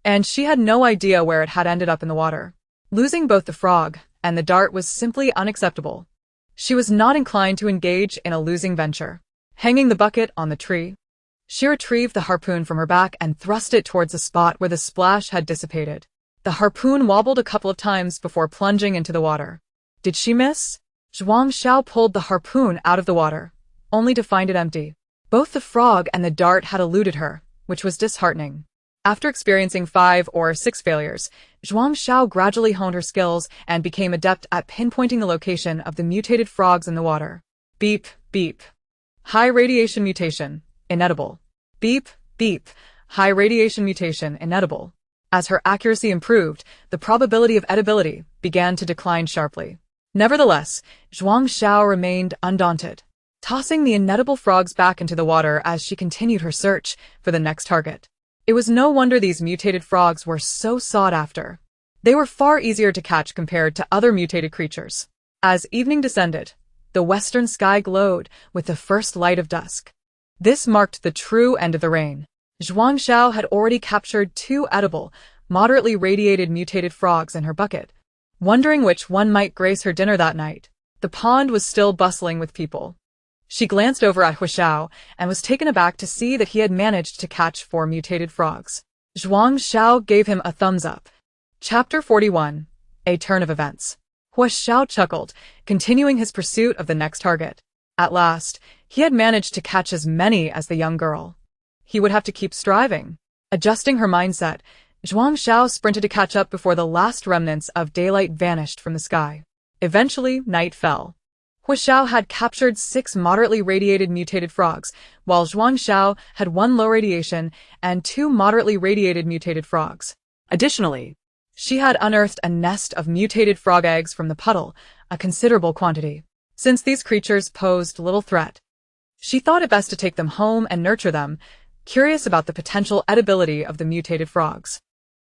and she had no idea where it had ended up in the water. Losing both the frog and the dart was simply unacceptable. She was not inclined to engage in a losing venture. Hanging the bucket on the tree, she retrieved the harpoon from her back and thrust it towards the spot where the splash had dissipated. The harpoon wobbled a couple of times before plunging into the water. Did she miss? Zhuang Xiao pulled the harpoon out of the water, only to find it empty. Both the frog and the dart had eluded her, which was disheartening. After experiencing 5 or 6 failures, Zhuang Xiao gradually honed her skills and became adept at pinpointing the location of the mutated frogs in the water. Beep, beep. High radiation mutation, inedible. Beep, beep. High radiation mutation, inedible. As her accuracy improved, the probability of edibility began to decline sharply. Nevertheless, Zhuang Xiao remained undaunted, tossing the inedible frogs back into the water as she continued her search for the next target. It was no wonder these mutated frogs were so sought after. They were far easier to catch compared to other mutated creatures. As evening descended, the western sky glowed with the first light of dusk. This marked the true end of the rain. Zhuang Xiao had already captured 2 edible, moderately radiated mutated frogs in her bucket, wondering which one might grace her dinner that night. The pond was still bustling with people. She glanced over at Hu Xiao and was taken aback to see that he had managed to catch 4 mutated frogs. Zhuang Xiao gave him a thumbs up. Chapter 41. A Turn of Events. Hu Xiao chuckled, continuing his pursuit of the next target. At last, he had managed to catch as many as the young girl. He would have to keep striving. Adjusting her mindset, Zhuang Xiao sprinted to catch up before the last remnants of daylight vanished from the sky. Eventually, night fell. Hu Xiao had captured 6 moderately radiated mutated frogs, while Zhuang Xiao had 1 low radiation and 2 moderately radiated mutated frogs. Additionally, she had unearthed a nest of mutated frog eggs from the puddle, a considerable quantity. Since these creatures posed little threat, she thought it best to take them home and nurture them, curious about the potential edibility of the mutated frogs.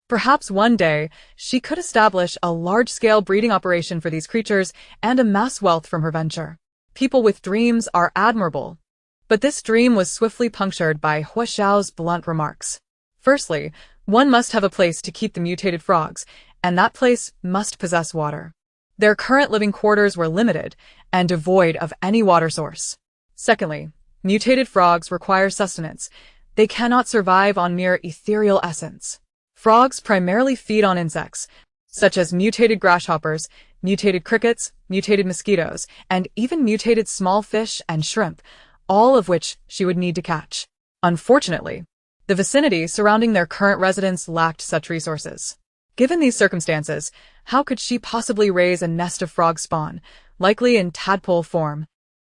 Perhaps one day, she could establish a large-scale breeding operation for these creatures and amass wealth from her venture. People with dreams are admirable. But this dream was swiftly punctured by Hu Xiao's blunt remarks. Firstly, one must have a place to keep the mutated frogs, and that place must possess water. Their current living quarters were limited and devoid of any water source. Secondly, mutated frogs require sustenance. They cannot survive on mere ethereal essence. Frogs primarily feed on insects, such as mutated grasshoppers, mutated crickets, mutated mosquitoes, and even mutated small fish and shrimp, all of which she would need to catch. Unfortunately, the vicinity surrounding their current residence lacked such resources. Given these circumstances, how could she possibly raise a nest of frog spawn, likely in tadpole form,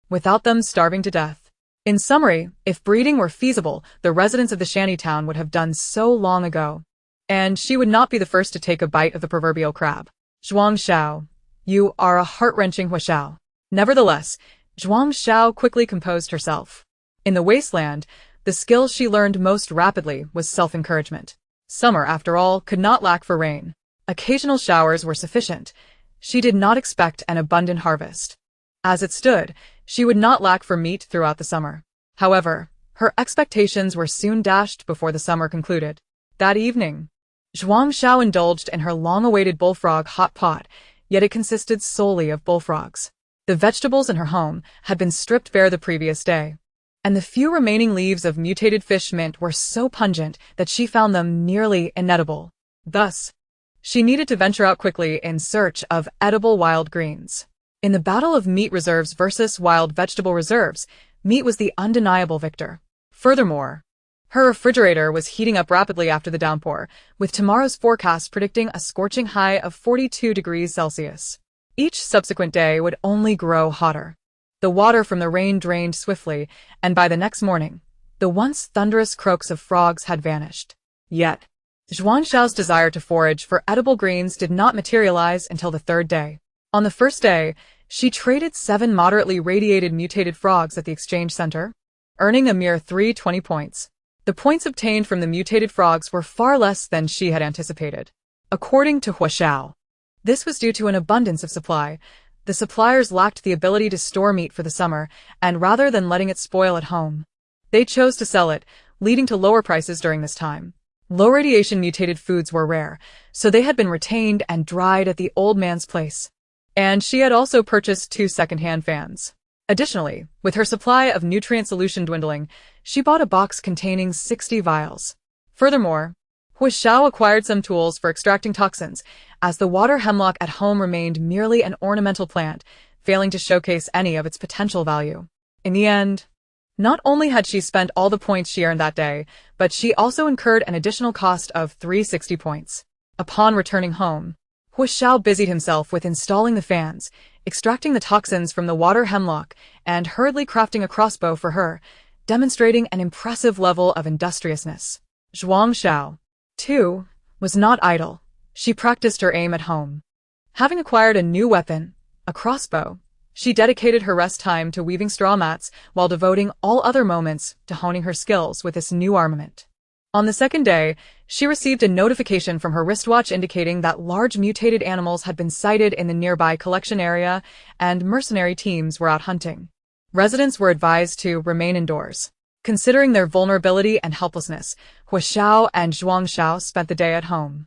without them starving to death? In summary, if breeding were feasible, the residents of the shantytown would have done so long ago. And she would not be the first to take a bite of the proverbial crab. Zhuang Xiao, you are a heart-wrenching Hu Xiao. Nevertheless, Zhuang Xiao quickly composed herself. In the wasteland, the skill she learned most rapidly was self-encouragement. Summer, after all, could not lack for rain. Occasional showers were sufficient. She did not expect an abundant harvest. As it stood, she would not lack for meat throughout the summer. However, her expectations were soon dashed before the summer concluded. That evening, Zhuang Xiao indulged in her long-awaited bullfrog hot pot, yet it consisted solely of bullfrogs. The vegetables in her home had been stripped bare the previous day, and the few remaining leaves of mutated fish mint were so pungent that she found them nearly inedible. Thus, she needed to venture out quickly in search of edible wild greens. In the battle of meat reserves versus wild vegetable reserves, meat was the undeniable victor. Furthermore, her refrigerator was heating up rapidly after the downpour, with tomorrow's forecast predicting a scorching high of 42 degrees Celsius. Each subsequent day would only grow hotter. The water from the rain drained swiftly, and by the next morning, the once thunderous croaks of frogs had vanished. Yet, Zhuang Xiao's desire to forage for edible greens did not materialize until the 3rd day. On the first day, she traded 7 moderately radiated mutated frogs at the exchange center, earning a mere 320 points. The points obtained from the mutated frogs were far less than she had anticipated. According to Hu Xiao, this was due to an abundance of supply. The suppliers lacked the ability to store meat for the summer, and rather than letting it spoil at home, they chose to sell it, leading to lower prices during this time. Low-radiation mutated foods were rare, so they had been retained and dried at the old man's place. And she had also purchased 2 second-hand fans. Additionally, with her supply of nutrient solution dwindling, she bought a box containing 60 vials. Furthermore, Hu Xiao acquired some tools for extracting toxins, as the water hemlock at home remained merely an ornamental plant, failing to showcase any of its potential value. In the end, not only had she spent all the points she earned that day, but she also incurred an additional cost of 360 points. Upon returning home, Hu Xiao busied himself with installing the fans, extracting the toxins from the water hemlock, and hurriedly crafting a crossbow for her, demonstrating an impressive level of industriousness. Zhuang Xiao, too, was not idle. She practiced her aim at home. Having acquired a new weapon, a crossbow, she dedicated her rest time to weaving straw mats while devoting all other moments to honing her skills with this new armament. On the 2nd day, she received a notification from her wristwatch indicating that large mutated animals had been sighted in the nearby collection area and mercenary teams were out hunting. Residents were advised to remain indoors. Considering their vulnerability and helplessness, Hu Xiao and Zhuang Xiao spent the day at home.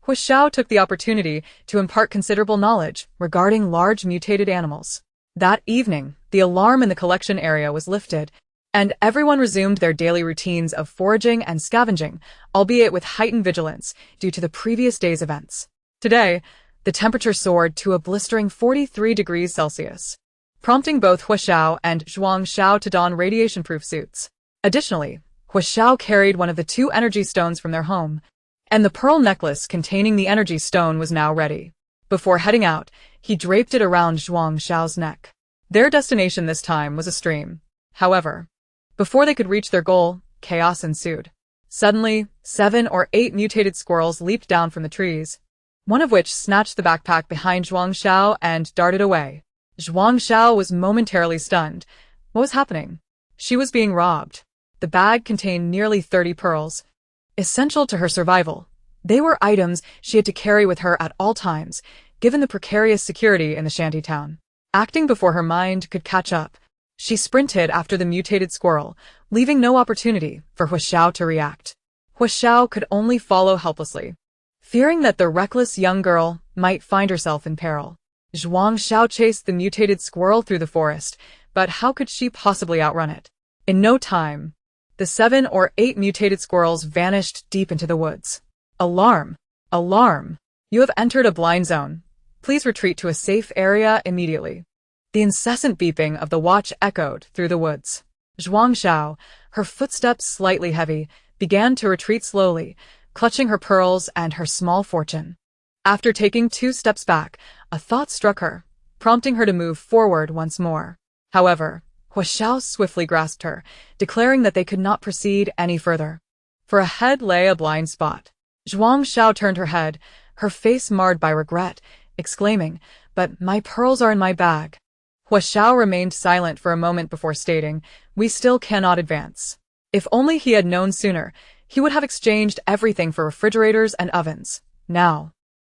Hu Xiao took the opportunity to impart considerable knowledge regarding large mutated animals. That evening, the alarm in the collection area was lifted, and everyone resumed their daily routines of foraging and scavenging, albeit with heightened vigilance due to the previous day's events. Today, the temperature soared to a blistering 43 degrees Celsius, prompting both Hu Xiao and Zhuang Xiao to don radiation-proof suits. Additionally, Hu Xiao carried one of the 2 energy stones from their home, and the pearl necklace containing the energy stone was now ready. Before heading out, he draped it around Zhuang Xiao's neck. Their destination this time was a stream. However, before they could reach their goal, chaos ensued. Suddenly, 7 or 8 mutated squirrels leaped down from the trees, one of which snatched the backpack behind Zhuang Xiao and darted away. Zhuang Xiao was momentarily stunned. What was happening? She was being robbed. The bag contained nearly 30 pearls, essential to her survival. They were items she had to carry with her at all times, given the precarious security in the shantytown. Acting before her mind could catch up, she sprinted after the mutated squirrel, leaving no opportunity for Hu Xiao to react. Hu Xiao could only follow helplessly, fearing that the reckless young girl might find herself in peril. Zhuang Xiao chased the mutated squirrel through the forest, but how could she possibly outrun it? In no time, the 7 or 8 mutated squirrels vanished deep into the woods. Alarm! Alarm! You have entered a blind zone. Please retreat to a safe area immediately. The incessant beeping of the watch echoed through the woods. Zhuang Xiao, her footsteps slightly heavy, began to retreat slowly, clutching her pearls and her small fortune. After taking 2 steps back, a thought struck her, prompting her to move forward once more. However, Hu Xiao swiftly grasped her, declaring that they could not proceed any further. For ahead lay a blind spot. Zhuang Xiao turned her head, her face marred by regret, exclaiming, "But my pearls are in my bag." Hu Xiao remained silent for a moment before stating, "We still cannot advance." If only he had known sooner, he would have exchanged everything for refrigerators and ovens. Now,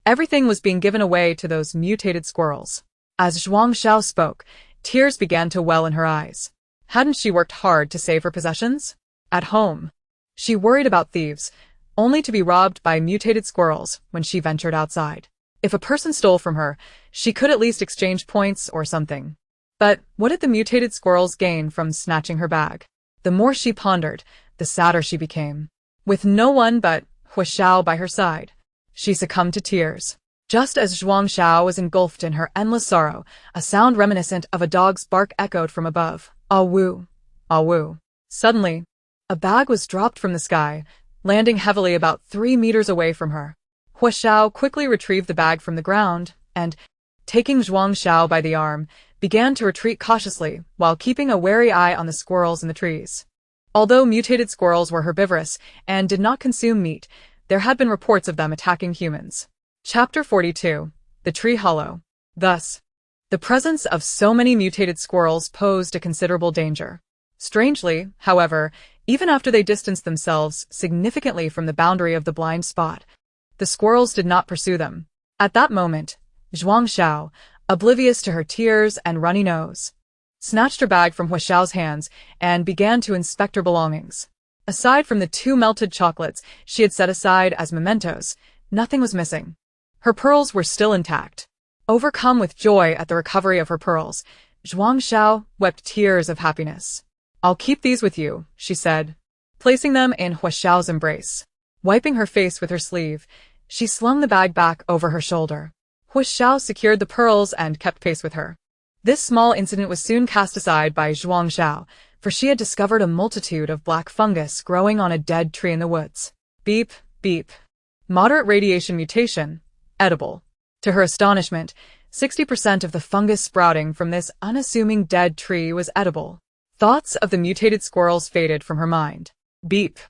everything was being given away to those mutated squirrels. As Zhuang Xiao spoke, tears began to well in her eyes. Hadn't she worked hard to save her possessions? At home, she worried about thieves, only to be robbed by mutated squirrels when she ventured outside. If a person stole from her, she could at least exchange points or something. But what did the mutated squirrels gain from snatching her bag? The more she pondered, the sadder she became. With no one but Hu Xiao by her side, she succumbed to tears. Just as Zhuang Xiao was engulfed in her endless sorrow, a sound reminiscent of a dog's bark echoed from above. Ah woo, ah woo. Suddenly, a bag was dropped from the sky, landing heavily about 3 meters away from her. Hu Xiao quickly retrieved the bag from the ground and, taking Zhuang Xiao by the arm, began to retreat cautiously while keeping a wary eye on the squirrels in the trees. Although mutated squirrels were herbivorous and did not consume meat, there had been reports of them attacking humans. Chapter 42. The Tree Hollow. Thus, the presence of so many mutated squirrels posed a considerable danger. Strangely, however, even after they distanced themselves significantly from the boundary of the blind spot, the squirrels did not pursue them. At that moment, Zhuang Xiao, oblivious to her tears and runny nose, snatched her bag from Hu Xiao's hands and began to inspect her belongings. Aside from the 2 melted chocolates she had set aside as mementos, nothing was missing. Her pearls were still intact. Overcome with joy at the recovery of her pearls, Zhuang Xiao wept tears of happiness. "I'll keep these with you," she said, placing them in Hu Xiao's embrace. Wiping her face with her sleeve, she slung the bag back over her shoulder. Hu Xiao secured the pearls and kept pace with her. This small incident was soon cast aside by Zhuang Xiao, for she had discovered a multitude of black fungus growing on a dead tree in the woods. Beep, beep. Moderate radiation mutation. Edible. To her astonishment, 60% of the fungus sprouting from this unassuming dead tree was edible. Thoughts of the mutated squirrels faded from her mind. Beep.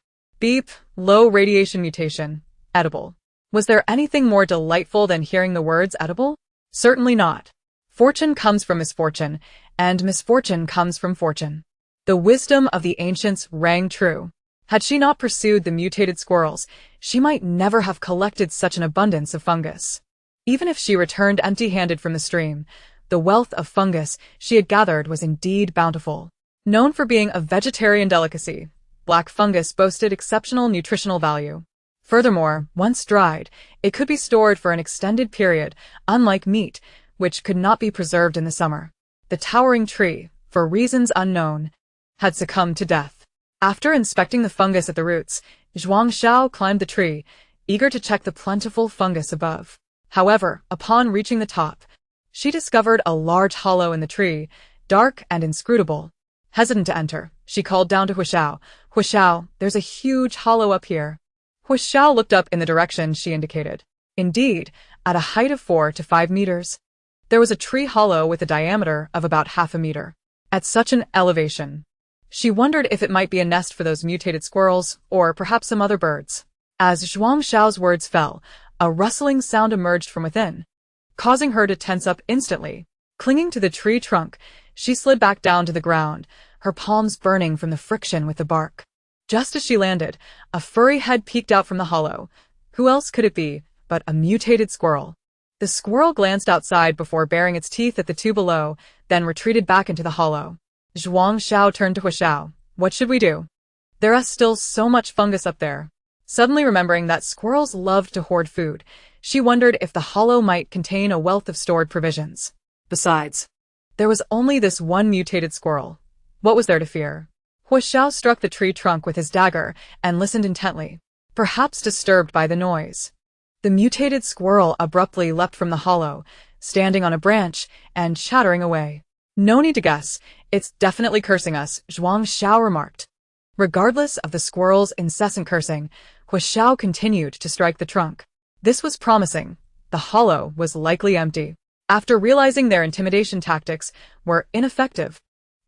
Beep. Low radiation mutation. Edible. Was there anything more delightful than hearing the words edible? Certainly not. Fortune comes from misfortune, and misfortune comes from fortune. The wisdom of the ancients rang true. Had she not pursued the mutated squirrels, she might never have collected such an abundance of fungus. Even if she returned empty-handed from the stream, the wealth of fungus she had gathered was indeed bountiful. Known for being a vegetarian delicacy, black fungus boasted exceptional nutritional value. Furthermore, once dried, it could be stored for an extended period, unlike meat, which could not be preserved in the summer. The towering tree, for reasons unknown, had succumbed to death. After inspecting the fungus at the roots, Zhuang Xiao climbed the tree, eager to check the plentiful fungus above. However, upon reaching the top, she discovered a large hollow in the tree, dark and inscrutable. Hesitant to enter, she called down to Huixiao. Huixiao, there's a huge hollow up here. Huixiao looked up in the direction she indicated. Indeed, at a height of 4 to 5 meters, there was a tree hollow with a diameter of about half a meter. At such an elevation, she wondered if it might be a nest for those mutated squirrels, or perhaps some other birds. As Zhuang Xiao's words fell, a rustling sound emerged from within, causing her to tense up instantly. Clinging to the tree trunk, she slid back down to the ground, her palms burning from the friction with the bark. Just as she landed, a furry head peeked out from the hollow. Who else could it be but a mutated squirrel? The squirrel glanced outside before baring its teeth at the two below, then retreated back into the hollow. Zhuang Xiao turned to Huixiao. What should we do? There is still so much fungus up there. Suddenly remembering that squirrels loved to hoard food, she wondered if the hollow might contain a wealth of stored provisions. Besides, there was only this one mutated squirrel. What was there to fear? Huixiao struck the tree trunk with his dagger and listened intently, perhaps disturbed by the noise. The mutated squirrel abruptly leapt from the hollow, standing on a branch and chattering away. No need to guess, it's definitely cursing us, Zhuang Xiao remarked. Regardless of the squirrel's incessant cursing, Huixiao continued to strike the trunk. This was promising. The hollow was likely empty. After realizing their intimidation tactics were ineffective,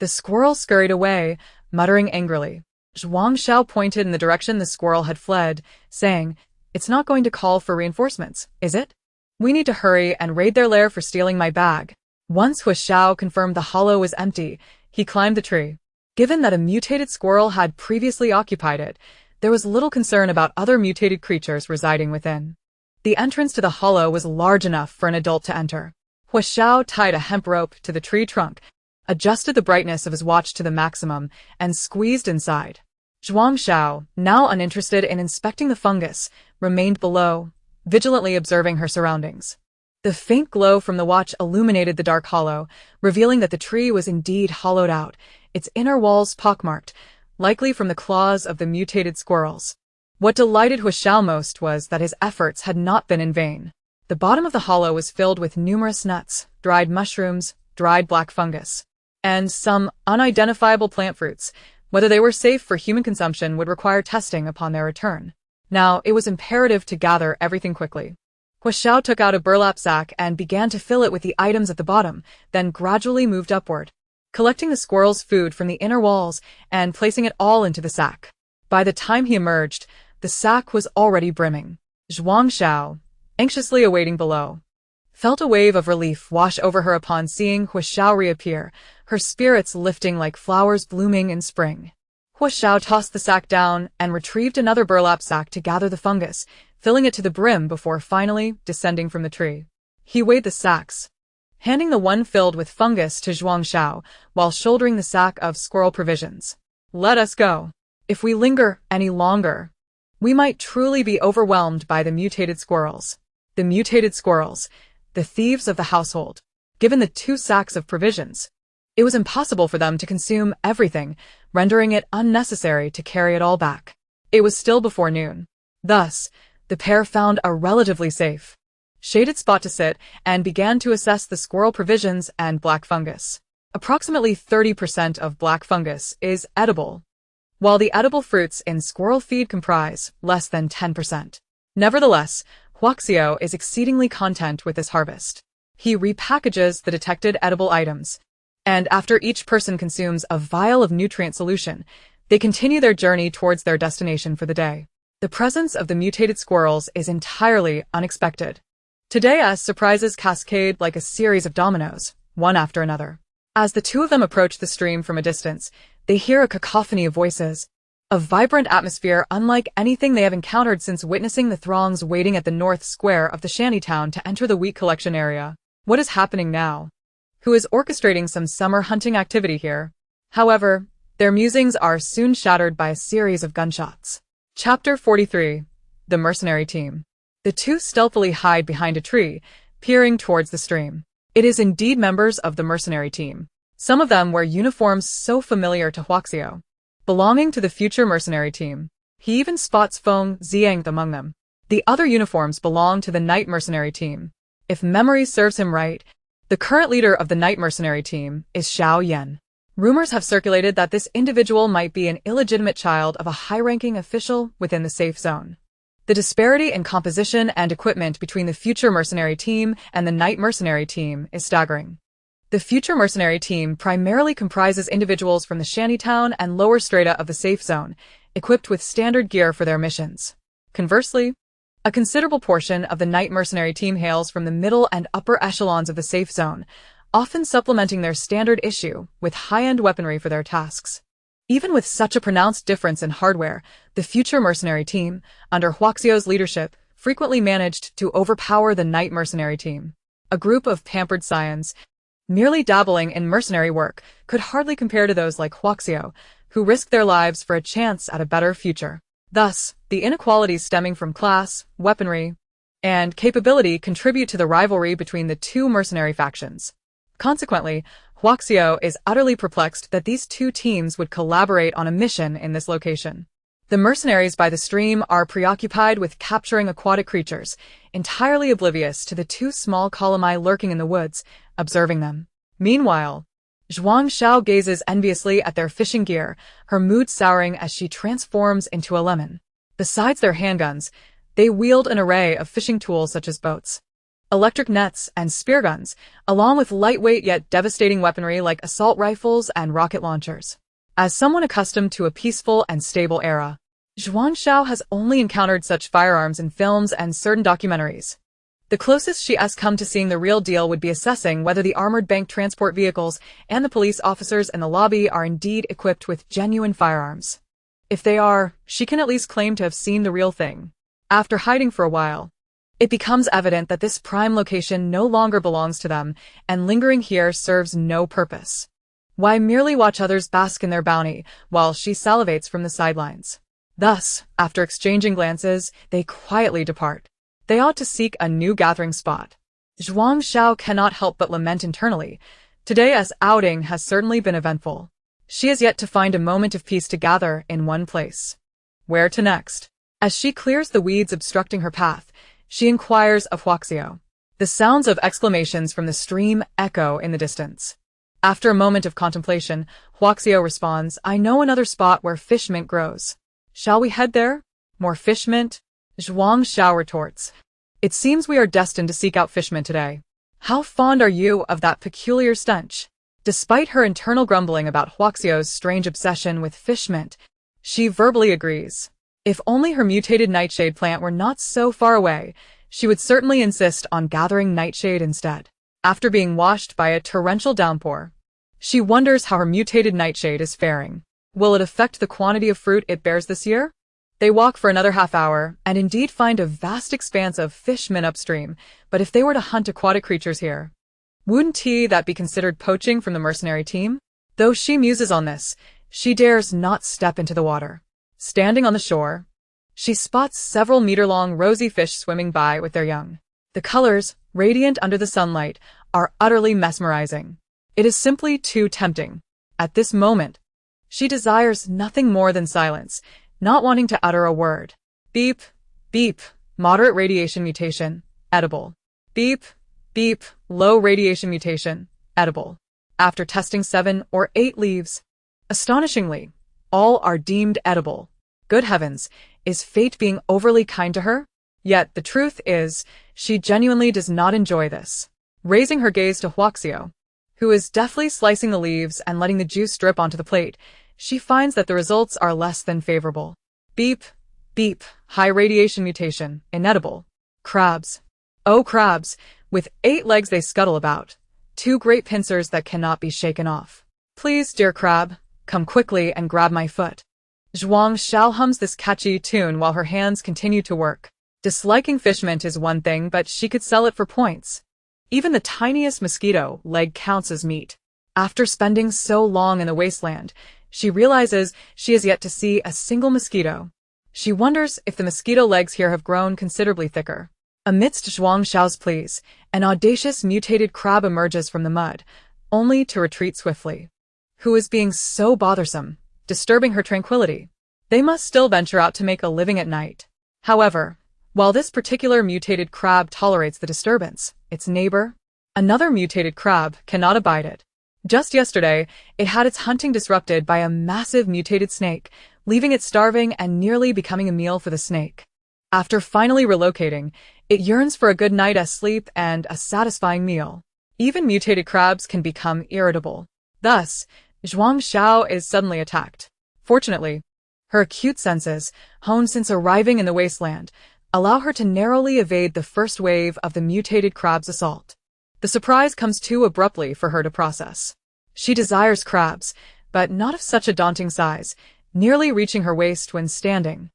the squirrel scurried away, muttering angrily. Zhuang Xiao pointed in the direction the squirrel had fled, saying, "It's not going to call for reinforcements, is it? We need to hurry and raid their lair for stealing my bag." Once Huixiao confirmed the hollow was empty, he climbed the tree. Given that a mutated squirrel had previously occupied it, there was little concern about other mutated creatures residing within. The entrance to the hollow was large enough for an adult to enter. Huixiao tied a hemp rope to the tree trunk, adjusted the brightness of his watch to the maximum, and squeezed inside. Zhuang Xiao, now uninterested in inspecting the fungus, remained below, vigilantly observing her surroundings. The faint glow from the watch illuminated the dark hollow, revealing that the tree was indeed hollowed out, its inner walls pockmarked, likely from the claws of the mutated squirrels. What delighted Huixiao most was that his efforts had not been in vain. The bottom of the hollow was filled with numerous nuts, dried mushrooms, dried black fungus, and some unidentifiable plant fruits. Whether they were safe for human consumption would require testing upon their return. Now, it was imperative to gather everything quickly. Huixiao took out a burlap sack and began to fill it with the items at the bottom, then gradually moved upward, collecting the squirrel's food from the inner walls and placing it all into the sack. By the time he emerged, the sack was already brimming. Zhuang Xiao, anxiously awaiting below, felt a wave of relief wash over her upon seeing Huixiao reappear, her spirits lifting like flowers blooming in spring. Huixiao tossed the sack down and retrieved another burlap sack to gather the fungus, filling it to the brim before finally descending from the tree. He weighed the sacks, handing the one filled with fungus to Zhuang Xiao while shouldering the sack of squirrel provisions. "Let us go. If we linger any longer, we might truly be overwhelmed by the mutated squirrels." The mutated squirrels, the thieves of the household. Given the 2 sacks of provisions, it was impossible for them to consume everything, rendering it unnecessary to carry it all back. It was still before noon. Thus, the pair found a relatively safe, shaded spot to sit and began to assess the squirrel provisions and black fungus. Approximately 30% of black fungus is edible, while the edible fruits in squirrel feed comprise less than 10%. Nevertheless, Zhuang Xiao is exceedingly content with this harvest. He repackages the detected edible items, and after each person consumes a vial of nutrient solution, they continue their journey towards their destination for the day. The presence of the mutated squirrels is entirely unexpected. Today's surprises cascade like a series of dominoes, one after another. As the two of them approach the stream from a distance, they hear a cacophony of voices, a vibrant atmosphere unlike anything they have encountered since witnessing the throngs waiting at the north square of the shantytown to enter the wheat collection area. What is happening now? Who is orchestrating some summer hunting activity here? However, their musings are soon shattered by a series of gunshots. Chapter 43. the mercenary team. The two stealthily hide behind a tree, peering towards the stream. It is indeed members of the mercenary team. Some of them wear uniforms so familiar to Zhuang Xiao, belonging to the future mercenary team. He even spots Feng Xiang among them. The other uniforms belong to the night mercenary team. If memory serves him right, the current leader of the night mercenary team is Xiao Yan. Rumors have circulated that this individual might be an illegitimate child of a high-ranking official within the safe zone. The disparity in composition and equipment between the future mercenary team and the night mercenary team is staggering. The future mercenary team primarily comprises individuals from the shantytown and lower strata of the safe zone, equipped with standard gear for their missions. Conversely, a considerable portion of the night mercenary team hails from the middle and upper echelons of the safe zone, often supplementing their standard issue with high-end weaponry for their tasks. Even with such a pronounced difference in hardware, the future mercenary team, under Zhuang Xiao's leadership, frequently managed to overpower the night mercenary team. A group of pampered scions, merely dabbling in mercenary work, could hardly compare to those like Zhuang Xiao, who risked their lives for a chance at a better future. Thus, the inequalities stemming from class, weaponry, and capability contribute to the rivalry between the two mercenary factions. Consequently, Zhuang Xiao is utterly perplexed that these two teams would collaborate on a mission in this location. The mercenaries by the stream are preoccupied with capturing aquatic creatures, entirely oblivious to the two small columni lurking in the woods, observing them. Meanwhile, Zhuang Xiao gazes enviously at their fishing gear, her mood souring as she transforms into a lemon. Besides their handguns, they wield an array of fishing tools such as boats, electric nets, and spear guns, along with lightweight yet devastating weaponry like assault rifles and rocket launchers. As someone accustomed to a peaceful and stable era, Zhuang Xiao has only encountered such firearms in films and certain documentaries. The closest she has come to seeing the real deal would be assessing whether the armored bank transport vehicles and the police officers in the lobby are indeed equipped with genuine firearms. If they are, she can at least claim to have seen the real thing. After hiding for a while, it becomes evident that this prime location no longer belongs to them, and lingering here serves no purpose. Why merely watch others bask in their bounty, while she salivates from the sidelines? Thus, after exchanging glances, they quietly depart. They ought to seek a new gathering spot. Zhuang Xiao cannot help but lament internally. Today's outing has certainly been eventful. She has yet to find a moment of peace to gather in one place. Where to next? As she clears the weeds obstructing her path, she inquires of Zhuang Xiao. The sounds of exclamations from the stream echo in the distance. After a moment of contemplation, Zhuang Xiao responds, "I know another spot where fish mint grows. Shall we head there? More fish mint?" Zhuang Xiao retorts, "It seems we are destined to seek out fish mint today. How fond are you of that peculiar stench?" Despite her internal grumbling about Zhuang Xiao's strange obsession with fish mint, she verbally agrees. If only her mutated nightshade plant were not so far away, she would certainly insist on gathering nightshade instead. After being washed by a torrential downpour, she wonders how her mutated nightshade is faring. Will it affect the quantity of fruit it bears this year? They walk for another half hour, and indeed find a vast expanse of fish mint upstream, but if they were to hunt aquatic creatures here, wouldn't that be considered poaching from the mercenary team? Though she muses on this, she dares not step into the water. Standing on the shore, she spots several meter-long rosy fish swimming by with their young. The colors, radiant under the sunlight, are utterly mesmerizing. It is simply too tempting. At this moment, she desires nothing more than silence, not wanting to utter a word. Beep, beep, moderate radiation mutation, edible. Beep, beep, low radiation mutation, edible. After testing 7 or 8 leaves, astonishingly, all are deemed edible. Good heavens, is fate being overly kind to her? Yet the truth is, she genuinely does not enjoy this. Raising her gaze to Zhuang Xiao, who is deftly slicing the leaves and letting the juice drip onto the plate, she finds that the results are less than favorable. Beep, beep, high radiation mutation, inedible. Crabs. Oh, crabs, with 8 legs they scuttle about. 2 great pincers that cannot be shaken off. Please, dear crab, come quickly and grab my foot. Zhuang Xiao hums this catchy tune while her hands continue to work. Disliking fish mint is one thing, but she could sell it for points. Even the tiniest mosquito leg counts as meat. After spending so long in the wasteland, she realizes she has yet to see a single mosquito. She wonders if the mosquito legs here have grown considerably thicker. Amidst Zhuang Xiao's pleas, an audacious mutated crab emerges from the mud, only to retreat swiftly. Who is being so bothersome, disturbing her tranquility? They must still venture out to make a living at night. However, while this particular mutated crab tolerates the disturbance, its neighbor, another mutated crab, cannot abide it. Just yesterday, it had its hunting disrupted by a massive mutated snake, leaving it starving and nearly becoming a meal for the snake. After finally relocating, it yearns for a good night's sleep and a satisfying meal. Even mutated crabs can become irritable. Thus, Zhuang Xiao is suddenly attacked. Fortunately, her acute senses, honed since arriving in the wasteland, allow her to narrowly evade the first wave of the mutated crab's assault. The surprise comes too abruptly for her to process. She desires crabs, but not of such a daunting size, nearly reaching her waist when standing.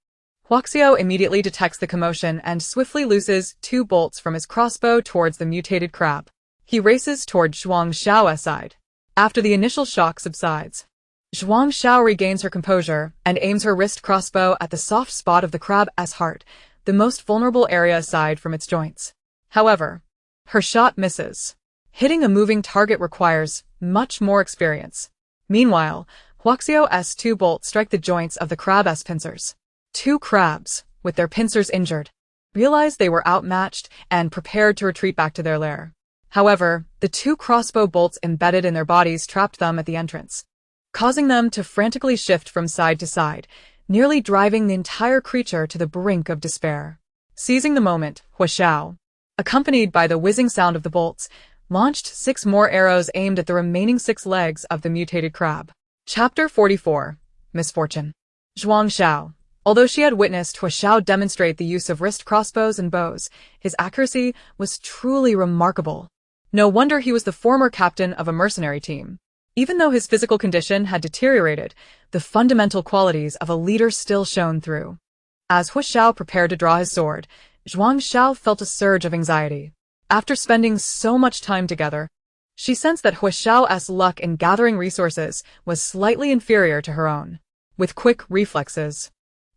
Zhuang Xiao immediately detects the commotion and swiftly looses 2 bolts from his crossbow towards the mutated crab. He races toward Zhuang Xiao's side. After the initial shock subsides, Zhuang Xiao regains her composure and aims her wrist crossbow at the soft spot of the crab's heart, the most vulnerable area aside from its joints. However, her shot misses. Hitting a moving target requires much more experience. Meanwhile, Zhuang Xiao's 2 bolts strike the joints of the crab's pincers. 2 crabs, with their pincers injured, realized they were outmatched and prepared to retreat back to their lair. However, the 2 crossbow bolts embedded in their bodies trapped them at the entrance, causing them to frantically shift from side to side, nearly driving the entire creature to the brink of despair. Seizing the moment, Zhuang Xiao, accompanied by the whizzing sound of the bolts, launched 6 more arrows aimed at the remaining 6 legs of the mutated crab. Chapter 44. Misfortune. Zhuang Xiao. Although she had witnessed Zhuang Xiao demonstrate the use of wrist crossbows and bows, his accuracy was truly remarkable. No wonder he was the former captain of a mercenary team. Even though his physical condition had deteriorated, the fundamental qualities of a leader still shone through. As Zhuang Xiao prepared to draw his sword, Zhuang Xiao felt a surge of anxiety. After spending so much time together, she sensed that Zhuang Xiao's luck in gathering resources was slightly inferior to her own. With quick reflexes,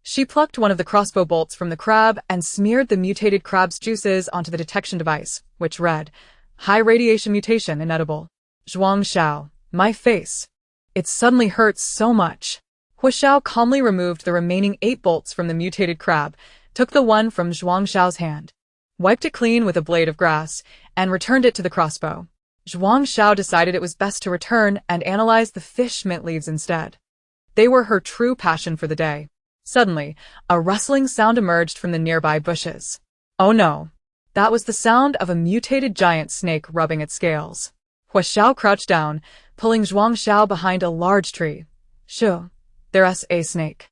she plucked one of the crossbow bolts from the crab and smeared the mutated crab's juices onto the detection device, which read, "High radiation mutation inedible." Zhuang Xiao, my face. It suddenly hurts so much. Zhuang Xiao calmly removed the remaining 8 bolts from the mutated crab, took the one from Zhuang Xiao's hand, wiped it clean with a blade of grass, and returned it to the crossbow. Zhuang Xiao decided it was best to return and analyze the fish mint leaves instead. They were her true passion for the day. Suddenly, a rustling sound emerged from the nearby bushes. Oh no! That was the sound of a mutated giant snake rubbing its scales. Zhuang Xiao crouched down, pulling Zhuang Xiao behind a large tree. "Shoo, there's a snake."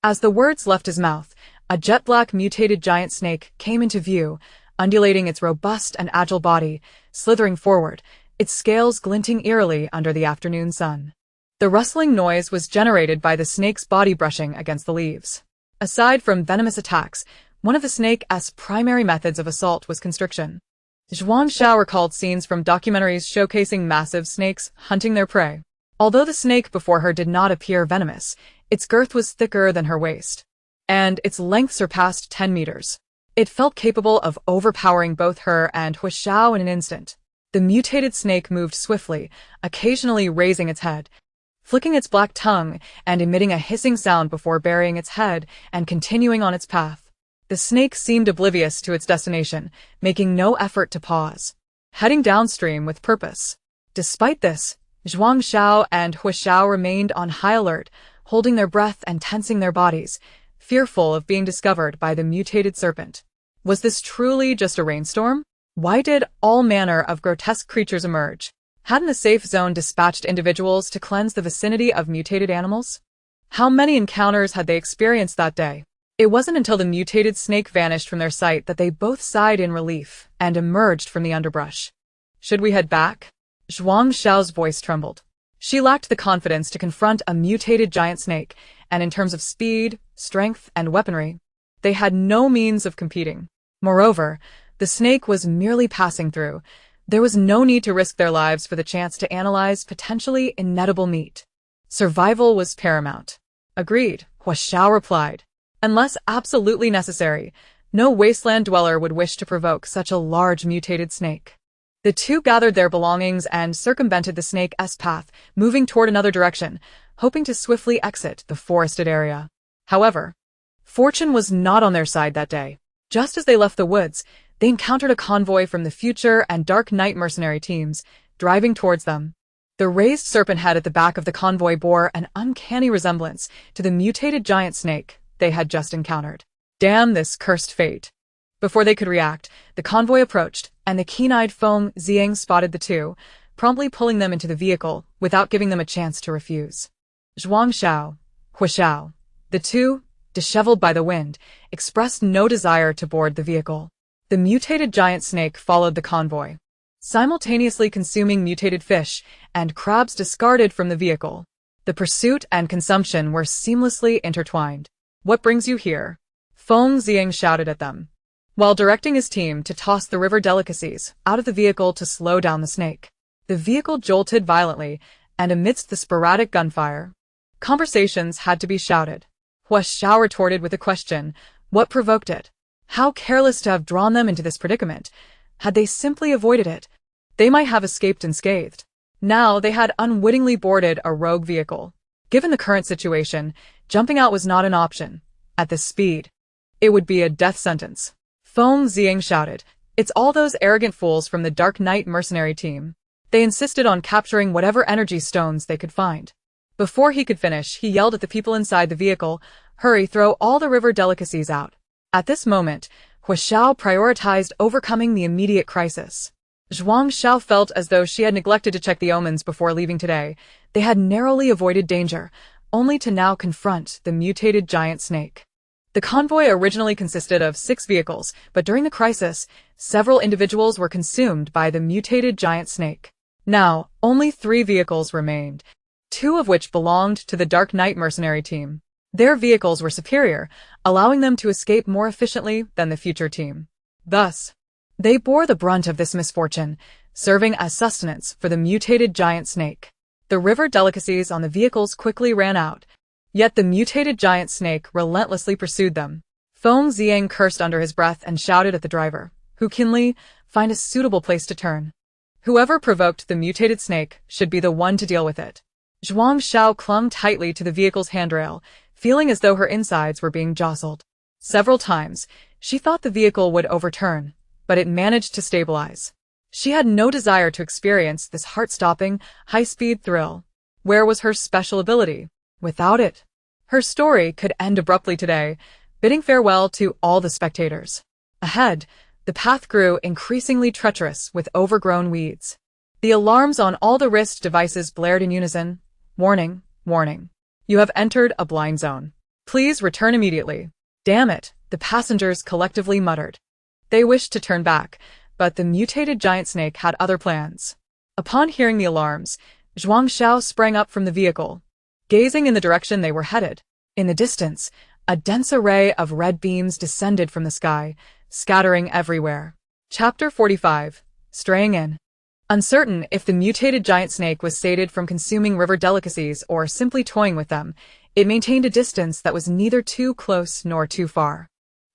As the words left his mouth, a jet-black mutated giant snake came into view, undulating its robust and agile body, slithering forward, its scales glinting eerily under the afternoon sun. The rustling noise was generated by the snake's body brushing against the leaves. Aside from venomous attacks, one of the snake's primary methods of assault was constriction. Zhuang Xiao recalled scenes from documentaries showcasing massive snakes hunting their prey. Although the snake before her did not appear venomous, its girth was thicker than her waist, and its length surpassed 10 meters. It felt capable of overpowering both her and Zhuang Xiao in an instant. The mutated snake moved swiftly, occasionally raising its head, flicking its black tongue and emitting a hissing sound before burying its head and continuing on its path. The snake seemed oblivious to its destination, making no effort to pause, heading downstream with purpose. Despite this, Zhuang Xiao and Zhuang Xiao remained on high alert, holding their breath and tensing their bodies, fearful of being discovered by the mutated serpent. Was this truly just a rainstorm? Why did all manner of grotesque creatures emerge? Hadn't the safe zone dispatched individuals to cleanse the vicinity of mutated animals? How many encounters had they experienced that day? It wasn't until the mutated snake vanished from their sight that they both sighed in relief and emerged from the underbrush. Should we head back? Zhuang Xiao's voice trembled. She lacked the confidence to confront a mutated giant snake, and in terms of speed, strength, and weaponry, they had no means of competing. Moreover, the snake was merely passing through. There was no need to risk their lives for the chance to analyze potentially inedible meat. Survival was paramount. Agreed, Zhuang Xiao replied. Unless absolutely necessary, no wasteland dweller would wish to provoke such a large mutated snake. The two gathered their belongings and circumvented the snake's path, moving toward another direction, hoping to swiftly exit the forested area. However, fortune was not on their side that day. Just as they left the woods, they encountered a convoy from the future and Dark Knight mercenary teams, driving towards them. The raised serpent head at the back of the convoy bore an uncanny resemblance to the mutated giant snake they had just encountered. Damn this cursed fate. Before they could react, the convoy approached, and the keen-eyed Feng Ziang spotted the two, promptly pulling them into the vehicle without giving them a chance to refuse. Zhuang Xiao, Hu Xiao, the two, disheveled by the wind, expressed no desire to board the vehicle. The mutated giant snake followed the convoy, simultaneously consuming mutated fish and crabs discarded from the vehicle. The pursuit and consumption were seamlessly intertwined. "What brings you here?" Feng Ziang shouted at them, while directing his team to toss the river delicacies out of the vehicle to slow down the snake. The vehicle jolted violently, and amidst the sporadic gunfire, conversations had to be shouted. Hu Xiao retorted with a question: what provoked it? How careless to have drawn them into this predicament. Had they simply avoided it, they might have escaped unscathed. Now they had unwittingly boarded a rogue vehicle. Given the current situation, jumping out was not an option. At this speed, it would be a death sentence. Feng Ziang shouted, "It's all those arrogant fools from the Dark Knight mercenary team. They insisted on capturing whatever energy stones they could find." Before he could finish, he yelled at the people inside the vehicle, "Hurry, throw all the river delicacies out." At this moment, Hu Xiao prioritized overcoming the immediate crisis. Zhuang Xiao felt as though she had neglected to check the omens before leaving today. They had narrowly avoided danger, only to now confront the mutated giant snake. The convoy originally consisted of 6 vehicles, but during the crisis, several individuals were consumed by the mutated giant snake. Now, only 3 vehicles remained, 2 of which belonged to the Dark Knight mercenary team. Their vehicles were superior, allowing them to escape more efficiently than the future team. Thus, they bore the brunt of this misfortune, serving as sustenance for the mutated giant snake. The river delicacies on the vehicles quickly ran out, yet the mutated giant snake relentlessly pursued them. Feng Ziang cursed under his breath and shouted at the driver, "Hu Qinli, find a suitable place to turn. Whoever provoked the mutated snake should be the one to deal with it." Zhuang Xiao clung tightly to the vehicle's handrail, feeling as though her insides were being jostled. Several times, she thought the vehicle would overturn, but it managed to stabilize. She had no desire to experience this heart-stopping, high-speed thrill. Where was her special ability? Without it, her story could end abruptly today, bidding farewell to all the spectators. Ahead, the path grew increasingly treacherous with overgrown weeds. The alarms on all the wrist devices blared in unison. "Warning, warning. You have entered a blind zone. Please return immediately." "Damn it," the passengers collectively muttered. They wished to turn back, but the mutated giant snake had other plans. Upon hearing the alarms, Zhuang Xiao sprang up from the vehicle, gazing in the direction they were headed. In the distance, a dense array of red beams descended from the sky, scattering everywhere. Chapter 45. Straying in. Uncertain if the mutated giant snake was sated from consuming river delicacies or simply toying with them, it maintained a distance that was neither too close nor too far.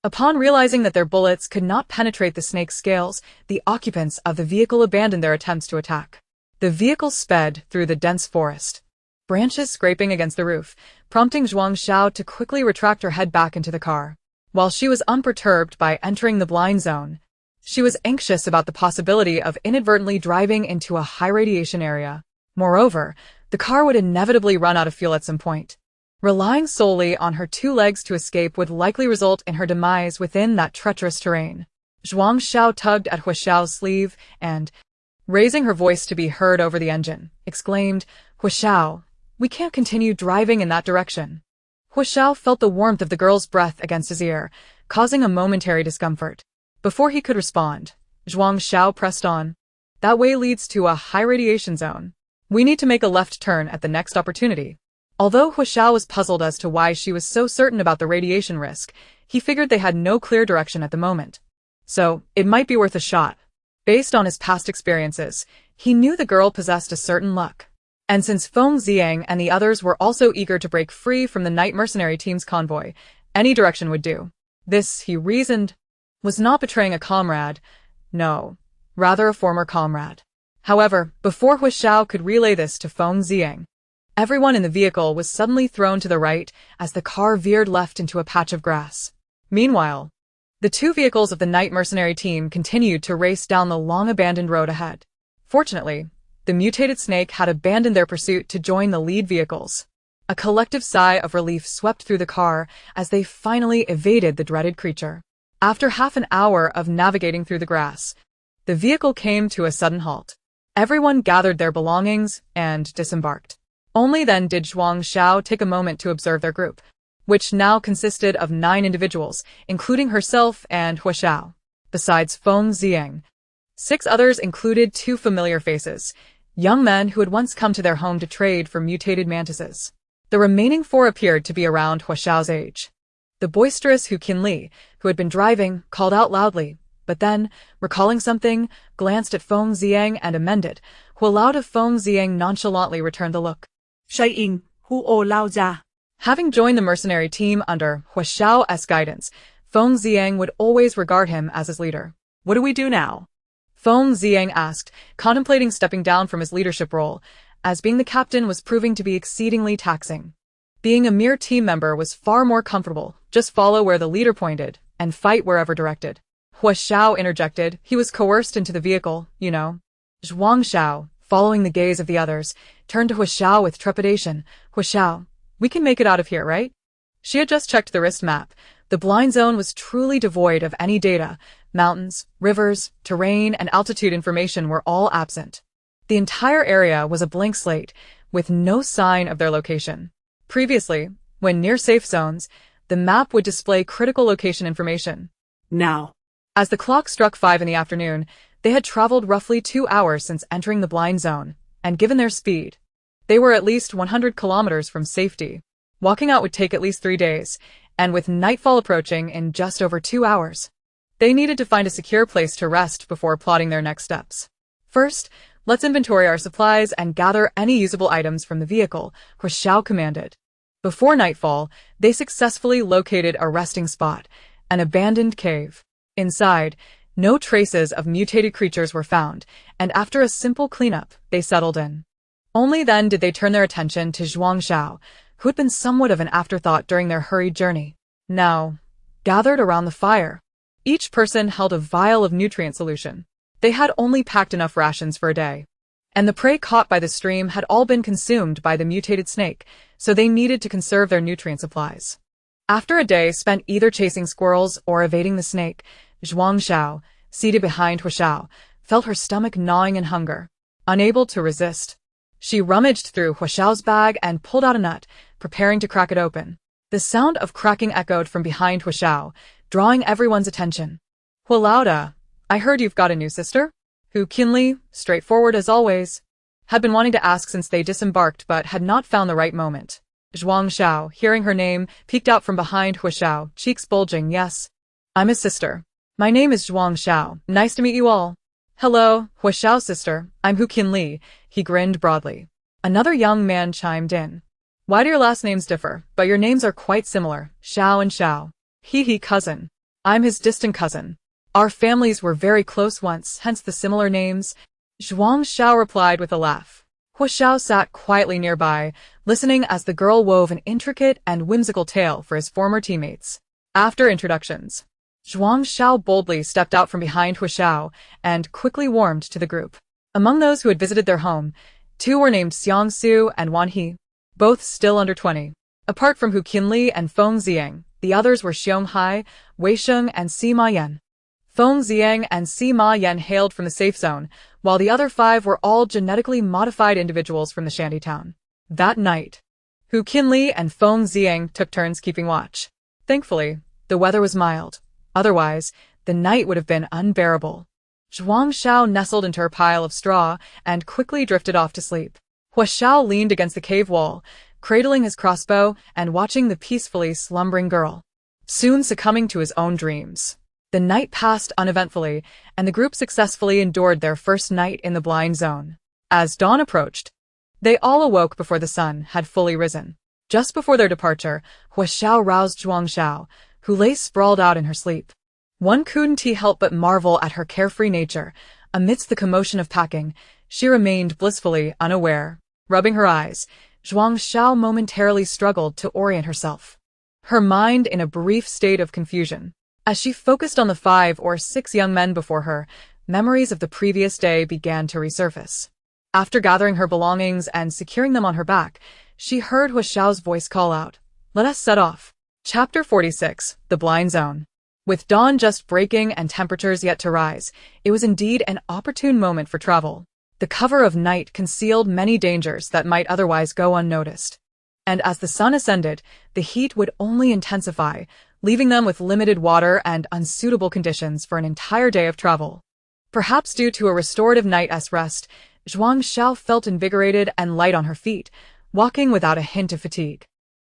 Upon realizing that their bullets could not penetrate the snake's scales, the occupants of the vehicle abandoned their attempts to attack. The vehicle sped through the dense forest, branches scraping against the roof, prompting Zhuang Xiao to quickly retract her head back into the car. While she was unperturbed by entering the blind zone, she was anxious about the possibility of inadvertently driving into a high-radiation area. Moreover, the car would inevitably run out of fuel at some point. Relying solely on her 2 legs to escape would likely result in her demise within that treacherous terrain. Zhuang Xiao tugged at Hu Xiao's sleeve and, raising her voice to be heard over the engine, exclaimed, "Hu Xiao, we can't continue driving in that direction." Hu Xiao felt the warmth of the girl's breath against his ear, causing a momentary discomfort. Before he could respond, Zhuang Xiao pressed on. "That way leads to a high-radiation zone. We need to make a left turn at the next opportunity." Although Hu Xiao was puzzled as to why she was so certain about the radiation risk, he figured they had no clear direction at the moment. So, it might be worth a shot. Based on his past experiences, he knew the girl possessed a certain luck. And since Feng Ziang and the others were also eager to break free from the Night Mercenary team's convoy, Any direction would do. This, he reasoned, was not betraying a comrade. No, rather a former comrade. However, before Hu Xiao could relay this to Feng Ziang, everyone in the vehicle was suddenly thrown to the right as the car veered left into a patch of grass. Meanwhile, the two vehicles of the night mercenary team continued to race down the long-abandoned road ahead. Fortunately, the mutated snake had abandoned their pursuit to join the lead vehicles. A collective sigh of relief swept through the car as they finally evaded the dreaded creature. After half an hour of navigating through the grass, the vehicle came to a sudden halt. Everyone gathered their belongings and disembarked. Only then did Zhuang Xiao take a moment to observe their group, which now consisted of 9 individuals, including herself and Hu Xiao. Besides Feng Ziang, 6 others included 2 familiar faces, young men who had once come to their home to trade for mutated mantises. The remaining 4 appeared to be around Hu Xiao's age. The boisterous Hu Qinli, who had been driving, called out loudly, but then, recalling something, glanced at Feng Ziang and amended, who allowed of Feng Ziang nonchalantly returned the look. Shaying, hu o lao za. Having joined the mercenary team under Hu Xiao's guidance, Feng Ziang would always regard him as his leader. What do we do now? Feng Ziang asked, contemplating stepping down from his leadership role, as being the captain was proving to be exceedingly taxing. Being a mere team member was far more comfortable, just follow where the leader pointed, and fight wherever directed. Hu Xiao interjected, he was coerced into the vehicle, you know. Zhuang Xiao, following the gaze of the others, turned to Hu Xiao with trepidation. Hu Xiao, we can make it out of here, right? She had just checked the wrist map. The blind zone was truly devoid of any data. Mountains, rivers, terrain, and altitude information were all absent. The entire area was a blank slate, with no sign of their location. Previously, when near safe zones, the map would display critical location information. Now. As the clock struck 5 in the afternoon, they had traveled roughly 2 hours since entering the blind zone, and given their speed, they were at least 100 kilometers from safety. Walking out would take at least 3 days, and with nightfall approaching in just over 2 hours, they needed to find a secure place to rest before plotting their next steps. First, let's inventory our supplies and gather any usable items from the vehicle, Hu Xiao commanded. Before nightfall, they successfully located a resting spot, an abandoned cave. Inside, no traces of mutated creatures were found, and after a simple cleanup, they settled in. Only then did they turn their attention to Zhuang Xiao, who had been somewhat of an afterthought during their hurried journey. Now, gathered around the fire, each person held a vial of nutrient solution. They had only packed enough rations for a day, and the prey caught by the stream had all been consumed by the mutated snake, so they needed to conserve their nutrient supplies. After a day spent either chasing squirrels or evading the snake, Zhuang Xiao, seated behind Hu Xiao, felt her stomach gnawing in hunger. Unable to resist, she rummaged through Hu Xiao's bag and pulled out a nut, preparing to crack it open. The sound of cracking echoed from behind Hu Xiao, drawing everyone's attention. Hu Laoda, I heard you've got a new sister? Hu Qinli, straightforward as always, had been wanting to ask since they disembarked but had not found the right moment. Zhuang Xiao, hearing her name, peeked out from behind Hu Xiao, cheeks bulging. Yes, I'm his sister. My name is Zhuang Xiao. Nice to meet you all. Hello, Hu Xiao's sister. I'm Hu Qinli. He grinned broadly. Another young man chimed in. Why do your last names differ? But your names are quite similar, Xiao and Xiao. He cousin. I'm his distant cousin. Our families were very close once, hence the similar names. Zhuang Xiao replied with a laugh. Hu Xiao sat quietly nearby, listening as the girl wove an intricate and whimsical tale for his former teammates. After introductions, Zhuang Xiao boldly stepped out from behind Hu Xiao and quickly warmed to the group. Among those who had visited their home, 2 were named Xiang Su and Wan He, both still under 20. Apart from Hu Qinli and Feng Ziang, the others were Xiong Hai, Wei Sheng, and Sima Yan. Feng Ziang and Sima Yan hailed from the safe zone, while the other 5 were all genetically modified individuals from the shantytown. That night, Hu Qinli and Feng Ziang took turns keeping watch. Thankfully, the weather was mild. Otherwise, the night would have been unbearable. Zhuang Xiao nestled into her pile of straw and quickly drifted off to sleep. Hu Xiao leaned against the cave wall, cradling his crossbow and watching the peacefully slumbering girl, soon succumbing to his own dreams. The night passed uneventfully, and the group successfully endured their first night in the blind zone. As dawn approached, they all awoke before the sun had fully risen. Just before their departure, Hua Xiao roused Zhuang Xiao, who lay sprawled out in her sleep. One couldn't help but marvel at her carefree nature. Amidst the commotion of packing, she remained blissfully unaware. Rubbing her eyes, Zhuang Xiao momentarily struggled to orient herself, her mind in a brief state of confusion. As she focused on the 5 or 6 young men before her, memories of the previous day began to resurface. After gathering her belongings and securing them on her back, she heard Hua Xiao's voice call out, "Let us set off." Chapter 46, The Blind Zone. With dawn just breaking and temperatures yet to rise, it was indeed an opportune moment for travel. The cover of night concealed many dangers that might otherwise go unnoticed. And as the sun ascended, the heat would only intensify, leaving them with limited water and unsuitable conditions for an entire day of travel. Perhaps due to a restorative night's rest, Zhuang Xiao felt invigorated and light on her feet, walking without a hint of fatigue.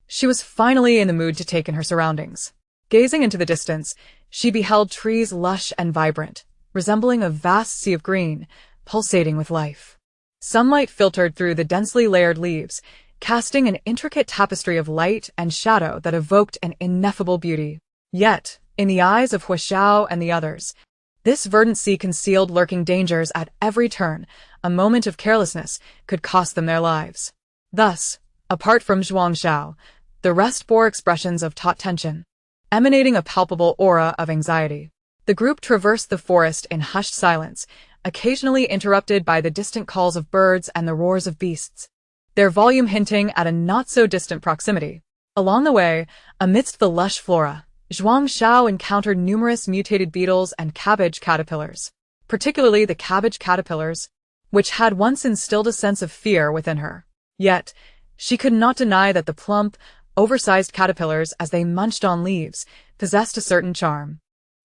She was finally in the mood to take in her surroundings. Gazing into the distance, she beheld trees lush and vibrant, resembling a vast sea of green, pulsating with life. Sunlight filtered through the densely layered leaves, casting an intricate tapestry of light and shadow that evoked an ineffable beauty. Yet, in the eyes of Hua Xiao and the others, this verdant sea concealed lurking dangers at every turn. A moment of carelessness could cost them their lives. Thus, apart from Zhuang Xiao, the rest bore expressions of taut tension, emanating a palpable aura of anxiety. The group traversed the forest in hushed silence, occasionally interrupted by the distant calls of birds and the roars of beasts, their volume hinting at a not-so-distant proximity. Along the way, amidst the lush flora, Zhuang Xiao encountered numerous mutated beetles and cabbage caterpillars, particularly the cabbage caterpillars, which had once instilled a sense of fear within her. Yet, she could not deny that the plump, oversized caterpillars, as they munched on leaves, possessed a certain charm.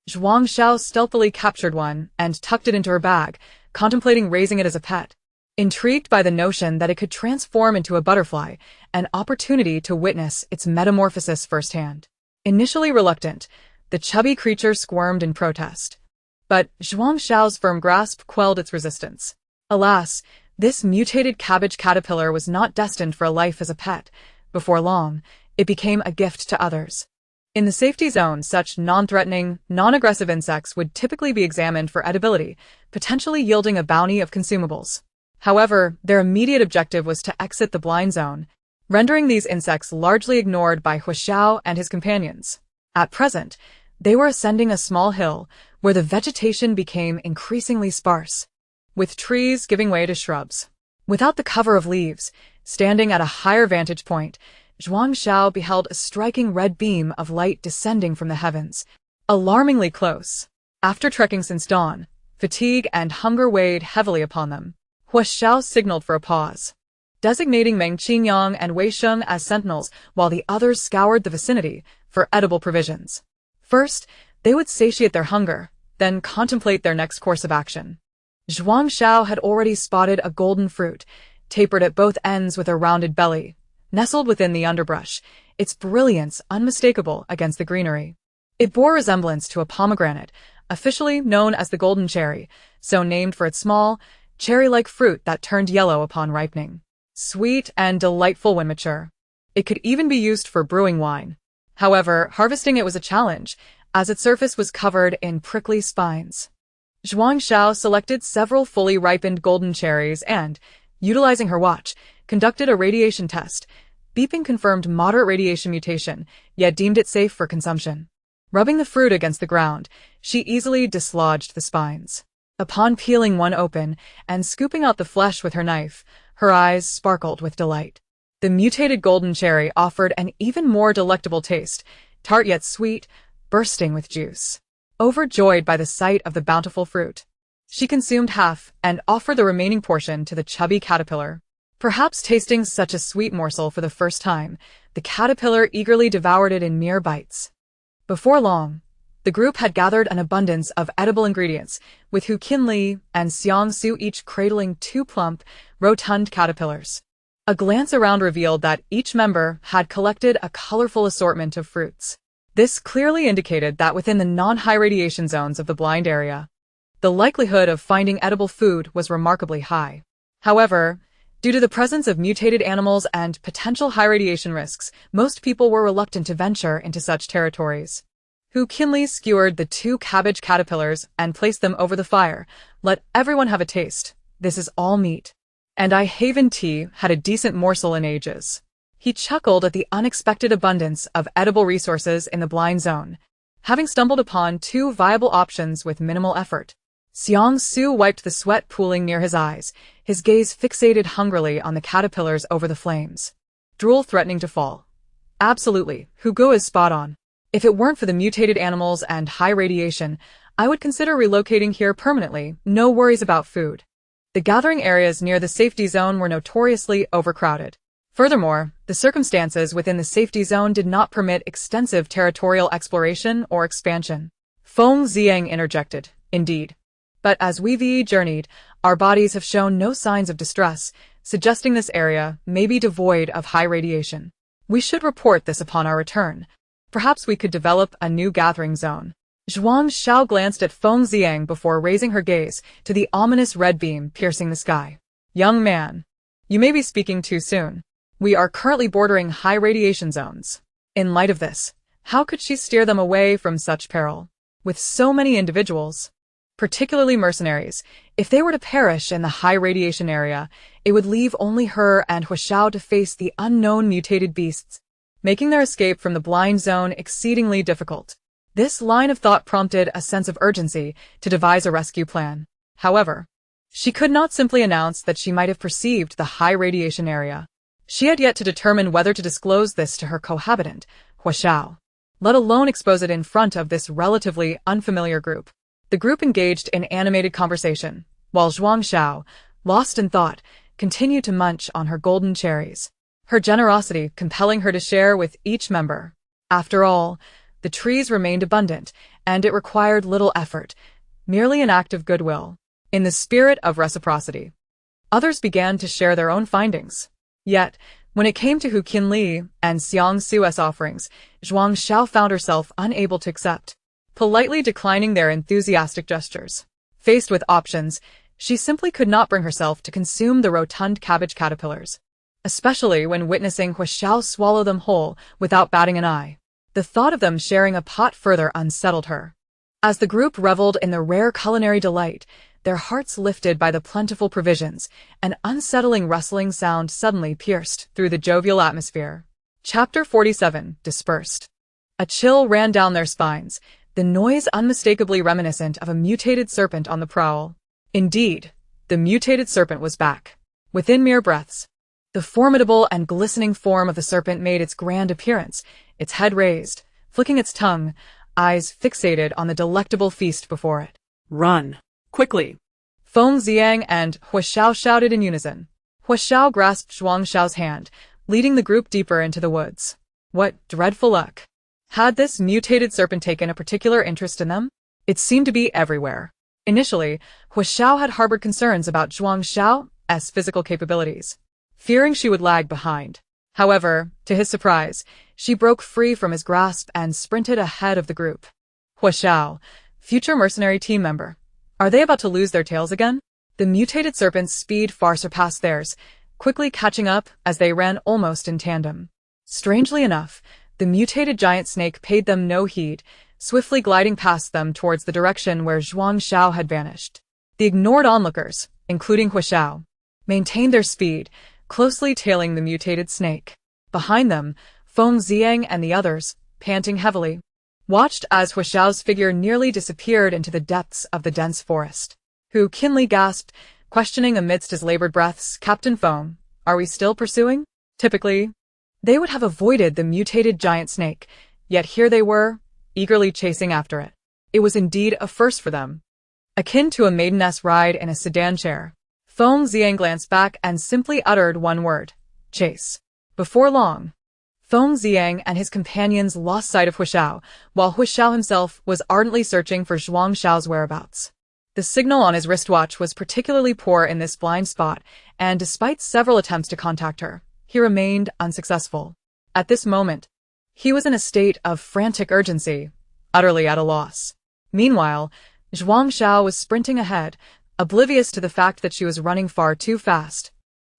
Zhuang Xiao stealthily captured one and tucked it into her bag, contemplating raising it as a pet. Intrigued by the notion that it could transform into a butterfly, an opportunity to witness its metamorphosis firsthand. Initially reluctant, the chubby creature squirmed in protest. But Zhuang Xiao's firm grasp quelled its resistance. Alas, this mutated cabbage caterpillar was not destined for a life as a pet. Before long, it became a gift to others. In the safety zone, such non-threatening, non-aggressive insects would typically be examined for edibility, potentially yielding a bounty of consumables. However, their immediate objective was to exit the blind zone, rendering these insects largely ignored by Hua Xiao and his companions. At present, they were ascending a small hill where the vegetation became increasingly sparse, with trees giving way to shrubs. Without the cover of leaves, standing at a higher vantage point, Zhuang Xiao beheld a striking red beam of light descending from the heavens, alarmingly close. After trekking since dawn, fatigue and hunger weighed heavily upon them. Hua Xiao signaled for a pause, designating Meng Qingyang and Wei Sheng as sentinels while the others scoured the vicinity for edible provisions. First, they would satiate their hunger, then contemplate their next course of action. Zhuang Xiao had already spotted a golden fruit, tapered at both ends with a rounded belly, nestled within the underbrush, its brilliance unmistakable against the greenery. It bore resemblance to a pomegranate, officially known as the golden cherry, so named for its small, cherry-like fruit that turned yellow upon ripening. Sweet and delightful when mature. It could even be used for brewing wine. However, harvesting it was a challenge, as its surface was covered in prickly spines. Zhuang Xiao selected several fully ripened golden cherries and, utilizing her watch, conducted a radiation test. Beeping confirmed moderate radiation mutation, yet deemed it safe for consumption. Rubbing the fruit against the ground, she easily dislodged the spines. Upon peeling one open and scooping out the flesh with her knife, her eyes sparkled with delight. The mutated golden cherry offered an even more delectable taste, tart yet sweet, bursting with juice. Overjoyed by the sight of the bountiful fruit, she consumed half and offered the remaining portion to the chubby caterpillar. Perhaps tasting such a sweet morsel for the first time, the caterpillar eagerly devoured it in mere bites. Before long, the group had gathered an abundance of edible ingredients, with Hu Qinli and Xiang Su each cradling 2 plump, rotund caterpillars. A glance around revealed that each member had collected a colorful assortment of fruits. This clearly indicated that within the non-high radiation zones of the blind area, the likelihood of finding edible food was remarkably high. However, Due to the presence of mutated animals and potential high radiation risks, most people were reluctant to venture into such territories. Hu Qinli skewered the 2 cabbage caterpillars and placed them over the fire. Let everyone have a taste. This is all meat. And I haven't had a decent morsel in ages. He chuckled at the unexpected abundance of edible resources in the blind zone, having stumbled upon 2 viable options with minimal effort. Zhuang Xiao wiped the sweat pooling near his eyes, his gaze fixated hungrily on the caterpillars over the flames. Drool threatening to fall. Absolutely, Hugo is spot on. If it weren't for the mutated animals and high radiation, I would consider relocating here permanently, no worries about food. The gathering areas near the safety zone were notoriously overcrowded. Furthermore, the circumstances within the safety zone did not permit extensive territorial exploration or expansion. Feng Ziang interjected, indeed. But as we've journeyed, our bodies have shown no signs of distress, suggesting this area may be devoid of high radiation. We should report this upon our return. Perhaps we could develop a new gathering zone. Zhuang Xiao glanced at Feng Ziang before raising her gaze to the ominous red beam piercing the sky. Young man, you may be speaking too soon. We are currently bordering high radiation zones. In light of this, how could she steer them away from such peril? With so many individuals, particularly mercenaries, if they were to perish in the high radiation area, it would leave only her and Huashao to face the unknown mutated beasts, making their escape from the blind zone exceedingly difficult. This line of thought prompted a sense of urgency to devise a rescue plan. However, she could not simply announce that she might have perceived the high radiation area. She had yet to determine whether to disclose this to her cohabitant, Huashao, let alone expose it in front of this relatively unfamiliar group. The group engaged in animated conversation, while Zhuang Xiao, lost in thought, continued to munch on her golden cherries, her generosity compelling her to share with each member. After all, the trees remained abundant, and it required little effort, merely an act of goodwill. In the spirit of reciprocity, others began to share their own findings. Yet, when it came to Hu Qinli and Xiang Su's offerings, Zhuang Xiao found herself unable to accept, politely declining their enthusiastic gestures. Faced with options, she simply could not bring herself to consume the rotund cabbage caterpillars, especially when witnessing Huashao swallow them whole without batting an eye. The thought of them sharing a pot further unsettled her. As the group reveled in the rare culinary delight, their hearts lifted by the plentiful provisions, an unsettling rustling sound suddenly pierced through the jovial atmosphere. Chapter 47 Dispersed. A chill ran down their spines, the noise unmistakably reminiscent of a mutated serpent on the prowl. Indeed, the mutated serpent was back. Within mere breaths, the formidable and glistening form of the serpent made its grand appearance, its head raised, flicking its tongue, eyes fixated on the delectable feast before it. Run. Quickly. Feng Ziang and Huashao shouted in unison. Huashao grasped Zhuang Xiao's hand, leading the group deeper into the woods. What dreadful luck! Had this mutated serpent taken a particular interest in them? It seemed to be everywhere. Initially, Huashao had harbored concerns about Zhuang Xiao's physical capabilities, fearing she would lag behind. However, to his surprise, she broke free from his grasp and sprinted ahead of the group. Huashao, future mercenary team member. Are they about to lose their tails again? The mutated serpent's speed far surpassed theirs, quickly catching up as they ran almost in tandem. Strangely enough, the mutated giant snake paid them no heed, swiftly gliding past them towards the direction where Zhuang Xiao had vanished. The ignored onlookers, including Huashao, maintained their speed, closely tailing the mutated snake. Behind them, Feng Ziang and the others, panting heavily, watched as Huashao's figure nearly disappeared into the depths of the dense forest. Hu Qinli gasped, questioning amidst his labored breaths, Captain Feng, are we still pursuing? Typically, they would have avoided the mutated giant snake, yet here they were, eagerly chasing after it. It was indeed a first for them. Akin to a maideness ride in a sedan chair, Feng Ziang glanced back and simply uttered one word, chase. Before long, Feng Ziang and his companions lost sight of Huashao, while Huashao himself was ardently searching for Zhuang Xiao's whereabouts. The signal on his wristwatch was particularly poor in this blind spot, and despite several attempts to contact her, he remained unsuccessful. At this moment, he was in a state of frantic urgency, utterly at a loss. Meanwhile, Zhuang Xiao was sprinting ahead, oblivious to the fact that she was running far too fast.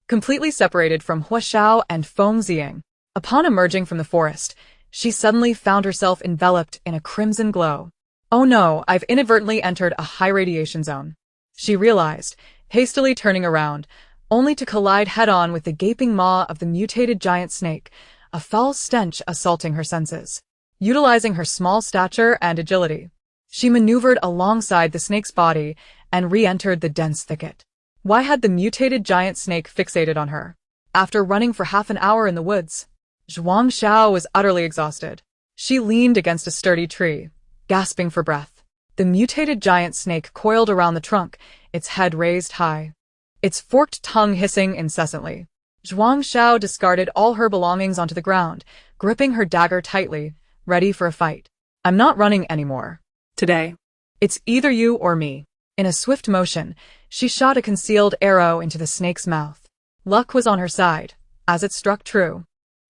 completely separated from Hua Xiao and Feng Ziyang. Upon emerging from the forest, she suddenly found herself enveloped in a crimson glow. Oh no, I've inadvertently entered a high radiation zone, she realized, hastily turning around, only to collide head-on with the gaping maw of the mutated giant snake, a foul stench assaulting her senses. Utilizing her small stature and agility, she maneuvered alongside the snake's body and re-entered the dense thicket. Why had the mutated giant snake fixated on her? After running for half an hour in the woods, Zhuang Xiao was utterly exhausted. She leaned against a sturdy tree, gasping for breath. The mutated giant snake coiled around the trunk, its head raised high, its forked tongue hissing incessantly. Zhuang Xiao discarded all her belongings onto the ground, gripping her dagger tightly, ready for a fight. I'm not running anymore. Today. It's either you or me. In a swift motion, she shot a concealed arrow into the snake's mouth. Luck was on her side, as it struck true.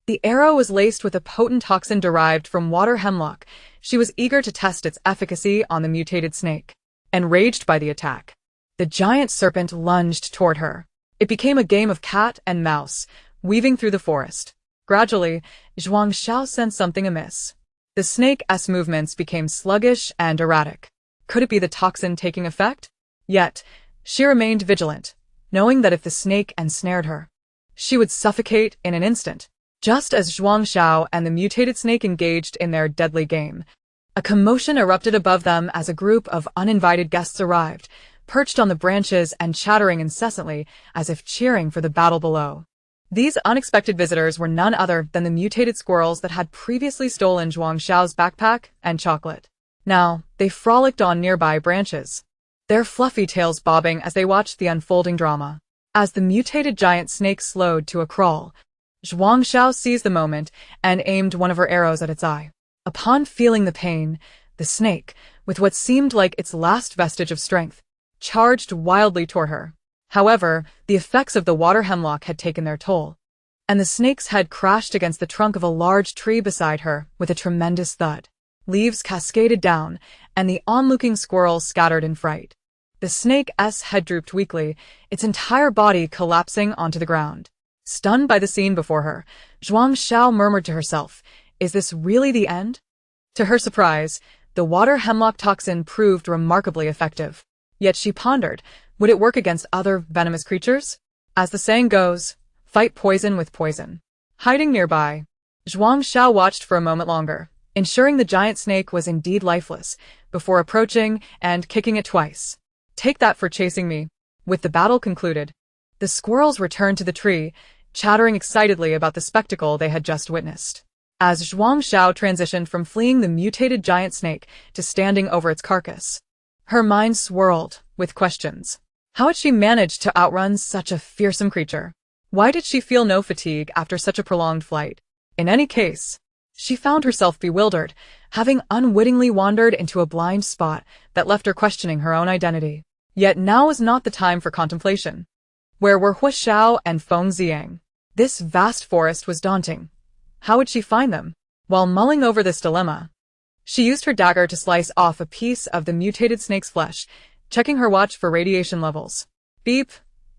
The arrow was laced with a potent toxin derived from water hemlock. She was eager to test its efficacy on the mutated snake. Enraged by the attack, the giant serpent lunged toward her. It became a game of cat and mouse, weaving through the forest. Gradually, Zhuang Xiao sensed something amiss. The snake's movements became sluggish and erratic. Could it be the toxin taking effect? Yet, she remained vigilant, knowing that if the snake ensnared her, she would suffocate in an instant. Just as Zhuang Xiao and the mutated snake engaged in their deadly game, a commotion erupted above them as a group of uninvited guests arrived, perched on the branches and chattering incessantly as if cheering for the battle below. These unexpected visitors were none other than the mutated squirrels that had previously stolen Zhuang Xiao's backpack and chocolate. Now, they frolicked on nearby branches, their fluffy tails bobbing as they watched the unfolding drama. As the mutated giant snake slowed to a crawl, Zhuang Xiao seized the moment and aimed one of her arrows at its eye. Upon feeling the pain, the snake, with what seemed like its last vestige of strength, charged wildly toward her. However, the effects of the water hemlock had taken their toll, and the snake's head crashed against the trunk of a large tree beside her with a tremendous thud. Leaves cascaded down, and the onlooking squirrels scattered in fright. The snake's head drooped weakly, its entire body collapsing onto the ground. Stunned by the scene before her, Zhuang Xiao murmured to herself, "Is this really the end?" To her surprise, the water hemlock toxin proved remarkably effective. Yet she pondered, would it work against other venomous creatures? As the saying goes, fight poison with poison. Hiding nearby, Zhuang Xiao watched for a moment longer, ensuring the giant snake was indeed lifeless, before approaching and kicking it twice. Take that for chasing me. With the battle concluded, the squirrels returned to the tree, chattering excitedly about the spectacle they had just witnessed. As Zhuang Xiao transitioned from fleeing the mutated giant snake to standing over its carcass, her mind swirled with questions. How had she managed to outrun such a fearsome creature? Why did she feel no fatigue after such a prolonged flight? In any case, she found herself bewildered, having unwittingly wandered into a blind spot that left her questioning her own identity. Yet now was not the time for contemplation. Where were Hua Xiao and Feng Ziyang? This vast forest was daunting. How would she find them? While mulling over this dilemma, she used her dagger to slice off a piece of the mutated snake's flesh, checking her watch for radiation levels. Beep,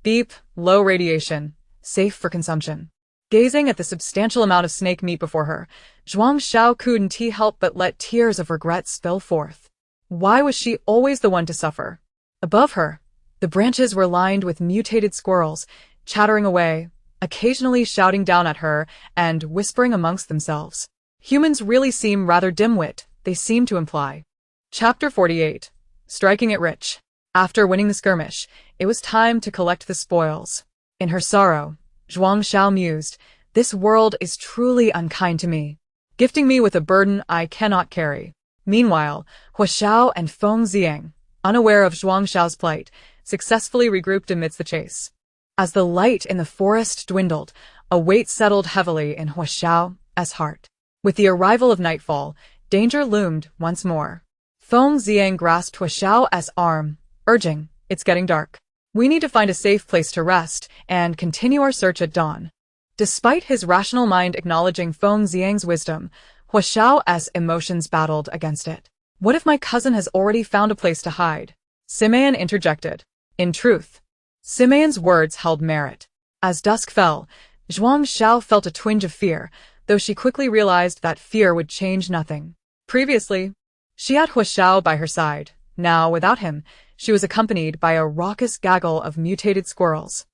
beep, low radiation, safe for consumption. Gazing at the substantial amount of snake meat before her, Zhuang Xiao couldn't help but let tears of regret spill forth. Why was she always the one to suffer? Above her, the branches were lined with mutated squirrels, chattering away, occasionally shouting down at her and whispering amongst themselves. Humans really seem rather dim-wit, they seem to imply. Chapter 48. Striking it rich. After winning the skirmish, it was time to collect the spoils. In her sorrow, Zhuang Xiao mused, "This world is truly unkind to me, gifting me with a burden I cannot carry." Meanwhile, Hua Xiao and Feng Ziyang, unaware of Zhuang Xiao's plight, successfully regrouped amidst the chase. As the light in the forest dwindled, a weight settled heavily in Hua Xiao's heart. With the arrival of nightfall, danger loomed once more. Feng Ziyang grasped Hua Xiao's arm, urging, "It's getting dark. We need to find a safe place to rest and continue our search at dawn." Despite his rational mind acknowledging Feng Ziyang's wisdom, Hua Xiao's emotions battled against it. What if my cousin has already found a place to hide? Simeon interjected. In truth, Simeon's words held merit. As dusk fell, Zhuang Xiao felt a twinge of fear, though she quickly realized that fear would change nothing. Previously, she had Hua Xiao by her side. Now, without him, she was accompanied by a raucous gaggle of mutated squirrels.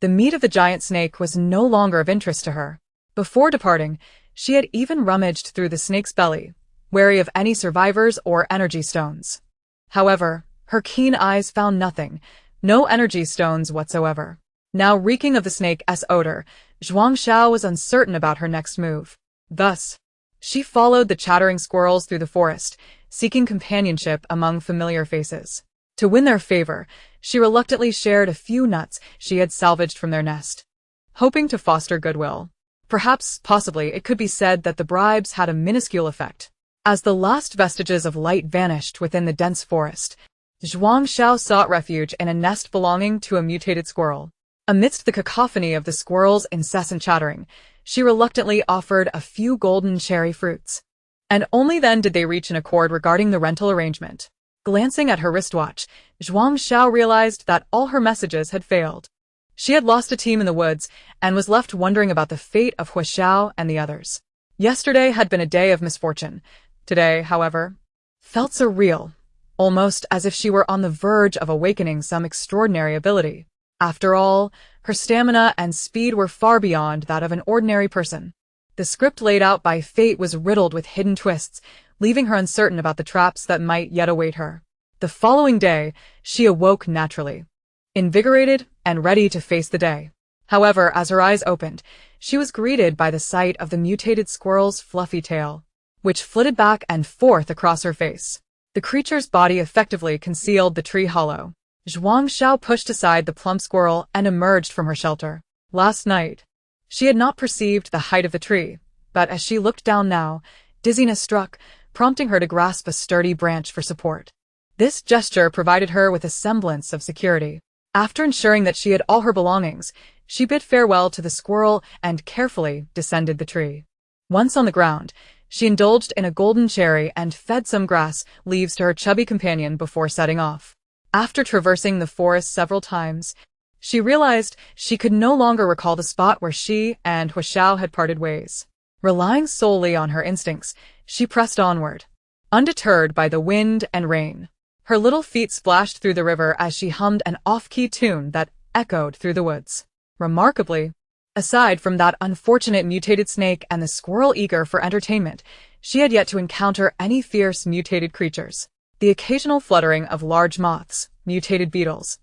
The meat of the giant snake was no longer of interest to her. Before departing, she had even rummaged through the snake's belly, wary of any survivors or energy stones. However, her keen eyes found nothing, no energy stones whatsoever. Now reeking of the snake's odor, Zhuang Xiao was uncertain about her next move. Thus, she followed the chattering squirrels through the forest, seeking companionship among familiar faces. To win their favor, she reluctantly shared a few nuts she had salvaged from their nest, hoping to foster goodwill. Perhaps, possibly, it could be said that the bribes had a minuscule effect. As the last vestiges of light vanished within the dense forest, Zhuang Xiao sought refuge in a nest belonging to a mutated squirrel. Amidst the cacophony of the squirrel's incessant chattering, she reluctantly offered a few golden cherry fruits. And only then did they reach an accord regarding the rental arrangement. Glancing at her wristwatch, Zhuang Xiao realized that all her messages had failed. She had lost a team in the woods and was left wondering about the fate of Hua Xiao and the others. Yesterday had been a day of misfortune. Today, however, felt surreal, almost as if she were on the verge of awakening some extraordinary ability. After all, her stamina and speed were far beyond that of an ordinary person. The script laid out by fate was riddled with hidden twists, leaving her uncertain about the traps that might yet await her. The following day, she awoke naturally, invigorated and ready to face the day. However, as her eyes opened, she was greeted by the sight of the mutated squirrel's fluffy tail, which flitted back and forth across her face. The creature's body effectively concealed the tree hollow. Zhuang Xiao pushed aside the plump squirrel and emerged from her shelter. Last night, she had not perceived the height of the tree, but as she looked down now, dizziness struck, prompting her to grasp a sturdy branch for support. This gesture provided her with a semblance of security. After ensuring that she had all her belongings, she bid farewell to the squirrel and carefully descended the tree. Once on the ground, she indulged in a golden cherry and fed some grass leaves to her chubby companion before setting off. After traversing the forest several times, she realized she could no longer recall the spot where she and Hua Xiao had parted ways. Relying solely on her instincts, she pressed onward, undeterred by the wind and rain. Her little feet splashed through the river as she hummed an off-key tune that echoed through the woods. Remarkably, aside from that unfortunate mutated snake and the squirrel eager for entertainment, she had yet to encounter any fierce mutated creatures. The occasional fluttering of large moths, mutated beetles,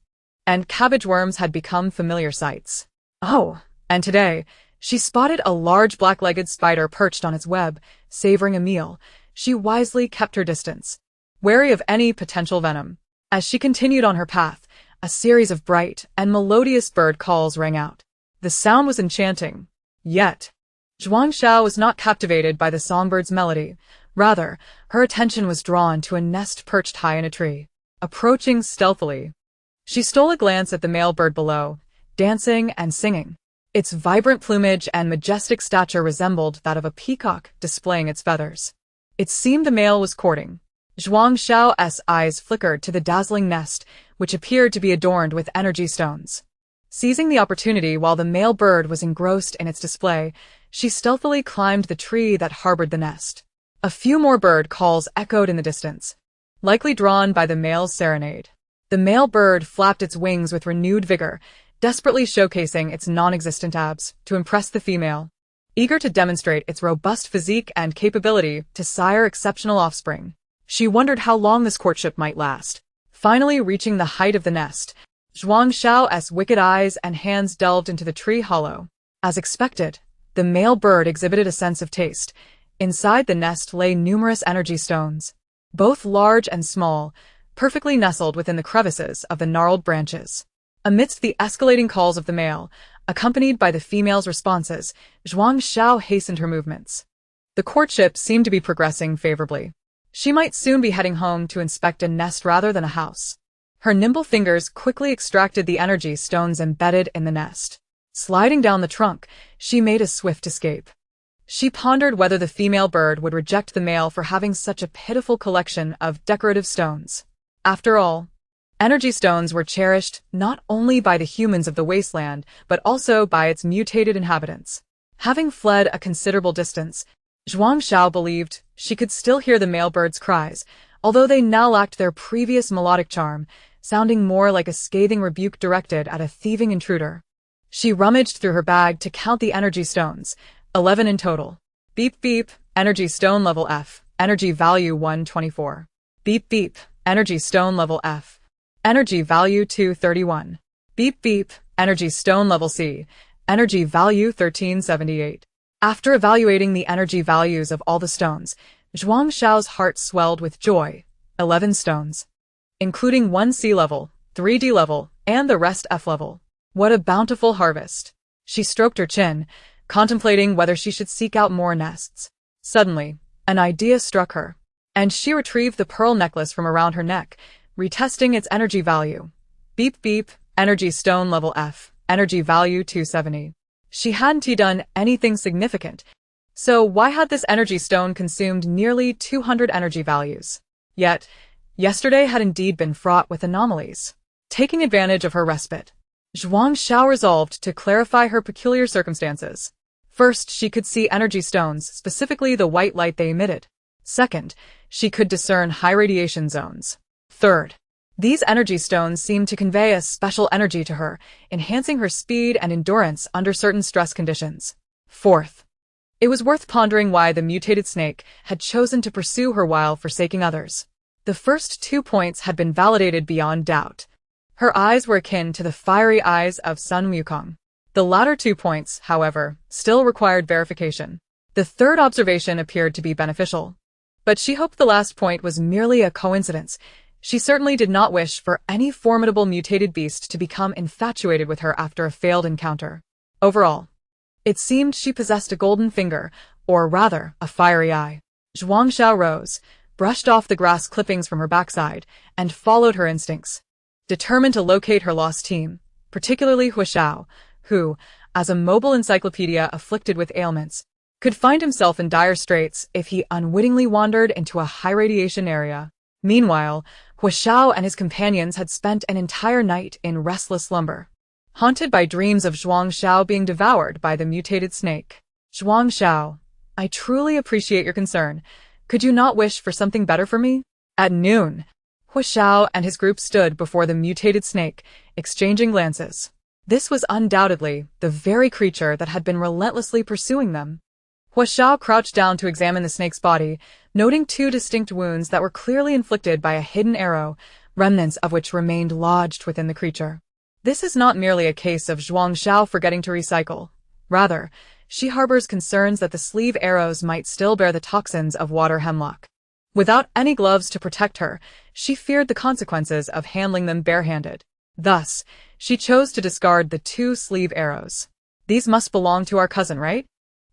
and cabbage worms had become familiar sights. Oh, and today, she spotted a large black-legged spider perched on its web, savoring a meal. She wisely kept her distance, wary of any potential venom. As she continued on her path, a series of bright and melodious bird calls rang out. The sound was enchanting. Yet, Zhuang Xiao was not captivated by the songbird's melody. Rather, her attention was drawn to a nest perched high in a tree. Approaching stealthily, she stole a glance at the male bird below, dancing and singing. Its vibrant plumage and majestic stature resembled that of a peacock displaying its feathers. It seemed the male was courting. Zhuang Xiao's eyes flickered to the dazzling nest, which appeared to be adorned with energy stones. Seizing the opportunity while the male bird was engrossed in its display, she stealthily climbed the tree that harbored the nest. A few more bird calls echoed in the distance, likely drawn by the male's serenade. The male bird flapped its wings with renewed vigor, desperately showcasing its non-existent abs to impress the female, eager to demonstrate its robust physique and capability to sire exceptional offspring. She wondered how long this courtship might last. Finally reaching the height of the nest, Zhuang Xiao's wicked eyes and hands delved into the tree hollow. As expected, the male bird exhibited a sense of taste. Inside the nest lay numerous energy stones, both large and small, perfectly nestled within the crevices of the gnarled branches. Amidst the escalating calls of the male, accompanied by the female's responses, Zhuang Xiao hastened her movements. The courtship seemed to be progressing favorably. She might soon be heading home to inspect a nest rather than a house. Her nimble fingers quickly extracted the energy stones embedded in the nest. Sliding down the trunk, she made a swift escape. She pondered whether the female bird would reject the male for having such a pitiful collection of decorative stones. After all, Energy stones were cherished not only by the humans of the wasteland, but also by its mutated inhabitants. Having fled a considerable distance, Zhuang Xiao believed she could still hear the male birds' cries, although they now lacked their previous melodic charm, sounding more like a scathing rebuke directed at a thieving intruder. She rummaged through her bag to count the energy stones, 11 in total. Beep beep, energy stone level F, energy value 124. Beep beep, energy stone level F, energy value 231. Beep beep, energy stone level C, energy value 1378. After evaluating the energy values of all the stones, Zhuang Xiao's heart swelled with joy. 11 stones, including 1 C level, 3 D level, and the rest F level. What a bountiful harvest. She stroked her chin, contemplating whether she should seek out more nests. Suddenly, an idea struck her, and she retrieved the pearl necklace from around her neck, retesting its energy value. Beep beep, energy stone level F, energy value 270. She hadn't done anything significant, so why had this energy stone consumed nearly 200 energy values? Yet, yesterday had indeed been fraught with anomalies. Taking advantage of her respite, Zhuang Xiao resolved to clarify her peculiar circumstances. First, she could see energy stones, specifically the white light they emitted. Second, she could discern high radiation zones. Third, these energy stones seemed to convey a special energy to her, enhancing her speed and endurance under certain stress conditions. Fourth, it was worth pondering why the mutated snake had chosen to pursue her while forsaking others. The first 2 points had been validated beyond doubt. Her eyes were akin to the fiery eyes of Sun Wukong. The latter 2 points, however, still required verification. The third observation appeared to be beneficial. But she hoped the last point was merely a coincidence. She certainly did not wish for any formidable mutated beast to become infatuated with her after a failed encounter. Overall, it seemed she possessed a golden finger, or rather, a fiery eye. Zhuang Xiao rose, brushed off the grass clippings from her backside, and followed her instincts. Determined to locate her lost team, particularly Xiao, who, as a mobile encyclopedia afflicted with ailments, could find himself in dire straits if he unwittingly wandered into a high-radiation area. Meanwhile, Xiao and his companions had spent an entire night in restless slumber, haunted by dreams of Zhuang Xiao being devoured by the mutated snake. Zhuang Xiao, I truly appreciate your concern. Could you not wish for something better for me? At noon, Xiao and his group stood before the mutated snake, exchanging glances. This was undoubtedly the very creature that had been relentlessly pursuing them. Xiao crouched down to examine the snake's body, noting 2 distinct wounds that were clearly inflicted by a hidden arrow, remnants of which remained lodged within the creature. This is not merely a case of Zhuang Xiao forgetting to recycle. Rather, she harbors concerns that the sleeve arrows might still bear the toxins of water hemlock. Without any gloves to protect her, she feared the consequences of handling them barehanded. Thus, she chose to discard the 2 sleeve arrows. These must belong to our cousin, right?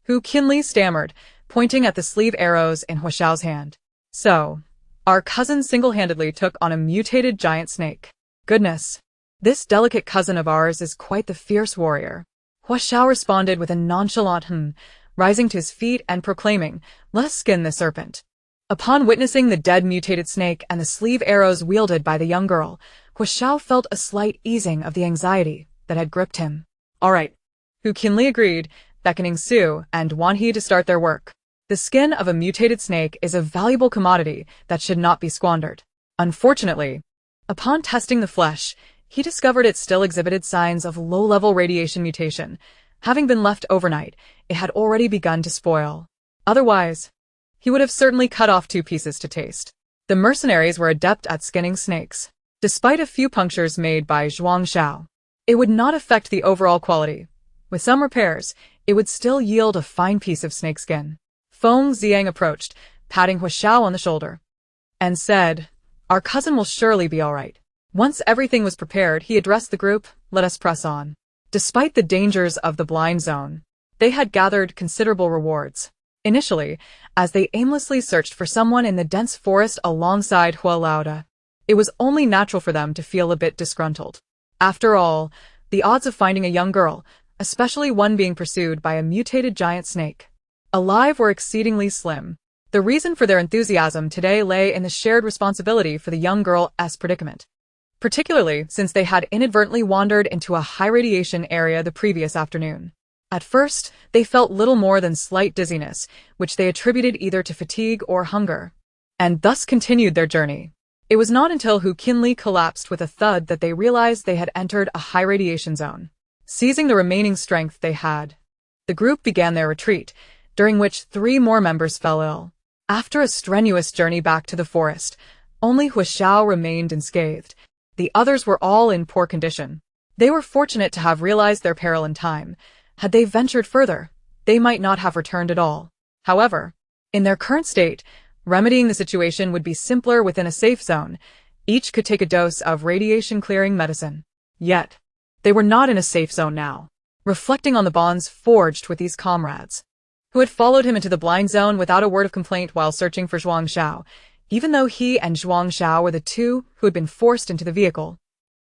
Hu Qinli stammered, pointing at the sleeve arrows in Xiao's hand. So, our cousin single-handedly took on a mutated giant snake. Goodness, this delicate cousin of ours is quite the fierce warrior. Xiao responded with a nonchalant rising to his feet and proclaiming, "Let us skin the serpent." Upon witnessing the dead mutated snake and the sleeve arrows wielded by the young girl, Xiao felt a slight easing of the anxiety that had gripped him. All right, Hu Qinli agreed, beckoning Su and Wanhe to start their work. The skin of a mutated snake is a valuable commodity that should not be squandered. Unfortunately, upon testing the flesh, he discovered it still exhibited signs of low-level radiation mutation. Having been left overnight, it had already begun to spoil. Otherwise, he would have certainly cut off 2 pieces to taste. The mercenaries were adept at skinning snakes. Despite a few punctures made by Zhuang Xiao, it would not affect the overall quality. With some repairs, it would still yield a fine piece of snakeskin. Feng Xiang approached, patting Xiao on the shoulder, and said, "Our cousin will surely be all right." Once everything was prepared, he addressed the group, "Let us press on." Despite the dangers of the blind zone, they had gathered considerable rewards. Initially, as they aimlessly searched for someone in the dense forest alongside Hua Lauda, it was only natural for them to feel a bit disgruntled. After all, the odds of finding a young girl, especially one being pursued by a mutated giant snake, alive were exceedingly slim. The reason for their enthusiasm today lay in the shared responsibility for the young girl's predicament. particularly since they had inadvertently wandered into a high-radiation area the previous afternoon. At first, they felt little more than slight dizziness, which they attributed either to fatigue or hunger, and thus continued their journey. It was not until Hu Qinli collapsed with a thud that they realized they had entered a high-radiation zone. Seizing the remaining strength they had, the group began their retreat, during which 3 more members fell ill. After a strenuous journey back to the forest, only Hu Xiao remained unscathed. The others were all in poor condition. They were fortunate to have realized their peril in time. Had they ventured further, they might not have returned at all. However, in their current state, remedying the situation would be simpler within a safe zone. Each could take a dose of radiation-clearing medicine. Yet, they were not in a safe zone now. Reflecting on the bonds forged with these comrades, who had followed him into the blind zone without a word of complaint while searching for Zhuang Xiao, even though he and Zhuang Xiao were the 2 who had been forced into the vehicle,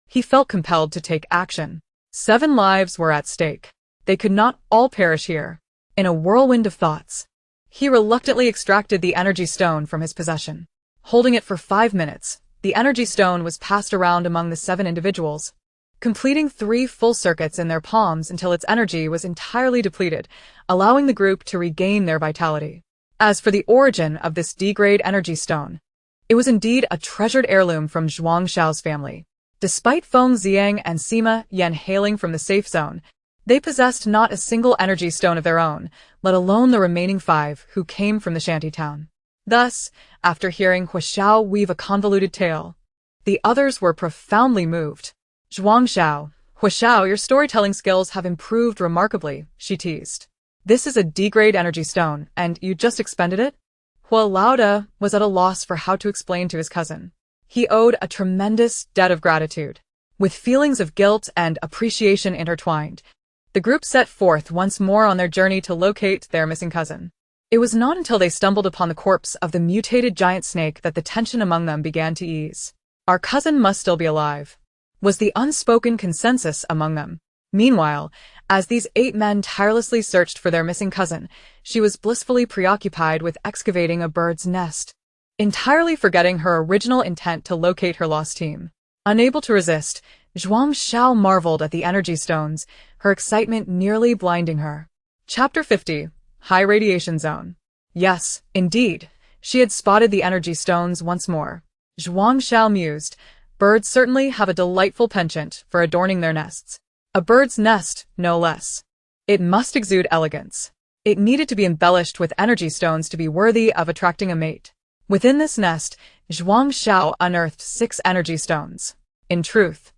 he felt compelled to take action. 7 lives were at stake. They could not all perish here. In a whirlwind of thoughts, he reluctantly extracted the energy stone from his possession. Holding it for 5 minutes, the energy stone was passed around among the 7 individuals, completing 3 full circuits in their palms until its energy was entirely depleted, allowing the group to regain their vitality. As for the origin of this D-grade energy stone, it was indeed a treasured heirloom from Zhuang Xiao's family. Despite Feng Xiang and Sima Yan hailing from the safe zone, they possessed not a single energy stone of their own, let alone the remaining 5 who came from the shantytown. Thus, after hearing Hu Xiao weave a convoluted tale, the others were profoundly moved. Zhuang Xiao, Hu Xiao, your storytelling skills have improved remarkably, she teased. This is a D-grade energy stone, and you just expended it? Hua Lauda was at a loss for how to explain to his cousin. He owed a tremendous debt of gratitude. With feelings of guilt and appreciation intertwined, the group set forth once more on their journey to locate their missing cousin. It was not until they stumbled upon the corpse of the mutated giant snake that the tension among them began to ease. Our cousin must still be alive, was the unspoken consensus among them. Meanwhile, as these 8 men tirelessly searched for their missing cousin, she was blissfully preoccupied with excavating a bird's nest, entirely forgetting her original intent to locate her lost team. Unable to resist, Zhuang Xiao marveled at the energy stones, her excitement nearly blinding her. Chapter 50. High Radiation Zone. Yes, indeed, she had spotted the energy stones once more. Zhuang Xiao mused, birds certainly have a delightful penchant for adorning their nests. A bird's nest, no less. It must exude elegance. It needed to be embellished with energy stones to be worthy of attracting a mate. Within this nest, Zhuang Xiao unearthed 6 energy stones. In truth,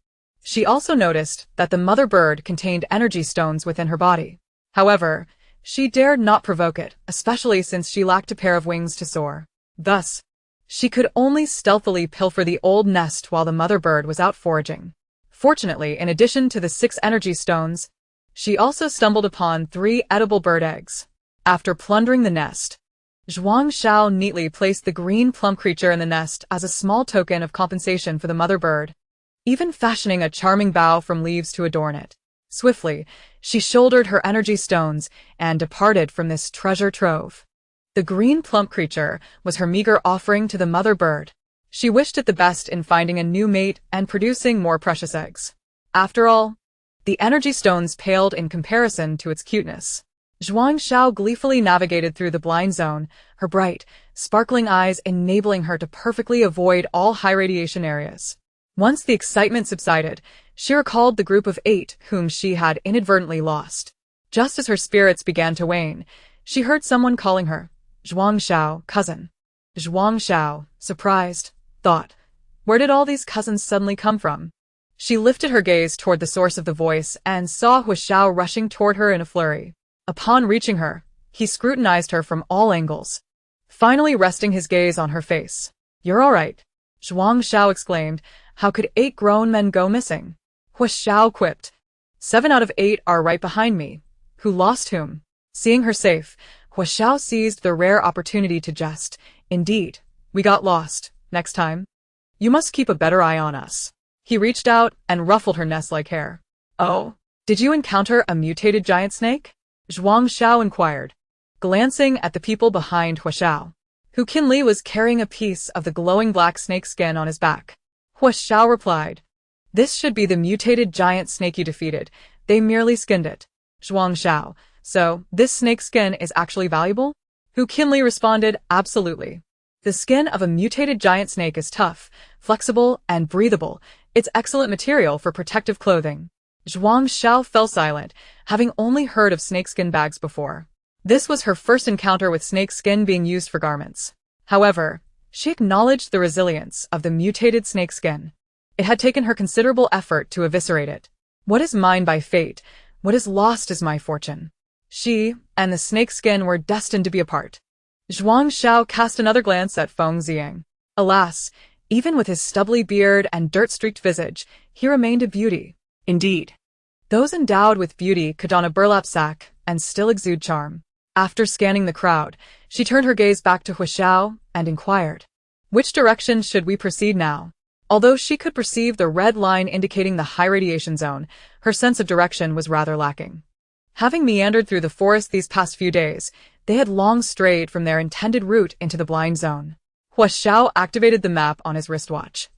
she also noticed that the mother bird contained energy stones within her body. However, she dared not provoke it, especially since she lacked a pair of wings to soar. Thus, she could only stealthily pilfer the old nest while the mother bird was out foraging. Fortunately, in addition to the 6 energy stones, she also stumbled upon 3 edible bird eggs. After plundering the nest, Zhuang Xiao neatly placed the green plump creature in the nest as a small token of compensation for the mother bird, even fashioning a charming bough from leaves to adorn it. Swiftly, she shouldered her energy stones and departed from this treasure trove. The green plump creature was her meager offering to the mother bird. She wished it the best in finding a new mate and producing more precious eggs. After all, the energy stones paled in comparison to its cuteness. Zhuang Xiao gleefully navigated through the blind zone, her bright, sparkling eyes enabling her to perfectly avoid all high radiation areas. Once the excitement subsided, she recalled the group of 8 whom she had inadvertently lost. Just as her spirits began to wane, she heard someone calling her, Zhuang Xiao, cousin. Zhuang Xiao, surprised, thought, where did all these cousins suddenly come from? She lifted her gaze toward the source of the voice and saw Hu Xiao rushing toward her in a flurry. Upon reaching her, he scrutinized her from all angles, finally resting his gaze on her face. You're all right, Zhuang Xiao exclaimed. How could 8 grown men go missing? Hu Xiao quipped. 7 out of 8 are right behind me. Who lost whom? Seeing her safe, Hu Xiao seized the rare opportunity to jest. Indeed, we got lost. Next time, you must keep a better eye on us. He reached out and ruffled her nest-like hair. Oh, did you encounter a mutated giant snake? Zhuang Xiao inquired, glancing at the people behind Hu Xiao. Hu Qinli was carrying a piece of the glowing black snake skin on his back. Hua Xiao replied. This should be the mutated giant snake you defeated. They merely skinned it. Zhuang Xiao. So, this snake skin is actually valuable? Hu Qinli responded, absolutely. The skin of a mutated giant snake is tough, flexible, and breathable. It's excellent material for protective clothing. Zhuang Xiao fell silent, having only heard of snakeskin bags before. This was her first encounter with snake skin being used for garments. However, she acknowledged the resilience of the mutated snakeskin. It had taken her considerable effort to eviscerate it. What is mine by fate, what is lost is my fortune. She and the snakeskin were destined to be apart. Zhuang Xiao cast another glance at Feng Ziyang. Alas, even with his stubbly beard and dirt-streaked visage, he remained a beauty. Indeed. Those endowed with beauty could don a burlap sack and still exude charm. After scanning the crowd, she turned her gaze back to Hua Xiao and inquired, which direction should we proceed now? Although she could perceive the red line indicating the high radiation zone, her sense of direction was rather lacking. Having meandered through the forest these past few days, they had long strayed from their intended route into the blind zone. Hua Xiao activated the map on his wristwatch,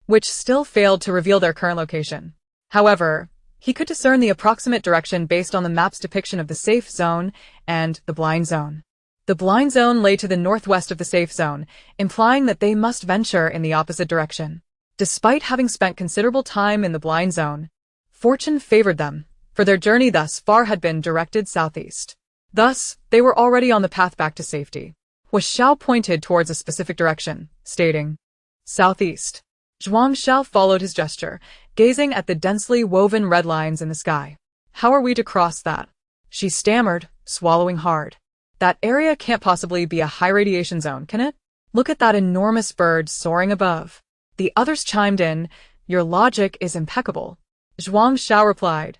which still failed to reveal their current location. However, he could discern the approximate direction based on the map's depiction of the safe zone and the blind zone. The blind zone lay to the northwest of the safe zone, implying that they must venture in the opposite direction. Despite having spent considerable time in the blind zone, fortune favored them, for their journey thus far had been directed southeast. Thus, they were already on the path back to safety. Hua Xiao pointed towards a specific direction, stating, southeast. Zhuang Xiao followed his gesture, gazing at the densely woven red lines in the sky. How are we to cross that? She stammered, swallowing hard. That area can't possibly be a high radiation zone, can it? Look at that enormous bird soaring above. The others chimed in, your logic is impeccable. Zhuang Xiao replied,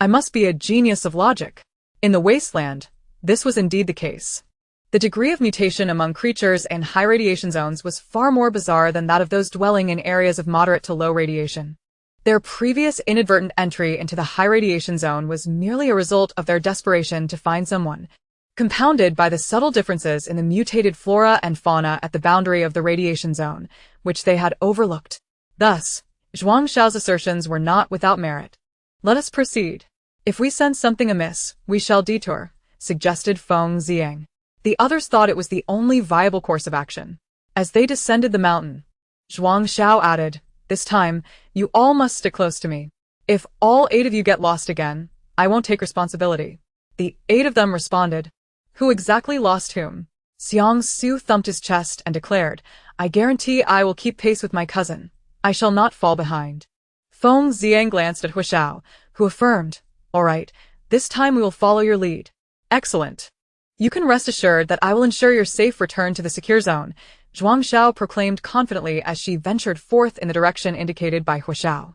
I must be a genius of logic. In the wasteland, this was indeed the case. The degree of mutation among creatures in high radiation zones was far more bizarre than that of those dwelling in areas of moderate to low radiation. Their previous inadvertent entry into the high radiation zone was merely a result of their desperation to find someone, compounded by the subtle differences in the mutated flora and fauna at the boundary of the radiation zone, which they had overlooked. Thus, Zhuang Xiao's assertions were not without merit. Let us proceed. If we sense something amiss, we shall detour, suggested Feng Ziyang. The others thought it was the only viable course of action. As they descended the mountain, Zhuang Xiao added, this time, you all must stick close to me. If all 8 of you get lost again, I won't take responsibility. The 8 of them responded. Who exactly lost whom? Xiang Su thumped his chest and declared, I guarantee I will keep pace with my cousin. I shall not fall behind. Feng Ziyang glanced at Hua Xiao, who affirmed, all right, this time we will follow your lead. Excellent. You can rest assured that I will ensure your safe return to the secure zone, Zhuang Xiao proclaimed confidently as she ventured forth in the direction indicated by Hua Xiao.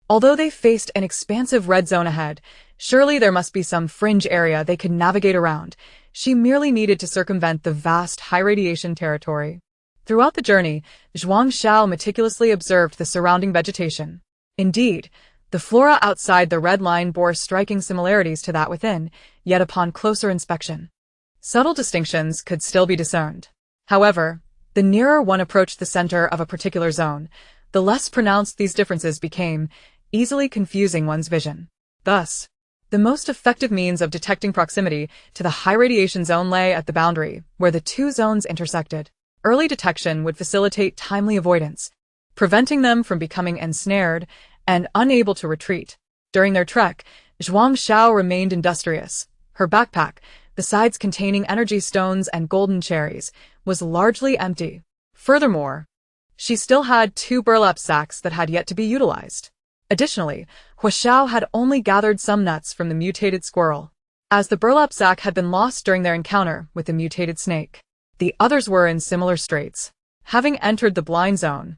Although they faced an expansive red zone ahead, surely there must be some fringe area they could navigate around. She merely needed to circumvent the vast high-radiation territory. Throughout the journey, Zhuang Xiao meticulously observed the surrounding vegetation. Indeed, the flora outside the red line bore striking similarities to that within, yet upon closer inspection, subtle distinctions could still be discerned. However, the nearer one approached the center of a particular zone, the less pronounced these differences became, easily confusing one's vision. Thus, the most effective means of detecting proximity to the high radiation zone lay at the boundary, where the 2 zones intersected. Early detection would facilitate timely avoidance, preventing them from becoming ensnared and unable to retreat. During their trek, Zhuang Xiao remained industrious. Her backpack, besides containing energy stones and golden cherries, was largely empty. Furthermore, she still had 2 burlap sacks that had yet to be utilized. Additionally, Hua Xiao had only gathered some nuts from the mutated squirrel, as the burlap sack had been lost during their encounter with the mutated snake. The others were in similar straits. Having entered the blind zone,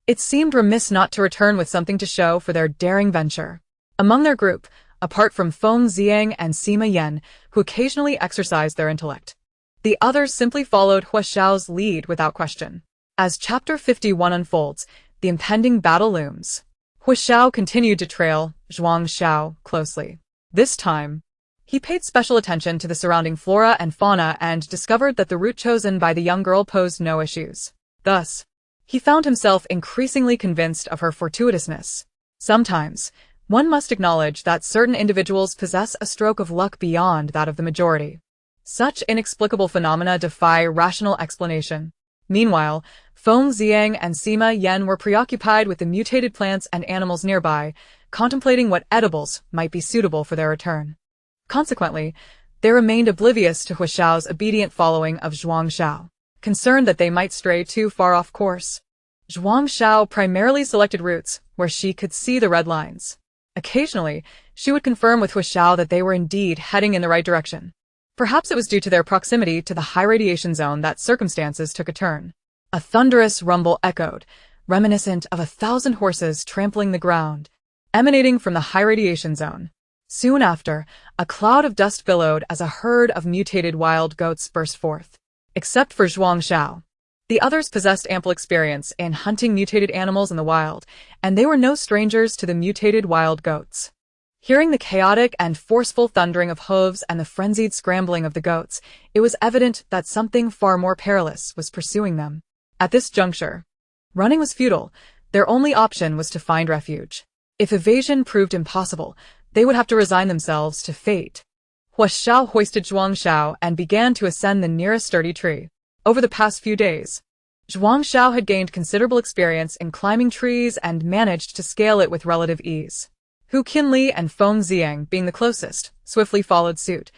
it seemed remiss not to return with something to show for their daring venture. Among their group, apart from Feng Ziyang and Sima Yan, who occasionally exercised their intellect, the others simply followed Hua Xiao's lead without question. As Chapter 51 unfolds, the impending battle looms. Hua Xiao continued to trail Zhuang Xiao closely. This time, he paid special attention to the surrounding flora and fauna and discovered that the route chosen by the young girl posed no issues. Thus, He found himself increasingly convinced of her fortuitousness. Sometimes, one must acknowledge that certain individuals possess a stroke of luck beyond that of the majority. Such inexplicable phenomena defy rational explanation. Meanwhile, Feng Xiang and Sima Yan were preoccupied with the mutated plants and animals nearby, contemplating what edibles might be suitable for their return. Consequently, they remained oblivious to Hua Xiao's obedient following of Zhuang Xiao, concerned that they might stray too far off course. Zhuang Xiao primarily selected routes where she could see the red lines. Occasionally, she would confirm with Hua Xiao that they were indeed heading in the right direction. Perhaps it was due to their proximity to the high radiation zone that circumstances took a turn. A thunderous rumble echoed, reminiscent of 1,000 horses trampling the ground, emanating from the high radiation zone. Soon after, a cloud of dust billowed as a herd of mutated wild goats burst forth. Except for Zhuang Xiao, the others possessed ample experience in hunting mutated animals in the wild, and they were no strangers to the mutated wild goats. Hearing the chaotic and forceful thundering of hooves and the frenzied scrambling of the goats, it was evident that something far more perilous was pursuing them. At this juncture, running was futile. Their only option was to find refuge. If evasion proved impossible, they would have to resign themselves to fate. Hua Xiao hoisted Zhuang Xiao and began to ascend the nearest sturdy tree. Over the past few days, Zhuang Xiao had gained considerable experience in climbing trees and managed to scale it with relative ease. Hu Qinli and Feng Xiang, being the closest, swiftly followed suit,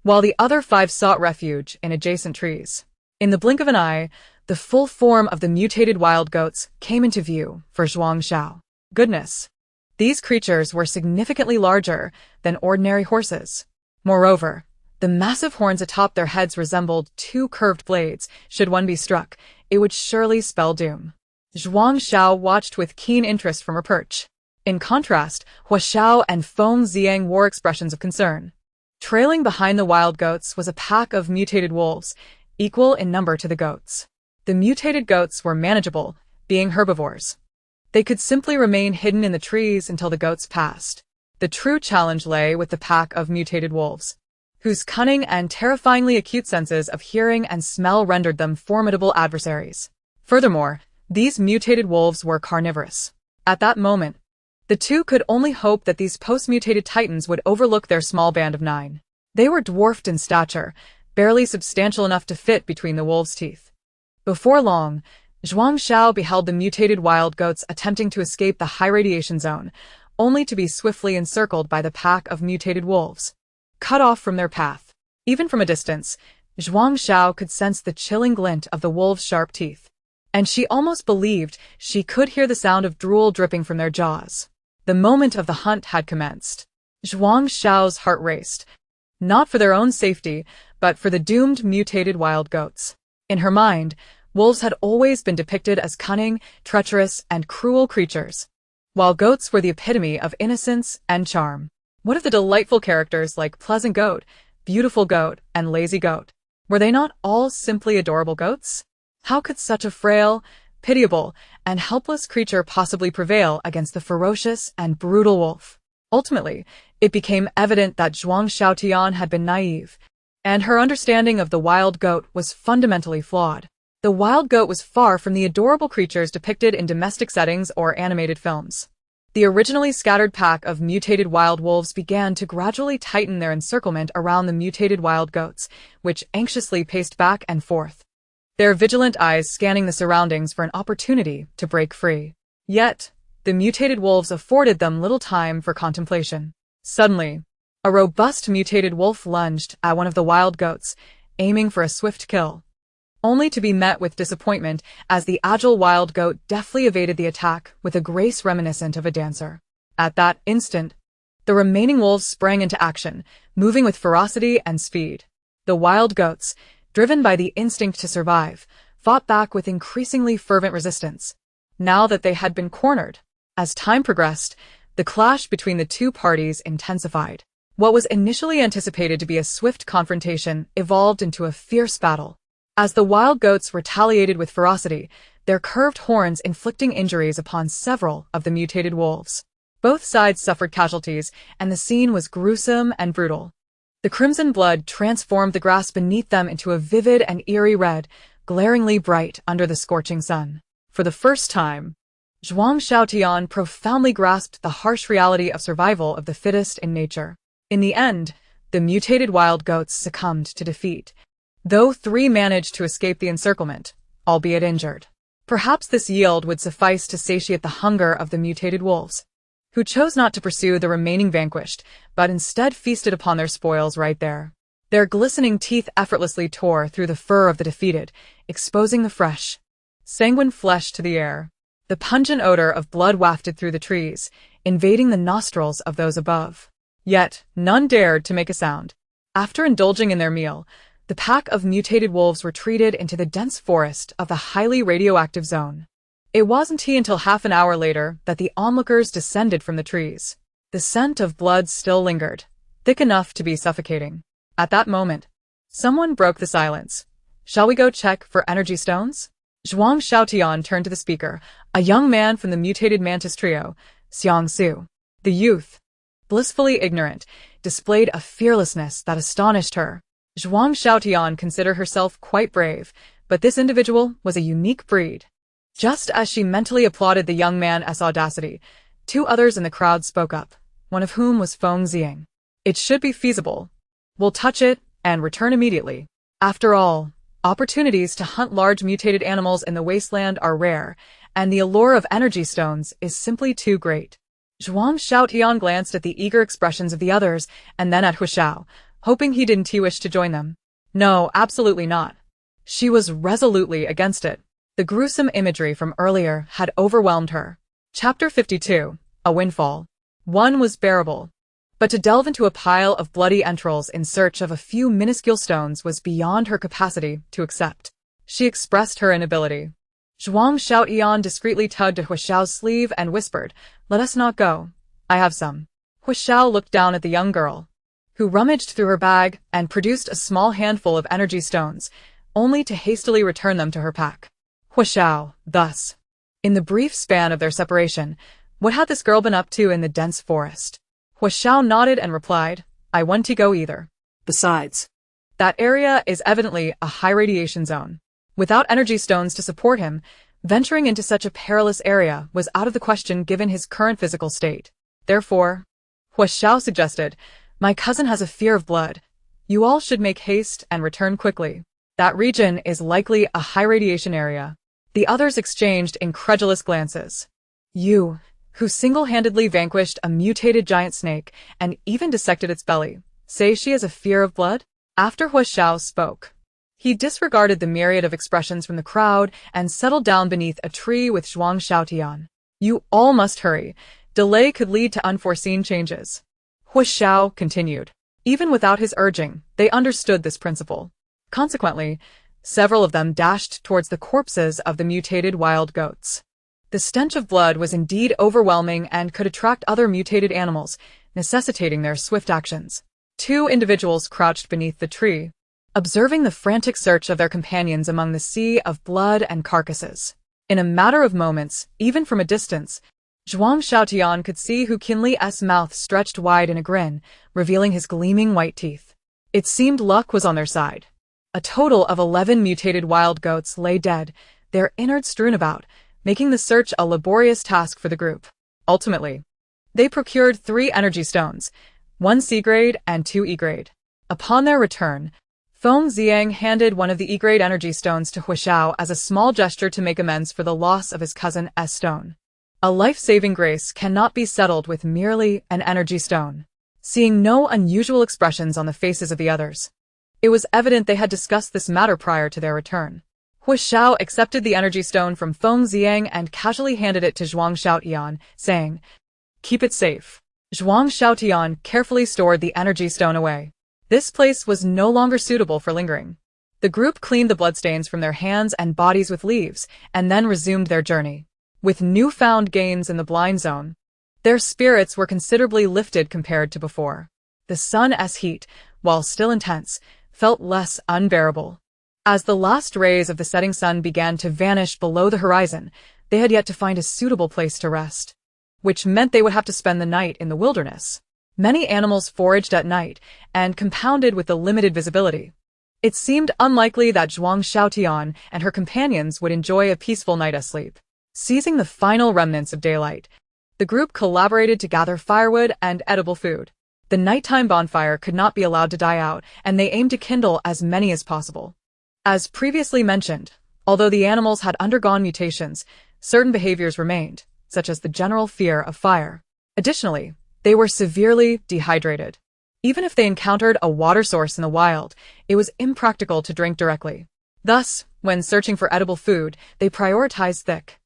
while the other 5 sought refuge in adjacent trees. In the blink of an eye, the full form of the mutated wild goats came into view for Zhuang Xiao. Goodness! These creatures were significantly larger than ordinary horses. Moreover, the massive horns atop their heads resembled 2 curved blades. Should one be struck, it would surely spell doom. Zhuang Xiao watched with keen interest from her perch. In contrast, Hua Xiao and Feng Xiang wore expressions of concern. Trailing behind the wild goats was a pack of mutated wolves, equal in number to the goats. The mutated goats were manageable, being herbivores. They could simply remain hidden in the trees until the goats passed. The true challenge lay with the pack of mutated wolves, whose cunning and terrifyingly acute senses of hearing and smell rendered them formidable adversaries. Furthermore, these mutated wolves were carnivorous. At that moment, the two could only hope that these post-mutated titans would overlook their small band of 9. They were dwarfed in stature, barely substantial enough to fit between the wolves' teeth. Before long, Zhuang Xiao beheld the mutated wild goats attempting to escape the high radiation zone, only to be swiftly encircled by the pack of mutated wolves, cut off from their path. Even from a distance, Zhuang Xiao could sense the chilling glint of the wolves' sharp teeth, and she almost believed she could hear the sound of drool dripping from their jaws. The moment of the hunt had commenced. Zhuang Xiao's heart raced, not for their own safety, but for the doomed mutated wild goats. In her mind, wolves had always been depicted as cunning, treacherous, and cruel creatures, while goats were the epitome of innocence and charm. What of the delightful characters like Pleasant Goat, Beautiful Goat, and Lazy Goat? Were they not all simply adorable goats? How could such a frail, pitiable, and helpless creature possibly prevail against the ferocious and brutal wolf? Ultimately, it became evident that Zhuang Xiaotian had been naive, and her understanding of the wild goat was fundamentally flawed. The wild goat was far from the adorable creatures depicted in domestic settings or animated films. The originally scattered pack of mutated wild wolves began to gradually tighten their encirclement around the mutated wild goats, which anxiously paced back and forth, their vigilant eyes scanning the surroundings for an opportunity to break free. Yet, the mutated wolves afforded them little time for contemplation. Suddenly, a robust mutated wolf lunged at one of the wild goats, aiming for a swift kill, only to be met with disappointment as the agile wild goat deftly evaded the attack with a grace reminiscent of a dancer. At that instant, the remaining wolves sprang into action, moving with ferocity and speed. The wild goats, driven by the instinct to survive, fought back with increasingly fervent resistance, now that they had been cornered. As time progressed, the clash between the two parties intensified. What was initially anticipated to be a swift confrontation evolved into a fierce battle. As the wild goats retaliated with ferocity, their curved horns inflicting injuries upon several of the mutated wolves. Both sides suffered casualties, and the scene was gruesome and brutal. The crimson blood transformed the grass beneath them into a vivid and eerie red, glaringly bright under the scorching sun. For the first time, Zhuang Xiao profoundly grasped the harsh reality of survival of the fittest in nature. In the end, the mutated wild goats succumbed to defeat, though 3 managed to escape the encirclement, albeit injured. Perhaps this yield would suffice to satiate the hunger of the mutated wolves, who chose not to pursue the remaining vanquished, but instead feasted upon their spoils right there. Their glistening teeth effortlessly tore through the fur of the defeated, exposing the fresh, sanguine flesh to the air. The pungent odor of blood wafted through the trees, invading the nostrils of those above. Yet, none dared to make a sound. After indulging in their meal, the pack of mutated wolves retreated into the dense forest of the highly radioactive zone. It wasn't until half an hour later that the onlookers descended from the trees. The scent of blood still lingered, thick enough to be suffocating. At that moment, someone broke the silence. "Shall we go check for energy stones?" Zhuang Xiao turned to the speaker, a young man from the mutated mantis trio, Zhuang Xiao. The youth, blissfully ignorant, displayed a fearlessness that astonished her. Zhuang Xiao considered herself quite brave, but this individual was a unique breed. Just as she mentally applauded the young man's audacity, 2 others in the crowd spoke up, one of whom was Feng Ziyang. "It should be feasible. We'll touch it and return immediately. After all, opportunities to hunt large mutated animals in the wasteland are rare, and the allure of energy stones is simply too great." Zhuang Xiao glanced at the eager expressions of the others and then at Xiao, hoping he didn't wish to join them. No, absolutely not. She was resolutely against it. The gruesome imagery from earlier had overwhelmed her. Chapter 52, A Windfall. One was bearable, but to delve into a pile of bloody entrails in search of a few minuscule stones was beyond her capacity to accept. She expressed her inability. Zhuang Xiao discreetly tugged at Xiao's sleeve and whispered, "Let us not go. I have some." Xiao looked down at the young girl, who rummaged through her bag and produced a small handful of energy stones, only to hastily return them to her pack. Xiao, thus. In the brief span of their separation, what had this girl been up to in the dense forest? Xiao nodded and replied, "I want to go either. Besides, that area is evidently a high radiation zone. Without energy stones to support him, venturing into such a perilous area was out of the question given his current physical state. Therefore, Xiao suggested, my cousin has a fear of blood. You all should make haste and return quickly. That region is likely a high radiation area." The others exchanged incredulous glances. "You, who single-handedly vanquished a mutated giant snake and even dissected its belly, say she has a fear of blood?" After Xiao spoke, he disregarded the myriad of expressions from the crowd and settled down beneath a tree with Zhuang Xiao. "You all must hurry. Delay could lead to unforeseen changes." Xiao continued. Even without his urging, they understood this principle. Consequently, several of them dashed towards the corpses of the mutated wild goats. The stench of blood was indeed overwhelming and could attract other mutated animals, necessitating their swift actions. 2 individuals crouched beneath the tree, observing the frantic search of their companions among the sea of blood and carcasses. In a matter of moments, even from a distance, Zhuang Xiao could see Hu Qinli's mouth stretched wide in a grin, revealing his gleaming white teeth. It seemed luck was on their side. A total of 11 mutated wild goats lay dead, their innards strewn about, making the search a laborious task for the group. Ultimately, they procured 3 energy stones, 1 C-grade and 2 E-grade. Upon their return, Feng Ziyang handed one of the E-grade energy stones to Xiao as a small gesture to make amends for the loss of his cousin's stone. A life-saving grace cannot be settled with merely an energy stone. Seeing no unusual expressions on the faces of the others, it was evident they had discussed this matter prior to their return. Xiao accepted the energy stone from Feng Ziyang and casually handed it to Zhuang Xiao, saying, "Keep it safe." Zhuang Xiao carefully stored the energy stone away. This place was no longer suitable for lingering. The group cleaned the bloodstains from their hands and bodies with leaves, and then resumed their journey. With newfound gains in the blind zone, their spirits were considerably lifted compared to before. The sun's heat, while still intense, felt less unbearable. As the last rays of the setting sun began to vanish below the horizon, they had yet to find a suitable place to rest, which meant they would have to spend the night in the wilderness. Many animals foraged at night, and compounded with the limited visibility, it seemed unlikely that Zhuang Xiao and her companions would enjoy a peaceful night asleep. Seizing the final remnants of daylight, the group collaborated to gather firewood and edible food. The nighttime bonfire could not be allowed to die out, and they aimed to kindle as many as possible. As previously mentioned, although the animals had undergone mutations, certain behaviors remained, such as the general fear of fire. Additionally, they were severely dehydrated. Even if they encountered a water source in the wild, it was impractical to drink directly. Thus, when searching for edible food, they prioritized thick,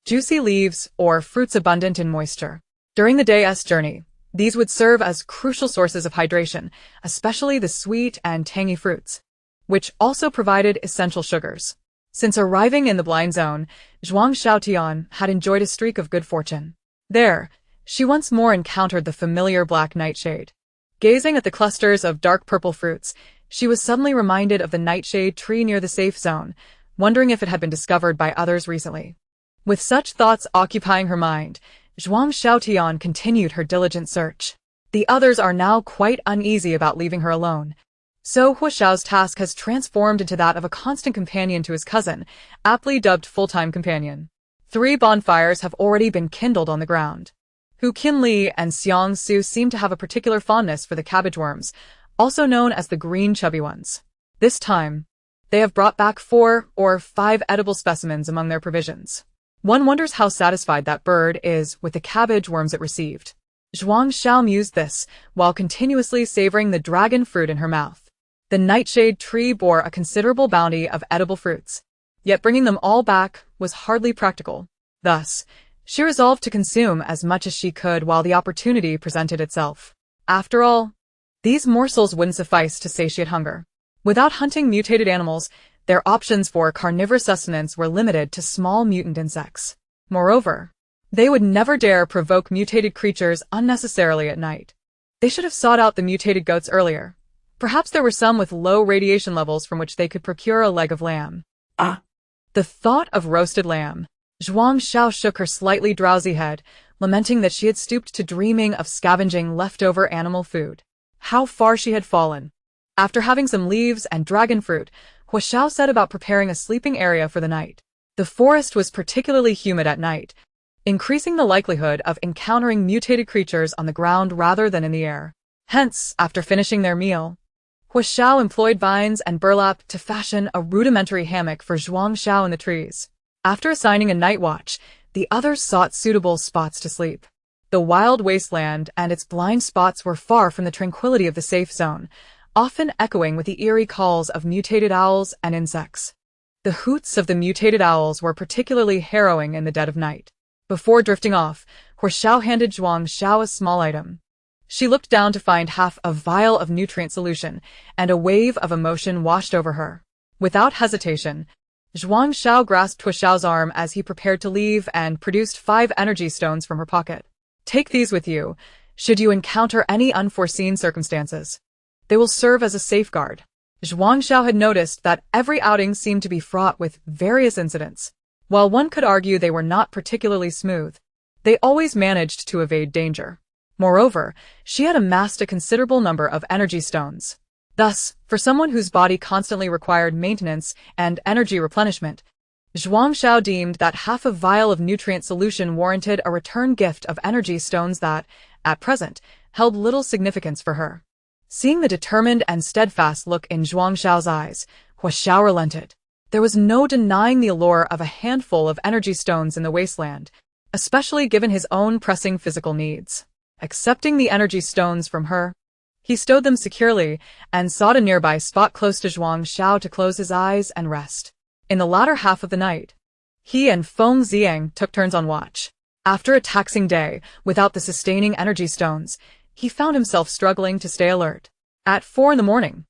juicy leaves or fruits abundant in moisture. During the day's journey, these would serve as crucial sources of hydration, especially the sweet and tangy fruits, which also provided essential sugars. Since arriving in the blind zone, Zhuang Xiao had enjoyed a streak of good fortune. There, she once more encountered the familiar black nightshade. Gazing at the clusters of dark purple fruits, she was suddenly reminded of the nightshade tree near the safe zone, wondering if it had been discovered by others recently. With such thoughts occupying her mind, Zhuang Xiao continued her diligent search. The others are now quite uneasy about leaving her alone, so Hua Xiao's task has transformed into that of a constant companion to his cousin, aptly dubbed full-time companion. 3 bonfires have already been kindled on the ground. Hu Qinli and Xiang Su seem to have a particular fondness for the cabbage worms, also known as the green chubby ones. This time, they have brought back 4 or 5 edible specimens among their provisions. One wonders how satisfied that bird is with the cabbage worms it received. Zhuang Xiao mused this, while continuously savoring the dragon fruit in her mouth. The nightshade tree bore a considerable bounty of edible fruits, yet bringing them all back was hardly practical. Thus, she resolved to consume as much as she could while the opportunity presented itself. After all, these morsels wouldn't suffice to satiate hunger. Without hunting mutated animals, their options for carnivorous sustenance were limited to small mutant insects. Moreover, they would never dare provoke mutated creatures unnecessarily at night. They should have sought out the mutated goats earlier. Perhaps there were some with low radiation levels from which they could procure a leg of lamb. The thought of roasted lamb. Zhuang Xiao shook her slightly drowsy head, lamenting that she had stooped to dreaming of scavenging leftover animal food. How far she had fallen. After having some leaves and dragon fruit, Hua Xiao set about preparing a sleeping area for the night. The forest was particularly humid at night, increasing the likelihood of encountering mutated creatures on the ground rather than in the air. Hence, after finishing their meal, Hua Xiao employed vines and burlap to fashion a rudimentary hammock for Zhuang Xiao in the trees. After assigning a night watch, the others sought suitable spots to sleep. The wild wasteland and its blind spots were far from the tranquility of the safe zone, often echoing with the eerie calls of mutated owls and insects. The hoots of the mutated owls were particularly harrowing in the dead of night. Before drifting off, Hua Xiao handed Zhuang Xiao a small item. She looked down to find half a vial of nutrient solution, and a wave of emotion washed over her. Without hesitation, Zhuang Xiao grasped Hua Xiao's arm as he prepared to leave and produced 5 energy stones from her pocket. Take these with you, should you encounter any unforeseen circumstances. They will serve as a safeguard. Zhuang Xiao had noticed that every outing seemed to be fraught with various incidents. While one could argue they were not particularly smooth, they always managed to evade danger. Moreover, she had amassed a considerable number of energy stones. Thus, for someone whose body constantly required maintenance and energy replenishment, Zhuang Xiao deemed that half a vial of nutrient solution warranted a return gift of energy stones that, at present, held little significance for her. Seeing the determined and steadfast look in Zhuang Xiao's eyes, Hua Xiao relented. There was no denying the allure of a handful of energy stones in the wasteland, especially given his own pressing physical needs. Accepting the energy stones from her, he stowed them securely and sought a nearby spot close to Zhuang Xiao to close his eyes and rest. In the latter half of the night, he and Feng Xiang took turns on watch. After a taxing day, without the sustaining energy stones, he found himself struggling to stay alert. At 4 a.m,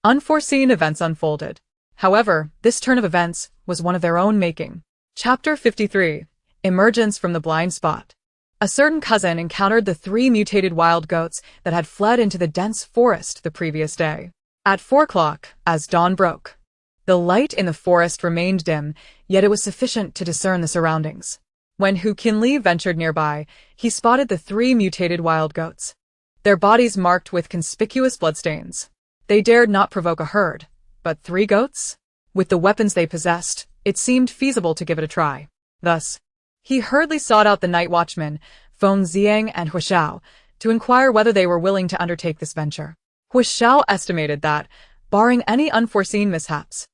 unforeseen events unfolded. However, this turn of events was one of their own making. Chapter 53. Emergence from the Blind Spot. A certain cousin encountered the 3 mutated wild goats that had fled into the dense forest the previous day. At 4 o'clock, as dawn broke, the light in the forest remained dim, yet it was sufficient to discern the surroundings. When Hu Qinli ventured nearby, he spotted the 3 mutated wild goats, their bodies marked with conspicuous bloodstains. They dared not provoke a herd, but 3 goats? With the weapons they possessed, it seemed feasible to give it a try. Thus, He hurriedly sought out the night watchmen, Feng Ziang and Hu Xiao, to inquire whether they were willing to undertake this venture. Hu Xiao estimated that, barring any unforeseen mishaps,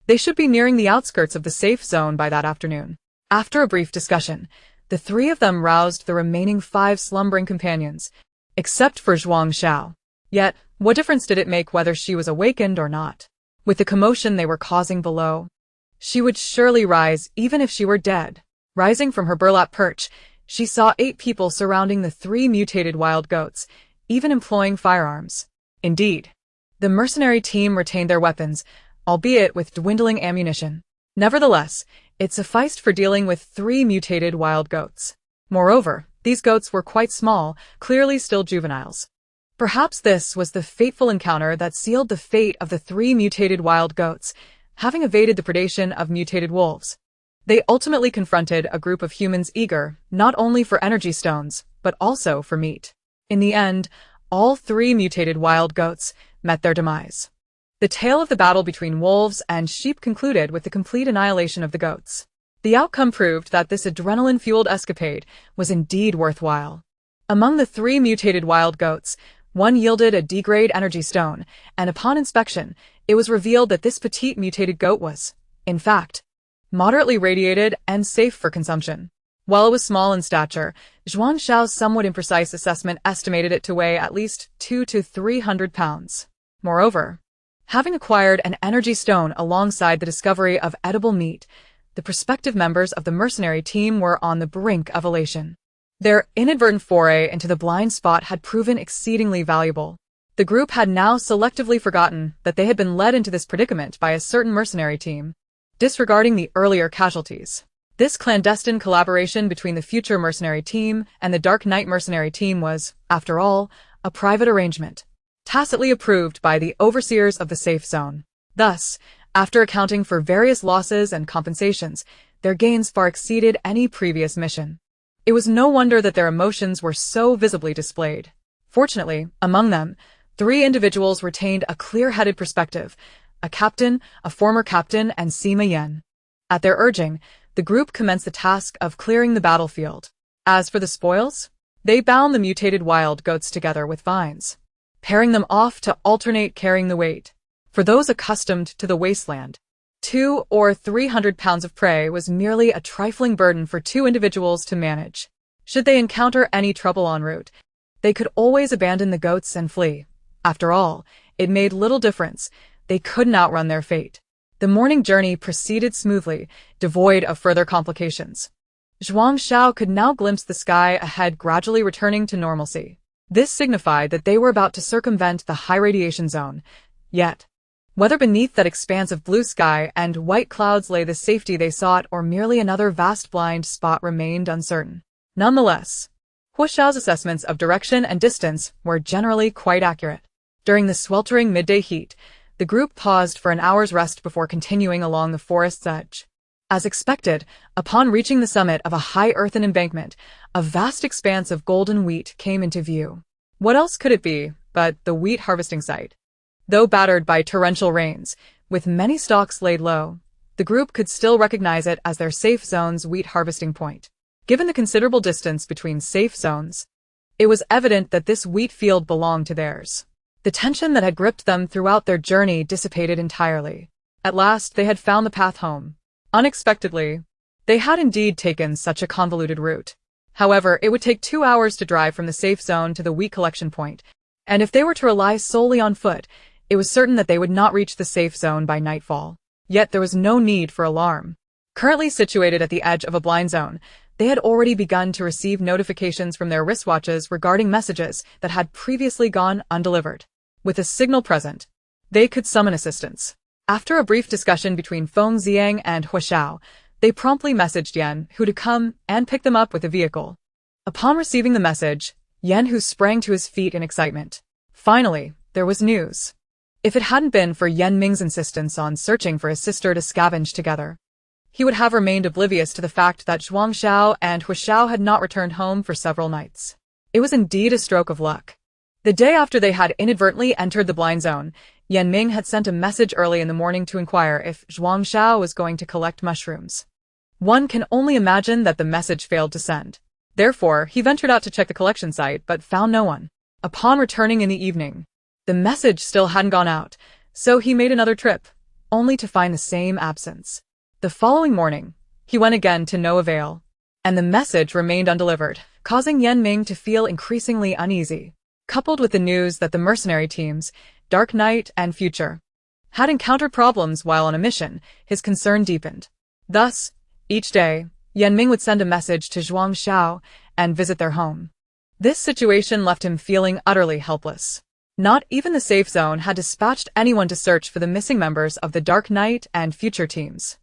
they should be nearing the outskirts of the safe zone by that afternoon. After a brief discussion, the three of them roused the remaining 5 slumbering companions, except for Zhuang Xiao. Yet, what difference did it make whether she was awakened or not? With the commotion they were causing below, she would surely rise even if she were dead. Rising from her burlap perch, she saw 8 people surrounding the 3 mutated wild goats, even employing firearms. Indeed, the mercenary team retained their weapons, albeit with dwindling ammunition. Nevertheless, it sufficed for dealing with 3 mutated wild goats. Moreover, these goats were quite small, clearly still juveniles. Perhaps this was the fateful encounter that sealed the fate of the 3 mutated wild goats, having evaded the predation of mutated wolves. They ultimately confronted a group of humans eager not only for energy stones, but also for meat. In the end, all 3 mutated wild goats met their demise. The tale of the battle between wolves and sheep concluded with the complete annihilation of the goats. The outcome proved that this adrenaline-fueled escapade was indeed worthwhile. Among the 3 mutated wild goats, one yielded a D-grade energy stone, and upon inspection, it was revealed that this petite mutated goat was, in fact, moderately radiated and safe for consumption. While it was small in stature, Zhuang Xiao's somewhat imprecise assessment estimated it to weigh at least 200 to 300 pounds. Moreover, having acquired an energy stone alongside the discovery of edible meat, the prospective members of the mercenary team were on the brink of elation. Their inadvertent foray into the blind spot had proven exceedingly valuable. The group had now selectively forgotten that they had been led into this predicament by a certain mercenary team, disregarding the earlier casualties. This clandestine collaboration between the future mercenary team and the Dark Knight mercenary team was, after all, a private arrangement, tacitly approved by the overseers of the safe zone. Thus, after accounting for various losses and compensations, their gains far exceeded any previous mission. It was no wonder that their emotions were so visibly displayed. Fortunately, among them, 3 individuals retained a clear-headed perspective: a captain, a former captain, and Sima Yan. At their urging, the group commenced the task of clearing the battlefield. As for the spoils, they bound the mutated wild goats together with vines, pairing them off to alternate carrying the weight. For those accustomed to the wasteland, 200 or 300 pounds of prey was merely a trifling burden for 2 individuals to manage. Should they encounter any trouble en route, they could always abandon the goats and flee. After all, it made little difference. They couldn't outrun their fate. The morning journey proceeded smoothly, devoid of further complications. Zhuang Xiao could now glimpse the sky ahead gradually returning to normalcy. This signified that they were about to circumvent the high radiation zone. Yet, whether beneath that expanse of blue sky and white clouds lay the safety they sought or merely another vast blind spot remained uncertain. Nonetheless, Hu Xiao's assessments of direction and distance were generally quite accurate. During the sweltering midday heat, the group paused for an hour's rest before continuing along the forest's edge. As expected, upon reaching the summit of a high earthen embankment, a vast expanse of golden wheat came into view. What else could it be but the wheat harvesting site? Though battered by torrential rains, with many stalks laid low, the group could still recognize it as their safe zone's wheat harvesting point. Given the considerable distance between safe zones, it was evident that this wheat field belonged to theirs. The tension that had gripped them throughout their journey dissipated entirely. At last they had found the path home. Unexpectedly, they had indeed taken such a convoluted route. However, it would take 2 hours to drive from the safe zone to the wheat collection point, and if they were to rely solely on foot, it was certain that they would not reach the safe zone by nightfall. Yet there was no need for alarm. Currently situated at the edge of a blind zone, they had already begun to receive notifications from their wristwatches regarding messages that had previously gone undelivered. With a signal present, they could summon assistance. After a brief discussion between Feng Ziang and Hu Xiao, they promptly messaged Yan Hu to come and pick them up with a vehicle. Upon receiving the message, Yan Hu sprang to his feet in excitement. Finally, there was news. If it hadn't been for Yan Ming's insistence on searching for his sister to scavenge together, he would have remained oblivious to the fact that Zhuang Xiao and Hu Xiao had not returned home for several nights. It was indeed a stroke of luck. The day after they had inadvertently entered the blind zone, Yan Ming had sent a message early in the morning to inquire if Zhuang Xiao was going to collect mushrooms. One can only imagine that the message failed to send. Therefore, he ventured out to check the collection site but found no one. Upon returning in the evening, the message still hadn't gone out, so he made another trip, only to find the same absence. The following morning, he went again to no avail, and the message remained undelivered, causing Yan Ming to feel increasingly uneasy. Coupled with the news that the mercenary teams, Dark Knight and Future, had encountered problems while on a mission, his concern deepened. Thus, each day, Yan Ming would send a message to Zhuang Xiao and visit their home. This situation left him feeling utterly helpless. Not even the safe zone had dispatched anyone to search for the missing members of the Dark Knight and Future teams.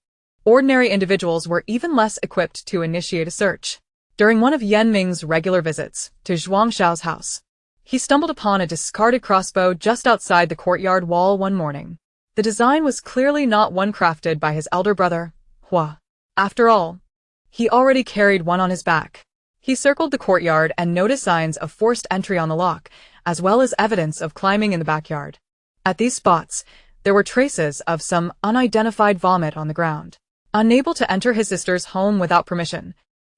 Ordinary individuals were even less equipped to initiate a search. During one of Yan Ming's regular visits to Zhuang Xiao's house, he stumbled upon a discarded crossbow just outside the courtyard wall one morning. The design was clearly not one crafted by his elder brother, Hua. After all, he already carried one on his back. He circled the courtyard and noticed signs of forced entry on the lock, as well as evidence of climbing in the backyard. At these spots, there were traces of some unidentified vomit on the ground. Unable to enter his sister's home without permission,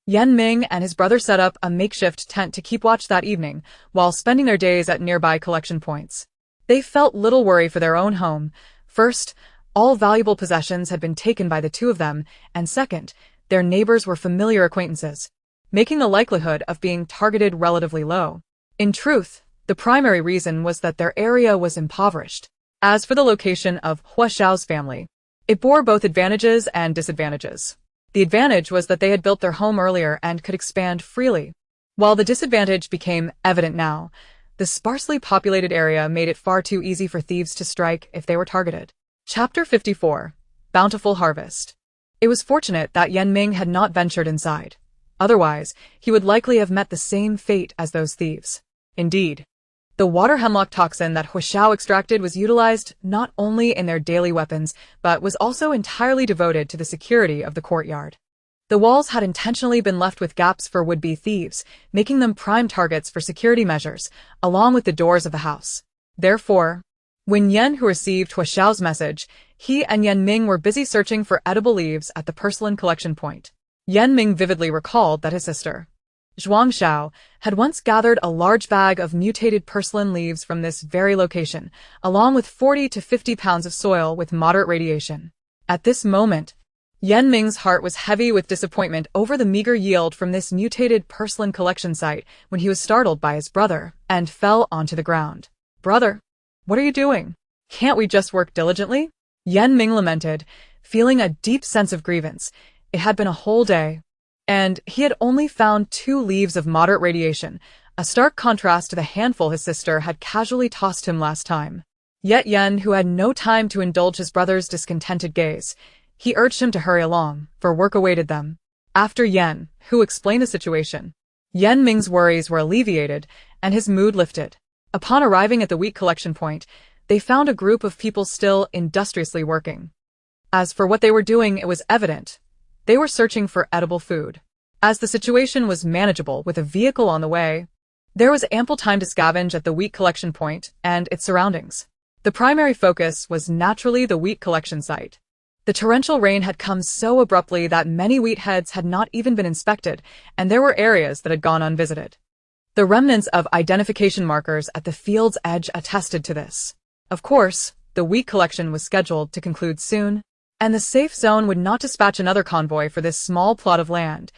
Yan Ming and his brother set up a makeshift tent to keep watch that evening, while spending their days at nearby collection points. They felt little worry for their own home. First, all valuable possessions had been taken by the two of them, and second, their neighbors were familiar acquaintances, making the likelihood of being targeted relatively low. In truth, the primary reason was that their area was impoverished. As for the location of Hua Xiao's family, it bore both advantages and disadvantages. The advantage was that they had built their home earlier and could expand freely, while the disadvantage became evident now. The sparsely populated area made it far too easy for thieves to strike if they were targeted. Chapter 54. Bountiful Harvest. It was fortunate that Yan Ming had not ventured inside. Otherwise, he would likely have met the same fate as those thieves. Indeed, the water hemlock toxin that Hua Xiao extracted was utilized not only in their daily weapons, but was also entirely devoted to the security of the courtyard. The walls had intentionally been left with gaps for would-be thieves, making them prime targets for security measures, along with the doors of the house. Therefore, when Yan Hu received Hua Xiao's message, he and Yan Ming were busy searching for edible leaves at the porcelain collection point. Yan Ming vividly recalled that his sister, Zhuang Xiao, had once gathered a large bag of mutated porcelain leaves from this very location, along with 40 to 50 pounds of soil with moderate radiation. At this moment, Yan Ming's heart was heavy with disappointment over the meager yield from this mutated porcelain collection site when he was startled by his brother and fell onto the ground. "Brother, what are you doing? Can't we just work diligently?" Yan Ming lamented, feeling a deep sense of grievance. It had been a whole day, and he had only found 2 leaves of moderate radiation, a stark contrast to the handful his sister had casually tossed him last time. Yet Yan, who had no time to indulge his brother's discontented gaze, he urged him to hurry along, for work awaited them. After Yan, who explained the situation, Yan Ming's worries were alleviated, and his mood lifted. Upon arriving at the wheat collection point, they found a group of people still industriously working. As for what they were doing, it was evident. They were searching for edible food. As the situation was manageable with a vehicle on the way, there was ample time to scavenge at the wheat collection point and its surroundings. The primary focus was naturally the wheat collection site. The torrential rain had come so abruptly that many wheat heads had not even been inspected, and there were areas that had gone unvisited. The remnants of identification markers at the field's edge attested to this. Of course, the wheat collection was scheduled to conclude soon, and the safe zone would not dispatch another convoy for this small plot of land.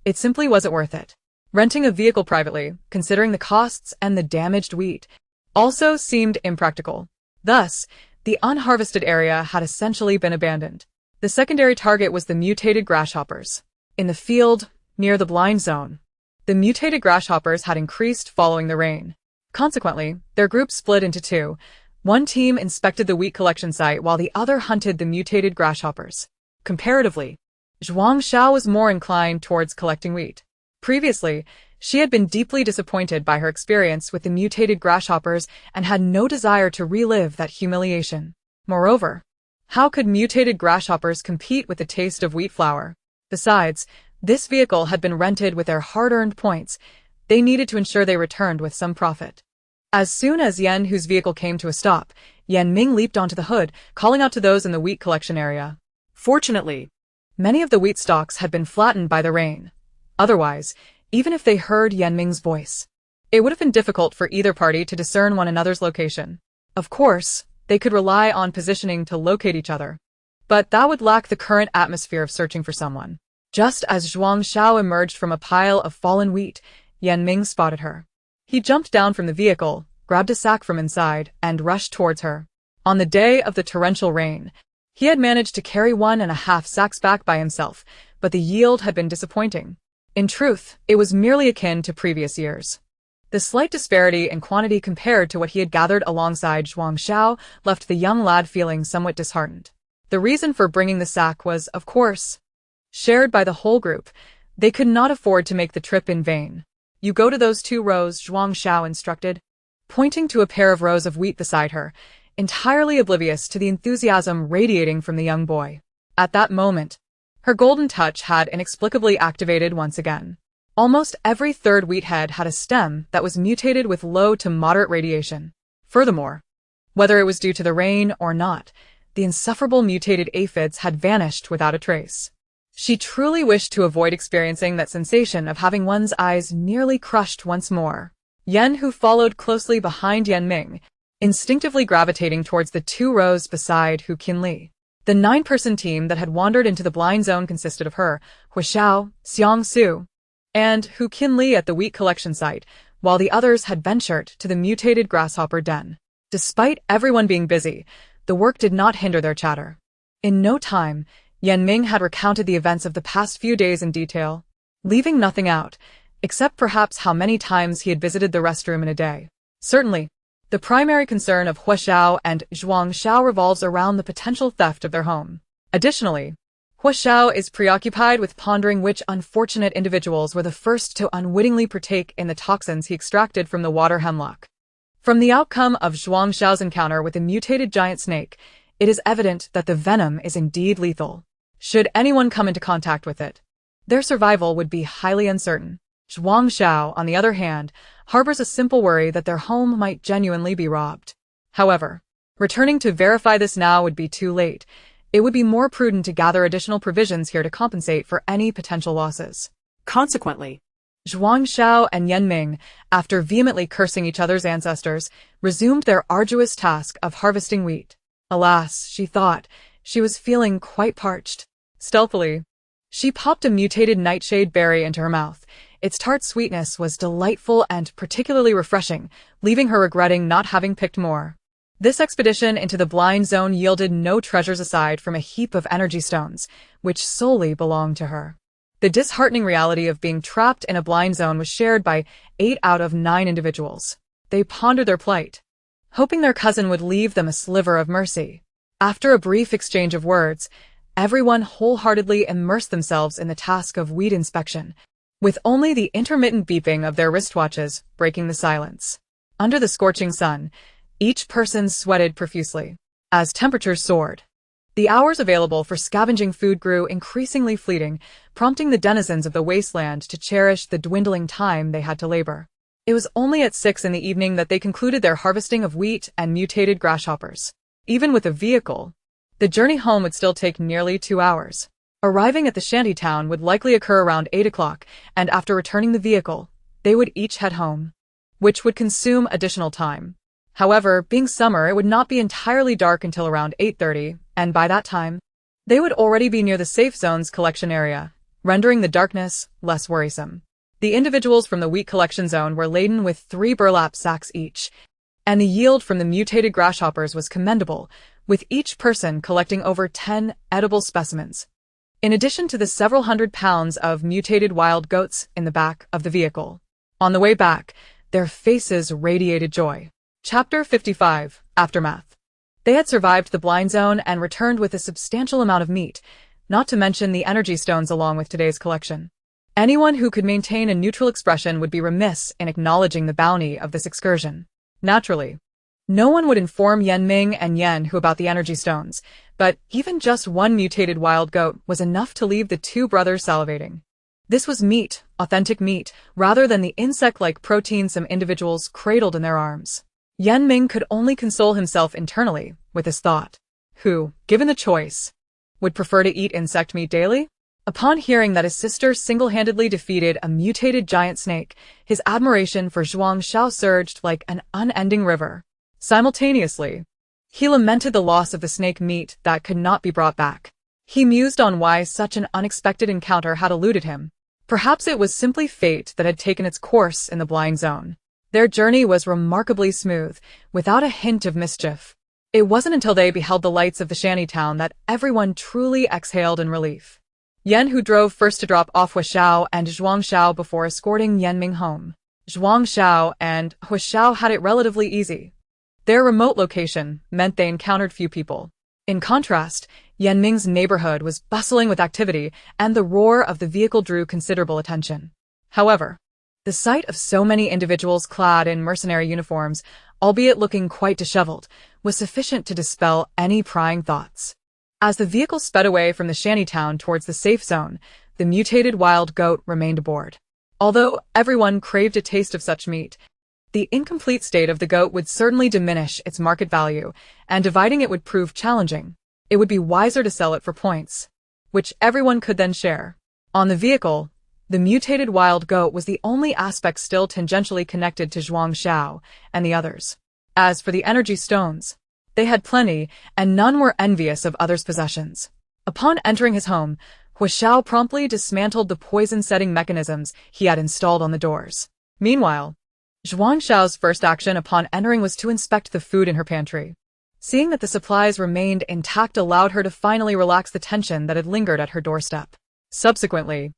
It simply wasn't worth it. Renting a vehicle privately, considering the costs and the damaged wheat, also seemed impractical. Thus, the unharvested area had essentially been abandoned. The secondary target was the mutated grasshoppers. In the field, near the blind zone, the mutated grasshoppers had increased following the rain. Consequently, their group split into 2. One team inspected the wheat collection site while the other hunted the mutated grasshoppers. Comparatively, Zhuang Xiao was more inclined towards collecting wheat. Previously, she had been deeply disappointed by her experience with the mutated grasshoppers and had no desire to relive that humiliation. Moreover, how could mutated grasshoppers compete with the taste of wheat flour? Besides, this vehicle had been rented with their hard-earned points. They needed to ensure they returned with some profit. As soon as Yan Hu's vehicle came to a stop, Yan Ming leaped onto the hood, calling out to those in the wheat collection area. Fortunately, Many of the wheat stalks had been flattened by the rain. Otherwise, even if they heard Yanming's voice, it would have been difficult for either party to discern one another's location. Of course, they could rely on positioning to locate each other, but that would lack the current atmosphere of searching for someone. Just as Zhuang Xiao emerged from a pile of fallen wheat, Yanming spotted her. He jumped down from the vehicle, grabbed a sack from inside, and rushed towards her. On the day of the torrential rain, he had managed to carry 1.5 sacks back by himself, but the yield had been disappointing. In truth, it was merely akin to previous years. The slight disparity in quantity compared to what he had gathered alongside Zhuang Xiao left the young lad feeling somewhat disheartened. The reason for bringing the sack was, of course, shared by the whole group. They could not afford to make the trip in vain. "You go to those 2 rows," Zhuang Xiao instructed, pointing to a pair of rows of wheat beside her, entirely oblivious to the enthusiasm radiating from the young boy. At that moment, her golden touch had inexplicably activated once again. Almost every third wheat head had a stem that was mutated with low to moderate radiation. Furthermore, whether it was due to the rain or not, the insufferable mutated aphids had vanished without a trace. She truly wished to avoid experiencing that sensation of having one's eyes nearly crushed once more. Yan, who followed closely behind Yanming, instinctively gravitating towards the 2 rows beside Hu Qinli. The 9-person team that had wandered into the blind zone consisted of her, Huixiao, Xiang Su, and Hu Qinli at the wheat collection site, while the others had ventured to the mutated grasshopper den. Despite everyone being busy, the work did not hinder their chatter. In no time, Yanming had recounted the events of the past few days in detail, leaving nothing out, except perhaps how many times he had visited the restroom in a day. Certainly, the primary concern of Huixiao and Zhuang Xiao revolves around the potential theft of their home. Additionally, Huixiao is preoccupied with pondering which unfortunate individuals were the first to unwittingly partake in the toxins he extracted from the water hemlock. From the outcome of Zhuang Xiao's encounter with the mutated giant snake, it is evident that the venom is indeed lethal. Should anyone come into contact with it, their survival would be highly uncertain. Zhuang Xiao, on the other hand, harbors a simple worry that their home might genuinely be robbed. However, returning to verify this now would be too late. It would be more prudent to gather additional provisions here to compensate for any potential losses. Consequently, Zhuang Xiao and Yanming, after vehemently cursing each other's ancestors, resumed their arduous task of harvesting wheat. Alas, she thought, she was feeling quite parched. Stealthily, she popped a mutated nightshade berry into her mouth. Its tart sweetness was delightful and particularly refreshing, leaving her regretting not having picked more. This expedition into the blind zone yielded no treasures aside from a heap of energy stones, which solely belonged to her. The disheartening reality of being trapped in a blind zone was shared by 8 out of 9 individuals. They pondered their plight, hoping their cousin would leave them a sliver of mercy. After a brief exchange of words, everyone wholeheartedly immersed themselves in the task of wheat inspection, with only the intermittent beeping of their wristwatches breaking the silence. Under the scorching sun, each person sweated profusely. As temperatures soared, the hours available for scavenging food grew increasingly fleeting, prompting the denizens of the wasteland to cherish the dwindling time they had to labor. It was only at 6 in the evening that they concluded their harvesting of wheat and mutated grasshoppers. Even with a vehicle, the journey home would still take nearly 2 hours. Arriving at the shantytown would likely occur around 8 o'clock, and after returning the vehicle, they would each head home, which would consume additional time. However, being summer, it would not be entirely dark until around 8:30, and by that time, they would already be near the safe zone's collection area, rendering the darkness less worrisome. The individuals from the wheat collection zone were laden with 3 burlap sacks each, and the yield from the mutated grasshoppers was commendable, with each person collecting over 10 edible specimens, in addition to the several hundred pounds of mutated wild goats in the back of the vehicle. On the way back, their faces radiated joy. Chapter 55, Aftermath. They had survived the blind zone and returned with a substantial amount of meat, not to mention the energy stones along with today's collection. Anyone who could maintain a neutral expression would be remiss in acknowledging the bounty of this excursion. Naturally, no one would inform Yanming and Yan Hu about the energy stones, but even just 1 mutated wild goat was enough to leave the 2 brothers salivating. This was meat, authentic meat, rather than the insect-like protein some individuals cradled in their arms. Yanming could only console himself internally with this thought. Who, given the choice, would prefer to eat insect meat daily? Upon hearing that his sister single-handedly defeated a mutated giant snake, his admiration for Zhuang Xiao surged like an unending river. Simultaneously, he lamented the loss of the snake meat that could not be brought back. He mused on why such an unexpected encounter had eluded him. Perhaps it was simply fate that had taken its course in the blind zone. Their journey was remarkably smooth, without a hint of mischief. It wasn't until they beheld the lights of the shantytown that everyone truly exhaled in relief. Yan, who drove first to drop off Xiao and Zhuang Xiao before escorting Yanming home. Zhuang Xiao and Xiao had it relatively easy. Their remote location meant they encountered few people. In contrast, Yanming's neighborhood was bustling with activity, and the roar of the vehicle drew considerable attention. However, the sight of so many individuals clad in mercenary uniforms, albeit looking quite disheveled, was sufficient to dispel any prying thoughts. As the vehicle sped away from the shantytown towards the safe zone, the mutated wild goat remained aboard. Although everyone craved a taste of such meat, the incomplete state of the goat would certainly diminish its market value, and dividing it would prove challenging. It would be wiser to sell it for points, which everyone could then share. On the vehicle, the mutated wild goat was the only aspect still tangentially connected to Zhuang Xiao and the others. As for the energy stones, they had plenty, and none were envious of others' possessions. Upon entering his home, Xiao promptly dismantled the poison-setting mechanisms he had installed on the doors. Meanwhile, Zhuang Xiao's first action upon entering was to inspect the food in her pantry. Seeing that the supplies remained intact allowed her to finally relax the tension that had lingered at her doorstep. Subsequently,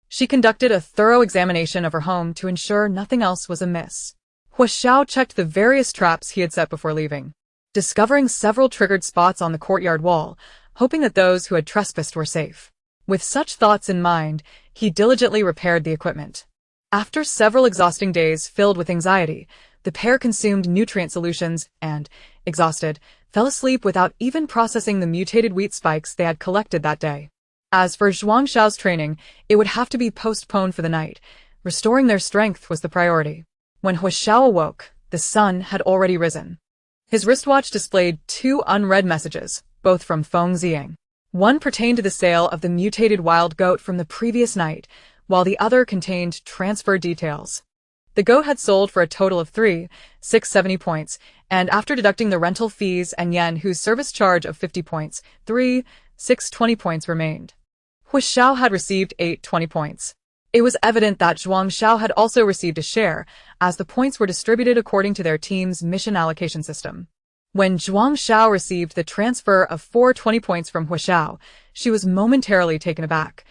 she conducted a thorough examination of her home to ensure nothing else was amiss. Xiao checked the various traps he had set before leaving, discovering several triggered spots on the courtyard wall, hoping that those who had trespassed were safe. With such thoughts in mind, he diligently repaired the equipment. After several exhausting days filled with anxiety, the pair consumed nutrient solutions and, exhausted, fell asleep without even processing the mutated wheat spikes they had collected that day. As for Zhuang Xiao's training, it would have to be postponed for the night. Restoring their strength was the priority. When Xiao awoke, the sun had already risen. His wristwatch displayed 2 unread messages, both from Feng Ziying. One pertained to the sale of the mutated wild goat from the previous night, while the other contained transfer details. The goat had sold for a total of 3,670 points, and after deducting the rental fees and Yen, whose service charge of 50 points, 3,620 points remained. Xiao had received 820 points. It was evident that Zhuang Xiao had also received a share, as the points were distributed according to their team's mission allocation system. When Zhuang Xiao received the transfer of 420 points from Xiao, she was momentarily taken aback,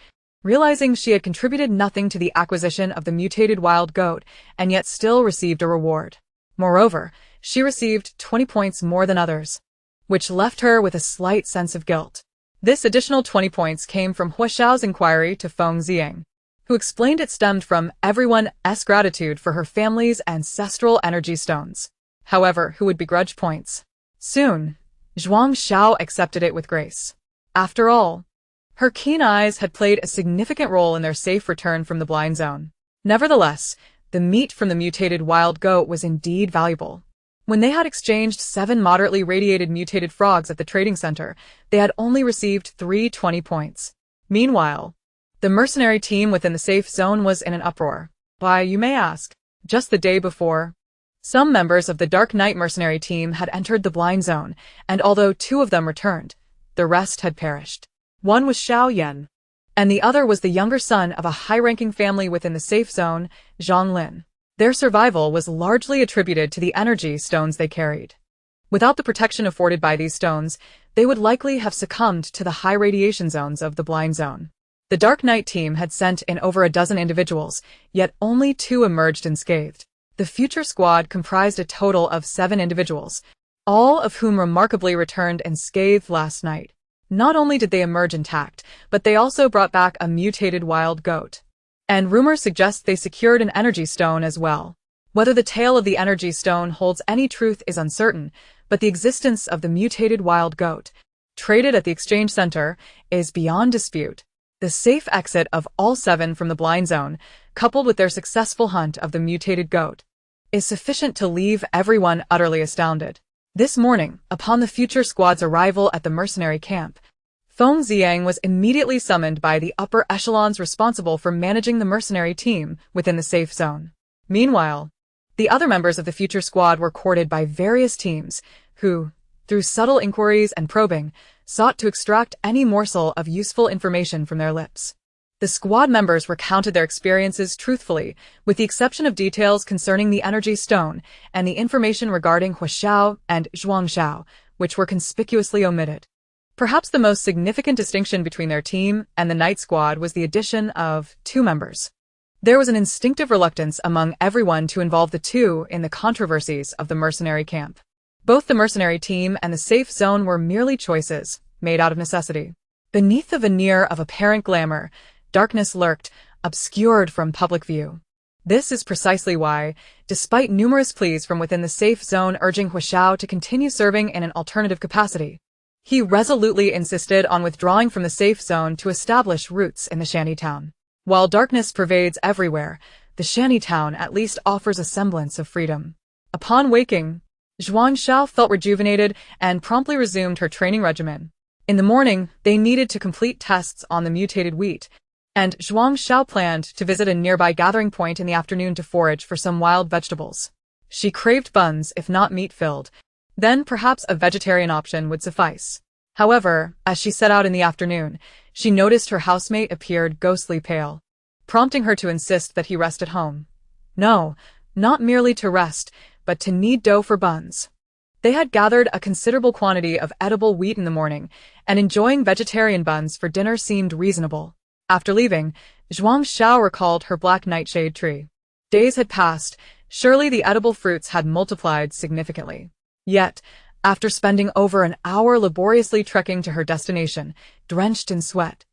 realizing she had contributed nothing to the acquisition of the mutated wild goat and yet still received a reward. Moreover, she received 20 points more than others, which left her with a slight sense of guilt. This additional 20 points came from Xiao's inquiry to Feng Ziying, who explained it stemmed from everyone's gratitude for her family's ancestral energy stones. However, who would begrudge points? Soon, Zhuang Xiao accepted it with grace. After all, her keen eyes had played a significant role in their safe return from the blind zone. Nevertheless, the meat from the mutated wild goat was indeed valuable. When they had exchanged 7 moderately radiated mutated frogs at the trading center, they had only received 320 points. Meanwhile, the mercenary team within the safe zone was in an uproar. Why, you may ask? Just the day before, some members of the Dark Knight mercenary team had entered the blind zone, and although 2 of them returned, the rest had perished. One was Xiao Yan, and the other was the younger son of a high-ranking family within the safe zone, Zhang Lin. Their survival was largely attributed to the energy stones they carried. Without the protection afforded by these stones, they would likely have succumbed to the high radiation zones of the blind zone. The Dark Knight team had sent in over a dozen individuals, yet only 2 emerged unscathed. The future squad comprised a total of 7 individuals, all of whom remarkably returned unscathed last night. Not only did they emerge intact, but they also brought back a mutated wild goat. And rumors suggest they secured an energy stone as well. Whether the tale of the energy stone holds any truth is uncertain, but the existence of the mutated wild goat, traded at the exchange center, is beyond dispute. The safe exit of all 7 from the blind zone, coupled with their successful hunt of the mutated goat, is sufficient to leave everyone utterly astounded. This morning, upon the future squad's arrival at the mercenary camp, Feng Ziang was immediately summoned by the upper echelons responsible for managing the mercenary team within the safe zone. Meanwhile, the other members of the future squad were courted by various teams who, through subtle inquiries and probing, sought to extract any morsel of useful information from their lips. The squad members recounted their experiences truthfully, with the exception of details concerning the energy stone and the information regarding Hua Xiao and Zhuang Xiao, which were conspicuously omitted. Perhaps the most significant distinction between their team and the night squad was the addition of 2 members. There was an instinctive reluctance among everyone to involve the 2 in the controversies of the mercenary camp. Both the mercenary team and the safe zone were merely choices, made out of necessity. Beneath the veneer of apparent glamour, darkness lurked, obscured from public view. This is precisely why, despite numerous pleas from within the safe zone urging Hua Xiao to continue serving in an alternative capacity, he resolutely insisted on withdrawing from the safe zone to establish roots in the shantytown. While darkness pervades everywhere, the shantytown at least offers a semblance of freedom. Upon waking, Zhuang Xiao felt rejuvenated and promptly resumed her training regimen. In the morning, they needed to complete tests on the mutated wheat, and Zhuang Xiao planned to visit a nearby gathering point in the afternoon to forage for some wild vegetables. She craved buns, if not meat-filled. Then perhaps a vegetarian option would suffice. However, as she set out in the afternoon, she noticed her housemate appeared ghostly pale, prompting her to insist that he rest at home. No, not merely to rest, but to knead dough for buns. They had gathered a considerable quantity of edible wheat in the morning, and enjoying vegetarian buns for dinner seemed reasonable. After leaving, Zhuang Xiao recalled her black nightshade tree. Days had passed, surely the edible fruits had multiplied significantly. Yet, after spending over an hour laboriously trekking to her destination, drenched in sweat,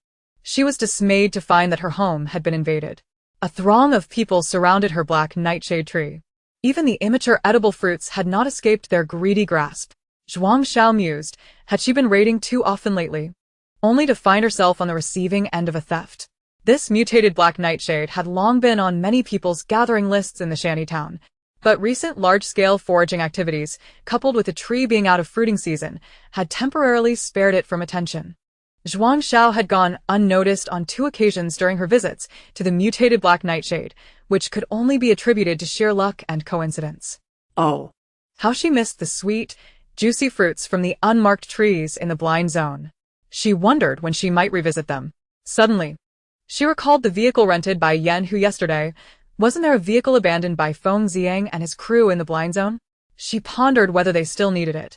she was dismayed to find that her home had been invaded. A throng of people surrounded her black nightshade tree. Even the immature edible fruits had not escaped their greedy grasp. Zhuang Xiao mused, had she been raiding too often lately? Only to find herself on the receiving end of a theft. This mutated black nightshade had long been on many people's gathering lists in the shantytown, but recent large-scale foraging activities, coupled with the tree being out of fruiting season, had temporarily spared it from attention. Zhuang Xiao had gone unnoticed on 2 occasions during her visits to the mutated black nightshade, which could only be attributed to sheer luck and coincidence. Oh. How she missed the sweet, juicy fruits from the unmarked trees in the blind zone. She wondered when she might revisit them. Suddenly, she recalled the vehicle rented by Yan Hu yesterday. Wasn't there a vehicle abandoned by Feng Ziang and his crew in the blind zone? She pondered whether they still needed it.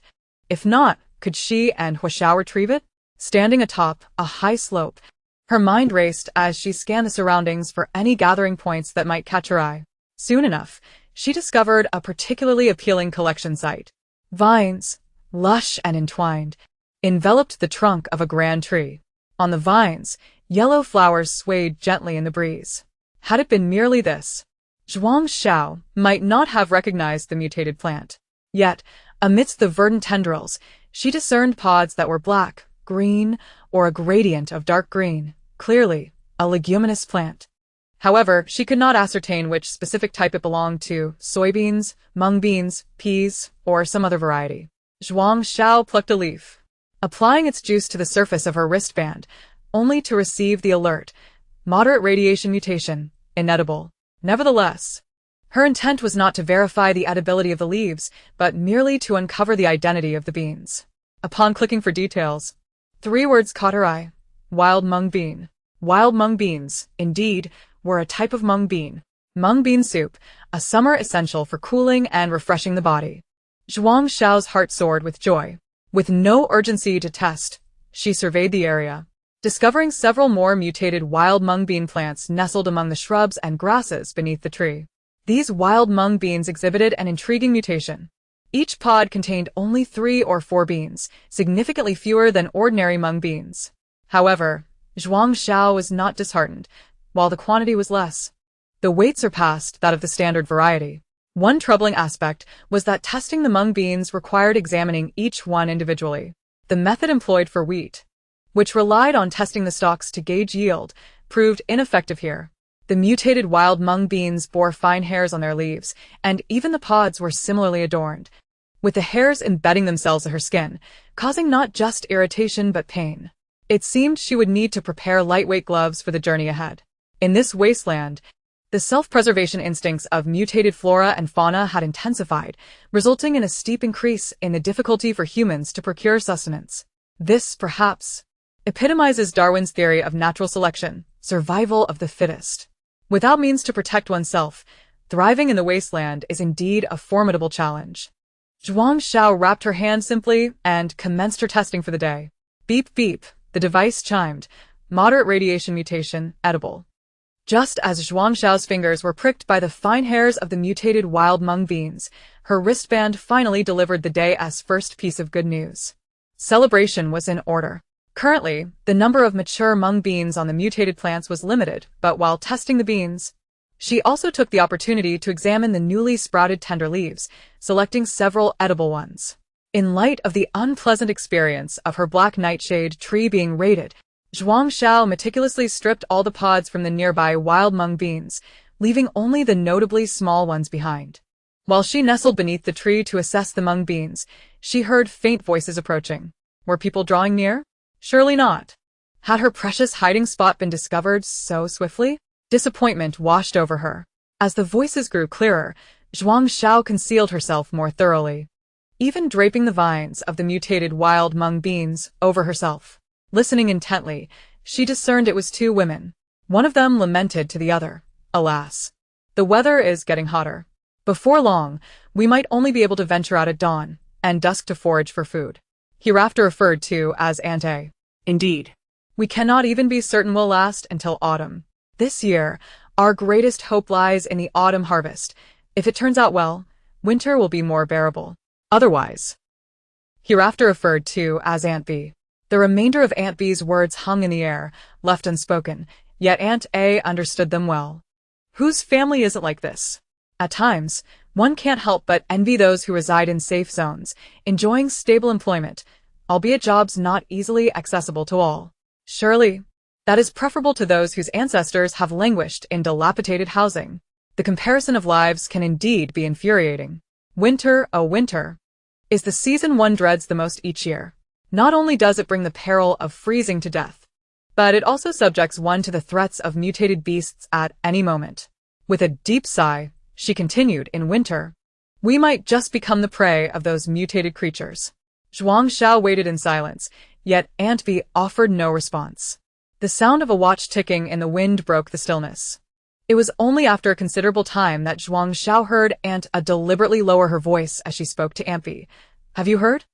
If not, could she and Hua Xiao retrieve it? Standing atop a high slope, her mind raced as she scanned the surroundings for any gathering points that might catch her eye. Soon enough, she discovered a particularly appealing collection site. Vines, lush and entwined, enveloped the trunk of a grand tree. On the vines, yellow flowers swayed gently in the breeze. Had it been merely this, Zhuang Xiao might not have recognized the mutated plant. Yet, amidst the verdant tendrils, she discerned pods that were black, green, or a gradient of dark green, clearly a leguminous plant. However, she could not ascertain which specific type it belonged to: soybeans, mung beans, peas, or some other variety. Zhuang Xiao plucked a leaf, applying its juice to the surface of her wristband, only to receive the alert: moderate radiation mutation, inedible. Nevertheless, her intent was not to verify the edibility of the leaves, but merely to uncover the identity of the beans. Upon clicking for details, 3 words caught her eye: wild mung bean. Wild mung beans, indeed, were a type of mung bean. Mung bean soup, a summer essential for cooling and refreshing the body. Zhuang Xiao's heart soared with joy. With no urgency to test, she surveyed the area, discovering several more mutated wild mung bean plants nestled among the shrubs and grasses beneath the tree. These wild mung beans exhibited an intriguing mutation. Each pod contained only 3 or 4 beans, significantly fewer than ordinary mung beans. However, Zhuang Xiao was not disheartened. While the quantity was less, the weight surpassed that of the standard variety. One troubling aspect was that testing the mung beans required examining each one individually. The method employed for wheat, which relied on testing the stalks to gauge yield, proved ineffective here. The mutated wild mung beans bore fine hairs on their leaves, and even the pods were similarly adorned, with the hairs embedding themselves in her skin, causing not just irritation but pain. It seemed she would need to prepare lightweight gloves for the journey ahead. In this wasteland, the self-preservation instincts of mutated flora and fauna had intensified, resulting in a steep increase in the difficulty for humans to procure sustenance. This, perhaps, epitomizes Darwin's theory of natural selection, survival of the fittest. Without means to protect oneself, thriving in the wasteland is indeed a formidable challenge. Zhuang Xiao wrapped her hand simply and commenced her testing for the day. Beep beep, the device chimed. Moderate radiation mutation, edible. Just as Zhuang Xiao's fingers were pricked by the fine hairs of the mutated wild mung beans, her wristband finally delivered the day's first piece of good news. Celebration was in order. Currently, the number of mature mung beans on the mutated plants was limited, but while testing the beans, she also took the opportunity to examine the newly sprouted tender leaves, selecting several edible ones. In light of the unpleasant experience of her black nightshade tree being raided, Zhuang Xiao meticulously stripped all the pods from the nearby wild mung beans, leaving only the notably small ones behind. While she nestled beneath the tree to assess the mung beans, she heard faint voices approaching. Were people drawing near? Surely not. Had her precious hiding spot been discovered so swiftly? Disappointment washed over her. As the voices grew clearer, Zhuang Xiao concealed herself more thoroughly, even draping the vines of the mutated wild mung beans over herself. Listening intently, she discerned it was two women. One of them lamented to the other. Alas, the weather is getting hotter. Before long, we might only be able to venture out at dawn and dusk to forage for food. Hereafter referred to as Aunt A. Indeed. We cannot even be certain we'll last until autumn. This year, our greatest hope lies in the autumn harvest. If it turns out well, winter will be more bearable. Otherwise, hereafter referred to as Aunt B. The remainder of Aunt B's words hung in the air, left unspoken, yet Aunt A understood them well. Whose family isn't like this? At times, one can't help but envy those who reside in safe zones, enjoying stable employment, albeit jobs not easily accessible to all. Surely, that is preferable to those whose ancestors have languished in dilapidated housing. The comparison of lives can indeed be infuriating. Winter, oh winter, is the season one dreads the most each year. Not only does it bring the peril of freezing to death, but it also subjects one to the threats of mutated beasts at any moment. With a deep sigh, she continued, in winter, we might just become the prey of those mutated creatures. Zhuang Xiao waited in silence, yet Aunt B offered no response. The sound of a watch ticking in the wind broke the stillness. It was only after a considerable time that Zhuang Xiao heard Aunt A deliberately lower her voice as she spoke to Aunt B. Have you heard?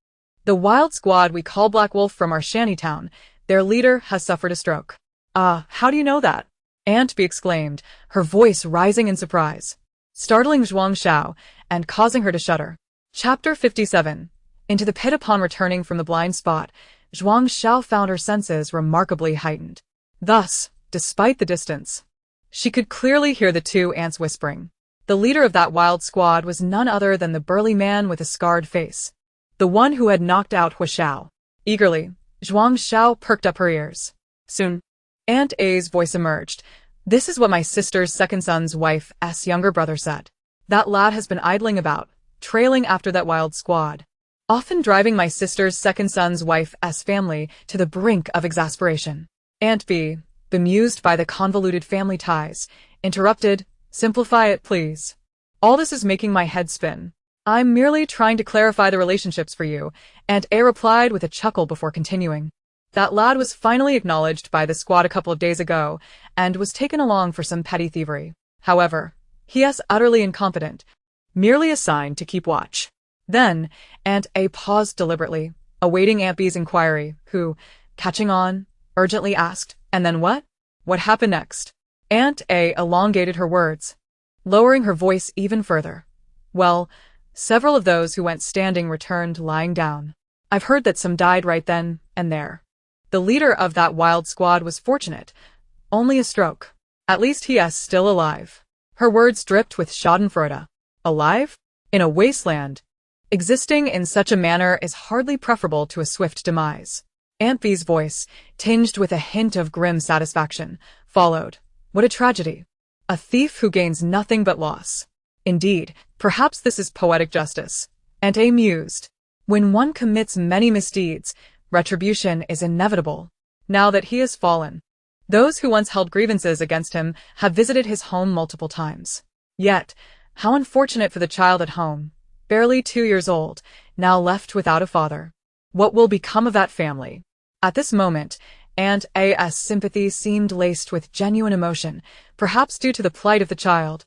The wild squad we call Black Wolf from our shantytown, their leader has suffered a stroke. How do you know that? Aunt B exclaimed, her voice rising in surprise, startling Zhuang Xiao and causing her to shudder. Chapter 57. Into the pit. Upon returning from the blind spot, Zhuang Xiao found her senses remarkably heightened. Thus, despite the distance, she could clearly hear the two ants whispering. The leader of that wild squad was none other than the burly man with a scarred face, the one who had knocked out Hu Xiao. Eagerly, Zhuang Xiao perked up her ears. Soon, Aunt A's voice emerged. This is what my sister's second son's wife's younger brother said. That lad has been idling about, trailing after that wild squad, often driving my sister's second son's wife's family to the brink of exasperation. Aunt B, bemused by the convoluted family ties, interrupted, simplify it, please. All this is making my head spin. I'm merely trying to clarify the relationships for you, Aunt A replied with a chuckle before continuing. That lad was finally acknowledged by the squad a couple of days ago, and was taken along for some petty thievery. However, he is utterly incompetent, merely assigned to keep watch. Then, Aunt A paused deliberately, awaiting Aunt B's inquiry, who, catching on, urgently asked, and then what? What happened next? Aunt A elongated her words, lowering her voice even further. Well, several of those who went standing returned lying down. I've heard that some died right then and there. The leader of that wild squad was fortunate. Only a stroke. At least he is still alive. Her words dripped with schadenfreude. Alive? In a wasteland. Existing in such a manner is hardly preferable to a swift demise. Aunt B's voice, tinged with a hint of grim satisfaction, followed. What a tragedy. A thief who gains nothing but loss. Indeed, perhaps this is poetic justice. Aunt A mused. When one commits many misdeeds, retribution is inevitable. now that he has fallen. Those who once held grievances against him have visited his home multiple times. Yet, how unfortunate for the child at home, barely 2 years old, now left without a father. What will become of that family? At this moment, Aunt A.'s sympathy seemed laced with genuine emotion, perhaps due to the plight of the child,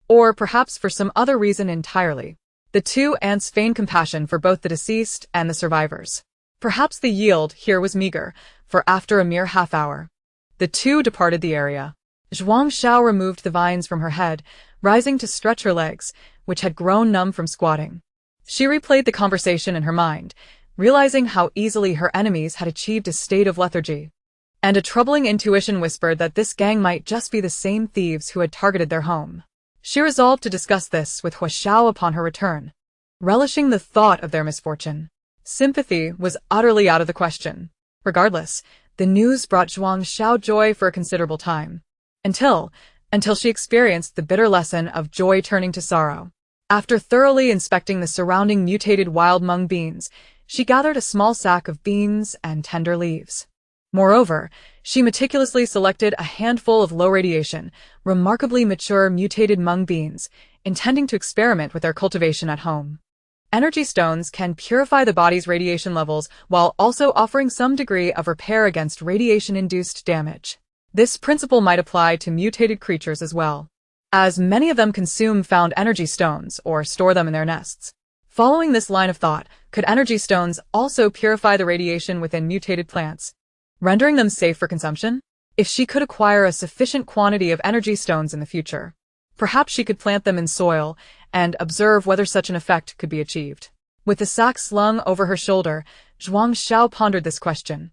or perhaps for some other reason entirely. The two aunts feigned compassion for both the deceased and the survivors. Perhaps the yield here was meager, for after a mere half-hour, the two departed the area. Zhuang Xiao removed the vines from her head, rising to stretch her legs, which had grown numb from squatting. She replayed the conversation in her mind, realizing how easily her enemies had achieved a state of lethargy. And a troubling intuition whispered that this gang might just be the same thieves who had targeted their home. She resolved to discuss this with Hua Xiao upon her return, relishing the thought of their misfortune. Sympathy was utterly out of the question. Regardless, the news brought Zhuang Xiao joy for a considerable time. Until she experienced the bitter lesson of joy turning to sorrow. After thoroughly inspecting the surrounding mutated wild mung beans, she gathered a small sack of beans and tender leaves. Moreover, she meticulously selected a handful of low-radiation, remarkably mature mutated mung beans, intending to experiment with their cultivation at home. Energy stones can purify the body's radiation levels while also offering some degree of repair against radiation-induced damage. This principle might apply to mutated creatures as well, as many of them consume found energy stones or store them in their nests. Following this line of thought, could energy stones also purify the radiation within mutated plants, rendering them safe for consumption? If she could acquire a sufficient quantity of energy stones in the future, perhaps she could plant them in soil and observe whether such an effect could be achieved. With the sack slung over her shoulder, Zhuang Xiao pondered this question,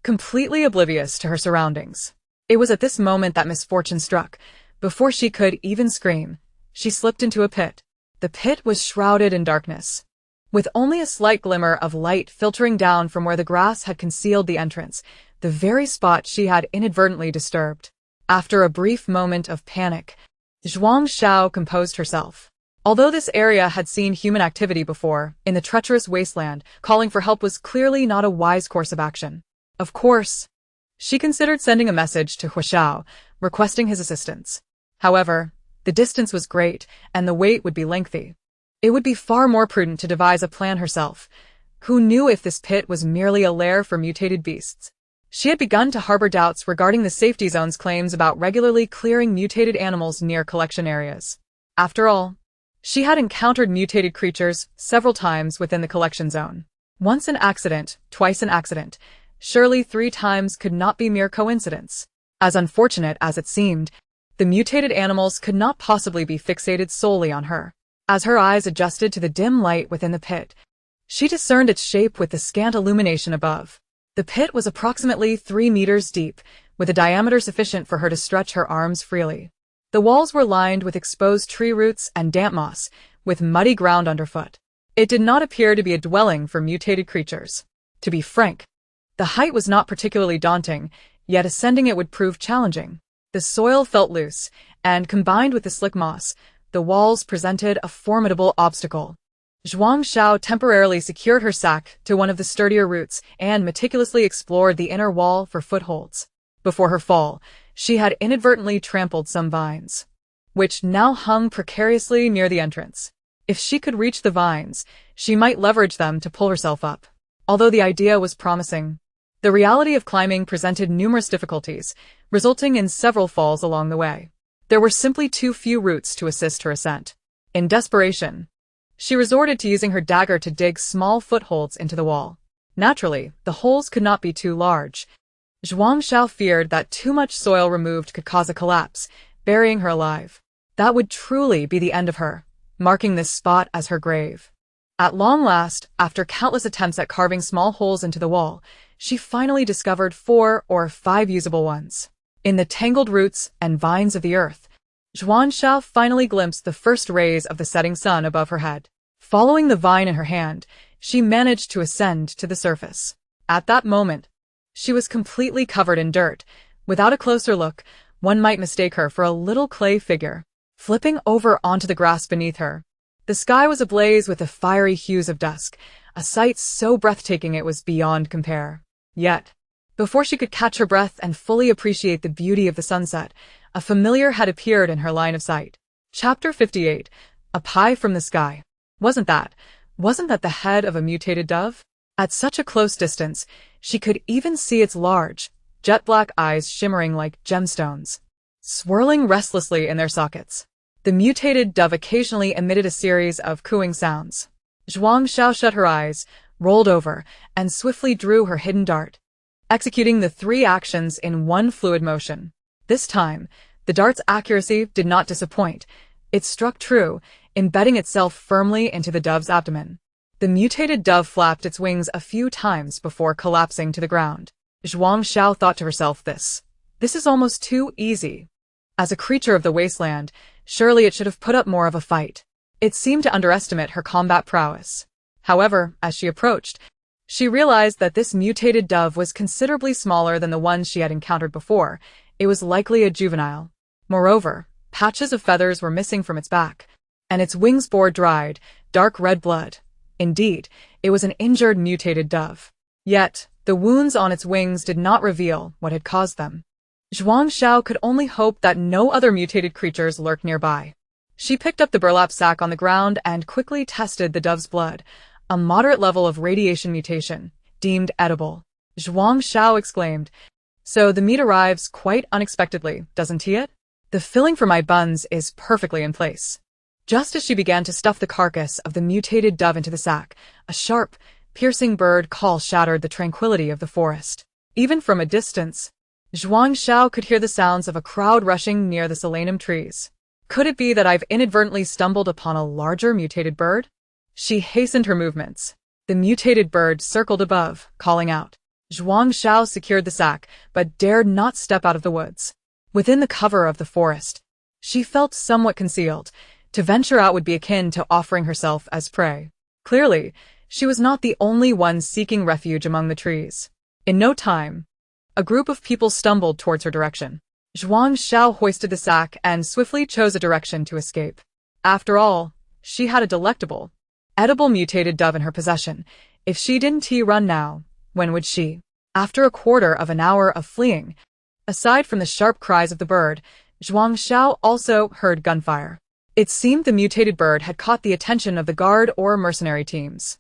completely oblivious to her surroundings. It was at this moment that misfortune struck. Before she could even scream, she slipped into a pit. The pit was shrouded in darkness, with only a slight glimmer of light filtering down from where the grass had concealed the entrance, the very spot she had inadvertently disturbed. After a brief moment of panic, Zhuang Xiao composed herself. Although this area had seen human activity before, in the treacherous wasteland, calling for help was clearly not a wise course of action. Of course, she considered sending a message to Hua Xiao, requesting his assistance. However, the distance was great, and the wait would be lengthy. It would be far more prudent to devise a plan herself. Who knew if this pit was merely a lair for mutated beasts? She had begun to harbor doubts regarding the safety zone's claims about regularly clearing mutated animals near collection areas. After all, she had encountered mutated creatures several times within the collection zone. Once an accident, twice an accident. Surely 3 times could not be mere coincidence. As unfortunate as it seemed, the mutated animals could not possibly be fixated solely on her. As her eyes adjusted to the dim light within the pit, she discerned its shape with the scant illumination above. The pit was approximately 3 meters deep, with a diameter sufficient for her to stretch her arms freely. The walls were lined with exposed tree roots and damp moss, with muddy ground underfoot. It did not appear to be a dwelling for mutated creatures. To be frank, the height was not particularly daunting, yet ascending it would prove challenging. The soil felt loose, and combined with the slick moss, the walls presented a formidable obstacle. Zhuang Xiao temporarily secured her sack to one of the sturdier roots and meticulously explored the inner wall for footholds. Before her fall, she had inadvertently trampled some vines, which now hung precariously near the entrance. If she could reach the vines, she might leverage them to pull herself up. Although the idea was promising, the reality of climbing presented numerous difficulties, resulting in several falls along the way. There were simply too few roots to assist her ascent. In desperation, she resorted to using her dagger to dig small footholds into the wall. Naturally, the holes could not be too large. Zhuang Xiao feared that too much soil removed could cause a collapse, burying her alive. That would truly be the end of her, marking this spot as her grave. At long last, after countless attempts at carving small holes into the wall, she finally discovered 4 or 5 usable ones. In the tangled roots and vines of the earth, Zhuang Xiao finally glimpsed the first rays of the setting sun above her head. Following the vine in her hand, she managed to ascend to the surface. At that moment, she was completely covered in dirt. Without a closer look, one might mistake her for a little clay figure, flipping over onto the grass beneath her. The sky was ablaze with the fiery hues of dusk, a sight so breathtaking it was beyond compare. Yet, Before she could catch her breath and fully appreciate the beauty of the sunset, a familiar had appeared in her line of sight. Chapter 58. A Pie from the Sky. Wasn't that the head of a mutated dove? At such a close distance, she could even see its large, jet-black eyes shimmering like gemstones, swirling restlessly in their sockets. The mutated dove occasionally emitted a series of cooing sounds. Zhuang Xiao shut her eyes, rolled over, and swiftly drew her hidden dart, executing the 3 actions in one fluid motion. This time, the dart's accuracy did not disappoint. It struck true, embedding itself firmly into the dove's abdomen. The mutated dove flapped its wings a few times before collapsing to the ground. Zhuang Xiao thought to herself, this is almost too easy. As a creature of the wasteland, surely it should have put up more of a fight. It seemed to underestimate her combat prowess. However, as she approached, she realized that this mutated dove was considerably smaller than the ones she had encountered before. It was likely a juvenile. Moreover, patches of feathers were missing from its back, and its wings bore dried, dark red blood. Indeed, it was an injured mutated dove. Yet, the wounds on its wings did not reveal what had caused them. Zhuang Xiao could only hope that no other mutated creatures lurked nearby. She picked up the burlap sack on the ground and quickly tested the dove's blood. A moderate level of radiation mutation, deemed edible. Zhuang Xiao exclaimed, "So the meat arrives quite unexpectedly, doesn't it? The filling for my buns is perfectly in place." Just as she began to stuff the carcass of the mutated dove into the sack, a sharp, piercing bird call shattered the tranquility of the forest. Even from a distance, Zhuang Xiao could hear the sounds of a crowd rushing near the solanum trees. Could it be that I've inadvertently stumbled upon a larger mutated bird? She hastened her movements. The mutated bird circled above, calling out. Zhuang Xiao secured the sack, but dared not step out of the woods. Within the cover of the forest, she felt somewhat concealed. To venture out would be akin to offering herself as prey. Clearly, she was not the only one seeking refuge among the trees. In no time, a group of people stumbled towards her direction. Zhuang Xiao hoisted the sack and swiftly chose a direction to escape. After all, she had a delectable, edible mutated dove in her possession. If she didn't run now, when would she? After a quarter of an hour of fleeing, aside from the sharp cries of the bird, Zhuang Xiao also heard gunfire. It seemed the mutated bird had caught the attention of the guard or mercenary teams.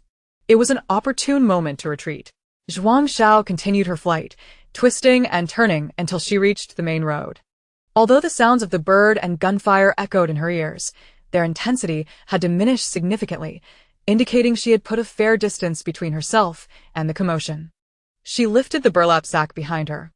It was an opportune moment to retreat. Zhuang Xiao continued her flight, twisting and turning until she reached the main road. Although the sounds of the bird and gunfire echoed in her ears, their intensity had diminished significantly, indicating she had put a fair distance between herself and the commotion. She lifted the burlap sack behind her.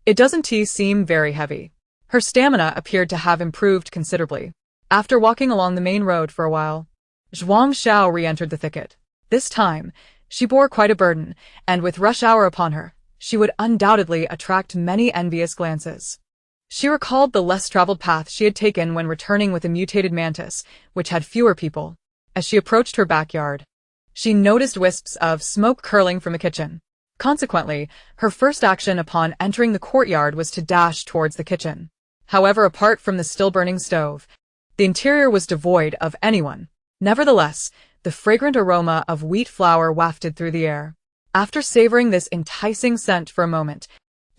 It doesn't seem very heavy. Her stamina appeared to have improved considerably. After walking along the main road for a while, Zhuang Xiao re-entered the thicket. This time, she bore quite a burden, and with rush hour upon her, she would undoubtedly attract many envious glances. She recalled the less-traveled path she had taken when returning with a mutated mantis, which had fewer people. As she approached her backyard, she noticed wisps of smoke curling from the kitchen. Consequently, her first action upon entering the courtyard was to dash towards the kitchen. However, apart from the still-burning stove, the interior was devoid of anyone. Nevertheless, the fragrant aroma of wheat flour wafted through the air. After savoring this enticing scent for a moment,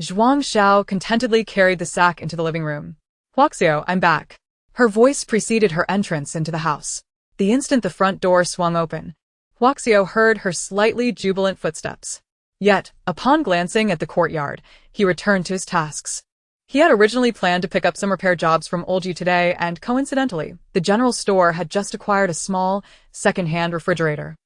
Zhuang Xiao contentedly carried the sack into the living room. "Huaxiao, I'm back." Her voice preceded her entrance into the house. The instant the front door swung open, Huaxiao heard her slightly jubilant footsteps. Yet, upon glancing at the courtyard, he returned to his tasks. He had originally planned to pick up some repair jobs from Olju today, and coincidentally, the general store had just acquired a small, second-hand refrigerator.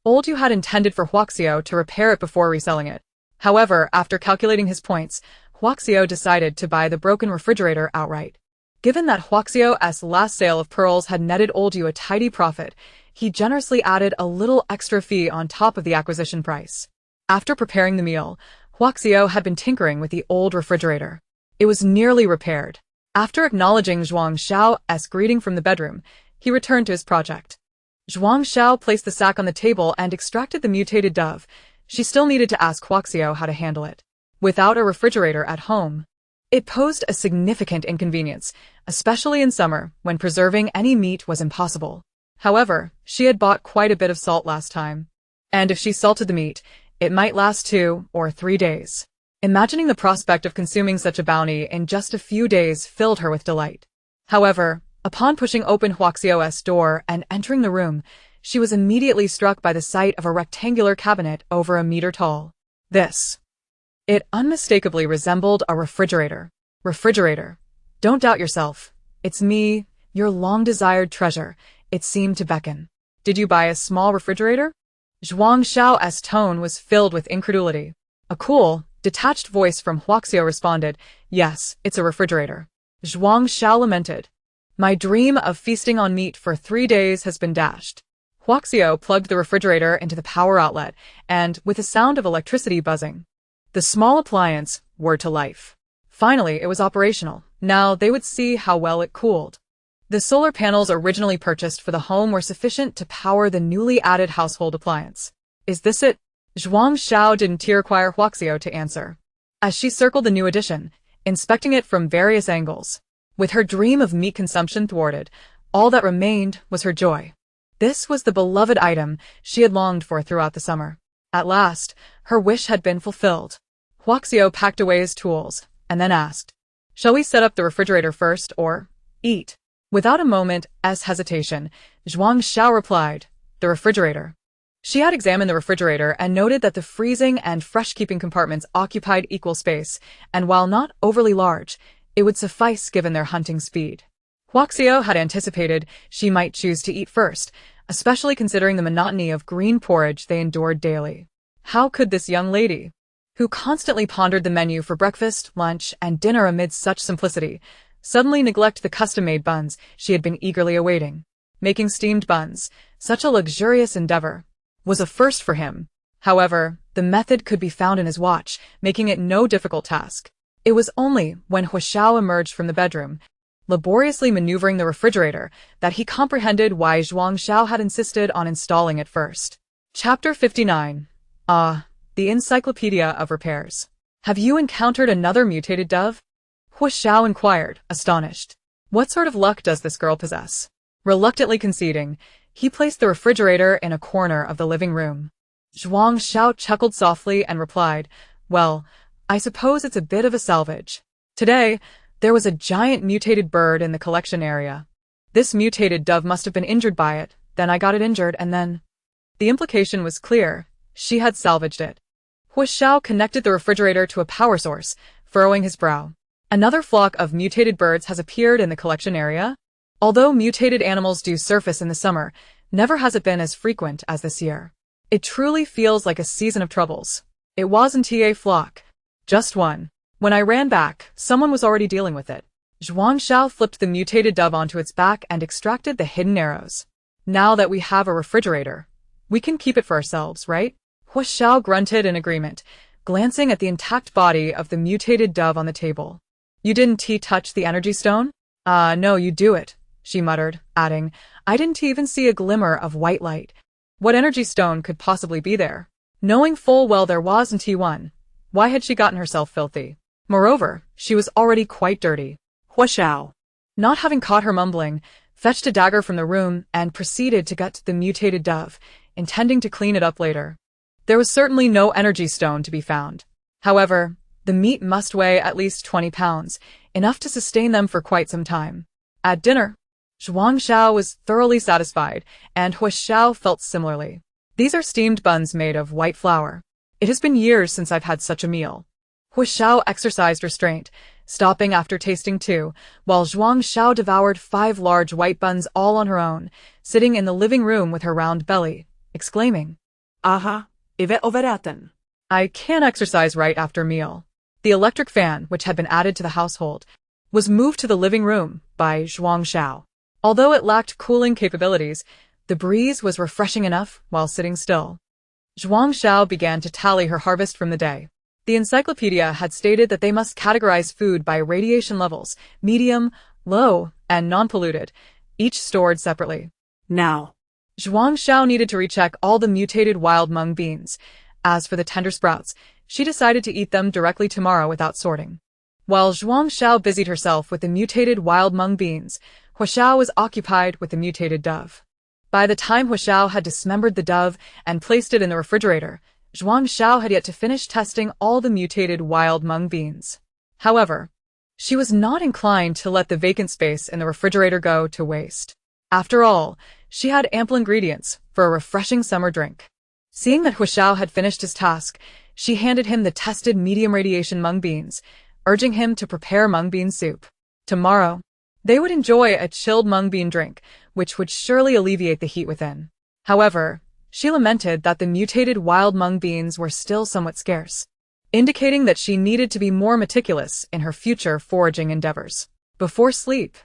Olju had intended for Huaxiao to repair it before reselling it. However, after calculating his points, Huaxiao decided to buy the broken refrigerator outright. Given that Huaxiao's last sale of pearls had netted Olju a tidy profit, he generously added a little extra fee on top of the acquisition price. After preparing the meal, Huaxiao had been tinkering with the old refrigerator. It was nearly repaired. After acknowledging Zhuang Xiao's greeting from the bedroom, he returned to his project. Zhuang Xiao placed the sack on the table and extracted the mutated dove. She still needed to ask Huaxiao how to handle it. Without a refrigerator at home, it posed a significant inconvenience, especially in summer, when preserving any meat was impossible. However, she had bought quite a bit of salt last time, and if she salted the meat, it might last 2 or 3 days. Imagining the prospect of consuming such a bounty in just a few days filled her with delight. However, upon pushing open Huaxio's door and entering the room, she was immediately struck by the sight of a rectangular cabinet over a meter tall. It unmistakably resembled a refrigerator. Refrigerator. Don't doubt yourself. It's me, your long-desired treasure, it seemed to beckon. Did you buy a small refrigerator? Zhuang Xiao's tone was filled with incredulity. A cool, detached voice from Huaxio responded, yes, it's a refrigerator. Zhuang Xiao lamented. My dream of feasting on meat for 3 days has been dashed. Huaxio plugged the refrigerator into the power outlet, and, with a sound of electricity buzzing, the small appliance whirred to life. Finally, it was operational. Now they would see how well it cooled. The solar panels originally purchased for the home were sufficient to power the newly added household appliance. Is this it? Zhuang Xiao didn't require Huaxio to answer. As she circled the new addition, inspecting it from various angles, with her dream of meat consumption thwarted, all that remained was her joy. This was the beloved item she had longed for throughout the summer. At last, her wish had been fulfilled. Huaxio packed away his tools, and then asked, shall we set up the refrigerator first, or eat? Without a moment's hesitation, Zhuang Xiao replied, the refrigerator. She had examined the refrigerator and noted that the freezing and fresh-keeping compartments occupied equal space, and while not overly large, it would suffice given their hunting speed. Huaxio had anticipated she might choose to eat first, especially considering the monotony of green porridge they endured daily. How could this young lady, who constantly pondered the menu for breakfast, lunch, and dinner amid such simplicity, suddenly neglect the custom-made buns she had been eagerly awaiting? Making steamed buns, such a luxurious endeavor, was a first for him. However, the method could be found in his watch, making it no difficult task. It was only when Huaxiao emerged from the bedroom, laboriously maneuvering the refrigerator, that he comprehended why Zhuang Xiao had insisted on installing it first. Chapter 59. The Encyclopedia of Repairs. Have you encountered another mutated dove? Huaxiao inquired, astonished. What sort of luck does this girl possess? Reluctantly conceding, he placed the refrigerator in a corner of the living room. Zhuang Xiao chuckled softly and replied, well, I suppose it's a bit of a salvage. Today, there was a giant mutated bird in the collection area. This mutated dove must have been injured by it, then I got it injured, and then... The implication was clear. She had salvaged it. Huaxiao connected the refrigerator to a power source, furrowing his brow. Another flock of mutated birds has appeared in the collection area? Although mutated animals do surface in the summer, never has it been as frequent as this year. It truly feels like a season of troubles. It wasn't a flock. Just one. When I ran back, someone was already dealing with it. Zhuang Xiao flipped the mutated dove onto its back and extracted the hidden arrows. Now that we have a refrigerator, we can keep it for ourselves, right? Huaxiao grunted in agreement, glancing at the intact body of the mutated dove on the table. You didn't touch the energy stone? No, you do it, she muttered, adding, I didn't even see a glimmer of white light. What energy stone could possibly be there? Knowing full well there wasn't one, why had she gotten herself filthy? Moreover, she was already quite dirty. Huaxiao, not having caught her mumbling, fetched a dagger from the room and proceeded to gut the mutated dove, intending to clean it up later. There was certainly no energy stone to be found. However, the meat must weigh at least 20 pounds, enough to sustain them for quite some time. At dinner, Zhuang Xiao was thoroughly satisfied, and Huaxiao felt similarly. These are steamed buns made of white flour. It has been years since I've had such a meal. Huaxiao exercised restraint, stopping after tasting 2, while Zhuang Xiao devoured 5 large white buns all on her own, sitting in the living room with her round belly, exclaiming, Aha, ive overeaten. I can't exercise right after meal. The electric fan, which had been added to the household, was moved to the living room by Zhuang Xiao. Although it lacked cooling capabilities, the breeze was refreshing enough while sitting still. Zhuang Xiao began to tally her harvest from the day. The encyclopedia had stated that they must categorize food by radiation levels, medium, low, and non-polluted, each stored separately. Now, Zhuang Xiao needed to recheck all the mutated wild mung beans. As for the tender sprouts, she decided to eat them directly tomorrow without sorting. While Zhuang Xiao busied herself with the mutated wild mung beans, Huaxiao was occupied with the mutated dove. By the time Huaxiao had dismembered the dove and placed it in the refrigerator, Zhuang Xiao had yet to finish testing all the mutated wild mung beans. However, she was not inclined to let the vacant space in the refrigerator go to waste. After all, she had ample ingredients for a refreshing summer drink. Seeing that Hu Xiao had finished his task, she handed him the tested medium radiation mung beans, urging him to prepare mung bean soup. Tomorrow, they would enjoy a chilled mung bean drink, which would surely alleviate the heat within. However, she lamented that the mutated wild mung beans were still somewhat scarce, indicating that she needed to be more meticulous in her future foraging endeavors. Before sleep,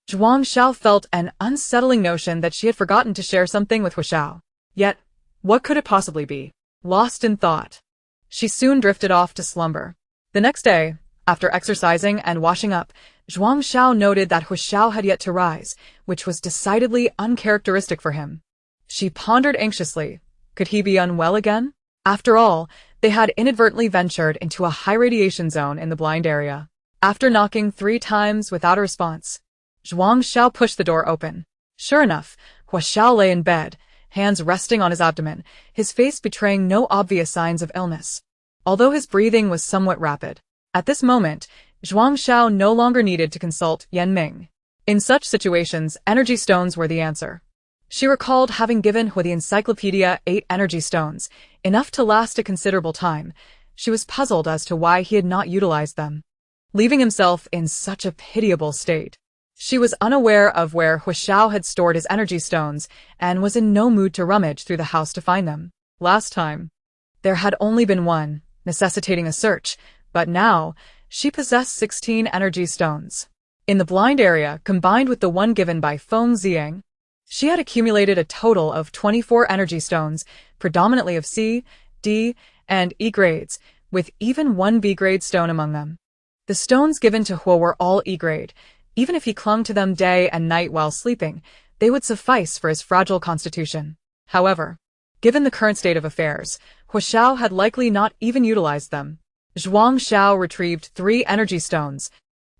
Zhuang Xiao felt an unsettling notion that she had forgotten to share something with Hu Xiao. Yet, what could it possibly be? Lost in thought, she soon drifted off to slumber. The next day, after exercising and washing up, Zhuang Xiao noted that Hu Xiao had yet to rise, which was decidedly uncharacteristic for him. She pondered anxiously. Could he be unwell again? After all, they had inadvertently ventured into a high-radiation zone in the blind area. After knocking 3 times without a response, Zhuang Xiao pushed the door open. Sure enough, Hu Xiao lay in bed, hands resting on his abdomen, his face betraying no obvious signs of illness, although his breathing was somewhat rapid. At this moment, Zhuang Xiao no longer needed to consult Yan Ming. In such situations, energy stones were the answer. She recalled having given Hu the encyclopedia 8 energy stones, enough to last a considerable time. She was puzzled as to why he had not utilized them, leaving himself in such a pitiable state. She was unaware of where Hu Xiao had stored his energy stones and was in no mood to rummage through the house to find them. Last time, there had only been one, necessitating a search, but now, she possessed 16 energy stones. In the blind area, combined with the one given by Feng Ziang, she had accumulated a total of 24 energy stones, predominantly of C, D, and E grades, with even one B grade stone among them. The stones given to Hu were all E grade. Even if he clung to them day and night while sleeping, they would suffice for his fragile constitution. However, given the current state of affairs, Hu Xiao had likely not even utilized them. Zhuang Xiao retrieved 3 energy stones,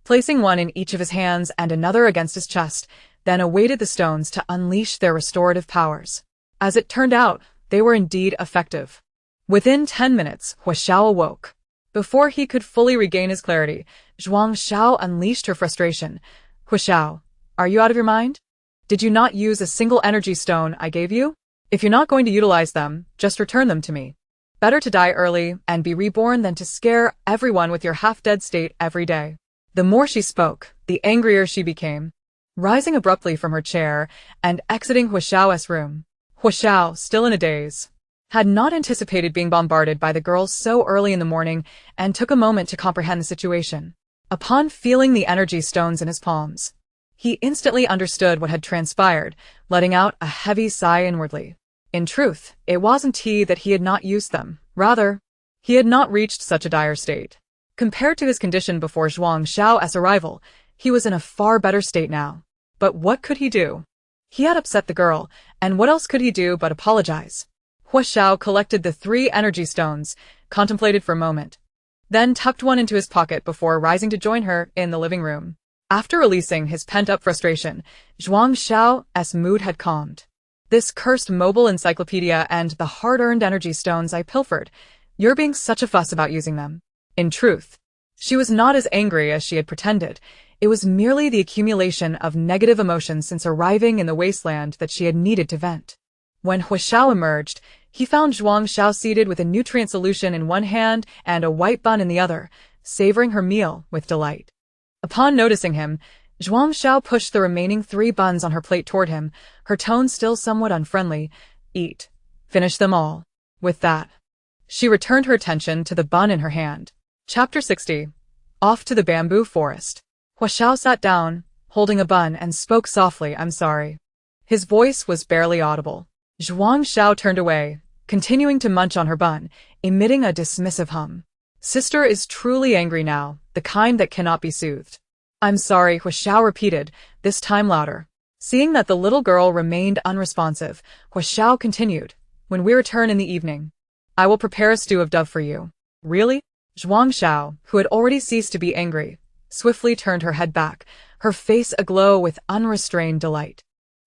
placing one in each of his hands and another against his chest, then awaited the stones to unleash their restorative powers. As it turned out, they were indeed effective. Within 10 minutes, Hu Xiao awoke. Before he could fully regain his clarity, Zhuang Xiao unleashed her frustration. Hu Xiao, are you out of your mind? Did you not use a single energy stone I gave you? If you're not going to utilize them, just return them to me. Better to die early and be reborn than to scare everyone with your half-dead state every day. The more she spoke, the angrier she became. Rising abruptly from her chair and exiting Hu Xiao's room, Hu Xiao, still in a daze, had not anticipated being bombarded by the girls so early in the morning and took a moment to comprehend the situation. Upon feeling the energy stones in his palms, he instantly understood what had transpired, letting out a heavy sigh inwardly. In truth, it wasn't that he had not used them. Rather, he had not reached such a dire state. Compared to his condition before Zhuang Xiao's arrival, he was in a far better state now. But what could he do? He had upset the girl, and what else could he do but apologize? Hu Xiao collected the 3 energy stones, contemplated for a moment, then tucked one into his pocket before rising to join her in the living room. After releasing his pent-up frustration, Zhuang Xiao's mood had calmed. This cursed mobile encyclopedia and the hard-earned energy stones I pilfered, you're being such a fuss about using them. In truth, she was not as angry as she had pretended. It was merely the accumulation of negative emotions since arriving in the wasteland that she had needed to vent. When Hu Xiao emerged, he found Zhuang Xiao seated with a nutrient solution in one hand and a white bun in the other, savoring her meal with delight. Upon noticing him, Zhuang Xiao pushed the remaining 3 buns on her plate toward him, her tone still somewhat unfriendly. Eat. Finish them all. With that, she returned her attention to the bun in her hand. Chapter 60. Off to the bamboo forest. Hu Xiao sat down, holding a bun, and spoke softly, I'm sorry. His voice was barely audible. Zhuang Xiao turned away, continuing to munch on her bun, emitting a dismissive hum. Sister is truly angry now, the kind that cannot be soothed. I'm sorry, Hu Xiao repeated, this time louder. Seeing that the little girl remained unresponsive, Hu Xiao continued, when we return in the evening, I will prepare a stew of dove for you. Really? Zhuang Xiao, who had already ceased to be angry, swiftly turned her head back, her face aglow with unrestrained delight.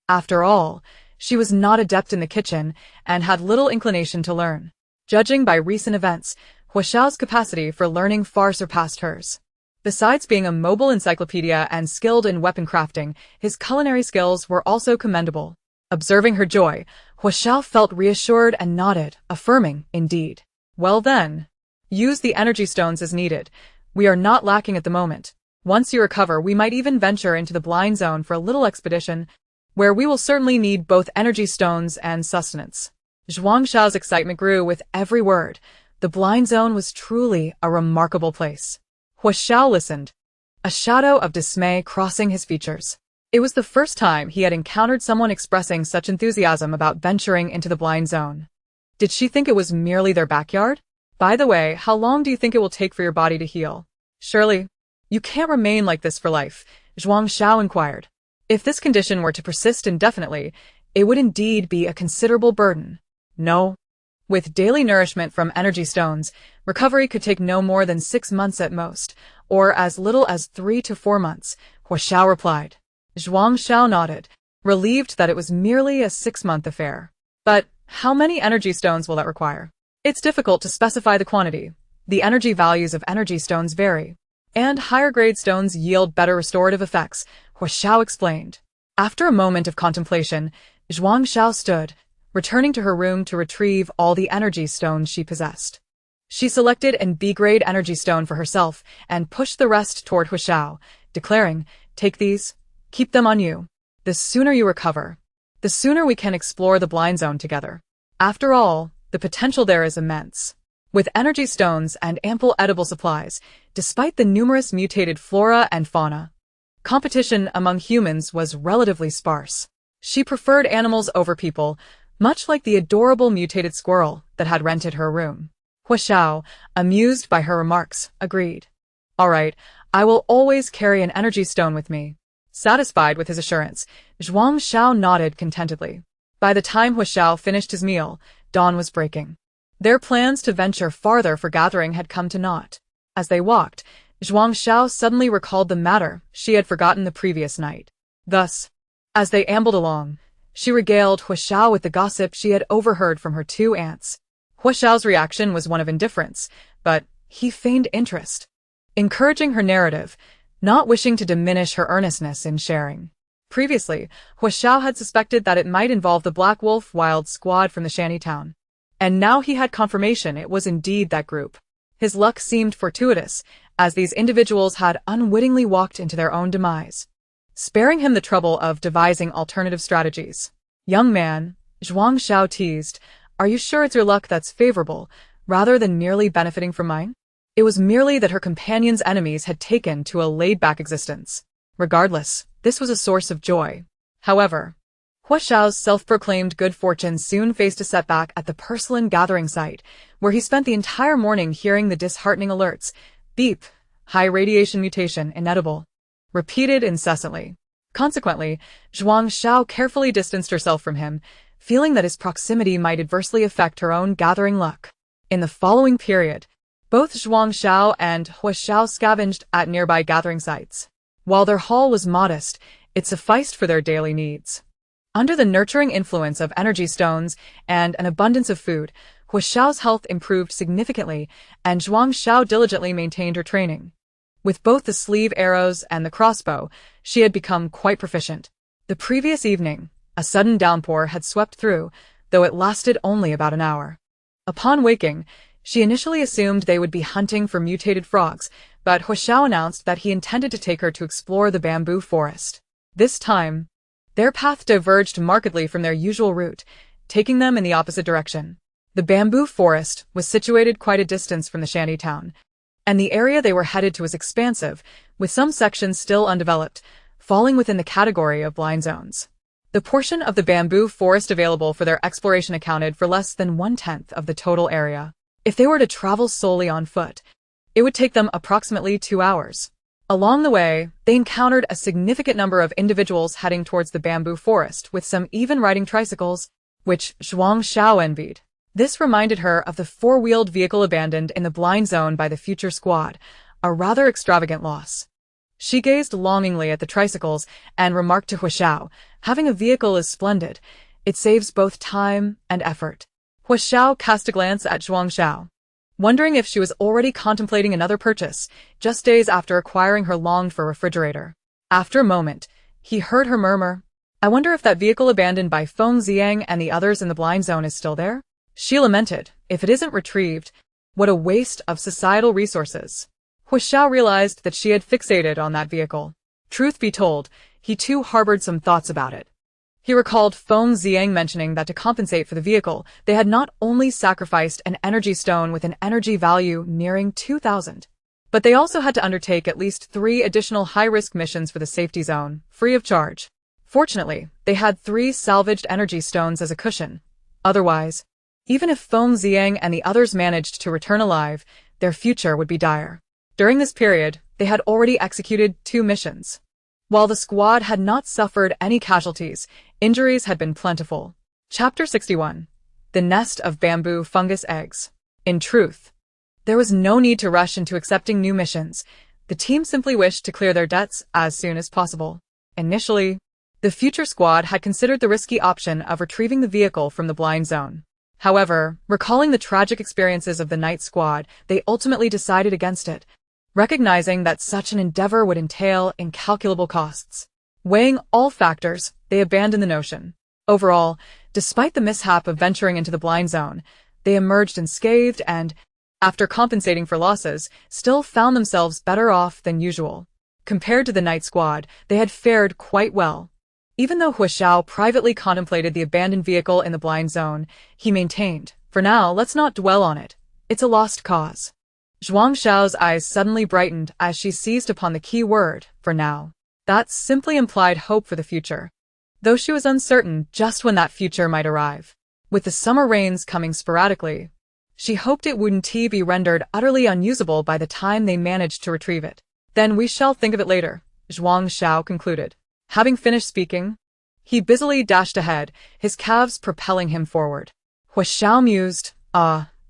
After all, she was not adept in the kitchen and had little inclination to learn. Judging by recent events, Hua Xiao's capacity for learning far surpassed hers. Besides being a mobile encyclopedia and skilled in weapon crafting, his culinary skills were also commendable. Observing her joy, Hua Xiao felt reassured and nodded, affirming, indeed. Well then, use the energy stones as needed. We are not lacking at the moment. Once you recover, we might even venture into the blind zone for a little expedition, where we will certainly need both energy stones and sustenance. Zhuang Xiao's excitement grew with every word. The blind zone was truly a remarkable place. Hua Xiao listened, a shadow of dismay crossing his features. It was the first time he had encountered someone expressing such enthusiasm about venturing into the blind zone. Did she think it was merely their backyard? By the way, how long do you think it will take for your body to heal? Surely, you can't remain like this for life, Zhuang Xiao inquired. If this condition were to persist indefinitely, it would indeed be a considerable burden. No. With daily nourishment from energy stones, recovery could take no more than 6 months at most, or as little as 3 to 4 months, Hua Xiao replied. Zhuang Xiao nodded, relieved that it was merely a 6-month affair. But how many energy stones will that require? It's difficult to specify the quantity. The energy values of energy stones vary, and higher-grade stones yield better restorative effects, Hua Xiao explained. After a moment of contemplation, Zhuang Xiao stood, returning to her room to retrieve all the energy stones she possessed. She selected an B-grade energy stone for herself and pushed the rest toward Hua Xiao, declaring, "Take these, keep them on you. The sooner you recover, the sooner we can explore the blind zone together. After all, the potential there is immense." With energy stones and ample edible supplies, despite the numerous mutated flora and fauna, competition among humans was relatively sparse. She preferred animals over people, much like the adorable mutated squirrel that had rented her room. Hua Xiao, amused by her remarks, agreed. All right, I will always carry an energy stone with me. Satisfied with his assurance, Zhuang Xiao nodded contentedly. By the time Hua Xiao finished his meal, dawn was breaking. Their plans to venture farther for gathering had come to naught. As they walked, Zhuang Xiao suddenly recalled the matter she had forgotten the previous night. Thus, as they ambled along, she regaled Hua Xiao with the gossip she had overheard from her 2 aunts. Hua Xiao's reaction was one of indifference, but he feigned interest, encouraging her narrative, not wishing to diminish her earnestness in sharing. Previously, Hua Xiao had suspected that it might involve the Black Wolf Wild Squad from the shantytown, and now he had confirmation it was indeed that group. His luck seemed fortuitous, as these individuals had unwittingly walked into their own demise, sparing him the trouble of devising alternative strategies. Young man, Zhuang Xiao teased, are you sure it's your luck that's favorable, rather than merely benefiting from mine? It was merely that her companion's enemies had taken to a laid-back existence. Regardless, this was a source of joy. However, Hua Xiao's self-proclaimed good fortune soon faced a setback at the porcelain gathering site, where he spent the entire morning hearing the disheartening alerts, beep, high radiation mutation, inedible, repeated incessantly. Consequently, Zhuang Xiao carefully distanced herself from him, feeling that his proximity might adversely affect her own gathering luck. In the following period, both Zhuang Xiao and Hua Xiao scavenged at nearby gathering sites. While their haul was modest, it sufficed for their daily needs. Under the nurturing influence of energy stones and an abundance of food, Hua Xiao's health improved significantly, and Zhuang Xiao diligently maintained her training. With both the sleeve arrows and the crossbow, she had become quite proficient. The previous evening, a sudden downpour had swept through, though it lasted only about an hour. Upon waking, she initially assumed they would be hunting for mutated frogs, but Hua Xiao announced that he intended to take her to explore the bamboo forest. This time, their path diverged markedly from their usual route, taking them in the opposite direction. The bamboo forest was situated quite a distance from the shantytown, and the area they were headed to was expansive, with some sections still undeveloped, falling within the category of blind zones. The portion of the bamboo forest available for their exploration accounted for less than 1/10 of the total area. If they were to travel solely on foot, it would take them approximately 2 hours. Along the way, they encountered a significant number of individuals heading towards the bamboo forest, with some even riding tricycles, which Zhuang Xiao envied. This reminded her of the 4-wheeled vehicle abandoned in the blind zone by the future squad, a rather extravagant loss. She gazed longingly at the tricycles and remarked to Hua Xiao, having a vehicle is splendid. It saves both time and effort. Hua Xiao cast a glance at Zhuang Xiao, wondering if she was already contemplating another purchase, just days after acquiring her longed-for refrigerator. After a moment, he heard her murmur, "I wonder if that vehicle abandoned by Feng Ziang and the others in the blind zone is still there?" She lamented, "If it isn't retrieved, what a waste of societal resources." Hua Xiao realized that she had fixated on that vehicle. Truth be told, he too harbored some thoughts about it. He recalled Feng Ziang mentioning that to compensate for the vehicle, they had not only sacrificed an energy stone with an energy value nearing 2,000, but they also had to undertake at least 3 additional high-risk missions for the safety zone, free of charge. Fortunately, they had 3 salvaged energy stones as a cushion. Otherwise, even if Feng Ziang and the others managed to return alive, their future would be dire. During this period, they had already executed 2 missions. While the squad had not suffered any casualties, injuries had been plentiful. Chapter 61. The Nest of Bamboo Fungus Eggs. In truth, there was no need to rush into accepting new missions. The team simply wished to clear their debts as soon as possible. Initially, the future squad had considered the risky option of retrieving the vehicle from the blind zone. However, recalling the tragic experiences of the night squad, they ultimately decided against it, recognizing that such an endeavor would entail incalculable costs. Weighing all factors, they abandoned the notion. Overall, despite the mishap of venturing into the blind zone, they emerged unscathed and, after compensating for losses, still found themselves better off than usual. Compared to the night squad, they had fared quite well. Even though Hua Xiao privately contemplated the abandoned vehicle in the blind zone, he maintained, "For now, let's not dwell on it. It's a lost cause." Zhuang Xiao's eyes suddenly brightened as she seized upon the key word, "for now." That simply implied hope for the future, though she was uncertain just when that future might arrive. With the summer rains coming sporadically, she hoped it wouldn't be rendered utterly unusable by the time they managed to retrieve it. "Then we shall think of it later," Zhuang Xiao concluded. Having finished speaking, he busily dashed ahead, his calves propelling him forward. Hua Xiao mused,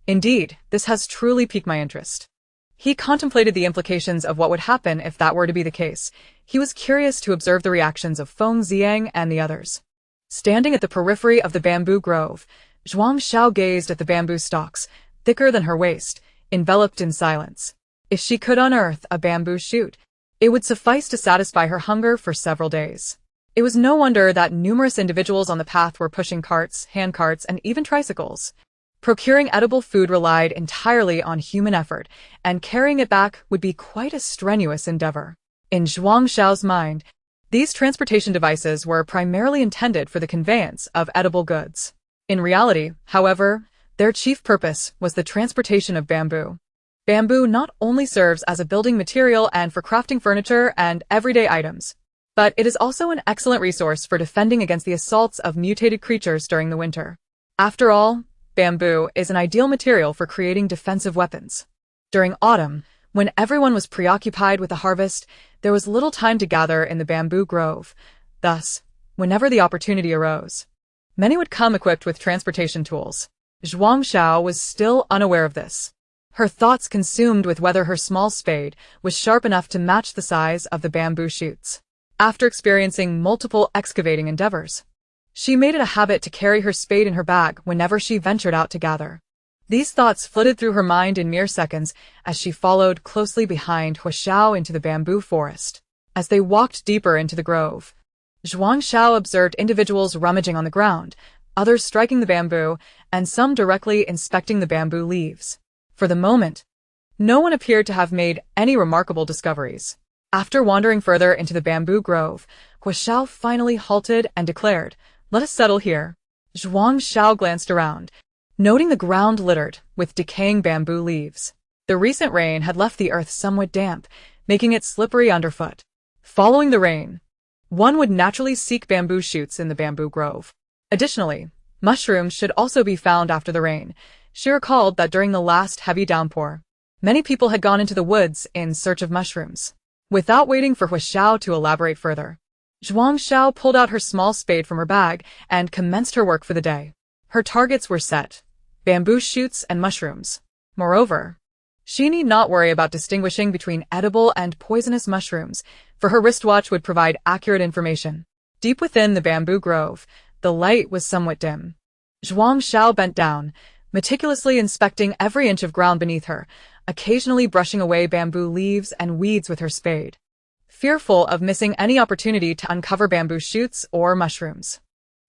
"Indeed, this has truly piqued my interest." He contemplated the implications of what would happen if that were to be the case. He was curious to observe the reactions of Feng Ziang and the others. Standing at the periphery of the bamboo grove, Zhuang Xiao gazed at the bamboo stalks, thicker than her waist, enveloped in silence. If she could unearth a bamboo shoot, it would suffice to satisfy her hunger for several days. It was no wonder that numerous individuals on the path were pushing carts, handcarts, and even tricycles. Procuring edible food relied entirely on human effort, and carrying it back would be quite a strenuous endeavor. In Zhuang Xiao's mind, these transportation devices were primarily intended for the conveyance of edible goods. In reality, however, their chief purpose was the transportation of bamboo. Bamboo not only serves as a building material and for crafting furniture and everyday items, but it is also an excellent resource for defending against the assaults of mutated creatures during the winter. After all, bamboo is an ideal material for creating defensive weapons. During autumn, when everyone was preoccupied with the harvest, there was little time to gather in the bamboo grove. Thus, whenever the opportunity arose, many would come equipped with transportation tools. Zhuang Xiao was still unaware of this, her thoughts consumed with whether her small spade was sharp enough to match the size of the bamboo shoots. After experiencing multiple excavating endeavors, she made it a habit to carry her spade in her bag whenever she ventured out to gather. These thoughts flitted through her mind in mere seconds as she followed closely behind Hua Xiao into the bamboo forest. As they walked deeper into the grove, Zhuang Xiao observed individuals rummaging on the ground, others striking the bamboo, and some directly inspecting the bamboo leaves. For the moment, no one appeared to have made any remarkable discoveries. After wandering further into the bamboo grove, Hua Xiao finally halted and declared, "Let us settle here." Zhuang Xiao glanced around, noting the ground littered with decaying bamboo leaves. The recent rain had left the earth somewhat damp, making it slippery underfoot. Following the rain, one would naturally seek bamboo shoots in the bamboo grove. Additionally, mushrooms should also be found after the rain. She recalled that during the last heavy downpour, many people had gone into the woods in search of mushrooms. Without waiting for Hua Xiao to elaborate further, Zhuang Xiao pulled out her small spade from her bag and commenced her work for the day. Her targets were set: bamboo shoots and mushrooms. Moreover, she need not worry about distinguishing between edible and poisonous mushrooms, for her wristwatch would provide accurate information. Deep within the bamboo grove, the light was somewhat dim. Zhuang Xiao bent down, meticulously inspecting every inch of ground beneath her, occasionally brushing away bamboo leaves and weeds with her spade, fearful of missing any opportunity to uncover bamboo shoots or mushrooms.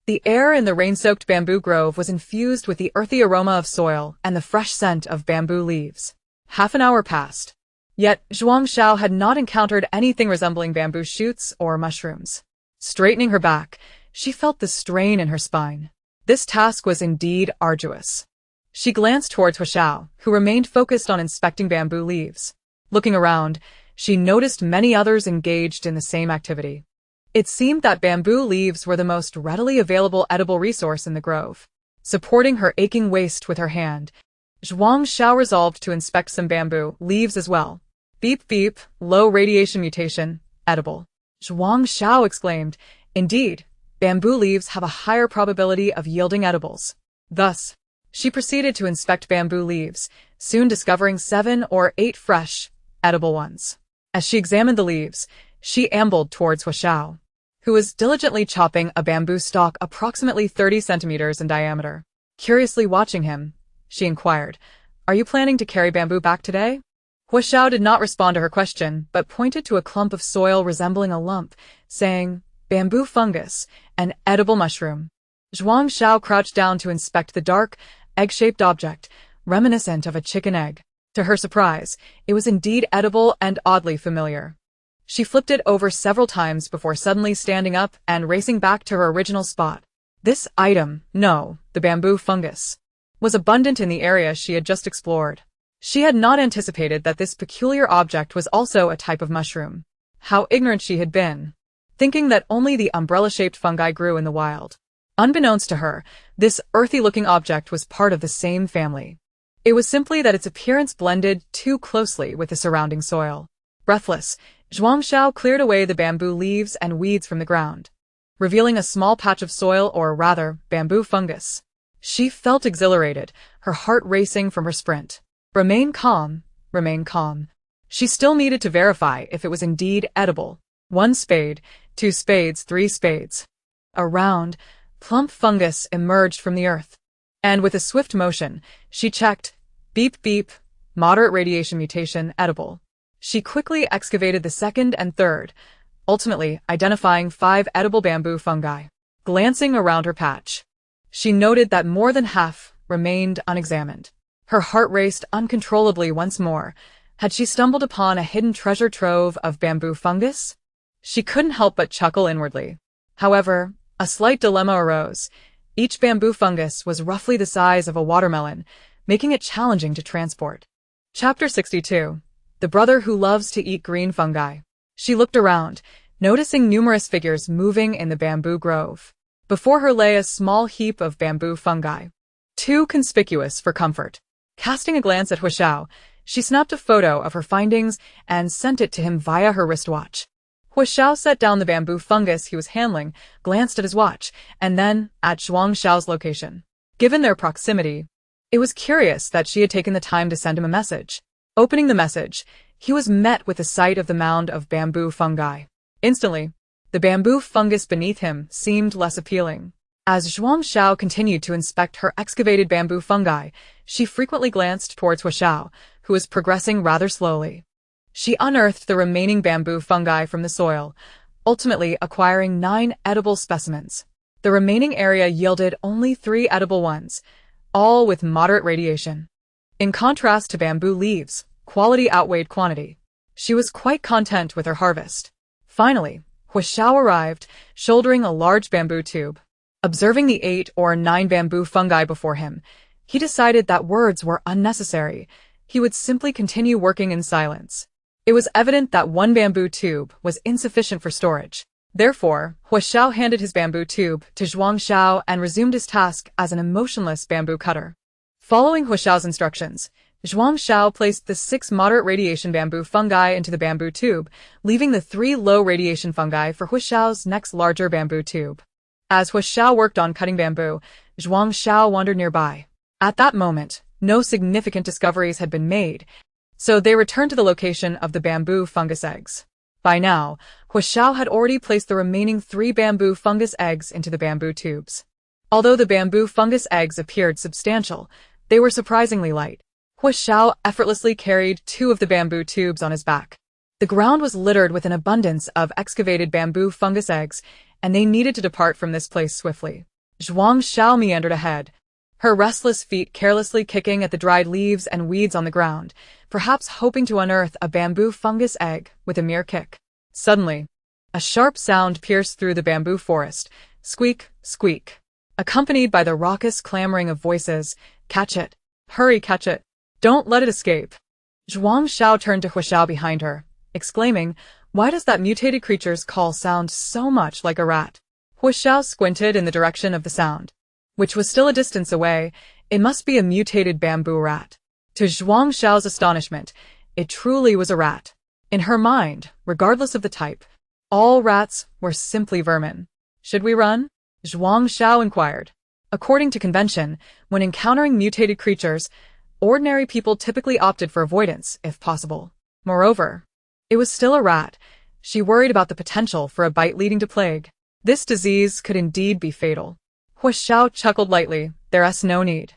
The air in the rain-soaked bamboo grove was infused with the earthy aroma of soil and the fresh scent of bamboo leaves. Half an hour passed. Yet Zhuang Xiao had not encountered anything resembling bamboo shoots or mushrooms. Straightening her back, she felt the strain in her spine. This task was indeed arduous. She glanced towards Xiao, who remained focused on inspecting bamboo leaves. Looking around, she noticed many others engaged in the same activity. It seemed that bamboo leaves were the most readily available edible resource in the grove. Supporting her aching waist with her hand, Zhuang Xiao resolved to inspect some bamboo leaves as well. Beep beep, low radiation mutation, edible. Zhuang Xiao exclaimed, indeed, bamboo leaves have a higher probability of yielding edibles. Thus, she proceeded to inspect bamboo leaves, soon discovering 7 or 8 fresh, edible ones. As she examined the leaves, she ambled towards Xiao, who was diligently chopping a bamboo stalk approximately 30 centimeters in diameter. Curiously watching him, she inquired, "Are you planning to carry bamboo back today?" Xiao did not respond to her question, but pointed to a clump of soil resembling a lump, saying, "Bamboo fungus, an edible mushroom." Zhuang Xiao crouched down to inspect the dark, egg-shaped object, reminiscent of a chicken egg. To her surprise, it was indeed edible and oddly familiar. She flipped it over several times before suddenly standing up and racing back to her original spot. This item, no, the bamboo fungus, was abundant in the area she had just explored. She had not anticipated that this peculiar object was also a type of mushroom. How ignorant she had been, thinking that only the umbrella-shaped fungi grew in the wild. Unbeknownst to her, this earthy-looking object was part of the same family. It was simply that its appearance blended too closely with the surrounding soil. Breathless, Zhuang Xiao cleared away the bamboo leaves and weeds from the ground, revealing a small patch of soil, or rather, bamboo fungus. She felt exhilarated, her heart racing from her sprint. Remain calm, remain calm. She still needed to verify if it was indeed edible. 1 spade, 2 spades, 3 spades. A round, plump fungus emerged from the earth. And with a swift motion, she checked, beep beep, moderate radiation mutation, edible. She quickly excavated the second and third, ultimately identifying 5 edible bamboo fungi. Glancing around her patch, she noted that more than half remained unexamined. Her heart raced uncontrollably once more. Had she stumbled upon a hidden treasure trove of bamboo fungus? She couldn't help but chuckle inwardly. However, a slight dilemma arose. Each bamboo fungus was roughly the size of a watermelon, making it challenging to transport. Chapter 62. The Brother Who Loves to Eat Green Fungi. She looked around, noticing numerous figures moving in the bamboo grove. Before her lay a small heap of bamboo fungi, too conspicuous for comfort. Casting a glance at Xiao, she snapped a photo of her findings and sent it to him via her wristwatch. Xiao set down the bamboo fungus he was handling, glanced at his watch, and then at Zhuang Xiao's location. Given their proximity, it was curious that she had taken the time to send him a message. Opening the message, he was met with the sight of the mound of bamboo fungi. Instantly, the bamboo fungus beneath him seemed less appealing. As Zhuang Xiao continued to inspect her excavated bamboo fungi, she frequently glanced towards Xiao, who was progressing rather slowly. She unearthed the remaining bamboo fungi from the soil, ultimately acquiring 9 edible specimens. The remaining area yielded only 3 edible ones, all with moderate radiation. In contrast to bamboo leaves, quality outweighed quantity. She was quite content with her harvest. Finally, Xiao arrived, shouldering a large bamboo tube. Observing the 8 or 9 bamboo fungi before him, he decided that words were unnecessary. He would simply continue working in silence. It was evident that 1 bamboo tube was insufficient for storage. Therefore, Xiao handed his bamboo tube to Zhuang Xiao and resumed his task as an emotionless bamboo cutter. Following Xiao's instructions, Zhuang Xiao placed the 6 moderate radiation bamboo fungi into the bamboo tube, leaving the 3 low radiation fungi for Xiao's next larger bamboo tube. As Xiao worked on cutting bamboo, Zhuang Xiao wandered nearby. At that moment, no significant discoveries had been made, so they returned to the location of the bamboo fungus eggs. By now, Xiao had already placed the remaining 3 bamboo fungus eggs into the bamboo tubes. Although the bamboo fungus eggs appeared substantial, they were surprisingly light. Hu Xiao effortlessly carried 2 of the bamboo tubes on his back. The ground was littered with an abundance of excavated bamboo fungus eggs, and they needed to depart from this place swiftly. Zhuang Xiao meandered ahead, her restless feet carelessly kicking at the dried leaves and weeds on the ground, perhaps hoping to unearth a bamboo fungus egg with a mere kick. Suddenly, a sharp sound pierced through the bamboo forest. Squeak, squeak. Accompanied by the raucous clamoring of voices. Catch it. Hurry, catch it. Don't let it escape. Zhuang Xiao turned to Hu Xiao behind her, exclaiming, "Why does that mutated creature's call sound so much like a rat?" Hu Xiao squinted in the direction of the sound, which was still a distance away. It must be a mutated bamboo rat. To Zhuang Xiao's astonishment, it truly was a rat. In her mind, regardless of the type, all rats were simply vermin. Should we run? Zhuang Xiao inquired. According to convention, when encountering mutated creatures, ordinary people typically opted for avoidance, if possible. Moreover, it was still a rat. She worried about the potential for a bite leading to plague. This disease could indeed be fatal. Hu Xiao chuckled lightly. There's no need.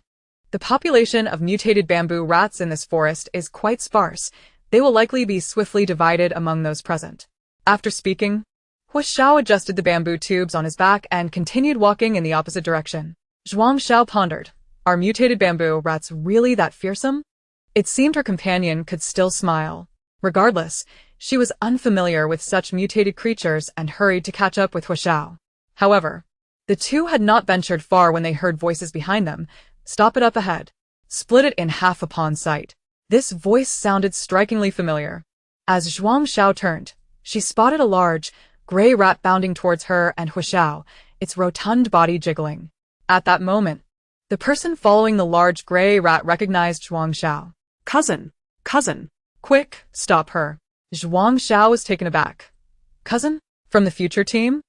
The population of mutated bamboo rats in this forest is quite sparse. They will likely be swiftly divided among those present. After speaking, Hu Xiao adjusted the bamboo tubes on his back and continued walking in the opposite direction. Zhuang Xiao pondered, are mutated bamboo rats really that fearsome? It seemed her companion could still smile. Regardless, she was unfamiliar with such mutated creatures and hurried to catch up with Hu Xiao. However, the two had not ventured far when they heard voices behind them. Stop it up ahead. Split it in half upon sight. This voice sounded strikingly familiar. As Zhuang Xiao turned, she spotted a large, gray rat bounding towards her and Hu Xiao, its rotund body jiggling. At that moment, the person following the large gray rat recognized Zhuang Xiao. Cousin, cousin. Quick, stop her. Zhuang Xiao was taken aback. Cousin? From the future team?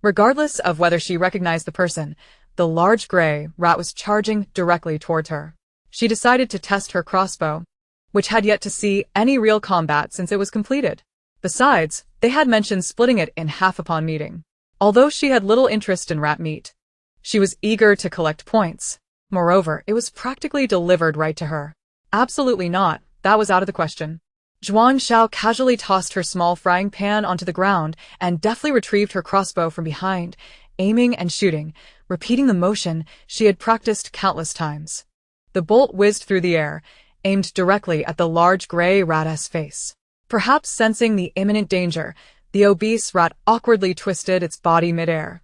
Regardless of whether she recognized the person, the large gray rat was charging directly towards her. She decided to test her crossbow, which had yet to see any real combat since it was completed. Besides, they had mentioned splitting it in half upon meeting. Although she had little interest in rat meat, she was eager to collect points. Moreover, it was practically delivered right to her. Absolutely not, that was out of the question. Zhuang Xiao casually tossed her small frying pan onto the ground and deftly retrieved her crossbow from behind, aiming and shooting, repeating the motion she had practiced countless times. The bolt whizzed through the air, aimed directly at the large gray rat's face. Perhaps sensing the imminent danger, the obese rat awkwardly twisted its body midair,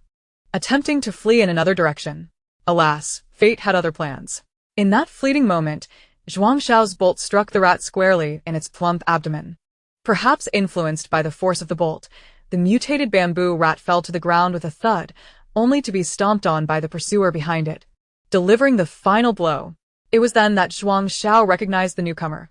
attempting to flee in another direction. Alas, fate had other plans. In that fleeting moment, Zhuang Xiao's bolt struck the rat squarely in its plump abdomen. Perhaps influenced by the force of the bolt, the mutated bamboo rat fell to the ground with a thud, only to be stomped on by the pursuer behind it, delivering the final blow. It was then that Zhuang Xiao recognized the newcomer.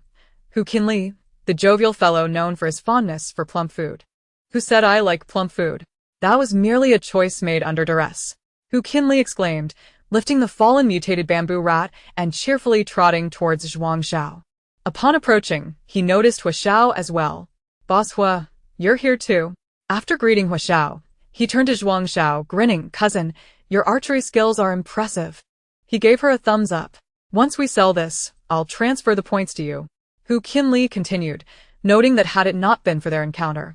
Hu Qinli, the jovial fellow known for his fondness for plump food. Who said I like plump food? That was merely a choice made under duress. Hu Qinli exclaimed, lifting the fallen mutated bamboo rat and cheerfully trotting towards Zhuang Xiao. Upon approaching, he noticed Hu Xiao as well. Boss Hu, you're here too. After greeting Hu Xiao, he turned to Zhuang Xiao, grinning, cousin, your archery skills are impressive. He gave her a thumbs up. Once we sell this, I'll transfer the points to you. Hu Qinli continued, noting that had it not been for their encounter,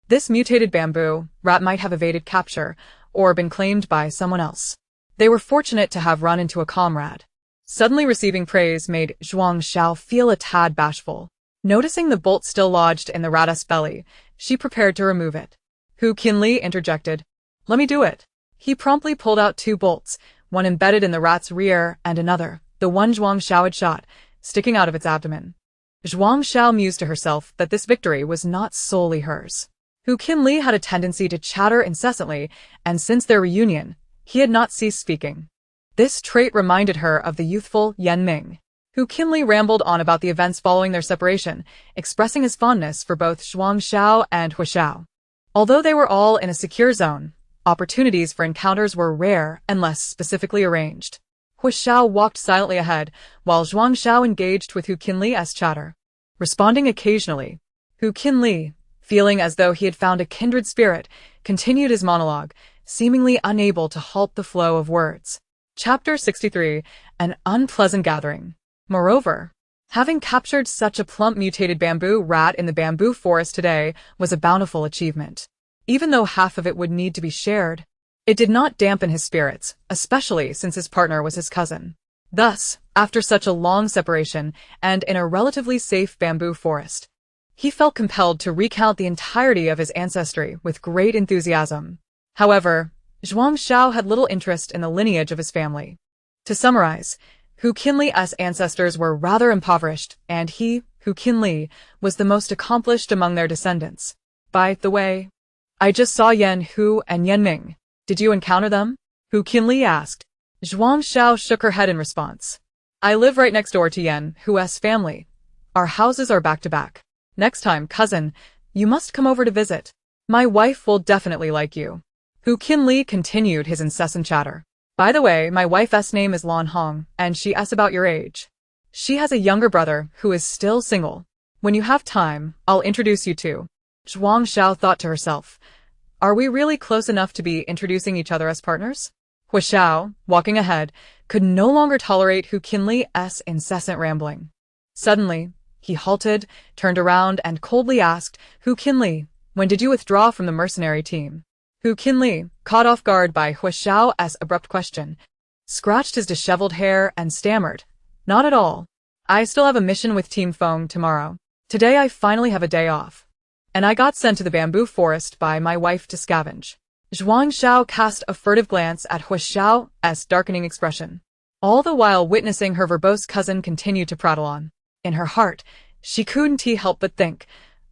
this mutated bamboo rat might have evaded capture or been claimed by someone else. They were fortunate to have run into a comrade. Suddenly receiving praise made Zhuang Xiao feel a tad bashful. Noticing the bolt still lodged in the rat's belly, she prepared to remove it. Hu Qinli interjected, let me do it. He promptly pulled out 2 bolts, one embedded in the rat's rear and another, the one Zhuang Xiao had shot, sticking out of its abdomen. Zhuang Xiao mused to herself that this victory was not solely hers. Hu Qinli had a tendency to chatter incessantly, and since their reunion, he had not ceased speaking. This trait reminded her of the youthful Yan Ming. Hu Qinli rambled on about the events following their separation, expressing his fondness for both Zhuang Xiao and Hu Xiao. Although they were all in a secure zone, opportunities for encounters were rare and less specifically arranged. Hu Xiao walked silently ahead, while Zhuang Xiao engaged with Hu Qinli's chatter. Responding occasionally, Hu Qinli, feeling as though he had found a kindred spirit, continued his monologue, seemingly unable to halt the flow of words. Chapter 63. An Unpleasant Gathering. Moreover, having captured such a plump mutated bamboo rat in the bamboo forest today was a bountiful achievement. Even though half of it would need to be shared, it did not dampen his spirits, especially since his partner was his cousin. Thus, after such a long separation, and in a relatively safe bamboo forest, he felt compelled to recount the entirety of his ancestry with great enthusiasm. However, Zhuang Xiao had little interest in the lineage of his family. To summarize, Hu Qinli's ancestors were rather impoverished, and he, Hu Qinli, was the most accomplished among their descendants. By the way, I just saw Yan Hu and Yan Ming. Did you encounter them? Hu Qinli asked. Zhuang Xiao shook her head in response. I live right next door to Yan Hu's family. Our houses are back to back. Next time, cousin, you must come over to visit. My wife will definitely like you. Hu Qinli continued his incessant chatter. By the way, my wife's name is Lan Hong, and she asks about your age. She has a younger brother who is still single. When you have time, I'll introduce you to. Zhuang Xiao thought to herself. Are we really close enough to be introducing each other as partners? Hu Xiao, walking ahead, could no longer tolerate Hu Qinli's incessant rambling. Suddenly, he halted, turned around, and coldly asked, Hu Qinli, when did you withdraw from the mercenary team? Hu Qinli, caught off guard by Hu Xiao's abrupt question, scratched his disheveled hair and stammered, Not at all. I still have a mission with Team Feng tomorrow. Today I finally have a day off. And I got sent to the bamboo forest by my wife to scavenge. Zhuang Xiao cast a furtive glance at Hu Xiao's darkening expression. All the while witnessing her verbose cousin continue to prattle on. In her heart, she couldn't help but think,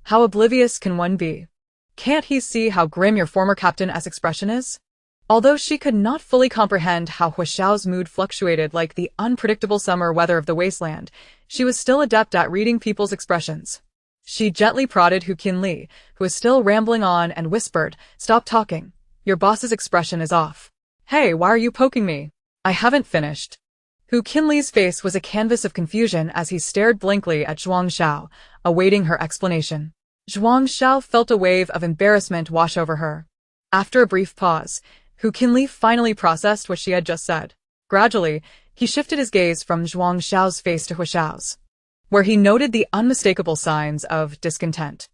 how oblivious can one be? Can't he see how grim your former captain's expression is? Although she could not fully comprehend how Hu Xiao's mood fluctuated like the unpredictable summer weather of the wasteland, she was still adept at reading people's expressions. She gently prodded Hu Qinli, who was still rambling on, and whispered, Stop talking. Your boss's expression is off. Hey, why are you poking me? I haven't finished. Hu Qinli's face was a canvas of confusion as he stared blankly at Zhuang Xiao, awaiting her explanation. Zhuang Xiao felt a wave of embarrassment wash over her. After a brief pause, Hu Qinli finally processed what she had just said. Gradually, he shifted his gaze from Zhuang Xiao's face to Hu Xiao's, where he noted the unmistakable signs of discontent.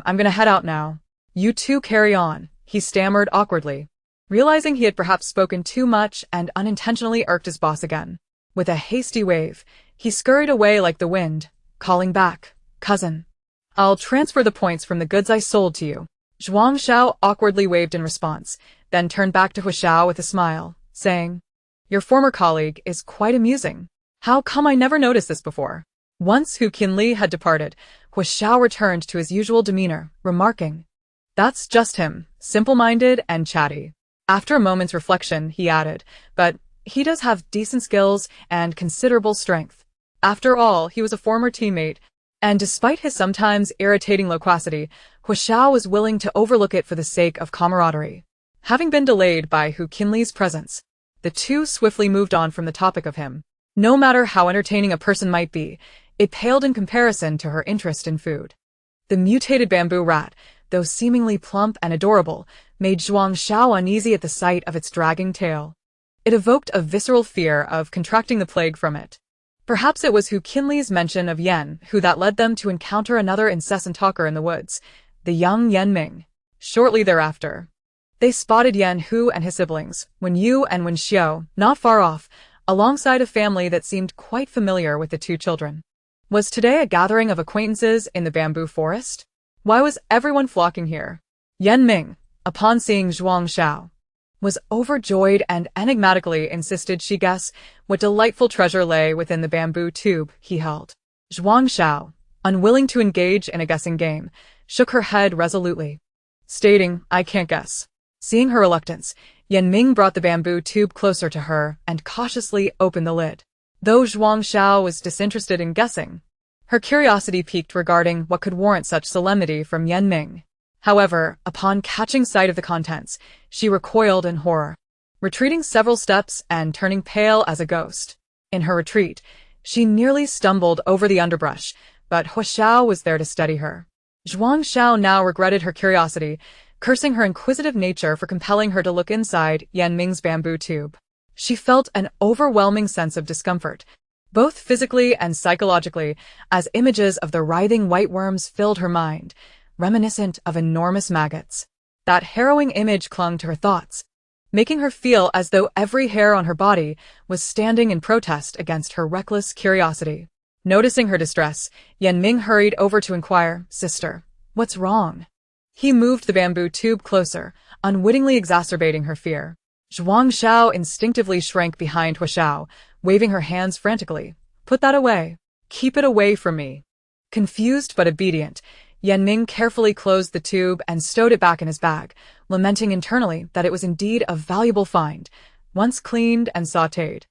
I'm gonna head out now. You two carry on, he stammered awkwardly, realizing he had perhaps spoken too much and unintentionally irked his boss again. With a hasty wave, he scurried away like the wind, calling back, Cousin. I'll transfer the points from the goods I sold to you. Zhuang Xiao awkwardly waved in response, then turned back to Hu Xiao with a smile, saying, Your former colleague is quite amusing. How come I never noticed this before? Once Hu Qinli had departed, Hu Xiao returned to his usual demeanor, remarking, That's just him, simple-minded and chatty. After a moment's reflection, he added, But he does have decent skills and considerable strength. After all, he was a former teammate, and despite his sometimes irritating loquacity, Hu Xiao was willing to overlook it for the sake of camaraderie. Having been delayed by Hu Qinli's presence, the two swiftly moved on from the topic of him. No matter how entertaining a person might be, it paled in comparison to her interest in food. The mutated bamboo rat, though seemingly plump and adorable, made Zhuang Xiao uneasy at the sight of its dragging tail. It evoked a visceral fear of contracting the plague from it. Perhaps it was Hu Qinli's mention of Yan Hu that led them to encounter another incessant talker in the woods, the young Yan Ming. Shortly thereafter, they spotted Yan Hu and his siblings, Wen Yu and Wen Xiao, not far off, alongside a family that seemed quite familiar with the two children. Was today a gathering of acquaintances in the bamboo forest? Why was everyone flocking here? Yan Ming, upon seeing Zhuang Xiao, was overjoyed and enigmatically insisted she guess what delightful treasure lay within the bamboo tube he held. Zhuang Xiao, unwilling to engage in a guessing game, shook her head resolutely, stating, I can't guess. Seeing her reluctance, Yan Ming brought the bamboo tube closer to her and cautiously opened the lid. Though Zhuang Xiao was disinterested in guessing, her curiosity piqued regarding what could warrant such solemnity from Yan Ming. However, upon catching sight of the contents, she recoiled in horror, retreating several steps and turning pale as a ghost. In her retreat, she nearly stumbled over the underbrush, but Hu Xiao was there to steady her. Zhuang Xiao now regretted her curiosity, cursing her inquisitive nature for compelling her to look inside Yan Ming's bamboo tube. She felt an overwhelming sense of discomfort, both physically and psychologically, as images of the writhing white worms filled her mind, reminiscent of enormous maggots. That harrowing image clung to her thoughts, making her feel as though every hair on her body was standing in protest against her reckless curiosity. Noticing her distress, Yan Ming hurried over to inquire, "Sister, what's wrong?" He moved the bamboo tube closer, unwittingly exacerbating her fear. Zhuang Xiao instinctively shrank behind Hua Xiao, waving her hands frantically. "Put that away. Keep it away from me." Confused but obedient, Yan Ming carefully closed the tube and stowed it back in his bag, lamenting internally that it was indeed a valuable find. Once cleaned and sautéed,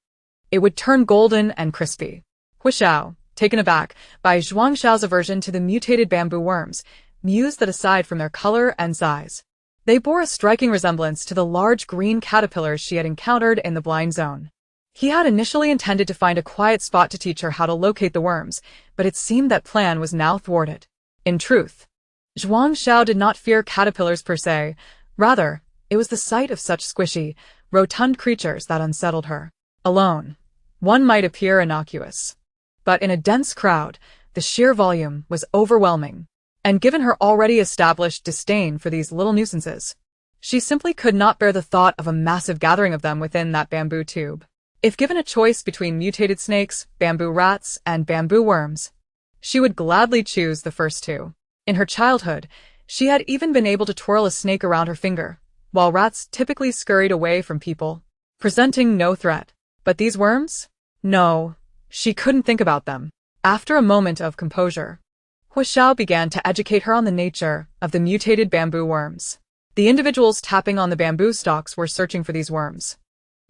it would turn golden and crispy. Hua Xiao, taken aback by Zhuang Xiao's aversion to the mutated bamboo worms, mused that aside from their color and size, they bore a striking resemblance to the large green caterpillars she had encountered in the blind zone. He had initially intended to find a quiet spot to teach her how to locate the worms, but it seemed that plan was now thwarted. In truth, Zhuang Xiao did not fear caterpillars per se. Rather, it was the sight of such squishy, rotund creatures that unsettled her. Alone, one might appear innocuous. But in a dense crowd, the sheer volume was overwhelming. And given her already established disdain for these little nuisances, she simply could not bear the thought of a massive gathering of them within that bamboo tube. If given a choice between mutated snakes, bamboo rats, and bamboo worms, she would gladly choose the first two. In her childhood, she had even been able to twirl a snake around her finger, while rats typically scurried away from people, presenting no threat. But these worms? No, she couldn't think about them. After a moment of composure, Hua Xiao began to educate her on the nature of the mutated bamboo worms. The individuals tapping on the bamboo stalks were searching for these worms.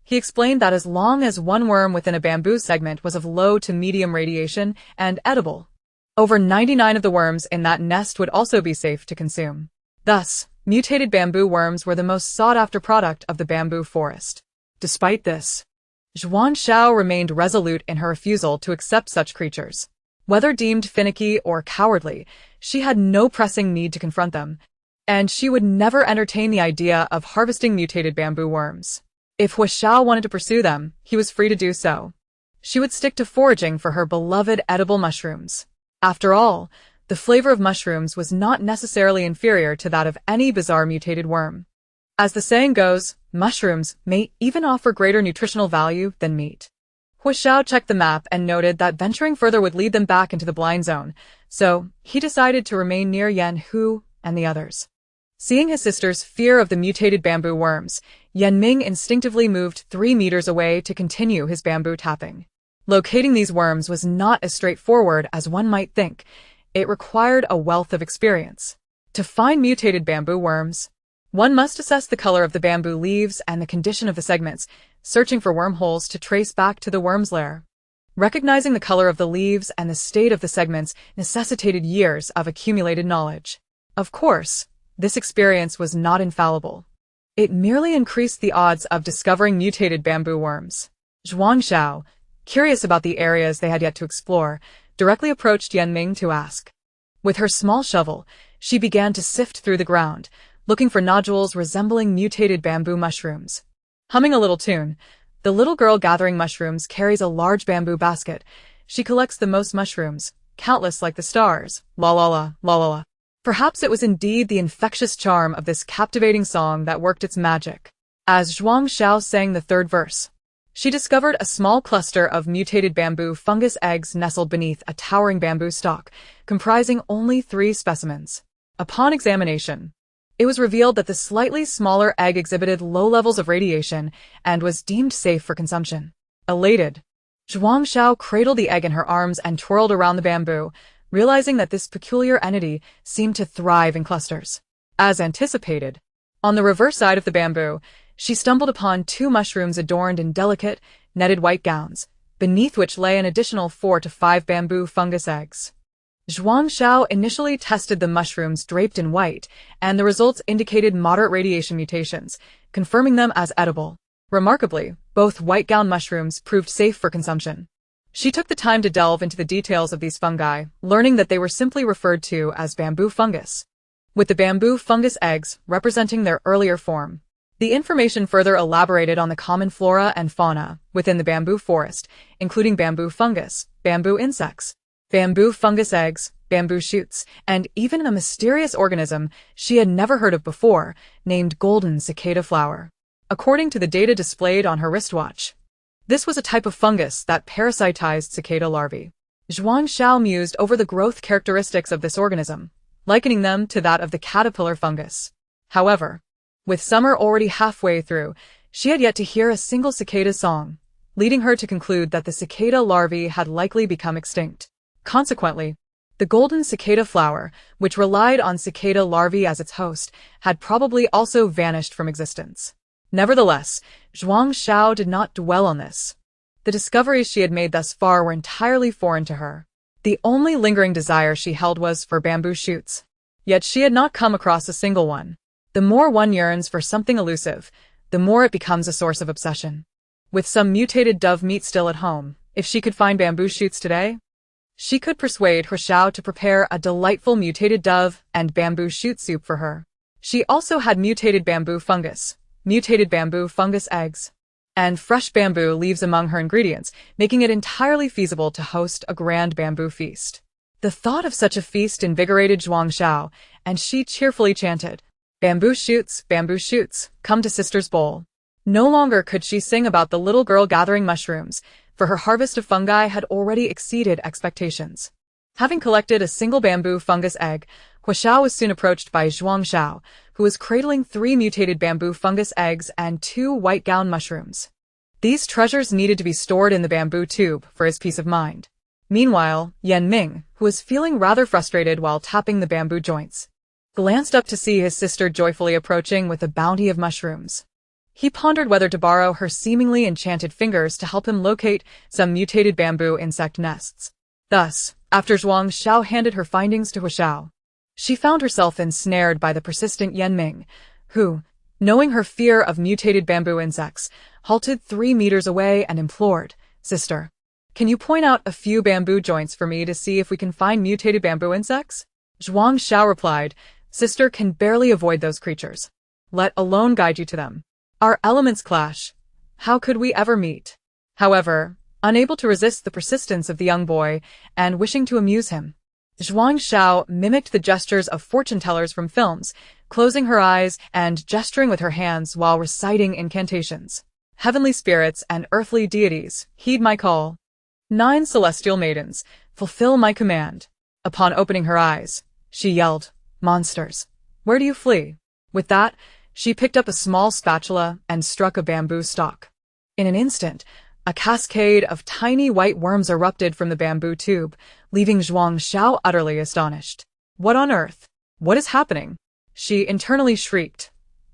He explained that as long as one worm within a bamboo segment was of low to medium radiation and edible, over 99 of the worms in that nest would also be safe to consume. Thus, mutated bamboo worms were the most sought-after product of the bamboo forest. Despite this, Zhuang Xiao remained resolute in her refusal to accept such creatures. Whether deemed finicky or cowardly, she had no pressing need to confront them, and she would never entertain the idea of harvesting mutated bamboo worms. If Hua Xiao wanted to pursue them, he was free to do so. She would stick to foraging for her beloved edible mushrooms. After all, the flavor of mushrooms was not necessarily inferior to that of any bizarre mutated worm. As the saying goes, mushrooms may even offer greater nutritional value than meat. Hua Xiao checked the map and noted that venturing further would lead them back into the blind zone, so he decided to remain near Yan Hu and the others. Seeing his sister's fear of the mutated bamboo worms, Yan Ming instinctively moved 3 meters away to continue his bamboo tapping. Locating these worms was not as straightforward as one might think. It required a wealth of experience. To find mutated bamboo worms, one must assess the color of the bamboo leaves and the condition of the segments, searching for wormholes to trace back to the worm's lair. Recognizing the color of the leaves and the state of the segments necessitated years of accumulated knowledge. Of course, this experience was not infallible. It merely increased the odds of discovering mutated bamboo worms. Zhuang Xiao, curious about the areas they had yet to explore, directly approached Yan Ming to ask. With her small shovel, she began to sift through the ground, looking for nodules resembling mutated bamboo mushrooms. Humming a little tune, the little girl gathering mushrooms carries a large bamboo basket. She collects the most mushrooms, countless like the stars, la la la, la la la. Perhaps it was indeed the infectious charm of this captivating song that worked its magic. As Zhuang Xiao sang the third verse, she discovered a small cluster of mutated bamboo fungus eggs nestled beneath a towering bamboo stalk, comprising only 3 specimens. Upon examination, it was revealed that the slightly smaller egg exhibited low levels of radiation and was deemed safe for consumption. Elated, Zhuang Xiao cradled the egg in her arms and twirled around the bamboo, realizing that this peculiar entity seemed to thrive in clusters. As anticipated, on the reverse side of the bamboo, she stumbled upon 2 mushrooms adorned in delicate, netted white gowns, beneath which lay an additional 4 to 5 bamboo fungus eggs. Zhuang Xiao initially tested the mushrooms draped in white, and the results indicated moderate radiation mutations, confirming them as edible. Remarkably, both white gown mushrooms proved safe for consumption. She took the time to delve into the details of these fungi, learning that they were simply referred to as bamboo fungus. with the bamboo fungus eggs representing their earlier form. The information further elaborated on the common flora and fauna within the bamboo forest, including bamboo fungus, bamboo insects, bamboo fungus eggs, bamboo shoots, and even a mysterious organism she had never heard of before, named golden cicada flower. According to the data displayed on her wristwatch, this was a type of fungus that parasitized cicada larvae. Zhuang Xiao mused over the growth characteristics of this organism, likening them to that of the caterpillar fungus. However, with summer already halfway through, she had yet to hear a single cicada song, leading her to conclude that the cicada larvae had likely become extinct. Consequently, the golden cicada flower, which relied on cicada larvae as its host, had probably also vanished from existence. Nevertheless, Zhuang Xiao did not dwell on this. The discoveries she had made thus far were entirely foreign to her. The only lingering desire she held was for bamboo shoots. Yet she had not come across a single one. The more one yearns for something elusive, the more it becomes a source of obsession. With some mutated dove meat still at home, if she could find bamboo shoots today, she could persuade He Xiao to prepare a delightful mutated dove and bamboo shoot soup for her. She also had mutated bamboo fungus eggs, and fresh bamboo leaves among her ingredients, making it entirely feasible to host a grand bamboo feast. The thought of such a feast invigorated Zhuang Xiao, and she cheerfully chanted, bamboo shoots, come to sister's bowl." No longer could she sing about the little girl gathering mushrooms, for her harvest of fungi had already exceeded expectations. Having collected a single bamboo fungus egg, He Xiao was soon approached by Zhuang Xiao, who was cradling 3 mutated bamboo fungus eggs and 2 white gown mushrooms. These treasures needed to be stored in the bamboo tube for his peace of mind. Meanwhile, Yan Ming, who was feeling rather frustrated while tapping the bamboo joints, glanced up to see his sister joyfully approaching with a bounty of mushrooms. He pondered whether to borrow her seemingly enchanted fingers to help him locate some mutated bamboo insect nests. Thus, after Zhuang Xiao handed her findings to He Xiao, she found herself ensnared by the persistent Yan Ming, who, knowing her fear of mutated bamboo insects, halted 3 meters away and implored, "Sister, can you point out a few bamboo joints for me to see if we can find mutated bamboo insects?" Zhuang Xiao replied, "Sister can barely avoid those creatures, let alone guide you to them. Our elements clash. How could we ever meet?" However, unable to resist the persistence of the young boy, and wishing to amuse him, Zhuang Xiao mimicked the gestures of fortune-tellers from films, closing her eyes and gesturing with her hands while reciting incantations. "Heavenly spirits and earthly deities, heed my call. 9 celestial maidens, fulfill my command." Upon opening her eyes, she yelled, "Monsters, where do you flee?" With that, she picked up a small spatula and struck a bamboo stalk. In an instant, a cascade of tiny white worms erupted from the bamboo tube, leaving Zhuang Xiao utterly astonished. "What on earth? What is happening?" she internally shrieked.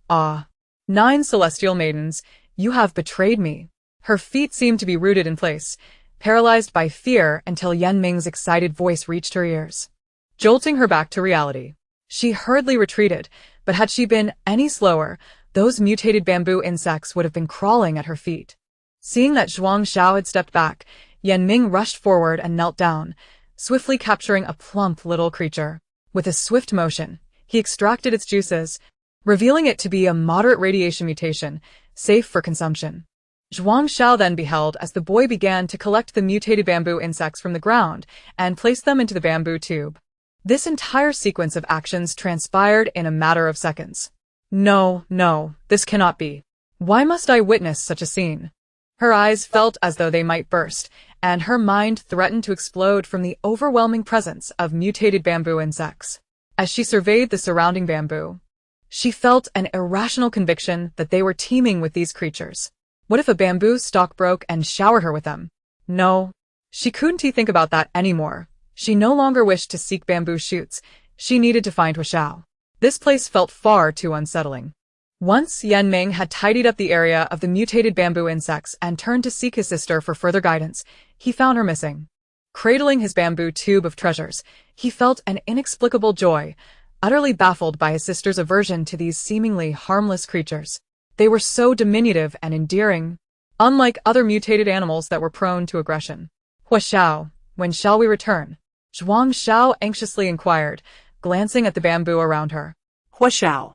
"Ah, 9 celestial maidens, you have betrayed me." Her feet seemed to be rooted in place, paralyzed by fear until Yan Ming's excited voice reached her ears, jolting her back to reality. She hurriedly retreated, but had she been any slower, those mutated bamboo insects would have been crawling at her feet. Seeing that Zhuang Xiao had stepped back, Yan Ming rushed forward and knelt down, swiftly capturing a plump little creature. With a swift motion, he extracted its juices, revealing it to be a moderate radiation mutation, safe for consumption. Zhuang Xiao then beheld as the boy began to collect the mutated bamboo insects from the ground and place them into the bamboo tube. This entire sequence of actions transpired in a matter of seconds. No, this cannot be. Why must I witness such a scene? Her eyes felt as though they might burst, and her mind threatened to explode from the overwhelming presence of mutated bamboo insects. As she surveyed the surrounding bamboo, she felt an irrational conviction that they were teeming with these creatures. What if a bamboo stalk broke and showered her with them? No, she couldn't think about that anymore. She no longer wished to seek bamboo shoots. She needed to find He Xiao. This place felt far too unsettling. Once Yan Ming had tidied up the area of the mutated bamboo insects and turned to seek his sister for further guidance, he found her missing. Cradling his bamboo tube of treasures, he felt an inexplicable joy, utterly baffled by his sister's aversion to these seemingly harmless creatures. They were so diminutive and endearing, unlike other mutated animals that were prone to aggression. "He Xiao, when shall we return?" Zhuang Xiao anxiously inquired, glancing at the bamboo around her. Hua Xiao.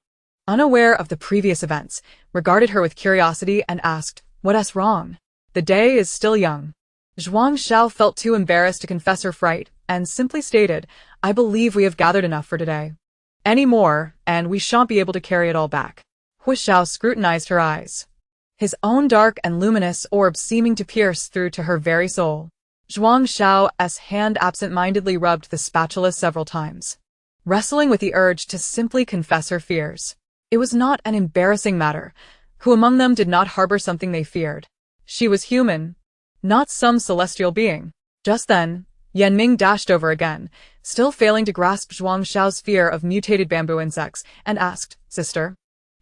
Unaware of the previous events, regarded her with curiosity and asked, "What's wrong?" The day is still young. Zhuang Xiao felt too embarrassed to confess her fright, and simply stated, "I believe we have gathered enough for today. Any more, and we shan't be able to carry it all back." Hua Xiao scrutinized her eyes, his own dark and luminous orb seeming to pierce through to her very soul. Zhuang Xiao's hand absent-mindedly rubbed the spatula several times, wrestling with the urge to simply confess her fears. It was not an embarrassing matter. Who among them did not harbor something they feared? She was human, not some celestial being. Just then, Yanming dashed over again, still failing to grasp Zhuang Xiao's fear of mutated bamboo insects, and asked, "Sister,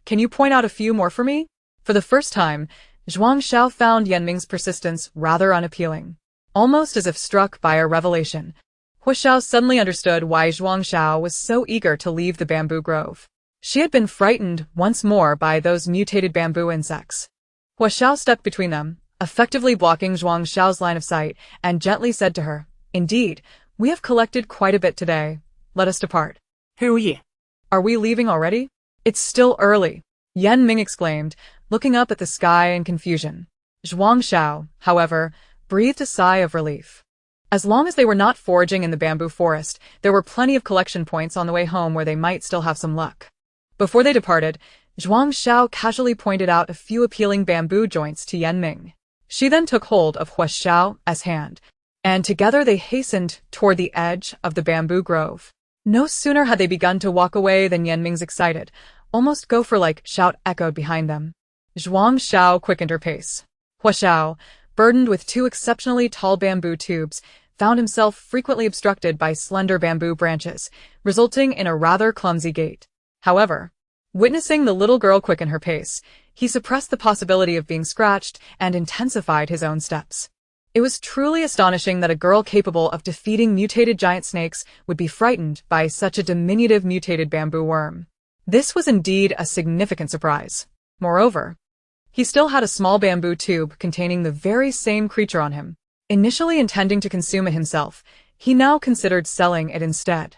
can you point out a few more for me?" For the first time, Zhuang Xiao found Yanming's persistence rather unappealing. Almost as if struck by a revelation, Hua Xiao suddenly understood why Zhuang Xiao was so eager to leave the bamboo grove. She had been frightened once more by those mutated bamboo insects. Hua Xiao stepped between them, effectively blocking Zhuang Xiao's line of sight, and gently said to her, "Indeed, we have collected quite a bit today. Let us depart." Who are you? "Are we leaving already?" "It's still early," Yan Ming exclaimed, looking up at the sky in confusion. Zhuang Xiao, however, breathed a sigh of relief. As long as they were not foraging in the bamboo forest, there were plenty of collection points on the way home where they might still have some luck. Before they departed, Zhuang Xiao casually pointed out a few appealing bamboo joints to Yan Ming. She then took hold of Hua Xiao's hand, and together they hastened toward the edge of the bamboo grove. No sooner had they begun to walk away than Yan Ming's excited, almost gopher-like shout echoed behind them. Zhuang Xiao quickened her pace. Hua Xiao, burdened with two exceptionally tall bamboo tubes, found himself frequently obstructed by slender bamboo branches, resulting in a rather clumsy gait. However, witnessing the little girl quicken her pace, he suppressed the possibility of being scratched and intensified his own steps. It was truly astonishing that a girl capable of defeating mutated giant snakes would be frightened by such a diminutive mutated bamboo worm. This was indeed a significant surprise. Moreover, he still had a small bamboo tube containing the very same creature on him. Initially intending to consume it himself, he now considered selling it instead.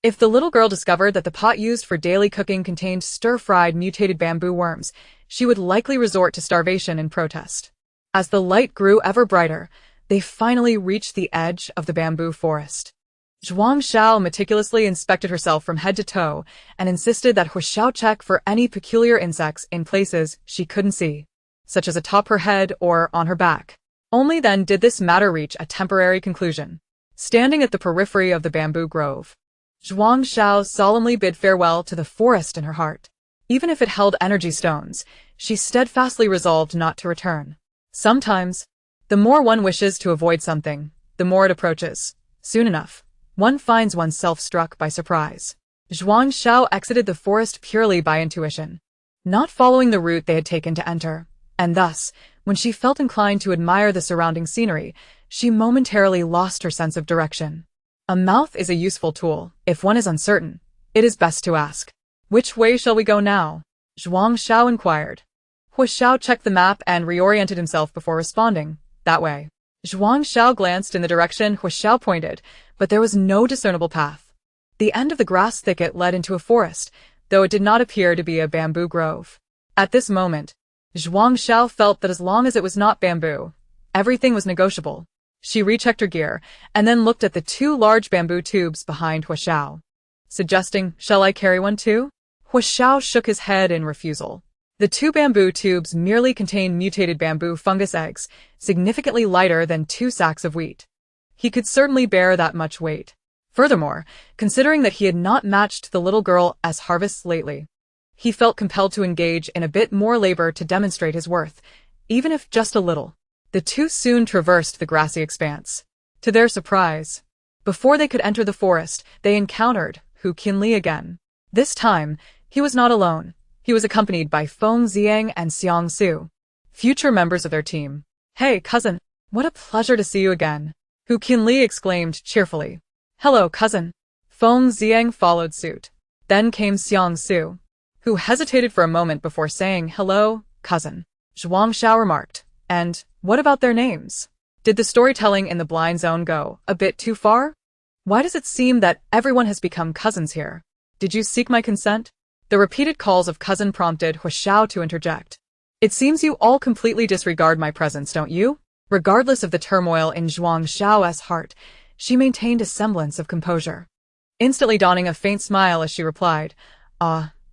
If the little girl discovered that the pot used for daily cooking contained stir-fried mutated bamboo worms, she would likely resort to starvation in protest. As the light grew ever brighter, they finally reached the edge of the bamboo forest. Zhuang Xiao meticulously inspected herself from head to toe and insisted that Hua Xiao check for any peculiar insects in places she couldn't see, such as atop her head or on her back. Only then did this matter reach a temporary conclusion. Standing at the periphery of the bamboo grove, Zhuang Xiao solemnly bid farewell to the forest in her heart. Even if it held energy stones, she steadfastly resolved not to return. Sometimes, the more one wishes to avoid something, the more it approaches. Soon enough, one finds oneself struck by surprise. Zhuang Xiao exited the forest purely by intuition, not following the route they had taken to enter, and thus, when she felt inclined to admire the surrounding scenery, she momentarily lost her sense of direction. A mouth is a useful tool. If one is uncertain, it is best to ask. "Which way shall we go now?" Zhuang Xiao inquired. Hua Xiao checked the map and reoriented himself before responding, "That way." Zhuang Xiao glanced in the direction Hua Xiao pointed, but there was no discernible path. The end of the grass thicket led into a forest, though it did not appear to be a bamboo grove. At this moment, Zhuang Xiao felt that as long as it was not bamboo, everything was negotiable. She rechecked her gear, and then looked at the two large bamboo tubes behind Hua Xiao, suggesting, "Shall I carry one too?" Hua Xiao shook his head in refusal. The two bamboo tubes merely contained mutated bamboo fungus eggs, significantly lighter than 2 sacks of wheat. He could certainly bear that much weight. Furthermore, considering that he had not matched the little girl as harvests lately, he felt compelled to engage in a bit more labor to demonstrate his worth, even if just a little. The two soon traversed the grassy expanse. To their surprise, before they could enter the forest, they encountered Hu Qinli again. This time, he was not alone. He was accompanied by Feng Xiang and Xiang Su, future members of their team. "Hey, cousin, what a pleasure to see you again," Hu Qinli exclaimed cheerfully. "Hello, cousin." Feng Xiang followed suit. Then came Xiang Su, who hesitated for a moment before saying, "Hello, cousin." Zhuang Xiao remarked, "And what about their names? Did the storytelling in the blind zone go a bit too far?" Why does it seem that everyone has become cousins here? Did you seek my consent? The repeated calls of cousin prompted Hu Xiao to interject. It seems you all completely disregard my presence, don't you? Regardless of the turmoil in Zhuang Xiao's heart, she maintained a semblance of composure, instantly donning a faint smile as she replied,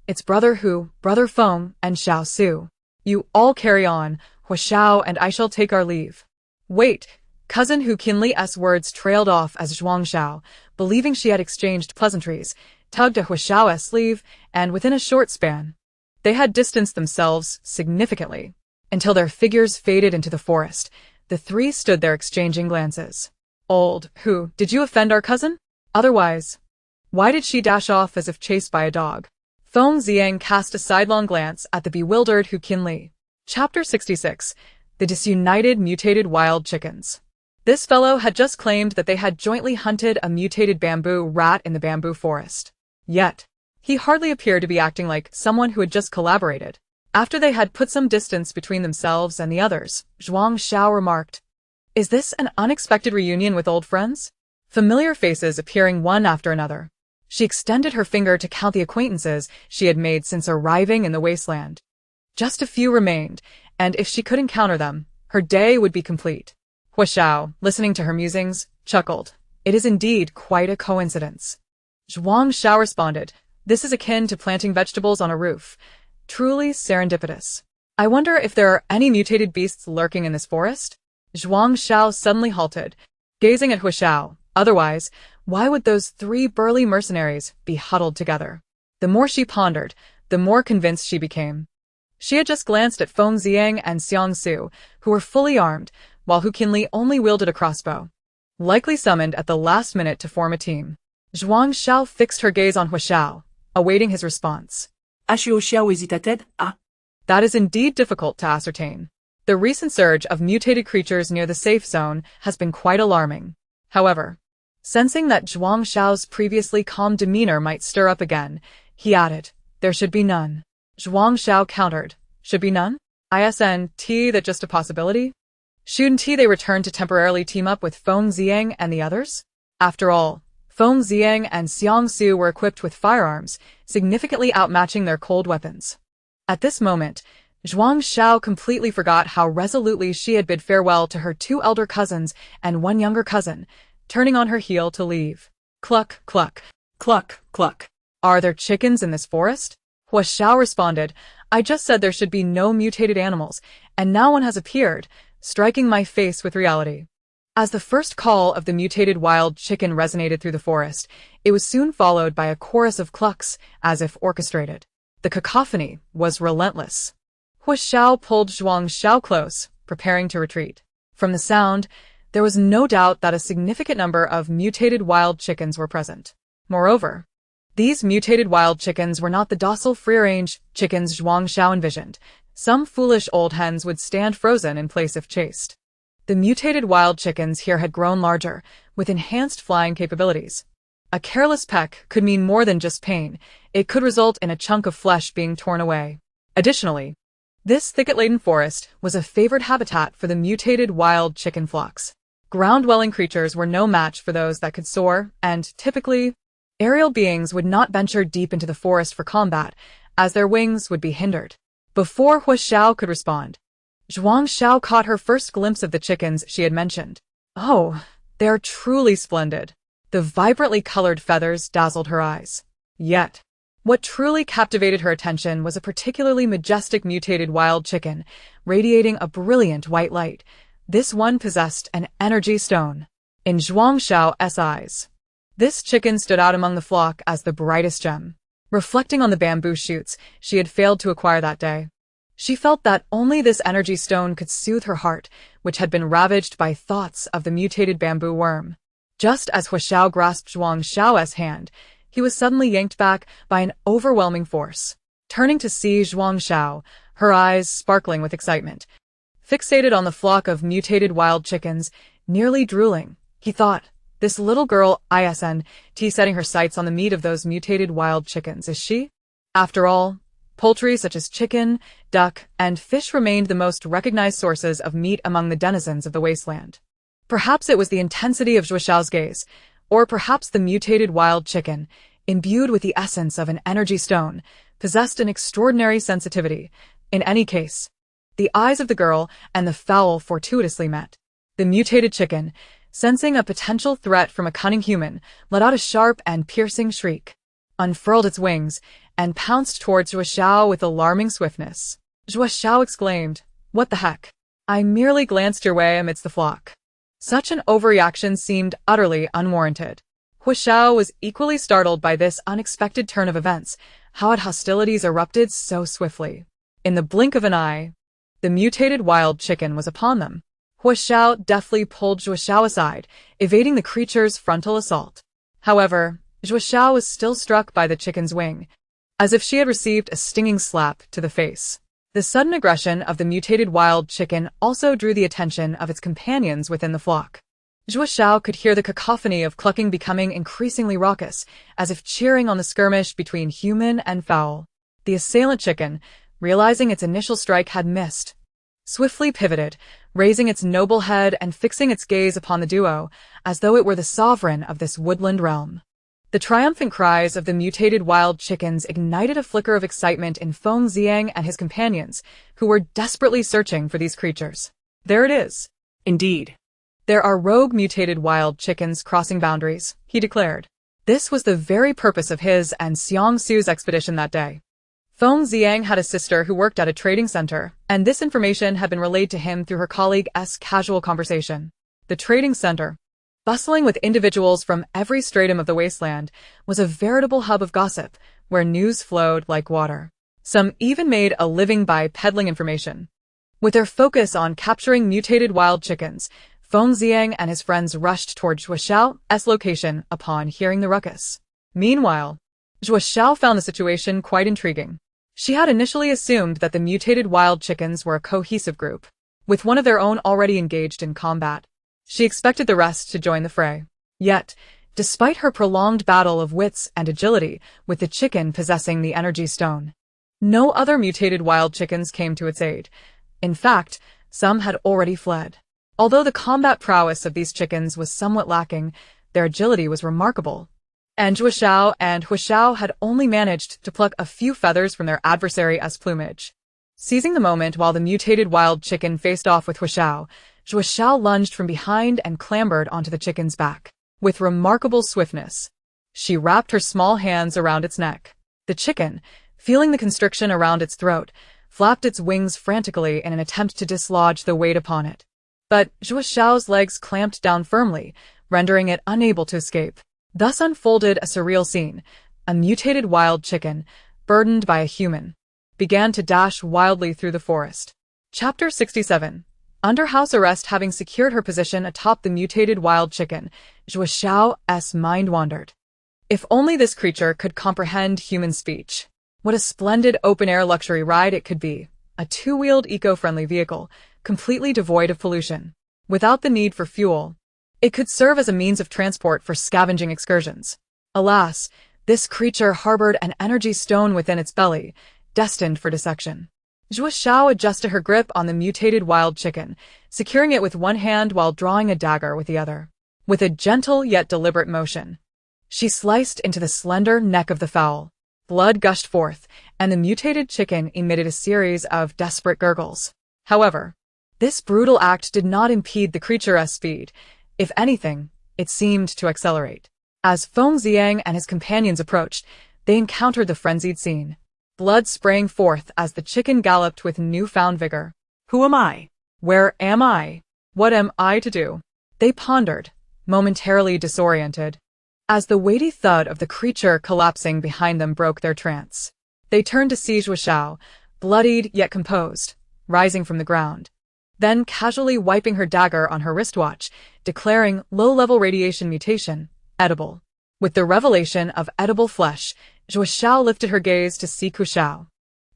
it's Brother Hu, Brother Feng, and Xiao Su. You all carry on, Hu Xiao and I shall take our leave. Wait, Cousin Hu Qinli's words trailed off as Zhuang Xiao, believing she had exchanged pleasantries, tugged at Hu Xiao's sleeve, and within a short span, they had distanced themselves significantly. Until their figures faded into the forest, the three stood there exchanging glances. Old Hu, did you offend our cousin? Otherwise, why did she dash off as if chased by a dog? Feng Xiang cast a sidelong glance at the bewildered Hu Qinli. Chapter 66. The Disunited Mutated Wild Chickens. This fellow had just claimed that they had jointly hunted a mutated bamboo rat in the bamboo forest. Yet, he hardly appeared to be acting like someone who had just collaborated. After they had put some distance between themselves and the others, Zhuang Xiao remarked, "Is this an unexpected reunion with old friends?" Familiar faces appearing one after another. She extended her finger to count the acquaintances she had made since arriving in the wasteland. Just a few remained, and if she could encounter them, her day would be complete. Hu Xiao, listening to her musings, chuckled. It is indeed quite a coincidence. Zhuang Xiao responded, "This is akin to planting vegetables on a roof. Truly serendipitous. I wonder if there are any mutated beasts lurking in this forest?" Zhuang Xiao suddenly halted, gazing at Hu Xiao. Otherwise, why would those three burly mercenaries be huddled together? The more she pondered, the more convinced she became. She had just glanced at Feng Xiang and Xiang Su, who were fully armed, while Hu Qinli only wielded a crossbow, likely summoned at the last minute to form a team. Zhuang Xiao fixed her gaze on Hu Xiao, awaiting his response. Xiao hésitated, That is indeed difficult to ascertain. The recent surge of mutated creatures near the safe zone has been quite alarming. However, sensing that Zhuang Xiao's previously calm demeanor might stir up again, he added, "There should be none." Zhuang Xiao countered, "Should be none? Isn't that just a possibility? Shouldn't they return to temporarily team up with Feng Xiang and the others?" After all, Feng Xiang and Xiang Su were equipped with firearms, significantly outmatching their cold weapons. At this moment, Zhuang Xiao completely forgot how resolutely she had bid farewell to her two elder cousins and one younger cousin, turning on her heel to leave. Cluck, cluck, cluck, cluck. Are there chickens in this forest? Hu Xiao responded, I just said there should be no mutated animals, and now one has appeared, striking my face with reality. As the first call of the mutated wild chicken resonated through the forest, it was soon followed by a chorus of clucks, as if orchestrated. The cacophony was relentless. Hu Xiao pulled Zhuang Xiao close, preparing to retreat. From the sound, there was no doubt that a significant number of mutated wild chickens were present. Moreover, these mutated wild chickens were not the docile free-range chickens Zhuang Xiao envisioned. Some foolish old hens would stand frozen in place if chased. The mutated wild chickens here had grown larger, with enhanced flying capabilities. A careless peck could mean more than just pain. It could result in a chunk of flesh being torn away. Additionally, this thicket-laden forest was a favored habitat for the mutated wild chicken flocks. Ground-dwelling creatures were no match for those that could soar, and, typically, aerial beings would not venture deep into the forest for combat, as their wings would be hindered. Before Hu Xiao could respond, Zhuang Xiao caught her first glimpse of the chickens she had mentioned. Oh, they are truly splendid. The vibrantly colored feathers dazzled her eyes. Yet, what truly captivated her attention was a particularly majestic mutated wild chicken, radiating a brilliant white light. This one possessed an energy stone. In Zhuang Xiao's eyes, this chicken stood out among the flock as the brightest gem. Reflecting on the bamboo shoots she had failed to acquire that day, she felt that only this energy stone could soothe her heart, which had been ravaged by thoughts of the mutated bamboo worm. Just as Hu Xiao grasped Zhuang Xiao's hand, he was suddenly yanked back by an overwhelming force. Turning to see Zhuang Xiao, her eyes sparkling with excitement, fixated on the flock of mutated wild chickens, nearly drooling, he thought, this little girl isn't setting her sights on the meat of those mutated wild chickens, is she? After all, poultry such as chicken, duck, and fish remained the most recognized sources of meat among the denizens of the wasteland. Perhaps it was the intensity of Zhu Xiao's gaze, Or perhaps the mutated wild chicken, imbued with the essence of an energy stone, possessed an extraordinary sensitivity. In any case, the eyes of the girl and the fowl fortuitously met. The mutated chicken, sensing a potential threat from a cunning human, let out a sharp and piercing shriek, unfurled its wings, and pounced towards Zhuang Xiao with alarming swiftness. Zhuang Xiao exclaimed, "What the heck? I merely glanced your way amidst the flock." Such an overreaction seemed utterly unwarranted. Zhuang Xiao was equally startled by this unexpected turn of events. How had hostilities erupted so swiftly? In the blink of an eye, the mutated wild chicken was upon them. Zhuang Xiao deftly pulled Zhuang Xiao aside, evading the creature's frontal assault. However, Zhuang Xiao was still struck by the chicken's wing, as if she had received a stinging slap to the face. The sudden aggression of the mutated wild chicken also drew the attention of its companions within the flock. Zhuang Xiao could hear the cacophony of clucking becoming increasingly raucous, as if cheering on the skirmish between human and fowl. The assailant chicken, realizing its initial strike had missed, swiftly pivoted, raising its noble head and fixing its gaze upon the duo, as though it were the sovereign of this woodland realm. The triumphant cries of the mutated wild chickens ignited a flicker of excitement in Feng Xiang and his companions, who were desperately searching for these creatures. There it is. Indeed. There are rogue mutated wild chickens crossing boundaries, he declared. This was the very purpose of his and Xiang Su's expedition that day. Feng Xiang had a sister who worked at a trading center, and this information had been relayed to him through her colleague's casual conversation. The trading center, bustling with individuals from every stratum of the wasteland, was a veritable hub of gossip, where news flowed like water. Some even made a living by peddling information. With their focus on capturing mutated wild chickens, Feng Xiang and his friends rushed toward Zhuang Xiao's location upon hearing the ruckus. Meanwhile, Zhuang Xiao found the situation quite intriguing. She had initially assumed that the mutated wild chickens were a cohesive group, with one of their own already engaged in combat. She expected the rest to join the fray. Yet, despite her prolonged battle of wits and agility with the chicken possessing the energy stone, no other mutated wild chickens came to its aid. In fact, some had already fled. Although the combat prowess of these chickens was somewhat lacking, their agility was remarkable. And Zhuang Xiao and Hu Xiao had only managed to pluck a few feathers from their adversary's plumage. Seizing the moment while the mutated wild chicken faced off with Hu Xiao, Zhuang Xiao lunged from behind and clambered onto the chicken's back. With remarkable swiftness, she wrapped her small hands around its neck. The chicken, feeling the constriction around its throat, flapped its wings frantically in an attempt to dislodge the weight upon it. But Zhuang Xiao's legs clamped down firmly, rendering it unable to escape. Thus unfolded a surreal scene. A mutated wild chicken, burdened by a human, began to dash wildly through the forest. Chapter 67. Under house arrest, having secured her position atop the mutated wild chicken, Zhuang Xiao's mind wandered. If only this creature could comprehend human speech. What a splendid open-air luxury ride it could be. A two-wheeled eco-friendly vehicle, completely devoid of pollution. Without the need for fuel, it could serve as a means of transport for scavenging excursions. Alas, this creature harbored an energy stone within its belly, destined for dissection. Zhuang Xiao adjusted her grip on the mutated wild chicken, securing it with one hand while drawing a dagger with the other. With a gentle yet deliberate motion, she sliced into the slender neck of the fowl. Blood gushed forth, and the mutated chicken emitted a series of desperate gurgles. However, this brutal act did not impede the creature's speed. If anything, it seemed to accelerate. As Feng Xiang and his companions approached, they encountered the frenzied scene. Blood sprang forth as the chicken galloped with newfound vigor. Who am I? Where am I? What am I to do? They pondered, momentarily disoriented, as the weighty thud of the creature collapsing behind them broke their trance. They turned to see Zhuang Xiao, bloodied yet composed, rising from the ground, then casually wiping her dagger on her wristwatch, declaring low-level radiation mutation, edible. With the revelation of edible flesh, Zhuang Xiao lifted her gaze to see Hu Xiao,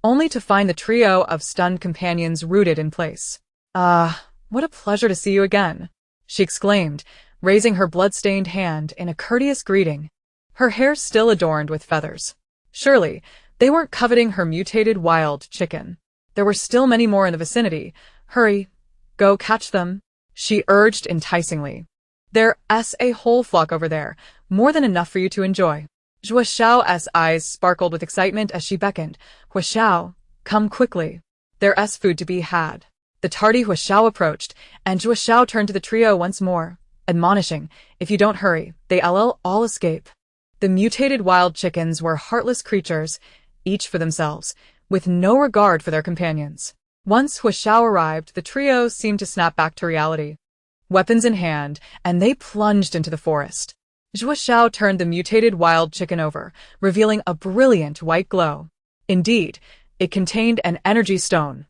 only to find the trio of stunned companions rooted in place. What a pleasure to see you again, she exclaimed, raising her blood-stained hand in a courteous greeting, her hair still adorned with feathers. Surely, they weren't coveting her mutated wild chicken. There were still many more in the vicinity. Hurry, go catch them, she urged enticingly. There's a whole flock over there, more than enough for you to enjoy. Zhuang Xiao's eyes sparkled with excitement as she beckoned. Hua Xiao, come quickly. There's food to be had. The tardy Hua Xiao approached, and Zhuang Xiao turned to the trio once more, admonishing, if you don't hurry, they'll all escape. The mutated wild chickens were heartless creatures, each for themselves, with no regard for their companions. Once Hua Xiao arrived, the trio seemed to snap back to reality. Weapons in hand, and they plunged into the forest. Zhuang Xiao turned the mutated wild chicken over, revealing a brilliant white glow. Indeed, it contained an energy stone.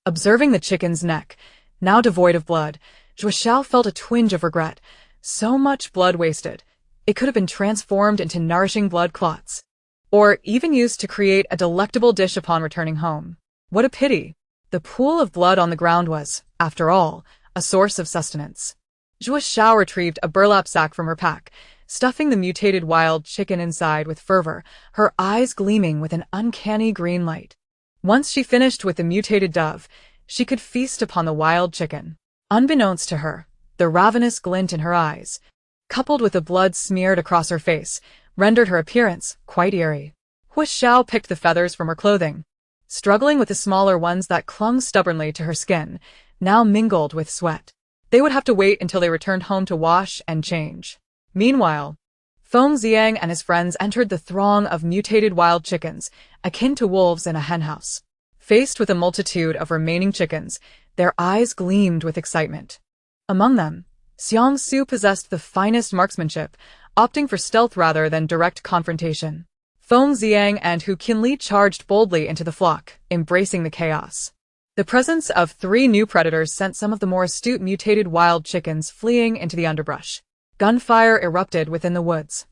Observing the chicken's neck, now devoid of blood, Zhuang Xiao felt a twinge of regret. So much blood wasted. It could have been transformed into nourishing blood clots, or even used to create a delectable dish upon returning home. What a pity! The pool of blood on the ground was, after all, a source of sustenance. Zhuang Xiao retrieved a burlap sack from her pack, stuffing the mutated wild chicken inside with fervor, her eyes gleaming with an uncanny green light. Once she finished with the mutated dove, she could feast upon the wild chicken. Unbeknownst to her, the ravenous glint in her eyes, coupled with the blood smeared across her face, rendered her appearance quite eerie. Hua Xiao picked the feathers from her clothing, struggling with the smaller ones that clung stubbornly to her skin, now mingled with sweat. They would have to wait until they returned home to wash and change. Meanwhile, Feng Xiang and his friends entered the throng of mutated wild chickens, akin to wolves in a henhouse. Faced with a multitude of remaining chickens, their eyes gleamed with excitement. Among them, Xiang Su possessed the finest marksmanship, opting for stealth rather than direct confrontation. Feng Xiang and Hu Qinli charged boldly into the flock, embracing the chaos. The presence of 3 new predators sent some of the more astute mutated wild chickens fleeing into the underbrush. Gunfire erupted within the woods,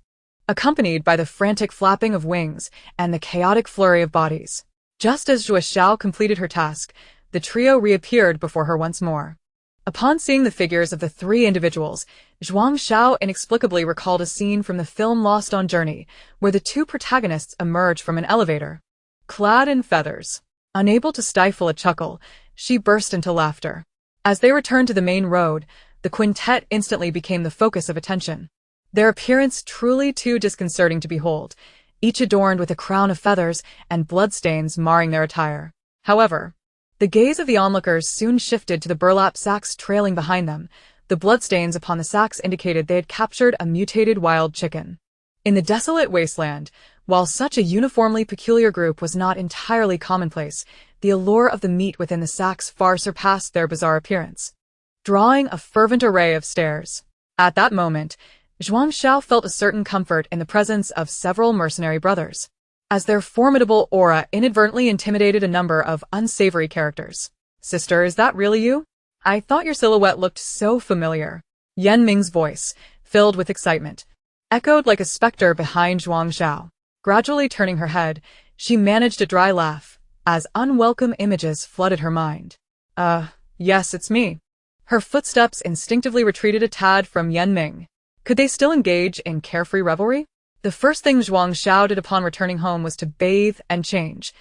accompanied by the frantic flapping of wings and the chaotic flurry of bodies. Just as Zhuang Xiao completed her task, the trio reappeared before her once more. Upon seeing the figures of the 3 individuals, Zhuang Xiao inexplicably recalled a scene from the film Lost on Journey, where the 2 protagonists emerge from an elevator, clad in feathers. Unable to stifle a chuckle, she burst into laughter. As they returned to the main road, the quintet instantly became the focus of attention. Their appearance truly too disconcerting to behold, each adorned with a crown of feathers and bloodstains marring their attire. However, the gaze of the onlookers soon shifted to the burlap sacks trailing behind them. The bloodstains upon the sacks indicated they had captured a mutated wild chicken. In the desolate wasteland, while such a uniformly peculiar group was not entirely commonplace, the allure of the meat within the sacks far surpassed their bizarre appearance, drawing a fervent array of stares. At that moment, Zhuang Xiao felt a certain comfort in the presence of several mercenary brothers, as their formidable aura inadvertently intimidated a number of unsavory characters. Sister, is that really you? I thought your silhouette looked so familiar. Yan Ming's voice, filled with excitement, echoed like a specter behind Zhuang Xiao. Gradually turning her head, she managed a dry laugh, as unwelcome images flooded her mind. Yes, it's me. Her footsteps instinctively retreated a tad from Yan Ming. Could they still engage in carefree revelry? The first thing Zhuang Xiao did upon returning home was to bathe and change,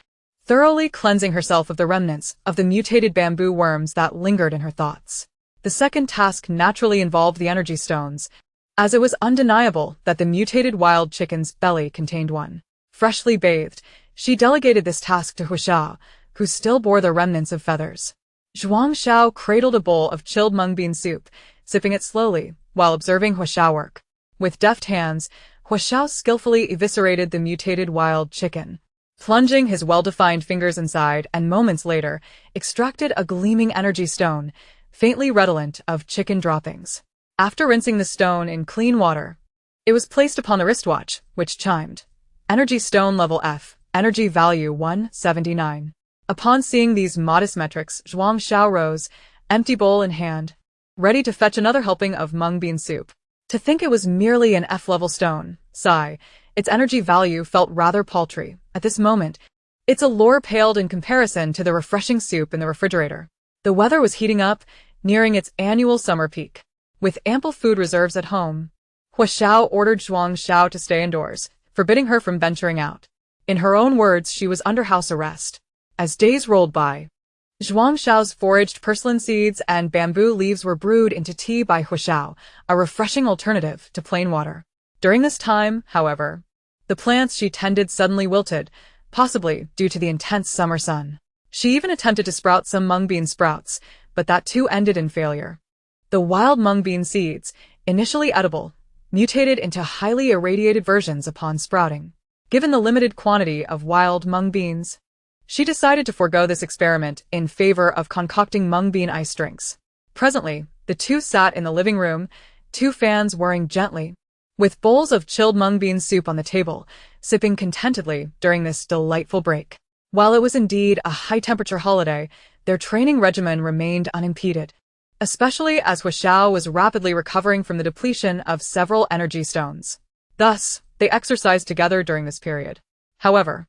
thoroughly cleansing herself of the remnants of the mutated bamboo worms that lingered in her thoughts. The second task naturally involved the energy stones, as it was undeniable that the mutated wild chicken's belly contained one. Freshly bathed, she delegated this task to Hua Xiao, who still bore the remnants of feathers. Zhuang Xiao cradled a bowl of chilled mung bean soup, sipping it slowly, while observing Hua Xiao work. With deft hands, Hua Xiao skillfully eviscerated the mutated wild chicken, plunging his well-defined fingers inside and moments later, extracted a gleaming energy stone, faintly redolent of chicken droppings. After rinsing the stone in clean water, it was placed upon the wristwatch, which chimed. Energy stone level F, energy value 179. Upon seeing these modest metrics, Zhuang Xiao rose, empty bowl in hand, ready to fetch another helping of mung bean soup. To think it was merely an F-level stone, sigh, its energy value felt rather paltry. At this moment, its allure paled in comparison to the refreshing soup in the refrigerator. The weather was heating up, nearing its annual summer peak. With ample food reserves at home, Hua Xiao ordered Zhuang Xiao to stay indoors, forbidding her from venturing out. In her own words, she was under house arrest. As days rolled by, Zhuang Xiao's foraged porcelain seeds and bamboo leaves were brewed into tea by Xiao, a refreshing alternative to plain water. During this time, however, the plants she tended suddenly wilted, possibly due to the intense summer sun. She even attempted to sprout some mung bean sprouts, but that too ended in failure. The wild mung bean seeds, initially edible, mutated into highly irradiated versions upon sprouting. Given the limited quantity of wild mung beans, she decided to forego this experiment in favor of concocting mung bean ice drinks. Presently, the two sat in the living room, two fans whirring gently, with bowls of chilled mung bean soup on the table, sipping contentedly during this delightful break. While it was indeed a high-temperature holiday, their training regimen remained unimpeded, especially as Xiao was rapidly recovering from the depletion of several energy stones. Thus, they exercised together during this period. However,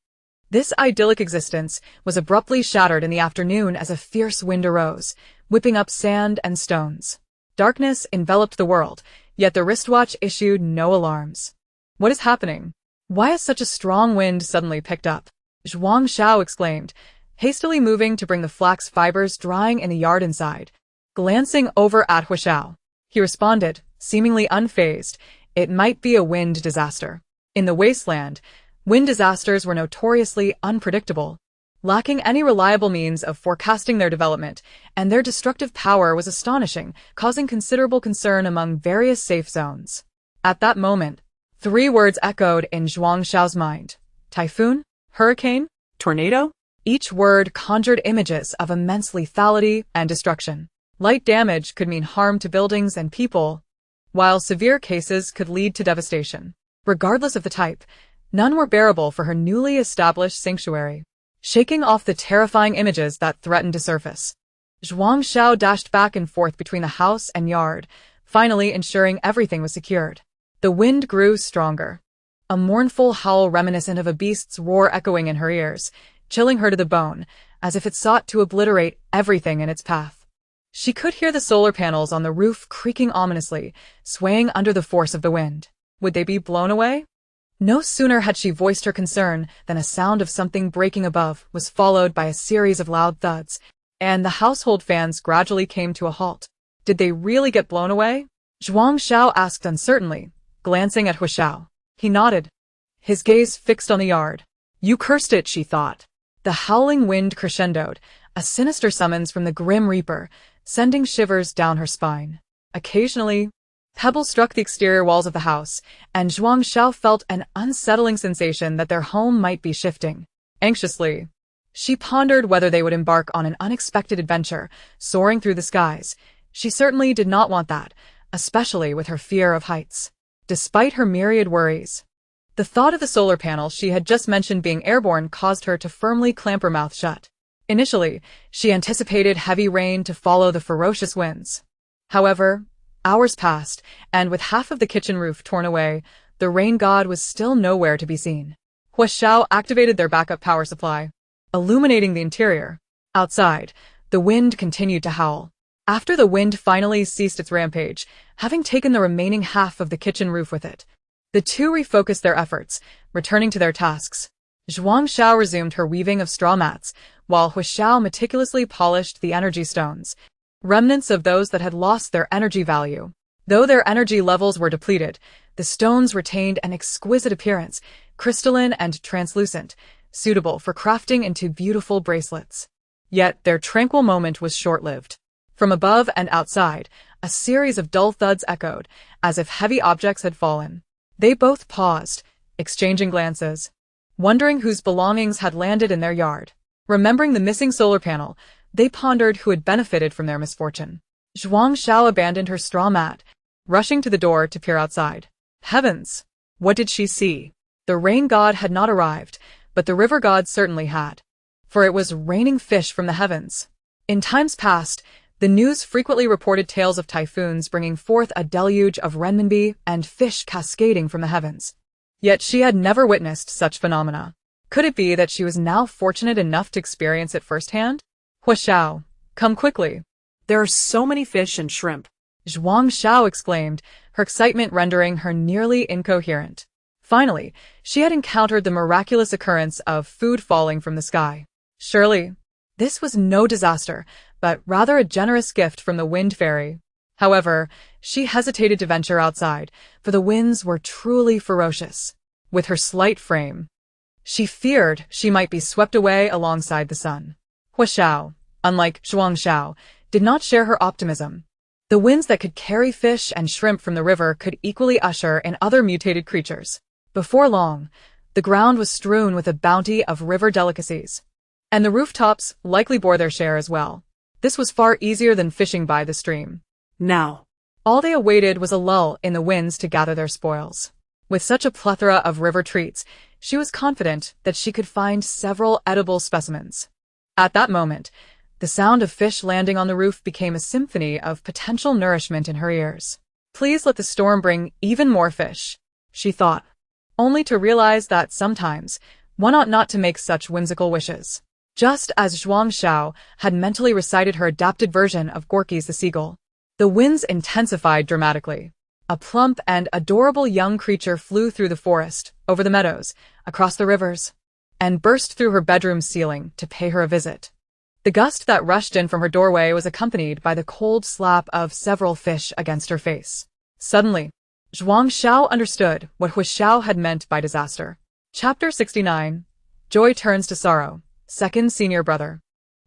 this idyllic existence was abruptly shattered in the afternoon as a fierce wind arose, whipping up sand and stones. Darkness enveloped the world, yet the wristwatch issued no alarms. What is happening? Why has such a strong wind suddenly picked up? Zhuang Xiao exclaimed, hastily moving to bring the flax fibers drying in the yard inside. Glancing over at Xiao, he responded, seemingly unfazed, it might be a wind disaster. In the wasteland, wind disasters were notoriously unpredictable, lacking any reliable means of forecasting their development, and their destructive power was astonishing, causing considerable concern among various safe zones. At that moment, three words echoed in Zhuang Xiao's mind: typhoon, hurricane, Tornado? Each word conjured images of immense lethality and destruction. Light damage could mean harm to buildings and people, while severe cases could lead to devastation. Regardless of the type, none were bearable for her newly established sanctuary. Shaking off the terrifying images that threatened to surface, Zhuang Xiao dashed back and forth between the house and yard, finally ensuring everything was secured. The wind grew stronger, a mournful howl reminiscent of a beast's roar echoing in her ears, chilling her to the bone, as if it sought to obliterate everything in its path. She could hear the solar panels on the roof creaking ominously, swaying under the force of the wind. Would they be blown away? No sooner had she voiced her concern than a sound of something breaking above was followed by a series of loud thuds, and the household fans gradually came to a halt. Did they really get blown away? Zhuang Xiao asked uncertainly, glancing at Xiao. He nodded, his gaze fixed on the yard. You cursed it, she thought. The howling wind crescendoed, a sinister summons from the Grim Reaper, sending shivers down her spine. Occasionally, pebbles struck the exterior walls of the house, and Zhuang Xiao felt an unsettling sensation that their home might be shifting. Anxiously, she pondered whether they would embark on an unexpected adventure, soaring through the skies. She certainly did not want that, especially with her fear of heights. Despite her myriad worries, the thought of the solar panel she had just mentioned being airborne caused her to firmly clamp her mouth shut. Initially, she anticipated heavy rain to follow the ferocious winds. However, hours passed, and with half of the kitchen roof torn away, the rain god was still nowhere to be seen. Xiao activated their backup power supply, illuminating the interior. Outside, the wind continued to howl. After the wind finally ceased its rampage, having taken the remaining half of the kitchen roof with it, the two refocused their efforts, returning to their tasks. Zhuang Xiao resumed her weaving of straw mats, while Xiao meticulously polished the energy stones, remnants of those that had lost their energy value. Though their energy levels were depleted, the stones retained an exquisite appearance, crystalline and translucent, suitable for crafting into beautiful bracelets. Yet their tranquil moment was short-lived. From above and outside, a series of dull thuds echoed, as if heavy objects had fallen. They both paused, exchanging glances, wondering whose belongings had landed in their yard. Remembering the missing solar panel, they pondered who had benefited from their misfortune. Zhuang Xiao abandoned her straw mat, rushing to the door to peer outside. Heavens! What did she see? The rain god had not arrived, but the river god certainly had. For it was raining fish from the heavens. In times past, the news frequently reported tales of typhoons bringing forth a deluge of renminbi and fish cascading from the heavens. Yet she had never witnessed such phenomena. Could it be that she was now fortunate enough to experience it firsthand? Xiao, come quickly. There are so many fish and shrimp. Zhuang Xiao exclaimed, her excitement rendering her nearly incoherent. Finally, she had encountered the miraculous occurrence of food falling from the sky. Surely, This was no disaster, but rather a generous gift from the wind fairy. However, she hesitated to venture outside, for the winds were truly ferocious. With her slight frame, she feared she might be swept away alongside the sun. Hua Xiao, unlike Zhuang Xiao, did not share her optimism. The winds that could carry fish and shrimp from the river could equally usher in other mutated creatures. Before long, the ground was strewn with a bounty of river delicacies, and the rooftops likely bore their share as well. This was far easier than fishing by the stream. Now, All they awaited was a lull in the winds to gather their spoils. With such a plethora of river treats, she was confident that she could find several edible specimens. At that moment, the sound of fish landing on the roof became a symphony of potential nourishment in her ears. Please let the storm bring even more fish, she thought, only to realize that sometimes one ought not to make such whimsical wishes. Just as Zhuang Xiao had mentally recited her adapted version of Gorky's the seagull, the winds intensified dramatically. A plump and adorable young creature flew through the forest, over the meadows, across the rivers, and burst through her bedroom's ceiling to pay her a visit. The gust that rushed in from her doorway was accompanied by the cold slap of several fish against her face. Suddenly, Zhuang Xiao understood what Hua Xiao had meant by disaster. Chapter 69. Joy Turns to Sorrow. Second Senior Brother.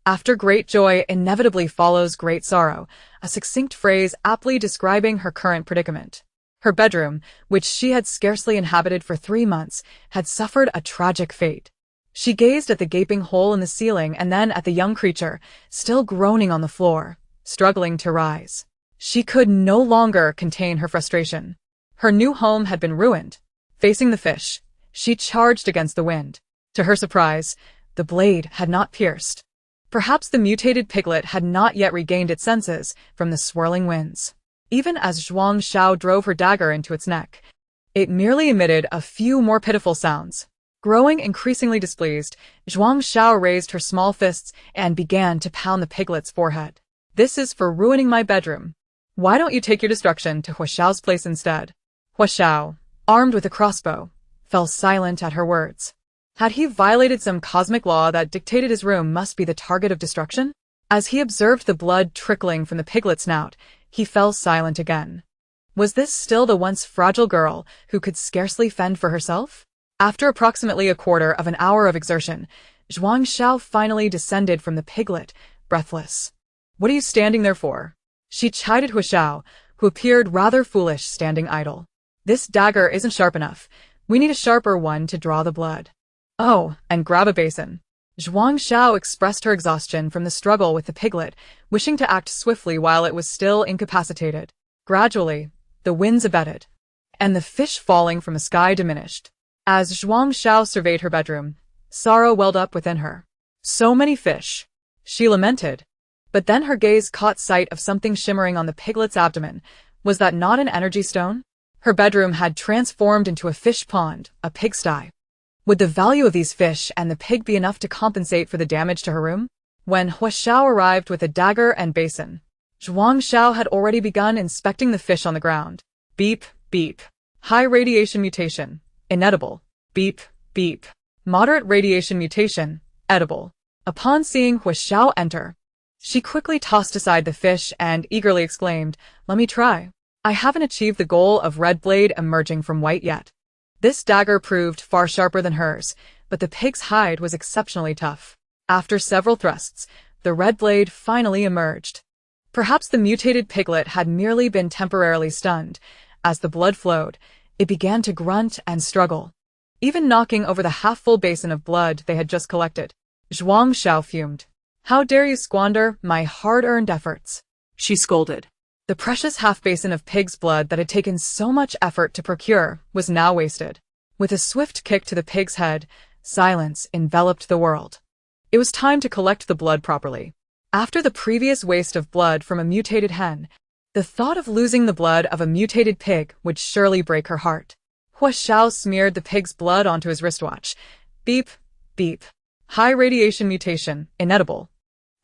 After great joy inevitably follows great sorrow, a succinct phrase aptly describing her current predicament. Her bedroom, which she had scarcely inhabited for 3 months, had suffered a tragic fate. She gazed at the gaping hole in the ceiling and then at the young creature, still groaning on the floor, struggling to rise. She could no longer contain her frustration. Her new home had been ruined. Facing the fish, she charged against the wind. To her surprise, the blade had not pierced. Perhaps the mutated piglet had not yet regained its senses from the swirling winds. Even as Zhuang Xiao drove her dagger into its neck, it merely emitted a few more pitiful sounds. Growing increasingly displeased, Zhuang Xiao raised her small fists and began to pound the piglet's forehead. This is for ruining my bedroom. Why don't you take your destruction to Hua Xiao's place instead? Hua Xiao, armed with a crossbow, fell silent at her words. Had he violated some cosmic law that dictated his room must be the target of destruction? As he observed the blood trickling from the piglet's snout, he fell silent again. Was this still the once fragile girl who could scarcely fend for herself? After approximately a quarter of an hour of exertion, Zhuang Xiao finally descended from the piglet, breathless. What are you standing there for? She chided Hua Xiao, who appeared rather foolish standing idle. This dagger isn't sharp enough. We need a sharper one to draw the blood. Oh, and grab a basin. Zhuang Xiao expressed her exhaustion from the struggle with the piglet, wishing to act swiftly while it was still incapacitated. Gradually, the winds abated, and the fish falling from the sky diminished. As Zhuang Xiao surveyed her bedroom, sorrow welled up within her. So many fish, she lamented. But then her gaze caught sight of something shimmering on the piglet's abdomen. Was that not an energy stone? Her bedroom had transformed into a fish pond, a pigsty. Would the value of these fish and the pig be enough to compensate for the damage to her room? When Hua Xiao arrived with a dagger and basin, Zhuang Xiao had already begun inspecting the fish on the ground. Beep, beep. High radiation mutation, inedible. Beep, beep. Moderate radiation mutation, edible. Upon seeing Hua Xiao enter, she quickly tossed aside the fish and eagerly exclaimed, "Let me try. I haven't achieved the goal of red blade emerging from white yet." This dagger proved far sharper than hers, but the pig's hide was exceptionally tough. After several thrusts, the red blade finally emerged. Perhaps the mutated piglet had merely been temporarily stunned. As the blood flowed, it began to grunt and struggle, even knocking over the half-full basin of blood they had just collected. Zhuang Xiao fumed. "How dare you squander my hard-earned efforts?" she scolded. The precious half-basin of pig's blood that had taken so much effort to procure was now wasted. With a swift kick to the pig's head, silence enveloped the world. It was time to collect the blood properly. After the previous waste of blood from a mutated hen, the thought of losing the blood of a mutated pig would surely break her heart. Hua Xiao smeared the pig's blood onto his wristwatch. Beep, beep. High radiation mutation, inedible.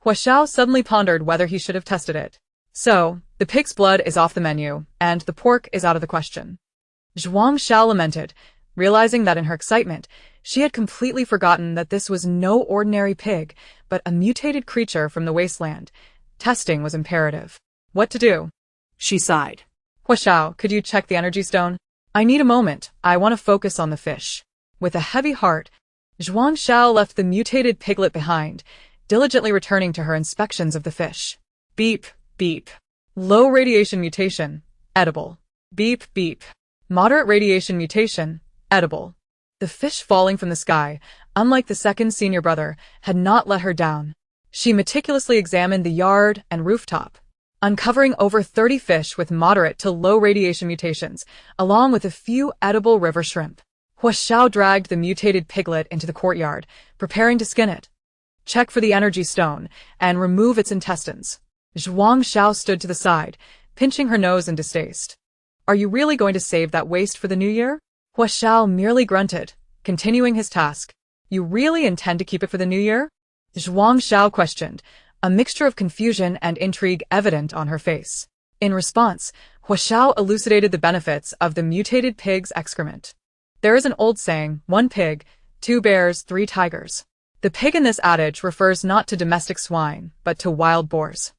Hua Xiao suddenly pondered whether he should have tested it. So, the pig's blood is off the menu, and the pork is out of the question. Zhuang Xiao lamented, realizing that in her excitement, She had completely forgotten that this was no ordinary pig, but a mutated creature from the wasteland. Testing was imperative. What to do? She sighed. Hua Xiao, could you check the energy stone? I need a moment. I want to focus on the fish. With a heavy heart, Zhuang Xiao left the mutated piglet behind, diligently returning to her inspections of the fish. Beep, beep. Low radiation mutation, edible. Beep, beep. Moderate radiation mutation, edible. The fish falling from the sky, unlike the second senior brother, had not let her down. She meticulously examined the yard and rooftop, uncovering over 30 fish with moderate to low radiation mutations, along with a few edible river shrimp. Hua Xiao dragged the mutated piglet into the courtyard, preparing to skin it. Check for the energy stone, and remove its intestines. Zhuang Xiao stood to the side, pinching her nose in distaste. Are you really going to save that waste for the new year? Hua Xiao merely grunted, continuing his task. You really intend to keep it for the new year? Zhuang Xiao questioned, a mixture of confusion and intrigue evident on her face. In response, Hua Xiao elucidated the benefits of the mutated pig's excrement. There is an old saying, 1 pig, 2 bears, 3 tigers. The pig in this adage refers not to domestic swine, but to wild boars.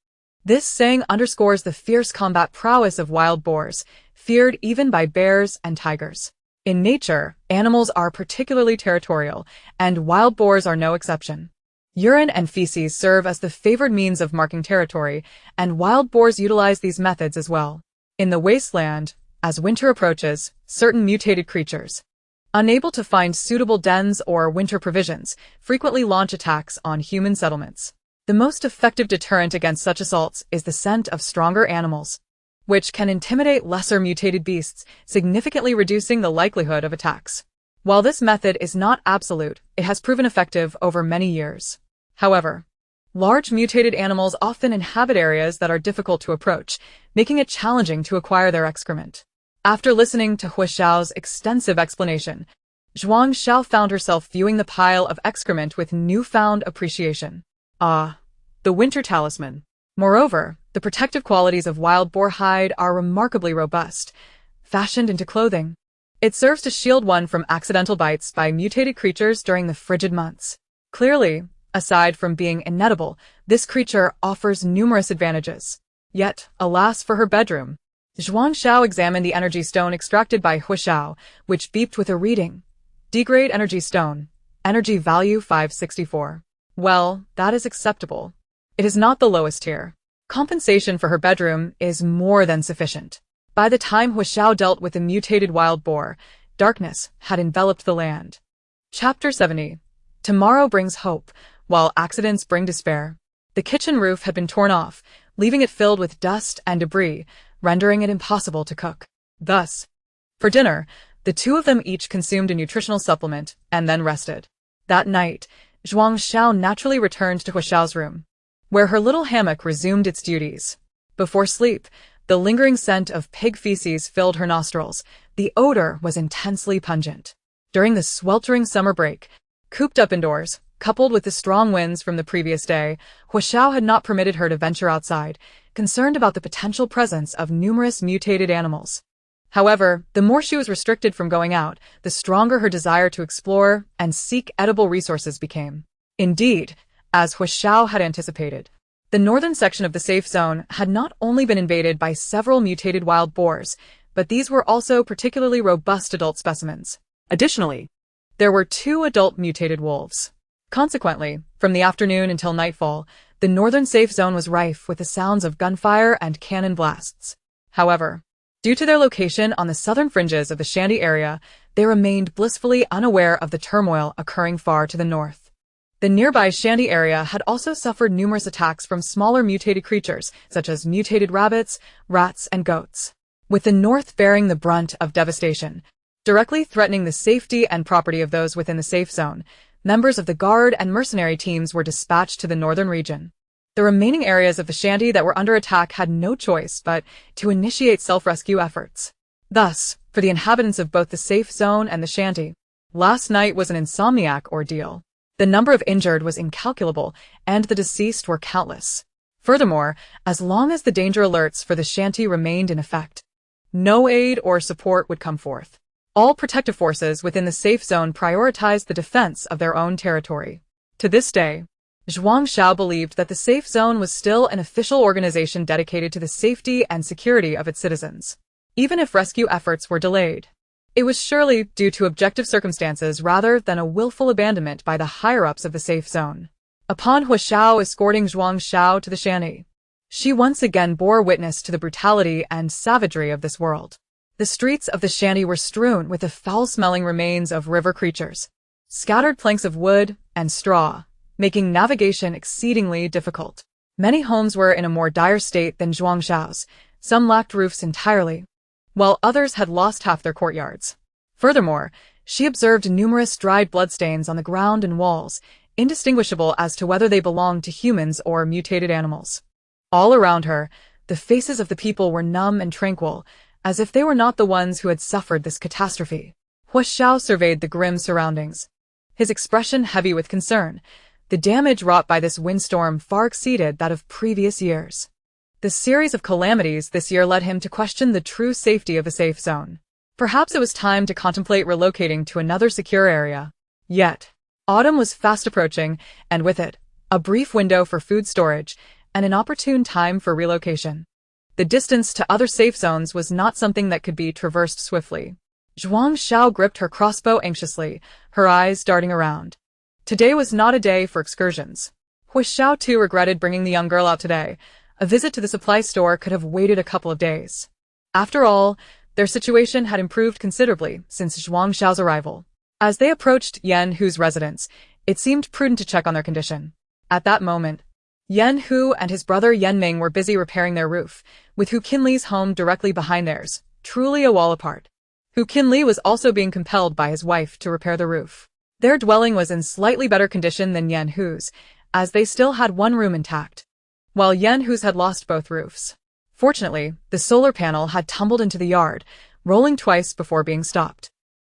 This saying underscores the fierce combat prowess of wild boars, feared even by bears and tigers. In nature, animals are particularly territorial, and wild boars are no exception. Urine and feces serve as the favored means of marking territory, and wild boars utilize these methods as well. In the wasteland, as winter approaches, certain mutated creatures, unable to find suitable dens or winter provisions, frequently launch attacks on human settlements. The most effective deterrent against such assaults is the scent of stronger animals, which can intimidate lesser mutated beasts, significantly reducing the likelihood of attacks. While this method is not absolute, it has proven effective over many years. However, large mutated animals often inhabit areas that are difficult to approach, making it challenging to acquire their excrement. After listening to Hua Xiao's extensive explanation, Zhuang Xiao found herself viewing the pile of excrement with newfound appreciation. Ah, the winter talisman. Moreover, the protective qualities of wild boar hide are remarkably robust, fashioned into clothing. It serves to shield one from accidental bites by mutated creatures during the frigid months. Clearly, aside from being inedible, this creature offers numerous advantages. Yet, alas for her bedroom. Zhuang Xiao examined the energy stone extracted by Hua Xiao, which beeped with a reading. D-grade energy stone. Energy value 564. Well, that is acceptable. It is not the lowest tier. Compensation for her bedroom is more than sufficient. By the time Hua Xiao dealt with the mutated wild boar, darkness had enveloped the land. Chapter 70. Tomorrow brings hope, while accidents bring despair. The kitchen roof had been torn off, leaving it filled with dust and debris, rendering it impossible to cook. Thus, for dinner, the two of them each consumed a nutritional supplement and then rested. That night, Zhuang Xiao naturally returned to Hua Xiao's room, where her little hammock resumed its duties. Before sleep, the lingering scent of pig feces filled her nostrils. The odor was intensely pungent. During the sweltering summer break, cooped up indoors, coupled with the strong winds from the previous day, Hua Xiao had not permitted her to venture outside, concerned about the potential presence of numerous mutated animals. However, the more she was restricted from going out, the stronger her desire to explore and seek edible resources became. Indeed, as Hua Xiao had anticipated, the northern section of the safe zone had not only been invaded by several mutated wild boars, but these were also particularly robust adult specimens. Additionally, there were 2 adult mutated wolves. Consequently, from the afternoon until nightfall, the northern safe zone was rife with the sounds of gunfire and cannon blasts. However, due to their location on the southern fringes of the Shanty area, they remained blissfully unaware of the turmoil occurring far to the north. The nearby Shanty area had also suffered numerous attacks from smaller mutated creatures, such as mutated rabbits, rats, and goats, with the north bearing the brunt of devastation. Directly threatening the safety and property of those within the safe zone, members of the guard and mercenary teams were dispatched to the northern region. The remaining areas of the Shanty that were under attack had no choice but to initiate self-rescue efforts. Thus, for the inhabitants of both the safe zone and the Shanty, last night was an insomniac ordeal. The number of injured was incalculable, and the deceased were countless. Furthermore, as long as the danger alerts for the Shanty remained in effect, no aid or support would come forth. All protective forces within the safe zone prioritized the defense of their own territory. To this day, Zhuang Xiao believed that the safe zone was still an official organization dedicated to the safety and security of its citizens. Even if rescue efforts were delayed, it was surely due to objective circumstances rather than a willful abandonment by the higher-ups of the safe zone. Upon Hua Xiao escorting Zhuang Xiao to the shanty, she once again bore witness to the brutality and savagery of this world. The streets of the shanty were strewn with the foul-smelling remains of river creatures, scattered planks of wood and straw, making navigation exceedingly difficult. Many homes were in a more dire state than Zhuang Xiao's. Some lacked roofs entirely, while others had lost half their courtyards. Furthermore, she observed numerous dried bloodstains on the ground and walls, indistinguishable as to whether they belonged to humans or mutated animals. All around her, the faces of the people were numb and tranquil, as if they were not the ones who had suffered this catastrophe. Hua Xiao surveyed the grim surroundings, his expression heavy with concern. The damage wrought by this windstorm far exceeded that of previous years. The series of calamities this year led him to question the true safety of the safe zone. Perhaps it was time to contemplate relocating to another secure area. Yet, autumn was fast approaching, and with it, a brief window for food storage and an opportune time for relocation. The distance to other safe zones was not something that could be traversed swiftly. Zhuang Xiao gripped her crossbow anxiously, her eyes darting around. Today was not a day for excursions. Hua Xiao too regretted bringing the young girl out today. A visit to the supply store could have waited a couple of days. After all, their situation had improved considerably since Zhuang Xiao's arrival. As they approached Yan Hu's residence, it seemed prudent to check on their condition. At that moment, Yan Hu and his brother Yan Ming were busy repairing their roof, with Hu Qinli's home directly behind theirs, truly a wall apart. Hu Qinli was also being compelled by his wife to repair the roof. Their dwelling was in slightly better condition than Yan Hu's, as they still had one room intact, while Yan Hu's had lost both roofs. Fortunately, the solar panel had tumbled into the yard, rolling twice before being stopped.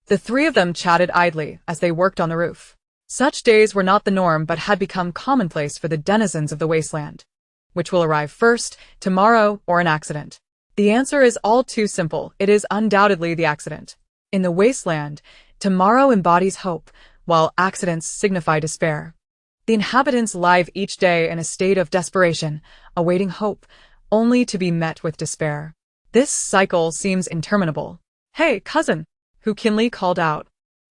The three of them chatted idly as they worked on the roof. Such days were not the norm but had become commonplace for the denizens of the wasteland. Which will arrive first, tomorrow or an accident? The answer is all too simple. It is undoubtedly the accident. In the wasteland, tomorrow embodies hope, while accidents signify despair. The inhabitants live each day in a state of desperation, awaiting hope, only to be met with despair. This cycle seems interminable. "Hey, cousin!" Hu Qinli called out,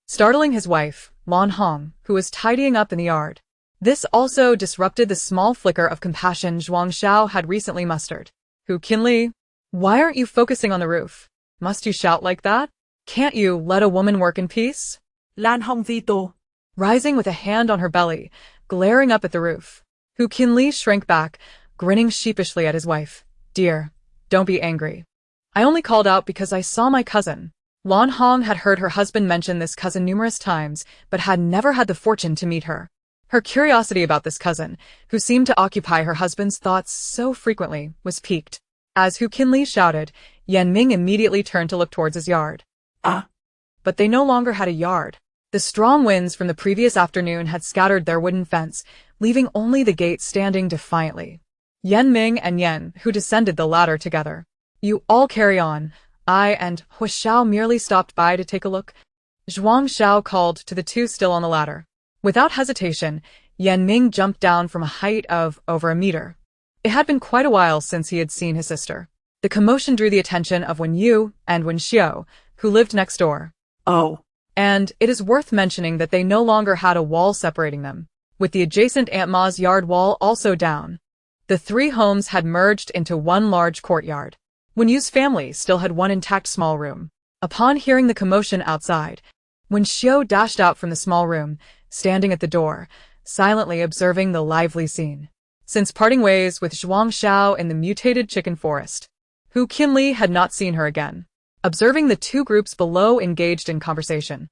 startling his wife, Lan Hong, who was tidying up in the yard. This also disrupted the small flicker of compassion Zhuang Xiao had recently mustered. "Hu Qinli, why aren't you focusing on the roof? Must you shout like that? Can't you let a woman work in peace?" Lan Hong Vito. Rising with a hand on her belly, glaring up at the roof, Hu Qinli shrank back, grinning sheepishly at his wife. "Dear, don't be angry. I only called out because I saw my cousin." Lan Hong had heard her husband mention this cousin numerous times, but had never had the fortune to meet her. Her curiosity about this cousin, who seemed to occupy her husband's thoughts so frequently, was piqued. As Hu Qinli shouted, Yan Ming immediately turned to look towards his yard. But they no longer had a yard. The strong winds from the previous afternoon had scattered their wooden fence, leaving only the gate standing defiantly. Yan Ming and Yan Hu descended the ladder together. "You all carry on. I and Hua Xiao merely stopped by to take a look." Zhuang Xiao called to the two still on the ladder. Without hesitation, Yan Ming jumped down from a height of over a meter. It had been quite a while since he had seen his sister. The commotion drew the attention of Wen Yu and Wen Xiao, who lived next door. Oh. And it is worth mentioning that they no longer had a wall separating them, with the adjacent Aunt Ma's yard wall also down. The three homes had merged into one large courtyard. Wen Yu's family still had one intact small room. Upon hearing the commotion outside, Wen Xiao dashed out from the small room, standing at the door, silently observing the lively scene. Since parting ways with Zhuang Xiao in the mutated chicken forest, Hu Qinli had not seen her again. Observing the two groups below engaged in conversation,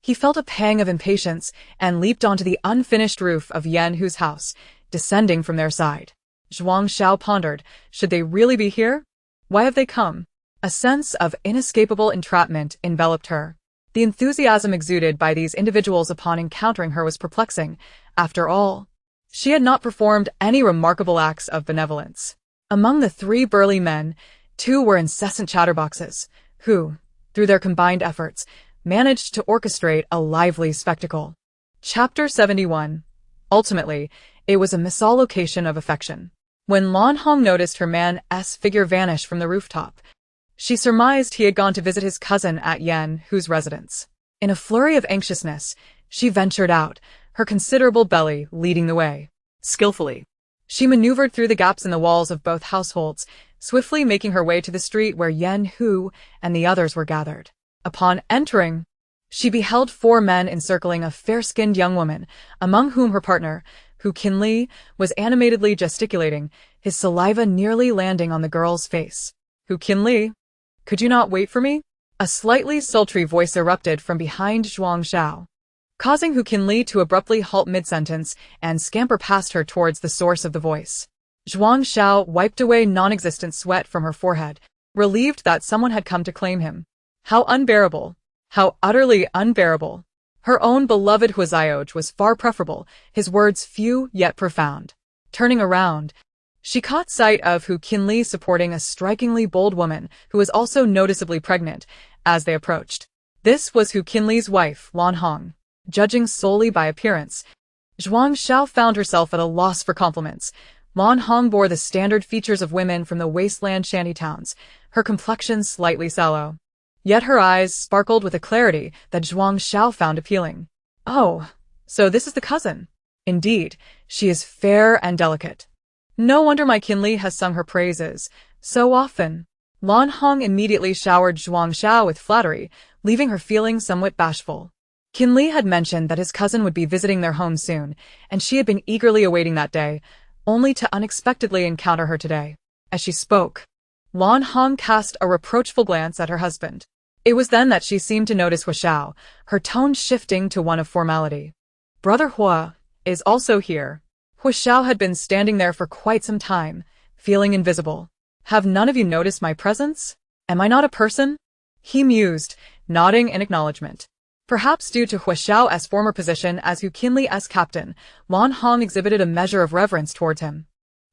he felt a pang of impatience and leaped onto the unfinished roof of Yan Hu's house, descending from their side. Zhuang Xiao pondered, should they really be here? Why have they come? A sense of inescapable entrapment enveloped her. The enthusiasm exuded by these individuals upon encountering her was perplexing. After all, she had not performed any remarkable acts of benevolence. Among the three burly men, two were incessant chatterboxes, who, through their combined efforts, managed to orchestrate a lively spectacle. Chapter 71. Ultimately, it was a misallocation of affection. When Lan Hong noticed her man's figure vanish from the rooftop, she surmised he had gone to visit his cousin at Yan Hu's residence. In a flurry of anxiousness, she ventured out, her considerable belly leading the way. Skillfully, She maneuvered through the gaps in the walls of both households, swiftly making her way to the street where Yan Hu and the others were gathered. Upon entering, she beheld 4 men encircling a fair-skinned young woman, among whom her partner, Hu Qinli, was animatedly gesticulating, his saliva nearly landing on the girl's face. Hu Qinli, could you not wait for me? A slightly sultry voice erupted from behind Zhuang Xiao, causing Hu Qinli to abruptly halt mid-sentence and scamper past her towards the source of the voice. Zhuang Xiao wiped away non-existent sweat from her forehead, relieved that someone had come to claim him. How unbearable! How utterly unbearable! Her own beloved Huazioj was far preferable, his words few yet profound. Turning around, she caught sight of Hu Qinli supporting a strikingly bold woman who was also noticeably pregnant as they approached. This was Hu Qinli's wife, Lan Hong. Judging solely by appearance, Zhuang Xiao found herself at a loss for compliments. Lan Hong bore the standard features of women from the wasteland shantytowns, her complexion slightly sallow. Yet her eyes sparkled with a clarity that Zhuang Xiao found appealing. Oh, so this is the cousin. Indeed, she is fair and delicate. No wonder my Qinli has sung her praises so often. Lan Hong immediately showered Zhuang Xiao with flattery, leaving her feeling somewhat bashful. Qinli had mentioned that his cousin would be visiting their home soon, and she had been eagerly awaiting that day, only to unexpectedly encounter her today. As she spoke, Lan Hong cast a reproachful glance at her husband. It was then that she seemed to notice Hua Xiao, her tone shifting to one of formality. Brother Hua is also here. Hua Xiao had been standing there for quite some time, feeling invisible. Have none of you noticed my presence? Am I not a person? He mused, nodding in acknowledgement. Perhaps due to Hua Xiao's former position as Hu Qinli's captain, Lan Hong exhibited a measure of reverence towards him.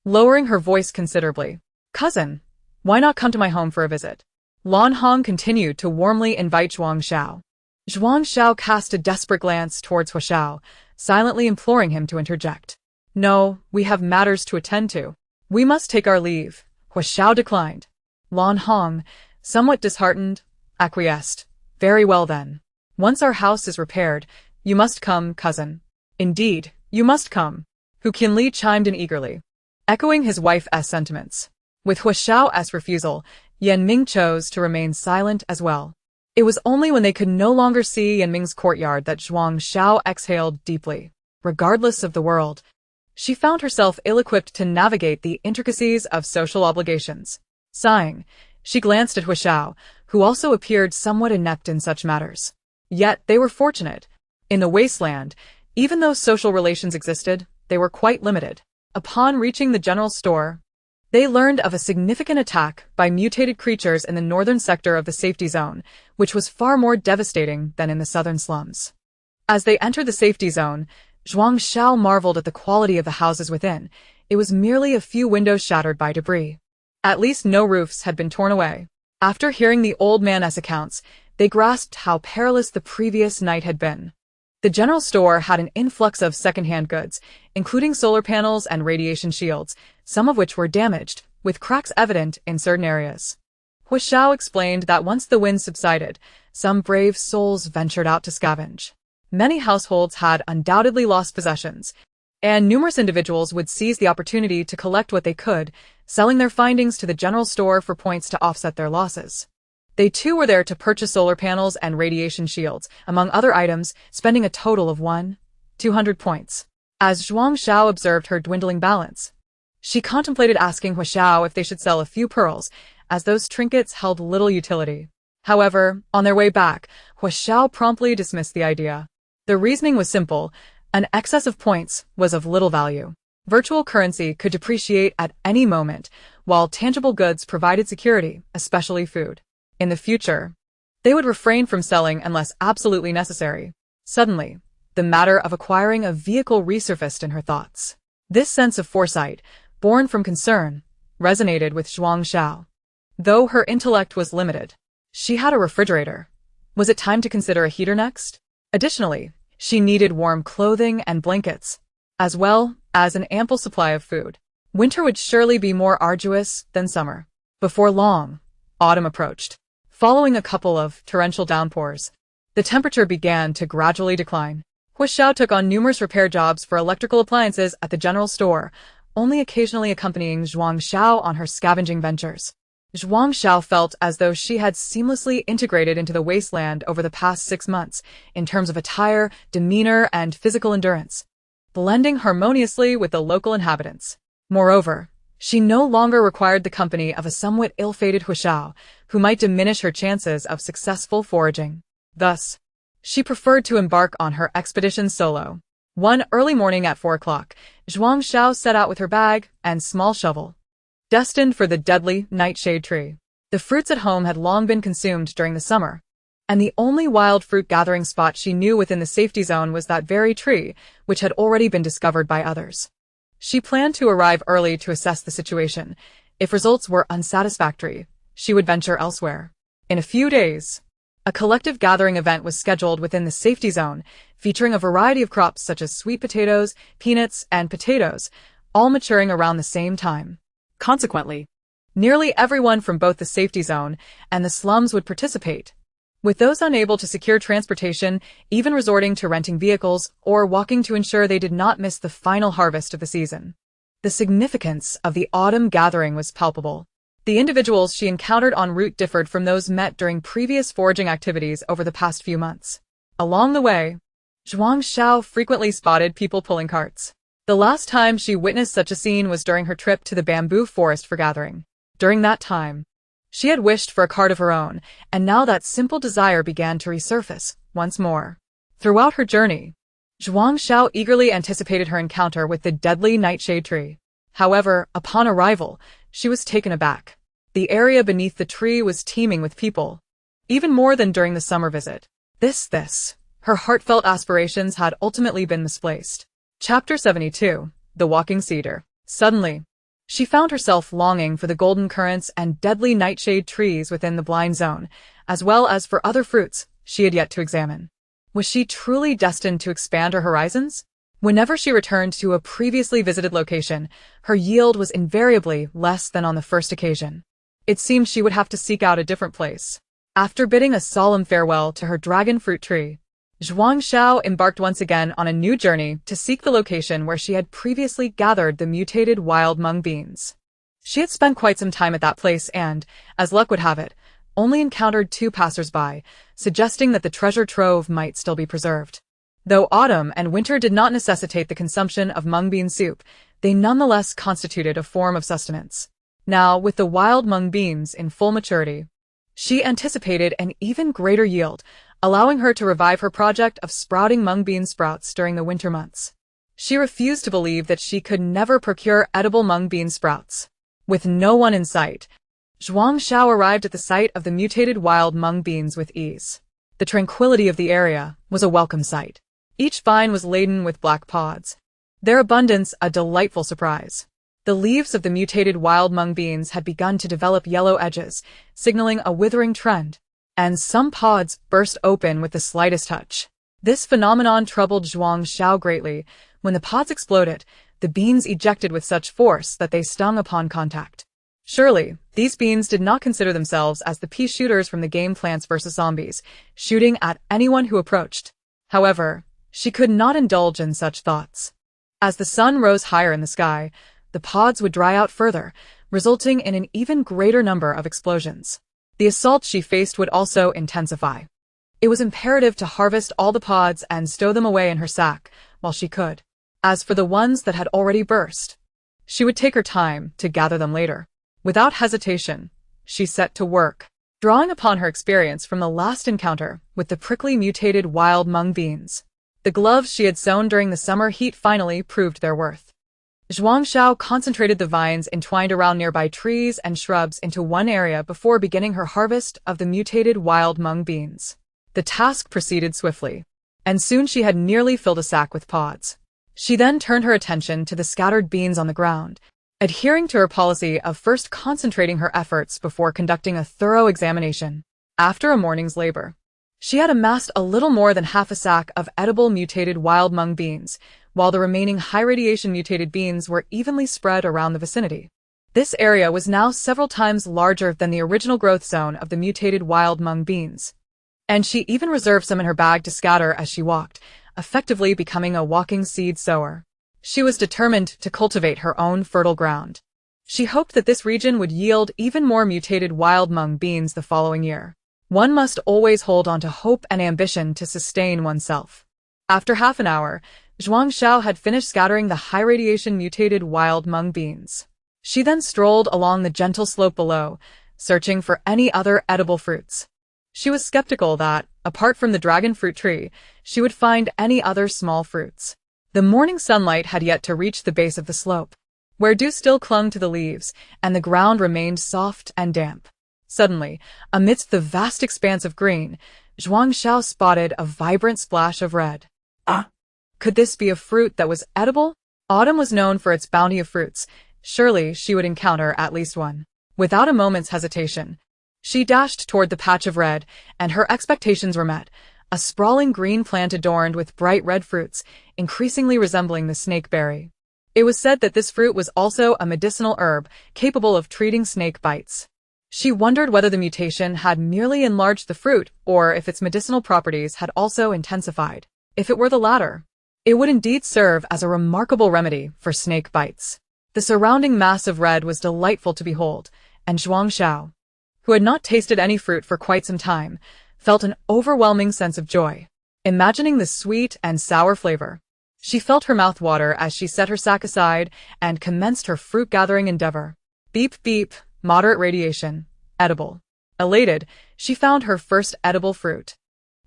Lowering her voice considerably, "Cousin, why not come to my home for a visit?" Lan Hong continued to warmly invite Zhuang Xiao. Zhuang Xiao cast a desperate glance towards Hua Xiao, silently imploring him to interject. "No, we have matters to attend to. We must take our leave." Hua Xiao declined. Lan Hong, somewhat disheartened, acquiesced. "Very well then. Once our house is repaired, you must come, cousin." "Indeed, you must come." Hu Qinli chimed in eagerly, echoing his wife's sentiments. With Hua Xiao's refusal, Yan Ming chose to remain silent as well. It was only when they could no longer see Yan Ming's courtyard that Zhuang Xiao exhaled deeply. Regardless of the world, she found herself ill-equipped to navigate the intricacies of social obligations. Sighing, she glanced at Hua Xiao, who also appeared somewhat inept in such matters. Yet they were fortunate. In the wasteland, even though social relations existed, they were quite limited. Upon reaching the general store, they learned of a significant attack by mutated creatures in the northern sector of the safety zone, which was far more devastating than in the southern slums. As they entered the safety zone, Zhuang Xiao marveled at the quality of the houses within. It was merely a few windows shattered by debris. At least no roofs had been torn away. After hearing the old man's accounts, they grasped how perilous the previous night had been. The general store had an influx of second-hand goods, including solar panels and radiation shields, some of which were damaged, with cracks evident in certain areas. Hua Xiao explained that once the wind subsided, some brave souls ventured out to scavenge. Many households had undoubtedly lost possessions, and numerous individuals would seize the opportunity to collect what they could, selling their findings to the general store for points to offset their losses. They too were there to purchase solar panels and radiation shields, among other items, spending a total of 200 points. As Zhuang Xiao observed her dwindling balance, she contemplated asking Hua Xiao if they should sell a few pearls, as those trinkets held little utility. However, on their way back, Hua Xiao promptly dismissed the idea. The reasoning was simple: an excess of points was of little value. Virtual currency could depreciate at any moment, while tangible goods provided security, especially food. In the future, they would refrain from selling unless absolutely necessary. Suddenly, the matter of acquiring a vehicle resurfaced in her thoughts. This sense of foresight, born from concern, resonated with Zhuang Xiao. Though her intellect was limited, She had a refrigerator. Was it time to consider a heater next? Additionally, she needed warm clothing and blankets, as well as an ample supply of food. Winter would surely be more arduous than summer. Before long, autumn approached. Following a couple of torrential downpours, the temperature began to gradually decline. Xiao took on numerous repair jobs for electrical appliances at the general store, only occasionally accompanying Zhuang Xiao on her scavenging ventures. Zhuang Xiao felt as though she had seamlessly integrated into the wasteland over the past 6 months in terms of attire, demeanor, and physical endurance, blending harmoniously with the local inhabitants. Moreover, she no longer required the company of a somewhat ill-fated Xiao, who might diminish her chances of successful foraging. Thus, she preferred to embark on her expedition solo. One early morning at 4 o'clock, Zhuang Xiao set out with her bag and small shovel, destined for the deadly nightshade tree. The fruits at home had long been consumed during the summer, and the only wild fruit gathering spot she knew within the safety zone was that very tree, which had already been discovered by others. She planned to arrive early to assess the situation. If results were unsatisfactory, she would venture elsewhere. In a few days, a collective gathering event was scheduled within the safety zone, featuring a variety of crops such as sweet potatoes, peanuts, and potatoes, all maturing around the same time. Consequently, nearly everyone from both the safety zone and the slums would participate, with those unable to secure transportation even resorting to renting vehicles or walking to ensure they did not miss the final harvest of the season. The significance of the autumn gathering was palpable. The individuals she encountered en route differed from those met during previous foraging activities over the past few months. Along the way, Zhuang Xiao frequently spotted people pulling carts. The last time she witnessed such a scene was during her trip to the bamboo forest for gathering. During that time, she had wished for a cart of her own, and now that simple desire began to resurface once more. Throughout her journey, Zhuang Xiao eagerly anticipated her encounter with the deadly nightshade tree. However, upon arrival, she was taken aback. The area beneath the tree was teeming with people, even more than during the summer visit. Her heartfelt aspirations had ultimately been misplaced. Chapter 72. The Walking Cedar. Suddenly, she found herself longing for the golden currants and deadly nightshade trees within the blind zone, as well as for other fruits she had yet to examine. Was she truly destined to expand her horizons? Whenever she returned to a previously visited location, her yield was invariably less than on the first occasion. It seemed she would have to seek out a different place. After bidding a solemn farewell to her dragon fruit tree, Zhuang Xiao embarked once again on a new journey to seek the location where she had previously gathered the mutated wild mung beans. She had spent quite some time at that place and, as luck would have it, only encountered 2 passers-by, suggesting that the treasure trove might still be preserved. Though autumn and winter did not necessitate the consumption of mung bean soup, they nonetheless constituted a form of sustenance. Now, with the wild mung beans in full maturity, she anticipated an even greater yield, allowing her to revive her project of sprouting mung bean sprouts during the winter months. She refused to believe that she could never procure edible mung bean sprouts. With no one in sight, Zhuang Xiao arrived at the site of the mutated wild mung beans with ease. The tranquility of the area was a welcome sight. Each vine was laden with black pods, their abundance a delightful surprise. The leaves of the mutated wild mung beans had begun to develop yellow edges, signaling a withering trend, and some pods burst open with the slightest touch. This phenomenon troubled Zhuang Xiao greatly. When the pods exploded, the beans ejected with such force that they stung upon contact. Surely, these beans did not consider themselves as the pea shooters from the game Plants vs. Zombies, shooting at anyone who approached. However, she could not indulge in such thoughts. As the sun rose higher in the sky, the pods would dry out further, resulting in an even greater number of explosions. The assault she faced would also intensify. It was imperative to harvest all the pods and stow them away in her sack while she could. As for the ones that had already burst, she would take her time to gather them later. Without hesitation, she set to work, drawing upon her experience from the last encounter with the prickly mutated wild mung beans. The gloves she had sewn during the summer heat finally proved their worth. Zhuang Xiao concentrated the vines entwined around nearby trees and shrubs into one area before beginning her harvest of the mutated wild mung beans. The task proceeded swiftly, and soon she had nearly filled a sack with pods. She then turned her attention to the scattered beans on the ground, adhering to her policy of first concentrating her efforts before conducting a thorough examination. After a morning's labor, she had amassed a little more than half a sack of edible mutated wild mung beans, while the remaining high-radiation mutated beans were evenly spread around the vicinity. This area was now several times larger than the original growth zone of the mutated wild mung beans, and she even reserved some in her bag to scatter as she walked, effectively becoming a walking seed sower. She was determined to cultivate her own fertile ground. She hoped that this region would yield even more mutated wild mung beans the following year. One must always hold on to hope and ambition to sustain oneself. After half an hour, Zhuang Xiao had finished scattering the high-radiation mutated wild mung beans. She then strolled along the gentle slope below, searching for any other edible fruits. She was skeptical that, apart from the dragon fruit tree, she would find any other small fruits. The morning sunlight had yet to reach the base of the slope, where dew still clung to the leaves, and the ground remained soft and damp. Suddenly, amidst the vast expanse of green, Zhuang Xiao spotted a vibrant splash of red. Could this be a fruit that was edible? Autumn was known for its bounty of fruits. Surely she would encounter at least one. Without a moment's hesitation, she dashed toward the patch of red, and her expectations were met. A sprawling green plant adorned with bright red fruits, increasingly resembling the snakeberry. It was said that this fruit was also a medicinal herb, capable of treating snake bites. She wondered whether the mutation had merely enlarged the fruit, or if its medicinal properties had also intensified. If it were the latter, it would indeed serve as a remarkable remedy for snake bites. The surrounding mass of red was delightful to behold, and Zhuang Xiao, who had not tasted any fruit for quite some time, felt an overwhelming sense of joy. Imagining the sweet and sour flavor, she felt her mouth water as she set her sack aside and commenced her fruit-gathering endeavor. Beep beep, moderate radiation, edible. Elated, she found her first edible fruit.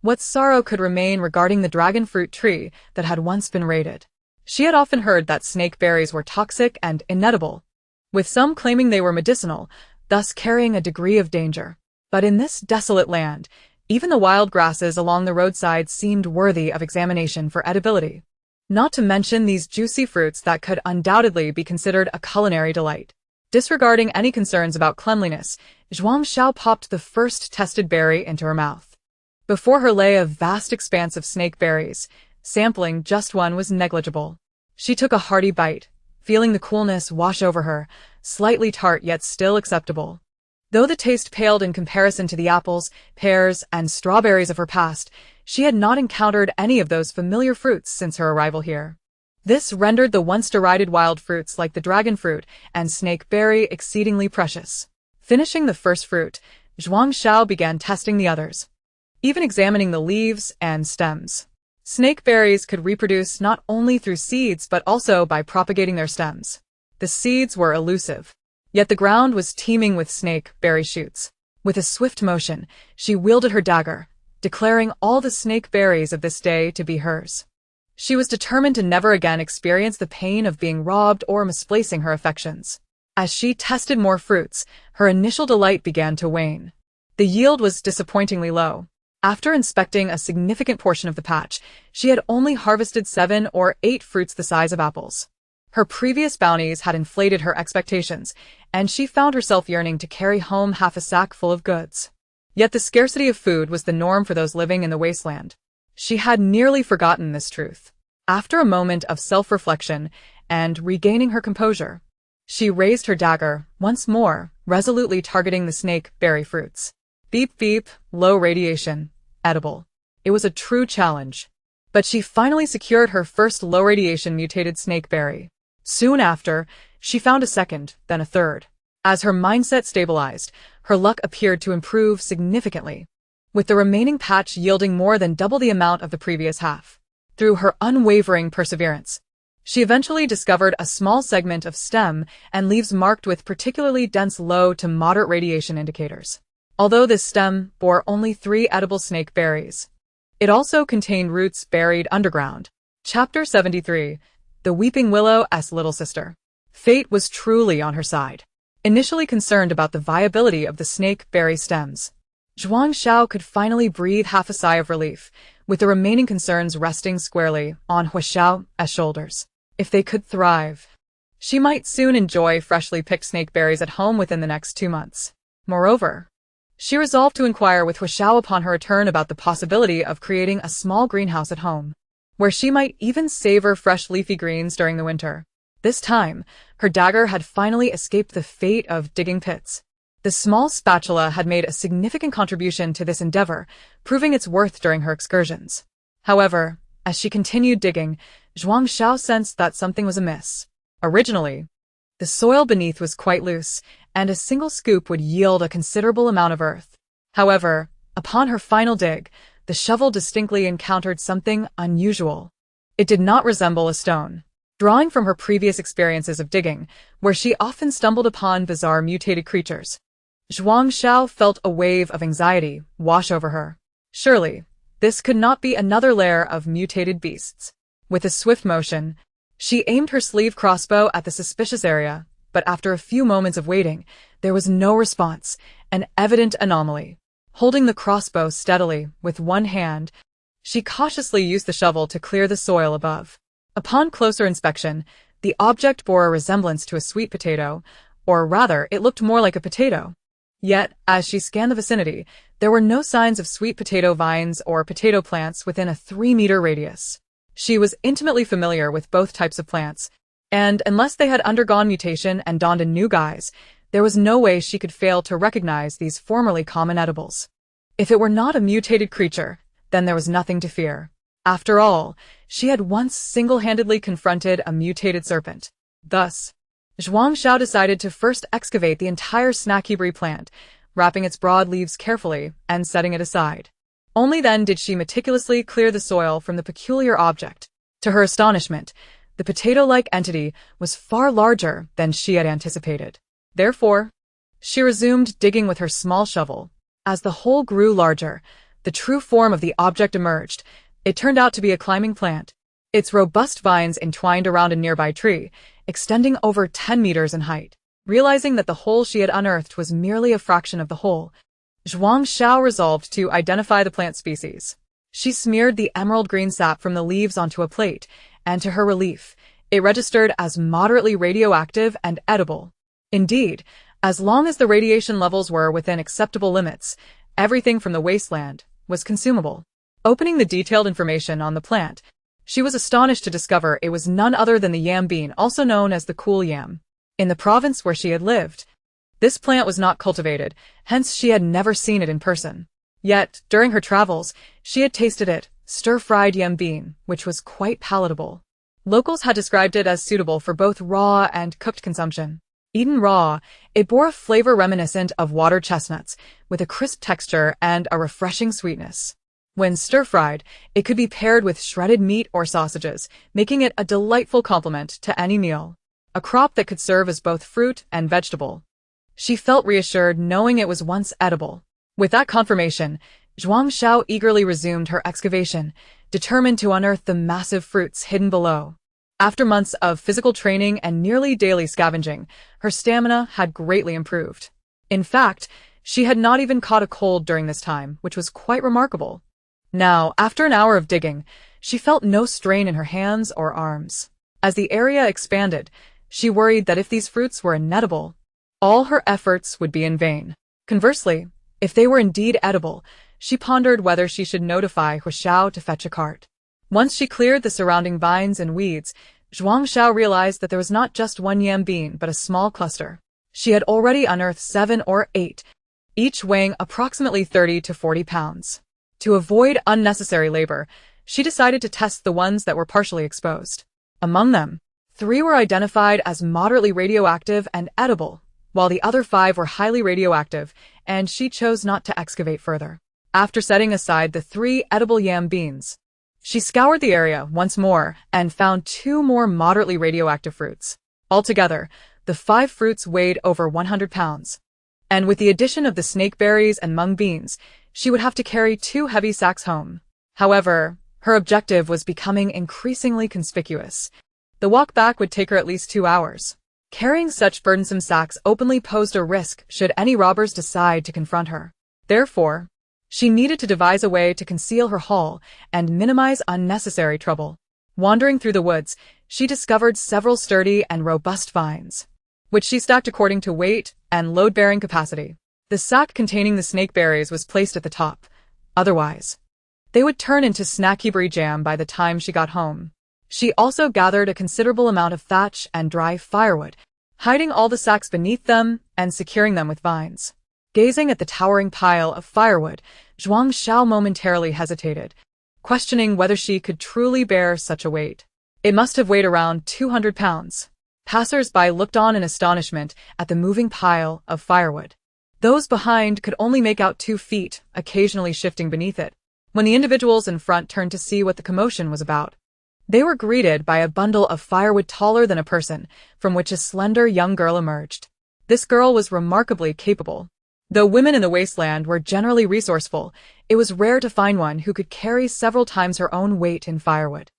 What sorrow could remain regarding the dragon fruit tree that had once been raided? She had often heard that snake berries were toxic and inedible, with some claiming they were medicinal, thus carrying a degree of danger. But in this desolate land, even the wild grasses along the roadside seemed worthy of examination for edibility. Not to mention these juicy fruits that could undoubtedly be considered a culinary delight. Disregarding any concerns about cleanliness, Zhuang Xiao popped the first tested berry into her mouth. Before her lay a vast expanse of snake berries. Sampling just one was negligible. She took a hearty bite, feeling the coolness wash over her, slightly tart yet still acceptable. Though the taste paled in comparison to the apples, pears, and strawberries of her past, she had not encountered any of those familiar fruits since her arrival here. This rendered the once derided wild fruits like the dragon fruit and snake berry exceedingly precious. Finishing the first fruit, Zhuang Xiao began testing the others, even examining the leaves and stems. Snake berries could reproduce not only through seeds but also by propagating their stems. The seeds were elusive, yet the ground was teeming with snake berry shoots. With a swift motion, she wielded her dagger, declaring all the snake berries of this day to be hers. She was determined to never again experience the pain of being robbed or misplacing her affections. As she tested more fruits, her initial delight began to wane. The yield was disappointingly low. After inspecting a significant portion of the patch, she had only harvested 7 or 8 fruits the size of apples. Her previous bounties had inflated her expectations, and she found herself yearning to carry home half a sack full of goods. Yet the scarcity of food was the norm for those living in the wasteland. She had nearly forgotten this truth. After a moment of self-reflection and regaining her composure, she raised her dagger, once more, resolutely targeting the snake berry fruits. Beep beep, low radiation, edible. It was a true challenge. But she finally secured her first low-radiation mutated snakeberry. Soon after, she found a second, then a third. As her mindset stabilized, her luck appeared to improve significantly, with the remaining patch yielding more than double the amount of the previous half. Through her unwavering perseverance, she eventually discovered a small segment of stem and leaves marked with particularly dense low to moderate radiation indicators. Although this stem bore only 3 edible snake berries, it also contained roots buried underground. Chapter 73. The Weeping Willow's Little Sister. Fate was truly on her side. Initially concerned about the viability of the snake berry stems, Zhuang Xiao could finally breathe half a sigh of relief, with the remaining concerns resting squarely on Huaxiao's shoulders. If they could thrive, she might soon enjoy freshly picked snakeberries at home within the next 2 months. Moreover, She resolved to inquire with Hu Xiao upon her return about the possibility of creating a small greenhouse at home, where she might even savor fresh leafy greens during the winter. This time, her dagger had finally escaped the fate of digging pits. The small spatula had made a significant contribution to this endeavor, proving its worth during her excursions. However, as she continued digging, Zhuang Xiao sensed that something was amiss. Originally, the soil beneath was quite loose, and a single scoop would yield a considerable amount of earth. However, upon her final dig, the shovel distinctly encountered something unusual. It did not resemble a stone. Drawing from her previous experiences of digging, where she often stumbled upon bizarre mutated creatures, Zhuang Xiao felt a wave of anxiety wash over her. Surely, this could not be another lair of mutated beasts. With a swift motion, she aimed her sleeve crossbow at the suspicious area, but after a few moments of waiting, there was no response, an evident anomaly. Holding the crossbow steadily with one hand, she cautiously used the shovel to clear the soil above. Upon closer inspection, the object bore a resemblance to a sweet potato, or rather, it looked more like a potato. Yet, as she scanned the vicinity, there were no signs of sweet potato vines or potato plants within a 3-meter radius. She was intimately familiar with both types of plants, and unless they had undergone mutation and donned a new guise, there was no way she could fail to recognize these formerly common edibles. If it were not a mutated creature, then there was nothing to fear. After all, she had once single-handedly confronted a mutated serpent. Thus, Zhuang Xiao decided to first excavate the entire snackberry plant, wrapping its broad leaves carefully and setting it aside. Only then did she meticulously clear the soil from the peculiar object. To her astonishment, the potato-like entity was far larger than she had anticipated. Therefore, she resumed digging with her small shovel. As the hole grew larger, the true form of the object emerged. It turned out to be a climbing plant. Its robust vines entwined around a nearby tree, extending over 10 meters in height. Realizing that the hole she had unearthed was merely a fraction of the whole, Zhuang Xiao resolved to identify the plant species. She smeared the emerald green sap from the leaves onto a plate, and to her relief, it registered as moderately radioactive and edible. Indeed, as long as the radiation levels were within acceptable limits, everything from the wasteland was consumable. Opening the detailed information on the plant, she was astonished to discover it was none other than the yam bean, also known as the cool yam. In the province where she had lived, this plant was not cultivated, hence she had never seen it in person. Yet, during her travels, she had tasted it, stir-fried yam bean, which was quite palatable. Locals had described it as suitable for both raw and cooked consumption. Eaten raw, it bore a flavor reminiscent of water chestnuts, with a crisp texture and a refreshing sweetness. When stir-fried, it could be paired with shredded meat or sausages, making it a delightful complement to any meal. A crop that could serve as both fruit and vegetable. She felt reassured knowing it was once edible. With that confirmation, Zhuang Xiao eagerly resumed her excavation, determined to unearth the massive fruits hidden below. After months of physical training and nearly daily scavenging, her stamina had greatly improved. In fact, she had not even caught a cold during this time, which was quite remarkable. Now, after an hour of digging, she felt no strain in her hands or arms. As the area expanded, she worried that if these fruits were inedible, all her efforts would be in vain. Conversely, if they were indeed edible, she pondered whether she should notify Hu Xiao to fetch a cart. Once she cleared the surrounding vines and weeds, Zhuang Xiao realized that there was not just one yam bean but a small cluster. She had already unearthed 7 or 8, each weighing approximately 30 to 40 pounds. To avoid unnecessary labor, she decided to test the ones that were partially exposed. Among them, 3 were identified as moderately radioactive and edible, while the other 5 were highly radioactive, and she chose not to excavate further. After setting aside the 3 edible yam beans, she scoured the area once more and found 2 more moderately radioactive fruits. Altogether, the 5 fruits weighed over 100 pounds. And with the addition of the snakeberries and mung beans, she would have to carry 2 heavy sacks home. However, her objective was becoming increasingly conspicuous. The walk back would take her at least 2 hours. Carrying such burdensome sacks openly posed a risk should any robbers decide to confront her. Therefore, she needed to devise a way to conceal her haul and minimize unnecessary trouble. Wandering through the woods, she discovered several sturdy and robust vines, which she stacked according to weight and load-bearing capacity. The sack containing the snake berries was placed at the top. Otherwise, they would turn into snacky brie jam by the time she got home. She also gathered a considerable amount of thatch and dry firewood, hiding all the sacks beneath them and securing them with vines. Gazing at the towering pile of firewood, Zhuang Xiao momentarily hesitated, questioning whether she could truly bear such a weight. It must have weighed around 200 pounds. Passers-by looked on in astonishment at the moving pile of firewood. Those behind could only make out 2 feet, occasionally shifting beneath it. When the individuals in front turned to see what the commotion was about, they were greeted by a bundle of firewood taller than a person, from which a slender young girl emerged. This girl was remarkably capable. Though women in the wasteland were generally resourceful, it was rare to find one who could carry several times her own weight in firewood.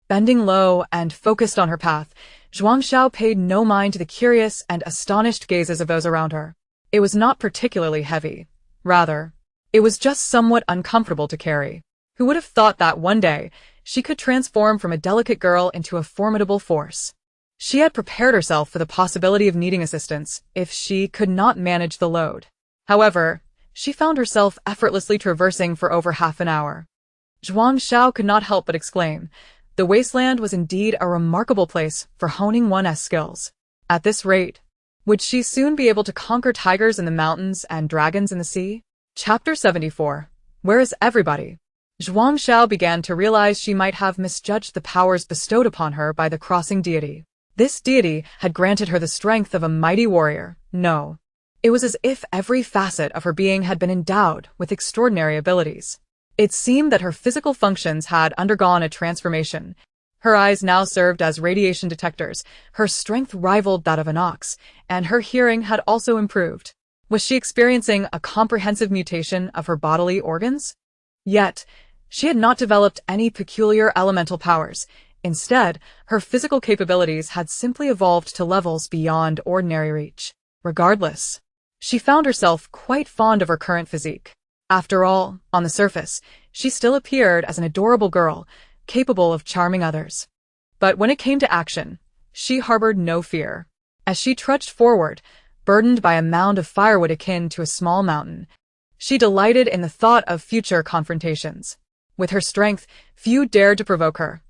Bending low and focused on her path, Zhuang Xiao paid no mind to the curious and astonished gazes of those around her. It was not particularly heavy. Rather, it was just somewhat uncomfortable to carry. Who would have thought that one day she could transform from a delicate girl into a formidable force? She had prepared herself for the possibility of needing assistance if she could not manage the load. However, she found herself effortlessly traversing for over half an hour. Zhuang Xiao could not help but exclaim, the wasteland was indeed a remarkable place for honing one's skills. At this rate, would she soon be able to conquer tigers in the mountains and dragons in the sea? Chapter 74. Where is everybody? Zhuang Xiao began to realize she might have misjudged the powers bestowed upon her by the crossing deity. This deity had granted her the strength of a mighty warrior. No. It was as if every facet of her being had been endowed with extraordinary abilities. It seemed that her physical functions had undergone a transformation. Her eyes now served as radiation detectors, her strength rivaled that of an ox, and her hearing had also improved. Was she experiencing a comprehensive mutation of her bodily organs? Yet, she had not developed any peculiar elemental powers. Instead, her physical capabilities had simply evolved to levels beyond ordinary reach. Regardless, she found herself quite fond of her current physique. After all, on the surface, she still appeared as an adorable girl, capable of charming others. But when it came to action, she harbored no fear. As she trudged forward, burdened by a mound of firewood akin to a small mountain, she delighted in the thought of future confrontations. With her strength, few dared to provoke her.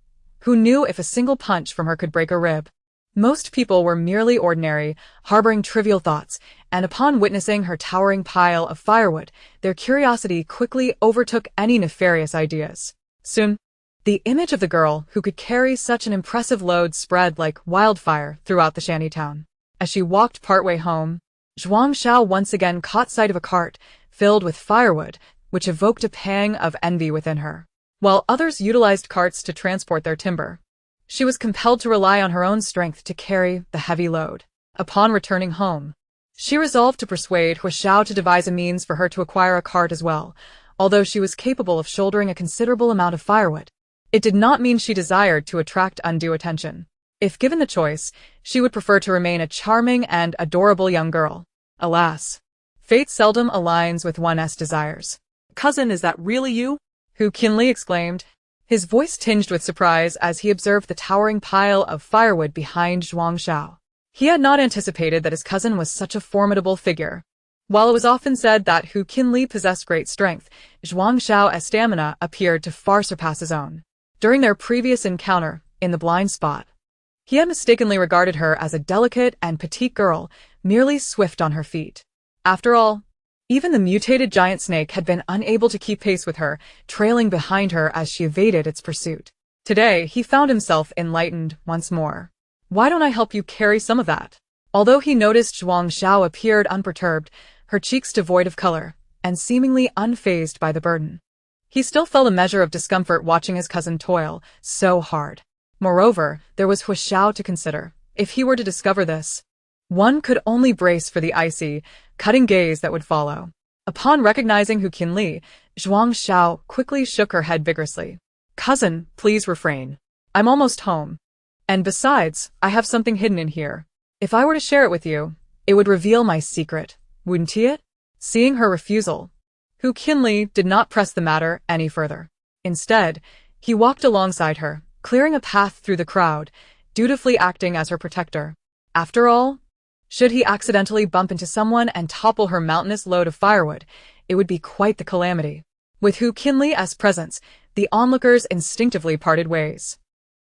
Who knew if a single punch from her could break a rib? Most people were merely ordinary, harboring trivial thoughts, and upon witnessing her towering pile of firewood, their curiosity quickly overtook any nefarious ideas. Soon, the image of the girl who could carry such an impressive load spread like wildfire throughout the shantytown. As she walked partway home, Zhuang Xiao once again caught sight of a cart filled with firewood, which evoked a pang of envy within her. While others utilized carts to transport their timber, she was compelled to rely on her own strength to carry the heavy load. Upon returning home, she resolved to persuade Hu Xiao to devise a means for her to acquire a cart as well. Although she was capable of shouldering a considerable amount of firewood, it did not mean she desired to attract undue attention. If given the choice, she would prefer to remain a charming and adorable young girl. Alas, fate seldom aligns with one's desires. Cousin, is that really you? Hu Qinli exclaimed, his voice tinged with surprise as he observed the towering pile of firewood behind Zhuang Xiao. He had not anticipated that his cousin was such a formidable figure. While it was often said that Hu Qinli possessed great strength, Zhuang Xiao's stamina appeared to far surpass his own. During their previous encounter, in the blind spot, he had mistakenly regarded her as a delicate and petite girl, merely swift on her feet. After all, even the mutated giant snake had been unable to keep pace with her, trailing behind her as she evaded its pursuit. Today, he found himself enlightened once more. Why don't I help you carry some of that? Although he noticed Zhuang Xiao appeared unperturbed, her cheeks devoid of color, and seemingly unfazed by the burden, he still felt a measure of discomfort watching his cousin toil so hard. Moreover, there was Hu Xiao to consider. If he were to discover this, one could only brace for the icy, cutting gaze that would follow. Upon recognizing Hu Qinli, Zhuang Xiao quickly shook her head vigorously. Cousin, please refrain. I'm almost home. And besides, I have something hidden in here. If I were to share it with you, it would reveal my secret, wouldn't it? Seeing her refusal, Hu Qinli did not press the matter any further. Instead, he walked alongside her, clearing a path through the crowd, dutifully acting as her protector. After all, Should he accidentally bump into someone and topple her mountainous load of firewood, it would be quite the calamity. With Hu Qinli's presence, the onlookers instinctively parted ways.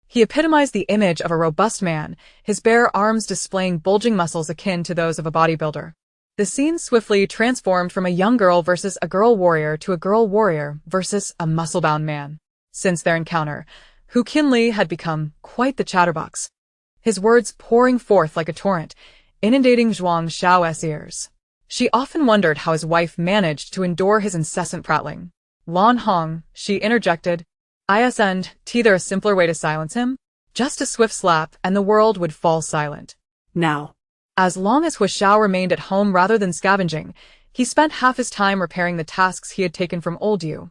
He epitomized the image of a robust man, his bare arms displaying bulging muscles akin to those of a bodybuilder. The scene swiftly transformed from a young girl versus a girl warrior to a girl warrior versus a muscle-bound man. Since their encounter, Hu Qinli had become quite the chatterbox, his words pouring forth like a torrent, inundating Zhuang Xiao's ears. She often wondered how his wife managed to endure his incessant prattling. Lan Hong, she interjected. Isn't there a simpler way to silence him? Just a swift slap and the world would fall silent. Now, As long as Hu Xiao remained at home rather than scavenging, he spent half his time repairing the tasks he had taken from old Yu,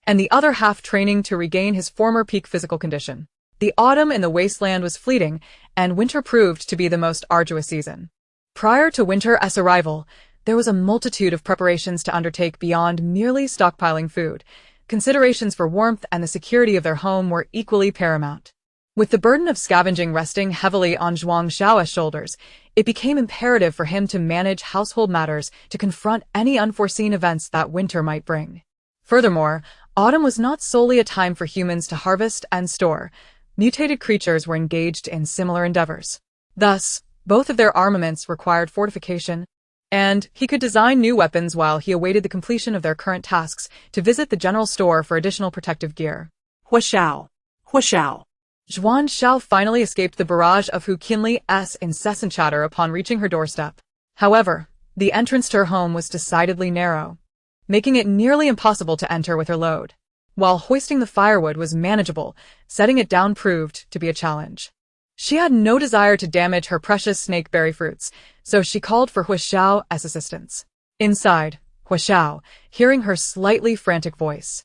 and the other half training to regain his former peak physical condition. The autumn in the wasteland was fleeting, and winter proved to be the most arduous season. Prior to winter's arrival, there was a multitude of preparations to undertake beyond merely stockpiling food. Considerations for warmth and the security of their home were equally paramount. With the burden of scavenging resting heavily on Zhuang Xiao's shoulders, it became imperative for him to manage household matters to confront any unforeseen events that winter might bring. Furthermore, autumn was not solely a time for humans to harvest and store. Mutated creatures were engaged in similar endeavors. Thus, both of their armaments required fortification, and he could design new weapons while he awaited the completion of their current tasks to visit the general store for additional protective gear. Hu Xiao. Hu Xiao. Zhuang Xiao finally escaped the barrage of Hu Qinli's incessant chatter upon reaching her doorstep. However, the entrance to her home was decidedly narrow, making it nearly impossible to enter with her load. While hoisting the firewood was manageable, setting it down proved to be a challenge. She had no desire to damage her precious snakeberry fruits, so she called for Hu Xiao as assistance. Inside, Hu Xiao, hearing her slightly frantic voice,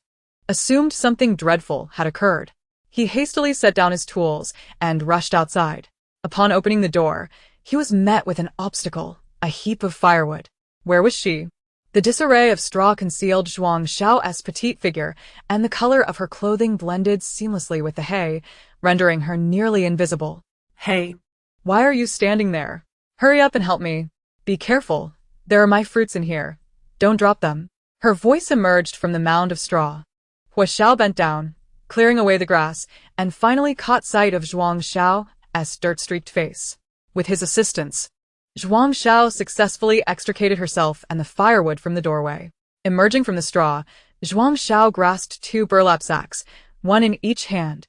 assumed something dreadful had occurred. He hastily set down his tools and rushed outside. Upon opening the door, he was met with an obstacle, a heap of firewood. Where was she? The disarray of straw concealed Zhuang Xiao's petite figure, and the color of her clothing blended seamlessly with the hay, rendering her nearly invisible. Hey. Why are you standing there? Hurry up and help me. Be careful. There are my fruits in here. Don't drop them. Her voice emerged from the mound of straw. Hu Xiao bent down, clearing away the grass, and finally caught sight of Zhuang Xiao's dirt-streaked face. With his assistance, Zhuang Xiao successfully extricated herself and the firewood from the doorway. Emerging from the straw, Zhuang Xiao grasped 2 burlap sacks, one in each hand,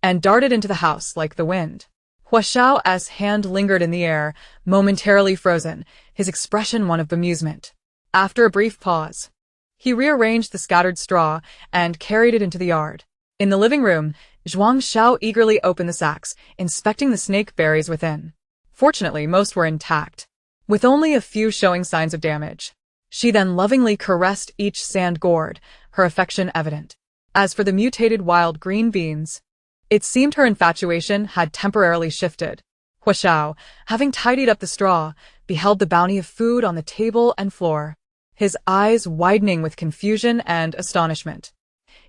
and darted into the house like the wind. Hu Xiao's hand lingered in the air, momentarily frozen, his expression one of bemusement. After a brief pause, he rearranged the scattered straw and carried it into the yard. In the living room, Zhuang Xiao eagerly opened the sacks, inspecting the snake berries within. Fortunately, most were intact, with only a few showing signs of damage. She then lovingly caressed each sand gourd, her affection evident. As for the mutated wild green beans, it seemed her infatuation had temporarily shifted. Hu Xiao, having tidied up the straw, beheld the bounty of food on the table and floor, his eyes widening with confusion and astonishment.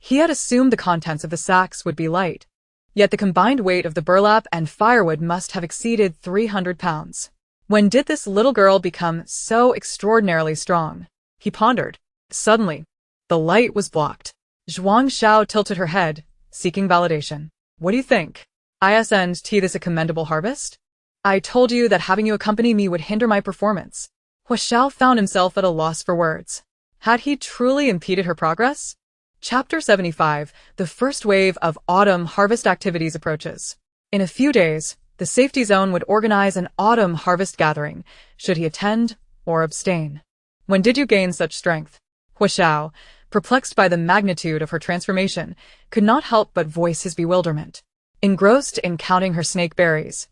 He had assumed the contents of the sacks would be light, yet the combined weight of the burlap and firewood must have exceeded 300 pounds. When did this little girl become so extraordinarily strong? He pondered. Suddenly, the light was blocked. Zhuang Xiao tilted her head, seeking validation. What do you think? Isn't this a commendable harvest? I told you that having you accompany me would hinder my performance. Hu Xiao found himself at a loss for words. Had he truly impeded her progress? Chapter 75, the first wave of autumn harvest activities approaches. In a few days, the safety zone would organize an autumn harvest gathering, should he attend or abstain. When did you gain such strength? Hu Xiao, perplexed by the magnitude of her transformation, could not help but voice his bewilderment. Engrossed in counting her snake berries,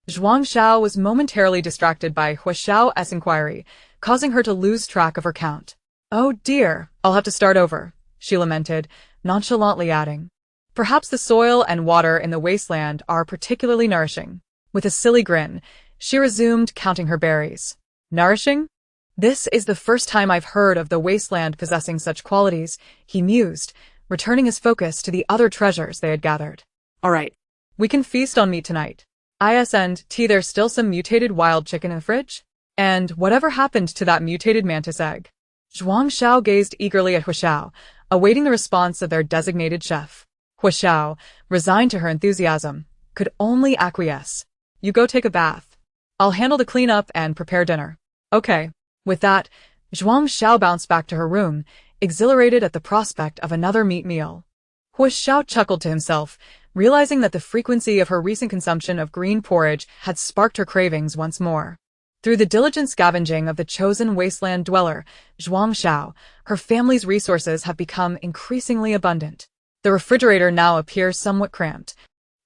Zhuang Xiao was momentarily distracted by Hu Xiao's inquiry, causing her to lose track of her count. Oh dear, I'll have to start over, she lamented, nonchalantly adding. Perhaps the soil and water in the wasteland are particularly nourishing. With a silly grin, she resumed counting her berries. Nourishing? This is the first time I've heard of the wasteland possessing such qualities, he mused, returning his focus to the other treasures they had gathered. All right. We can feast on meat tonight. Isn't there's still some mutated wild chicken in the fridge? And whatever happened to that mutated mantis egg? Zhuang Xiao gazed eagerly at Huxiao, awaiting the response of their designated chef. Huxiao, resigned to her enthusiasm, could only acquiesce. You go take a bath. I'll handle the cleanup and prepare dinner. Okay. With that, Zhuang Xiao bounced back to her room, exhilarated at the prospect of another meat meal. Huxiao chuckled to himself, realizing that the frequency of her recent consumption of green porridge had sparked her cravings once more. Through the diligent scavenging of the chosen wasteland dweller, Zhuang Xiao, her family's resources have become increasingly abundant. The refrigerator now appears somewhat cramped,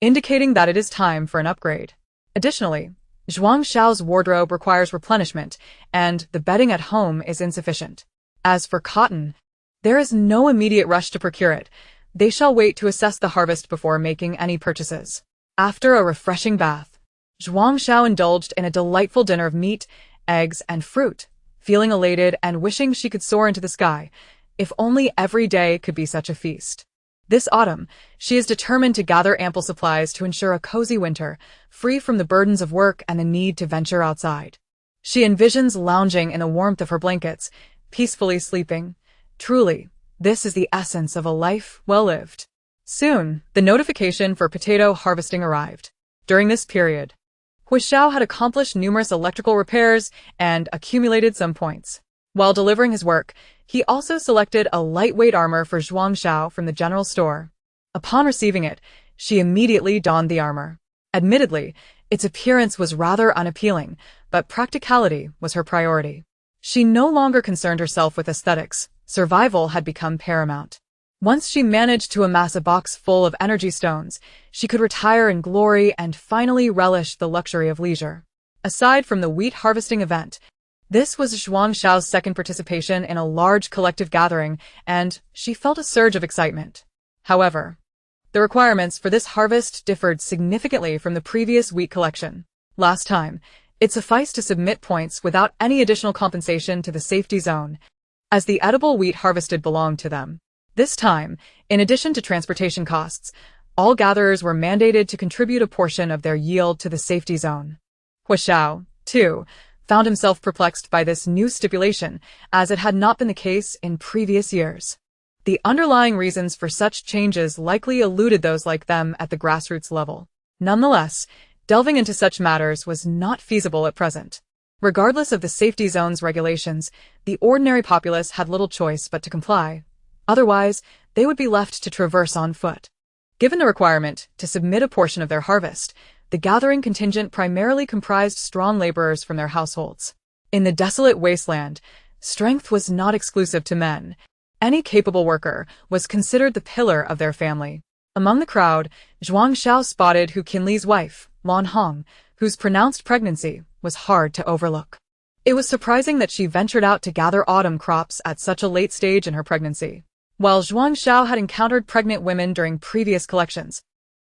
indicating that it is time for an upgrade. Additionally, Zhuang Xiao's wardrobe requires replenishment, and the bedding at home is insufficient. As for cotton, there is no immediate rush to procure it. They shall wait to assess the harvest before making any purchases. After a refreshing bath, Zhuang Xiao indulged in a delightful dinner of meat, eggs, and fruit, feeling elated and wishing she could soar into the sky. If only every day could be such a feast. This autumn, she is determined to gather ample supplies to ensure a cozy winter, free from the burdens of work and the need to venture outside. She envisions lounging in the warmth of her blankets, peacefully sleeping. Truly, this is the essence of a life well lived. Soon, the notification for potato harvesting arrived. During this period, Huxiao had accomplished numerous electrical repairs and accumulated some points. While delivering his work, he also selected a lightweight armor for Zhuang Xiao from the general store. Upon receiving it, she immediately donned the armor. Admittedly, its appearance was rather unappealing, but practicality was her priority. She no longer concerned herself with aesthetics. Survival had become paramount. Once she managed to amass a box full of energy stones, she could retire in glory and finally relish the luxury of leisure. Aside from the wheat harvesting event, this was Zhuang Xiao's second participation in a large collective gathering, and she felt a surge of excitement. However, the requirements for this harvest differed significantly from the previous wheat collection. Last time, it sufficed to submit points without any additional compensation to the safety zone, as the edible wheat harvested belonged to them. This time, in addition to transportation costs, all gatherers were mandated to contribute a portion of their yield to the safety zone. Huxiao, too, found himself perplexed by this new stipulation, as it had not been the case in previous years. The underlying reasons for such changes likely eluded those like them at the grassroots level. Nonetheless, delving into such matters was not feasible at present. Regardless of the safety zone's regulations, the ordinary populace had little choice but to comply. Otherwise, they would be left to traverse on foot. Given the requirement to submit a portion of their harvest, the gathering contingent primarily comprised strong laborers from their households. In the desolate wasteland, strength was not exclusive to men. Any capable worker was considered the pillar of their family. Among the crowd, Zhuang Xiao spotted Hu Qinli's wife, Lan Hong, whose pronounced pregnancy was hard to overlook. It was surprising that she ventured out to gather autumn crops at such a late stage in her pregnancy. While Zhuang Xiao had encountered pregnant women during previous collections,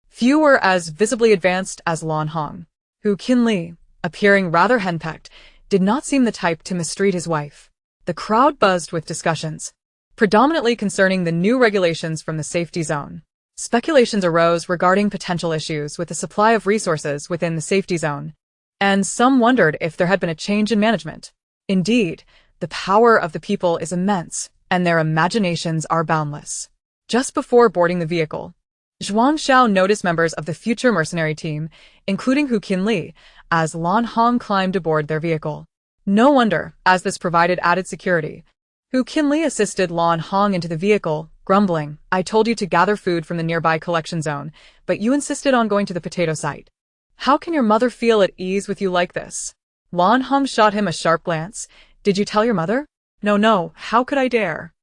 few were as visibly advanced as Lan Hong. Hu Qinli, appearing rather henpecked, did not seem the type to mistreat his wife. The crowd buzzed with discussions, predominantly concerning the new regulations from the safety zone. Speculations arose regarding potential issues with the supply of resources within the safety zone, and some wondered if there had been a change in management. Indeed, the power of the people is immense, and their imaginations are boundless. Just before boarding the vehicle, Zhuang Xiao noticed members of the future mercenary team, including Hu Qinli, as Lan Hong climbed aboard their vehicle. No wonder, as this provided added security. Hu Qinli assisted Lan Hong into the vehicle, grumbling, "I told you to gather food from the nearby collection zone, but you insisted on going to the potato site. How can your mother feel at ease with you like this?" Lan Hong shot him a sharp glance. "Did you tell your mother?" No, how could I dare?"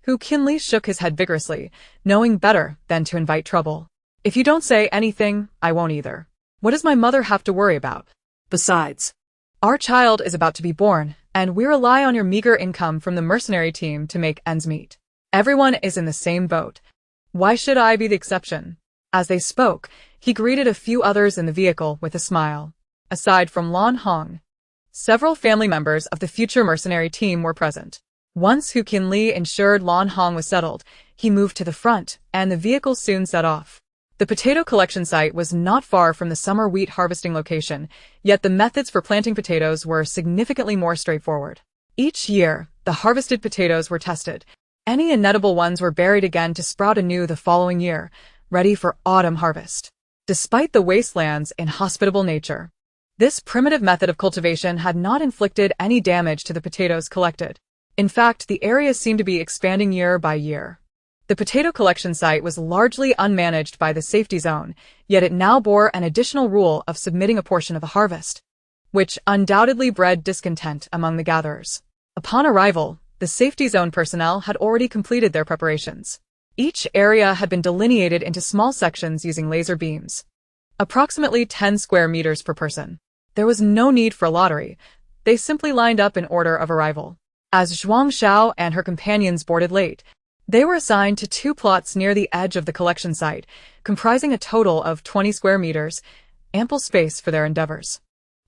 Hu Qinli shook his head vigorously, knowing better than to invite trouble. "If you don't say anything, I won't either. What does my mother have to worry about? Besides, our child is about to be born, and we rely on your meager income from the mercenary team to make ends meet. Everyone is in the same boat. Why should I be the exception?" As they spoke, he greeted a few others in the vehicle with a smile. Aside from Lan Hong, several family members of the future mercenary team were present. Once Hu Qinli ensured Lan Hong was settled, he moved to the front, and the vehicle soon set off. The potato collection site was not far from the summer wheat harvesting location, yet the methods for planting potatoes were significantly more straightforward. Each year, the harvested potatoes were tested. Any inedible ones were buried again to sprout anew the following year, ready for autumn harvest. Despite the wasteland's inhospitable nature, this primitive method of cultivation had not inflicted any damage to the potatoes collected. In fact, the area seemed to be expanding year by year. The potato collection site was largely unmanaged by the safety zone, yet it now bore an additional rule of submitting a portion of the harvest, which undoubtedly bred discontent among the gatherers. Upon arrival, the safety zone personnel had already completed their preparations. Each area had been delineated into small sections using laser beams, approximately 10 square meters per person. There was no need for a lottery. They simply lined up in order of arrival. As Zhuang Xiao and her companions boarded late, they were assigned to 2 plots near the edge of the collection site, comprising a total of 20 square meters, ample space for their endeavors.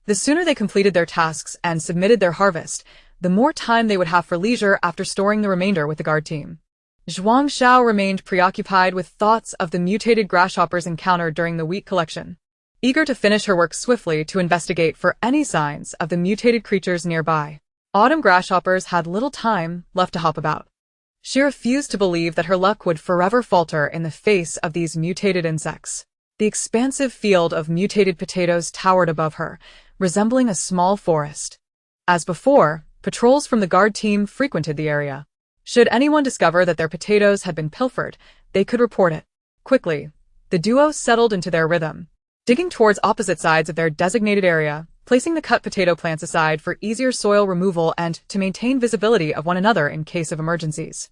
The sooner they completed their tasks and submitted their harvest, the more time they would have for leisure after storing the remainder with the guard team. Zhuang Xiao remained preoccupied with thoughts of the mutated grasshoppers encountered during the wheat collection, eager to finish her work swiftly to investigate for any signs of the mutated creatures nearby. Autumn grasshoppers had little time left to hop about. She refused to believe that her luck would forever falter in the face of these mutated insects. The expansive field of mutated potatoes towered above her, resembling a small forest. As before, patrols from the guard team frequented the area. Should anyone discover that their potatoes had been pilfered, they could report it. Quickly, the duo settled into their rhythm, digging towards opposite sides of their designated area, placing the cut potato plants aside for easier soil removal and to maintain visibility of one another in case of emergencies.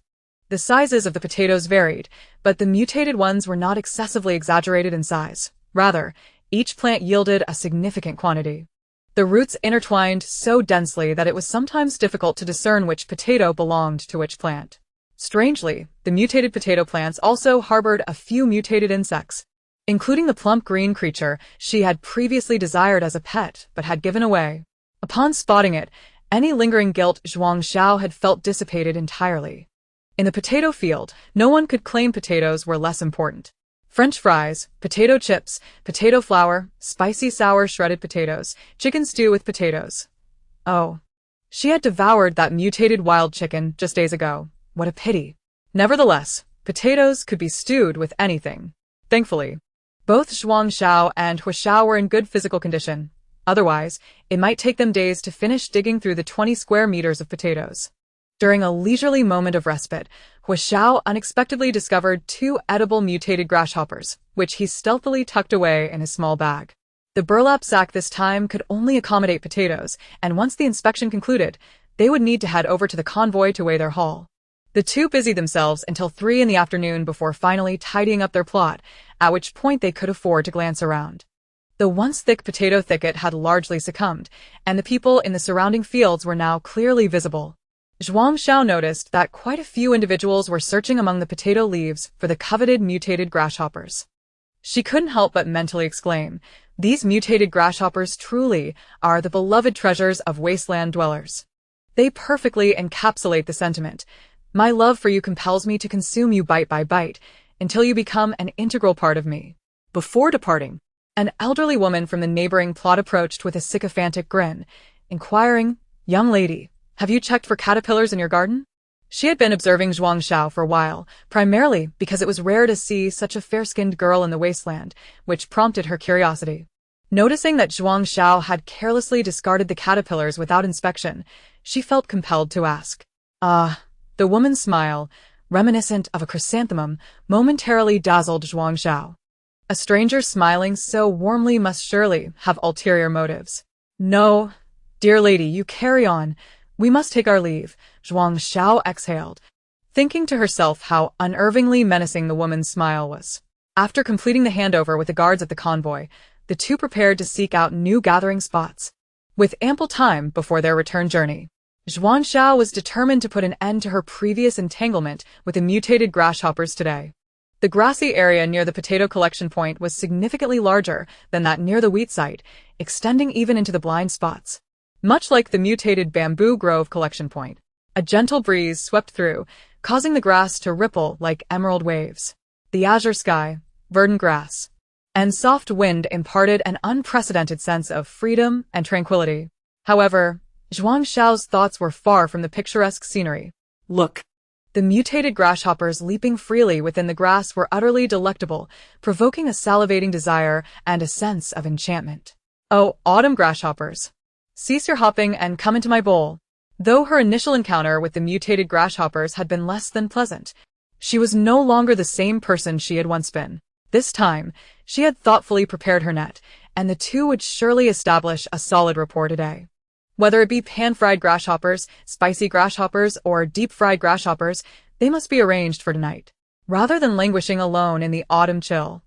The sizes of the potatoes varied, but the mutated ones were not excessively exaggerated in size. Rather, each plant yielded a significant quantity. The roots intertwined so densely that it was sometimes difficult to discern which potato belonged to which plant. Strangely, the mutated potato plants also harbored a few mutated insects, including the plump green creature she had previously desired as a pet but had given away. Upon spotting it, any lingering guilt Zhuang Xiao had felt dissipated entirely. In the potato field, no one could claim potatoes were less important. French fries, potato chips, potato flour, spicy sour shredded potatoes, chicken stew with potatoes. Oh, she had devoured that mutated wild chicken just days ago. What a pity. Nevertheless, potatoes could be stewed with anything. Thankfully, both Zhuang Xiao and Hu Xiao were in good physical condition. Otherwise, it might take them days to finish digging through the 20 square meters of potatoes. During a leisurely moment of respite, Hu Xiao unexpectedly discovered 2 edible mutated grasshoppers, which he stealthily tucked away in his small bag. The burlap sack this time could only accommodate potatoes, and once the inspection concluded, they would need to head over to the convoy to weigh their haul. The two busied themselves until 3 in the afternoon before finally tidying up their plot, at which point they could afford to glance around. The once thick potato thicket had largely succumbed, and the people in the surrounding fields were now clearly visible. Zhuang Xiao noticed that quite a few individuals were searching among the potato leaves for the coveted mutated grasshoppers. She couldn't help but mentally exclaim, "These mutated grasshoppers truly are the beloved treasures of wasteland dwellers." They perfectly encapsulate the sentiment, "My love for you compels me to consume you bite by bite, until you become an integral part of me." Before departing, an elderly woman from the neighboring plot approached with a sycophantic grin, inquiring, "Young lady, have you checked for caterpillars in your garden?" She had been observing Zhuang Xiao for a while, primarily because it was rare to see such a fair-skinned girl in the wasteland, which prompted her curiosity. Noticing that Zhuang Xiao had carelessly discarded the caterpillars without inspection, she felt compelled to ask. The woman's smile, reminiscent of a chrysanthemum, momentarily dazzled Zhuang Xiao. A stranger smiling so warmly must surely have ulterior motives. "No, dear lady, you carry on. We must take our leave," Zhuang Xiao exhaled, thinking to herself how unnervingly menacing the woman's smile was. After completing the handover with the guards at the convoy, the two prepared to seek out new gathering spots. With ample time before their return journey, Zhuang Xiao was determined to put an end to her previous entanglement with the mutated grasshoppers today. The grassy area near the potato collection point was significantly larger than that near the wheat site, extending even into the blind spots. Much like the mutated bamboo grove collection point, a gentle breeze swept through, causing the grass to ripple like emerald waves. The azure sky, verdant grass, and soft wind imparted an unprecedented sense of freedom and tranquility. However, Zhuang Xiao's thoughts were far from the picturesque scenery. Look. The mutated grasshoppers leaping freely within the grass were utterly delectable, provoking a salivating desire and a sense of enchantment. Oh, autumn grasshoppers! Cease your hopping and come into my bowl. Though her initial encounter with the mutated grasshoppers had been less than pleasant, she was no longer the same person she had once been. This time, she had thoughtfully prepared her net, and the two would surely establish a solid rapport today. Whether it be pan-fried grasshoppers, spicy grasshoppers, or deep-fried grasshoppers, they must be arranged for tonight, rather than languishing alone in the autumn chill.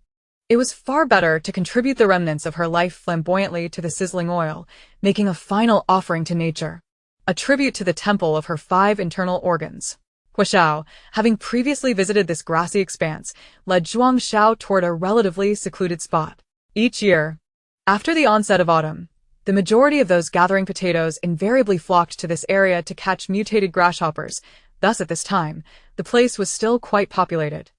It was far better to contribute the remnants of her life flamboyantly to the sizzling oil, making a final offering to nature, a tribute to the temple of her 5 internal organs. Huaxiao, having previously visited this grassy expanse, led Zhuang Xiao toward a relatively secluded spot. Each year, after the onset of autumn, the majority of those gathering potatoes invariably flocked to this area to catch mutated grasshoppers. Thus, at this time, the place was still quite populated.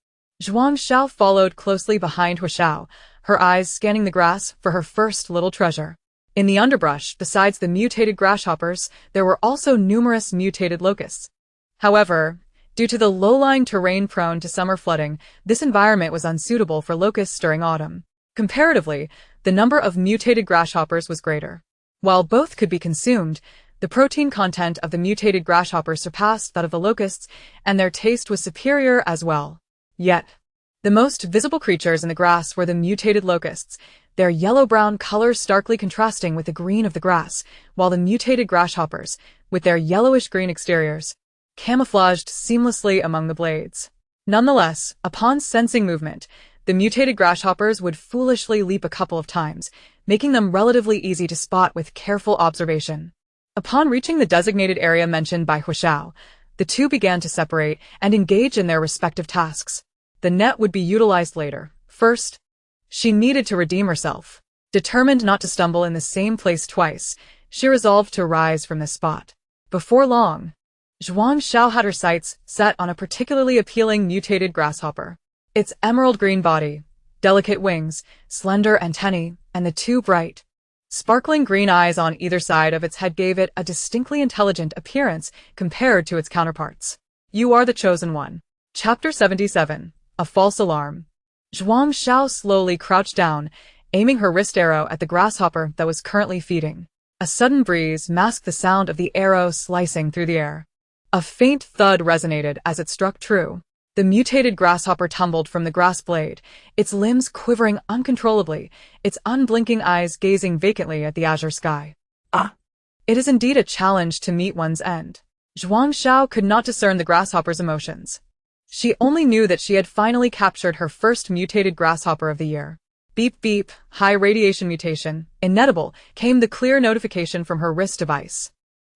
Zhuang Xiao followed closely behind Huaxiao, her eyes scanning the grass for her first little treasure. In the underbrush, besides the mutated grasshoppers, there were also numerous mutated locusts. However, due to the low-lying terrain prone to summer flooding, this environment was unsuitable for locusts during autumn. Comparatively, the number of mutated grasshoppers was greater. While both could be consumed, the protein content of the mutated grasshoppers surpassed that of the locusts, and their taste was superior as well. Yet, the most visible creatures in the grass were the mutated locusts, their yellow-brown color starkly contrasting with the green of the grass, while the mutated grasshoppers, with their yellowish-green exteriors, camouflaged seamlessly among the blades. Nonetheless, upon sensing movement, the mutated grasshoppers would foolishly leap a couple of times, making them relatively easy to spot with careful observation. Upon reaching the designated area mentioned by Huaxiao, the two began to separate and engage in their respective tasks. The net would be utilized later. First, she needed to redeem herself. Determined not to stumble in the same place twice, she resolved to rise from this spot. Before long, Zhuang Xiao had her sights set on a particularly appealing mutated grasshopper. Its emerald green body, delicate wings, slender antennae, and the two bright, sparkling green eyes on either side of its head gave it a distinctly intelligent appearance compared to its counterparts. You are the chosen one. Chapter 77. A False Alarm. Zhuang Xiao slowly crouched down, aiming her wrist arrow at the grasshopper that was currently feeding. A sudden breeze masked the sound of the arrow slicing through the air. A faint thud resonated as it struck true. The mutated grasshopper tumbled from the grass blade, its limbs quivering uncontrollably, its unblinking eyes gazing vacantly at the azure sky. Ah! It is indeed a challenge to meet one's end. Zhuang Xiao could not discern the grasshopper's emotions. She only knew that she had finally captured her first mutated grasshopper of the year. Beep beep, high radiation mutation, inedible, came the clear notification from her wrist device.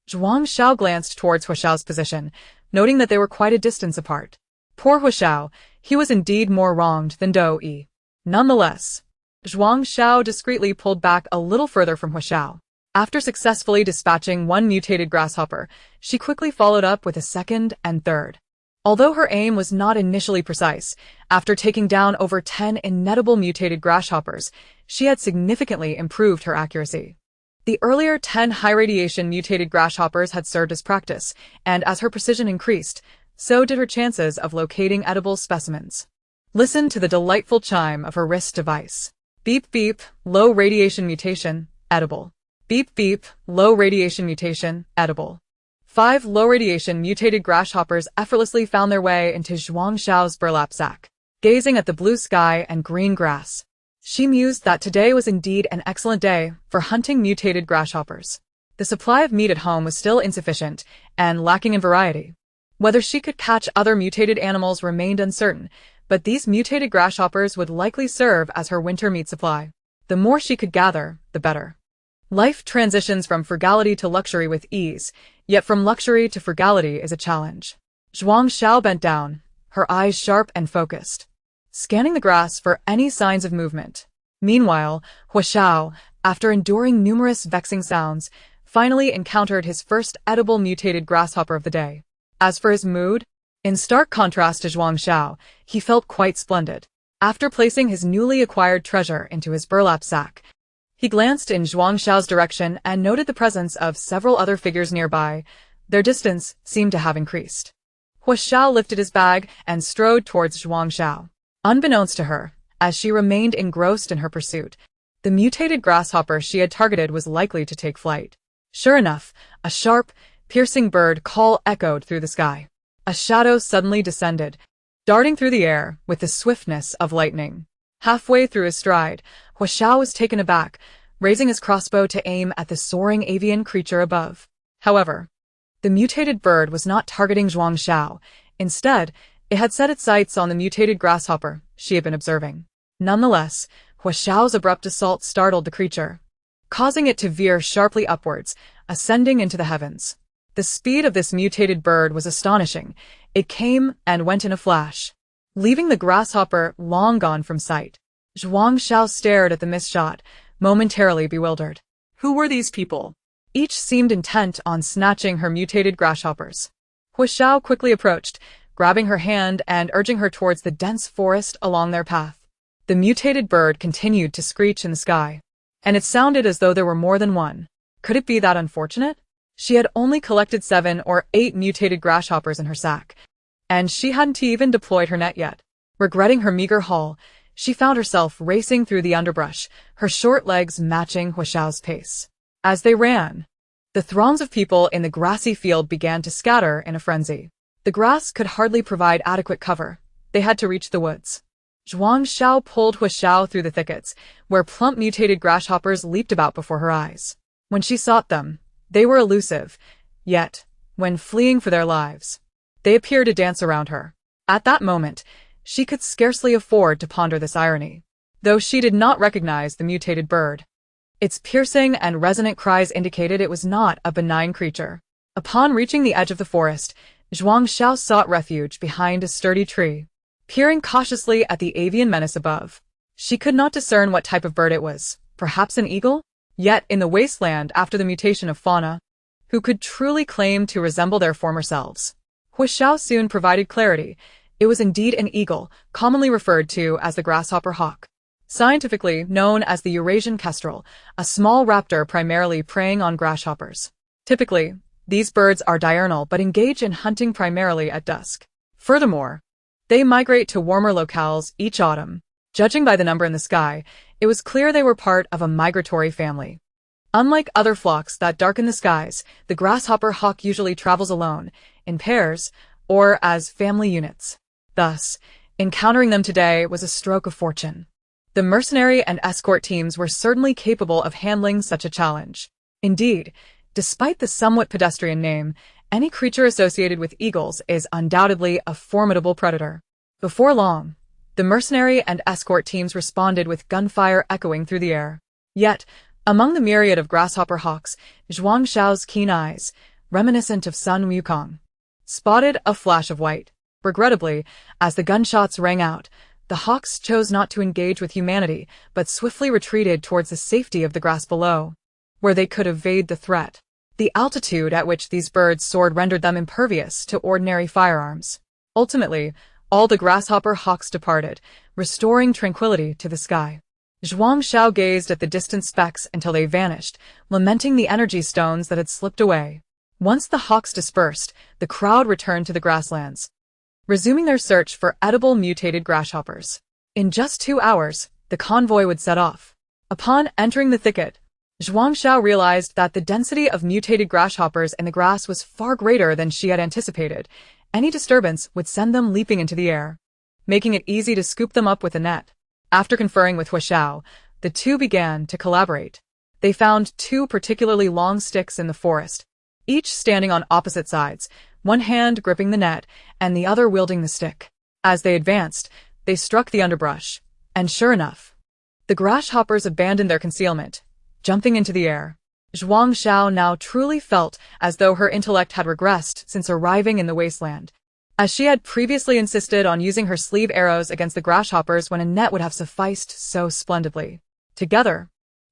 Zhuang Xiao glanced towards Huaxiao's position, noting that they were quite a distance apart. Poor Huaxiao, he was indeed more wronged than Dou-yi. Nonetheless, Zhuang Xiao discreetly pulled back a little further from Huaxiao. After successfully dispatching one mutated grasshopper, she quickly followed up with a second and third. Although her aim was not initially precise, after taking down over 10 inedible mutated grasshoppers, she had significantly improved her accuracy. The earlier 10 high-radiation mutated grasshoppers had served as practice, and as her precision increased, so did her chances of locating edible specimens. Listen to the delightful chime of her wrist device. Beep beep, low radiation mutation, edible. Beep beep, low radiation mutation, edible. 5 low-radiation mutated grasshoppers effortlessly found their way into Zhuang Xiao's burlap sack. Gazing at the blue sky and green grass, she mused that today was indeed an excellent day for hunting mutated grasshoppers. The supply of meat at home was still insufficient and lacking in variety. Whether she could catch other mutated animals remained uncertain, but these mutated grasshoppers would likely serve as her winter meat supply. The more she could gather, the better. Life transitions from frugality to luxury with ease, yet from luxury to frugality is a challenge. Zhuang Xiao bent down, her eyes sharp and focused, scanning the grass for any signs of movement. Meanwhile, Huaxiao, after enduring numerous vexing sounds, finally encountered his first edible mutated grasshopper of the day. As for his mood, in stark contrast to Zhuang Xiao, he felt quite splendid. After placing his newly acquired treasure into his burlap sack, he glanced in Zhuang Xiao's direction and noted the presence of several other figures nearby. Their distance seemed to have increased. Hua Xiao lifted his bag and strode towards Zhuang Xiao. Unbeknownst to her, as she remained engrossed in her pursuit, the mutated grasshopper she had targeted was likely to take flight. Sure enough, a sharp, piercing bird call echoed through the sky. A shadow suddenly descended, darting through the air with the swiftness of lightning. Halfway through his stride, Hua Xiao was taken aback, raising his crossbow to aim at the soaring avian creature above. However, the mutated bird was not targeting Zhuang Xiao. Instead, it had set its sights on the mutated grasshopper she had been observing. Nonetheless, Hua Xiao's abrupt assault startled the creature, causing it to veer sharply upwards, ascending into the heavens. The speed of this mutated bird was astonishing. It came and went in a flash, leaving the grasshopper long gone from sight. Zhuang Xiao stared at the missed shot, momentarily bewildered. Who were these people? Each seemed intent on snatching her mutated grasshoppers. Hua Xiao quickly approached, grabbing her hand and urging her towards the dense forest along their path. The mutated bird continued to screech in the sky, and it sounded as though there were more than one. Could it be that unfortunate? She had only collected 7 or 8 mutated grasshoppers in her sack, and she hadn't even deployed her net yet. Regretting her meager haul, she found herself racing through the underbrush, her short legs matching Hua Xiao's pace. As they ran, the throngs of people in the grassy field began to scatter in a frenzy. The grass could hardly provide adequate cover. They had to reach the woods. Zhuang Xiao pulled Hua Xiao through the thickets, where plump mutated grasshoppers leaped about before her eyes. When she sought them, they were elusive, yet, when fleeing for their lives, they appeared to dance around her. At that moment, she could scarcely afford to ponder this irony, though she did not recognize the mutated bird. Its piercing and resonant cries indicated it was not a benign creature. Upon reaching the edge of the forest, Zhuang Xiao sought refuge behind a sturdy tree. Peering cautiously at the avian menace above, she could not discern what type of bird it was, perhaps an eagle? Yet in the wasteland after the mutation of fauna, who could truly claim to resemble their former selves? Hua Xiao soon provided clarity. It was indeed an eagle, commonly referred to as the grasshopper hawk. Scientifically known as the Eurasian kestrel, a small raptor primarily preying on grasshoppers. Typically, these birds are diurnal but engage in hunting primarily at dusk. Furthermore, they migrate to warmer locales each autumn. Judging by the number in the sky, it was clear they were part of a migratory family. Unlike other flocks that darken the skies, the grasshopper hawk usually travels alone, in pairs, or as family units. Thus, encountering them today was a stroke of fortune. The mercenary and escort teams were certainly capable of handling such a challenge. Indeed, despite the somewhat pedestrian name, any creature associated with eagles is undoubtedly a formidable predator. Before long, the mercenary and escort teams responded with gunfire echoing through the air. Yet, among the myriad of grasshopper hawks, Zhuang Xiao's keen eyes, reminiscent of Sun Wukong, spotted a flash of white. Regrettably, as the gunshots rang out, the hawks chose not to engage with humanity, but swiftly retreated towards the safety of the grass below, where they could evade the threat. The altitude at which these birds soared rendered them impervious to ordinary firearms. Ultimately, all the grasshopper hawks departed, restoring tranquility to the sky. Zhuang Xiao gazed at the distant specks until they vanished, lamenting the energy stones that had slipped away. Once the hawks dispersed, the crowd returned to the grasslands, resuming their search for edible mutated grasshoppers. In just 2 hours, the convoy would set off. Upon entering the thicket, Zhuang Xiao realized that the density of mutated grasshoppers in the grass was far greater than she had anticipated. Any disturbance would send them leaping into the air, making it easy to scoop them up with a net. After conferring with Hua Xiao, the two began to collaborate. They found 2 particularly long sticks in the forest, each standing on opposite sides, one hand gripping the net and the other wielding the stick. As they advanced, they struck the underbrush, and sure enough, the grasshoppers abandoned their concealment, jumping into the air. Zhuang Xiao now truly felt as though her intellect had regressed since arriving in the wasteland, as she had previously insisted on using her sleeve arrows against the grasshoppers when a net would have sufficed so splendidly. Together,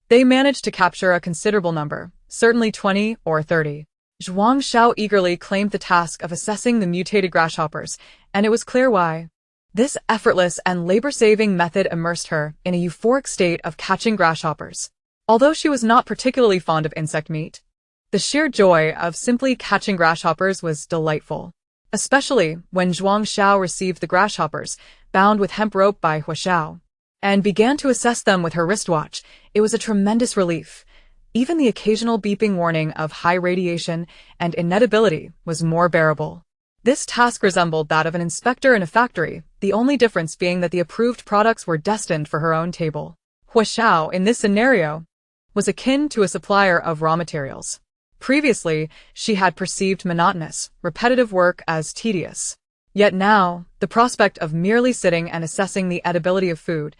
they managed to capture a considerable number, certainly 20 or 30. Zhuang Xiao eagerly claimed the task of assessing the mutated grasshoppers, and it was clear why. This effortless and labor-saving method immersed her in a euphoric state of catching grasshoppers. Although she was not particularly fond of insect meat, the sheer joy of simply catching grasshoppers was delightful. Especially when Zhuang Xiao received the grasshoppers, bound with hemp rope by Hua Xiao, and began to assess them with her wristwatch. It was a tremendous relief. Even the occasional beeping warning of high radiation and inedibility was more bearable. This task resembled that of an inspector in a factory, the only difference being that the approved products were destined for her own table. Hua Xiao, in this scenario, was akin to a supplier of raw materials. Previously, she had perceived monotonous, repetitive work as tedious. Yet now, the prospect of merely sitting and assessing the edibility of food,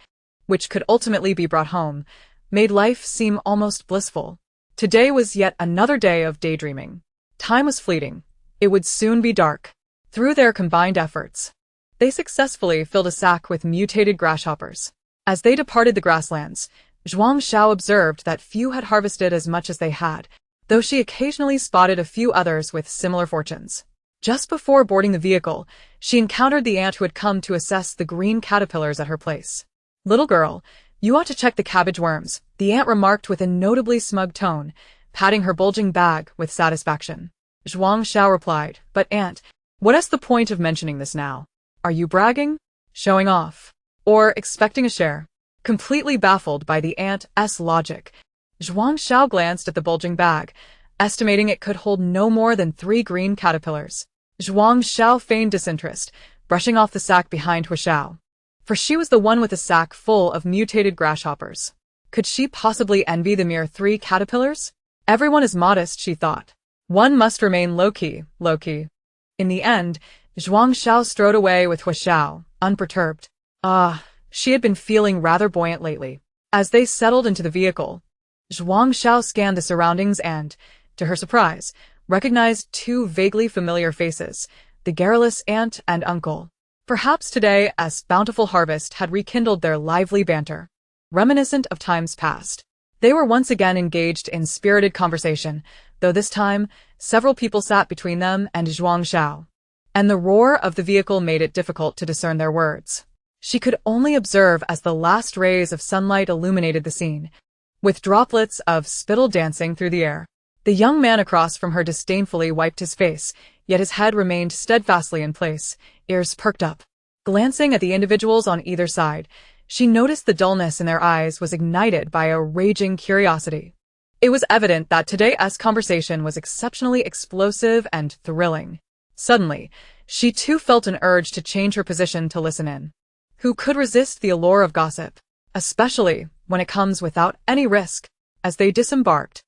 which could ultimately be brought home, made life seem almost blissful. Today was yet another day of daydreaming. Time was fleeting. It would soon be dark. Through their combined efforts, they successfully filled a sack with mutated grasshoppers. As they departed the grasslands, Zhuang Xiao observed that few had harvested as much as they had, though she occasionally spotted a few others with similar fortunes. Just before boarding the vehicle, she encountered the ant who had come to assess the green caterpillars at her place. "Little girl, you ought to check the cabbage worms," the ant remarked with a notably smug tone, patting her bulging bag with satisfaction. Zhuang Xiao replied, "But Aunt, what's the point of mentioning this now? Are you bragging? Showing off? Or expecting a share?" Completely baffled by the ant's logic, Zhuang Xiao glanced at the bulging bag, estimating it could hold no more than 3 green caterpillars. Zhuang Xiao feigned disinterest, brushing off the sack behind Hua Xiao. For she was the one with a sack full of mutated grasshoppers. Could she possibly envy the mere 3 caterpillars? Everyone is modest, she thought. One must remain low-key. In the end, Zhuang Xiao strode away with Hua Xiao, unperturbed. She had been feeling rather buoyant lately. As they settled into the vehicle, Zhuang Xiao scanned the surroundings and, to her surprise, recognized 2 vaguely familiar faces, the garrulous aunt and uncle. Perhaps today's bountiful harvest had rekindled their lively banter. Reminiscent of times past, they were once again engaged in spirited conversation, though this time, several people sat between them and Zhuang Xiao, and the roar of the vehicle made it difficult to discern their words. She could only observe as the last rays of sunlight illuminated the scene, with droplets of spittle dancing through the air. The young man across from her disdainfully wiped his face, yet his head remained steadfastly in place, ears perked up. Glancing at the individuals on either side, she noticed the dullness in their eyes was ignited by a raging curiosity. It was evident that today's conversation was exceptionally explosive and thrilling. Suddenly, she too felt an urge to change her position to listen in. Who could resist the allure of gossip, especially when it comes without any risk? As they disembarked,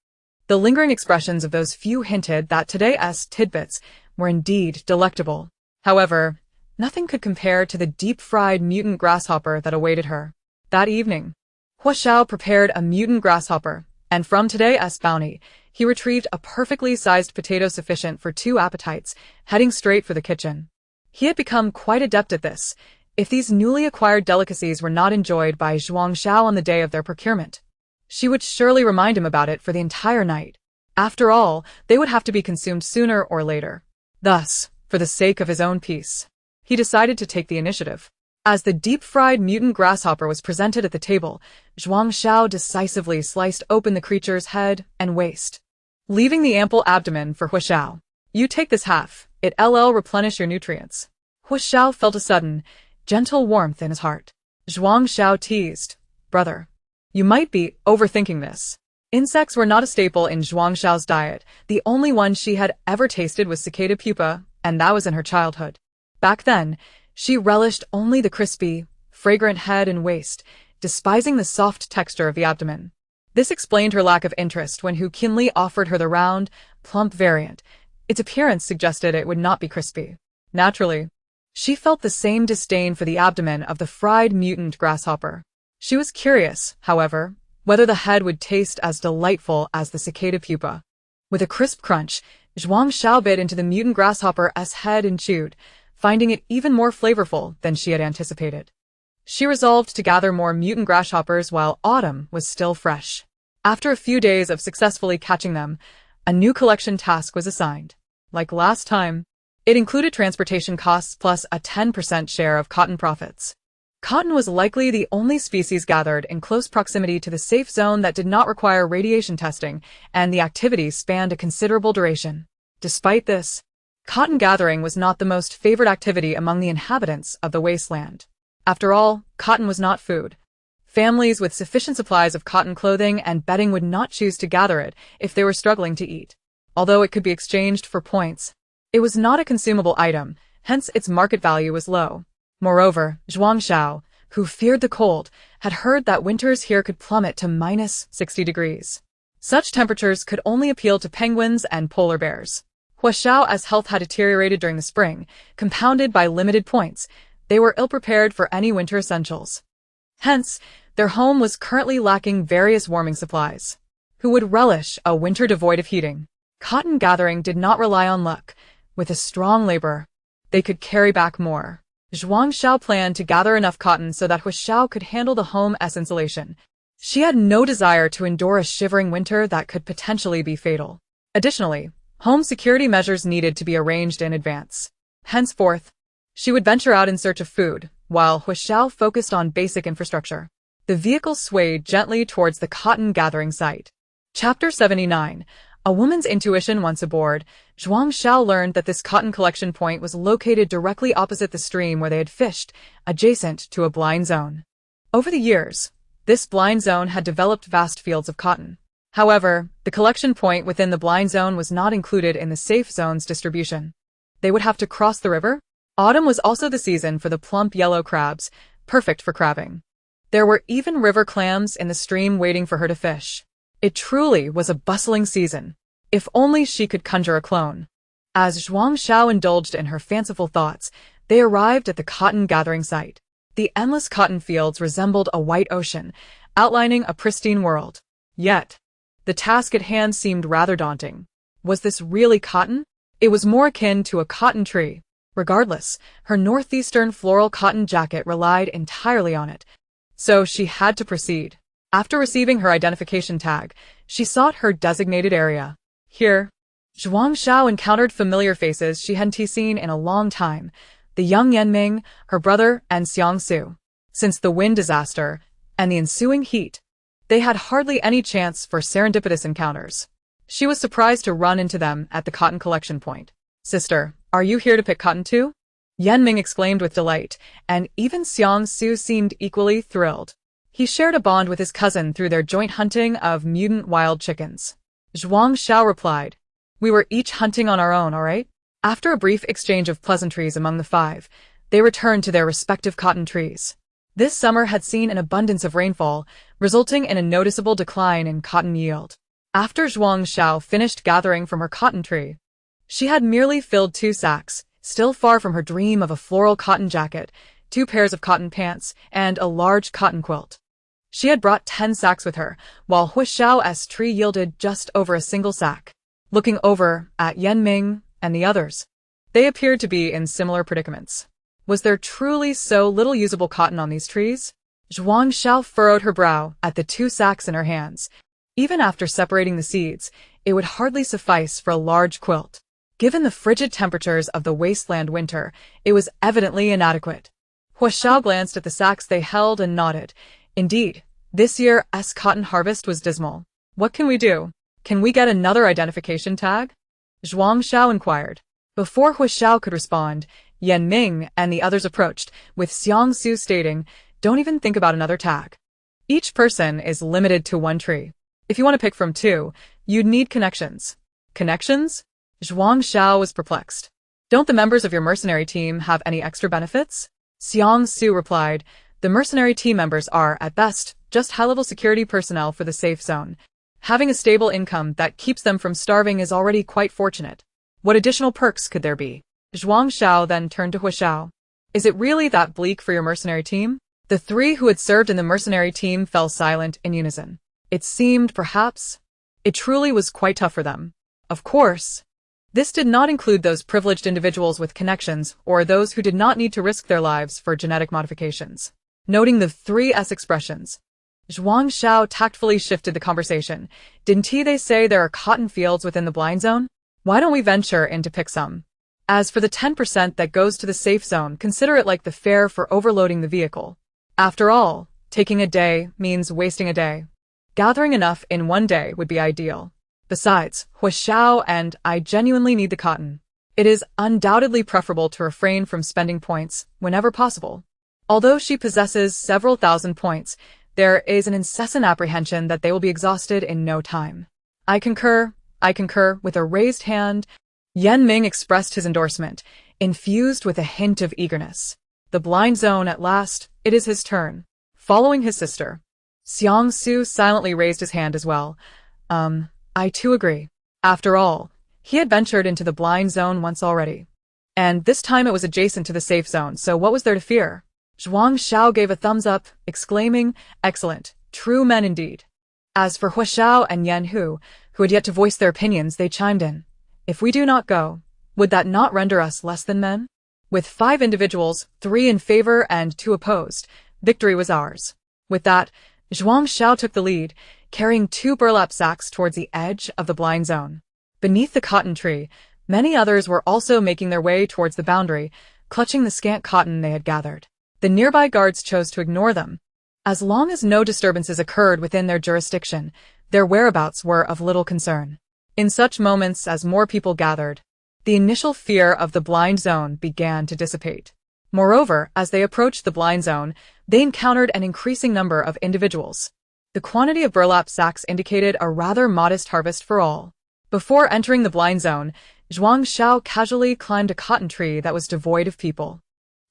the lingering expressions of those few hinted that today's tidbits were indeed delectable. However, nothing could compare to the deep-fried mutant grasshopper that awaited her. That evening, Hua Xiao prepared a mutant grasshopper, and from today's bounty, he retrieved a perfectly sized potato sufficient for 2 appetites, heading straight for the kitchen. He had become quite adept at this, if these newly acquired delicacies were not enjoyed by Zhuang Xiao on the day of their procurement. She would surely remind him about it for the entire night. After all, they would have to be consumed sooner or later. Thus, for the sake of his own peace, he decided to take the initiative. As the deep-fried mutant grasshopper was presented at the table, Zhuang Xiao decisively sliced open the creature's head and waist, leaving the ample abdomen for Hua Xiao. "You take this half, it'll replenish your nutrients." Hua Xiao felt a sudden, gentle warmth in his heart. Zhuang Xiao teased, "Brother, you might be overthinking this." Insects were not a staple in Zhuang Xiao's diet. The only one she had ever tasted was cicada pupa, and that was in her childhood. Back then, she relished only the crispy, fragrant head and waist, despising the soft texture of the abdomen. This explained her lack of interest when Hu Qinli offered her the round, plump variant. Its appearance suggested it would not be crispy. Naturally, she felt the same disdain for the abdomen of the fried mutant grasshopper. She was curious, however, whether the head would taste as delightful as the cicada pupa. With a crisp crunch, Zhuang Xiao bit into the mutant grasshopper's head and chewed, finding it even more flavorful than she had anticipated. She resolved to gather more mutant grasshoppers while autumn was still fresh. After a few days of successfully catching them, a new collection task was assigned. Like last time, It included transportation costs plus a 10% share of cotton profits. Cotton was likely the only species gathered in close proximity to the safe zone that did not require radiation testing, and the activity spanned a considerable duration. Despite this, cotton gathering was not the most favored activity among the inhabitants of the wasteland. After all, cotton was not food. Families with sufficient supplies of cotton clothing and bedding would not choose to gather it if they were struggling to eat. Although it could be exchanged for points, it was not a consumable item, hence its market value was low. Moreover, Zhuang Xiao, who feared the cold, had heard that winters here could plummet to minus 60 degrees. Such temperatures could only appeal to penguins and polar bears. Hua Xiao's health had deteriorated during the spring, compounded by limited points. They were ill-prepared for any winter essentials. Hence, their home was currently lacking various warming supplies. Who would relish a winter devoid of heating? Cotton gathering did not rely on luck. With a strong labor, they could carry back more. Zhuang Xiao planned to gather enough cotton so that Hua Xiao could handle the home as insulation. She had no desire to endure a shivering winter that could potentially be fatal. Additionally, home security measures needed to be arranged in advance. Henceforth, she would venture out in search of food, while Hua Xiao focused on basic infrastructure. The vehicle swayed gently towards the cotton-gathering site. Chapter 79. A woman's intuition. Once aboard, Zhuang Xiao learned that this cotton collection point was located directly opposite the stream where they had fished, adjacent to a blind zone. Over the years, this blind zone had developed vast fields of cotton. However, the collection point within the blind zone was not included in the safe zone's distribution. They would have to cross the river. Autumn was also the season for the plump yellow crabs, perfect for crabbing. There were even river clams in the stream waiting for her to fish. It truly was a bustling season. If only she could conjure a clone. As Zhuang Xiao indulged in her fanciful thoughts, they arrived at the cotton-gathering site. The endless cotton fields resembled a white ocean, outlining a pristine world. Yet, the task at hand seemed rather daunting. Was this really cotton? It was more akin to a cotton tree. Regardless, her northeastern floral cotton jacket relied entirely on it. So she had to proceed. After receiving her identification tag, she sought her designated area. Here, Zhuang Xiao encountered familiar faces she hadn't seen in a long time, the young Yanming, her brother, and Xiang Su. Since the wind disaster and the ensuing heat, they had hardly any chance for serendipitous encounters. She was surprised to run into them at the cotton collection point. "Sister, are you here to pick cotton too?" Yanming exclaimed with delight, and even Xiang Su seemed equally thrilled. He shared a bond with his cousin through their joint hunting of mutant wild chickens. Zhuang Xiao replied, "We were each hunting on our own, all right?" After a brief exchange of pleasantries among the five, they returned to their respective cotton trees. This summer had seen an abundance of rainfall, resulting in a noticeable decline in cotton yield. After Zhuang Xiao finished gathering from her cotton tree, she had merely filled 2 sacks, still far from her dream of a floral cotton jacket, 2 pairs of cotton pants, and a large cotton quilt. She had brought 10 sacks with her, while Hua Xiao's tree yielded just over a single sack. Looking over at Yanming and the others, they appeared to be in similar predicaments. Was there truly so little usable cotton on these trees? Zhuang Xiao furrowed her brow at the 2 sacks in her hands. Even after separating the seeds, it would hardly suffice for a large quilt. Given the frigid temperatures of the wasteland winter, it was evidently inadequate. Hua Xiao glanced at the sacks they held and nodded. Indeed, this year's cotton harvest was dismal. "What can we do? Can we get another identification tag?" Zhuang Xiao inquired. Before Hua Xiao could respond, Yanming and the others approached, with Xiang Su stating, "Don't even think about another tag. Each person is limited to 1 tree. If you want to pick from 2, you'd need connections." "Connections?" Zhuang Xiao was perplexed. "Don't the members of your mercenary team have any extra benefits?" Xiang Su replied, "The mercenary team members are, at best, just high-level security personnel for the safe zone. Having a stable income that keeps them from starving is already quite fortunate. What additional perks could there be?" Zhuang Xiao then turned to Hua Xiao. "Is it really that bleak for your mercenary team?" The 3 who had served in the mercenary team fell silent in unison. It seemed, perhaps, it truly was quite tough for them. Of course, this did not include those privileged individuals with connections or those who did not need to risk their lives for genetic modifications. Noting the 3's expressions, Zhuang Xiao tactfully shifted the conversation. "Didn't they say there are cotton fields within the blind zone? Why don't we venture in to pick some?" As for the 10% that goes to the safe zone, consider it like the fare for overloading the vehicle. After all, taking a day means wasting a day. Gathering enough in one day would be ideal. Besides, Hua Xiao and I genuinely need the cotton. It is undoubtedly preferable to refrain from spending points whenever possible. Although she possesses several thousand points, there is an incessant apprehension that they will be exhausted in no time. I concur, with a raised hand. Yan Ming expressed his endorsement, infused with a hint of eagerness. The blind zone at last, it is his turn. Following his sister, Xiang Su silently raised his hand as well. I too agree. After all, he had ventured into the blind zone once already. And this time it was adjacent to the safe zone, so what was there to fear? Zhuang Xiao gave a thumbs up, exclaiming, "Excellent, true men indeed." As for Hua Xiao and Yan Hu, who had yet to voice their opinions, they chimed in. If we do not go, would that not render us less than men? With 5 individuals, 3 in favor and 2 opposed, victory was ours. With that, Zhuang Xiao took the lead, carrying 2 burlap sacks towards the edge of the blind zone. Beneath the cotton tree, many others were also making their way towards the boundary, clutching the scant cotton they had gathered. The nearby guards chose to ignore them. As long as no disturbances occurred within their jurisdiction, their whereabouts were of little concern. In such moments as more people gathered, the initial fear of the blind zone began to dissipate. Moreover, as they approached the blind zone, they encountered an increasing number of individuals. The quantity of burlap sacks indicated a rather modest harvest for all. Before entering the blind zone, Zhuang Xiao casually climbed a cotton tree that was devoid of people.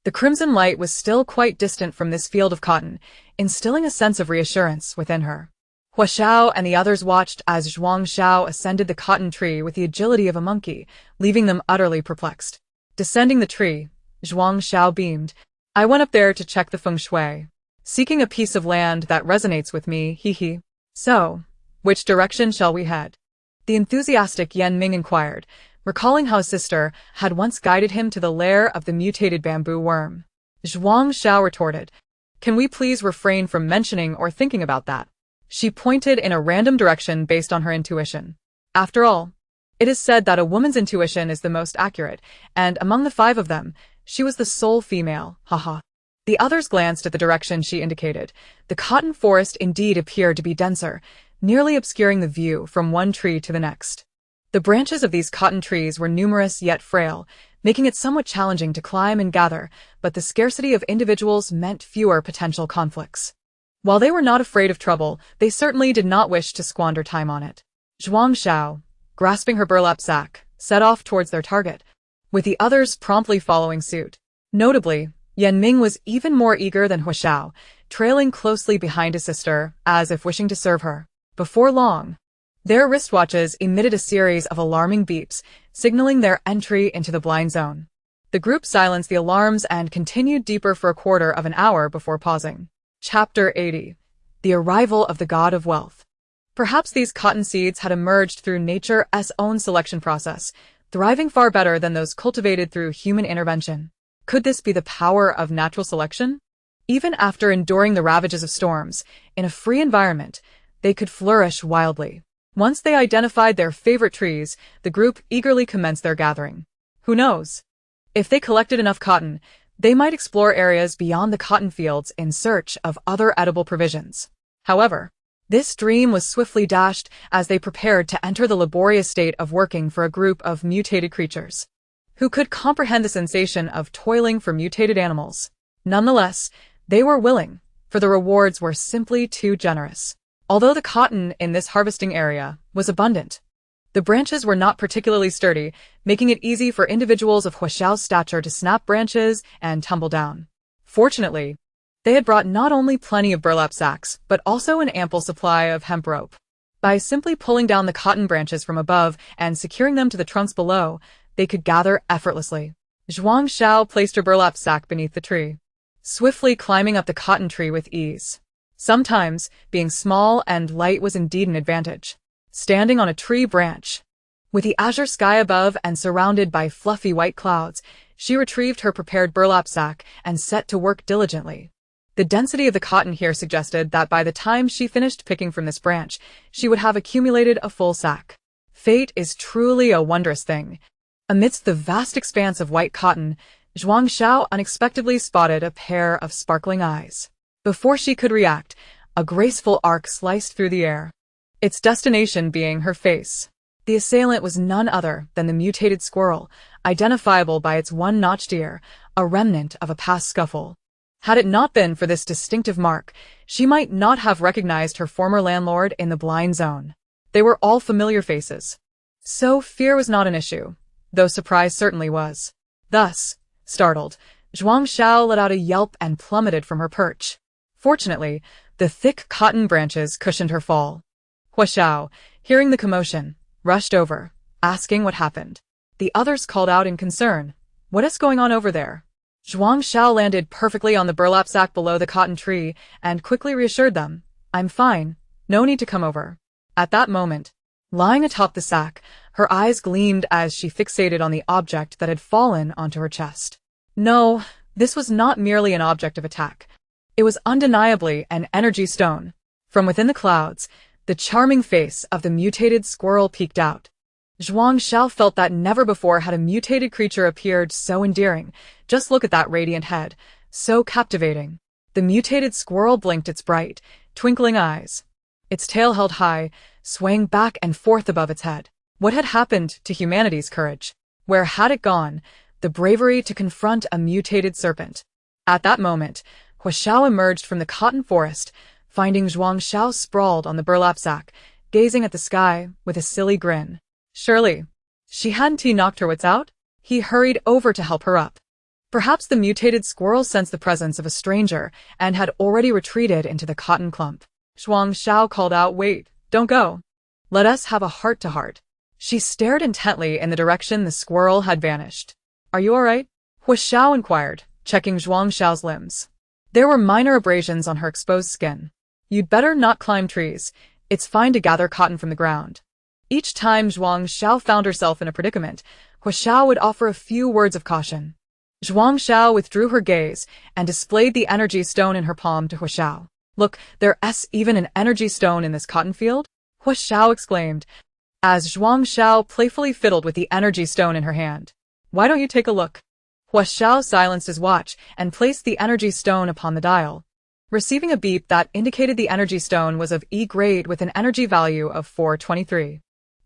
The crimson light was still quite distant from this field of cotton, instilling a sense of reassurance within her. Hua Xiao and the others watched as Zhuang Xiao ascended the cotton tree with the agility of a monkey, leaving them utterly perplexed. Descending the tree, Zhuang Xiao beamed. I went up there to check the feng shui. Seeking a piece of land that resonates with me, hee. So, which direction shall we head? The enthusiastic Yan Ming inquired, recalling how his sister had once guided him to the lair of the mutated bamboo worm. Zhuang Xiao retorted, Can we please refrain from mentioning or thinking about that? She pointed in a random direction based on her intuition. After all, it is said that a woman's intuition is the most accurate, and among the 5 of them, she was the sole female, haha. The others glanced at the direction she indicated. The cotton forest indeed appeared to be denser, nearly obscuring the view from one tree to the next. The branches of these cotton trees were numerous yet frail, making it somewhat challenging to climb and gather, but the scarcity of individuals meant fewer potential conflicts. While they were not afraid of trouble, they certainly did not wish to squander time on it. Zhuang Xiao, grasping her burlap sack, set off towards their target, with the others promptly following suit. Notably, Yan Ming was even more eager than Hua Xiao, trailing closely behind his sister, as if wishing to serve her. Before long, their wristwatches emitted a series of alarming beeps, signaling their entry into the blind zone. The group silenced the alarms and continued deeper for a quarter of an hour before pausing. Chapter 80. The Arrival of the God of Wealth. Perhaps these cotton seeds had emerged through nature's own selection process, thriving far better than those cultivated through human intervention. Could this be the power of natural selection? Even after enduring the ravages of storms, in a free environment, they could flourish wildly. Once they identified their favorite trees, the group eagerly commenced their gathering. Who knows? If they collected enough cotton, they might explore areas beyond the cotton fields in search of other edible provisions. However, this dream was swiftly dashed as they prepared to enter the laborious state of working for a group of mutated creatures. Who could comprehend the sensation of toiling for mutated animals? Nonetheless, they were willing, for the rewards were simply too generous. Although the cotton in this harvesting area was abundant, the branches were not particularly sturdy, making it easy for individuals of Hua Xiao's stature to snap branches and tumble down. Fortunately, they had brought not only plenty of burlap sacks, but also an ample supply of hemp rope. By simply pulling down the cotton branches from above and securing them to the trunks below, they could gather effortlessly. Zhuang Xiao placed her burlap sack beneath the tree, swiftly climbing up the cotton tree with ease. Sometimes, being small and light was indeed an advantage. Standing on a tree branch, with the azure sky above and surrounded by fluffy white clouds, she retrieved her prepared burlap sack and set to work diligently. The density of the cotton here suggested that by the time she finished picking from this branch, she would have accumulated a full sack. Fate is truly a wondrous thing. Amidst the vast expanse of white cotton, Zhuang Xiao unexpectedly spotted a pair of sparkling eyes. Before she could react, a graceful arc sliced through the air, its destination being her face. The assailant was none other than the mutated squirrel, identifiable by its one-notched ear, a remnant of a past scuffle. Had it not been for this distinctive mark, she might not have recognized her former landlord in the blind zone. They were all familiar faces. So fear was not an issue, though surprise certainly was. Thus, startled, Zhuang Xiao let out a yelp and plummeted from her perch. Fortunately, the thick cotton branches cushioned her fall. Hua Xiao, hearing the commotion, rushed over, asking what happened. The others called out in concern. "What is going on over there?" Zhuang Xiao landed perfectly on the burlap sack below the cotton tree and quickly reassured them, "I'm fine. No need to come over." At that moment, lying atop the sack, her eyes gleamed as she fixated on the object that had fallen onto her chest. No, this was not merely an object of attack. It was undeniably an energy stone. From within the clouds, the charming face of the mutated squirrel peeked out. Zhuang Xiao felt that never before had a mutated creature appeared so endearing. Just look at that radiant head, so captivating. The mutated squirrel blinked its bright, twinkling eyes. Its tail held high, swaying back and forth above its head. What had happened to humanity's courage? Where had it gone, the bravery to confront a mutated serpent? At that moment, Hua Xiao emerged from the cotton forest, finding Zhuang Xiao sprawled on the burlap sack, gazing at the sky with a silly grin. Surely, hadn't he knocked her wits out? He hurried over to help her up. Perhaps the mutated squirrel sensed the presence of a stranger and had already retreated into the cotton clump. Zhuang Xiao called out, "Wait, don't go. Let us have a heart-to-heart." She stared intently in the direction the squirrel had vanished. "Are you all right?" Hua Xiao inquired, checking Zhuang Xiao's limbs. There were minor abrasions on her exposed skin. "You'd better not climb trees. It's fine to gather cotton from the ground." Each time Zhuang Xiao found herself in a predicament, Hua Xiao would offer a few words of caution. Zhuang Xiao withdrew her gaze and displayed the energy stone in her palm to Hua Xiao. "Look, there's even an energy stone in this cotton field?" Hua Xiao exclaimed, as Zhuang Xiao playfully fiddled with the energy stone in her hand. "Why don't you take a look?" Hua Xiao silenced his watch and placed the energy stone upon the dial, receiving a beep that indicated the energy stone was of E grade with an energy value of 423.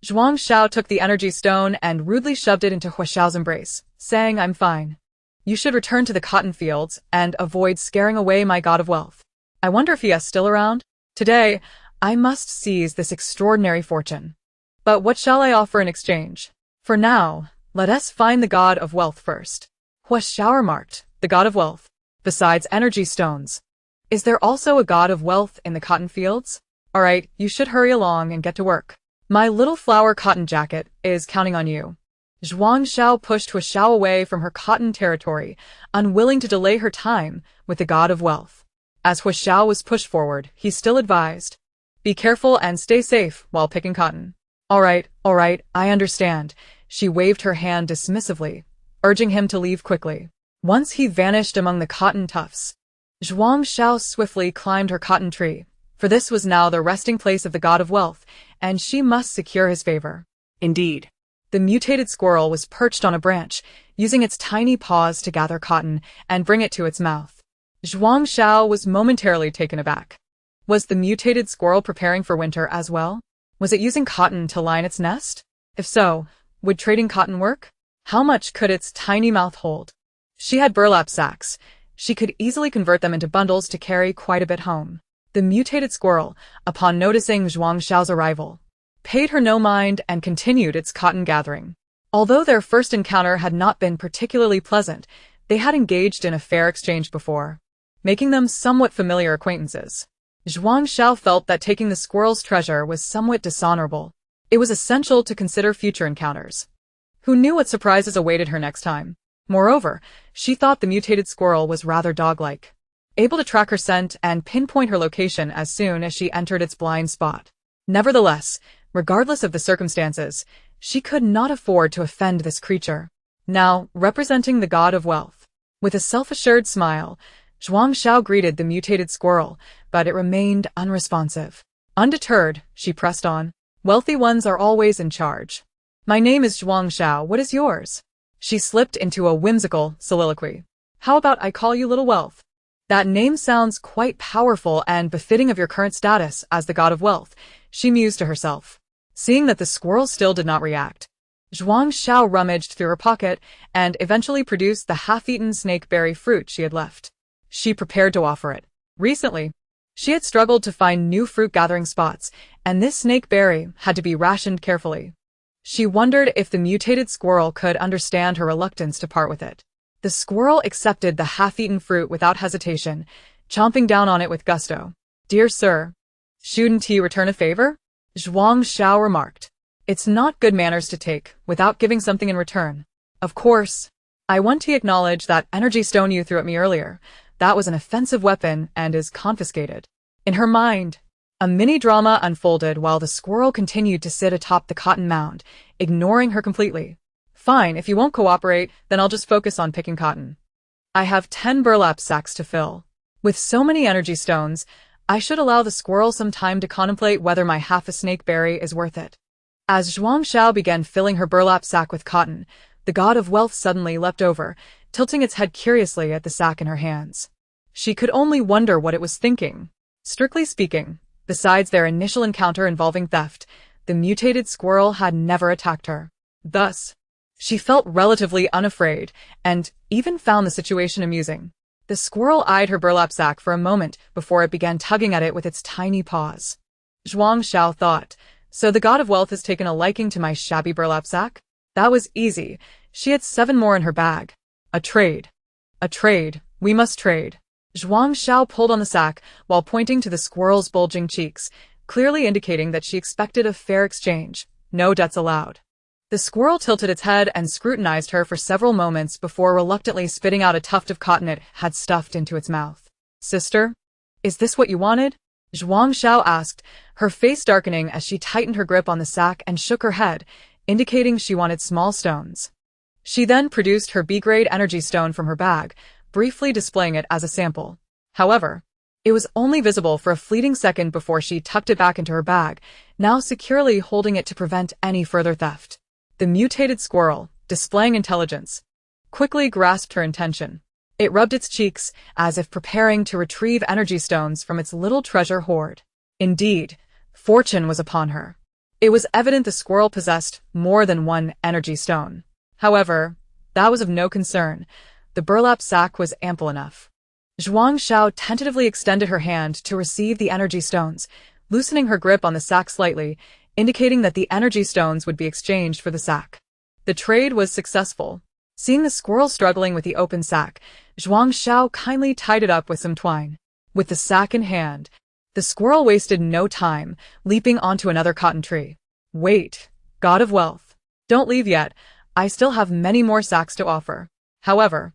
Zhuang Xiao took the energy stone and rudely shoved it into Hua Xiao's embrace, saying, "I'm fine. You should return to the cotton fields and avoid scaring away my god of wealth. I wonder if he is still around? Today, I must seize this extraordinary fortune. But what shall I offer in exchange? For now, let us find the god of wealth first." Hua Xiao remarked, "The god of wealth? Besides energy stones, is there also a god of wealth in the cotton fields? All right, you should hurry along and get to work. My little flower cotton jacket is counting on you." Zhuang Xiao pushed Hua Xiao away from her cotton territory, unwilling to delay her time with the god of wealth. As Hua Xiao was pushed forward, he still advised, "Be careful and stay safe while picking cotton." All right, I understand." She waved her hand dismissively, urging him to leave quickly. Once he vanished among the cotton tufts, Zhuang Xiao swiftly climbed her cotton tree, for this was now the resting place of the god of wealth, and she must secure his favor. Indeed, the mutated squirrel was perched on a branch, using its tiny paws to gather cotton and bring it to its mouth. Zhuang Xiao was momentarily taken aback. Was the mutated squirrel preparing for winter as well? Was it using cotton to line its nest? If so, would trading cotton work? How much could its tiny mouth hold? She had burlap sacks. She could easily convert them into bundles to carry quite a bit home. The mutated squirrel, upon noticing Zhuang Xiao's arrival, paid her no mind and continued its cotton gathering. Although their first encounter had not been particularly pleasant, they had engaged in a fair exchange before, making them somewhat familiar acquaintances. Zhuang Xiao felt that taking the squirrel's treasure was somewhat dishonorable. It was essential to consider future encounters. Who knew what surprises awaited her next time? Moreover, she thought the mutated squirrel was rather dog-like, able to track her scent and pinpoint her location as soon as she entered its blind spot. Nevertheless, regardless of the circumstances, she could not afford to offend this creature, now representing the god of wealth. With a self-assured smile, Zhuang Xiao greeted the mutated squirrel, but it remained unresponsive. Undeterred, she pressed on. "Wealthy ones are always in charge. My name is Zhuang Xiao, what is yours? She slipped into a whimsical soliloquy. How about I call you Little Wealth? That name sounds quite powerful and befitting of your current status as the god of wealth, she mused to herself. Seeing that the squirrel still did not react, Zhuang Xiao rummaged through her pocket and eventually produced the half-eaten snakeberry fruit she had left. She prepared to offer it. Recently, she had struggled to find new fruit-gathering spots, and this snakeberry had to be rationed carefully. She wondered if the mutated squirrel could understand her reluctance to part with it. The squirrel accepted the half-eaten fruit without hesitation, chomping down on it with gusto. Dear sir, shouldn't he return a favor? Zhuang Xiao remarked. It's not good manners to take without giving something in return. Of course, I want to acknowledge that energy stone you threw at me earlier. That was an offensive weapon and is confiscated. In her mind, a mini-drama unfolded while the squirrel continued to sit atop the cotton mound, ignoring her completely. Fine, if you won't cooperate, then I'll just focus on picking cotton. I have 10 burlap sacks to fill. With so many energy stones, I should allow the squirrel some time to contemplate whether my half-a-snakeberry is worth it. As Zhuang Xiao began filling her burlap sack with cotton, the god of wealth suddenly leapt over, tilting its head curiously at the sack in her hands. She could only wonder what it was thinking. Strictly speaking, besides their initial encounter involving theft, the mutated squirrel had never attacked her. Thus, she felt relatively unafraid, and even found the situation amusing. The squirrel eyed her burlap sack for a moment before it began tugging at it with its tiny paws. Zhuang Xiao thought, so the god of wealth has taken a liking to my shabby burlap sack? That was easy. She had 7 more in her bag. A trade. A trade. We must trade. Zhuang Xiao pulled on the sack while pointing to the squirrel's bulging cheeks, clearly indicating that she expected a fair exchange. No debts allowed. The squirrel tilted its head and scrutinized her for several moments before reluctantly spitting out a tuft of cotton it had stuffed into its mouth. Sister, is this what you wanted? Zhuang Xiao asked, her face darkening as she tightened her grip on the sack and shook her head, indicating she wanted small stones. She then produced her B-grade energy stone from her bag, briefly displaying it as a sample. However, it was only visible for a fleeting second before she tucked it back into her bag, now securely holding it to prevent any further theft. The mutated squirrel, displaying intelligence, quickly grasped her intention. It rubbed its cheeks as if preparing to retrieve energy stones from its little treasure hoard. Indeed, fortune was upon her. It was evident the squirrel possessed more than one energy stone. However, that was of no concern. The burlap sack was ample enough. Zhuang Xiao tentatively extended her hand to receive the energy stones, loosening her grip on the sack slightly, indicating that the energy stones would be exchanged for the sack. The trade was successful. Seeing the squirrel struggling with the open sack, Zhuang Xiao kindly tied it up with some twine. With the sack in hand, the squirrel wasted no time, leaping onto another cotton tree. Wait, god of wealth. Don't leave yet. I still have many more sacks to offer. However,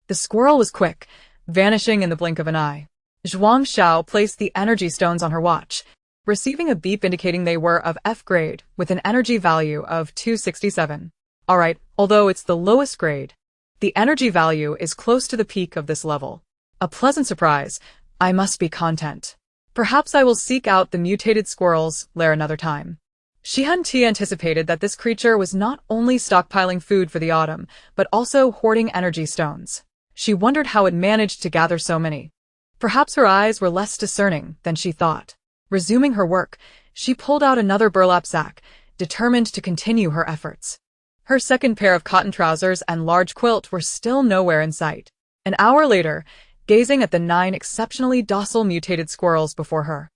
the squirrel was quick, vanishing in the blink of an eye. Zhuang Xiao placed the energy stones on her watch, receiving a beep indicating they were of F grade with an energy value of 267. Alright, although it's the lowest grade, the energy value is close to the peak of this level. A pleasant surprise. I must be content. Perhaps I will seek out the mutated squirrel's lair another time. She hadn't anticipated that this creature was not only stockpiling food for the autumn, but also hoarding energy stones. She wondered how it managed to gather so many. Perhaps her eyes were less discerning than she thought. Resuming her work, she pulled out another burlap sack, determined to continue her efforts. Her second pair of cotton trousers and large quilt were still nowhere in sight. An hour later, gazing at the 9 exceptionally docile mutated squirrels before her,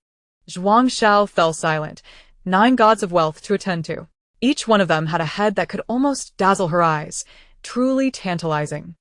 Zhuang Xiao fell silent, 9 gods of wealth to attend to. Each one of them had a head that could almost dazzle her eyes, truly tantalizing.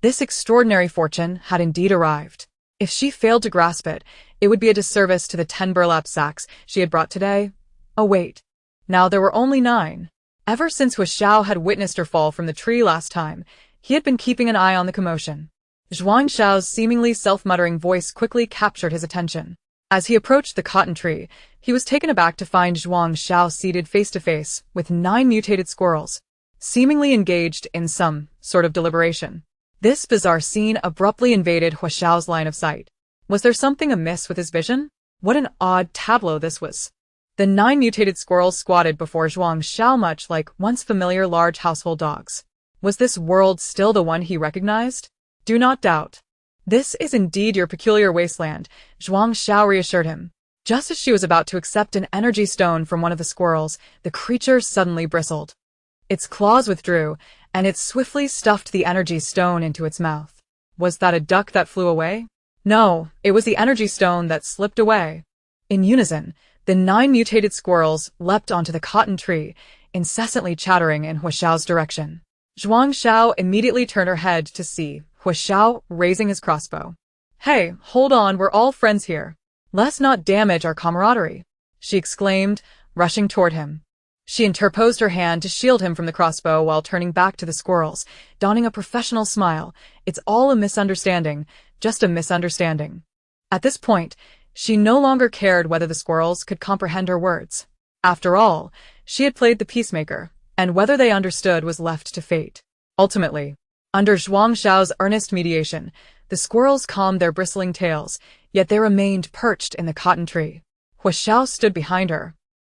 This extraordinary fortune had indeed arrived. If she failed to grasp it, it would be a disservice to the 10 burlap sacks she had brought today. Oh wait, now there were only 9. Ever since Xiao had witnessed her fall from the tree last time, he had been keeping an eye on the commotion. Zhuang Xiao's seemingly self-muttering voice quickly captured his attention. As he approached the cotton tree, he was taken aback to find Zhuang Xiao seated face-to-face with 9 mutated squirrels, seemingly engaged in some sort of deliberation. This bizarre scene abruptly invaded Xiao's line of sight. Was there something amiss with his vision? What an odd tableau this was. The 9 mutated squirrels squatted before Zhuang Xiao much like once familiar large household dogs. Was this world still the one he recognized? Do not doubt. This is indeed your peculiar wasteland, Zhuang Xiao reassured him. Just as she was about to accept an energy stone from one of the squirrels, the creature suddenly bristled. Its claws withdrew, and it swiftly stuffed the energy stone into its mouth. Was that a duck that flew away? No, it was the energy stone that slipped away. In unison, the 9 mutated squirrels leapt onto the cotton tree, incessantly chattering in Huaxiao's direction. Zhuang Xiao immediately turned her head to see Huaxiao raising his crossbow. Hey, hold on, we're all friends here. Let's not damage our camaraderie, she exclaimed, rushing toward him. She interposed her hand to shield him from the crossbow while turning back to the squirrels, donning a professional smile. It's all a misunderstanding, just a misunderstanding. At this point, she no longer cared whether the squirrels could comprehend her words. After all, she had played the peacemaker, and whether they understood was left to fate. Ultimately, under Zhuang Xiao's earnest mediation, the squirrels calmed their bristling tails, yet they remained perched in the cotton tree. Huaxiao stood behind her,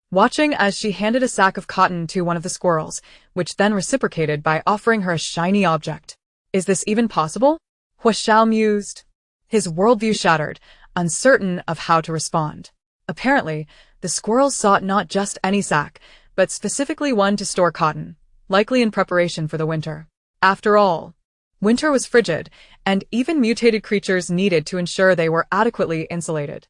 watching as she handed a sack of cotton to one of the squirrels, which then reciprocated by offering her a shiny object. Is this even possible? Huaxiao mused. His worldview shattered, uncertain of how to respond. Apparently, the squirrels sought not just any sack, but specifically one to store cotton, likely in preparation for the winter. After all, winter was frigid, and even mutated creatures needed to ensure they were adequately insulated.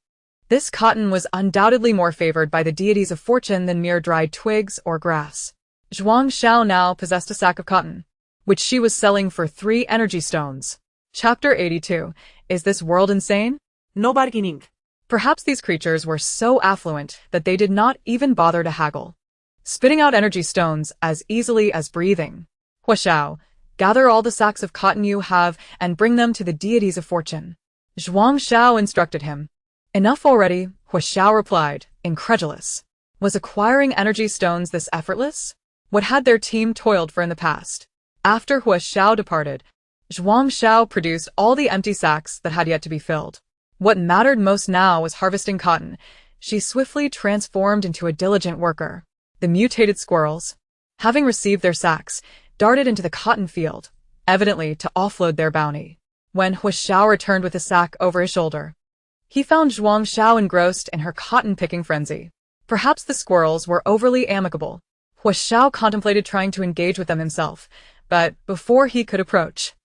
This cotton was undoubtedly more favored by the deities of fortune than mere dried twigs or grass. Zhuang Xiao now possessed a sack of cotton, which she was selling for 3 energy stones. Chapter 82. Is this world insane? No bargaining. Perhaps these creatures were so affluent that they did not even bother to haggle, spitting out energy stones as easily as breathing. Huaxiao, gather all the sacks of cotton you have and bring them to the deities of fortune. Zhuang Xiao instructed him. Enough already, Huaxiao replied, incredulous. Was acquiring energy stones this effortless? What had their team toiled for in the past? After Huaxiao departed, Zhuang Xiao produced all the empty sacks that had yet to be filled. What mattered most now was harvesting cotton. She swiftly transformed into a diligent worker. The mutated squirrels, having received their sacks, darted into the cotton field, evidently to offload their bounty. When Huaxiao returned with a sack over his shoulder, he found Zhuang Xiao engrossed in her cotton-picking frenzy. Perhaps the squirrels were overly amicable. Huaxiao contemplated trying to engage with them himself, but before he could approach,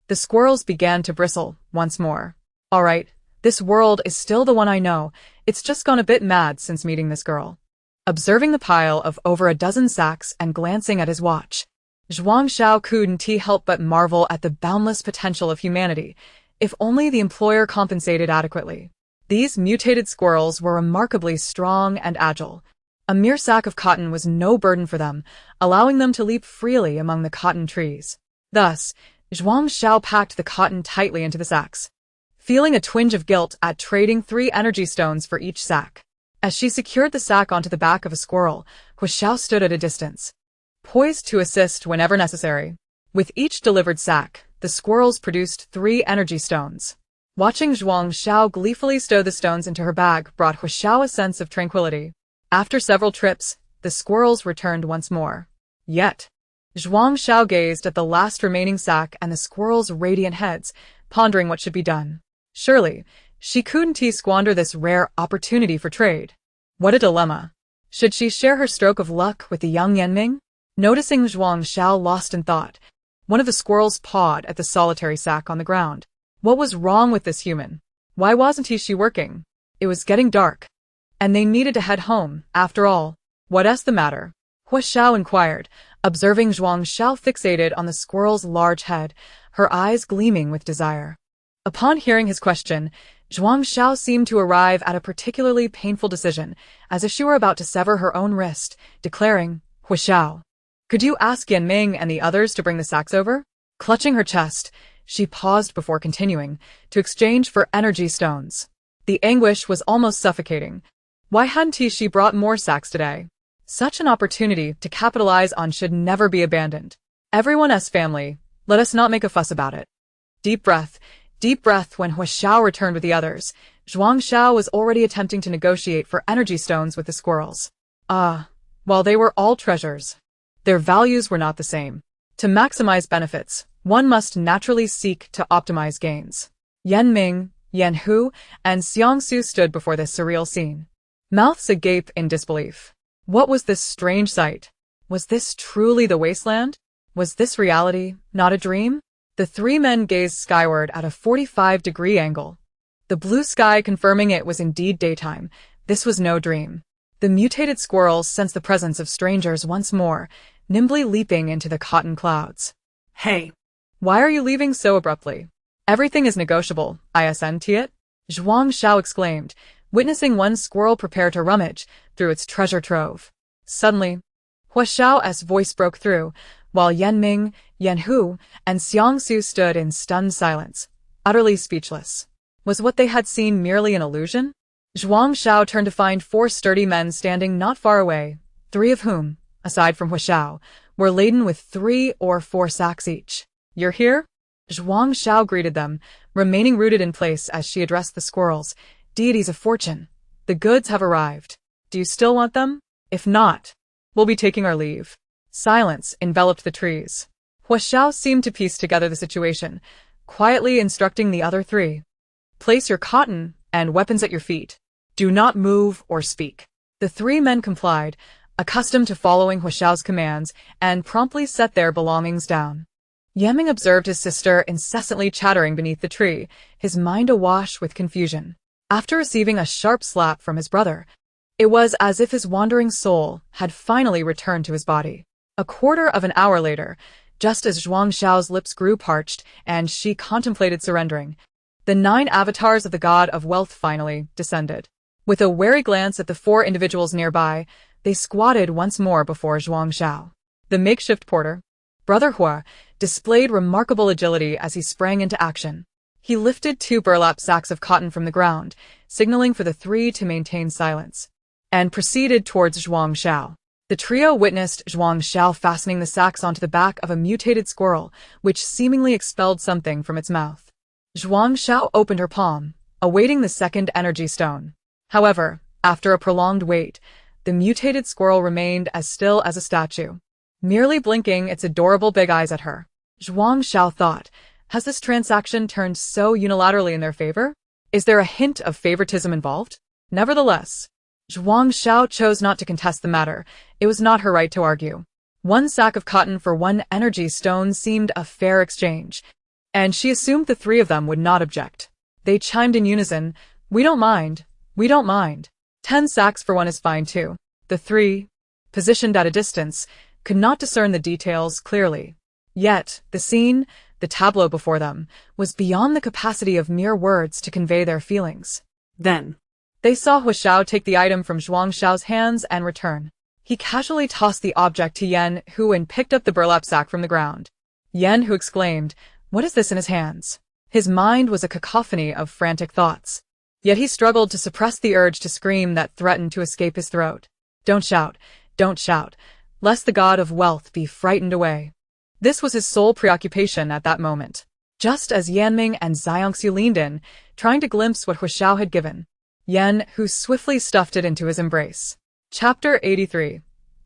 the squirrels began to bristle once more. All right, this world is still the one I know. It's just gone a bit mad since meeting this girl. Observing the pile of over a dozen sacks and glancing at his watch, Zhuang Xiao couldn't help but marvel at the boundless potential of humanity, if only the employer compensated adequately. These mutated squirrels were remarkably strong and agile. A mere sack of cotton was no burden for them, allowing them to leap freely among the cotton trees. Thus, Zhuang Xiao packed the cotton tightly into the sacks, feeling a twinge of guilt at trading 3 energy stones for each sack. As she secured the sack onto the back of a squirrel, Huaxiao stood at a distance, poised to assist whenever necessary. With each delivered sack, the squirrels produced 3 energy stones. Watching Zhuang Xiao gleefully stow the stones into her bag brought Huaxiao a sense of tranquility. After several trips, the squirrels returned once more. Yet, Zhuang Xiao gazed at the last remaining sack and the squirrels' radiant heads, pondering what should be done. Surely, she couldn't squander this rare opportunity for trade. What a dilemma. Should she share her stroke of luck with the young Yanming? Noticing Zhuang Xiao lost in thought, one of the squirrels pawed at the solitary sack on the ground. What was wrong with this human? Why wasn't she working? It was getting dark, and they needed to head home, after all. What's the matter? Huaxiao inquired, observing Zhuang Xiao fixated on the squirrel's large head, her eyes gleaming with desire. Upon hearing his question, Zhuang Xiao seemed to arrive at a particularly painful decision, as if she were about to sever her own wrist, declaring, Huaxiao, could you ask Yanming and the others to bring the sacks over? Clutching her chest, she paused before continuing, to exchange for energy stones. The anguish was almost suffocating. Why hadn't she brought more sacks today? Such an opportunity to capitalize on should never be abandoned. Everyone's family, let us not make a fuss about it. Deep breath when Huaxiao returned with the others, Zhuang Xiao was already attempting to negotiate for energy stones with the squirrels. While they were all treasures, their values were not the same. To maximize benefits, one must naturally seek to optimize gains. Yan Ming, Yan Hu, and Xiang Su stood before this surreal scene, mouths agape in disbelief. What was this strange sight? Was this truly the wasteland? Was this reality, not a dream? The three men gazed skyward at a 45-degree angle, the blue sky confirming it was indeed daytime. This was no dream. The mutated squirrels sensed the presence of strangers once more, nimbly leaping into the cotton clouds. Hey. Why are you leaving so abruptly? Everything is negotiable, isn't it? Zhuang Xiao exclaimed, witnessing one squirrel prepare to rummage through its treasure trove. Suddenly, Hua Xiao's voice broke through, while Yan Ming, Yan Hu, and Xiang Su stood in stunned silence, utterly speechless. Was what they had seen merely an illusion? Zhuang Xiao turned to find four sturdy men standing not far away, three of whom, aside from Hua Xiao, were laden with 3 or 4 sacks each. You're here? Zhuang Xiao greeted them, remaining rooted in place as she addressed the squirrels. Deities of fortune, the goods have arrived. Do you still want them? If not, we'll be taking our leave. Silence enveloped the trees. Hua Xiao seemed to piece together the situation, quietly instructing the other three. Place your cotton and weapons at your feet. Do not move or speak. The three men complied, accustomed to following Hua Xiao's commands, and promptly set their belongings down. Yaming observed his sister incessantly chattering beneath the tree, his mind awash with confusion. After receiving a sharp slap from his brother, it was as if his wandering soul had finally returned to his body. A quarter of an hour later, just as Zhuang Xiao's lips grew parched and she contemplated surrendering, the 9 avatars of the god of wealth finally descended. With a wary glance at the 4 individuals nearby, they squatted once more before Zhuang Xiao. The makeshift porter, Brother Hua, displayed remarkable agility as he sprang into action. He lifted 2 burlap sacks of cotton from the ground, signaling for the 3 to maintain silence, and proceeded towards Zhuang Xiao. The trio witnessed Zhuang Xiao fastening the sacks onto the back of a mutated squirrel, which seemingly expelled something from its mouth. Zhuang Xiao opened her palm, awaiting the second energy stone. However, after a prolonged wait, the mutated squirrel remained as still as a statue, merely blinking its adorable big eyes at her. Zhuang Xiao thought, has this transaction turned so unilaterally in their favor? Is there a hint of favoritism involved? Nevertheless, Zhuang Xiao chose not to contest the matter. It was not her right to argue. 1 sack of cotton for 1 energy stone seemed a fair exchange, and she assumed the 3 of them would not object. They chimed in unison, we don't mind, we don't mind. 10 sacks for 1 is fine too. The 3, positioned at a distance, could not discern the details clearly. Yet, the scene, the tableau before them, was beyond the capacity of mere words to convey their feelings. Then, they saw Hua Xiao take the item from Zhuang Xiao's hands and return. He casually tossed the object to Yan Hu and picked up the burlap sack from the ground. Yan Hu exclaimed, what is this in his hands? His mind was a cacophony of frantic thoughts. Yet he struggled to suppress the urge to scream that threatened to escape his throat. Don't shout, lest the god of wealth be frightened away. This was his sole preoccupation at that moment. Just as Yanming and Xiangxiu leaned in, trying to glimpse what Hua Xiao had given, Yan Hu swiftly stuffed it into his embrace. Chapter 83.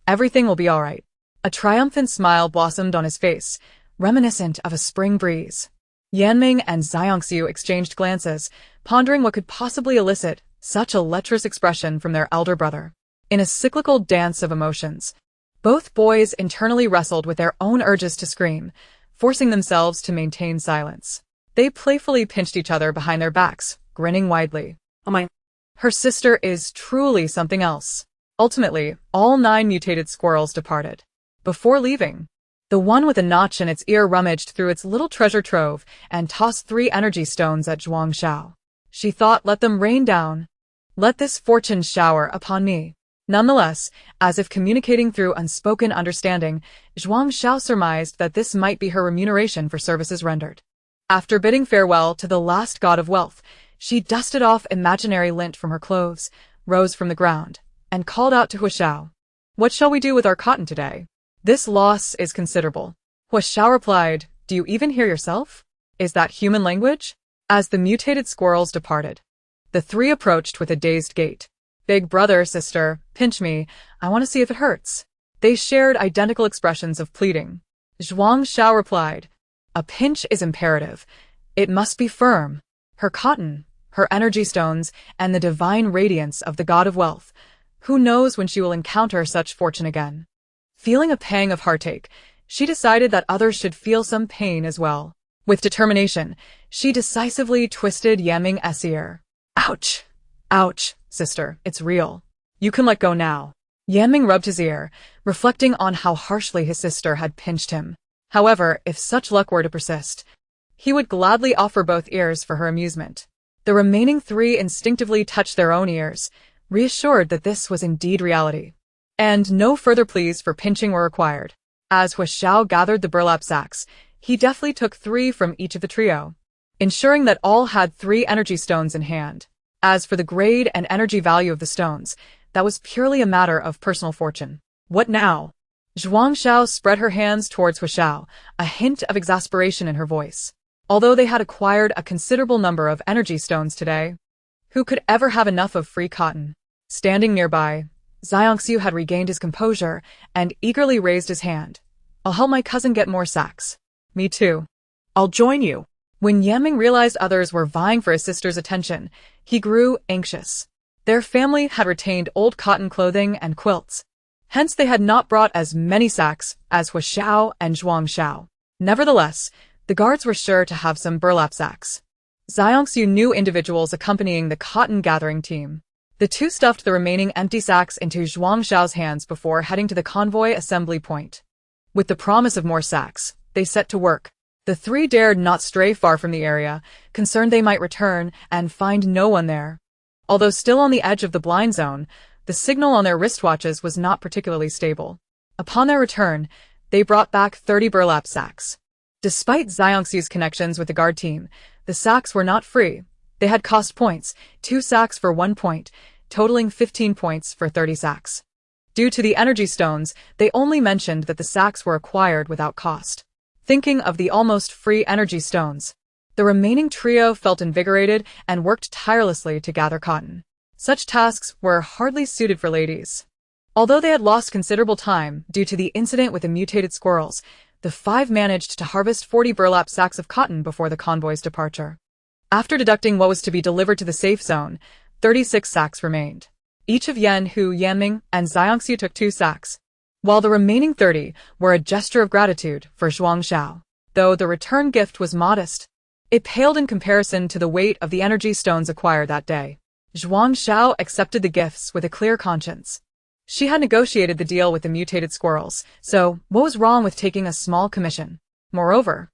Everything will be all right. A triumphant smile blossomed on his face, reminiscent of a spring breeze. Yanming and Xiangxiu exchanged glances, pondering what could possibly elicit such a lecherous expression from their elder brother. In a cyclical dance of emotions, both boys internally wrestled with their own urges to scream, forcing themselves to maintain silence. They playfully pinched each other behind their backs, grinning widely. oh my, Her sister is truly something else. Ultimately, all 9 mutated squirrels departed. Before leaving, the one with a notch in its ear rummaged through its little treasure trove and tossed 3 energy stones at Zhuang Xiao. She thought, let them rain down. Let this fortune shower upon me. Nonetheless, as if communicating through unspoken understanding, Zhuang Xiao surmised that this might be her remuneration for services rendered. After bidding farewell to the last god of wealth, she dusted off imaginary lint from her clothes, rose from the ground, and called out to Hua Xiao. What shall we do with our cotton today? This loss is considerable. Hua Xiao replied, do you even hear yourself? Is that human language? As the mutated squirrels departed, The three approached with a dazed gait. Big brother, sister, pinch me. I want to see if it hurts. They shared identical expressions of pleading. Zhuang Xiao replied, a pinch is imperative. It must be firm. Her cotton, her energy stones, and the divine radiance of the god of wealth. Who knows when she will encounter such fortune again? Feeling a pang of heartache, she decided that others should feel some pain as well. With determination, she decisively twisted Yanming's ear. Ouch! Ouch, sister, it's real. You can let go now. Yanming rubbed his ear, reflecting on how harshly his sister had pinched him. However, if such luck were to persist, he would gladly offer both ears for her amusement. The remaining three instinctively touched their own ears, reassured that this was indeed reality. And no further pleas for pinching were required. As Xiao gathered the burlap sacks, he deftly took 3 from each of the trio, ensuring that all had 3 energy stones in hand. As for the grade and energy value of the stones, that was purely a matter of personal fortune. What now? Zhuang Xiao spread her hands towards Xiao, a hint of exasperation in her voice. Although they had acquired a considerable number of energy stones today, who could ever have enough of free cotton? Standing nearby, Zhuang Xiao had regained his composure and eagerly raised his hand. I'll help my cousin get more sacks. Me too. I'll join you. When Yanming realized others were vying for his sister's attention, he grew anxious. Their family had retained old cotton clothing and quilts. Hence they had not brought as many sacks as Xiao and Zhuang Xiao. Nevertheless, the guards were sure to have some burlap sacks. Zhuang Xiao knew individuals accompanying the cotton-gathering team. The two stuffed the remaining empty sacks into Zhuang Xiao's hands before heading to the convoy assembly point. With the promise of more sacks, they set to work. The 3 dared not stray far from the area, concerned they might return and find no one there. Although still on the edge of the blind zone, the signal on their wristwatches was not particularly stable. Upon their return, they brought back 30 burlap sacks. Despite Zhuang Xiao's connections with the guard team, the sacks were not free. They had cost points, 2 sacks for 1 point, totaling 15 points for 30 sacks. Due to the energy stones, they only mentioned that the sacks were acquired without cost. Thinking of the almost free energy stones, the remaining trio felt invigorated and worked tirelessly to gather cotton. Such tasks were hardly suited for ladies. Although they had lost considerable time due to the incident with the mutated squirrels, the 5 managed to harvest 40 burlap sacks of cotton before the convoy's departure. After deducting what was to be delivered to the safe zone, 36 sacks remained. Each of Yanming, and Zhuang Xiao took 2 sacks, while the remaining 30 were a gesture of gratitude for Zhuang Xiao. Though the return gift was modest, it paled in comparison to the weight of the energy stones acquired that day. Zhuang Xiao accepted the gifts with a clear conscience. She had negotiated the deal with the mutated squirrels, so what was wrong with taking a small commission? Moreover,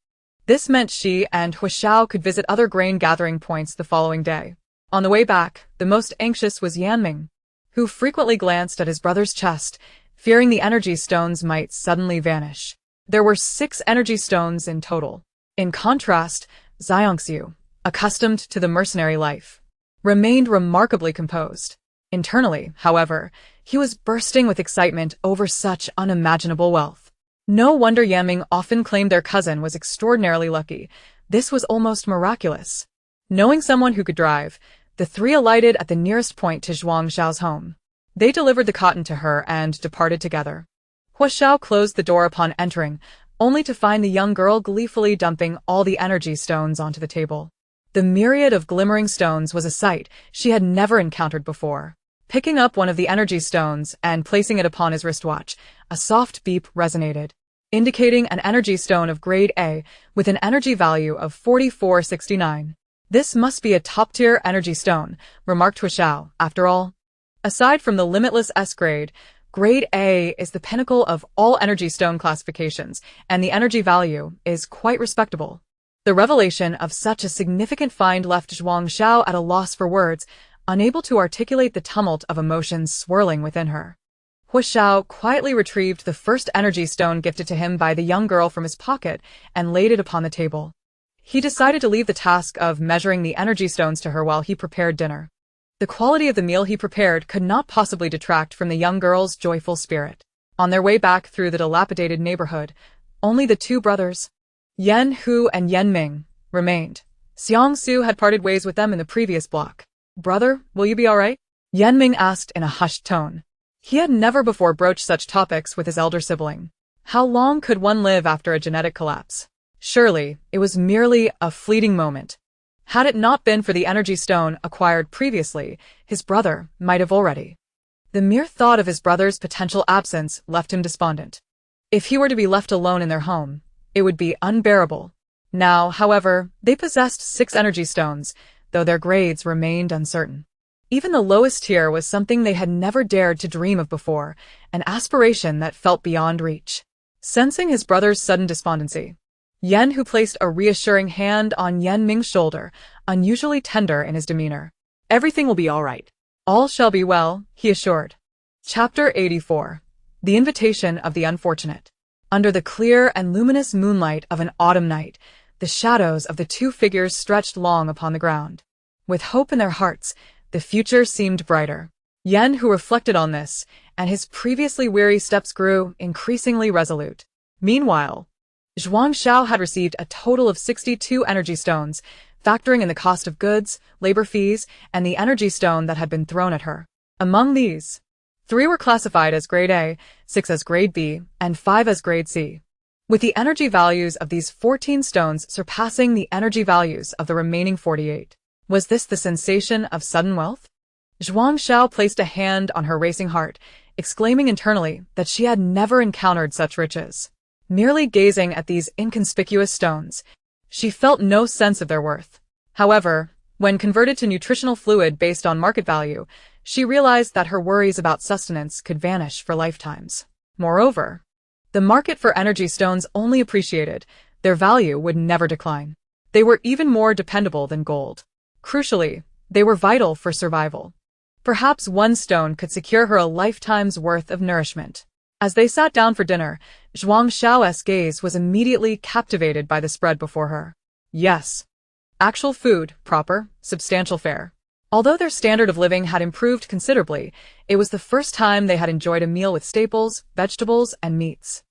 this meant she and Xiao could visit other grain-gathering points the following day. On the way back, the most anxious was Yanming, who frequently glanced at his brother's chest, fearing the energy stones might suddenly vanish. There were 6 energy stones in total. In contrast, Zhuang Xiao, accustomed to the mercenary life, remained remarkably composed. Internally, however, he was bursting with excitement over such unimaginable wealth. No wonder Yanming often claimed their cousin was extraordinarily lucky. This was almost miraculous. Knowing someone who could drive, the 3 alighted at the nearest point to Zhuang Xiao's home. They delivered the cotton to her and departed together. Xiao closed the door upon entering, only to find the young girl gleefully dumping all the energy stones onto the table. The myriad of glimmering stones was a sight she had never encountered before. Picking up one of the energy stones and placing it upon his wristwatch, a soft beep resonated, indicating an energy stone of grade A with an energy value of 4469. This must be a top-tier energy stone, remarked Xiao. After all, aside from the limitless S grade, grade A is the pinnacle of all energy stone classifications, and the energy value is quite respectable. The revelation of such a significant find left Zhuang Xiao at a loss for words, unable to articulate the tumult of emotions swirling within her. Xiao quietly retrieved the first energy stone gifted to him by the young girl from his pocket and laid it upon the table. He decided to leave the task of measuring the energy stones to her while he prepared dinner. The quality of the meal he prepared could not possibly detract from the young girl's joyful spirit. On their way back through the dilapidated neighborhood, only the 2 brothers, Yan Hu and Yanming, remained. Zhuang Xiao had parted ways with them in the previous block. Brother, will you be all right? Yan Ming asked in a hushed tone. He had never before broached such topics with his elder sibling. How long could one live after a genetic collapse? Surely, it was merely a fleeting moment. Had it not been for the energy stone acquired previously, his brother might have already. The mere thought of his brother's potential absence left him despondent. If he were to be left alone in their home, it would be unbearable. Now, however, they possessed 6 energy stones, though their grades remained uncertain. Even the lowest tier was something they had never dared to dream of before, an aspiration that felt beyond reach. Sensing his brother's sudden despondency, Yan Hu placed a reassuring hand on Yan Ming's shoulder, unusually tender in his demeanor. Everything will be all right. All shall be well, he assured. Chapter 84. The Invitation of the Unfortunate. Under the clear and luminous moonlight of an autumn night, the shadows of the 2 figures stretched long upon the ground. With hope in their hearts, the future seemed brighter. Yan Hu reflected on this, and his previously weary steps grew increasingly resolute. Meanwhile, Zhuang Xiao had received a total of 62 energy stones, factoring in the cost of goods, labor fees, and the energy stone that had been thrown at her. Among these, 3 were classified as Grade A, 6 as Grade B, and 5 as Grade C. With the energy values of these 14 stones surpassing the energy values of the remaining 48. Was this the sensation of sudden wealth? Zhuang Xiao placed a hand on her racing heart, exclaiming internally that she had never encountered such riches. Merely gazing at these inconspicuous stones, she felt no sense of their worth. However, when converted to nutritional fluid based on market value, she realized that her worries about sustenance could vanish for lifetimes. Moreover, the market for energy stones only appreciated, their value would never decline. They were even more dependable than gold. Crucially, they were vital for survival. Perhaps one stone could secure her a lifetime's worth of nourishment. As they sat down for dinner, Zhuang Xiao's gaze was immediately captivated by the spread before her. Yes. Actual food, proper, substantial fare. Although their standard of living had improved considerably, it was the first time they had enjoyed a meal with staples, vegetables, and meats.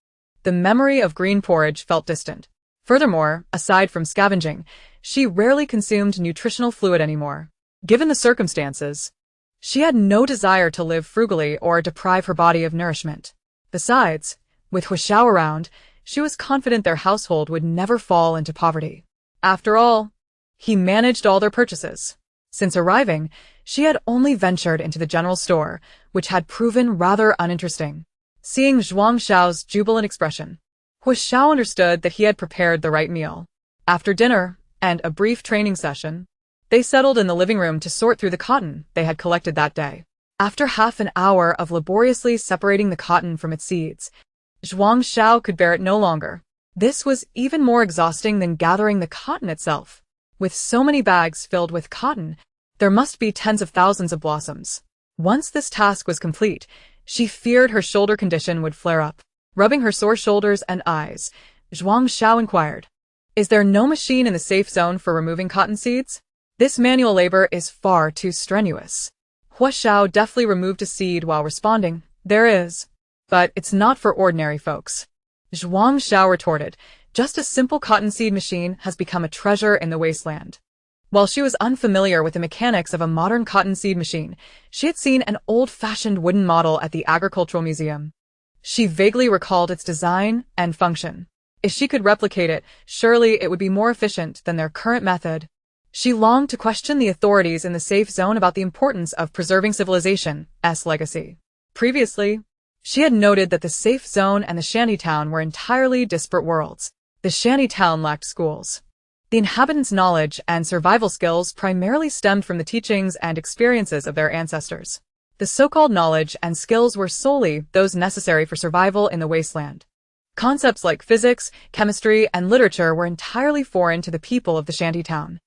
The memory of green porridge felt distant. Furthermore, aside from scavenging, she rarely consumed nutritional fluid anymore. Given the circumstances, she had no desire to live frugally or deprive her body of nourishment. Besides, with Hu Xiao around, she was confident their household would never fall into poverty. After all, he managed all their purchases. Since arriving, she had only ventured into the general store, which had proven rather uninteresting. Seeing Zhuang Xiao's jubilant expression, Hu Xiao understood that he had prepared the right meal. After dinner, and a brief training session, they settled in the living room to sort through the cotton they had collected that day. After half an hour of laboriously separating the cotton from its seeds, Zhuang Xiao could bear it no longer. This was even more exhausting than gathering the cotton itself. With so many bags filled with cotton, there must be tens of thousands of blossoms. Once this task was complete, she feared her shoulder condition would flare up. Rubbing her sore shoulders and eyes, Zhuang Xiao inquired, "Is there no machine in the safe zone for removing cotton seeds? This manual labor is far too strenuous." Hu Xiao deftly removed a seed while responding, "There is. But it's not for ordinary folks." Zhuang Xiao retorted, "Just a simple cottonseed machine has become a treasure in the wasteland." While she was unfamiliar with the mechanics of a modern cottonseed machine, she had seen an old-fashioned wooden model at the Agricultural Museum. She vaguely recalled its design and function. If she could replicate it, surely it would be more efficient than their current method. She longed to question the authorities in the safe zone about the importance of preserving civilization's legacy. Previously, she had noted that the safe zone and the shantytown were entirely disparate worlds. The shantytown lacked schools. The inhabitants' knowledge and survival skills primarily stemmed from the teachings and experiences of their ancestors. The so-called knowledge and skills were solely those necessary for survival in the wasteland. Concepts like physics, chemistry, and literature were entirely foreign to the people of the shantytown.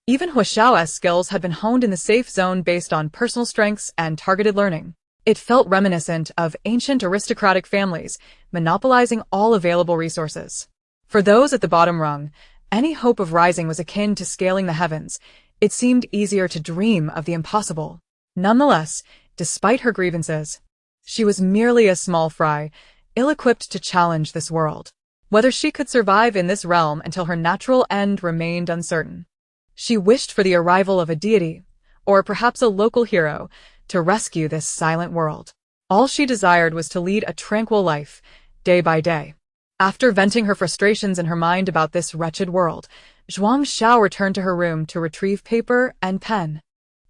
Even Hu Xiao's skills had been honed in the safe zone based on personal strengths and targeted learning. It felt reminiscent of ancient aristocratic families, monopolizing all available resources. For those at the bottom rung, any hope of rising was akin to scaling the heavens. It seemed easier to dream of the impossible. Nonetheless, despite her grievances, she was merely a small fry, ill-equipped to challenge this world. Whether she could survive in this realm until her natural end remained uncertain. She wished for the arrival of a deity, or perhaps a local hero, to rescue this silent world. All she desired was to lead a tranquil life, day by day. After venting her frustrations in her mind about this wretched world, Zhuang Xiao returned to her room to retrieve paper and pen.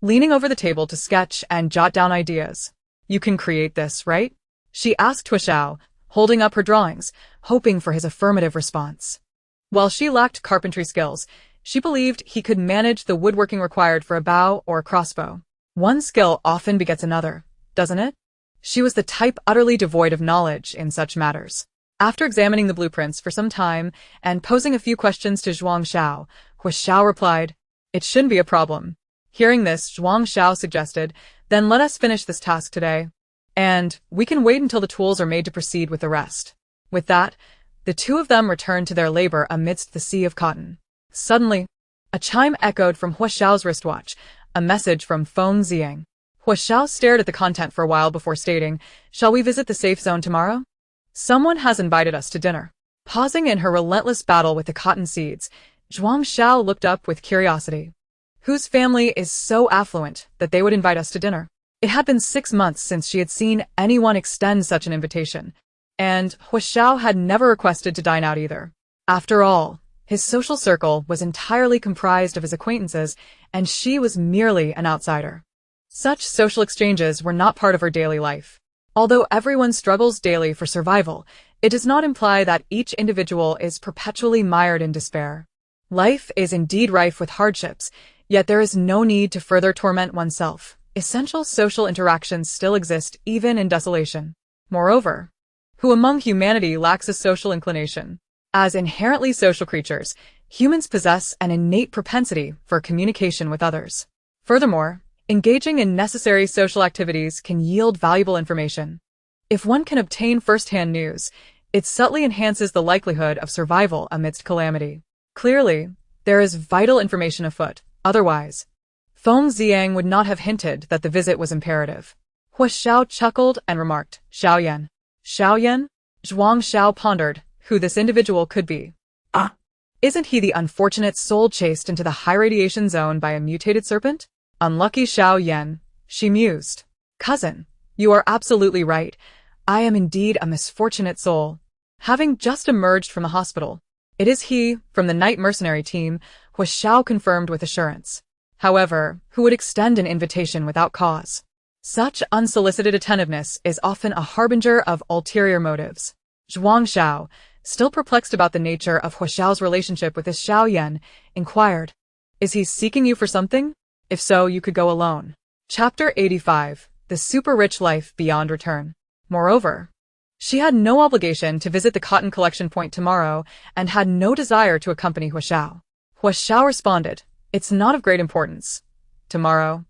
Leaning over the table to sketch and jot down ideas. "You can create this, right?" she asked Hua Xiao, holding up her drawings, hoping for his affirmative response. While she lacked carpentry skills, she believed he could manage the woodworking required for a bow or a crossbow. One skill often begets another, doesn't it? She was the type utterly devoid of knowledge in such matters. After examining the blueprints for some time and posing a few questions to Zhuang Xiao, Hua Xiao replied, "It shouldn't be a problem." Hearing this, Zhuang Xiao suggested, "Then let us finish this task today, and we can wait until the tools are made to proceed with the rest." With that, the two of them returned to their labor amidst the sea of cotton. Suddenly, a chime echoed from Hua Xiao's wristwatch, a message from Feng Ziang. Hua Xiao stared at the content for a while before stating, "Shall we visit the safe zone tomorrow? Someone has invited us to dinner." Pausing in her relentless battle with the cotton seeds, Zhuang Xiao looked up with curiosity. "Whose family is so affluent that they would invite us to dinner?" It had been 6 months since she had seen anyone extend such an invitation, and Hua Xiao had never requested to dine out either. After all, his social circle was entirely comprised of his acquaintances, and she was merely an outsider. Such social exchanges were not part of her daily life. Although everyone struggles daily for survival, it does not imply that each individual is perpetually mired in despair. Life is indeed rife with hardships, yet there is no need to further torment oneself. Essential social interactions still exist even in desolation. Moreover, who among humanity lacks a social inclination? As inherently social creatures, humans possess an innate propensity for communication with others. Furthermore, engaging in necessary social activities can yield valuable information. If one can obtain first-hand news, it subtly enhances the likelihood of survival amidst calamity. Clearly, there is vital information afoot. Otherwise, Feng Ziang would not have hinted that the visit was imperative. Hua Xiao chuckled and remarked, "Xiao Yan." "Xiao Yan?" Zhuang Xiao pondered who this individual could be. Ah, Isn't he the unfortunate soul chased into the high-radiation zone by a mutated serpent? Unlucky Xiao Yan, she mused. "Cousin, you are absolutely right. I am indeed a misfortunate soul." Having just emerged from the hospital, "It is he, from the night mercenary team," Hua Xiao confirmed with assurance. However, who would extend an invitation without cause? Such unsolicited attentiveness is often a harbinger of ulterior motives. Zhuang Xiao, still perplexed about the nature of Hua Xiao's relationship with this Xiao Yan, inquired, "Is he seeking you for something? If so, you could go alone." Chapter 85, The Super-Rich Life Beyond Return. Moreover, she had no obligation to visit the cotton collection point tomorrow and had no desire to accompany Hua Xiao. Hua Xiao responded, "It's not of great importance. Tomorrow,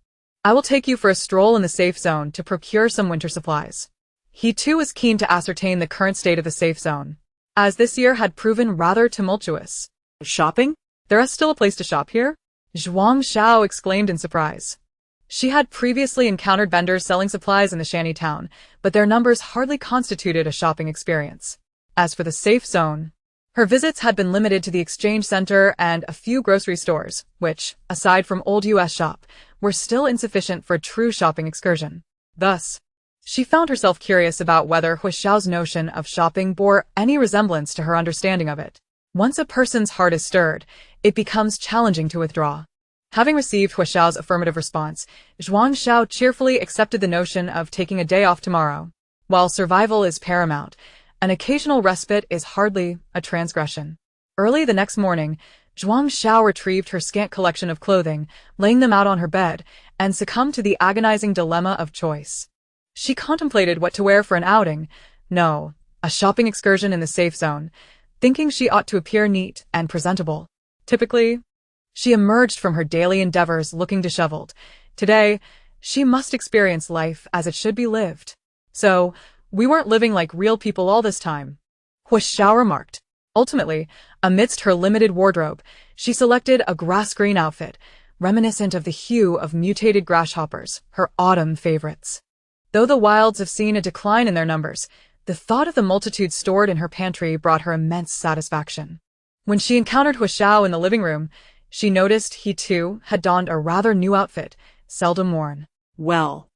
I will take you for a stroll in the safe zone to procure some winter supplies." He too was keen to ascertain the current state of the safe zone, as this year had proven rather tumultuous. shopping? "There is still a place to shop here?" Zhuang Xiao exclaimed in surprise. She had previously encountered vendors selling supplies in the shantytown, but their numbers hardly constituted a shopping experience. As for the safe zone, her visits had been limited to the exchange center and a few grocery stores, which, aside from old U.S. shop, were still insufficient for a true shopping excursion. Thus, she found herself curious about whether Hua Xiao's notion of shopping bore any resemblance to her understanding of it. Once a person's heart is stirred, it becomes challenging to withdraw. Having received Hua Xiao's affirmative response, Zhuang Xiao cheerfully accepted the notion of taking a day off tomorrow. While survival is paramount, an occasional respite is hardly a transgression. Early the next morning, Zhuang Xiao retrieved her scant collection of clothing, laying them out on her bed, and succumbed to the agonizing dilemma of choice. She contemplated what to wear for an outing, no, a shopping excursion in the safe zone, thinking she ought to appear neat and presentable. Typically, she emerged from her daily endeavors looking disheveled. Today, she must experience life as it should be lived. "So, we weren't living like real people all this time," Hua Xiao remarked. Ultimately, amidst her limited wardrobe, she selected a grass-green outfit, reminiscent of the hue of mutated grasshoppers, her autumn favorites. Though the wilds have seen a decline in their numbers, the thought of the multitude stored in her pantry brought her immense satisfaction. When she encountered Hua Xiao in the living room, she noticed he too had donned a rather new outfit, seldom worn. Well,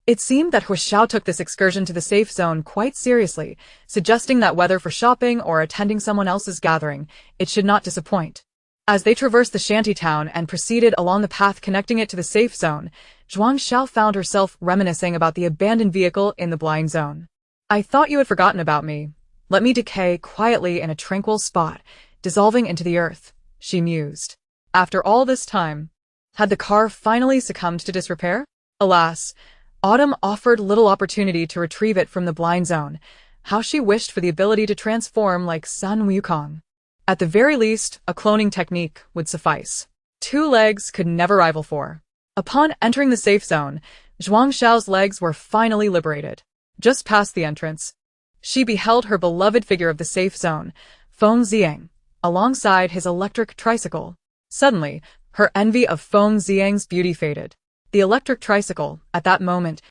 It seemed that Hu Xiao took this excursion to the safe zone quite seriously, suggesting that whether for shopping or attending someone else's gathering, it should not disappoint. As they traversed the shantytown and proceeded along the path connecting it to the safe zone, Zhuang Xiao found herself reminiscing about the abandoned vehicle in the blind zone. I thought you had forgotten about me. Let me decay quietly in a tranquil spot, dissolving into the earth, she mused. After all this time, had the car finally succumbed to disrepair? Alas, autumn offered little opportunity to retrieve it from the blind zone. How she wished for the ability to transform like Sun Wukong. At the very least, a cloning technique would suffice. 2 legs could never rival 4. Upon entering the safe zone, Zhuang Xiao's legs were finally liberated. Just past the entrance, she beheld her beloved figure of the safe zone, Feng Ziang, alongside his electric tricycle. Suddenly, her envy of Feng Ziang's beauty faded. The electric tricycle, at that moment,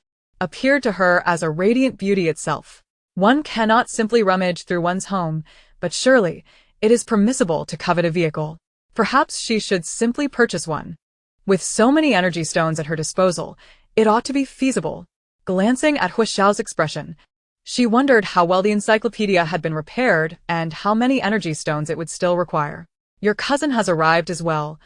appeared to her as a radiant beauty itself. One cannot simply rummage through one's home, but surely, it is permissible to covet a vehicle. Perhaps she should simply purchase one. With so many energy stones at her disposal, it ought to be feasible. Glancing at Hu Xiao's expression, she wondered how well the encyclopedia had been repaired and how many energy stones it would still require. Your cousin has arrived as well.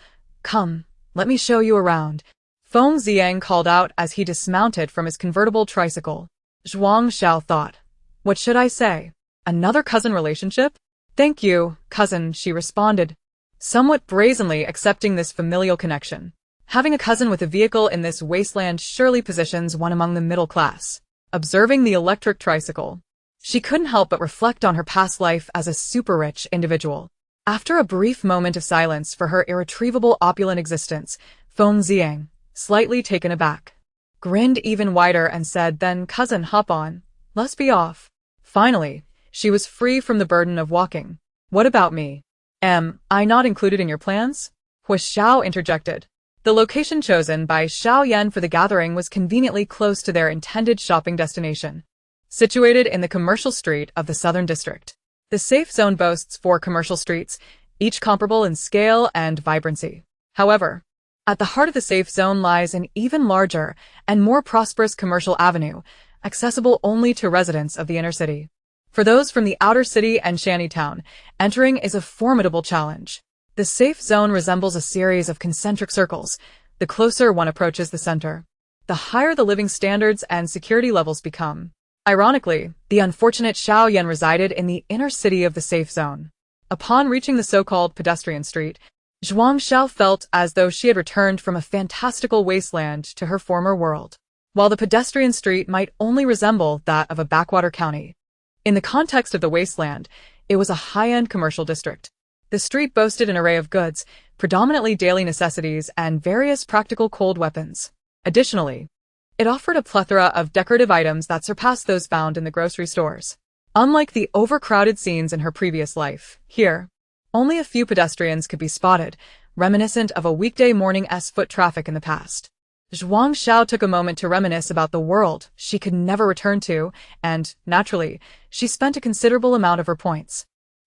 Come, let me show you around. Feng Ziang called out as he dismounted from his convertible tricycle. Zhuang Xiao thought, what should I say? Another cousin relationship? Thank you, cousin, she responded, somewhat brazenly accepting this familial connection. Having a cousin with a vehicle in this wasteland surely positions one among the middle class. Observing the electric tricycle, she couldn't help but reflect on her past life as a super-rich individual. After a brief moment of silence for her irretrievable opulent existence, Feng Ziang, slightly taken aback, grinned even wider and said, then cousin, hop on. Let's be off. Finally, she was free from the burden of walking. What about me? Am I not included in your plans? Hu Xiao interjected. The location chosen by Xiao Yan for the gathering was conveniently close to their intended shopping destination. Situated in the commercial street of the southern district. The safe zone boasts 4 commercial streets, each comparable in scale and vibrancy. However, at the heart of the safe zone lies an even larger and more prosperous commercial avenue, accessible only to residents of the inner city. For those from the outer city and shantytown, entering is a formidable challenge. The safe zone resembles a series of concentric circles, the closer one approaches the center. The higher the living standards and security levels become. Ironically, the unfortunate Xiao Yan resided in the inner city of the safe zone. Upon reaching the so-called pedestrian street, Zhuang Xiao felt as though she had returned from a fantastical wasteland to her former world. While the pedestrian street might only resemble that of a backwater county, in the context of the wasteland, it was a high-end commercial district. The street boasted an array of goods, predominantly daily necessities and various practical cold weapons. Additionally, it offered a plethora of decorative items that surpassed those found in the grocery stores. Unlike the overcrowded scenes in her previous life, here, only a few pedestrians could be spotted, reminiscent of a weekday morning-'s foot traffic in the past. Zhuang Xiao took a moment to reminisce about the world she could never return to, and, naturally, she spent a considerable amount of her points.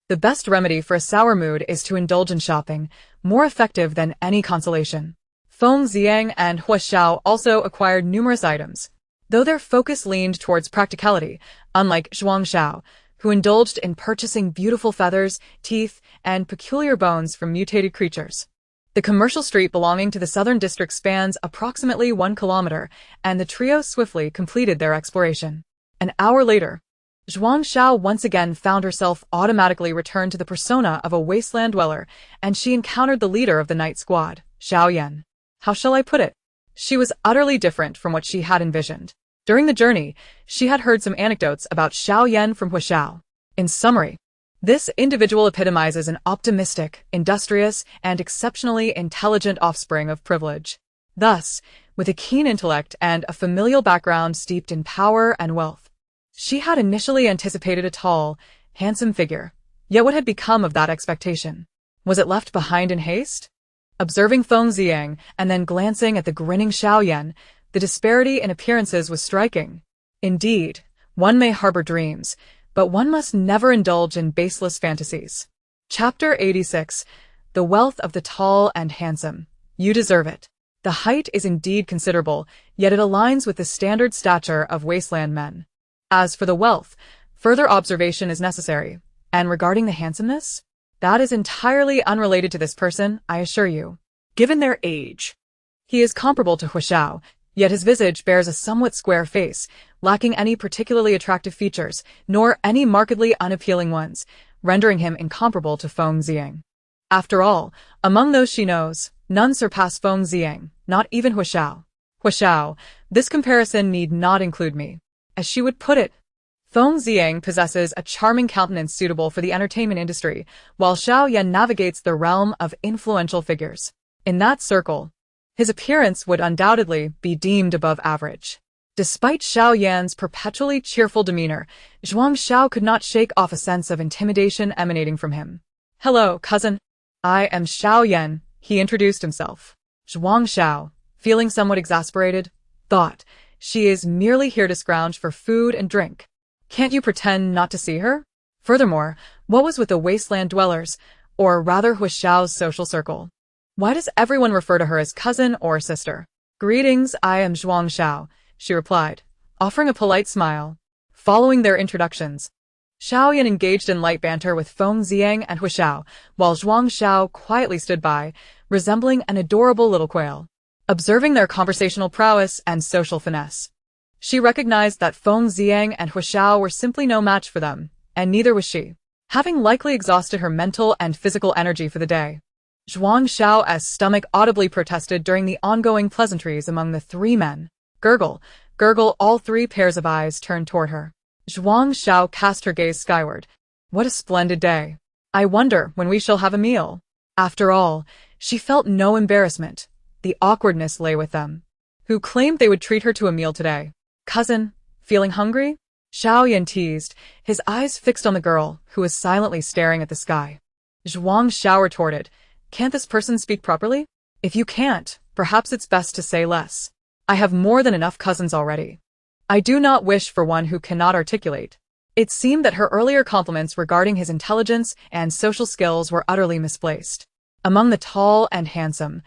The best remedy for a sour mood is to indulge in shopping, more effective than any consolation. Feng Ziang and Hu Xiao also acquired numerous items, though their focus leaned towards practicality, unlike Zhuang Xiao, who indulged in purchasing beautiful feathers, teeth, and peculiar bones from mutated creatures. The commercial street belonging to the southern district spans approximately 1 kilometer, and the trio swiftly completed their exploration. An hour later, Zhuang Xiao once again found herself automatically returned to the persona of a wasteland dweller, and she encountered the leader of the night squad, Xiao Yan. How shall I put it? She was utterly different from what she had envisioned. During the journey, she had heard some anecdotes about Xiao Yan from Hu Xiao. In summary, this individual epitomizes an optimistic, industrious, and exceptionally intelligent offspring of privilege. Thus, with a keen intellect and a familial background steeped in power and wealth, she had initially anticipated a tall, handsome figure. Yet what had become of that expectation? Was it left behind in haste? Observing Feng Ziang and then glancing at the grinning Xiao Yan, the disparity in appearances was striking. Indeed, one may harbor dreams, but one must never indulge in baseless fantasies. Chapter 86. The Wealth of the Tall and Handsome. You deserve it. The height is indeed considerable, yet it aligns with the standard stature of wasteland men. As for the wealth, further observation is necessary. And regarding the handsomeness? That is entirely unrelated to this person, I assure you. Given their age. He is comparable to Hu Xiao, yet his visage bears a somewhat square face, lacking any particularly attractive features, nor any markedly unappealing ones, rendering him incomparable to Feng Ziang. After all, among those she knows, none surpass Feng Ziang, not even Hu Xiao. Hu Xiao, this comparison need not include me. As she would put it, Feng Ziang possesses a charming countenance suitable for the entertainment industry, while Xiao Yan navigates the realm of influential figures. In that circle, his appearance would undoubtedly be deemed above average. Despite Xiao Yan's perpetually cheerful demeanor, Zhuang Xiao could not shake off a sense of intimidation emanating from him. "Hello, cousin. I am Xiao Yan," he introduced himself. Zhuang Xiao, feeling somewhat exasperated, thought, "She is merely here to scrounge for food and drink. Can't you pretend not to see her?" Furthermore, what was with the wasteland dwellers, or rather Hu Xiao's social circle? Why does everyone refer to her as cousin or sister? "Greetings, I am Zhuang Xiao," she replied, offering a polite smile. Following their introductions, Xiao Yan engaged in light banter with Feng Ziang and Hu Xiao, while Zhuang Xiao quietly stood by, resembling an adorable little quail, observing their conversational prowess and social finesse. She recognized that Feng Ziang and Hu Xiao were simply no match for them, and neither was she, having likely exhausted her mental and physical energy for the day. Zhuang Xiao's stomach audibly protested during the ongoing pleasantries among the three men. Gurgle, gurgle, all three pairs of eyes turned toward her. Zhuang Xiao cast her gaze skyward. What a splendid day. I wonder when we shall have a meal. After all, she felt no embarrassment. The awkwardness lay with them. Who claimed they would treat her to a meal today? "Cousin, feeling hungry?" Xiao Yan teased, his eyes fixed on the girl, who was silently staring at the sky. Zhuang Xiao retorted, "Can't this person speak properly? If you can't, perhaps it's best to say less. I have more than enough cousins already. I do not wish for one who cannot articulate." It seemed that her earlier compliments regarding his intelligence and social skills were utterly misplaced. Among the tall and handsome,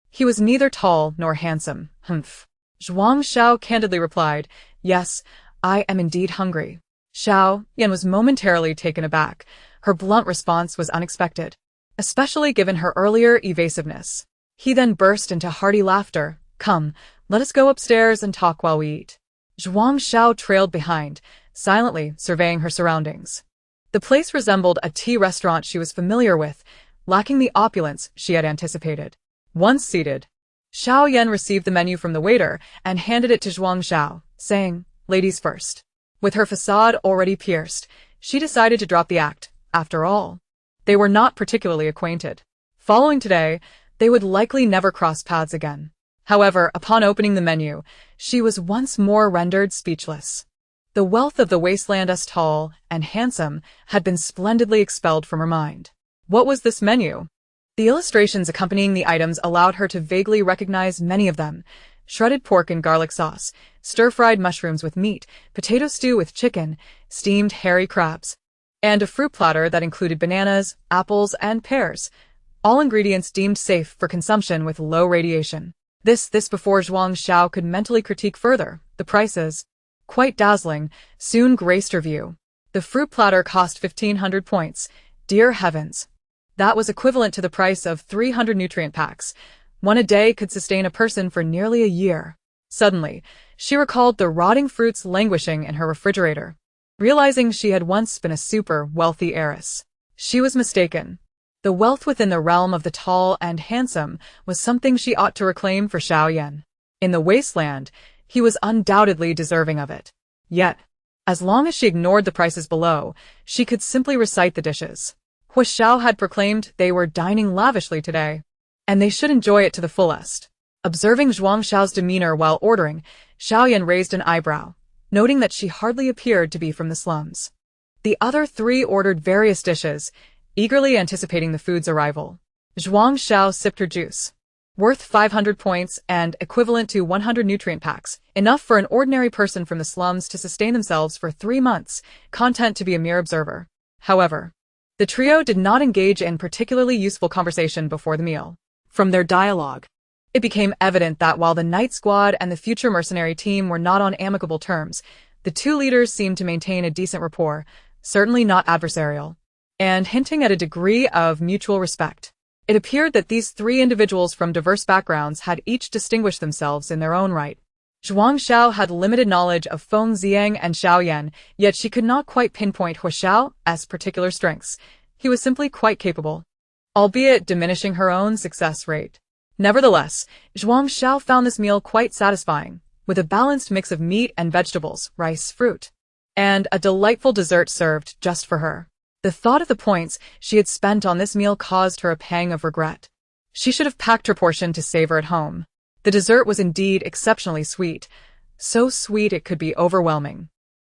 he was neither tall nor handsome. Humph. Zhuang Xiao candidly replied, "Yes, I am indeed hungry." Xiao Yan was momentarily taken aback. Her blunt response was unexpected, especially given her earlier evasiveness. He then burst into hearty laughter. "Come, let us go upstairs and talk while we eat." Zhuang Xiao trailed behind, silently surveying her surroundings. The place resembled a tea restaurant she was familiar with, lacking the opulence she had anticipated. Once seated, Xiao Yan received the menu from the waiter and handed it to Zhuang Xiao, saying, "Ladies first." With her facade already pierced, she decided to drop the act. After all, they were not particularly acquainted. Following today, they would likely never cross paths again. However, upon opening the menu, she was once more rendered speechless. The wealth of the wasteland, as tall and handsome, had been splendidly expelled from her mind. What was this menu? The illustrations accompanying the items allowed her to vaguely recognize many of them: shredded pork in garlic sauce, stir-fried mushrooms with meat, potato stew with chicken, steamed hairy crabs, and a fruit platter that included bananas, apples, and pears, all ingredients deemed safe for consumption with low radiation. This before Zhuang Xiao could mentally critique further. The prices, quite dazzling, soon graced her view. The fruit platter cost 1,500 points. Dear heavens! That was equivalent to the price of 300 nutrient packs. One a day could sustain a person for nearly a year. Suddenly, she recalled the rotting fruits languishing in her refrigerator. Realizing she had once been a super wealthy heiress, she was mistaken. The wealth within the realm of the tall and handsome was something she ought to reclaim for Xiao Yan. In the wasteland, he was undoubtedly deserving of it. Yet, as long as she ignored the prices below, she could simply recite the dishes. Hu Xiao had proclaimed they were dining lavishly today, and they should enjoy it to the fullest. Observing Zhuang Xiao's demeanor while ordering, Xiao Yan raised an eyebrow, noting that she hardly appeared to be from the slums. The other three ordered various dishes, eagerly anticipating the food's arrival. Zhuang Xiao sipped her juice. Worth 500 points and equivalent to 100 nutrient packs, enough for an ordinary person from the slums to sustain themselves for 3 months, content to be a mere observer. However, the trio did not engage in particularly useful conversation before the meal. From their dialogue, It became evident that while the Night Squad and the future mercenary team were not on amicable terms, the two leaders seemed to maintain a decent rapport, certainly not adversarial, and hinting at a degree of mutual respect. It appeared that these three individuals from diverse backgrounds had each distinguished themselves in their own right. Zhuang Xiao had limited knowledge of Feng Ziang and Xiao Yan, yet she could not quite pinpoint Hu Xiao's particular strengths. He was simply quite capable, albeit diminishing her own success rate. Nevertheless, Zhuang Xiao found this meal quite satisfying, with a balanced mix of meat and vegetables, rice, fruit, and a delightful dessert served just for her. The thought of the points she had spent on this meal caused her a pang of regret. She should have packed her portion to savor at home. The dessert was indeed exceptionally sweet, so sweet it could be overwhelming.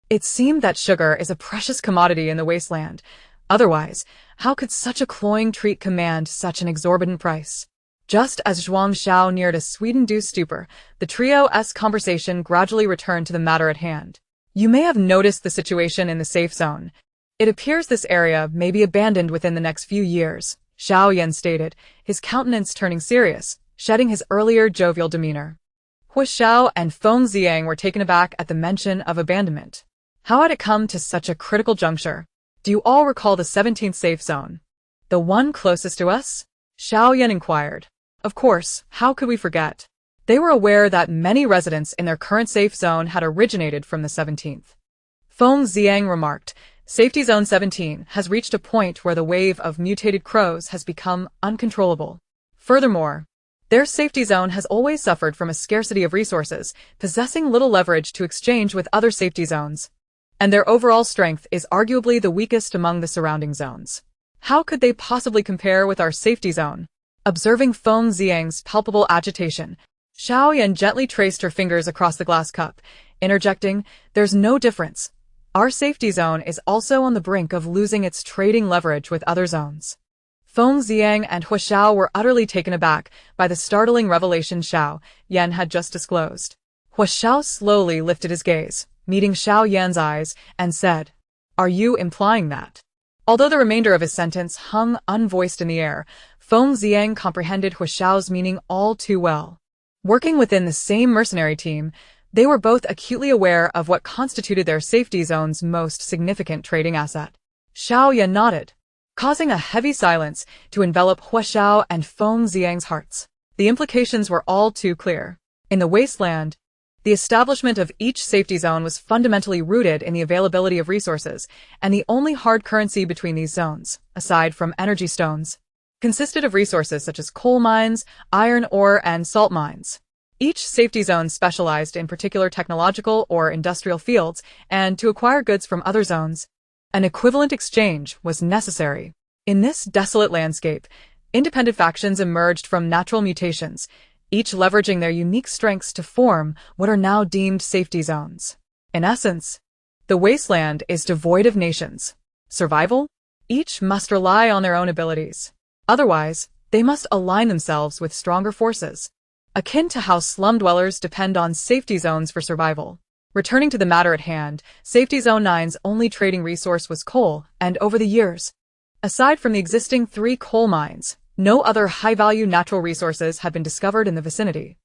It seemed that sugar is a precious commodity in the wasteland. Otherwise, how could such a cloying treat command such an exorbitant price? Just as Zhuang Xiao neared a sweet-induced stupor, the trio's conversation gradually returned to the matter at hand. You may have noticed the situation in the safe zone. It appears this area may be abandoned within the next few years, Xiao Yan stated, his countenance turning serious, shedding his earlier jovial demeanor. Hu Xiao and Feng Ziang were taken aback at the mention of abandonment. How had it come to such a critical juncture? Do you all recall the 17th safe zone? The one closest to us? Xiao Yan inquired. Of course, how could we forget? They were aware that many residents in their current safe zone had originated from the 17th. Feng Ziang remarked, Safety Zone 17 has reached a point where the wave of mutated crows has become uncontrollable. Furthermore, their safety zone has always suffered from a scarcity of resources, possessing little leverage to exchange with other safety zones. And their overall strength is arguably the weakest among the surrounding zones. How could they possibly compare with our safety zone? Observing Feng Ziang's palpable agitation, Xiao Yan gently traced her fingers across the glass cup, interjecting, There's no difference. Our safety zone is also on the brink of losing its trading leverage with other zones. Feng Ziang and Hu Xiao were utterly taken aback by the startling revelation Xiao Yan had just disclosed. Hu Xiao slowly lifted his gaze, meeting Xiao Yan's eyes, and said, Are you implying that? Although the remainder of his sentence hung unvoiced in the air, Feng Ziang comprehended Hu Xiao's meaning all too well. Working within the same mercenary team, they were both acutely aware of what constituted their safety zone's most significant trading asset. Xiao Yan nodded, causing a heavy silence to envelop Hu Xiao and Feng Ziang's hearts. The implications were all too clear. In the wasteland, the establishment of each safety zone was fundamentally rooted in the availability of resources, and the only hard currency between these zones, aside from energy stones, consisted of resources such as coal mines, iron ore, and salt mines. Each safety zone specialized in particular technological or industrial fields, and to acquire goods from other zones, an equivalent exchange was necessary. In this desolate landscape, independent factions emerged from natural mutations, each leveraging their unique strengths to form what are now deemed safety zones. In essence, the wasteland is devoid of nations. Survival? Each must rely on their own abilities. Otherwise, they must align themselves with stronger forces, akin to how slum dwellers depend on safety zones for survival. Returning to the matter at hand, Safety Zone 9's only trading resource was coal, and over the years, aside from the existing 3 coal mines, no other high-value natural resources had been discovered in the vicinity.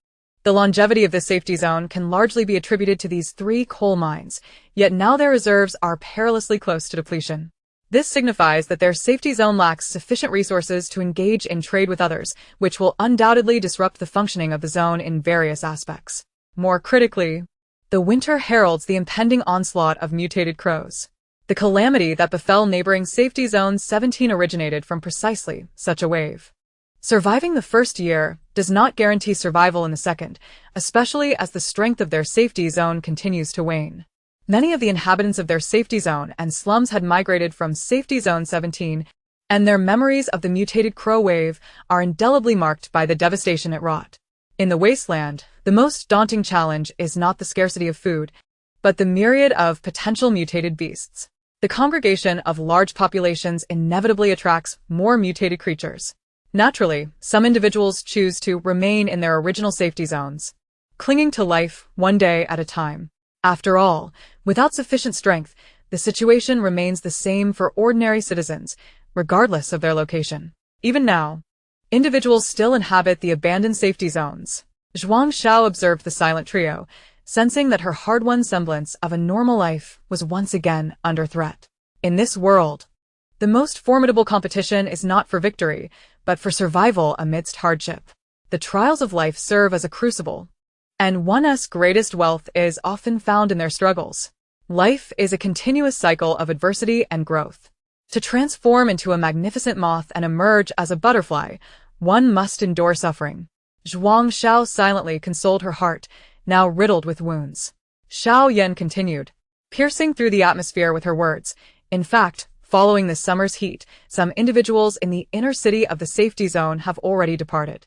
The longevity of this safety zone can largely be attributed to these 3 coal mines, yet now their reserves are perilously close to depletion. This signifies that their safety zone lacks sufficient resources to engage in trade with others, which will undoubtedly disrupt the functioning of the zone in various aspects. More critically, the winter heralds the impending onslaught of mutated crows. The calamity that befell neighboring Safety Zone 17 originated from precisely such a wave. Surviving the first year does not guarantee survival in the second, especially as the strength of their safety zone continues to wane. Many of the inhabitants of their safety zone and slums had migrated from Safety Zone 17, and their memories of the mutated crow wave are indelibly marked by the devastation it wrought. In the wasteland, the most daunting challenge is not the scarcity of food, but the myriad of potential mutated beasts. The congregation of large populations inevitably attracts more mutated creatures. Naturally, some individuals choose to remain in their original safety zones, clinging to life one day at a time. After all, without sufficient strength, the situation remains the same for ordinary citizens, regardless of their location. Even now, Individuals still inhabit the abandoned safety zones. Zhuang Xiao observed the silent trio, sensing that her hard-won semblance of a normal life was once again under threat. In this world, the most formidable competition is not for victory, but for survival amidst hardship. The trials of life serve as a crucible, and one's greatest wealth is often found in their struggles. Life is a continuous cycle of adversity and growth. To transform into a magnificent moth and emerge as a butterfly, one must endure suffering. Zhuang Xiao silently consoled her heart, now riddled with wounds. Xiao Yan continued, piercing through the atmosphere with her words. In fact, following this summer's heat, some individuals in the inner city of the safety zone have already departed.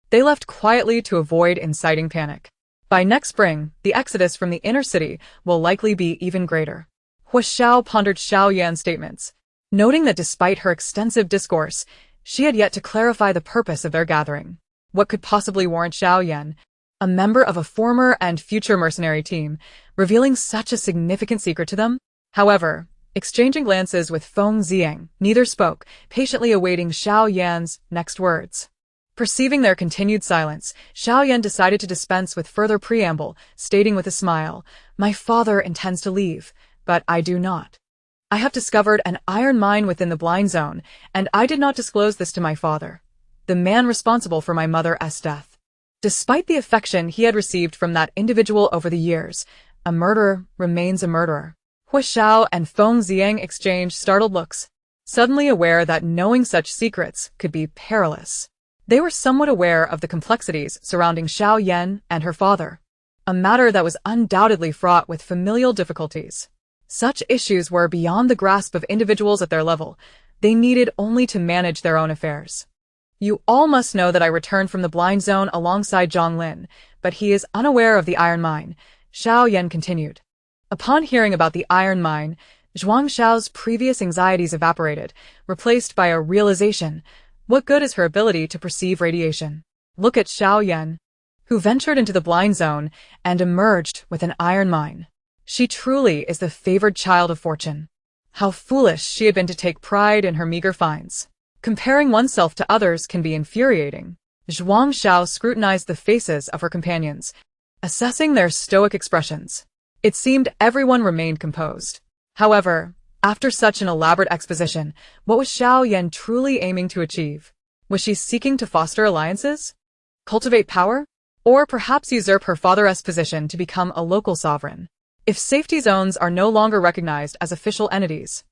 They left quietly to avoid inciting panic. By next spring, the exodus from the inner city will likely be even greater. Hua Xiao pondered Xiao Yan's statements, noting that despite her extensive discourse, she had yet to clarify the purpose of their gathering. What could possibly warrant Xiao Yan, a member of a former and future mercenary team, revealing such a significant secret to them? However, exchanging glances with Feng Ziang, neither spoke, patiently awaiting Xiao Yan's next words. Perceiving their continued silence, Xiao Yan decided to dispense with further preamble, stating with a smile, "My father intends to leave, but I do not. I have discovered an iron mine within the blind zone, and I did not disclose this to my father, the man responsible for my mother's death. Despite the affection he had received from that individual over the years, a murderer remains a murderer." Hua Xiao and Feng Ziang exchanged startled looks, suddenly aware that knowing such secrets could be perilous. They were somewhat aware of the complexities surrounding Xiao Yan and her father, a matter that was undoubtedly fraught with familial difficulties. Such issues were beyond the grasp of individuals at their level. They needed only to manage their own affairs. "You all must know that I returned from the blind zone alongside Zhang Lin, but he is unaware of the iron mine," Xiao Yan continued. Upon hearing about the iron mine, Zhuang Xiao's previous anxieties evaporated, replaced by a realization. What good is her ability to perceive radiation? Look at Xiao Yan, who ventured into the blind zone and emerged with an iron mine. She truly is the favored child of fortune. How foolish she had been to take pride in her meager finds. Comparing oneself to others can be infuriating. Zhuang Xiao scrutinized the faces of her companions, assessing their stoic expressions. It seemed everyone remained composed. However, after such an elaborate exposition, what was Xiao Yan truly aiming to achieve? Was she seeking to foster alliances? Cultivate power? Or perhaps usurp her father's position to become a local sovereign? If safety zones are no longer recognized as official entities,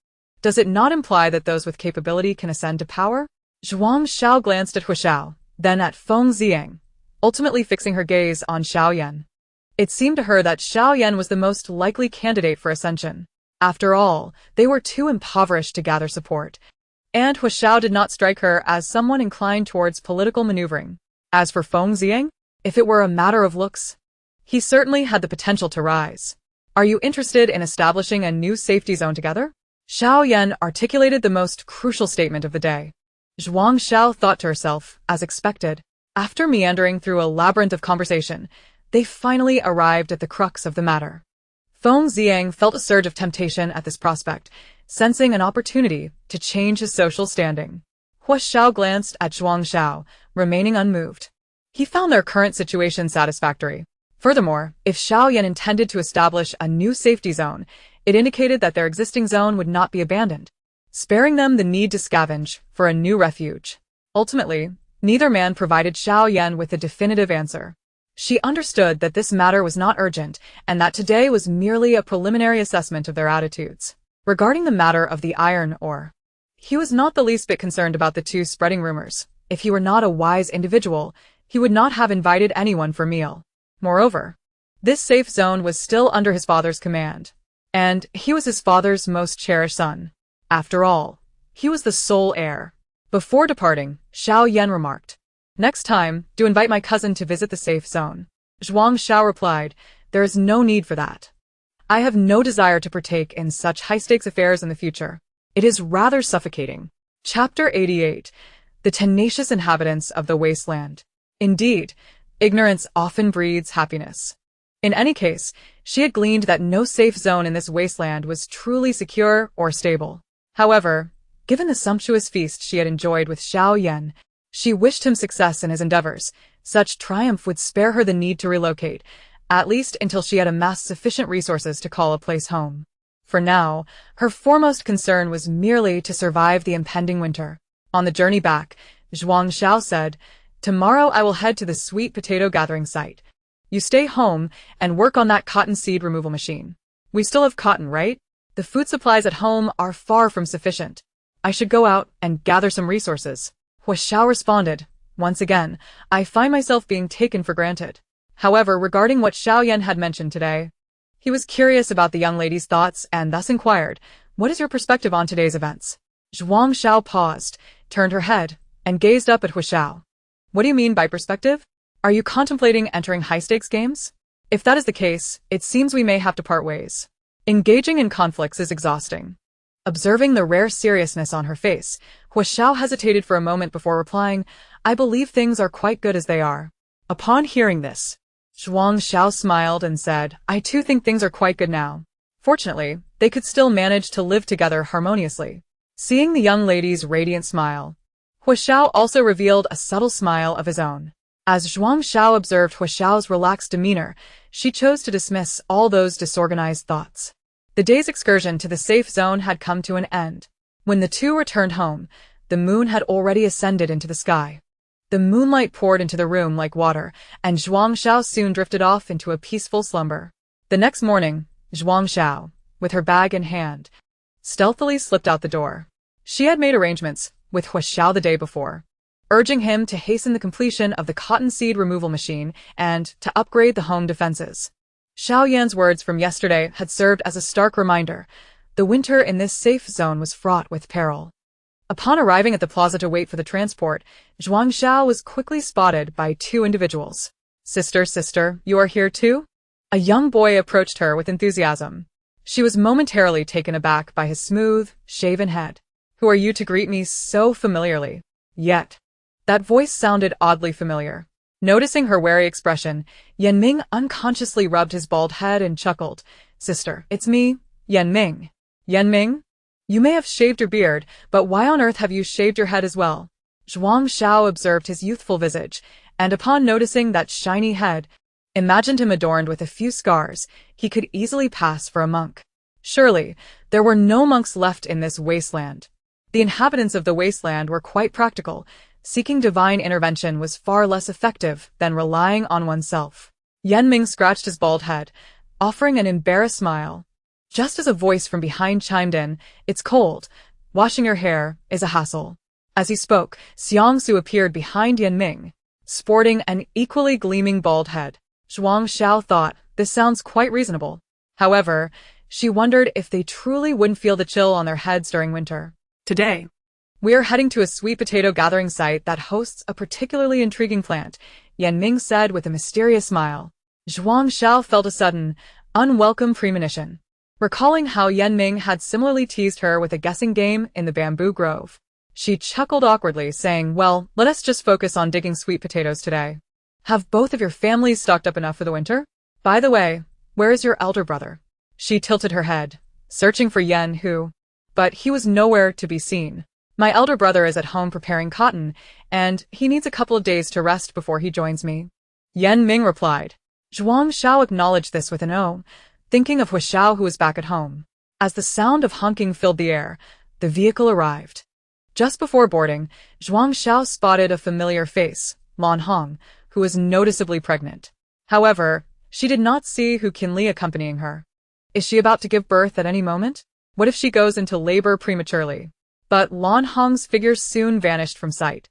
does it not imply that those with capability can ascend to power? Zhuang Xiao glanced at Hua Xiao, then at Feng Ziang, ultimately fixing her gaze on Xiao Yan. It seemed to her that Xiao Yan was the most likely candidate for ascension. After all, they were too impoverished to gather support, and Hua Xiao did not strike her as someone inclined towards political maneuvering. As for Feng Ziang, if it were a matter of looks, he certainly had the potential to rise. "Are you interested in establishing a new safety zone together?" Xiao Yan articulated the most crucial statement of the day. Zhuang Xiao thought to herself, as expected. After meandering through a labyrinth of conversation, they finally arrived at the crux of the matter. Feng Ziang felt a surge of temptation at this prospect, sensing an opportunity to change his social standing. Hua Xiao glanced at Zhuang Xiao, remaining unmoved. He found their current situation satisfactory. Furthermore, if Xiao Yan intended to establish a new safety zone, it indicated that their existing zone would not be abandoned, sparing them the need to scavenge for a new refuge. Ultimately, neither man provided Xiao Yan with a definitive answer. She understood that this matter was not urgent, and that today was merely a preliminary assessment of their attitudes. Regarding the matter of the iron ore, he was not the least bit concerned about the two spreading rumors. If he were not a wise individual, he would not have invited anyone for meal. Moreover, this safe zone was still under his father's command, and he was his father's most cherished son. After all, he was the sole heir. Before departing, Xiao Yan remarked, "Next time, do invite my cousin to visit the safe zone." Zhuang Xiao replied, "There is no need for that. I have no desire to partake in such high-stakes affairs in the future. It is rather suffocating." Chapter 88. The tenacious inhabitants of the wasteland. Indeed, ignorance often breeds happiness. In any case, she had gleaned that no safe zone in this wasteland was truly secure or stable. However, given the sumptuous feast she had enjoyed with Xiao Yan, She wished him success in his endeavors. Such triumph would spare her the need to relocate, at least until she had amassed sufficient resources to call a place home. For now, her foremost concern was merely to survive the impending winter. On the journey back, Zhuang Xiao said, "Tomorrow I will head to the sweet potato gathering site. You stay home and work on that cotton seed removal machine. We still have cotton, right? The food supplies at home are far from sufficient. I should go out and gather some resources." Hua Xiao responded, "Once again, I find myself being taken for granted." However, regarding what Xiao Yan had mentioned today, he was curious about the young lady's thoughts and thus inquired, "What is your perspective on today's events?" Zhuang Xiao paused, turned her head, and gazed up at Hua Xiao. "What do you mean by perspective? Are you contemplating entering high-stakes games? If that is the case, it seems we may have to part ways. Engaging in conflicts is exhausting." Observing the rare seriousness on her face, Hua Xiao hesitated for a moment before replying, "I believe things are quite good as they are." Upon hearing this, Zhuang Xiao smiled and said, "I too think things are quite good now." Fortunately, they could still manage to live together harmoniously. Seeing the young lady's radiant smile, Hua Xiao also revealed a subtle smile of his own. As Zhuang Xiao observed Hua Xiao's relaxed demeanor, she chose to dismiss all those disorganized thoughts. The day's excursion to the safe zone had come to an end. When the two returned home, the moon had already ascended into the sky. The moonlight poured into the room like water, and Zhuang Xiao soon drifted off into a peaceful slumber. The next morning, Zhuang Xiao, with her bag in hand, stealthily slipped out the door. She had made arrangements with Hua Xiao the day before, urging him to hasten the completion of the cotton seed removal machine and to upgrade the home defenses. Xiao Yan's words from yesterday had served as a stark reminder. The winter in this safe zone was fraught with peril. Upon arriving at the plaza to wait for the transport, Zhuang Xiao was quickly spotted by two individuals. Sister, you are here too?" A young boy approached her with enthusiasm. She was momentarily taken aback by his smooth, shaven head. "Who are you to greet me so familiarly?" Yet, that voice sounded oddly familiar. Noticing her wary expression, Yan Ming unconsciously rubbed his bald head and chuckled. "Sister, it's me, Yan Ming." "Yan Ming? You may have shaved your beard, but why on earth have you shaved your head as well?" Zhuang Xiao observed his youthful visage, and upon noticing that shiny head, imagined him adorned with a few scars. He could easily pass for a monk. Surely, there were no monks left in this wasteland. The inhabitants of the wasteland were quite practical. Seeking divine intervention was far less effective than relying on oneself. Yan Ming scratched his bald head, offering an embarrassed smile. Just as a voice from behind chimed in, "It's cold. Washing your hair is a hassle." As he spoke, Xiangsu appeared behind Yan Ming, sporting an equally gleaming bald head. Zhuang Xiao thought, this sounds quite reasonable. However, she wondered if they truly wouldn't feel the chill on their heads during winter. Today, "We are heading to a sweet potato gathering site that hosts a particularly intriguing plant," Yan Ming said with a mysterious smile. Zhuang Xiao felt a sudden, unwelcome premonition, recalling how Yan Ming had similarly teased her with a guessing game in the bamboo grove. She chuckled awkwardly, saying, "Well, let us just focus on digging sweet potatoes today. Have both of your families stocked up enough for the winter? By the way, where is your elder brother?" She tilted her head, searching for Yan but he was nowhere to be seen. "My elder brother is at home preparing cotton, and he needs a couple of days to rest before he joins me," Yan Ming replied. Zhuang Xiao acknowledged this with an "oh," thinking of Hua Xiao who was back at home. As the sound of honking filled the air, the vehicle arrived. Just before boarding, Zhuang Xiao spotted a familiar face, Lan Hong, who was noticeably pregnant. However, she did not see Hu Qinli accompanying her. Is she about to give birth at any moment? What if she goes into labor prematurely? But Lan Hong's figure soon vanished from sight.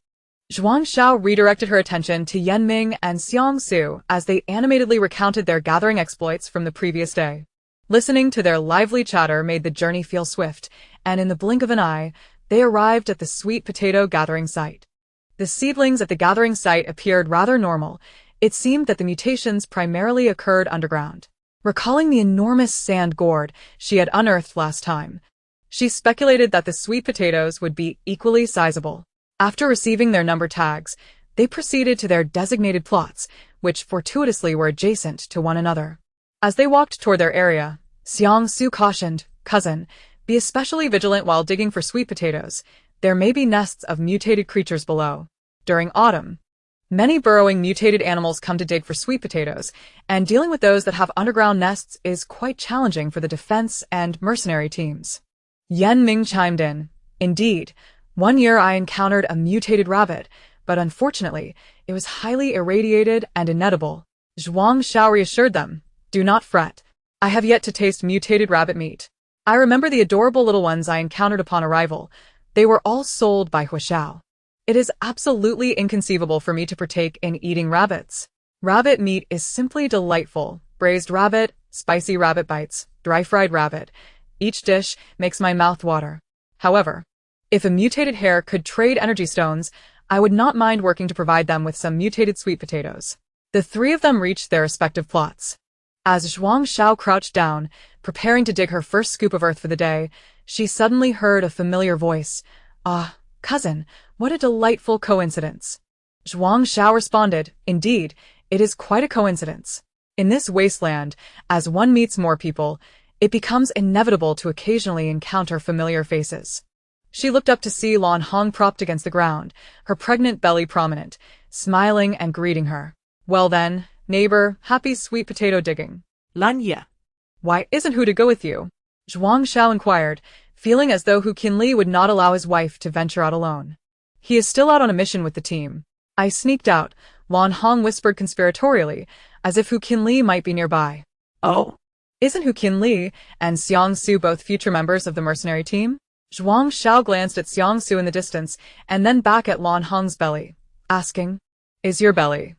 Zhuang Xiao redirected her attention to Yan Ming and Xiangsu as they animatedly recounted their gathering exploits from the previous day. Listening to their lively chatter made the journey feel swift, and in the blink of an eye, they arrived at the sweet potato gathering site. The seedlings at the gathering site appeared rather normal. It seemed that the mutations primarily occurred underground. Recalling the enormous sand gourd she had unearthed last time, she speculated that the sweet potatoes would be equally sizable. After receiving their number tags, they proceeded to their designated plots, which fortuitously were adjacent to one another. As they walked toward their area, Xiangsu cautioned, "Cousin, be especially vigilant while digging for sweet potatoes. There may be nests of mutated creatures below." During autumn, many burrowing mutated animals come to dig for sweet potatoes, and dealing with those that have underground nests is quite challenging for the defense and mercenary teams. Yan Ming chimed in. Indeed, one year I encountered a mutated rabbit, but unfortunately, it was highly irradiated and inedible. Zhuang Xiao reassured them. Do not fret. I have yet to taste mutated rabbit meat. I remember the adorable little ones I encountered upon arrival. They were all sold by Huaxiao. It is absolutely inconceivable for me to partake in eating rabbits. Rabbit meat is simply delightful. Braised rabbit, spicy rabbit bites, dry-fried rabbit. Each dish makes my mouth water. However, if a mutated hare could trade energy stones, I would not mind working to provide them with some mutated sweet potatoes. The three of them reached their respective plots. As Zhuang Xiao crouched down, preparing to dig her first scoop of earth for the day, she suddenly heard a familiar voice. Ah, cousin, what a delightful coincidence. Zhuang Xiao responded, Indeed, it is quite a coincidence. In this wasteland, as one meets more people, it becomes inevitable to occasionally encounter familiar faces. She looked up to see Lan Hong propped against the ground, her pregnant belly prominent, smiling and greeting her. Well then, neighbor, happy sweet potato digging. Lan Ye. Why isn't Hu to go with you? Zhuang Xiao inquired, feeling as though Hu Qinli would not allow his wife to venture out alone. He is still out on a mission with the team. I sneaked out, Lan Hong whispered conspiratorially, as if Hu Qinli might be nearby. Oh. Isn't Hu Qinli and Xiang Su both future members of the mercenary team? Zhuang Xiao glanced at Xiang Su in the distance and then back at Lan Hong's belly, asking, Is your belly?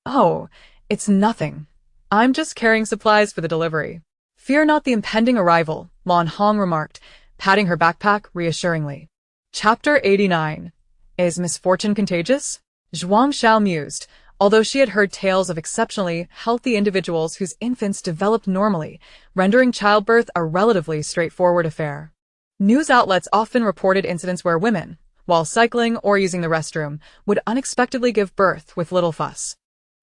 Oh, it's nothing. I'm just carrying supplies for the delivery. Fear not the impending arrival, Lan Hong remarked, patting her backpack reassuringly. Chapter 89. Is misfortune contagious? Zhuang Xiao mused. Although she had heard tales of exceptionally healthy individuals whose infants developed normally, rendering childbirth a relatively straightforward affair. News outlets often reported incidents where women, while cycling or using the restroom, would unexpectedly give birth with little fuss.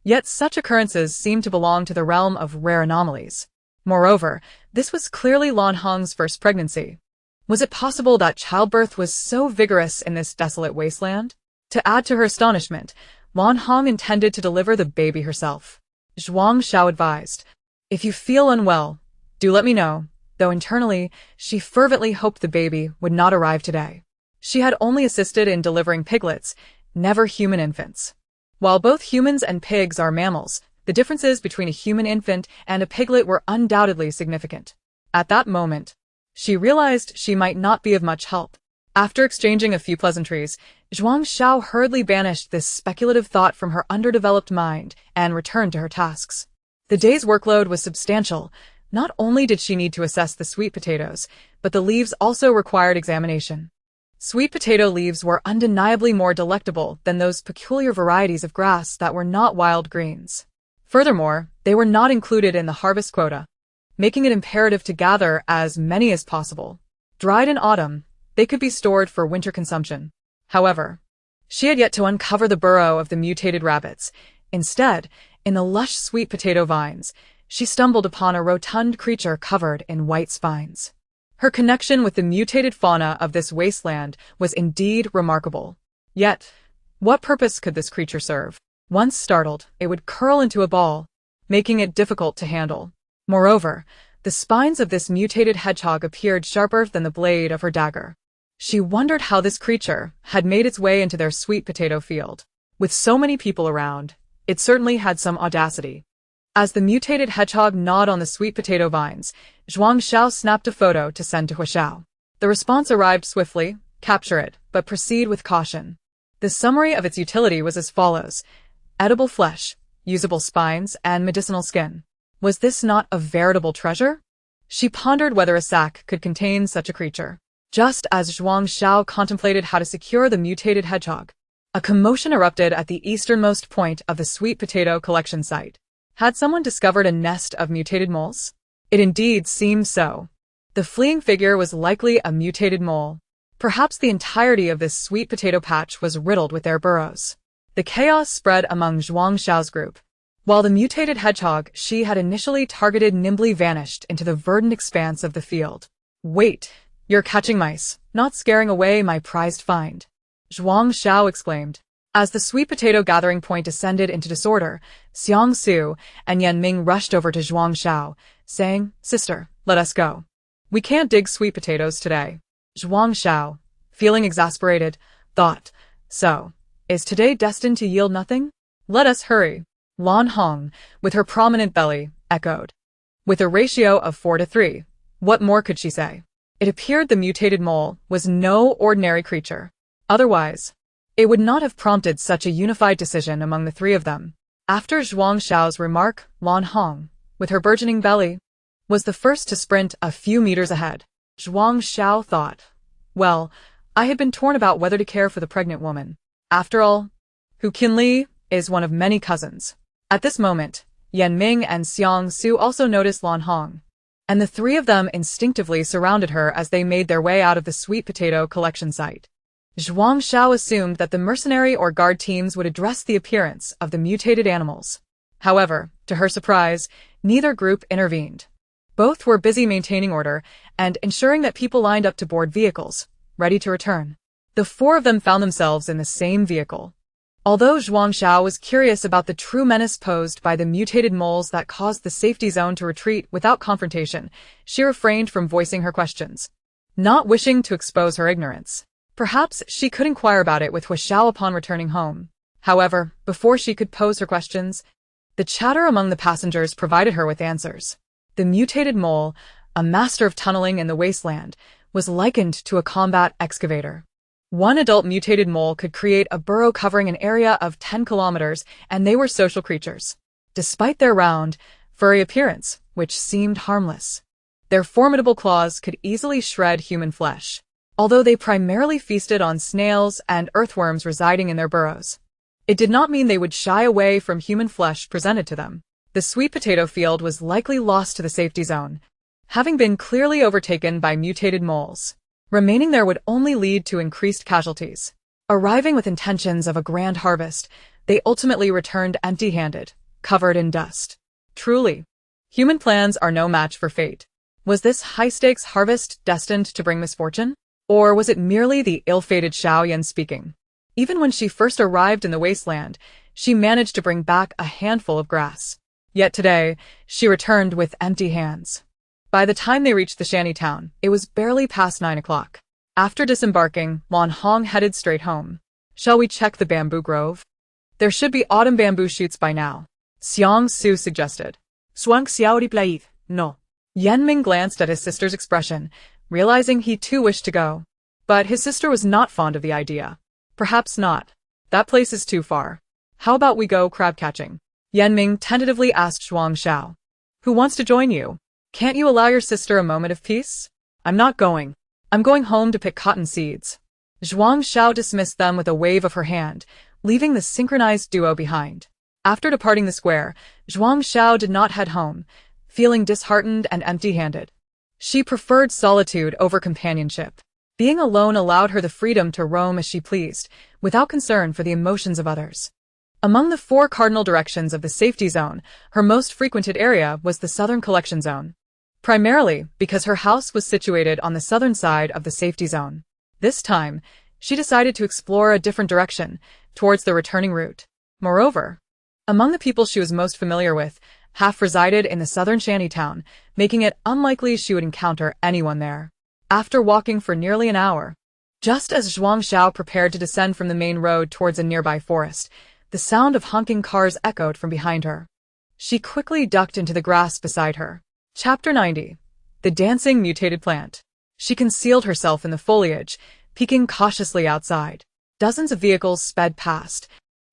Yet such occurrences seemed to belong to the realm of rare anomalies. Moreover, this was clearly Lan Hong's first pregnancy. Was it possible that childbirth was so vigorous in this desolate wasteland? To add to her astonishment, Lan Hong intended to deliver the baby herself. Zhuang Xiao advised, If you feel unwell, do let me know, though internally, she fervently hoped the baby would not arrive today. She had only assisted in delivering piglets, never human infants. While both humans and pigs are mammals, the differences between a human infant and a piglet were undoubtedly significant. At that moment, she realized she might not be of much help. After exchanging a few pleasantries, Zhuang Xiao hurriedly banished this speculative thought from her underdeveloped mind and returned to her tasks. The day's workload was substantial. Not only did she need to assess the sweet potatoes, but the leaves also required examination. Sweet potato leaves were undeniably more delectable than those peculiar varieties of grass that were not wild greens. Furthermore, they were not included in the harvest quota, making it imperative to gather as many as possible. Dried in autumn, they could be stored for winter consumption. However, she had yet to uncover the burrow of the mutated rabbits. Instead, in the lush sweet potato vines, she stumbled upon a rotund creature covered in white spines. Her connection with the mutated fauna of this wasteland was indeed remarkable. Yet, what purpose could this creature serve? Once startled, it would curl into a ball, making it difficult to handle. Moreover, the spines of this mutated hedgehog appeared sharper than the blade of her dagger. She wondered how this creature had made its way into their sweet potato field. With so many people around, it certainly had some audacity. As the mutated hedgehog gnawed on the sweet potato vines, Zhuang Xiao snapped a photo to send to Huaxiao. The response arrived swiftly. Capture it, but proceed with caution. The summary of its utility was as follows. Edible flesh, usable spines, and medicinal skin. Was this not a veritable treasure? She pondered whether a sack could contain such a creature. Just as Zhuang Xiao contemplated how to secure the mutated hedgehog, a commotion erupted at the easternmost point of the sweet potato collection site. Had someone discovered a nest of mutated moles? It indeed seemed so. The fleeing figure was likely a mutated mole. Perhaps the entirety of this sweet potato patch was riddled with their burrows. The chaos spread among Zhuang Xiao's group. While the mutated hedgehog she had initially targeted nimbly vanished into the verdant expanse of the field. Wait, you're catching mice, not scaring away my prized find. Zhuang Xiao exclaimed. As the sweet potato gathering point descended into disorder, Xiang Su and Yan Ming rushed over to Zhuang Xiao, saying, "Sister, let us go. We can't dig sweet potatoes today." Zhuang Xiao, feeling exasperated, thought, "So, is today destined to yield nothing? Let us hurry." Lan Hong, with her prominent belly, echoed. With a ratio of 4-3, what more could she say? It appeared the mutated mole was no ordinary creature. Otherwise, it would not have prompted such a unified decision among the three of them. After Zhuang Xiao's remark, Lan Hong, with her burgeoning belly, was the first to sprint a few meters ahead. Zhuang Xiao thought, well, I had been torn about whether to care for the pregnant woman. After all, Hu Qinli is one of many cousins. At this moment, Yan Ming and Xiang Su also noticed Lan Hong, and the three of them instinctively surrounded her as they made their way out of the sweet potato collection site. Zhuang Xiao assumed that the mercenary or guard teams would address the appearance of the mutated animals. However, to her surprise, neither group intervened. Both were busy maintaining order and ensuring that people lined up to board vehicles, ready to return. The four of them found themselves in the same vehicle. Although Zhuang Xiao was curious about the true menace posed by the mutated moles that caused the safety zone to retreat without confrontation, she refrained from voicing her questions, not wishing to expose her ignorance. Perhaps she could inquire about it with Hu Xiao upon returning home. However, before she could pose her questions, the chatter among the passengers provided her with answers. The mutated mole, a master of tunneling in the wasteland, was likened to a combat excavator. One adult mutated mole could create a burrow covering an area of 10 kilometers, and they were social creatures. Despite their round, furry appearance, which seemed harmless, their formidable claws could easily shred human flesh. Although they primarily feasted on snails and earthworms residing in their burrows, it did not mean they would shy away from human flesh presented to them. The sweet potato field was likely lost to the safety zone, having been clearly overtaken by mutated moles. Remaining there would only lead to increased casualties. Arriving with intentions of a grand harvest, they ultimately returned empty-handed, covered in dust. Truly, human plans are no match for fate. Was this high-stakes harvest destined to bring misfortune? Or was it merely the ill-fated Xiao Yan speaking? Even when she first arrived in the wasteland, she managed to bring back a handful of grass. Yet today, she returned with empty hands. By the time they reached the shantytown, it was barely past 9 o'clock. After disembarking, Lan Hong headed straight home. Shall we check the bamboo grove? There should be autumn bamboo shoots by now, Xiang Su suggested. Zhuang Xiao replied, no. Yan Ming glanced at his sister's expression, realizing he too wished to go. But his sister was not fond of the idea. Perhaps not. That place is too far. How about we go crab catching? Yan Ming tentatively asked Zhuang Xiao. Who wants to join you? Can't you allow your sister a moment of peace? I'm not going. I'm going home to pick cotton seeds. Zhuang Xiao dismissed them with a wave of her hand, leaving the synchronized duo behind. After departing the square, Zhuang Xiao did not head home, feeling disheartened and empty-handed. She preferred solitude over companionship. Being alone allowed her the freedom to roam as she pleased, without concern for the emotions of others. Among the 4 cardinal directions of the safety zone, her most frequented area was the southern collection zone, primarily because her house was situated on the southern side of the safety zone. This time, she decided to explore a different direction, towards the returning route. Moreover, among the people she was most familiar with, half resided in the southern shantytown, making it unlikely she would encounter anyone there. After walking for nearly an hour, just as Zhuang Xiao prepared to descend from the main road towards a nearby forest, the sound of honking cars echoed from behind her. She quickly ducked into the grass beside her. Chapter 90. The Dancing Mutated Plant. She concealed herself in the foliage, peeking cautiously outside. Dozens of vehicles sped past,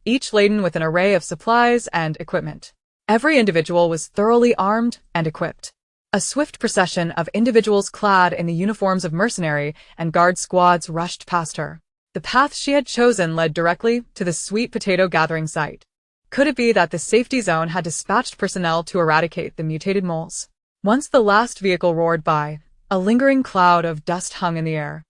each laden with an array of supplies and equipment. Every individual was thoroughly armed and equipped. A swift procession of individuals clad in the uniforms of mercenary and guard squads rushed past her. The path she had chosen led directly to the sweet potato gathering site. Could it be that the safety zone had dispatched personnel to eradicate the mutated moles? Once the last vehicle roared by, a lingering cloud of dust hung in the air.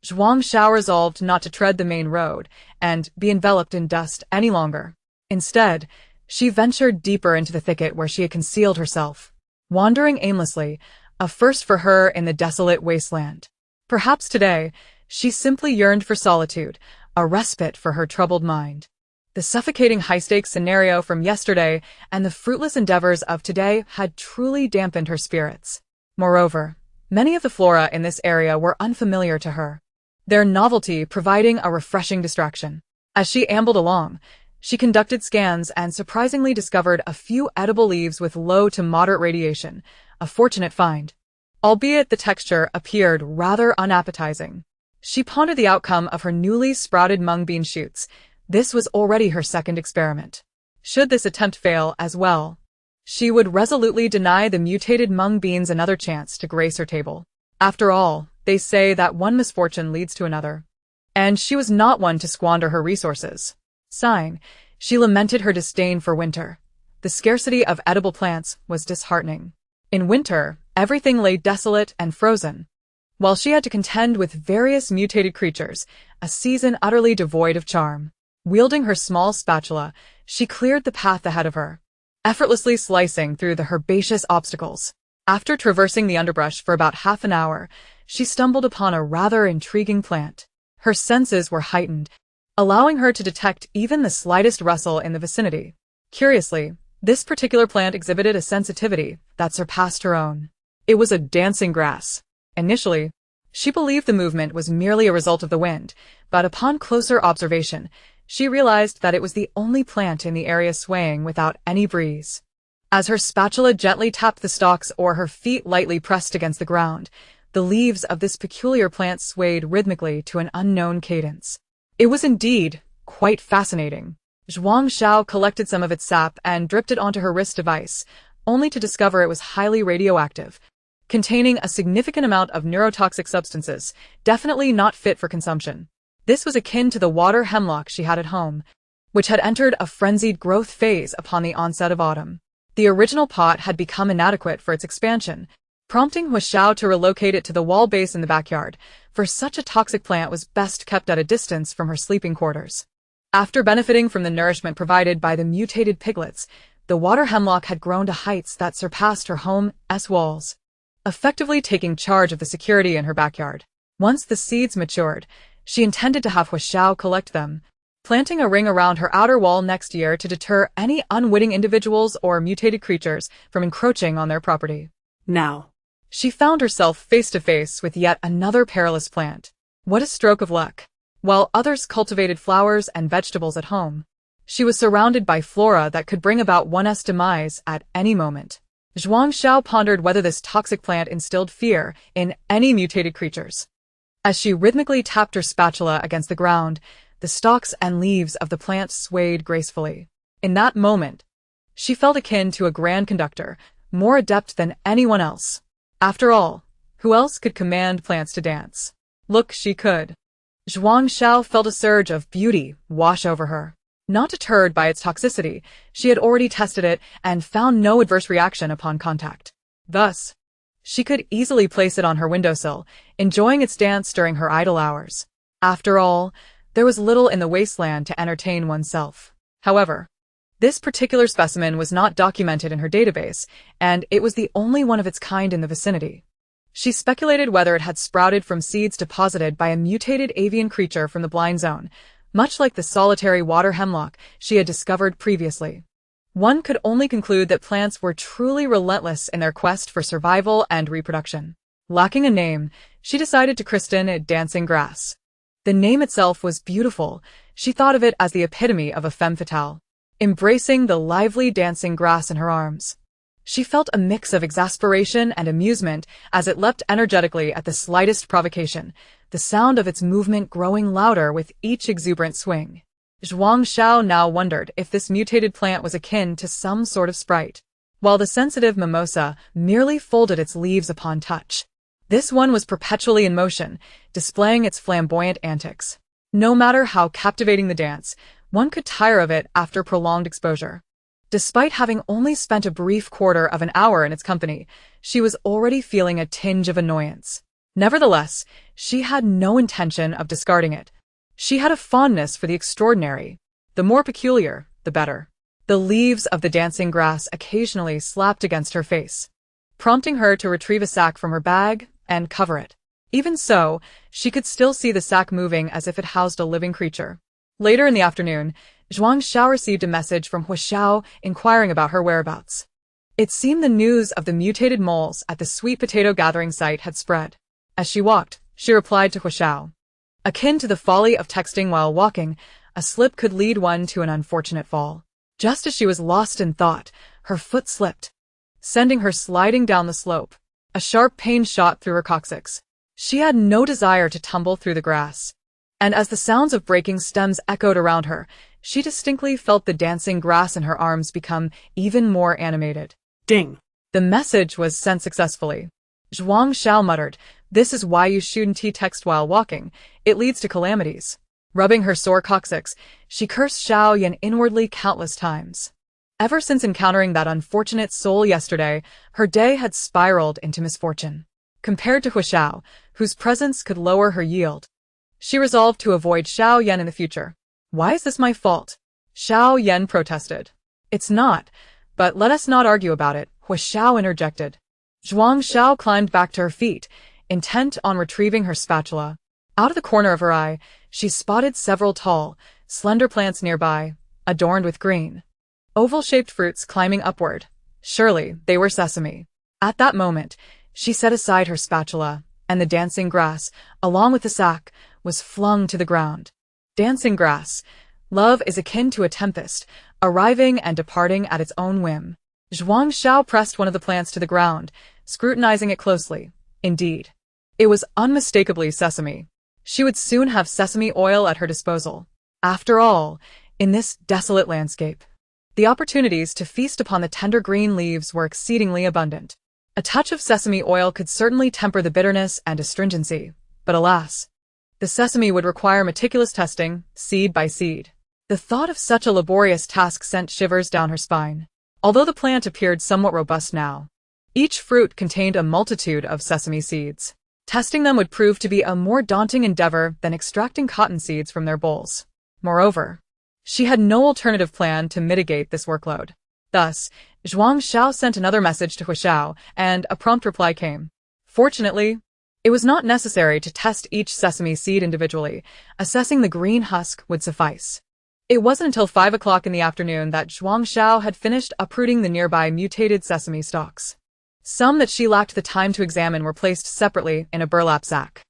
Zhuang Xiao resolved not to tread the main road and be enveloped in dust any longer. Instead, she ventured deeper into the thicket where she had concealed herself, wandering aimlessly, a first for her in the desolate wasteland. Perhaps today, she simply yearned for solitude, a respite for her troubled mind. The suffocating high-stakes scenario from yesterday and the fruitless endeavors of today had truly dampened her spirits. Moreover, many of the flora in this area were unfamiliar to her, their novelty providing a refreshing distraction. As she ambled along, she conducted scans and surprisingly discovered a few edible leaves with low to moderate radiation, a fortunate find. Albeit the texture appeared rather unappetizing. She pondered the outcome of her newly sprouted mung bean shoots. This was already her second experiment. Should this attempt fail as well, she would resolutely deny the mutated mung beans another chance to grace her table. After all, they say that one misfortune leads to another. And she was not one to squander her resources. Sighing, she lamented her disdain for winter. The scarcity of edible plants was disheartening. In winter, everything lay desolate and frozen, while she had to contend with various mutated creatures, a season utterly devoid of charm. Wielding her small spatula, she cleared the path ahead of her, effortlessly slicing through the herbaceous obstacles. After traversing the underbrush for about half an hour, she stumbled upon a rather intriguing plant. Her senses were heightened, allowing her to detect even the slightest rustle in the vicinity. Curiously, this particular plant exhibited a sensitivity that surpassed her own. It was a dancing grass. Initially, she believed the movement was merely a result of the wind, but upon closer observation, she realized that it was the only plant in the area swaying without any breeze. As her spatula gently tapped the stalks or her feet lightly pressed against the ground, the leaves of this peculiar plant swayed rhythmically to an unknown cadence. It was indeed quite fascinating. Zhuang Xiao collected some of its sap and dripped it onto her wrist device, only to discover it was highly radioactive, containing a significant amount of neurotoxic substances, definitely not fit for consumption. This was akin to the water hemlock she had at home, which had entered a frenzied growth phase upon the onset of autumn. The original pot had become inadequate for its expansion, prompting Hu Xiao to relocate it to the wall base in the backyard, for such a toxic plant was best kept at a distance from her sleeping quarters. After benefiting from the nourishment provided by the mutated piglets, the water hemlock had grown to heights that surpassed her home's walls, effectively taking charge of the security in her backyard. Once the seeds matured, she intended to have Hu Xiao collect them, planting a ring around her outer wall next year to deter any unwitting individuals or mutated creatures from encroaching on their property. Now, she found herself face to face with yet another perilous plant. What a stroke of luck! While others cultivated flowers and vegetables at home, she was surrounded by flora that could bring about one's demise at any moment. Zhuang Xiao pondered whether this toxic plant instilled fear in any mutated creatures. As she rhythmically tapped her spatula against the ground, the stalks and leaves of the plant swayed gracefully. In that moment, she felt akin to a grand conductor, more adept than anyone else. After all, who else could command plants to dance? Look, she could. Zhuang Xiao felt a surge of beauty wash over her. Not deterred by its toxicity, she had already tested it and found no adverse reaction upon contact. Thus, she could easily place it on her windowsill, enjoying its dance during her idle hours. After all, there was little in the wasteland to entertain oneself. However, this particular specimen was not documented in her database, and it was the only one of its kind in the vicinity. She speculated whether it had sprouted from seeds deposited by a mutated avian creature from the blind zone, much like the solitary water hemlock she had discovered previously. One could only conclude that plants were truly relentless in their quest for survival and reproduction. Lacking a name, she decided to christen it Dancing Grass. The name itself was beautiful. She thought of it as the epitome of a femme fatale, embracing the lively dancing grass in her arms. She felt a mix of exasperation and amusement as it leapt energetically at the slightest provocation, the sound of its movement growing louder with each exuberant swing. Zhuang Xiao now wondered if this mutated plant was akin to some sort of sprite, while the sensitive mimosa merely folded its leaves upon touch. This one was perpetually in motion, displaying its flamboyant antics. No matter how captivating the dance, one could tire of it after prolonged exposure. Despite having only spent a brief quarter of an hour in its company, she was already feeling a tinge of annoyance. Nevertheless, she had no intention of discarding it. She had a fondness for the extraordinary. The more peculiar, the better. The leaves of the dancing grass occasionally slapped against her face, prompting her to retrieve a sack from her bag and cover it. Even so, she could still see the sack moving as if it housed a living creature. Later in the afternoon, Zhuang Xiao received a message from Hu Xiao inquiring about her whereabouts. It seemed the news of the mutated moles at the sweet potato gathering site had spread. As she walked, she replied to Hu Xiao. Akin to the folly of texting while walking, a slip could lead one to an unfortunate fall. Just as she was lost in thought, her foot slipped, sending her sliding down the slope. A sharp pain shot through her coccyx. She had no desire to tumble through the grass. And as the sounds of breaking stems echoed around her, she distinctly felt the dancing grass in her arms become even more animated. Ding. The message was sent successfully. Zhuang Xiao muttered, "This is why you shouldn't text while walking. It leads to calamities." Rubbing her sore coccyx, she cursed Xiao Yan inwardly countless times. Ever since encountering that unfortunate soul yesterday, her day had spiraled into misfortune. Compared to Hu Xiao, whose presence could lower her yield, she resolved to avoid Xiao Yan in the future. "Why is this my fault?" Xiao Yan protested. "It's not, but let us not argue about it," Hu Xiao interjected. Zhuang Xiao climbed back to her feet, intent on retrieving her spatula. Out of the corner of her eye, she spotted several tall, slender plants nearby, adorned with green, oval-shaped fruits climbing upward. Surely, they were sesame. At that moment, she set aside her spatula, and the dancing grass, along with the sack, was flung to the ground. Dancing grass. Love is akin to a tempest, arriving and departing at its own whim. Zhuang Xiao pressed one of the plants to the ground, scrutinizing it closely. Indeed, it was unmistakably sesame. She would soon have sesame oil at her disposal. After all, in this desolate landscape, the opportunities to feast upon the tender green leaves were exceedingly abundant. A touch of sesame oil could certainly temper the bitterness and astringency, but alas, the sesame would require meticulous testing, seed by seed. The thought of such a laborious task sent shivers down her spine. Although the plant appeared somewhat robust now, each fruit contained a multitude of sesame seeds. Testing them would prove to be a more daunting endeavor than extracting cotton seeds from their bowls. Moreover, she had no alternative plan to mitigate this workload. Thus, Zhuang Xiao sent another message to Hu Xiao, and a prompt reply came. Fortunately, it was not necessary to test each sesame seed individually. Assessing the green husk would suffice. It wasn't until 5 o'clock in the afternoon that Zhuang Xiao had finished uprooting the nearby mutated sesame stalks. Some that she lacked the time to examine were placed separately in a burlap sack.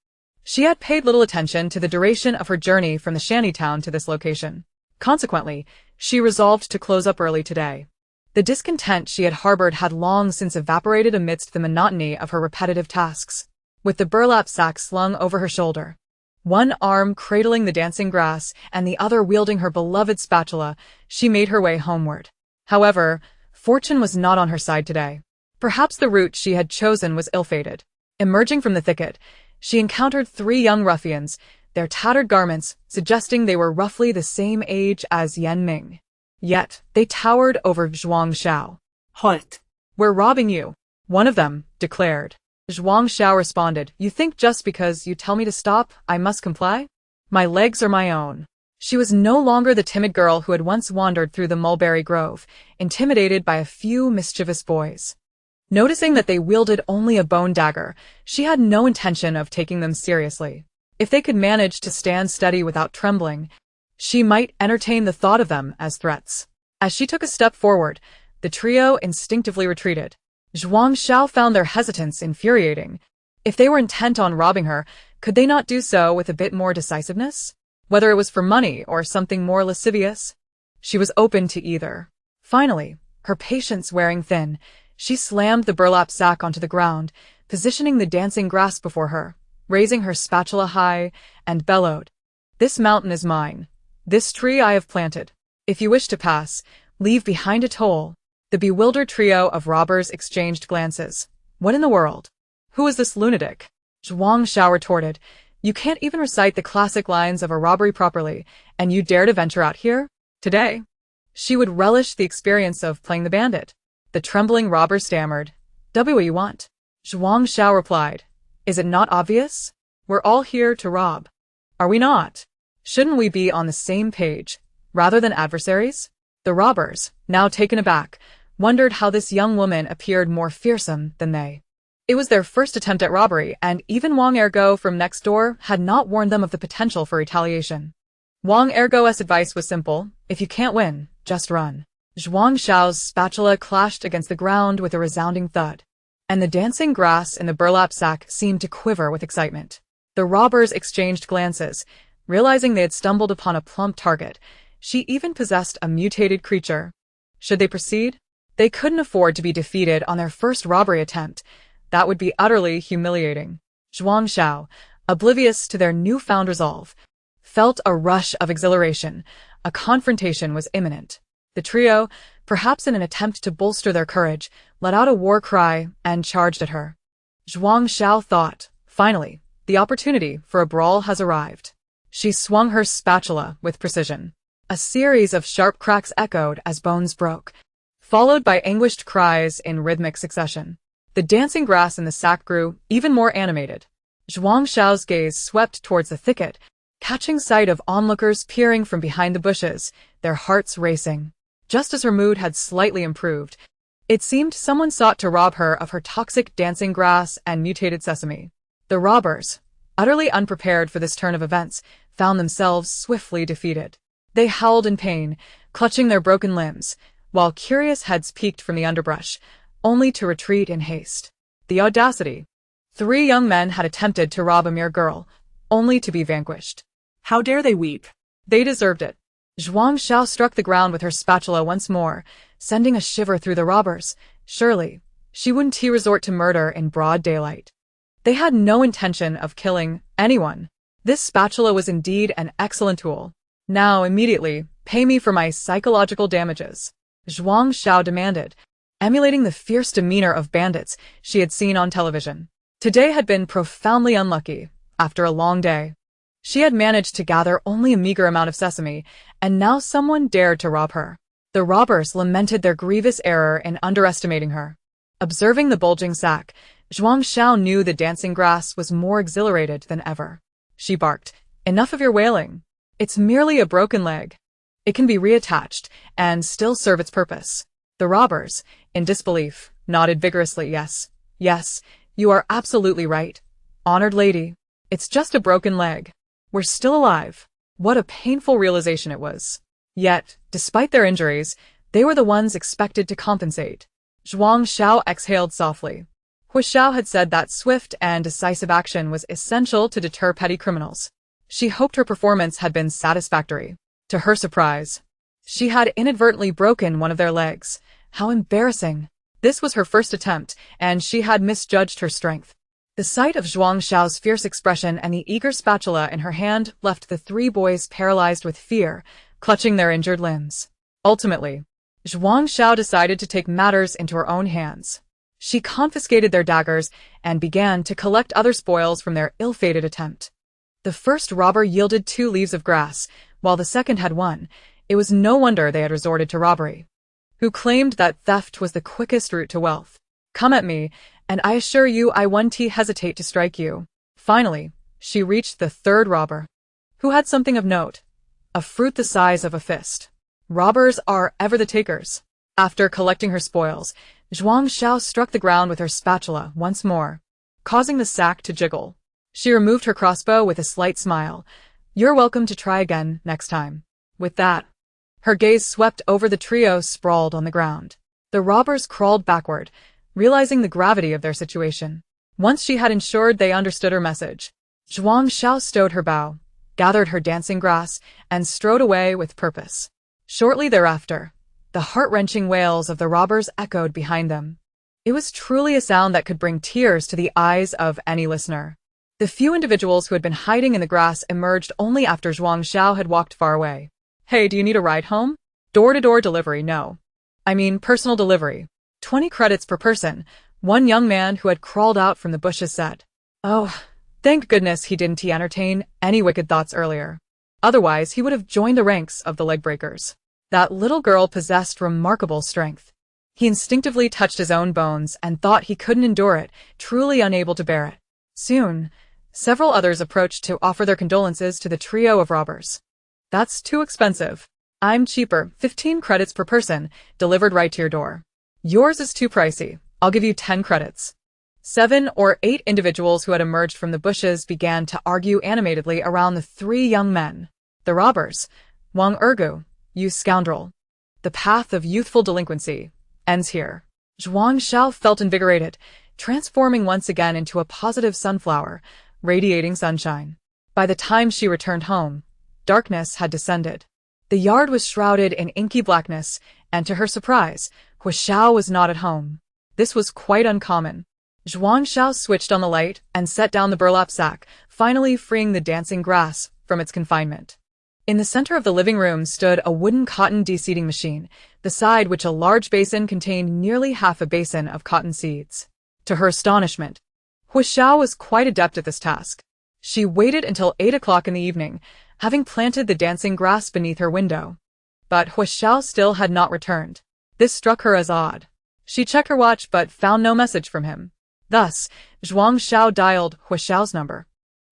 She had paid little attention to the duration of her journey from the shantytown to this location. Consequently, she resolved to close up early today. The discontent she had harbored had long since evaporated amidst the monotony of her repetitive tasks. With the burlap sack slung over her shoulder, one arm cradling the dancing grass and the other wielding her beloved spatula, she made her way homeward. However, fortune was not on her side today. Perhaps the route she had chosen was ill-fated. Emerging from the thicket, she encountered 3 young ruffians, their tattered garments suggesting they were roughly the same age as Yan Ming. Yet, they towered over Zhuang Xiao. Halt. "We're robbing you," one of them declared. Zhuang Xiao responded, "You think just because you tell me to stop, I must comply? My legs are my own." She was no longer the timid girl who had once wandered through the mulberry grove, intimidated by a few mischievous boys. Noticing that they wielded only a bone dagger, she had no intention of taking them seriously. If they could manage to stand steady without trembling, she might entertain the thought of them as threats. As she took a step forward, the trio instinctively retreated. Zhuang Xiao found their hesitance infuriating. If they were intent on robbing her, could they not do so with a bit more decisiveness? Whether it was for money or something more lascivious, she was open to either. Finally, her patience wearing thin, she slammed the burlap sack onto the ground, positioning the dancing grass before her, raising her spatula high, and bellowed, "This mountain is mine. This tree I have planted. If you wish to pass, leave behind a toll." The bewildered trio of robbers exchanged glances. What in the world? Who is this lunatic? Zhuang Xiao retorted, "You can't even recite the classic lines of a robbery properly, and you dare to venture out here? Today?" She would relish the experience of playing the bandit. The trembling robber stammered, "W what you want?" Zhuang Xiao replied, "Is it not obvious? We're all here to rob. Are we not? Shouldn't we be on the same page, rather than adversaries?" The robbers, now taken aback, wondered how this young woman appeared more fearsome than they. It was their first attempt at robbery, and even Wang Ergo from next door had not warned them of the potential for retaliation. Wang Ergo's advice was simple: if you can't win, just run. Zhuang Xiao's spatula clashed against the ground with a resounding thud, and the dancing grass in the burlap sack seemed to quiver with excitement. The robbers exchanged glances, realizing they had stumbled upon a plump target. She even possessed a mutated creature. Should they proceed? They couldn't afford to be defeated on their first robbery attempt. That would be utterly humiliating. Zhuang Xiao, oblivious to their newfound resolve, felt a rush of exhilaration. A confrontation was imminent. The trio, perhaps in an attempt to bolster their courage, let out a war cry and charged at her. Zhuang Xiao thought, finally, the opportunity for a brawl has arrived. She swung her spatula with precision. A series of sharp cracks echoed as bones broke, followed by anguished cries in rhythmic succession. The dancing grass in the sack grew even more animated. Zhuang Xiao's gaze swept towards the thicket, catching sight of onlookers peering from behind the bushes, their hearts racing. Just as her mood had slightly improved, it seemed someone sought to rob her of her toxic dancing grass and mutated sesame. The robbers, utterly unprepared for this turn of events, found themselves swiftly defeated. They howled in pain, clutching their broken limbs, while curious heads peeked from the underbrush, only to retreat in haste. The audacity! 3 young men had attempted to rob a mere girl, only to be vanquished. How dare they weep? They deserved it. Zhuang Xiao struck the ground with her spatula once more, sending a shiver through the robbers. Surely, she wouldn't resort to murder in broad daylight. They had no intention of killing anyone. This spatula was indeed an excellent tool. Now, immediately, pay me for my psychological damages, Zhuang Xiao demanded, emulating the fierce demeanor of bandits she had seen on television. Today had been profoundly unlucky. After a long day, she had managed to gather only a meager amount of sesame, and now someone dared to rob her. The robbers lamented their grievous error in underestimating her. Observing the bulging sack, Zhuang Xiao knew the dancing grass was more exhilarated than ever. She barked, "Enough of your wailing. It's merely a broken leg. It can be reattached and still serve its purpose." The robbers, in disbelief, nodded vigorously. Yes, you are absolutely right, honored lady. It's just a broken leg. We're still alive. What a painful realization it was. Yet, despite their injuries, they were the ones expected to compensate. Zhuang Xiao exhaled softly. Hu Xiao had said that swift and decisive action was essential to deter petty criminals. She hoped her performance had been satisfactory. To her surprise, she had inadvertently broken one of their legs. How embarrassing. This was her first attempt, and she had misjudged her strength. The sight of Zhuang Xiao's fierce expression and the eager spatula in her hand left the 3 boys paralyzed with fear, clutching their injured limbs. Ultimately, Zhuang Xiao decided to take matters into her own hands. She confiscated their daggers and began to collect other spoils from their ill-fated attempt. The first robber yielded 2 leaves of grass, while the second had 1. It was no wonder they had resorted to robbery. Who claimed that theft was the quickest route to wealth. Come at me, and I assure you I won't hesitate to strike you. Finally, she reached the 3rd robber, who had something of note: a fruit the size of a fist. Robbers are ever the takers. After collecting her spoils, Zhuang Xiao struck the ground with her spatula once more, causing the sack to jiggle. She removed her crossbow with a slight smile. "You're welcome to try again next time." With that, her gaze swept over the trio sprawled on the ground. The robbers crawled backward, realizing the gravity of their situation. Once she had ensured they understood her message, Zhuang Xiao stowed her bow, gathered her dancing grass, and strode away with purpose. Shortly thereafter, the heart-wrenching wails of the robbers echoed behind them. It was truly a sound that could bring tears to the eyes of any listener. The few individuals who had been hiding in the grass emerged only after Zhuang Xiao had walked far away. "Hey, do you need a ride home?" "Door-to-door delivery, no. I mean personal delivery. 20 credits per person," one young man who had crawled out from the bushes said. Oh, thank goodness he didn't entertain any wicked thoughts earlier. Otherwise, he would have joined the ranks of the leg breakers. That little girl possessed remarkable strength. He instinctively touched his own bones and thought he couldn't endure it, truly unable to bear it. Soon, several others approached to offer their condolences to the trio of robbers. "That's too expensive. I'm cheaper, 15 credits per person, delivered right to your door." "Yours is too pricey. I'll give you 10 credits. 7 or 8 individuals who had emerged from the bushes began to argue animatedly around the 3 young men. The robbers. Wang Ergu, you scoundrel. The path of youthful delinquency ends here. Zhuang Xiao felt invigorated, transforming once again into a positive sunflower, radiating sunshine. By the time she returned home, darkness had descended. The yard was shrouded in inky blackness, and to her surprise, Hu Xiao was not at home. This was quite uncommon. Zhuang Xiao switched on the light and set down the burlap sack, finally freeing the dancing grass from its confinement. In the center of the living room stood a wooden cotton de-seeding machine, beside which a large basin contained nearly half a basin of cotton seeds. To her astonishment, Hu Xiao was quite adept at this task. She waited until 8 o'clock in the evening, having planted the dancing grass beneath her window. But Hu Xiao still had not returned. This struck her as odd. She checked her watch but found no message from him. Thus, Zhuang Xiao dialed Hu Xiao's number.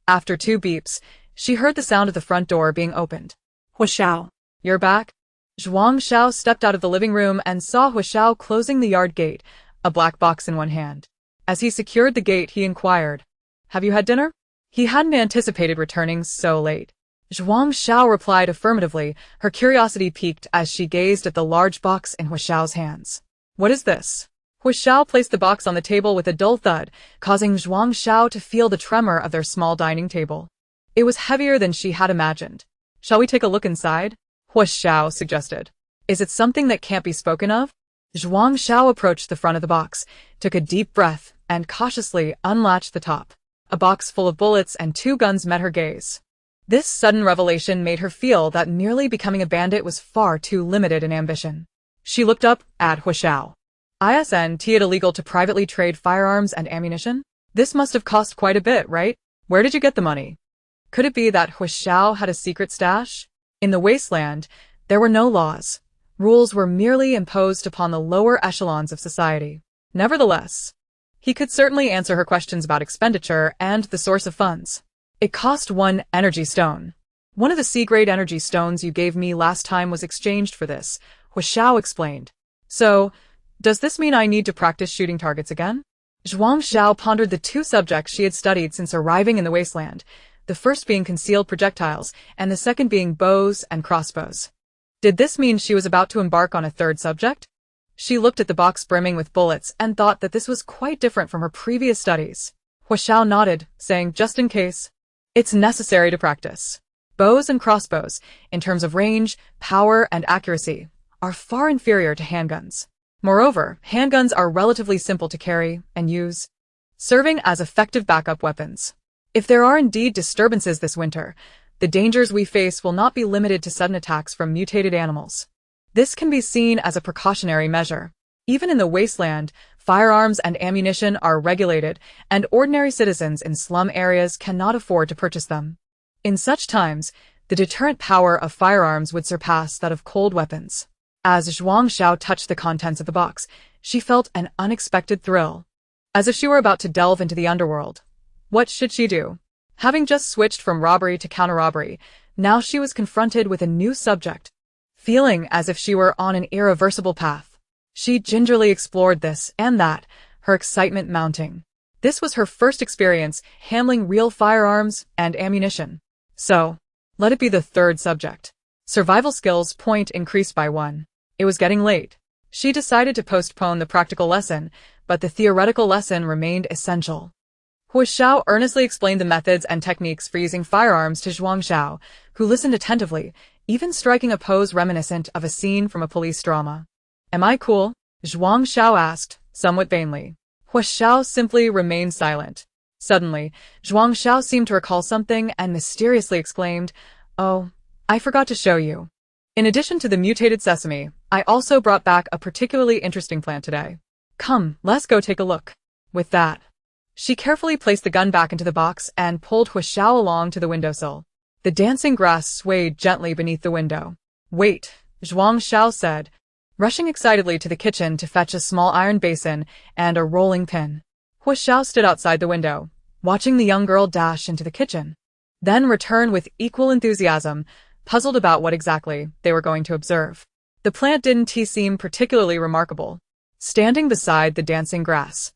After 2 beeps, she heard the sound of the front door being opened. Hu Xiao. You're back? Zhuang Xiao stepped out of the living room and saw Hu Xiao closing the yard gate, a black box in one hand. As he secured the gate, he inquired, Have you had dinner? He hadn't anticipated returning so late. Zhuang Xiao replied affirmatively, her curiosity piqued as she gazed at the large box in Hu Xiao's hands. What is this? Hu Xiao placed the box on the table with a dull thud, causing Zhuang Xiao to feel the tremor of their small dining table. It was heavier than she had imagined. Shall we take a look inside? Hu Xiao suggested. Is it something that can't be spoken of? Zhuang Xiao approached the front of the box, took a deep breath, and cautiously unlatched the top. A box full of bullets and 2 guns met her gaze. This sudden revelation made her feel that merely becoming a bandit was far too limited in ambition. She looked up at Hu Xiao. Isn't it illegal to privately trade firearms and ammunition? This must have cost quite a bit, right? Where did you get the money? Could it be that Hu Xiao had a secret stash? In the Wasteland, there were no laws. Rules were merely imposed upon the lower echelons of society. Nevertheless, he could certainly answer her questions about expenditure and the source of funds. It cost 1 energy stone. One of the C-grade energy stones you gave me last time was exchanged for this, Hu Xiao explained. So, does this mean I need to practice shooting targets again? Zhuang Xiao pondered the 2 subjects she had studied since arriving in the Wasteland, the first being concealed projectiles and the second being bows and crossbows. Did this mean she was about to embark on a 3rd subject? She looked at the box brimming with bullets and thought that this was quite different from her previous studies. Hu Xiao nodded, saying, just in case. It's necessary to practice. Bows and crossbows, in terms of range, power, and accuracy, are far inferior to handguns. Moreover, handguns are relatively simple to carry and use, serving as effective backup weapons. If there are indeed disturbances this winter, the dangers we face will not be limited to sudden attacks from mutated animals. This can be seen as a precautionary measure. Even in the Wasteland, firearms and ammunition are regulated, and ordinary citizens in slum areas cannot afford to purchase them. In such times, the deterrent power of firearms would surpass that of cold weapons. As Zhuang Xiao touched the contents of the box, she felt an unexpected thrill. As if she were about to delve into the underworld. What should she do? Having just switched from robbery to counter-robbery, now she was confronted with a new subject. Feeling as if she were on an irreversible path, she gingerly explored this and that, her excitement mounting. This was her first experience handling real firearms and ammunition. So, let it be the 3rd subject. Survival skills point increased by 1. It was getting late. She decided to postpone the practical lesson, but the theoretical lesson remained essential. Hu Xiao earnestly explained the methods and techniques for using firearms to Zhuang Xiao, who listened attentively, even striking a pose reminiscent of a scene from a police drama. Am I cool? Zhuang Xiao asked, somewhat vainly. Hu Xiao simply remained silent. Suddenly, Zhuang Xiao seemed to recall something and mysteriously exclaimed, Oh, I forgot to show you. In addition to the mutated sesame, I also brought back a particularly interesting plant today. Come, let's go take a look. With that, she carefully placed the gun back into the box and pulled Hu Xiao along to the windowsill. The dancing grass swayed gently beneath the window. Wait, Zhuang Xiao said, rushing excitedly to the kitchen to fetch a small iron basin and a rolling pin. Hu Xiao stood outside the window, watching the young girl dash into the kitchen, then return with equal enthusiasm, puzzled about what exactly they were going to observe. The plant didn't seem particularly remarkable. Standing beside the dancing grass,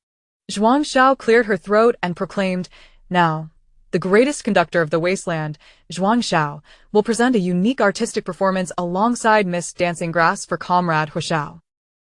Zhuang Xiao cleared her throat and proclaimed, Now, The greatest conductor of the Wasteland, Zhuang Xiao, will present a unique artistic performance alongside Miss Dancing Grass for comrade Hu Xiao.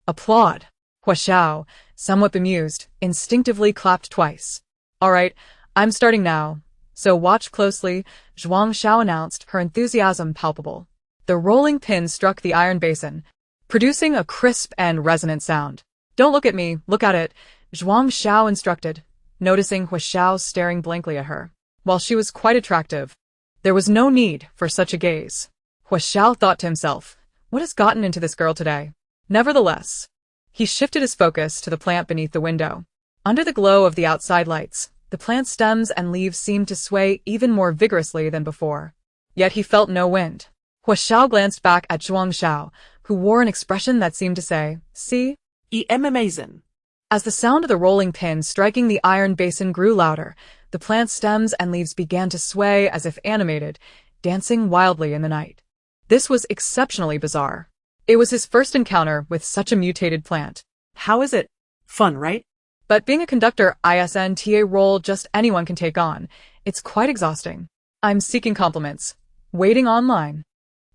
Applaud. Hu Xiao, somewhat bemused, instinctively clapped twice. All right, I'm starting now. So watch closely, Zhuang Xiao announced, her enthusiasm palpable. The rolling pin struck the iron basin, producing a crisp and resonant sound. Don't look at me, look at it, Zhuang Xiao instructed, noticing Hu Xiao staring blankly at her. While she was quite attractive, there was no need for such a gaze. Hu Xiao thought to himself, what has gotten into this girl today? Nevertheless, he shifted his focus to the plant beneath the window. Under the glow of the outside lights, the plant's stems and leaves seemed to sway even more vigorously than before. Yet he felt no wind. Hu Xiao glanced back at Zhuang Xiao, who wore an expression that seemed to say, see? I am amazing. As the sound of the rolling pin striking the iron basin grew louder, the plant's stems and leaves began to sway as if animated, dancing wildly in the night. This was exceptionally bizarre. It was his first encounter with such a mutated plant. How is it? Fun, right? But being a conductor ISNTA role just anyone can take on, it's quite exhausting. I'm seeking compliments. Waiting online.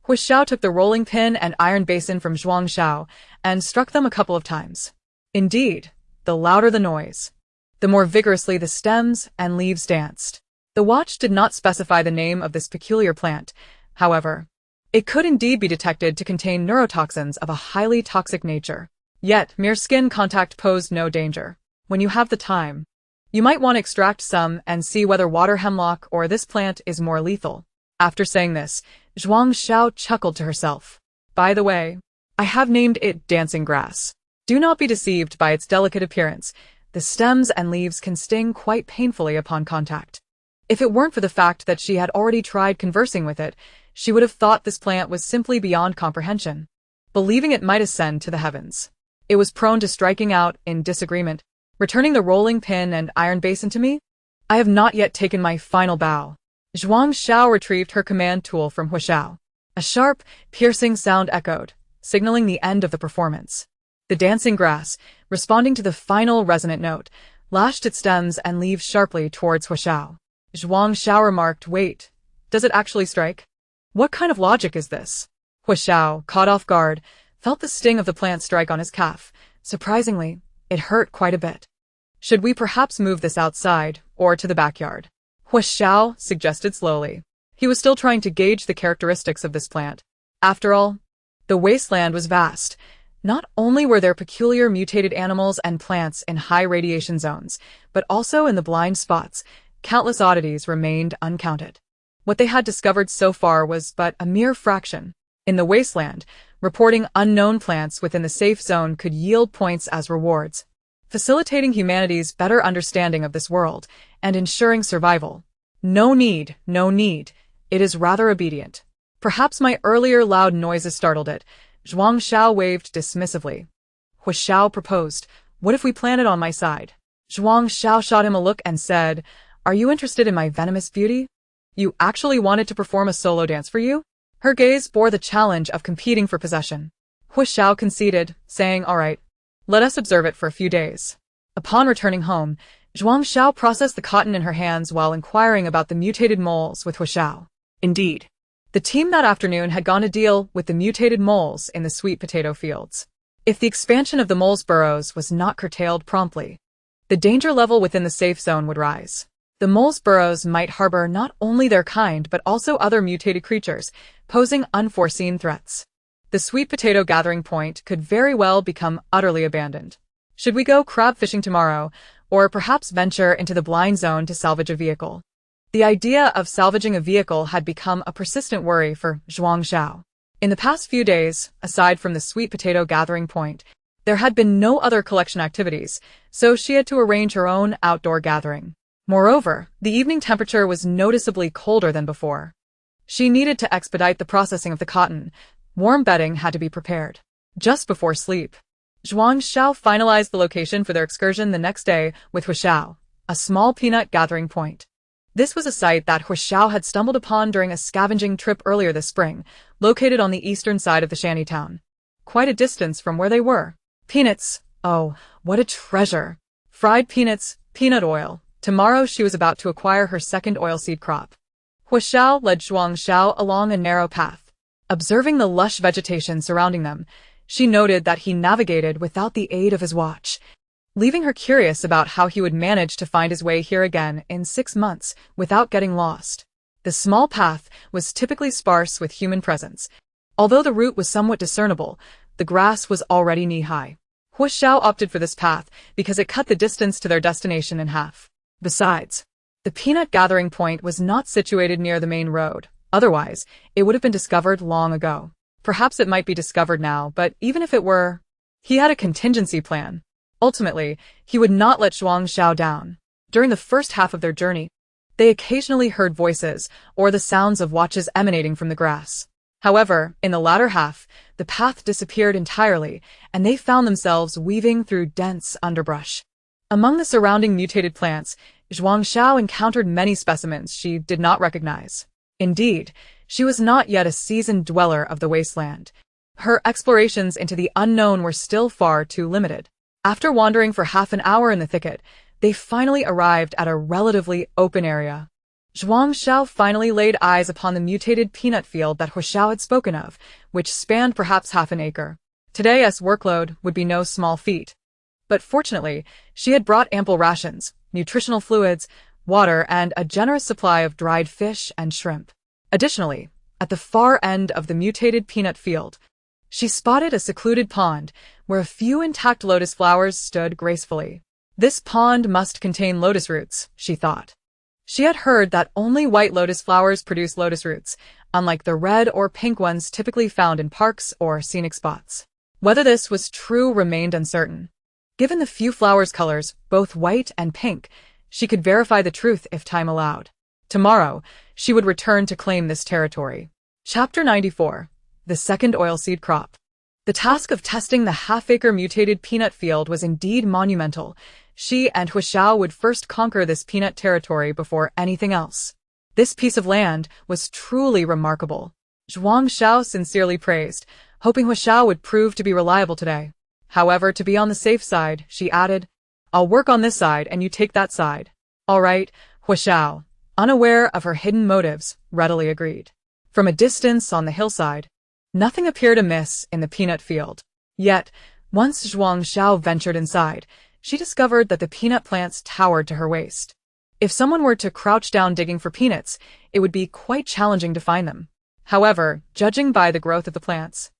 Hu Xiao took the rolling pin and iron basin from Zhuang Xiao and struck them a couple of times. Indeed, the louder the noise, the more vigorously the stems and leaves danced. The watch did not specify the name of this peculiar plant, however. It could indeed be detected to contain neurotoxins of a highly toxic nature. Yet, mere skin contact posed no danger. When you have the time, you might want to extract some and see whether water hemlock or this plant is more lethal. After saying this, Zhuang Xiao chuckled to herself. By the way, I have named it dancing grass. Do not be deceived by its delicate appearance. The stems and leaves can sting quite painfully upon contact. If it weren't for the fact that she had already tried conversing with it, she would have thought this plant was simply beyond comprehension, believing it might ascend to the heavens. It was prone to striking out in disagreement, returning the rolling pin and iron basin to me. I have not yet taken my final bow. Zhuang Xiao retrieved her command tool from Hu Xiao. A sharp, piercing sound echoed, signaling the end of the performance. The dancing grass, responding to the final resonant note, lashed its stems and leaves sharply towards Hu Xiao. Zhuang Xiao remarked, wait, does it actually strike? What kind of logic is this? Hu Xiao, caught off guard, felt the sting of the plant strike on his calf. Surprisingly, it hurt quite a bit. Should we perhaps move this outside, or to the backyard? Hu Xiao suggested slowly. He was still trying to gauge the characteristics of this plant. After all, the wasteland was vast. Not only were there peculiar mutated animals and plants in high radiation zones, but also in the blind spots, countless oddities remained uncounted. What they had discovered so far was but a mere fraction. In the wasteland, reporting unknown plants within the safe zone could yield points as rewards, facilitating humanity's better understanding of this world and ensuring survival. No need. It is rather obedient. Perhaps my earlier loud noises startled it. Zhuang Xiao waved dismissively. Hu Xiao proposed, what if we plant it on my side? Zhuang Xiao shot him a look and said, are you interested in my venomous beauty? You actually wanted to perform a solo dance for you? Her gaze bore the challenge of competing for possession. Hu Xiao conceded, saying, all right, let us observe it for a few days. Upon returning home, Zhuang Xiao processed the cotton in her hands while inquiring about the mutated moles with Hu Xiao. Indeed, the team that afternoon had gone to deal with the mutated moles in the sweet potato fields. If the expansion of the moles' burrows was not curtailed promptly, the danger level within the safe zone would rise. The moles' burrows might harbor not only their kind but also other mutated creatures, posing unforeseen threats. The sweet potato gathering point could very well become utterly abandoned. Should we go crab fishing tomorrow, or perhaps venture into the blind zone to salvage a vehicle? The idea of salvaging a vehicle had become a persistent worry for Zhuang Xiao. In the past few days, aside from the sweet potato gathering point, there had been no other collection activities, so she had to arrange her own outdoor gathering. Moreover, the evening temperature was noticeably colder than before. She needed to expedite the processing of the cotton. Warm bedding had to be prepared. Just before sleep, Zhuang Xiao finalized the location for their excursion the next day with Hu Xiao, a small peanut gathering point. This was a site that Hu Xiao had stumbled upon during a scavenging trip earlier this spring, located on the eastern side of the shantytown. Quite a distance from where they were. Peanuts, oh, what a treasure! Fried peanuts, peanut oil, Tomorrow she was about to acquire her second oilseed crop. Hua Xiao led Zhuang Xiao along a narrow path. Observing the lush vegetation surrounding them, she noted that he navigated without the aid of his watch, leaving her curious about how he would manage to find his way here again in 6 months without getting lost. The small path was typically sparse with human presence. Although the route was somewhat discernible, the grass was already knee-high. Hua Xiao opted for this path because it cut the distance to their destination in half. Besides, the peanut gathering point was not situated near the main road. Otherwise, it would have been discovered long ago. Perhaps it might be discovered now, but even if it were, he had a contingency plan. Ultimately, he would not let Zhuang Xiao down. During the first half of their journey, they occasionally heard voices or the sounds of watches emanating from the grass. However, in the latter half, the path disappeared entirely, and they found themselves weaving through dense underbrush. Among the surrounding mutated plants, Zhuang Xiao encountered many specimens she did not recognize. Indeed, she was not yet a seasoned dweller of the wasteland. Her explorations into the unknown were still far too limited. After wandering for half an hour in the thicket, they finally arrived at a relatively open area. Zhuang Xiao finally laid eyes upon the mutated peanut field that Hua Xiao had spoken of, which spanned perhaps half an acre. Today's workload would be no small feat. But fortunately, she had brought ample rations, nutritional fluids, water, and a generous supply of dried fish and shrimp. Additionally, at the far end of the mutated peanut field, she spotted a secluded pond where a few intact lotus flowers stood gracefully. This pond must contain lotus roots, she thought. She had heard that only white lotus flowers produce lotus roots, unlike the red or pink ones typically found in parks or scenic spots. Whether this was true remained uncertain. Given the few flowers' colors, both white and pink, she could verify the truth if time allowed. Tomorrow, she would return to claim this territory. Chapter 94. The Second Oilseed Crop. The task of testing the half-acre mutated peanut field was indeed monumental. She and Hua Xiao would first conquer this peanut territory before anything else. This piece of land was truly remarkable. Zhuang Xiao sincerely praised, hoping Hua Xiao would prove to be reliable today. However, to be on the safe side, she added, "I'll work on this side and you take that side." "All right," Hua Xiao, unaware of her hidden motives, readily agreed. From a distance on the hillside, nothing appeared amiss in the peanut field. Yet, once Zhuang Xiao ventured inside, she discovered that the peanut plants towered to her waist. If someone were to crouch down digging for peanuts, it would be quite challenging to find them. However, judging by the growth of the plants,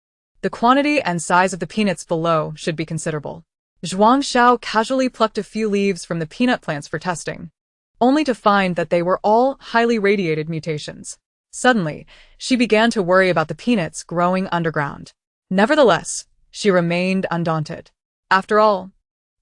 the quantity and size of the peanuts below should be considerable. Zhuang Xiao casually plucked a few leaves from the peanut plants for testing, only to find that they were all highly radiated mutations. Suddenly, she began to worry about the peanuts growing underground. Nevertheless, she remained undaunted. After all,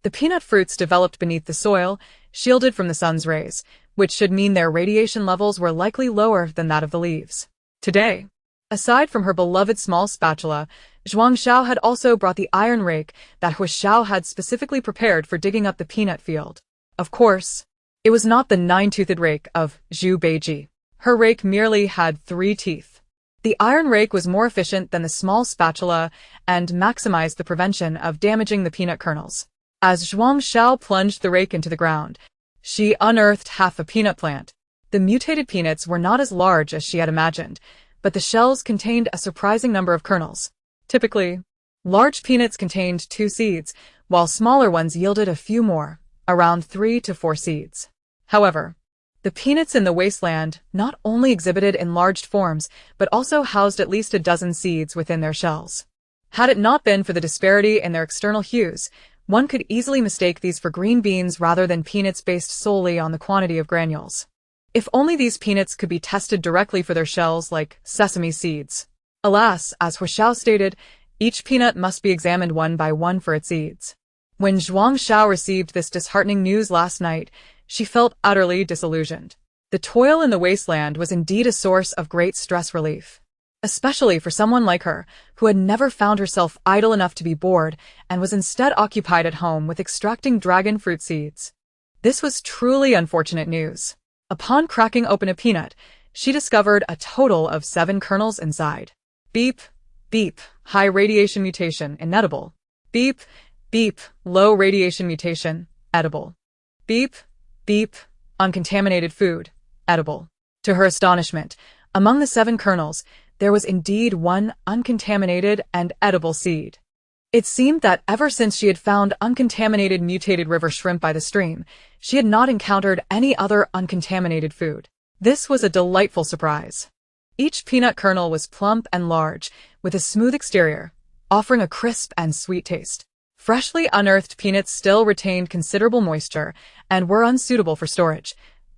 the peanut fruits developed beneath the soil, shielded from the sun's rays, which should mean their radiation levels were likely lower than that of the leaves. Today, aside from her beloved small spatula, Zhuang Xiao had also brought the iron rake that Hua Xiao had specifically prepared for digging up the peanut field. Of course, it was not the 9-toothed rake of Zhu Beiji. Her rake merely had 3 teeth. The iron rake was more efficient than the small spatula and maximized the prevention of damaging the peanut kernels. As Zhuang Xiao plunged the rake into the ground, she unearthed half a peanut plant. The mutated peanuts were not as large as she had imagined, but the shells contained a surprising number of kernels. Typically, large peanuts contained 2 seeds, while smaller ones yielded a few more, around 3 to 4 seeds. However, the peanuts in the wasteland not only exhibited enlarged forms, but also housed at least a dozen seeds within their shells. Had it not been for the disparity in their external hues, one could easily mistake these for green beans rather than peanuts based solely on the quantity of granules. If only these peanuts could be tested directly for their shells like sesame seeds. Alas, as Hua Xiao stated, each peanut must be examined one by one for its seeds. When Zhuang Xiao received this disheartening news last night, she felt utterly disillusioned. The toil in the wasteland was indeed a source of great stress relief, especially for someone like her, who had never found herself idle enough to be bored and was instead occupied at home with extracting dragon fruit seeds. This was truly unfortunate news. Upon cracking open a peanut, she discovered a total of 7 kernels inside. Beep, beep, high radiation mutation, inedible. Beep, beep, low radiation mutation, edible. Beep, Beep, uncontaminated food, edible. To her astonishment, among the 7 kernels, there was indeed one uncontaminated and edible seed. It seemed that ever since she had found uncontaminated mutated river shrimp by the stream, she had not encountered any other uncontaminated food. This was a delightful surprise. Each peanut kernel was plump and large, with a smooth exterior, offering a crisp and sweet taste. Freshly unearthed peanuts still retained considerable moisture and were unsuitable for storage.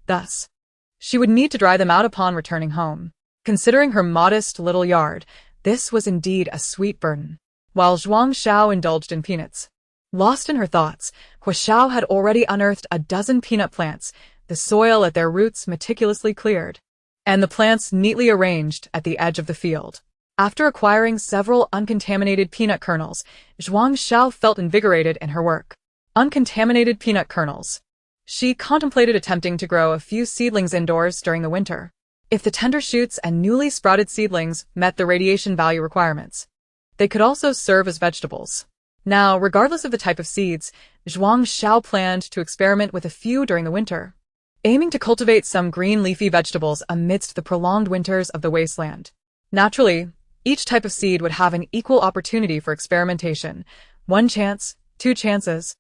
Thus, she would need to dry them out upon returning home. Considering her modest little yard, this was indeed a sweet burden. While Zhuang Xiao indulged in peanuts. Lost in her thoughts, Hu Xiao had already unearthed a dozen peanut plants, the soil at their roots meticulously cleared, and the plants neatly arranged at the edge of the field. After acquiring several uncontaminated peanut kernels, Zhuang Xiao felt invigorated in her work. Uncontaminated peanut kernels. She contemplated attempting to grow a few seedlings indoors during the winter, if the tender shoots and newly sprouted seedlings met the radiation value requirements. They could also serve as vegetables. Now, regardless of the type of seeds, Zhuang Xiao planned to experiment with a few during the winter, aiming to cultivate some green leafy vegetables amidst the prolonged winters of the wasteland. Naturally, each type of seed would have an equal opportunity for experimentation. 1 chance, 2 chances,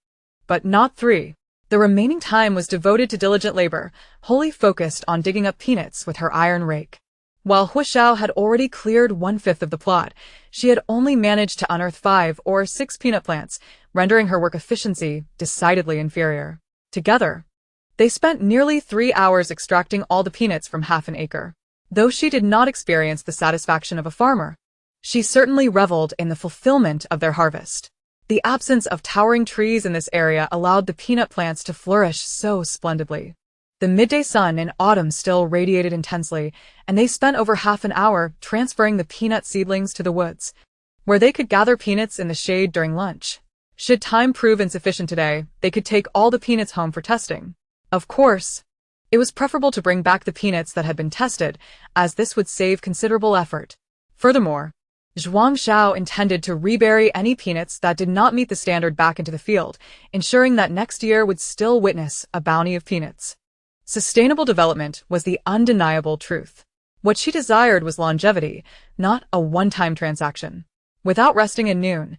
but not 3. The remaining time was devoted to diligent labor, wholly focused on digging up peanuts with her iron rake. While Hu Xiao had already cleared 1/5 of the plot, she had only managed to unearth 5 or 6 peanut plants, rendering her work efficiency decidedly inferior. Together, they spent nearly 3 hours extracting all the peanuts from half an acre. Though she did not experience the satisfaction of a farmer, she certainly reveled in the fulfillment of their harvest. The absence of towering trees in this area allowed the peanut plants to flourish so splendidly. The midday sun in autumn still radiated intensely, and they spent over half an hour transferring the peanut seedlings to the woods, where they could gather peanuts in the shade during lunch. Should time prove insufficient today, they could take all the peanuts home for testing. Of course, it was preferable to bring back the peanuts that had been tested, as this would save considerable effort. Furthermore, Zhuang Xiao intended to rebury any peanuts that did not meet the standard back into the field, ensuring that next year would still witness a bounty of peanuts. Sustainable development was the undeniable truth. What she desired was longevity, not a one-time transaction. Without resting at noon,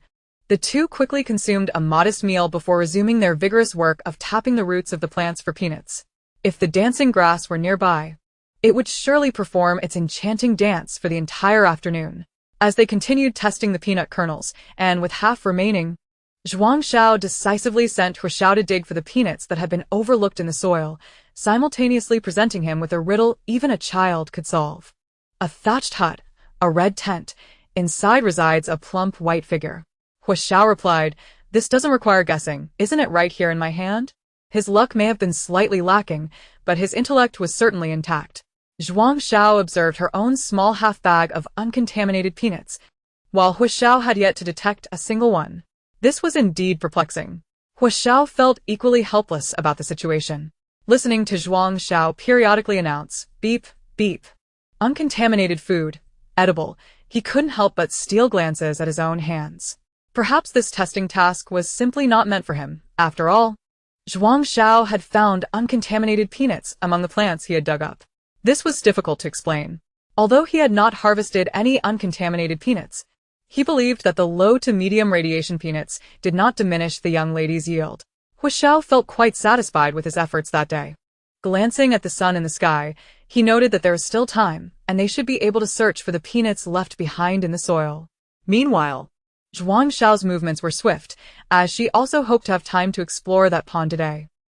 the two quickly consumed a modest meal before resuming their vigorous work of tapping the roots of the plants for peanuts. If the dancing grass were nearby, it would surely perform its enchanting dance for the entire afternoon. As they continued testing the peanut kernels, and with half remaining, Zhuang Xiao decisively sent Hu Xiao to dig for the peanuts that had been overlooked in the soil, simultaneously presenting him with a riddle even a child could solve. A thatched hut, a red tent, inside resides a plump white figure. Hu Xiao replied, "This doesn't require guessing, isn't it right here in my hand?" His luck may have been slightly lacking, but his intellect was certainly intact. Zhuang Xiao observed her own small half-bag of uncontaminated peanuts, while Hu Xiao had yet to detect a single one. This was indeed perplexing. Hu Xiao felt equally helpless about the situation. Listening to Zhuang Xiao periodically announce, "Beep, beep," uncontaminated food, edible, he couldn't help but steal glances at his own hands. Perhaps this testing task was simply not meant for him. After all, Zhuang Xiao had found uncontaminated peanuts among the plants he had dug up. This was difficult to explain. Although he had not harvested any uncontaminated peanuts, he believed that the low to medium radiation peanuts did not diminish the young lady's yield. Hu Xiao felt quite satisfied with his efforts that day. Glancing at the sun in the sky, he noted that there was still time, and they should be able to search for the peanuts left behind in the soil. Meanwhile, Zhuang Xiao's movements were swift, as she also hoped to have time to explore that pond today.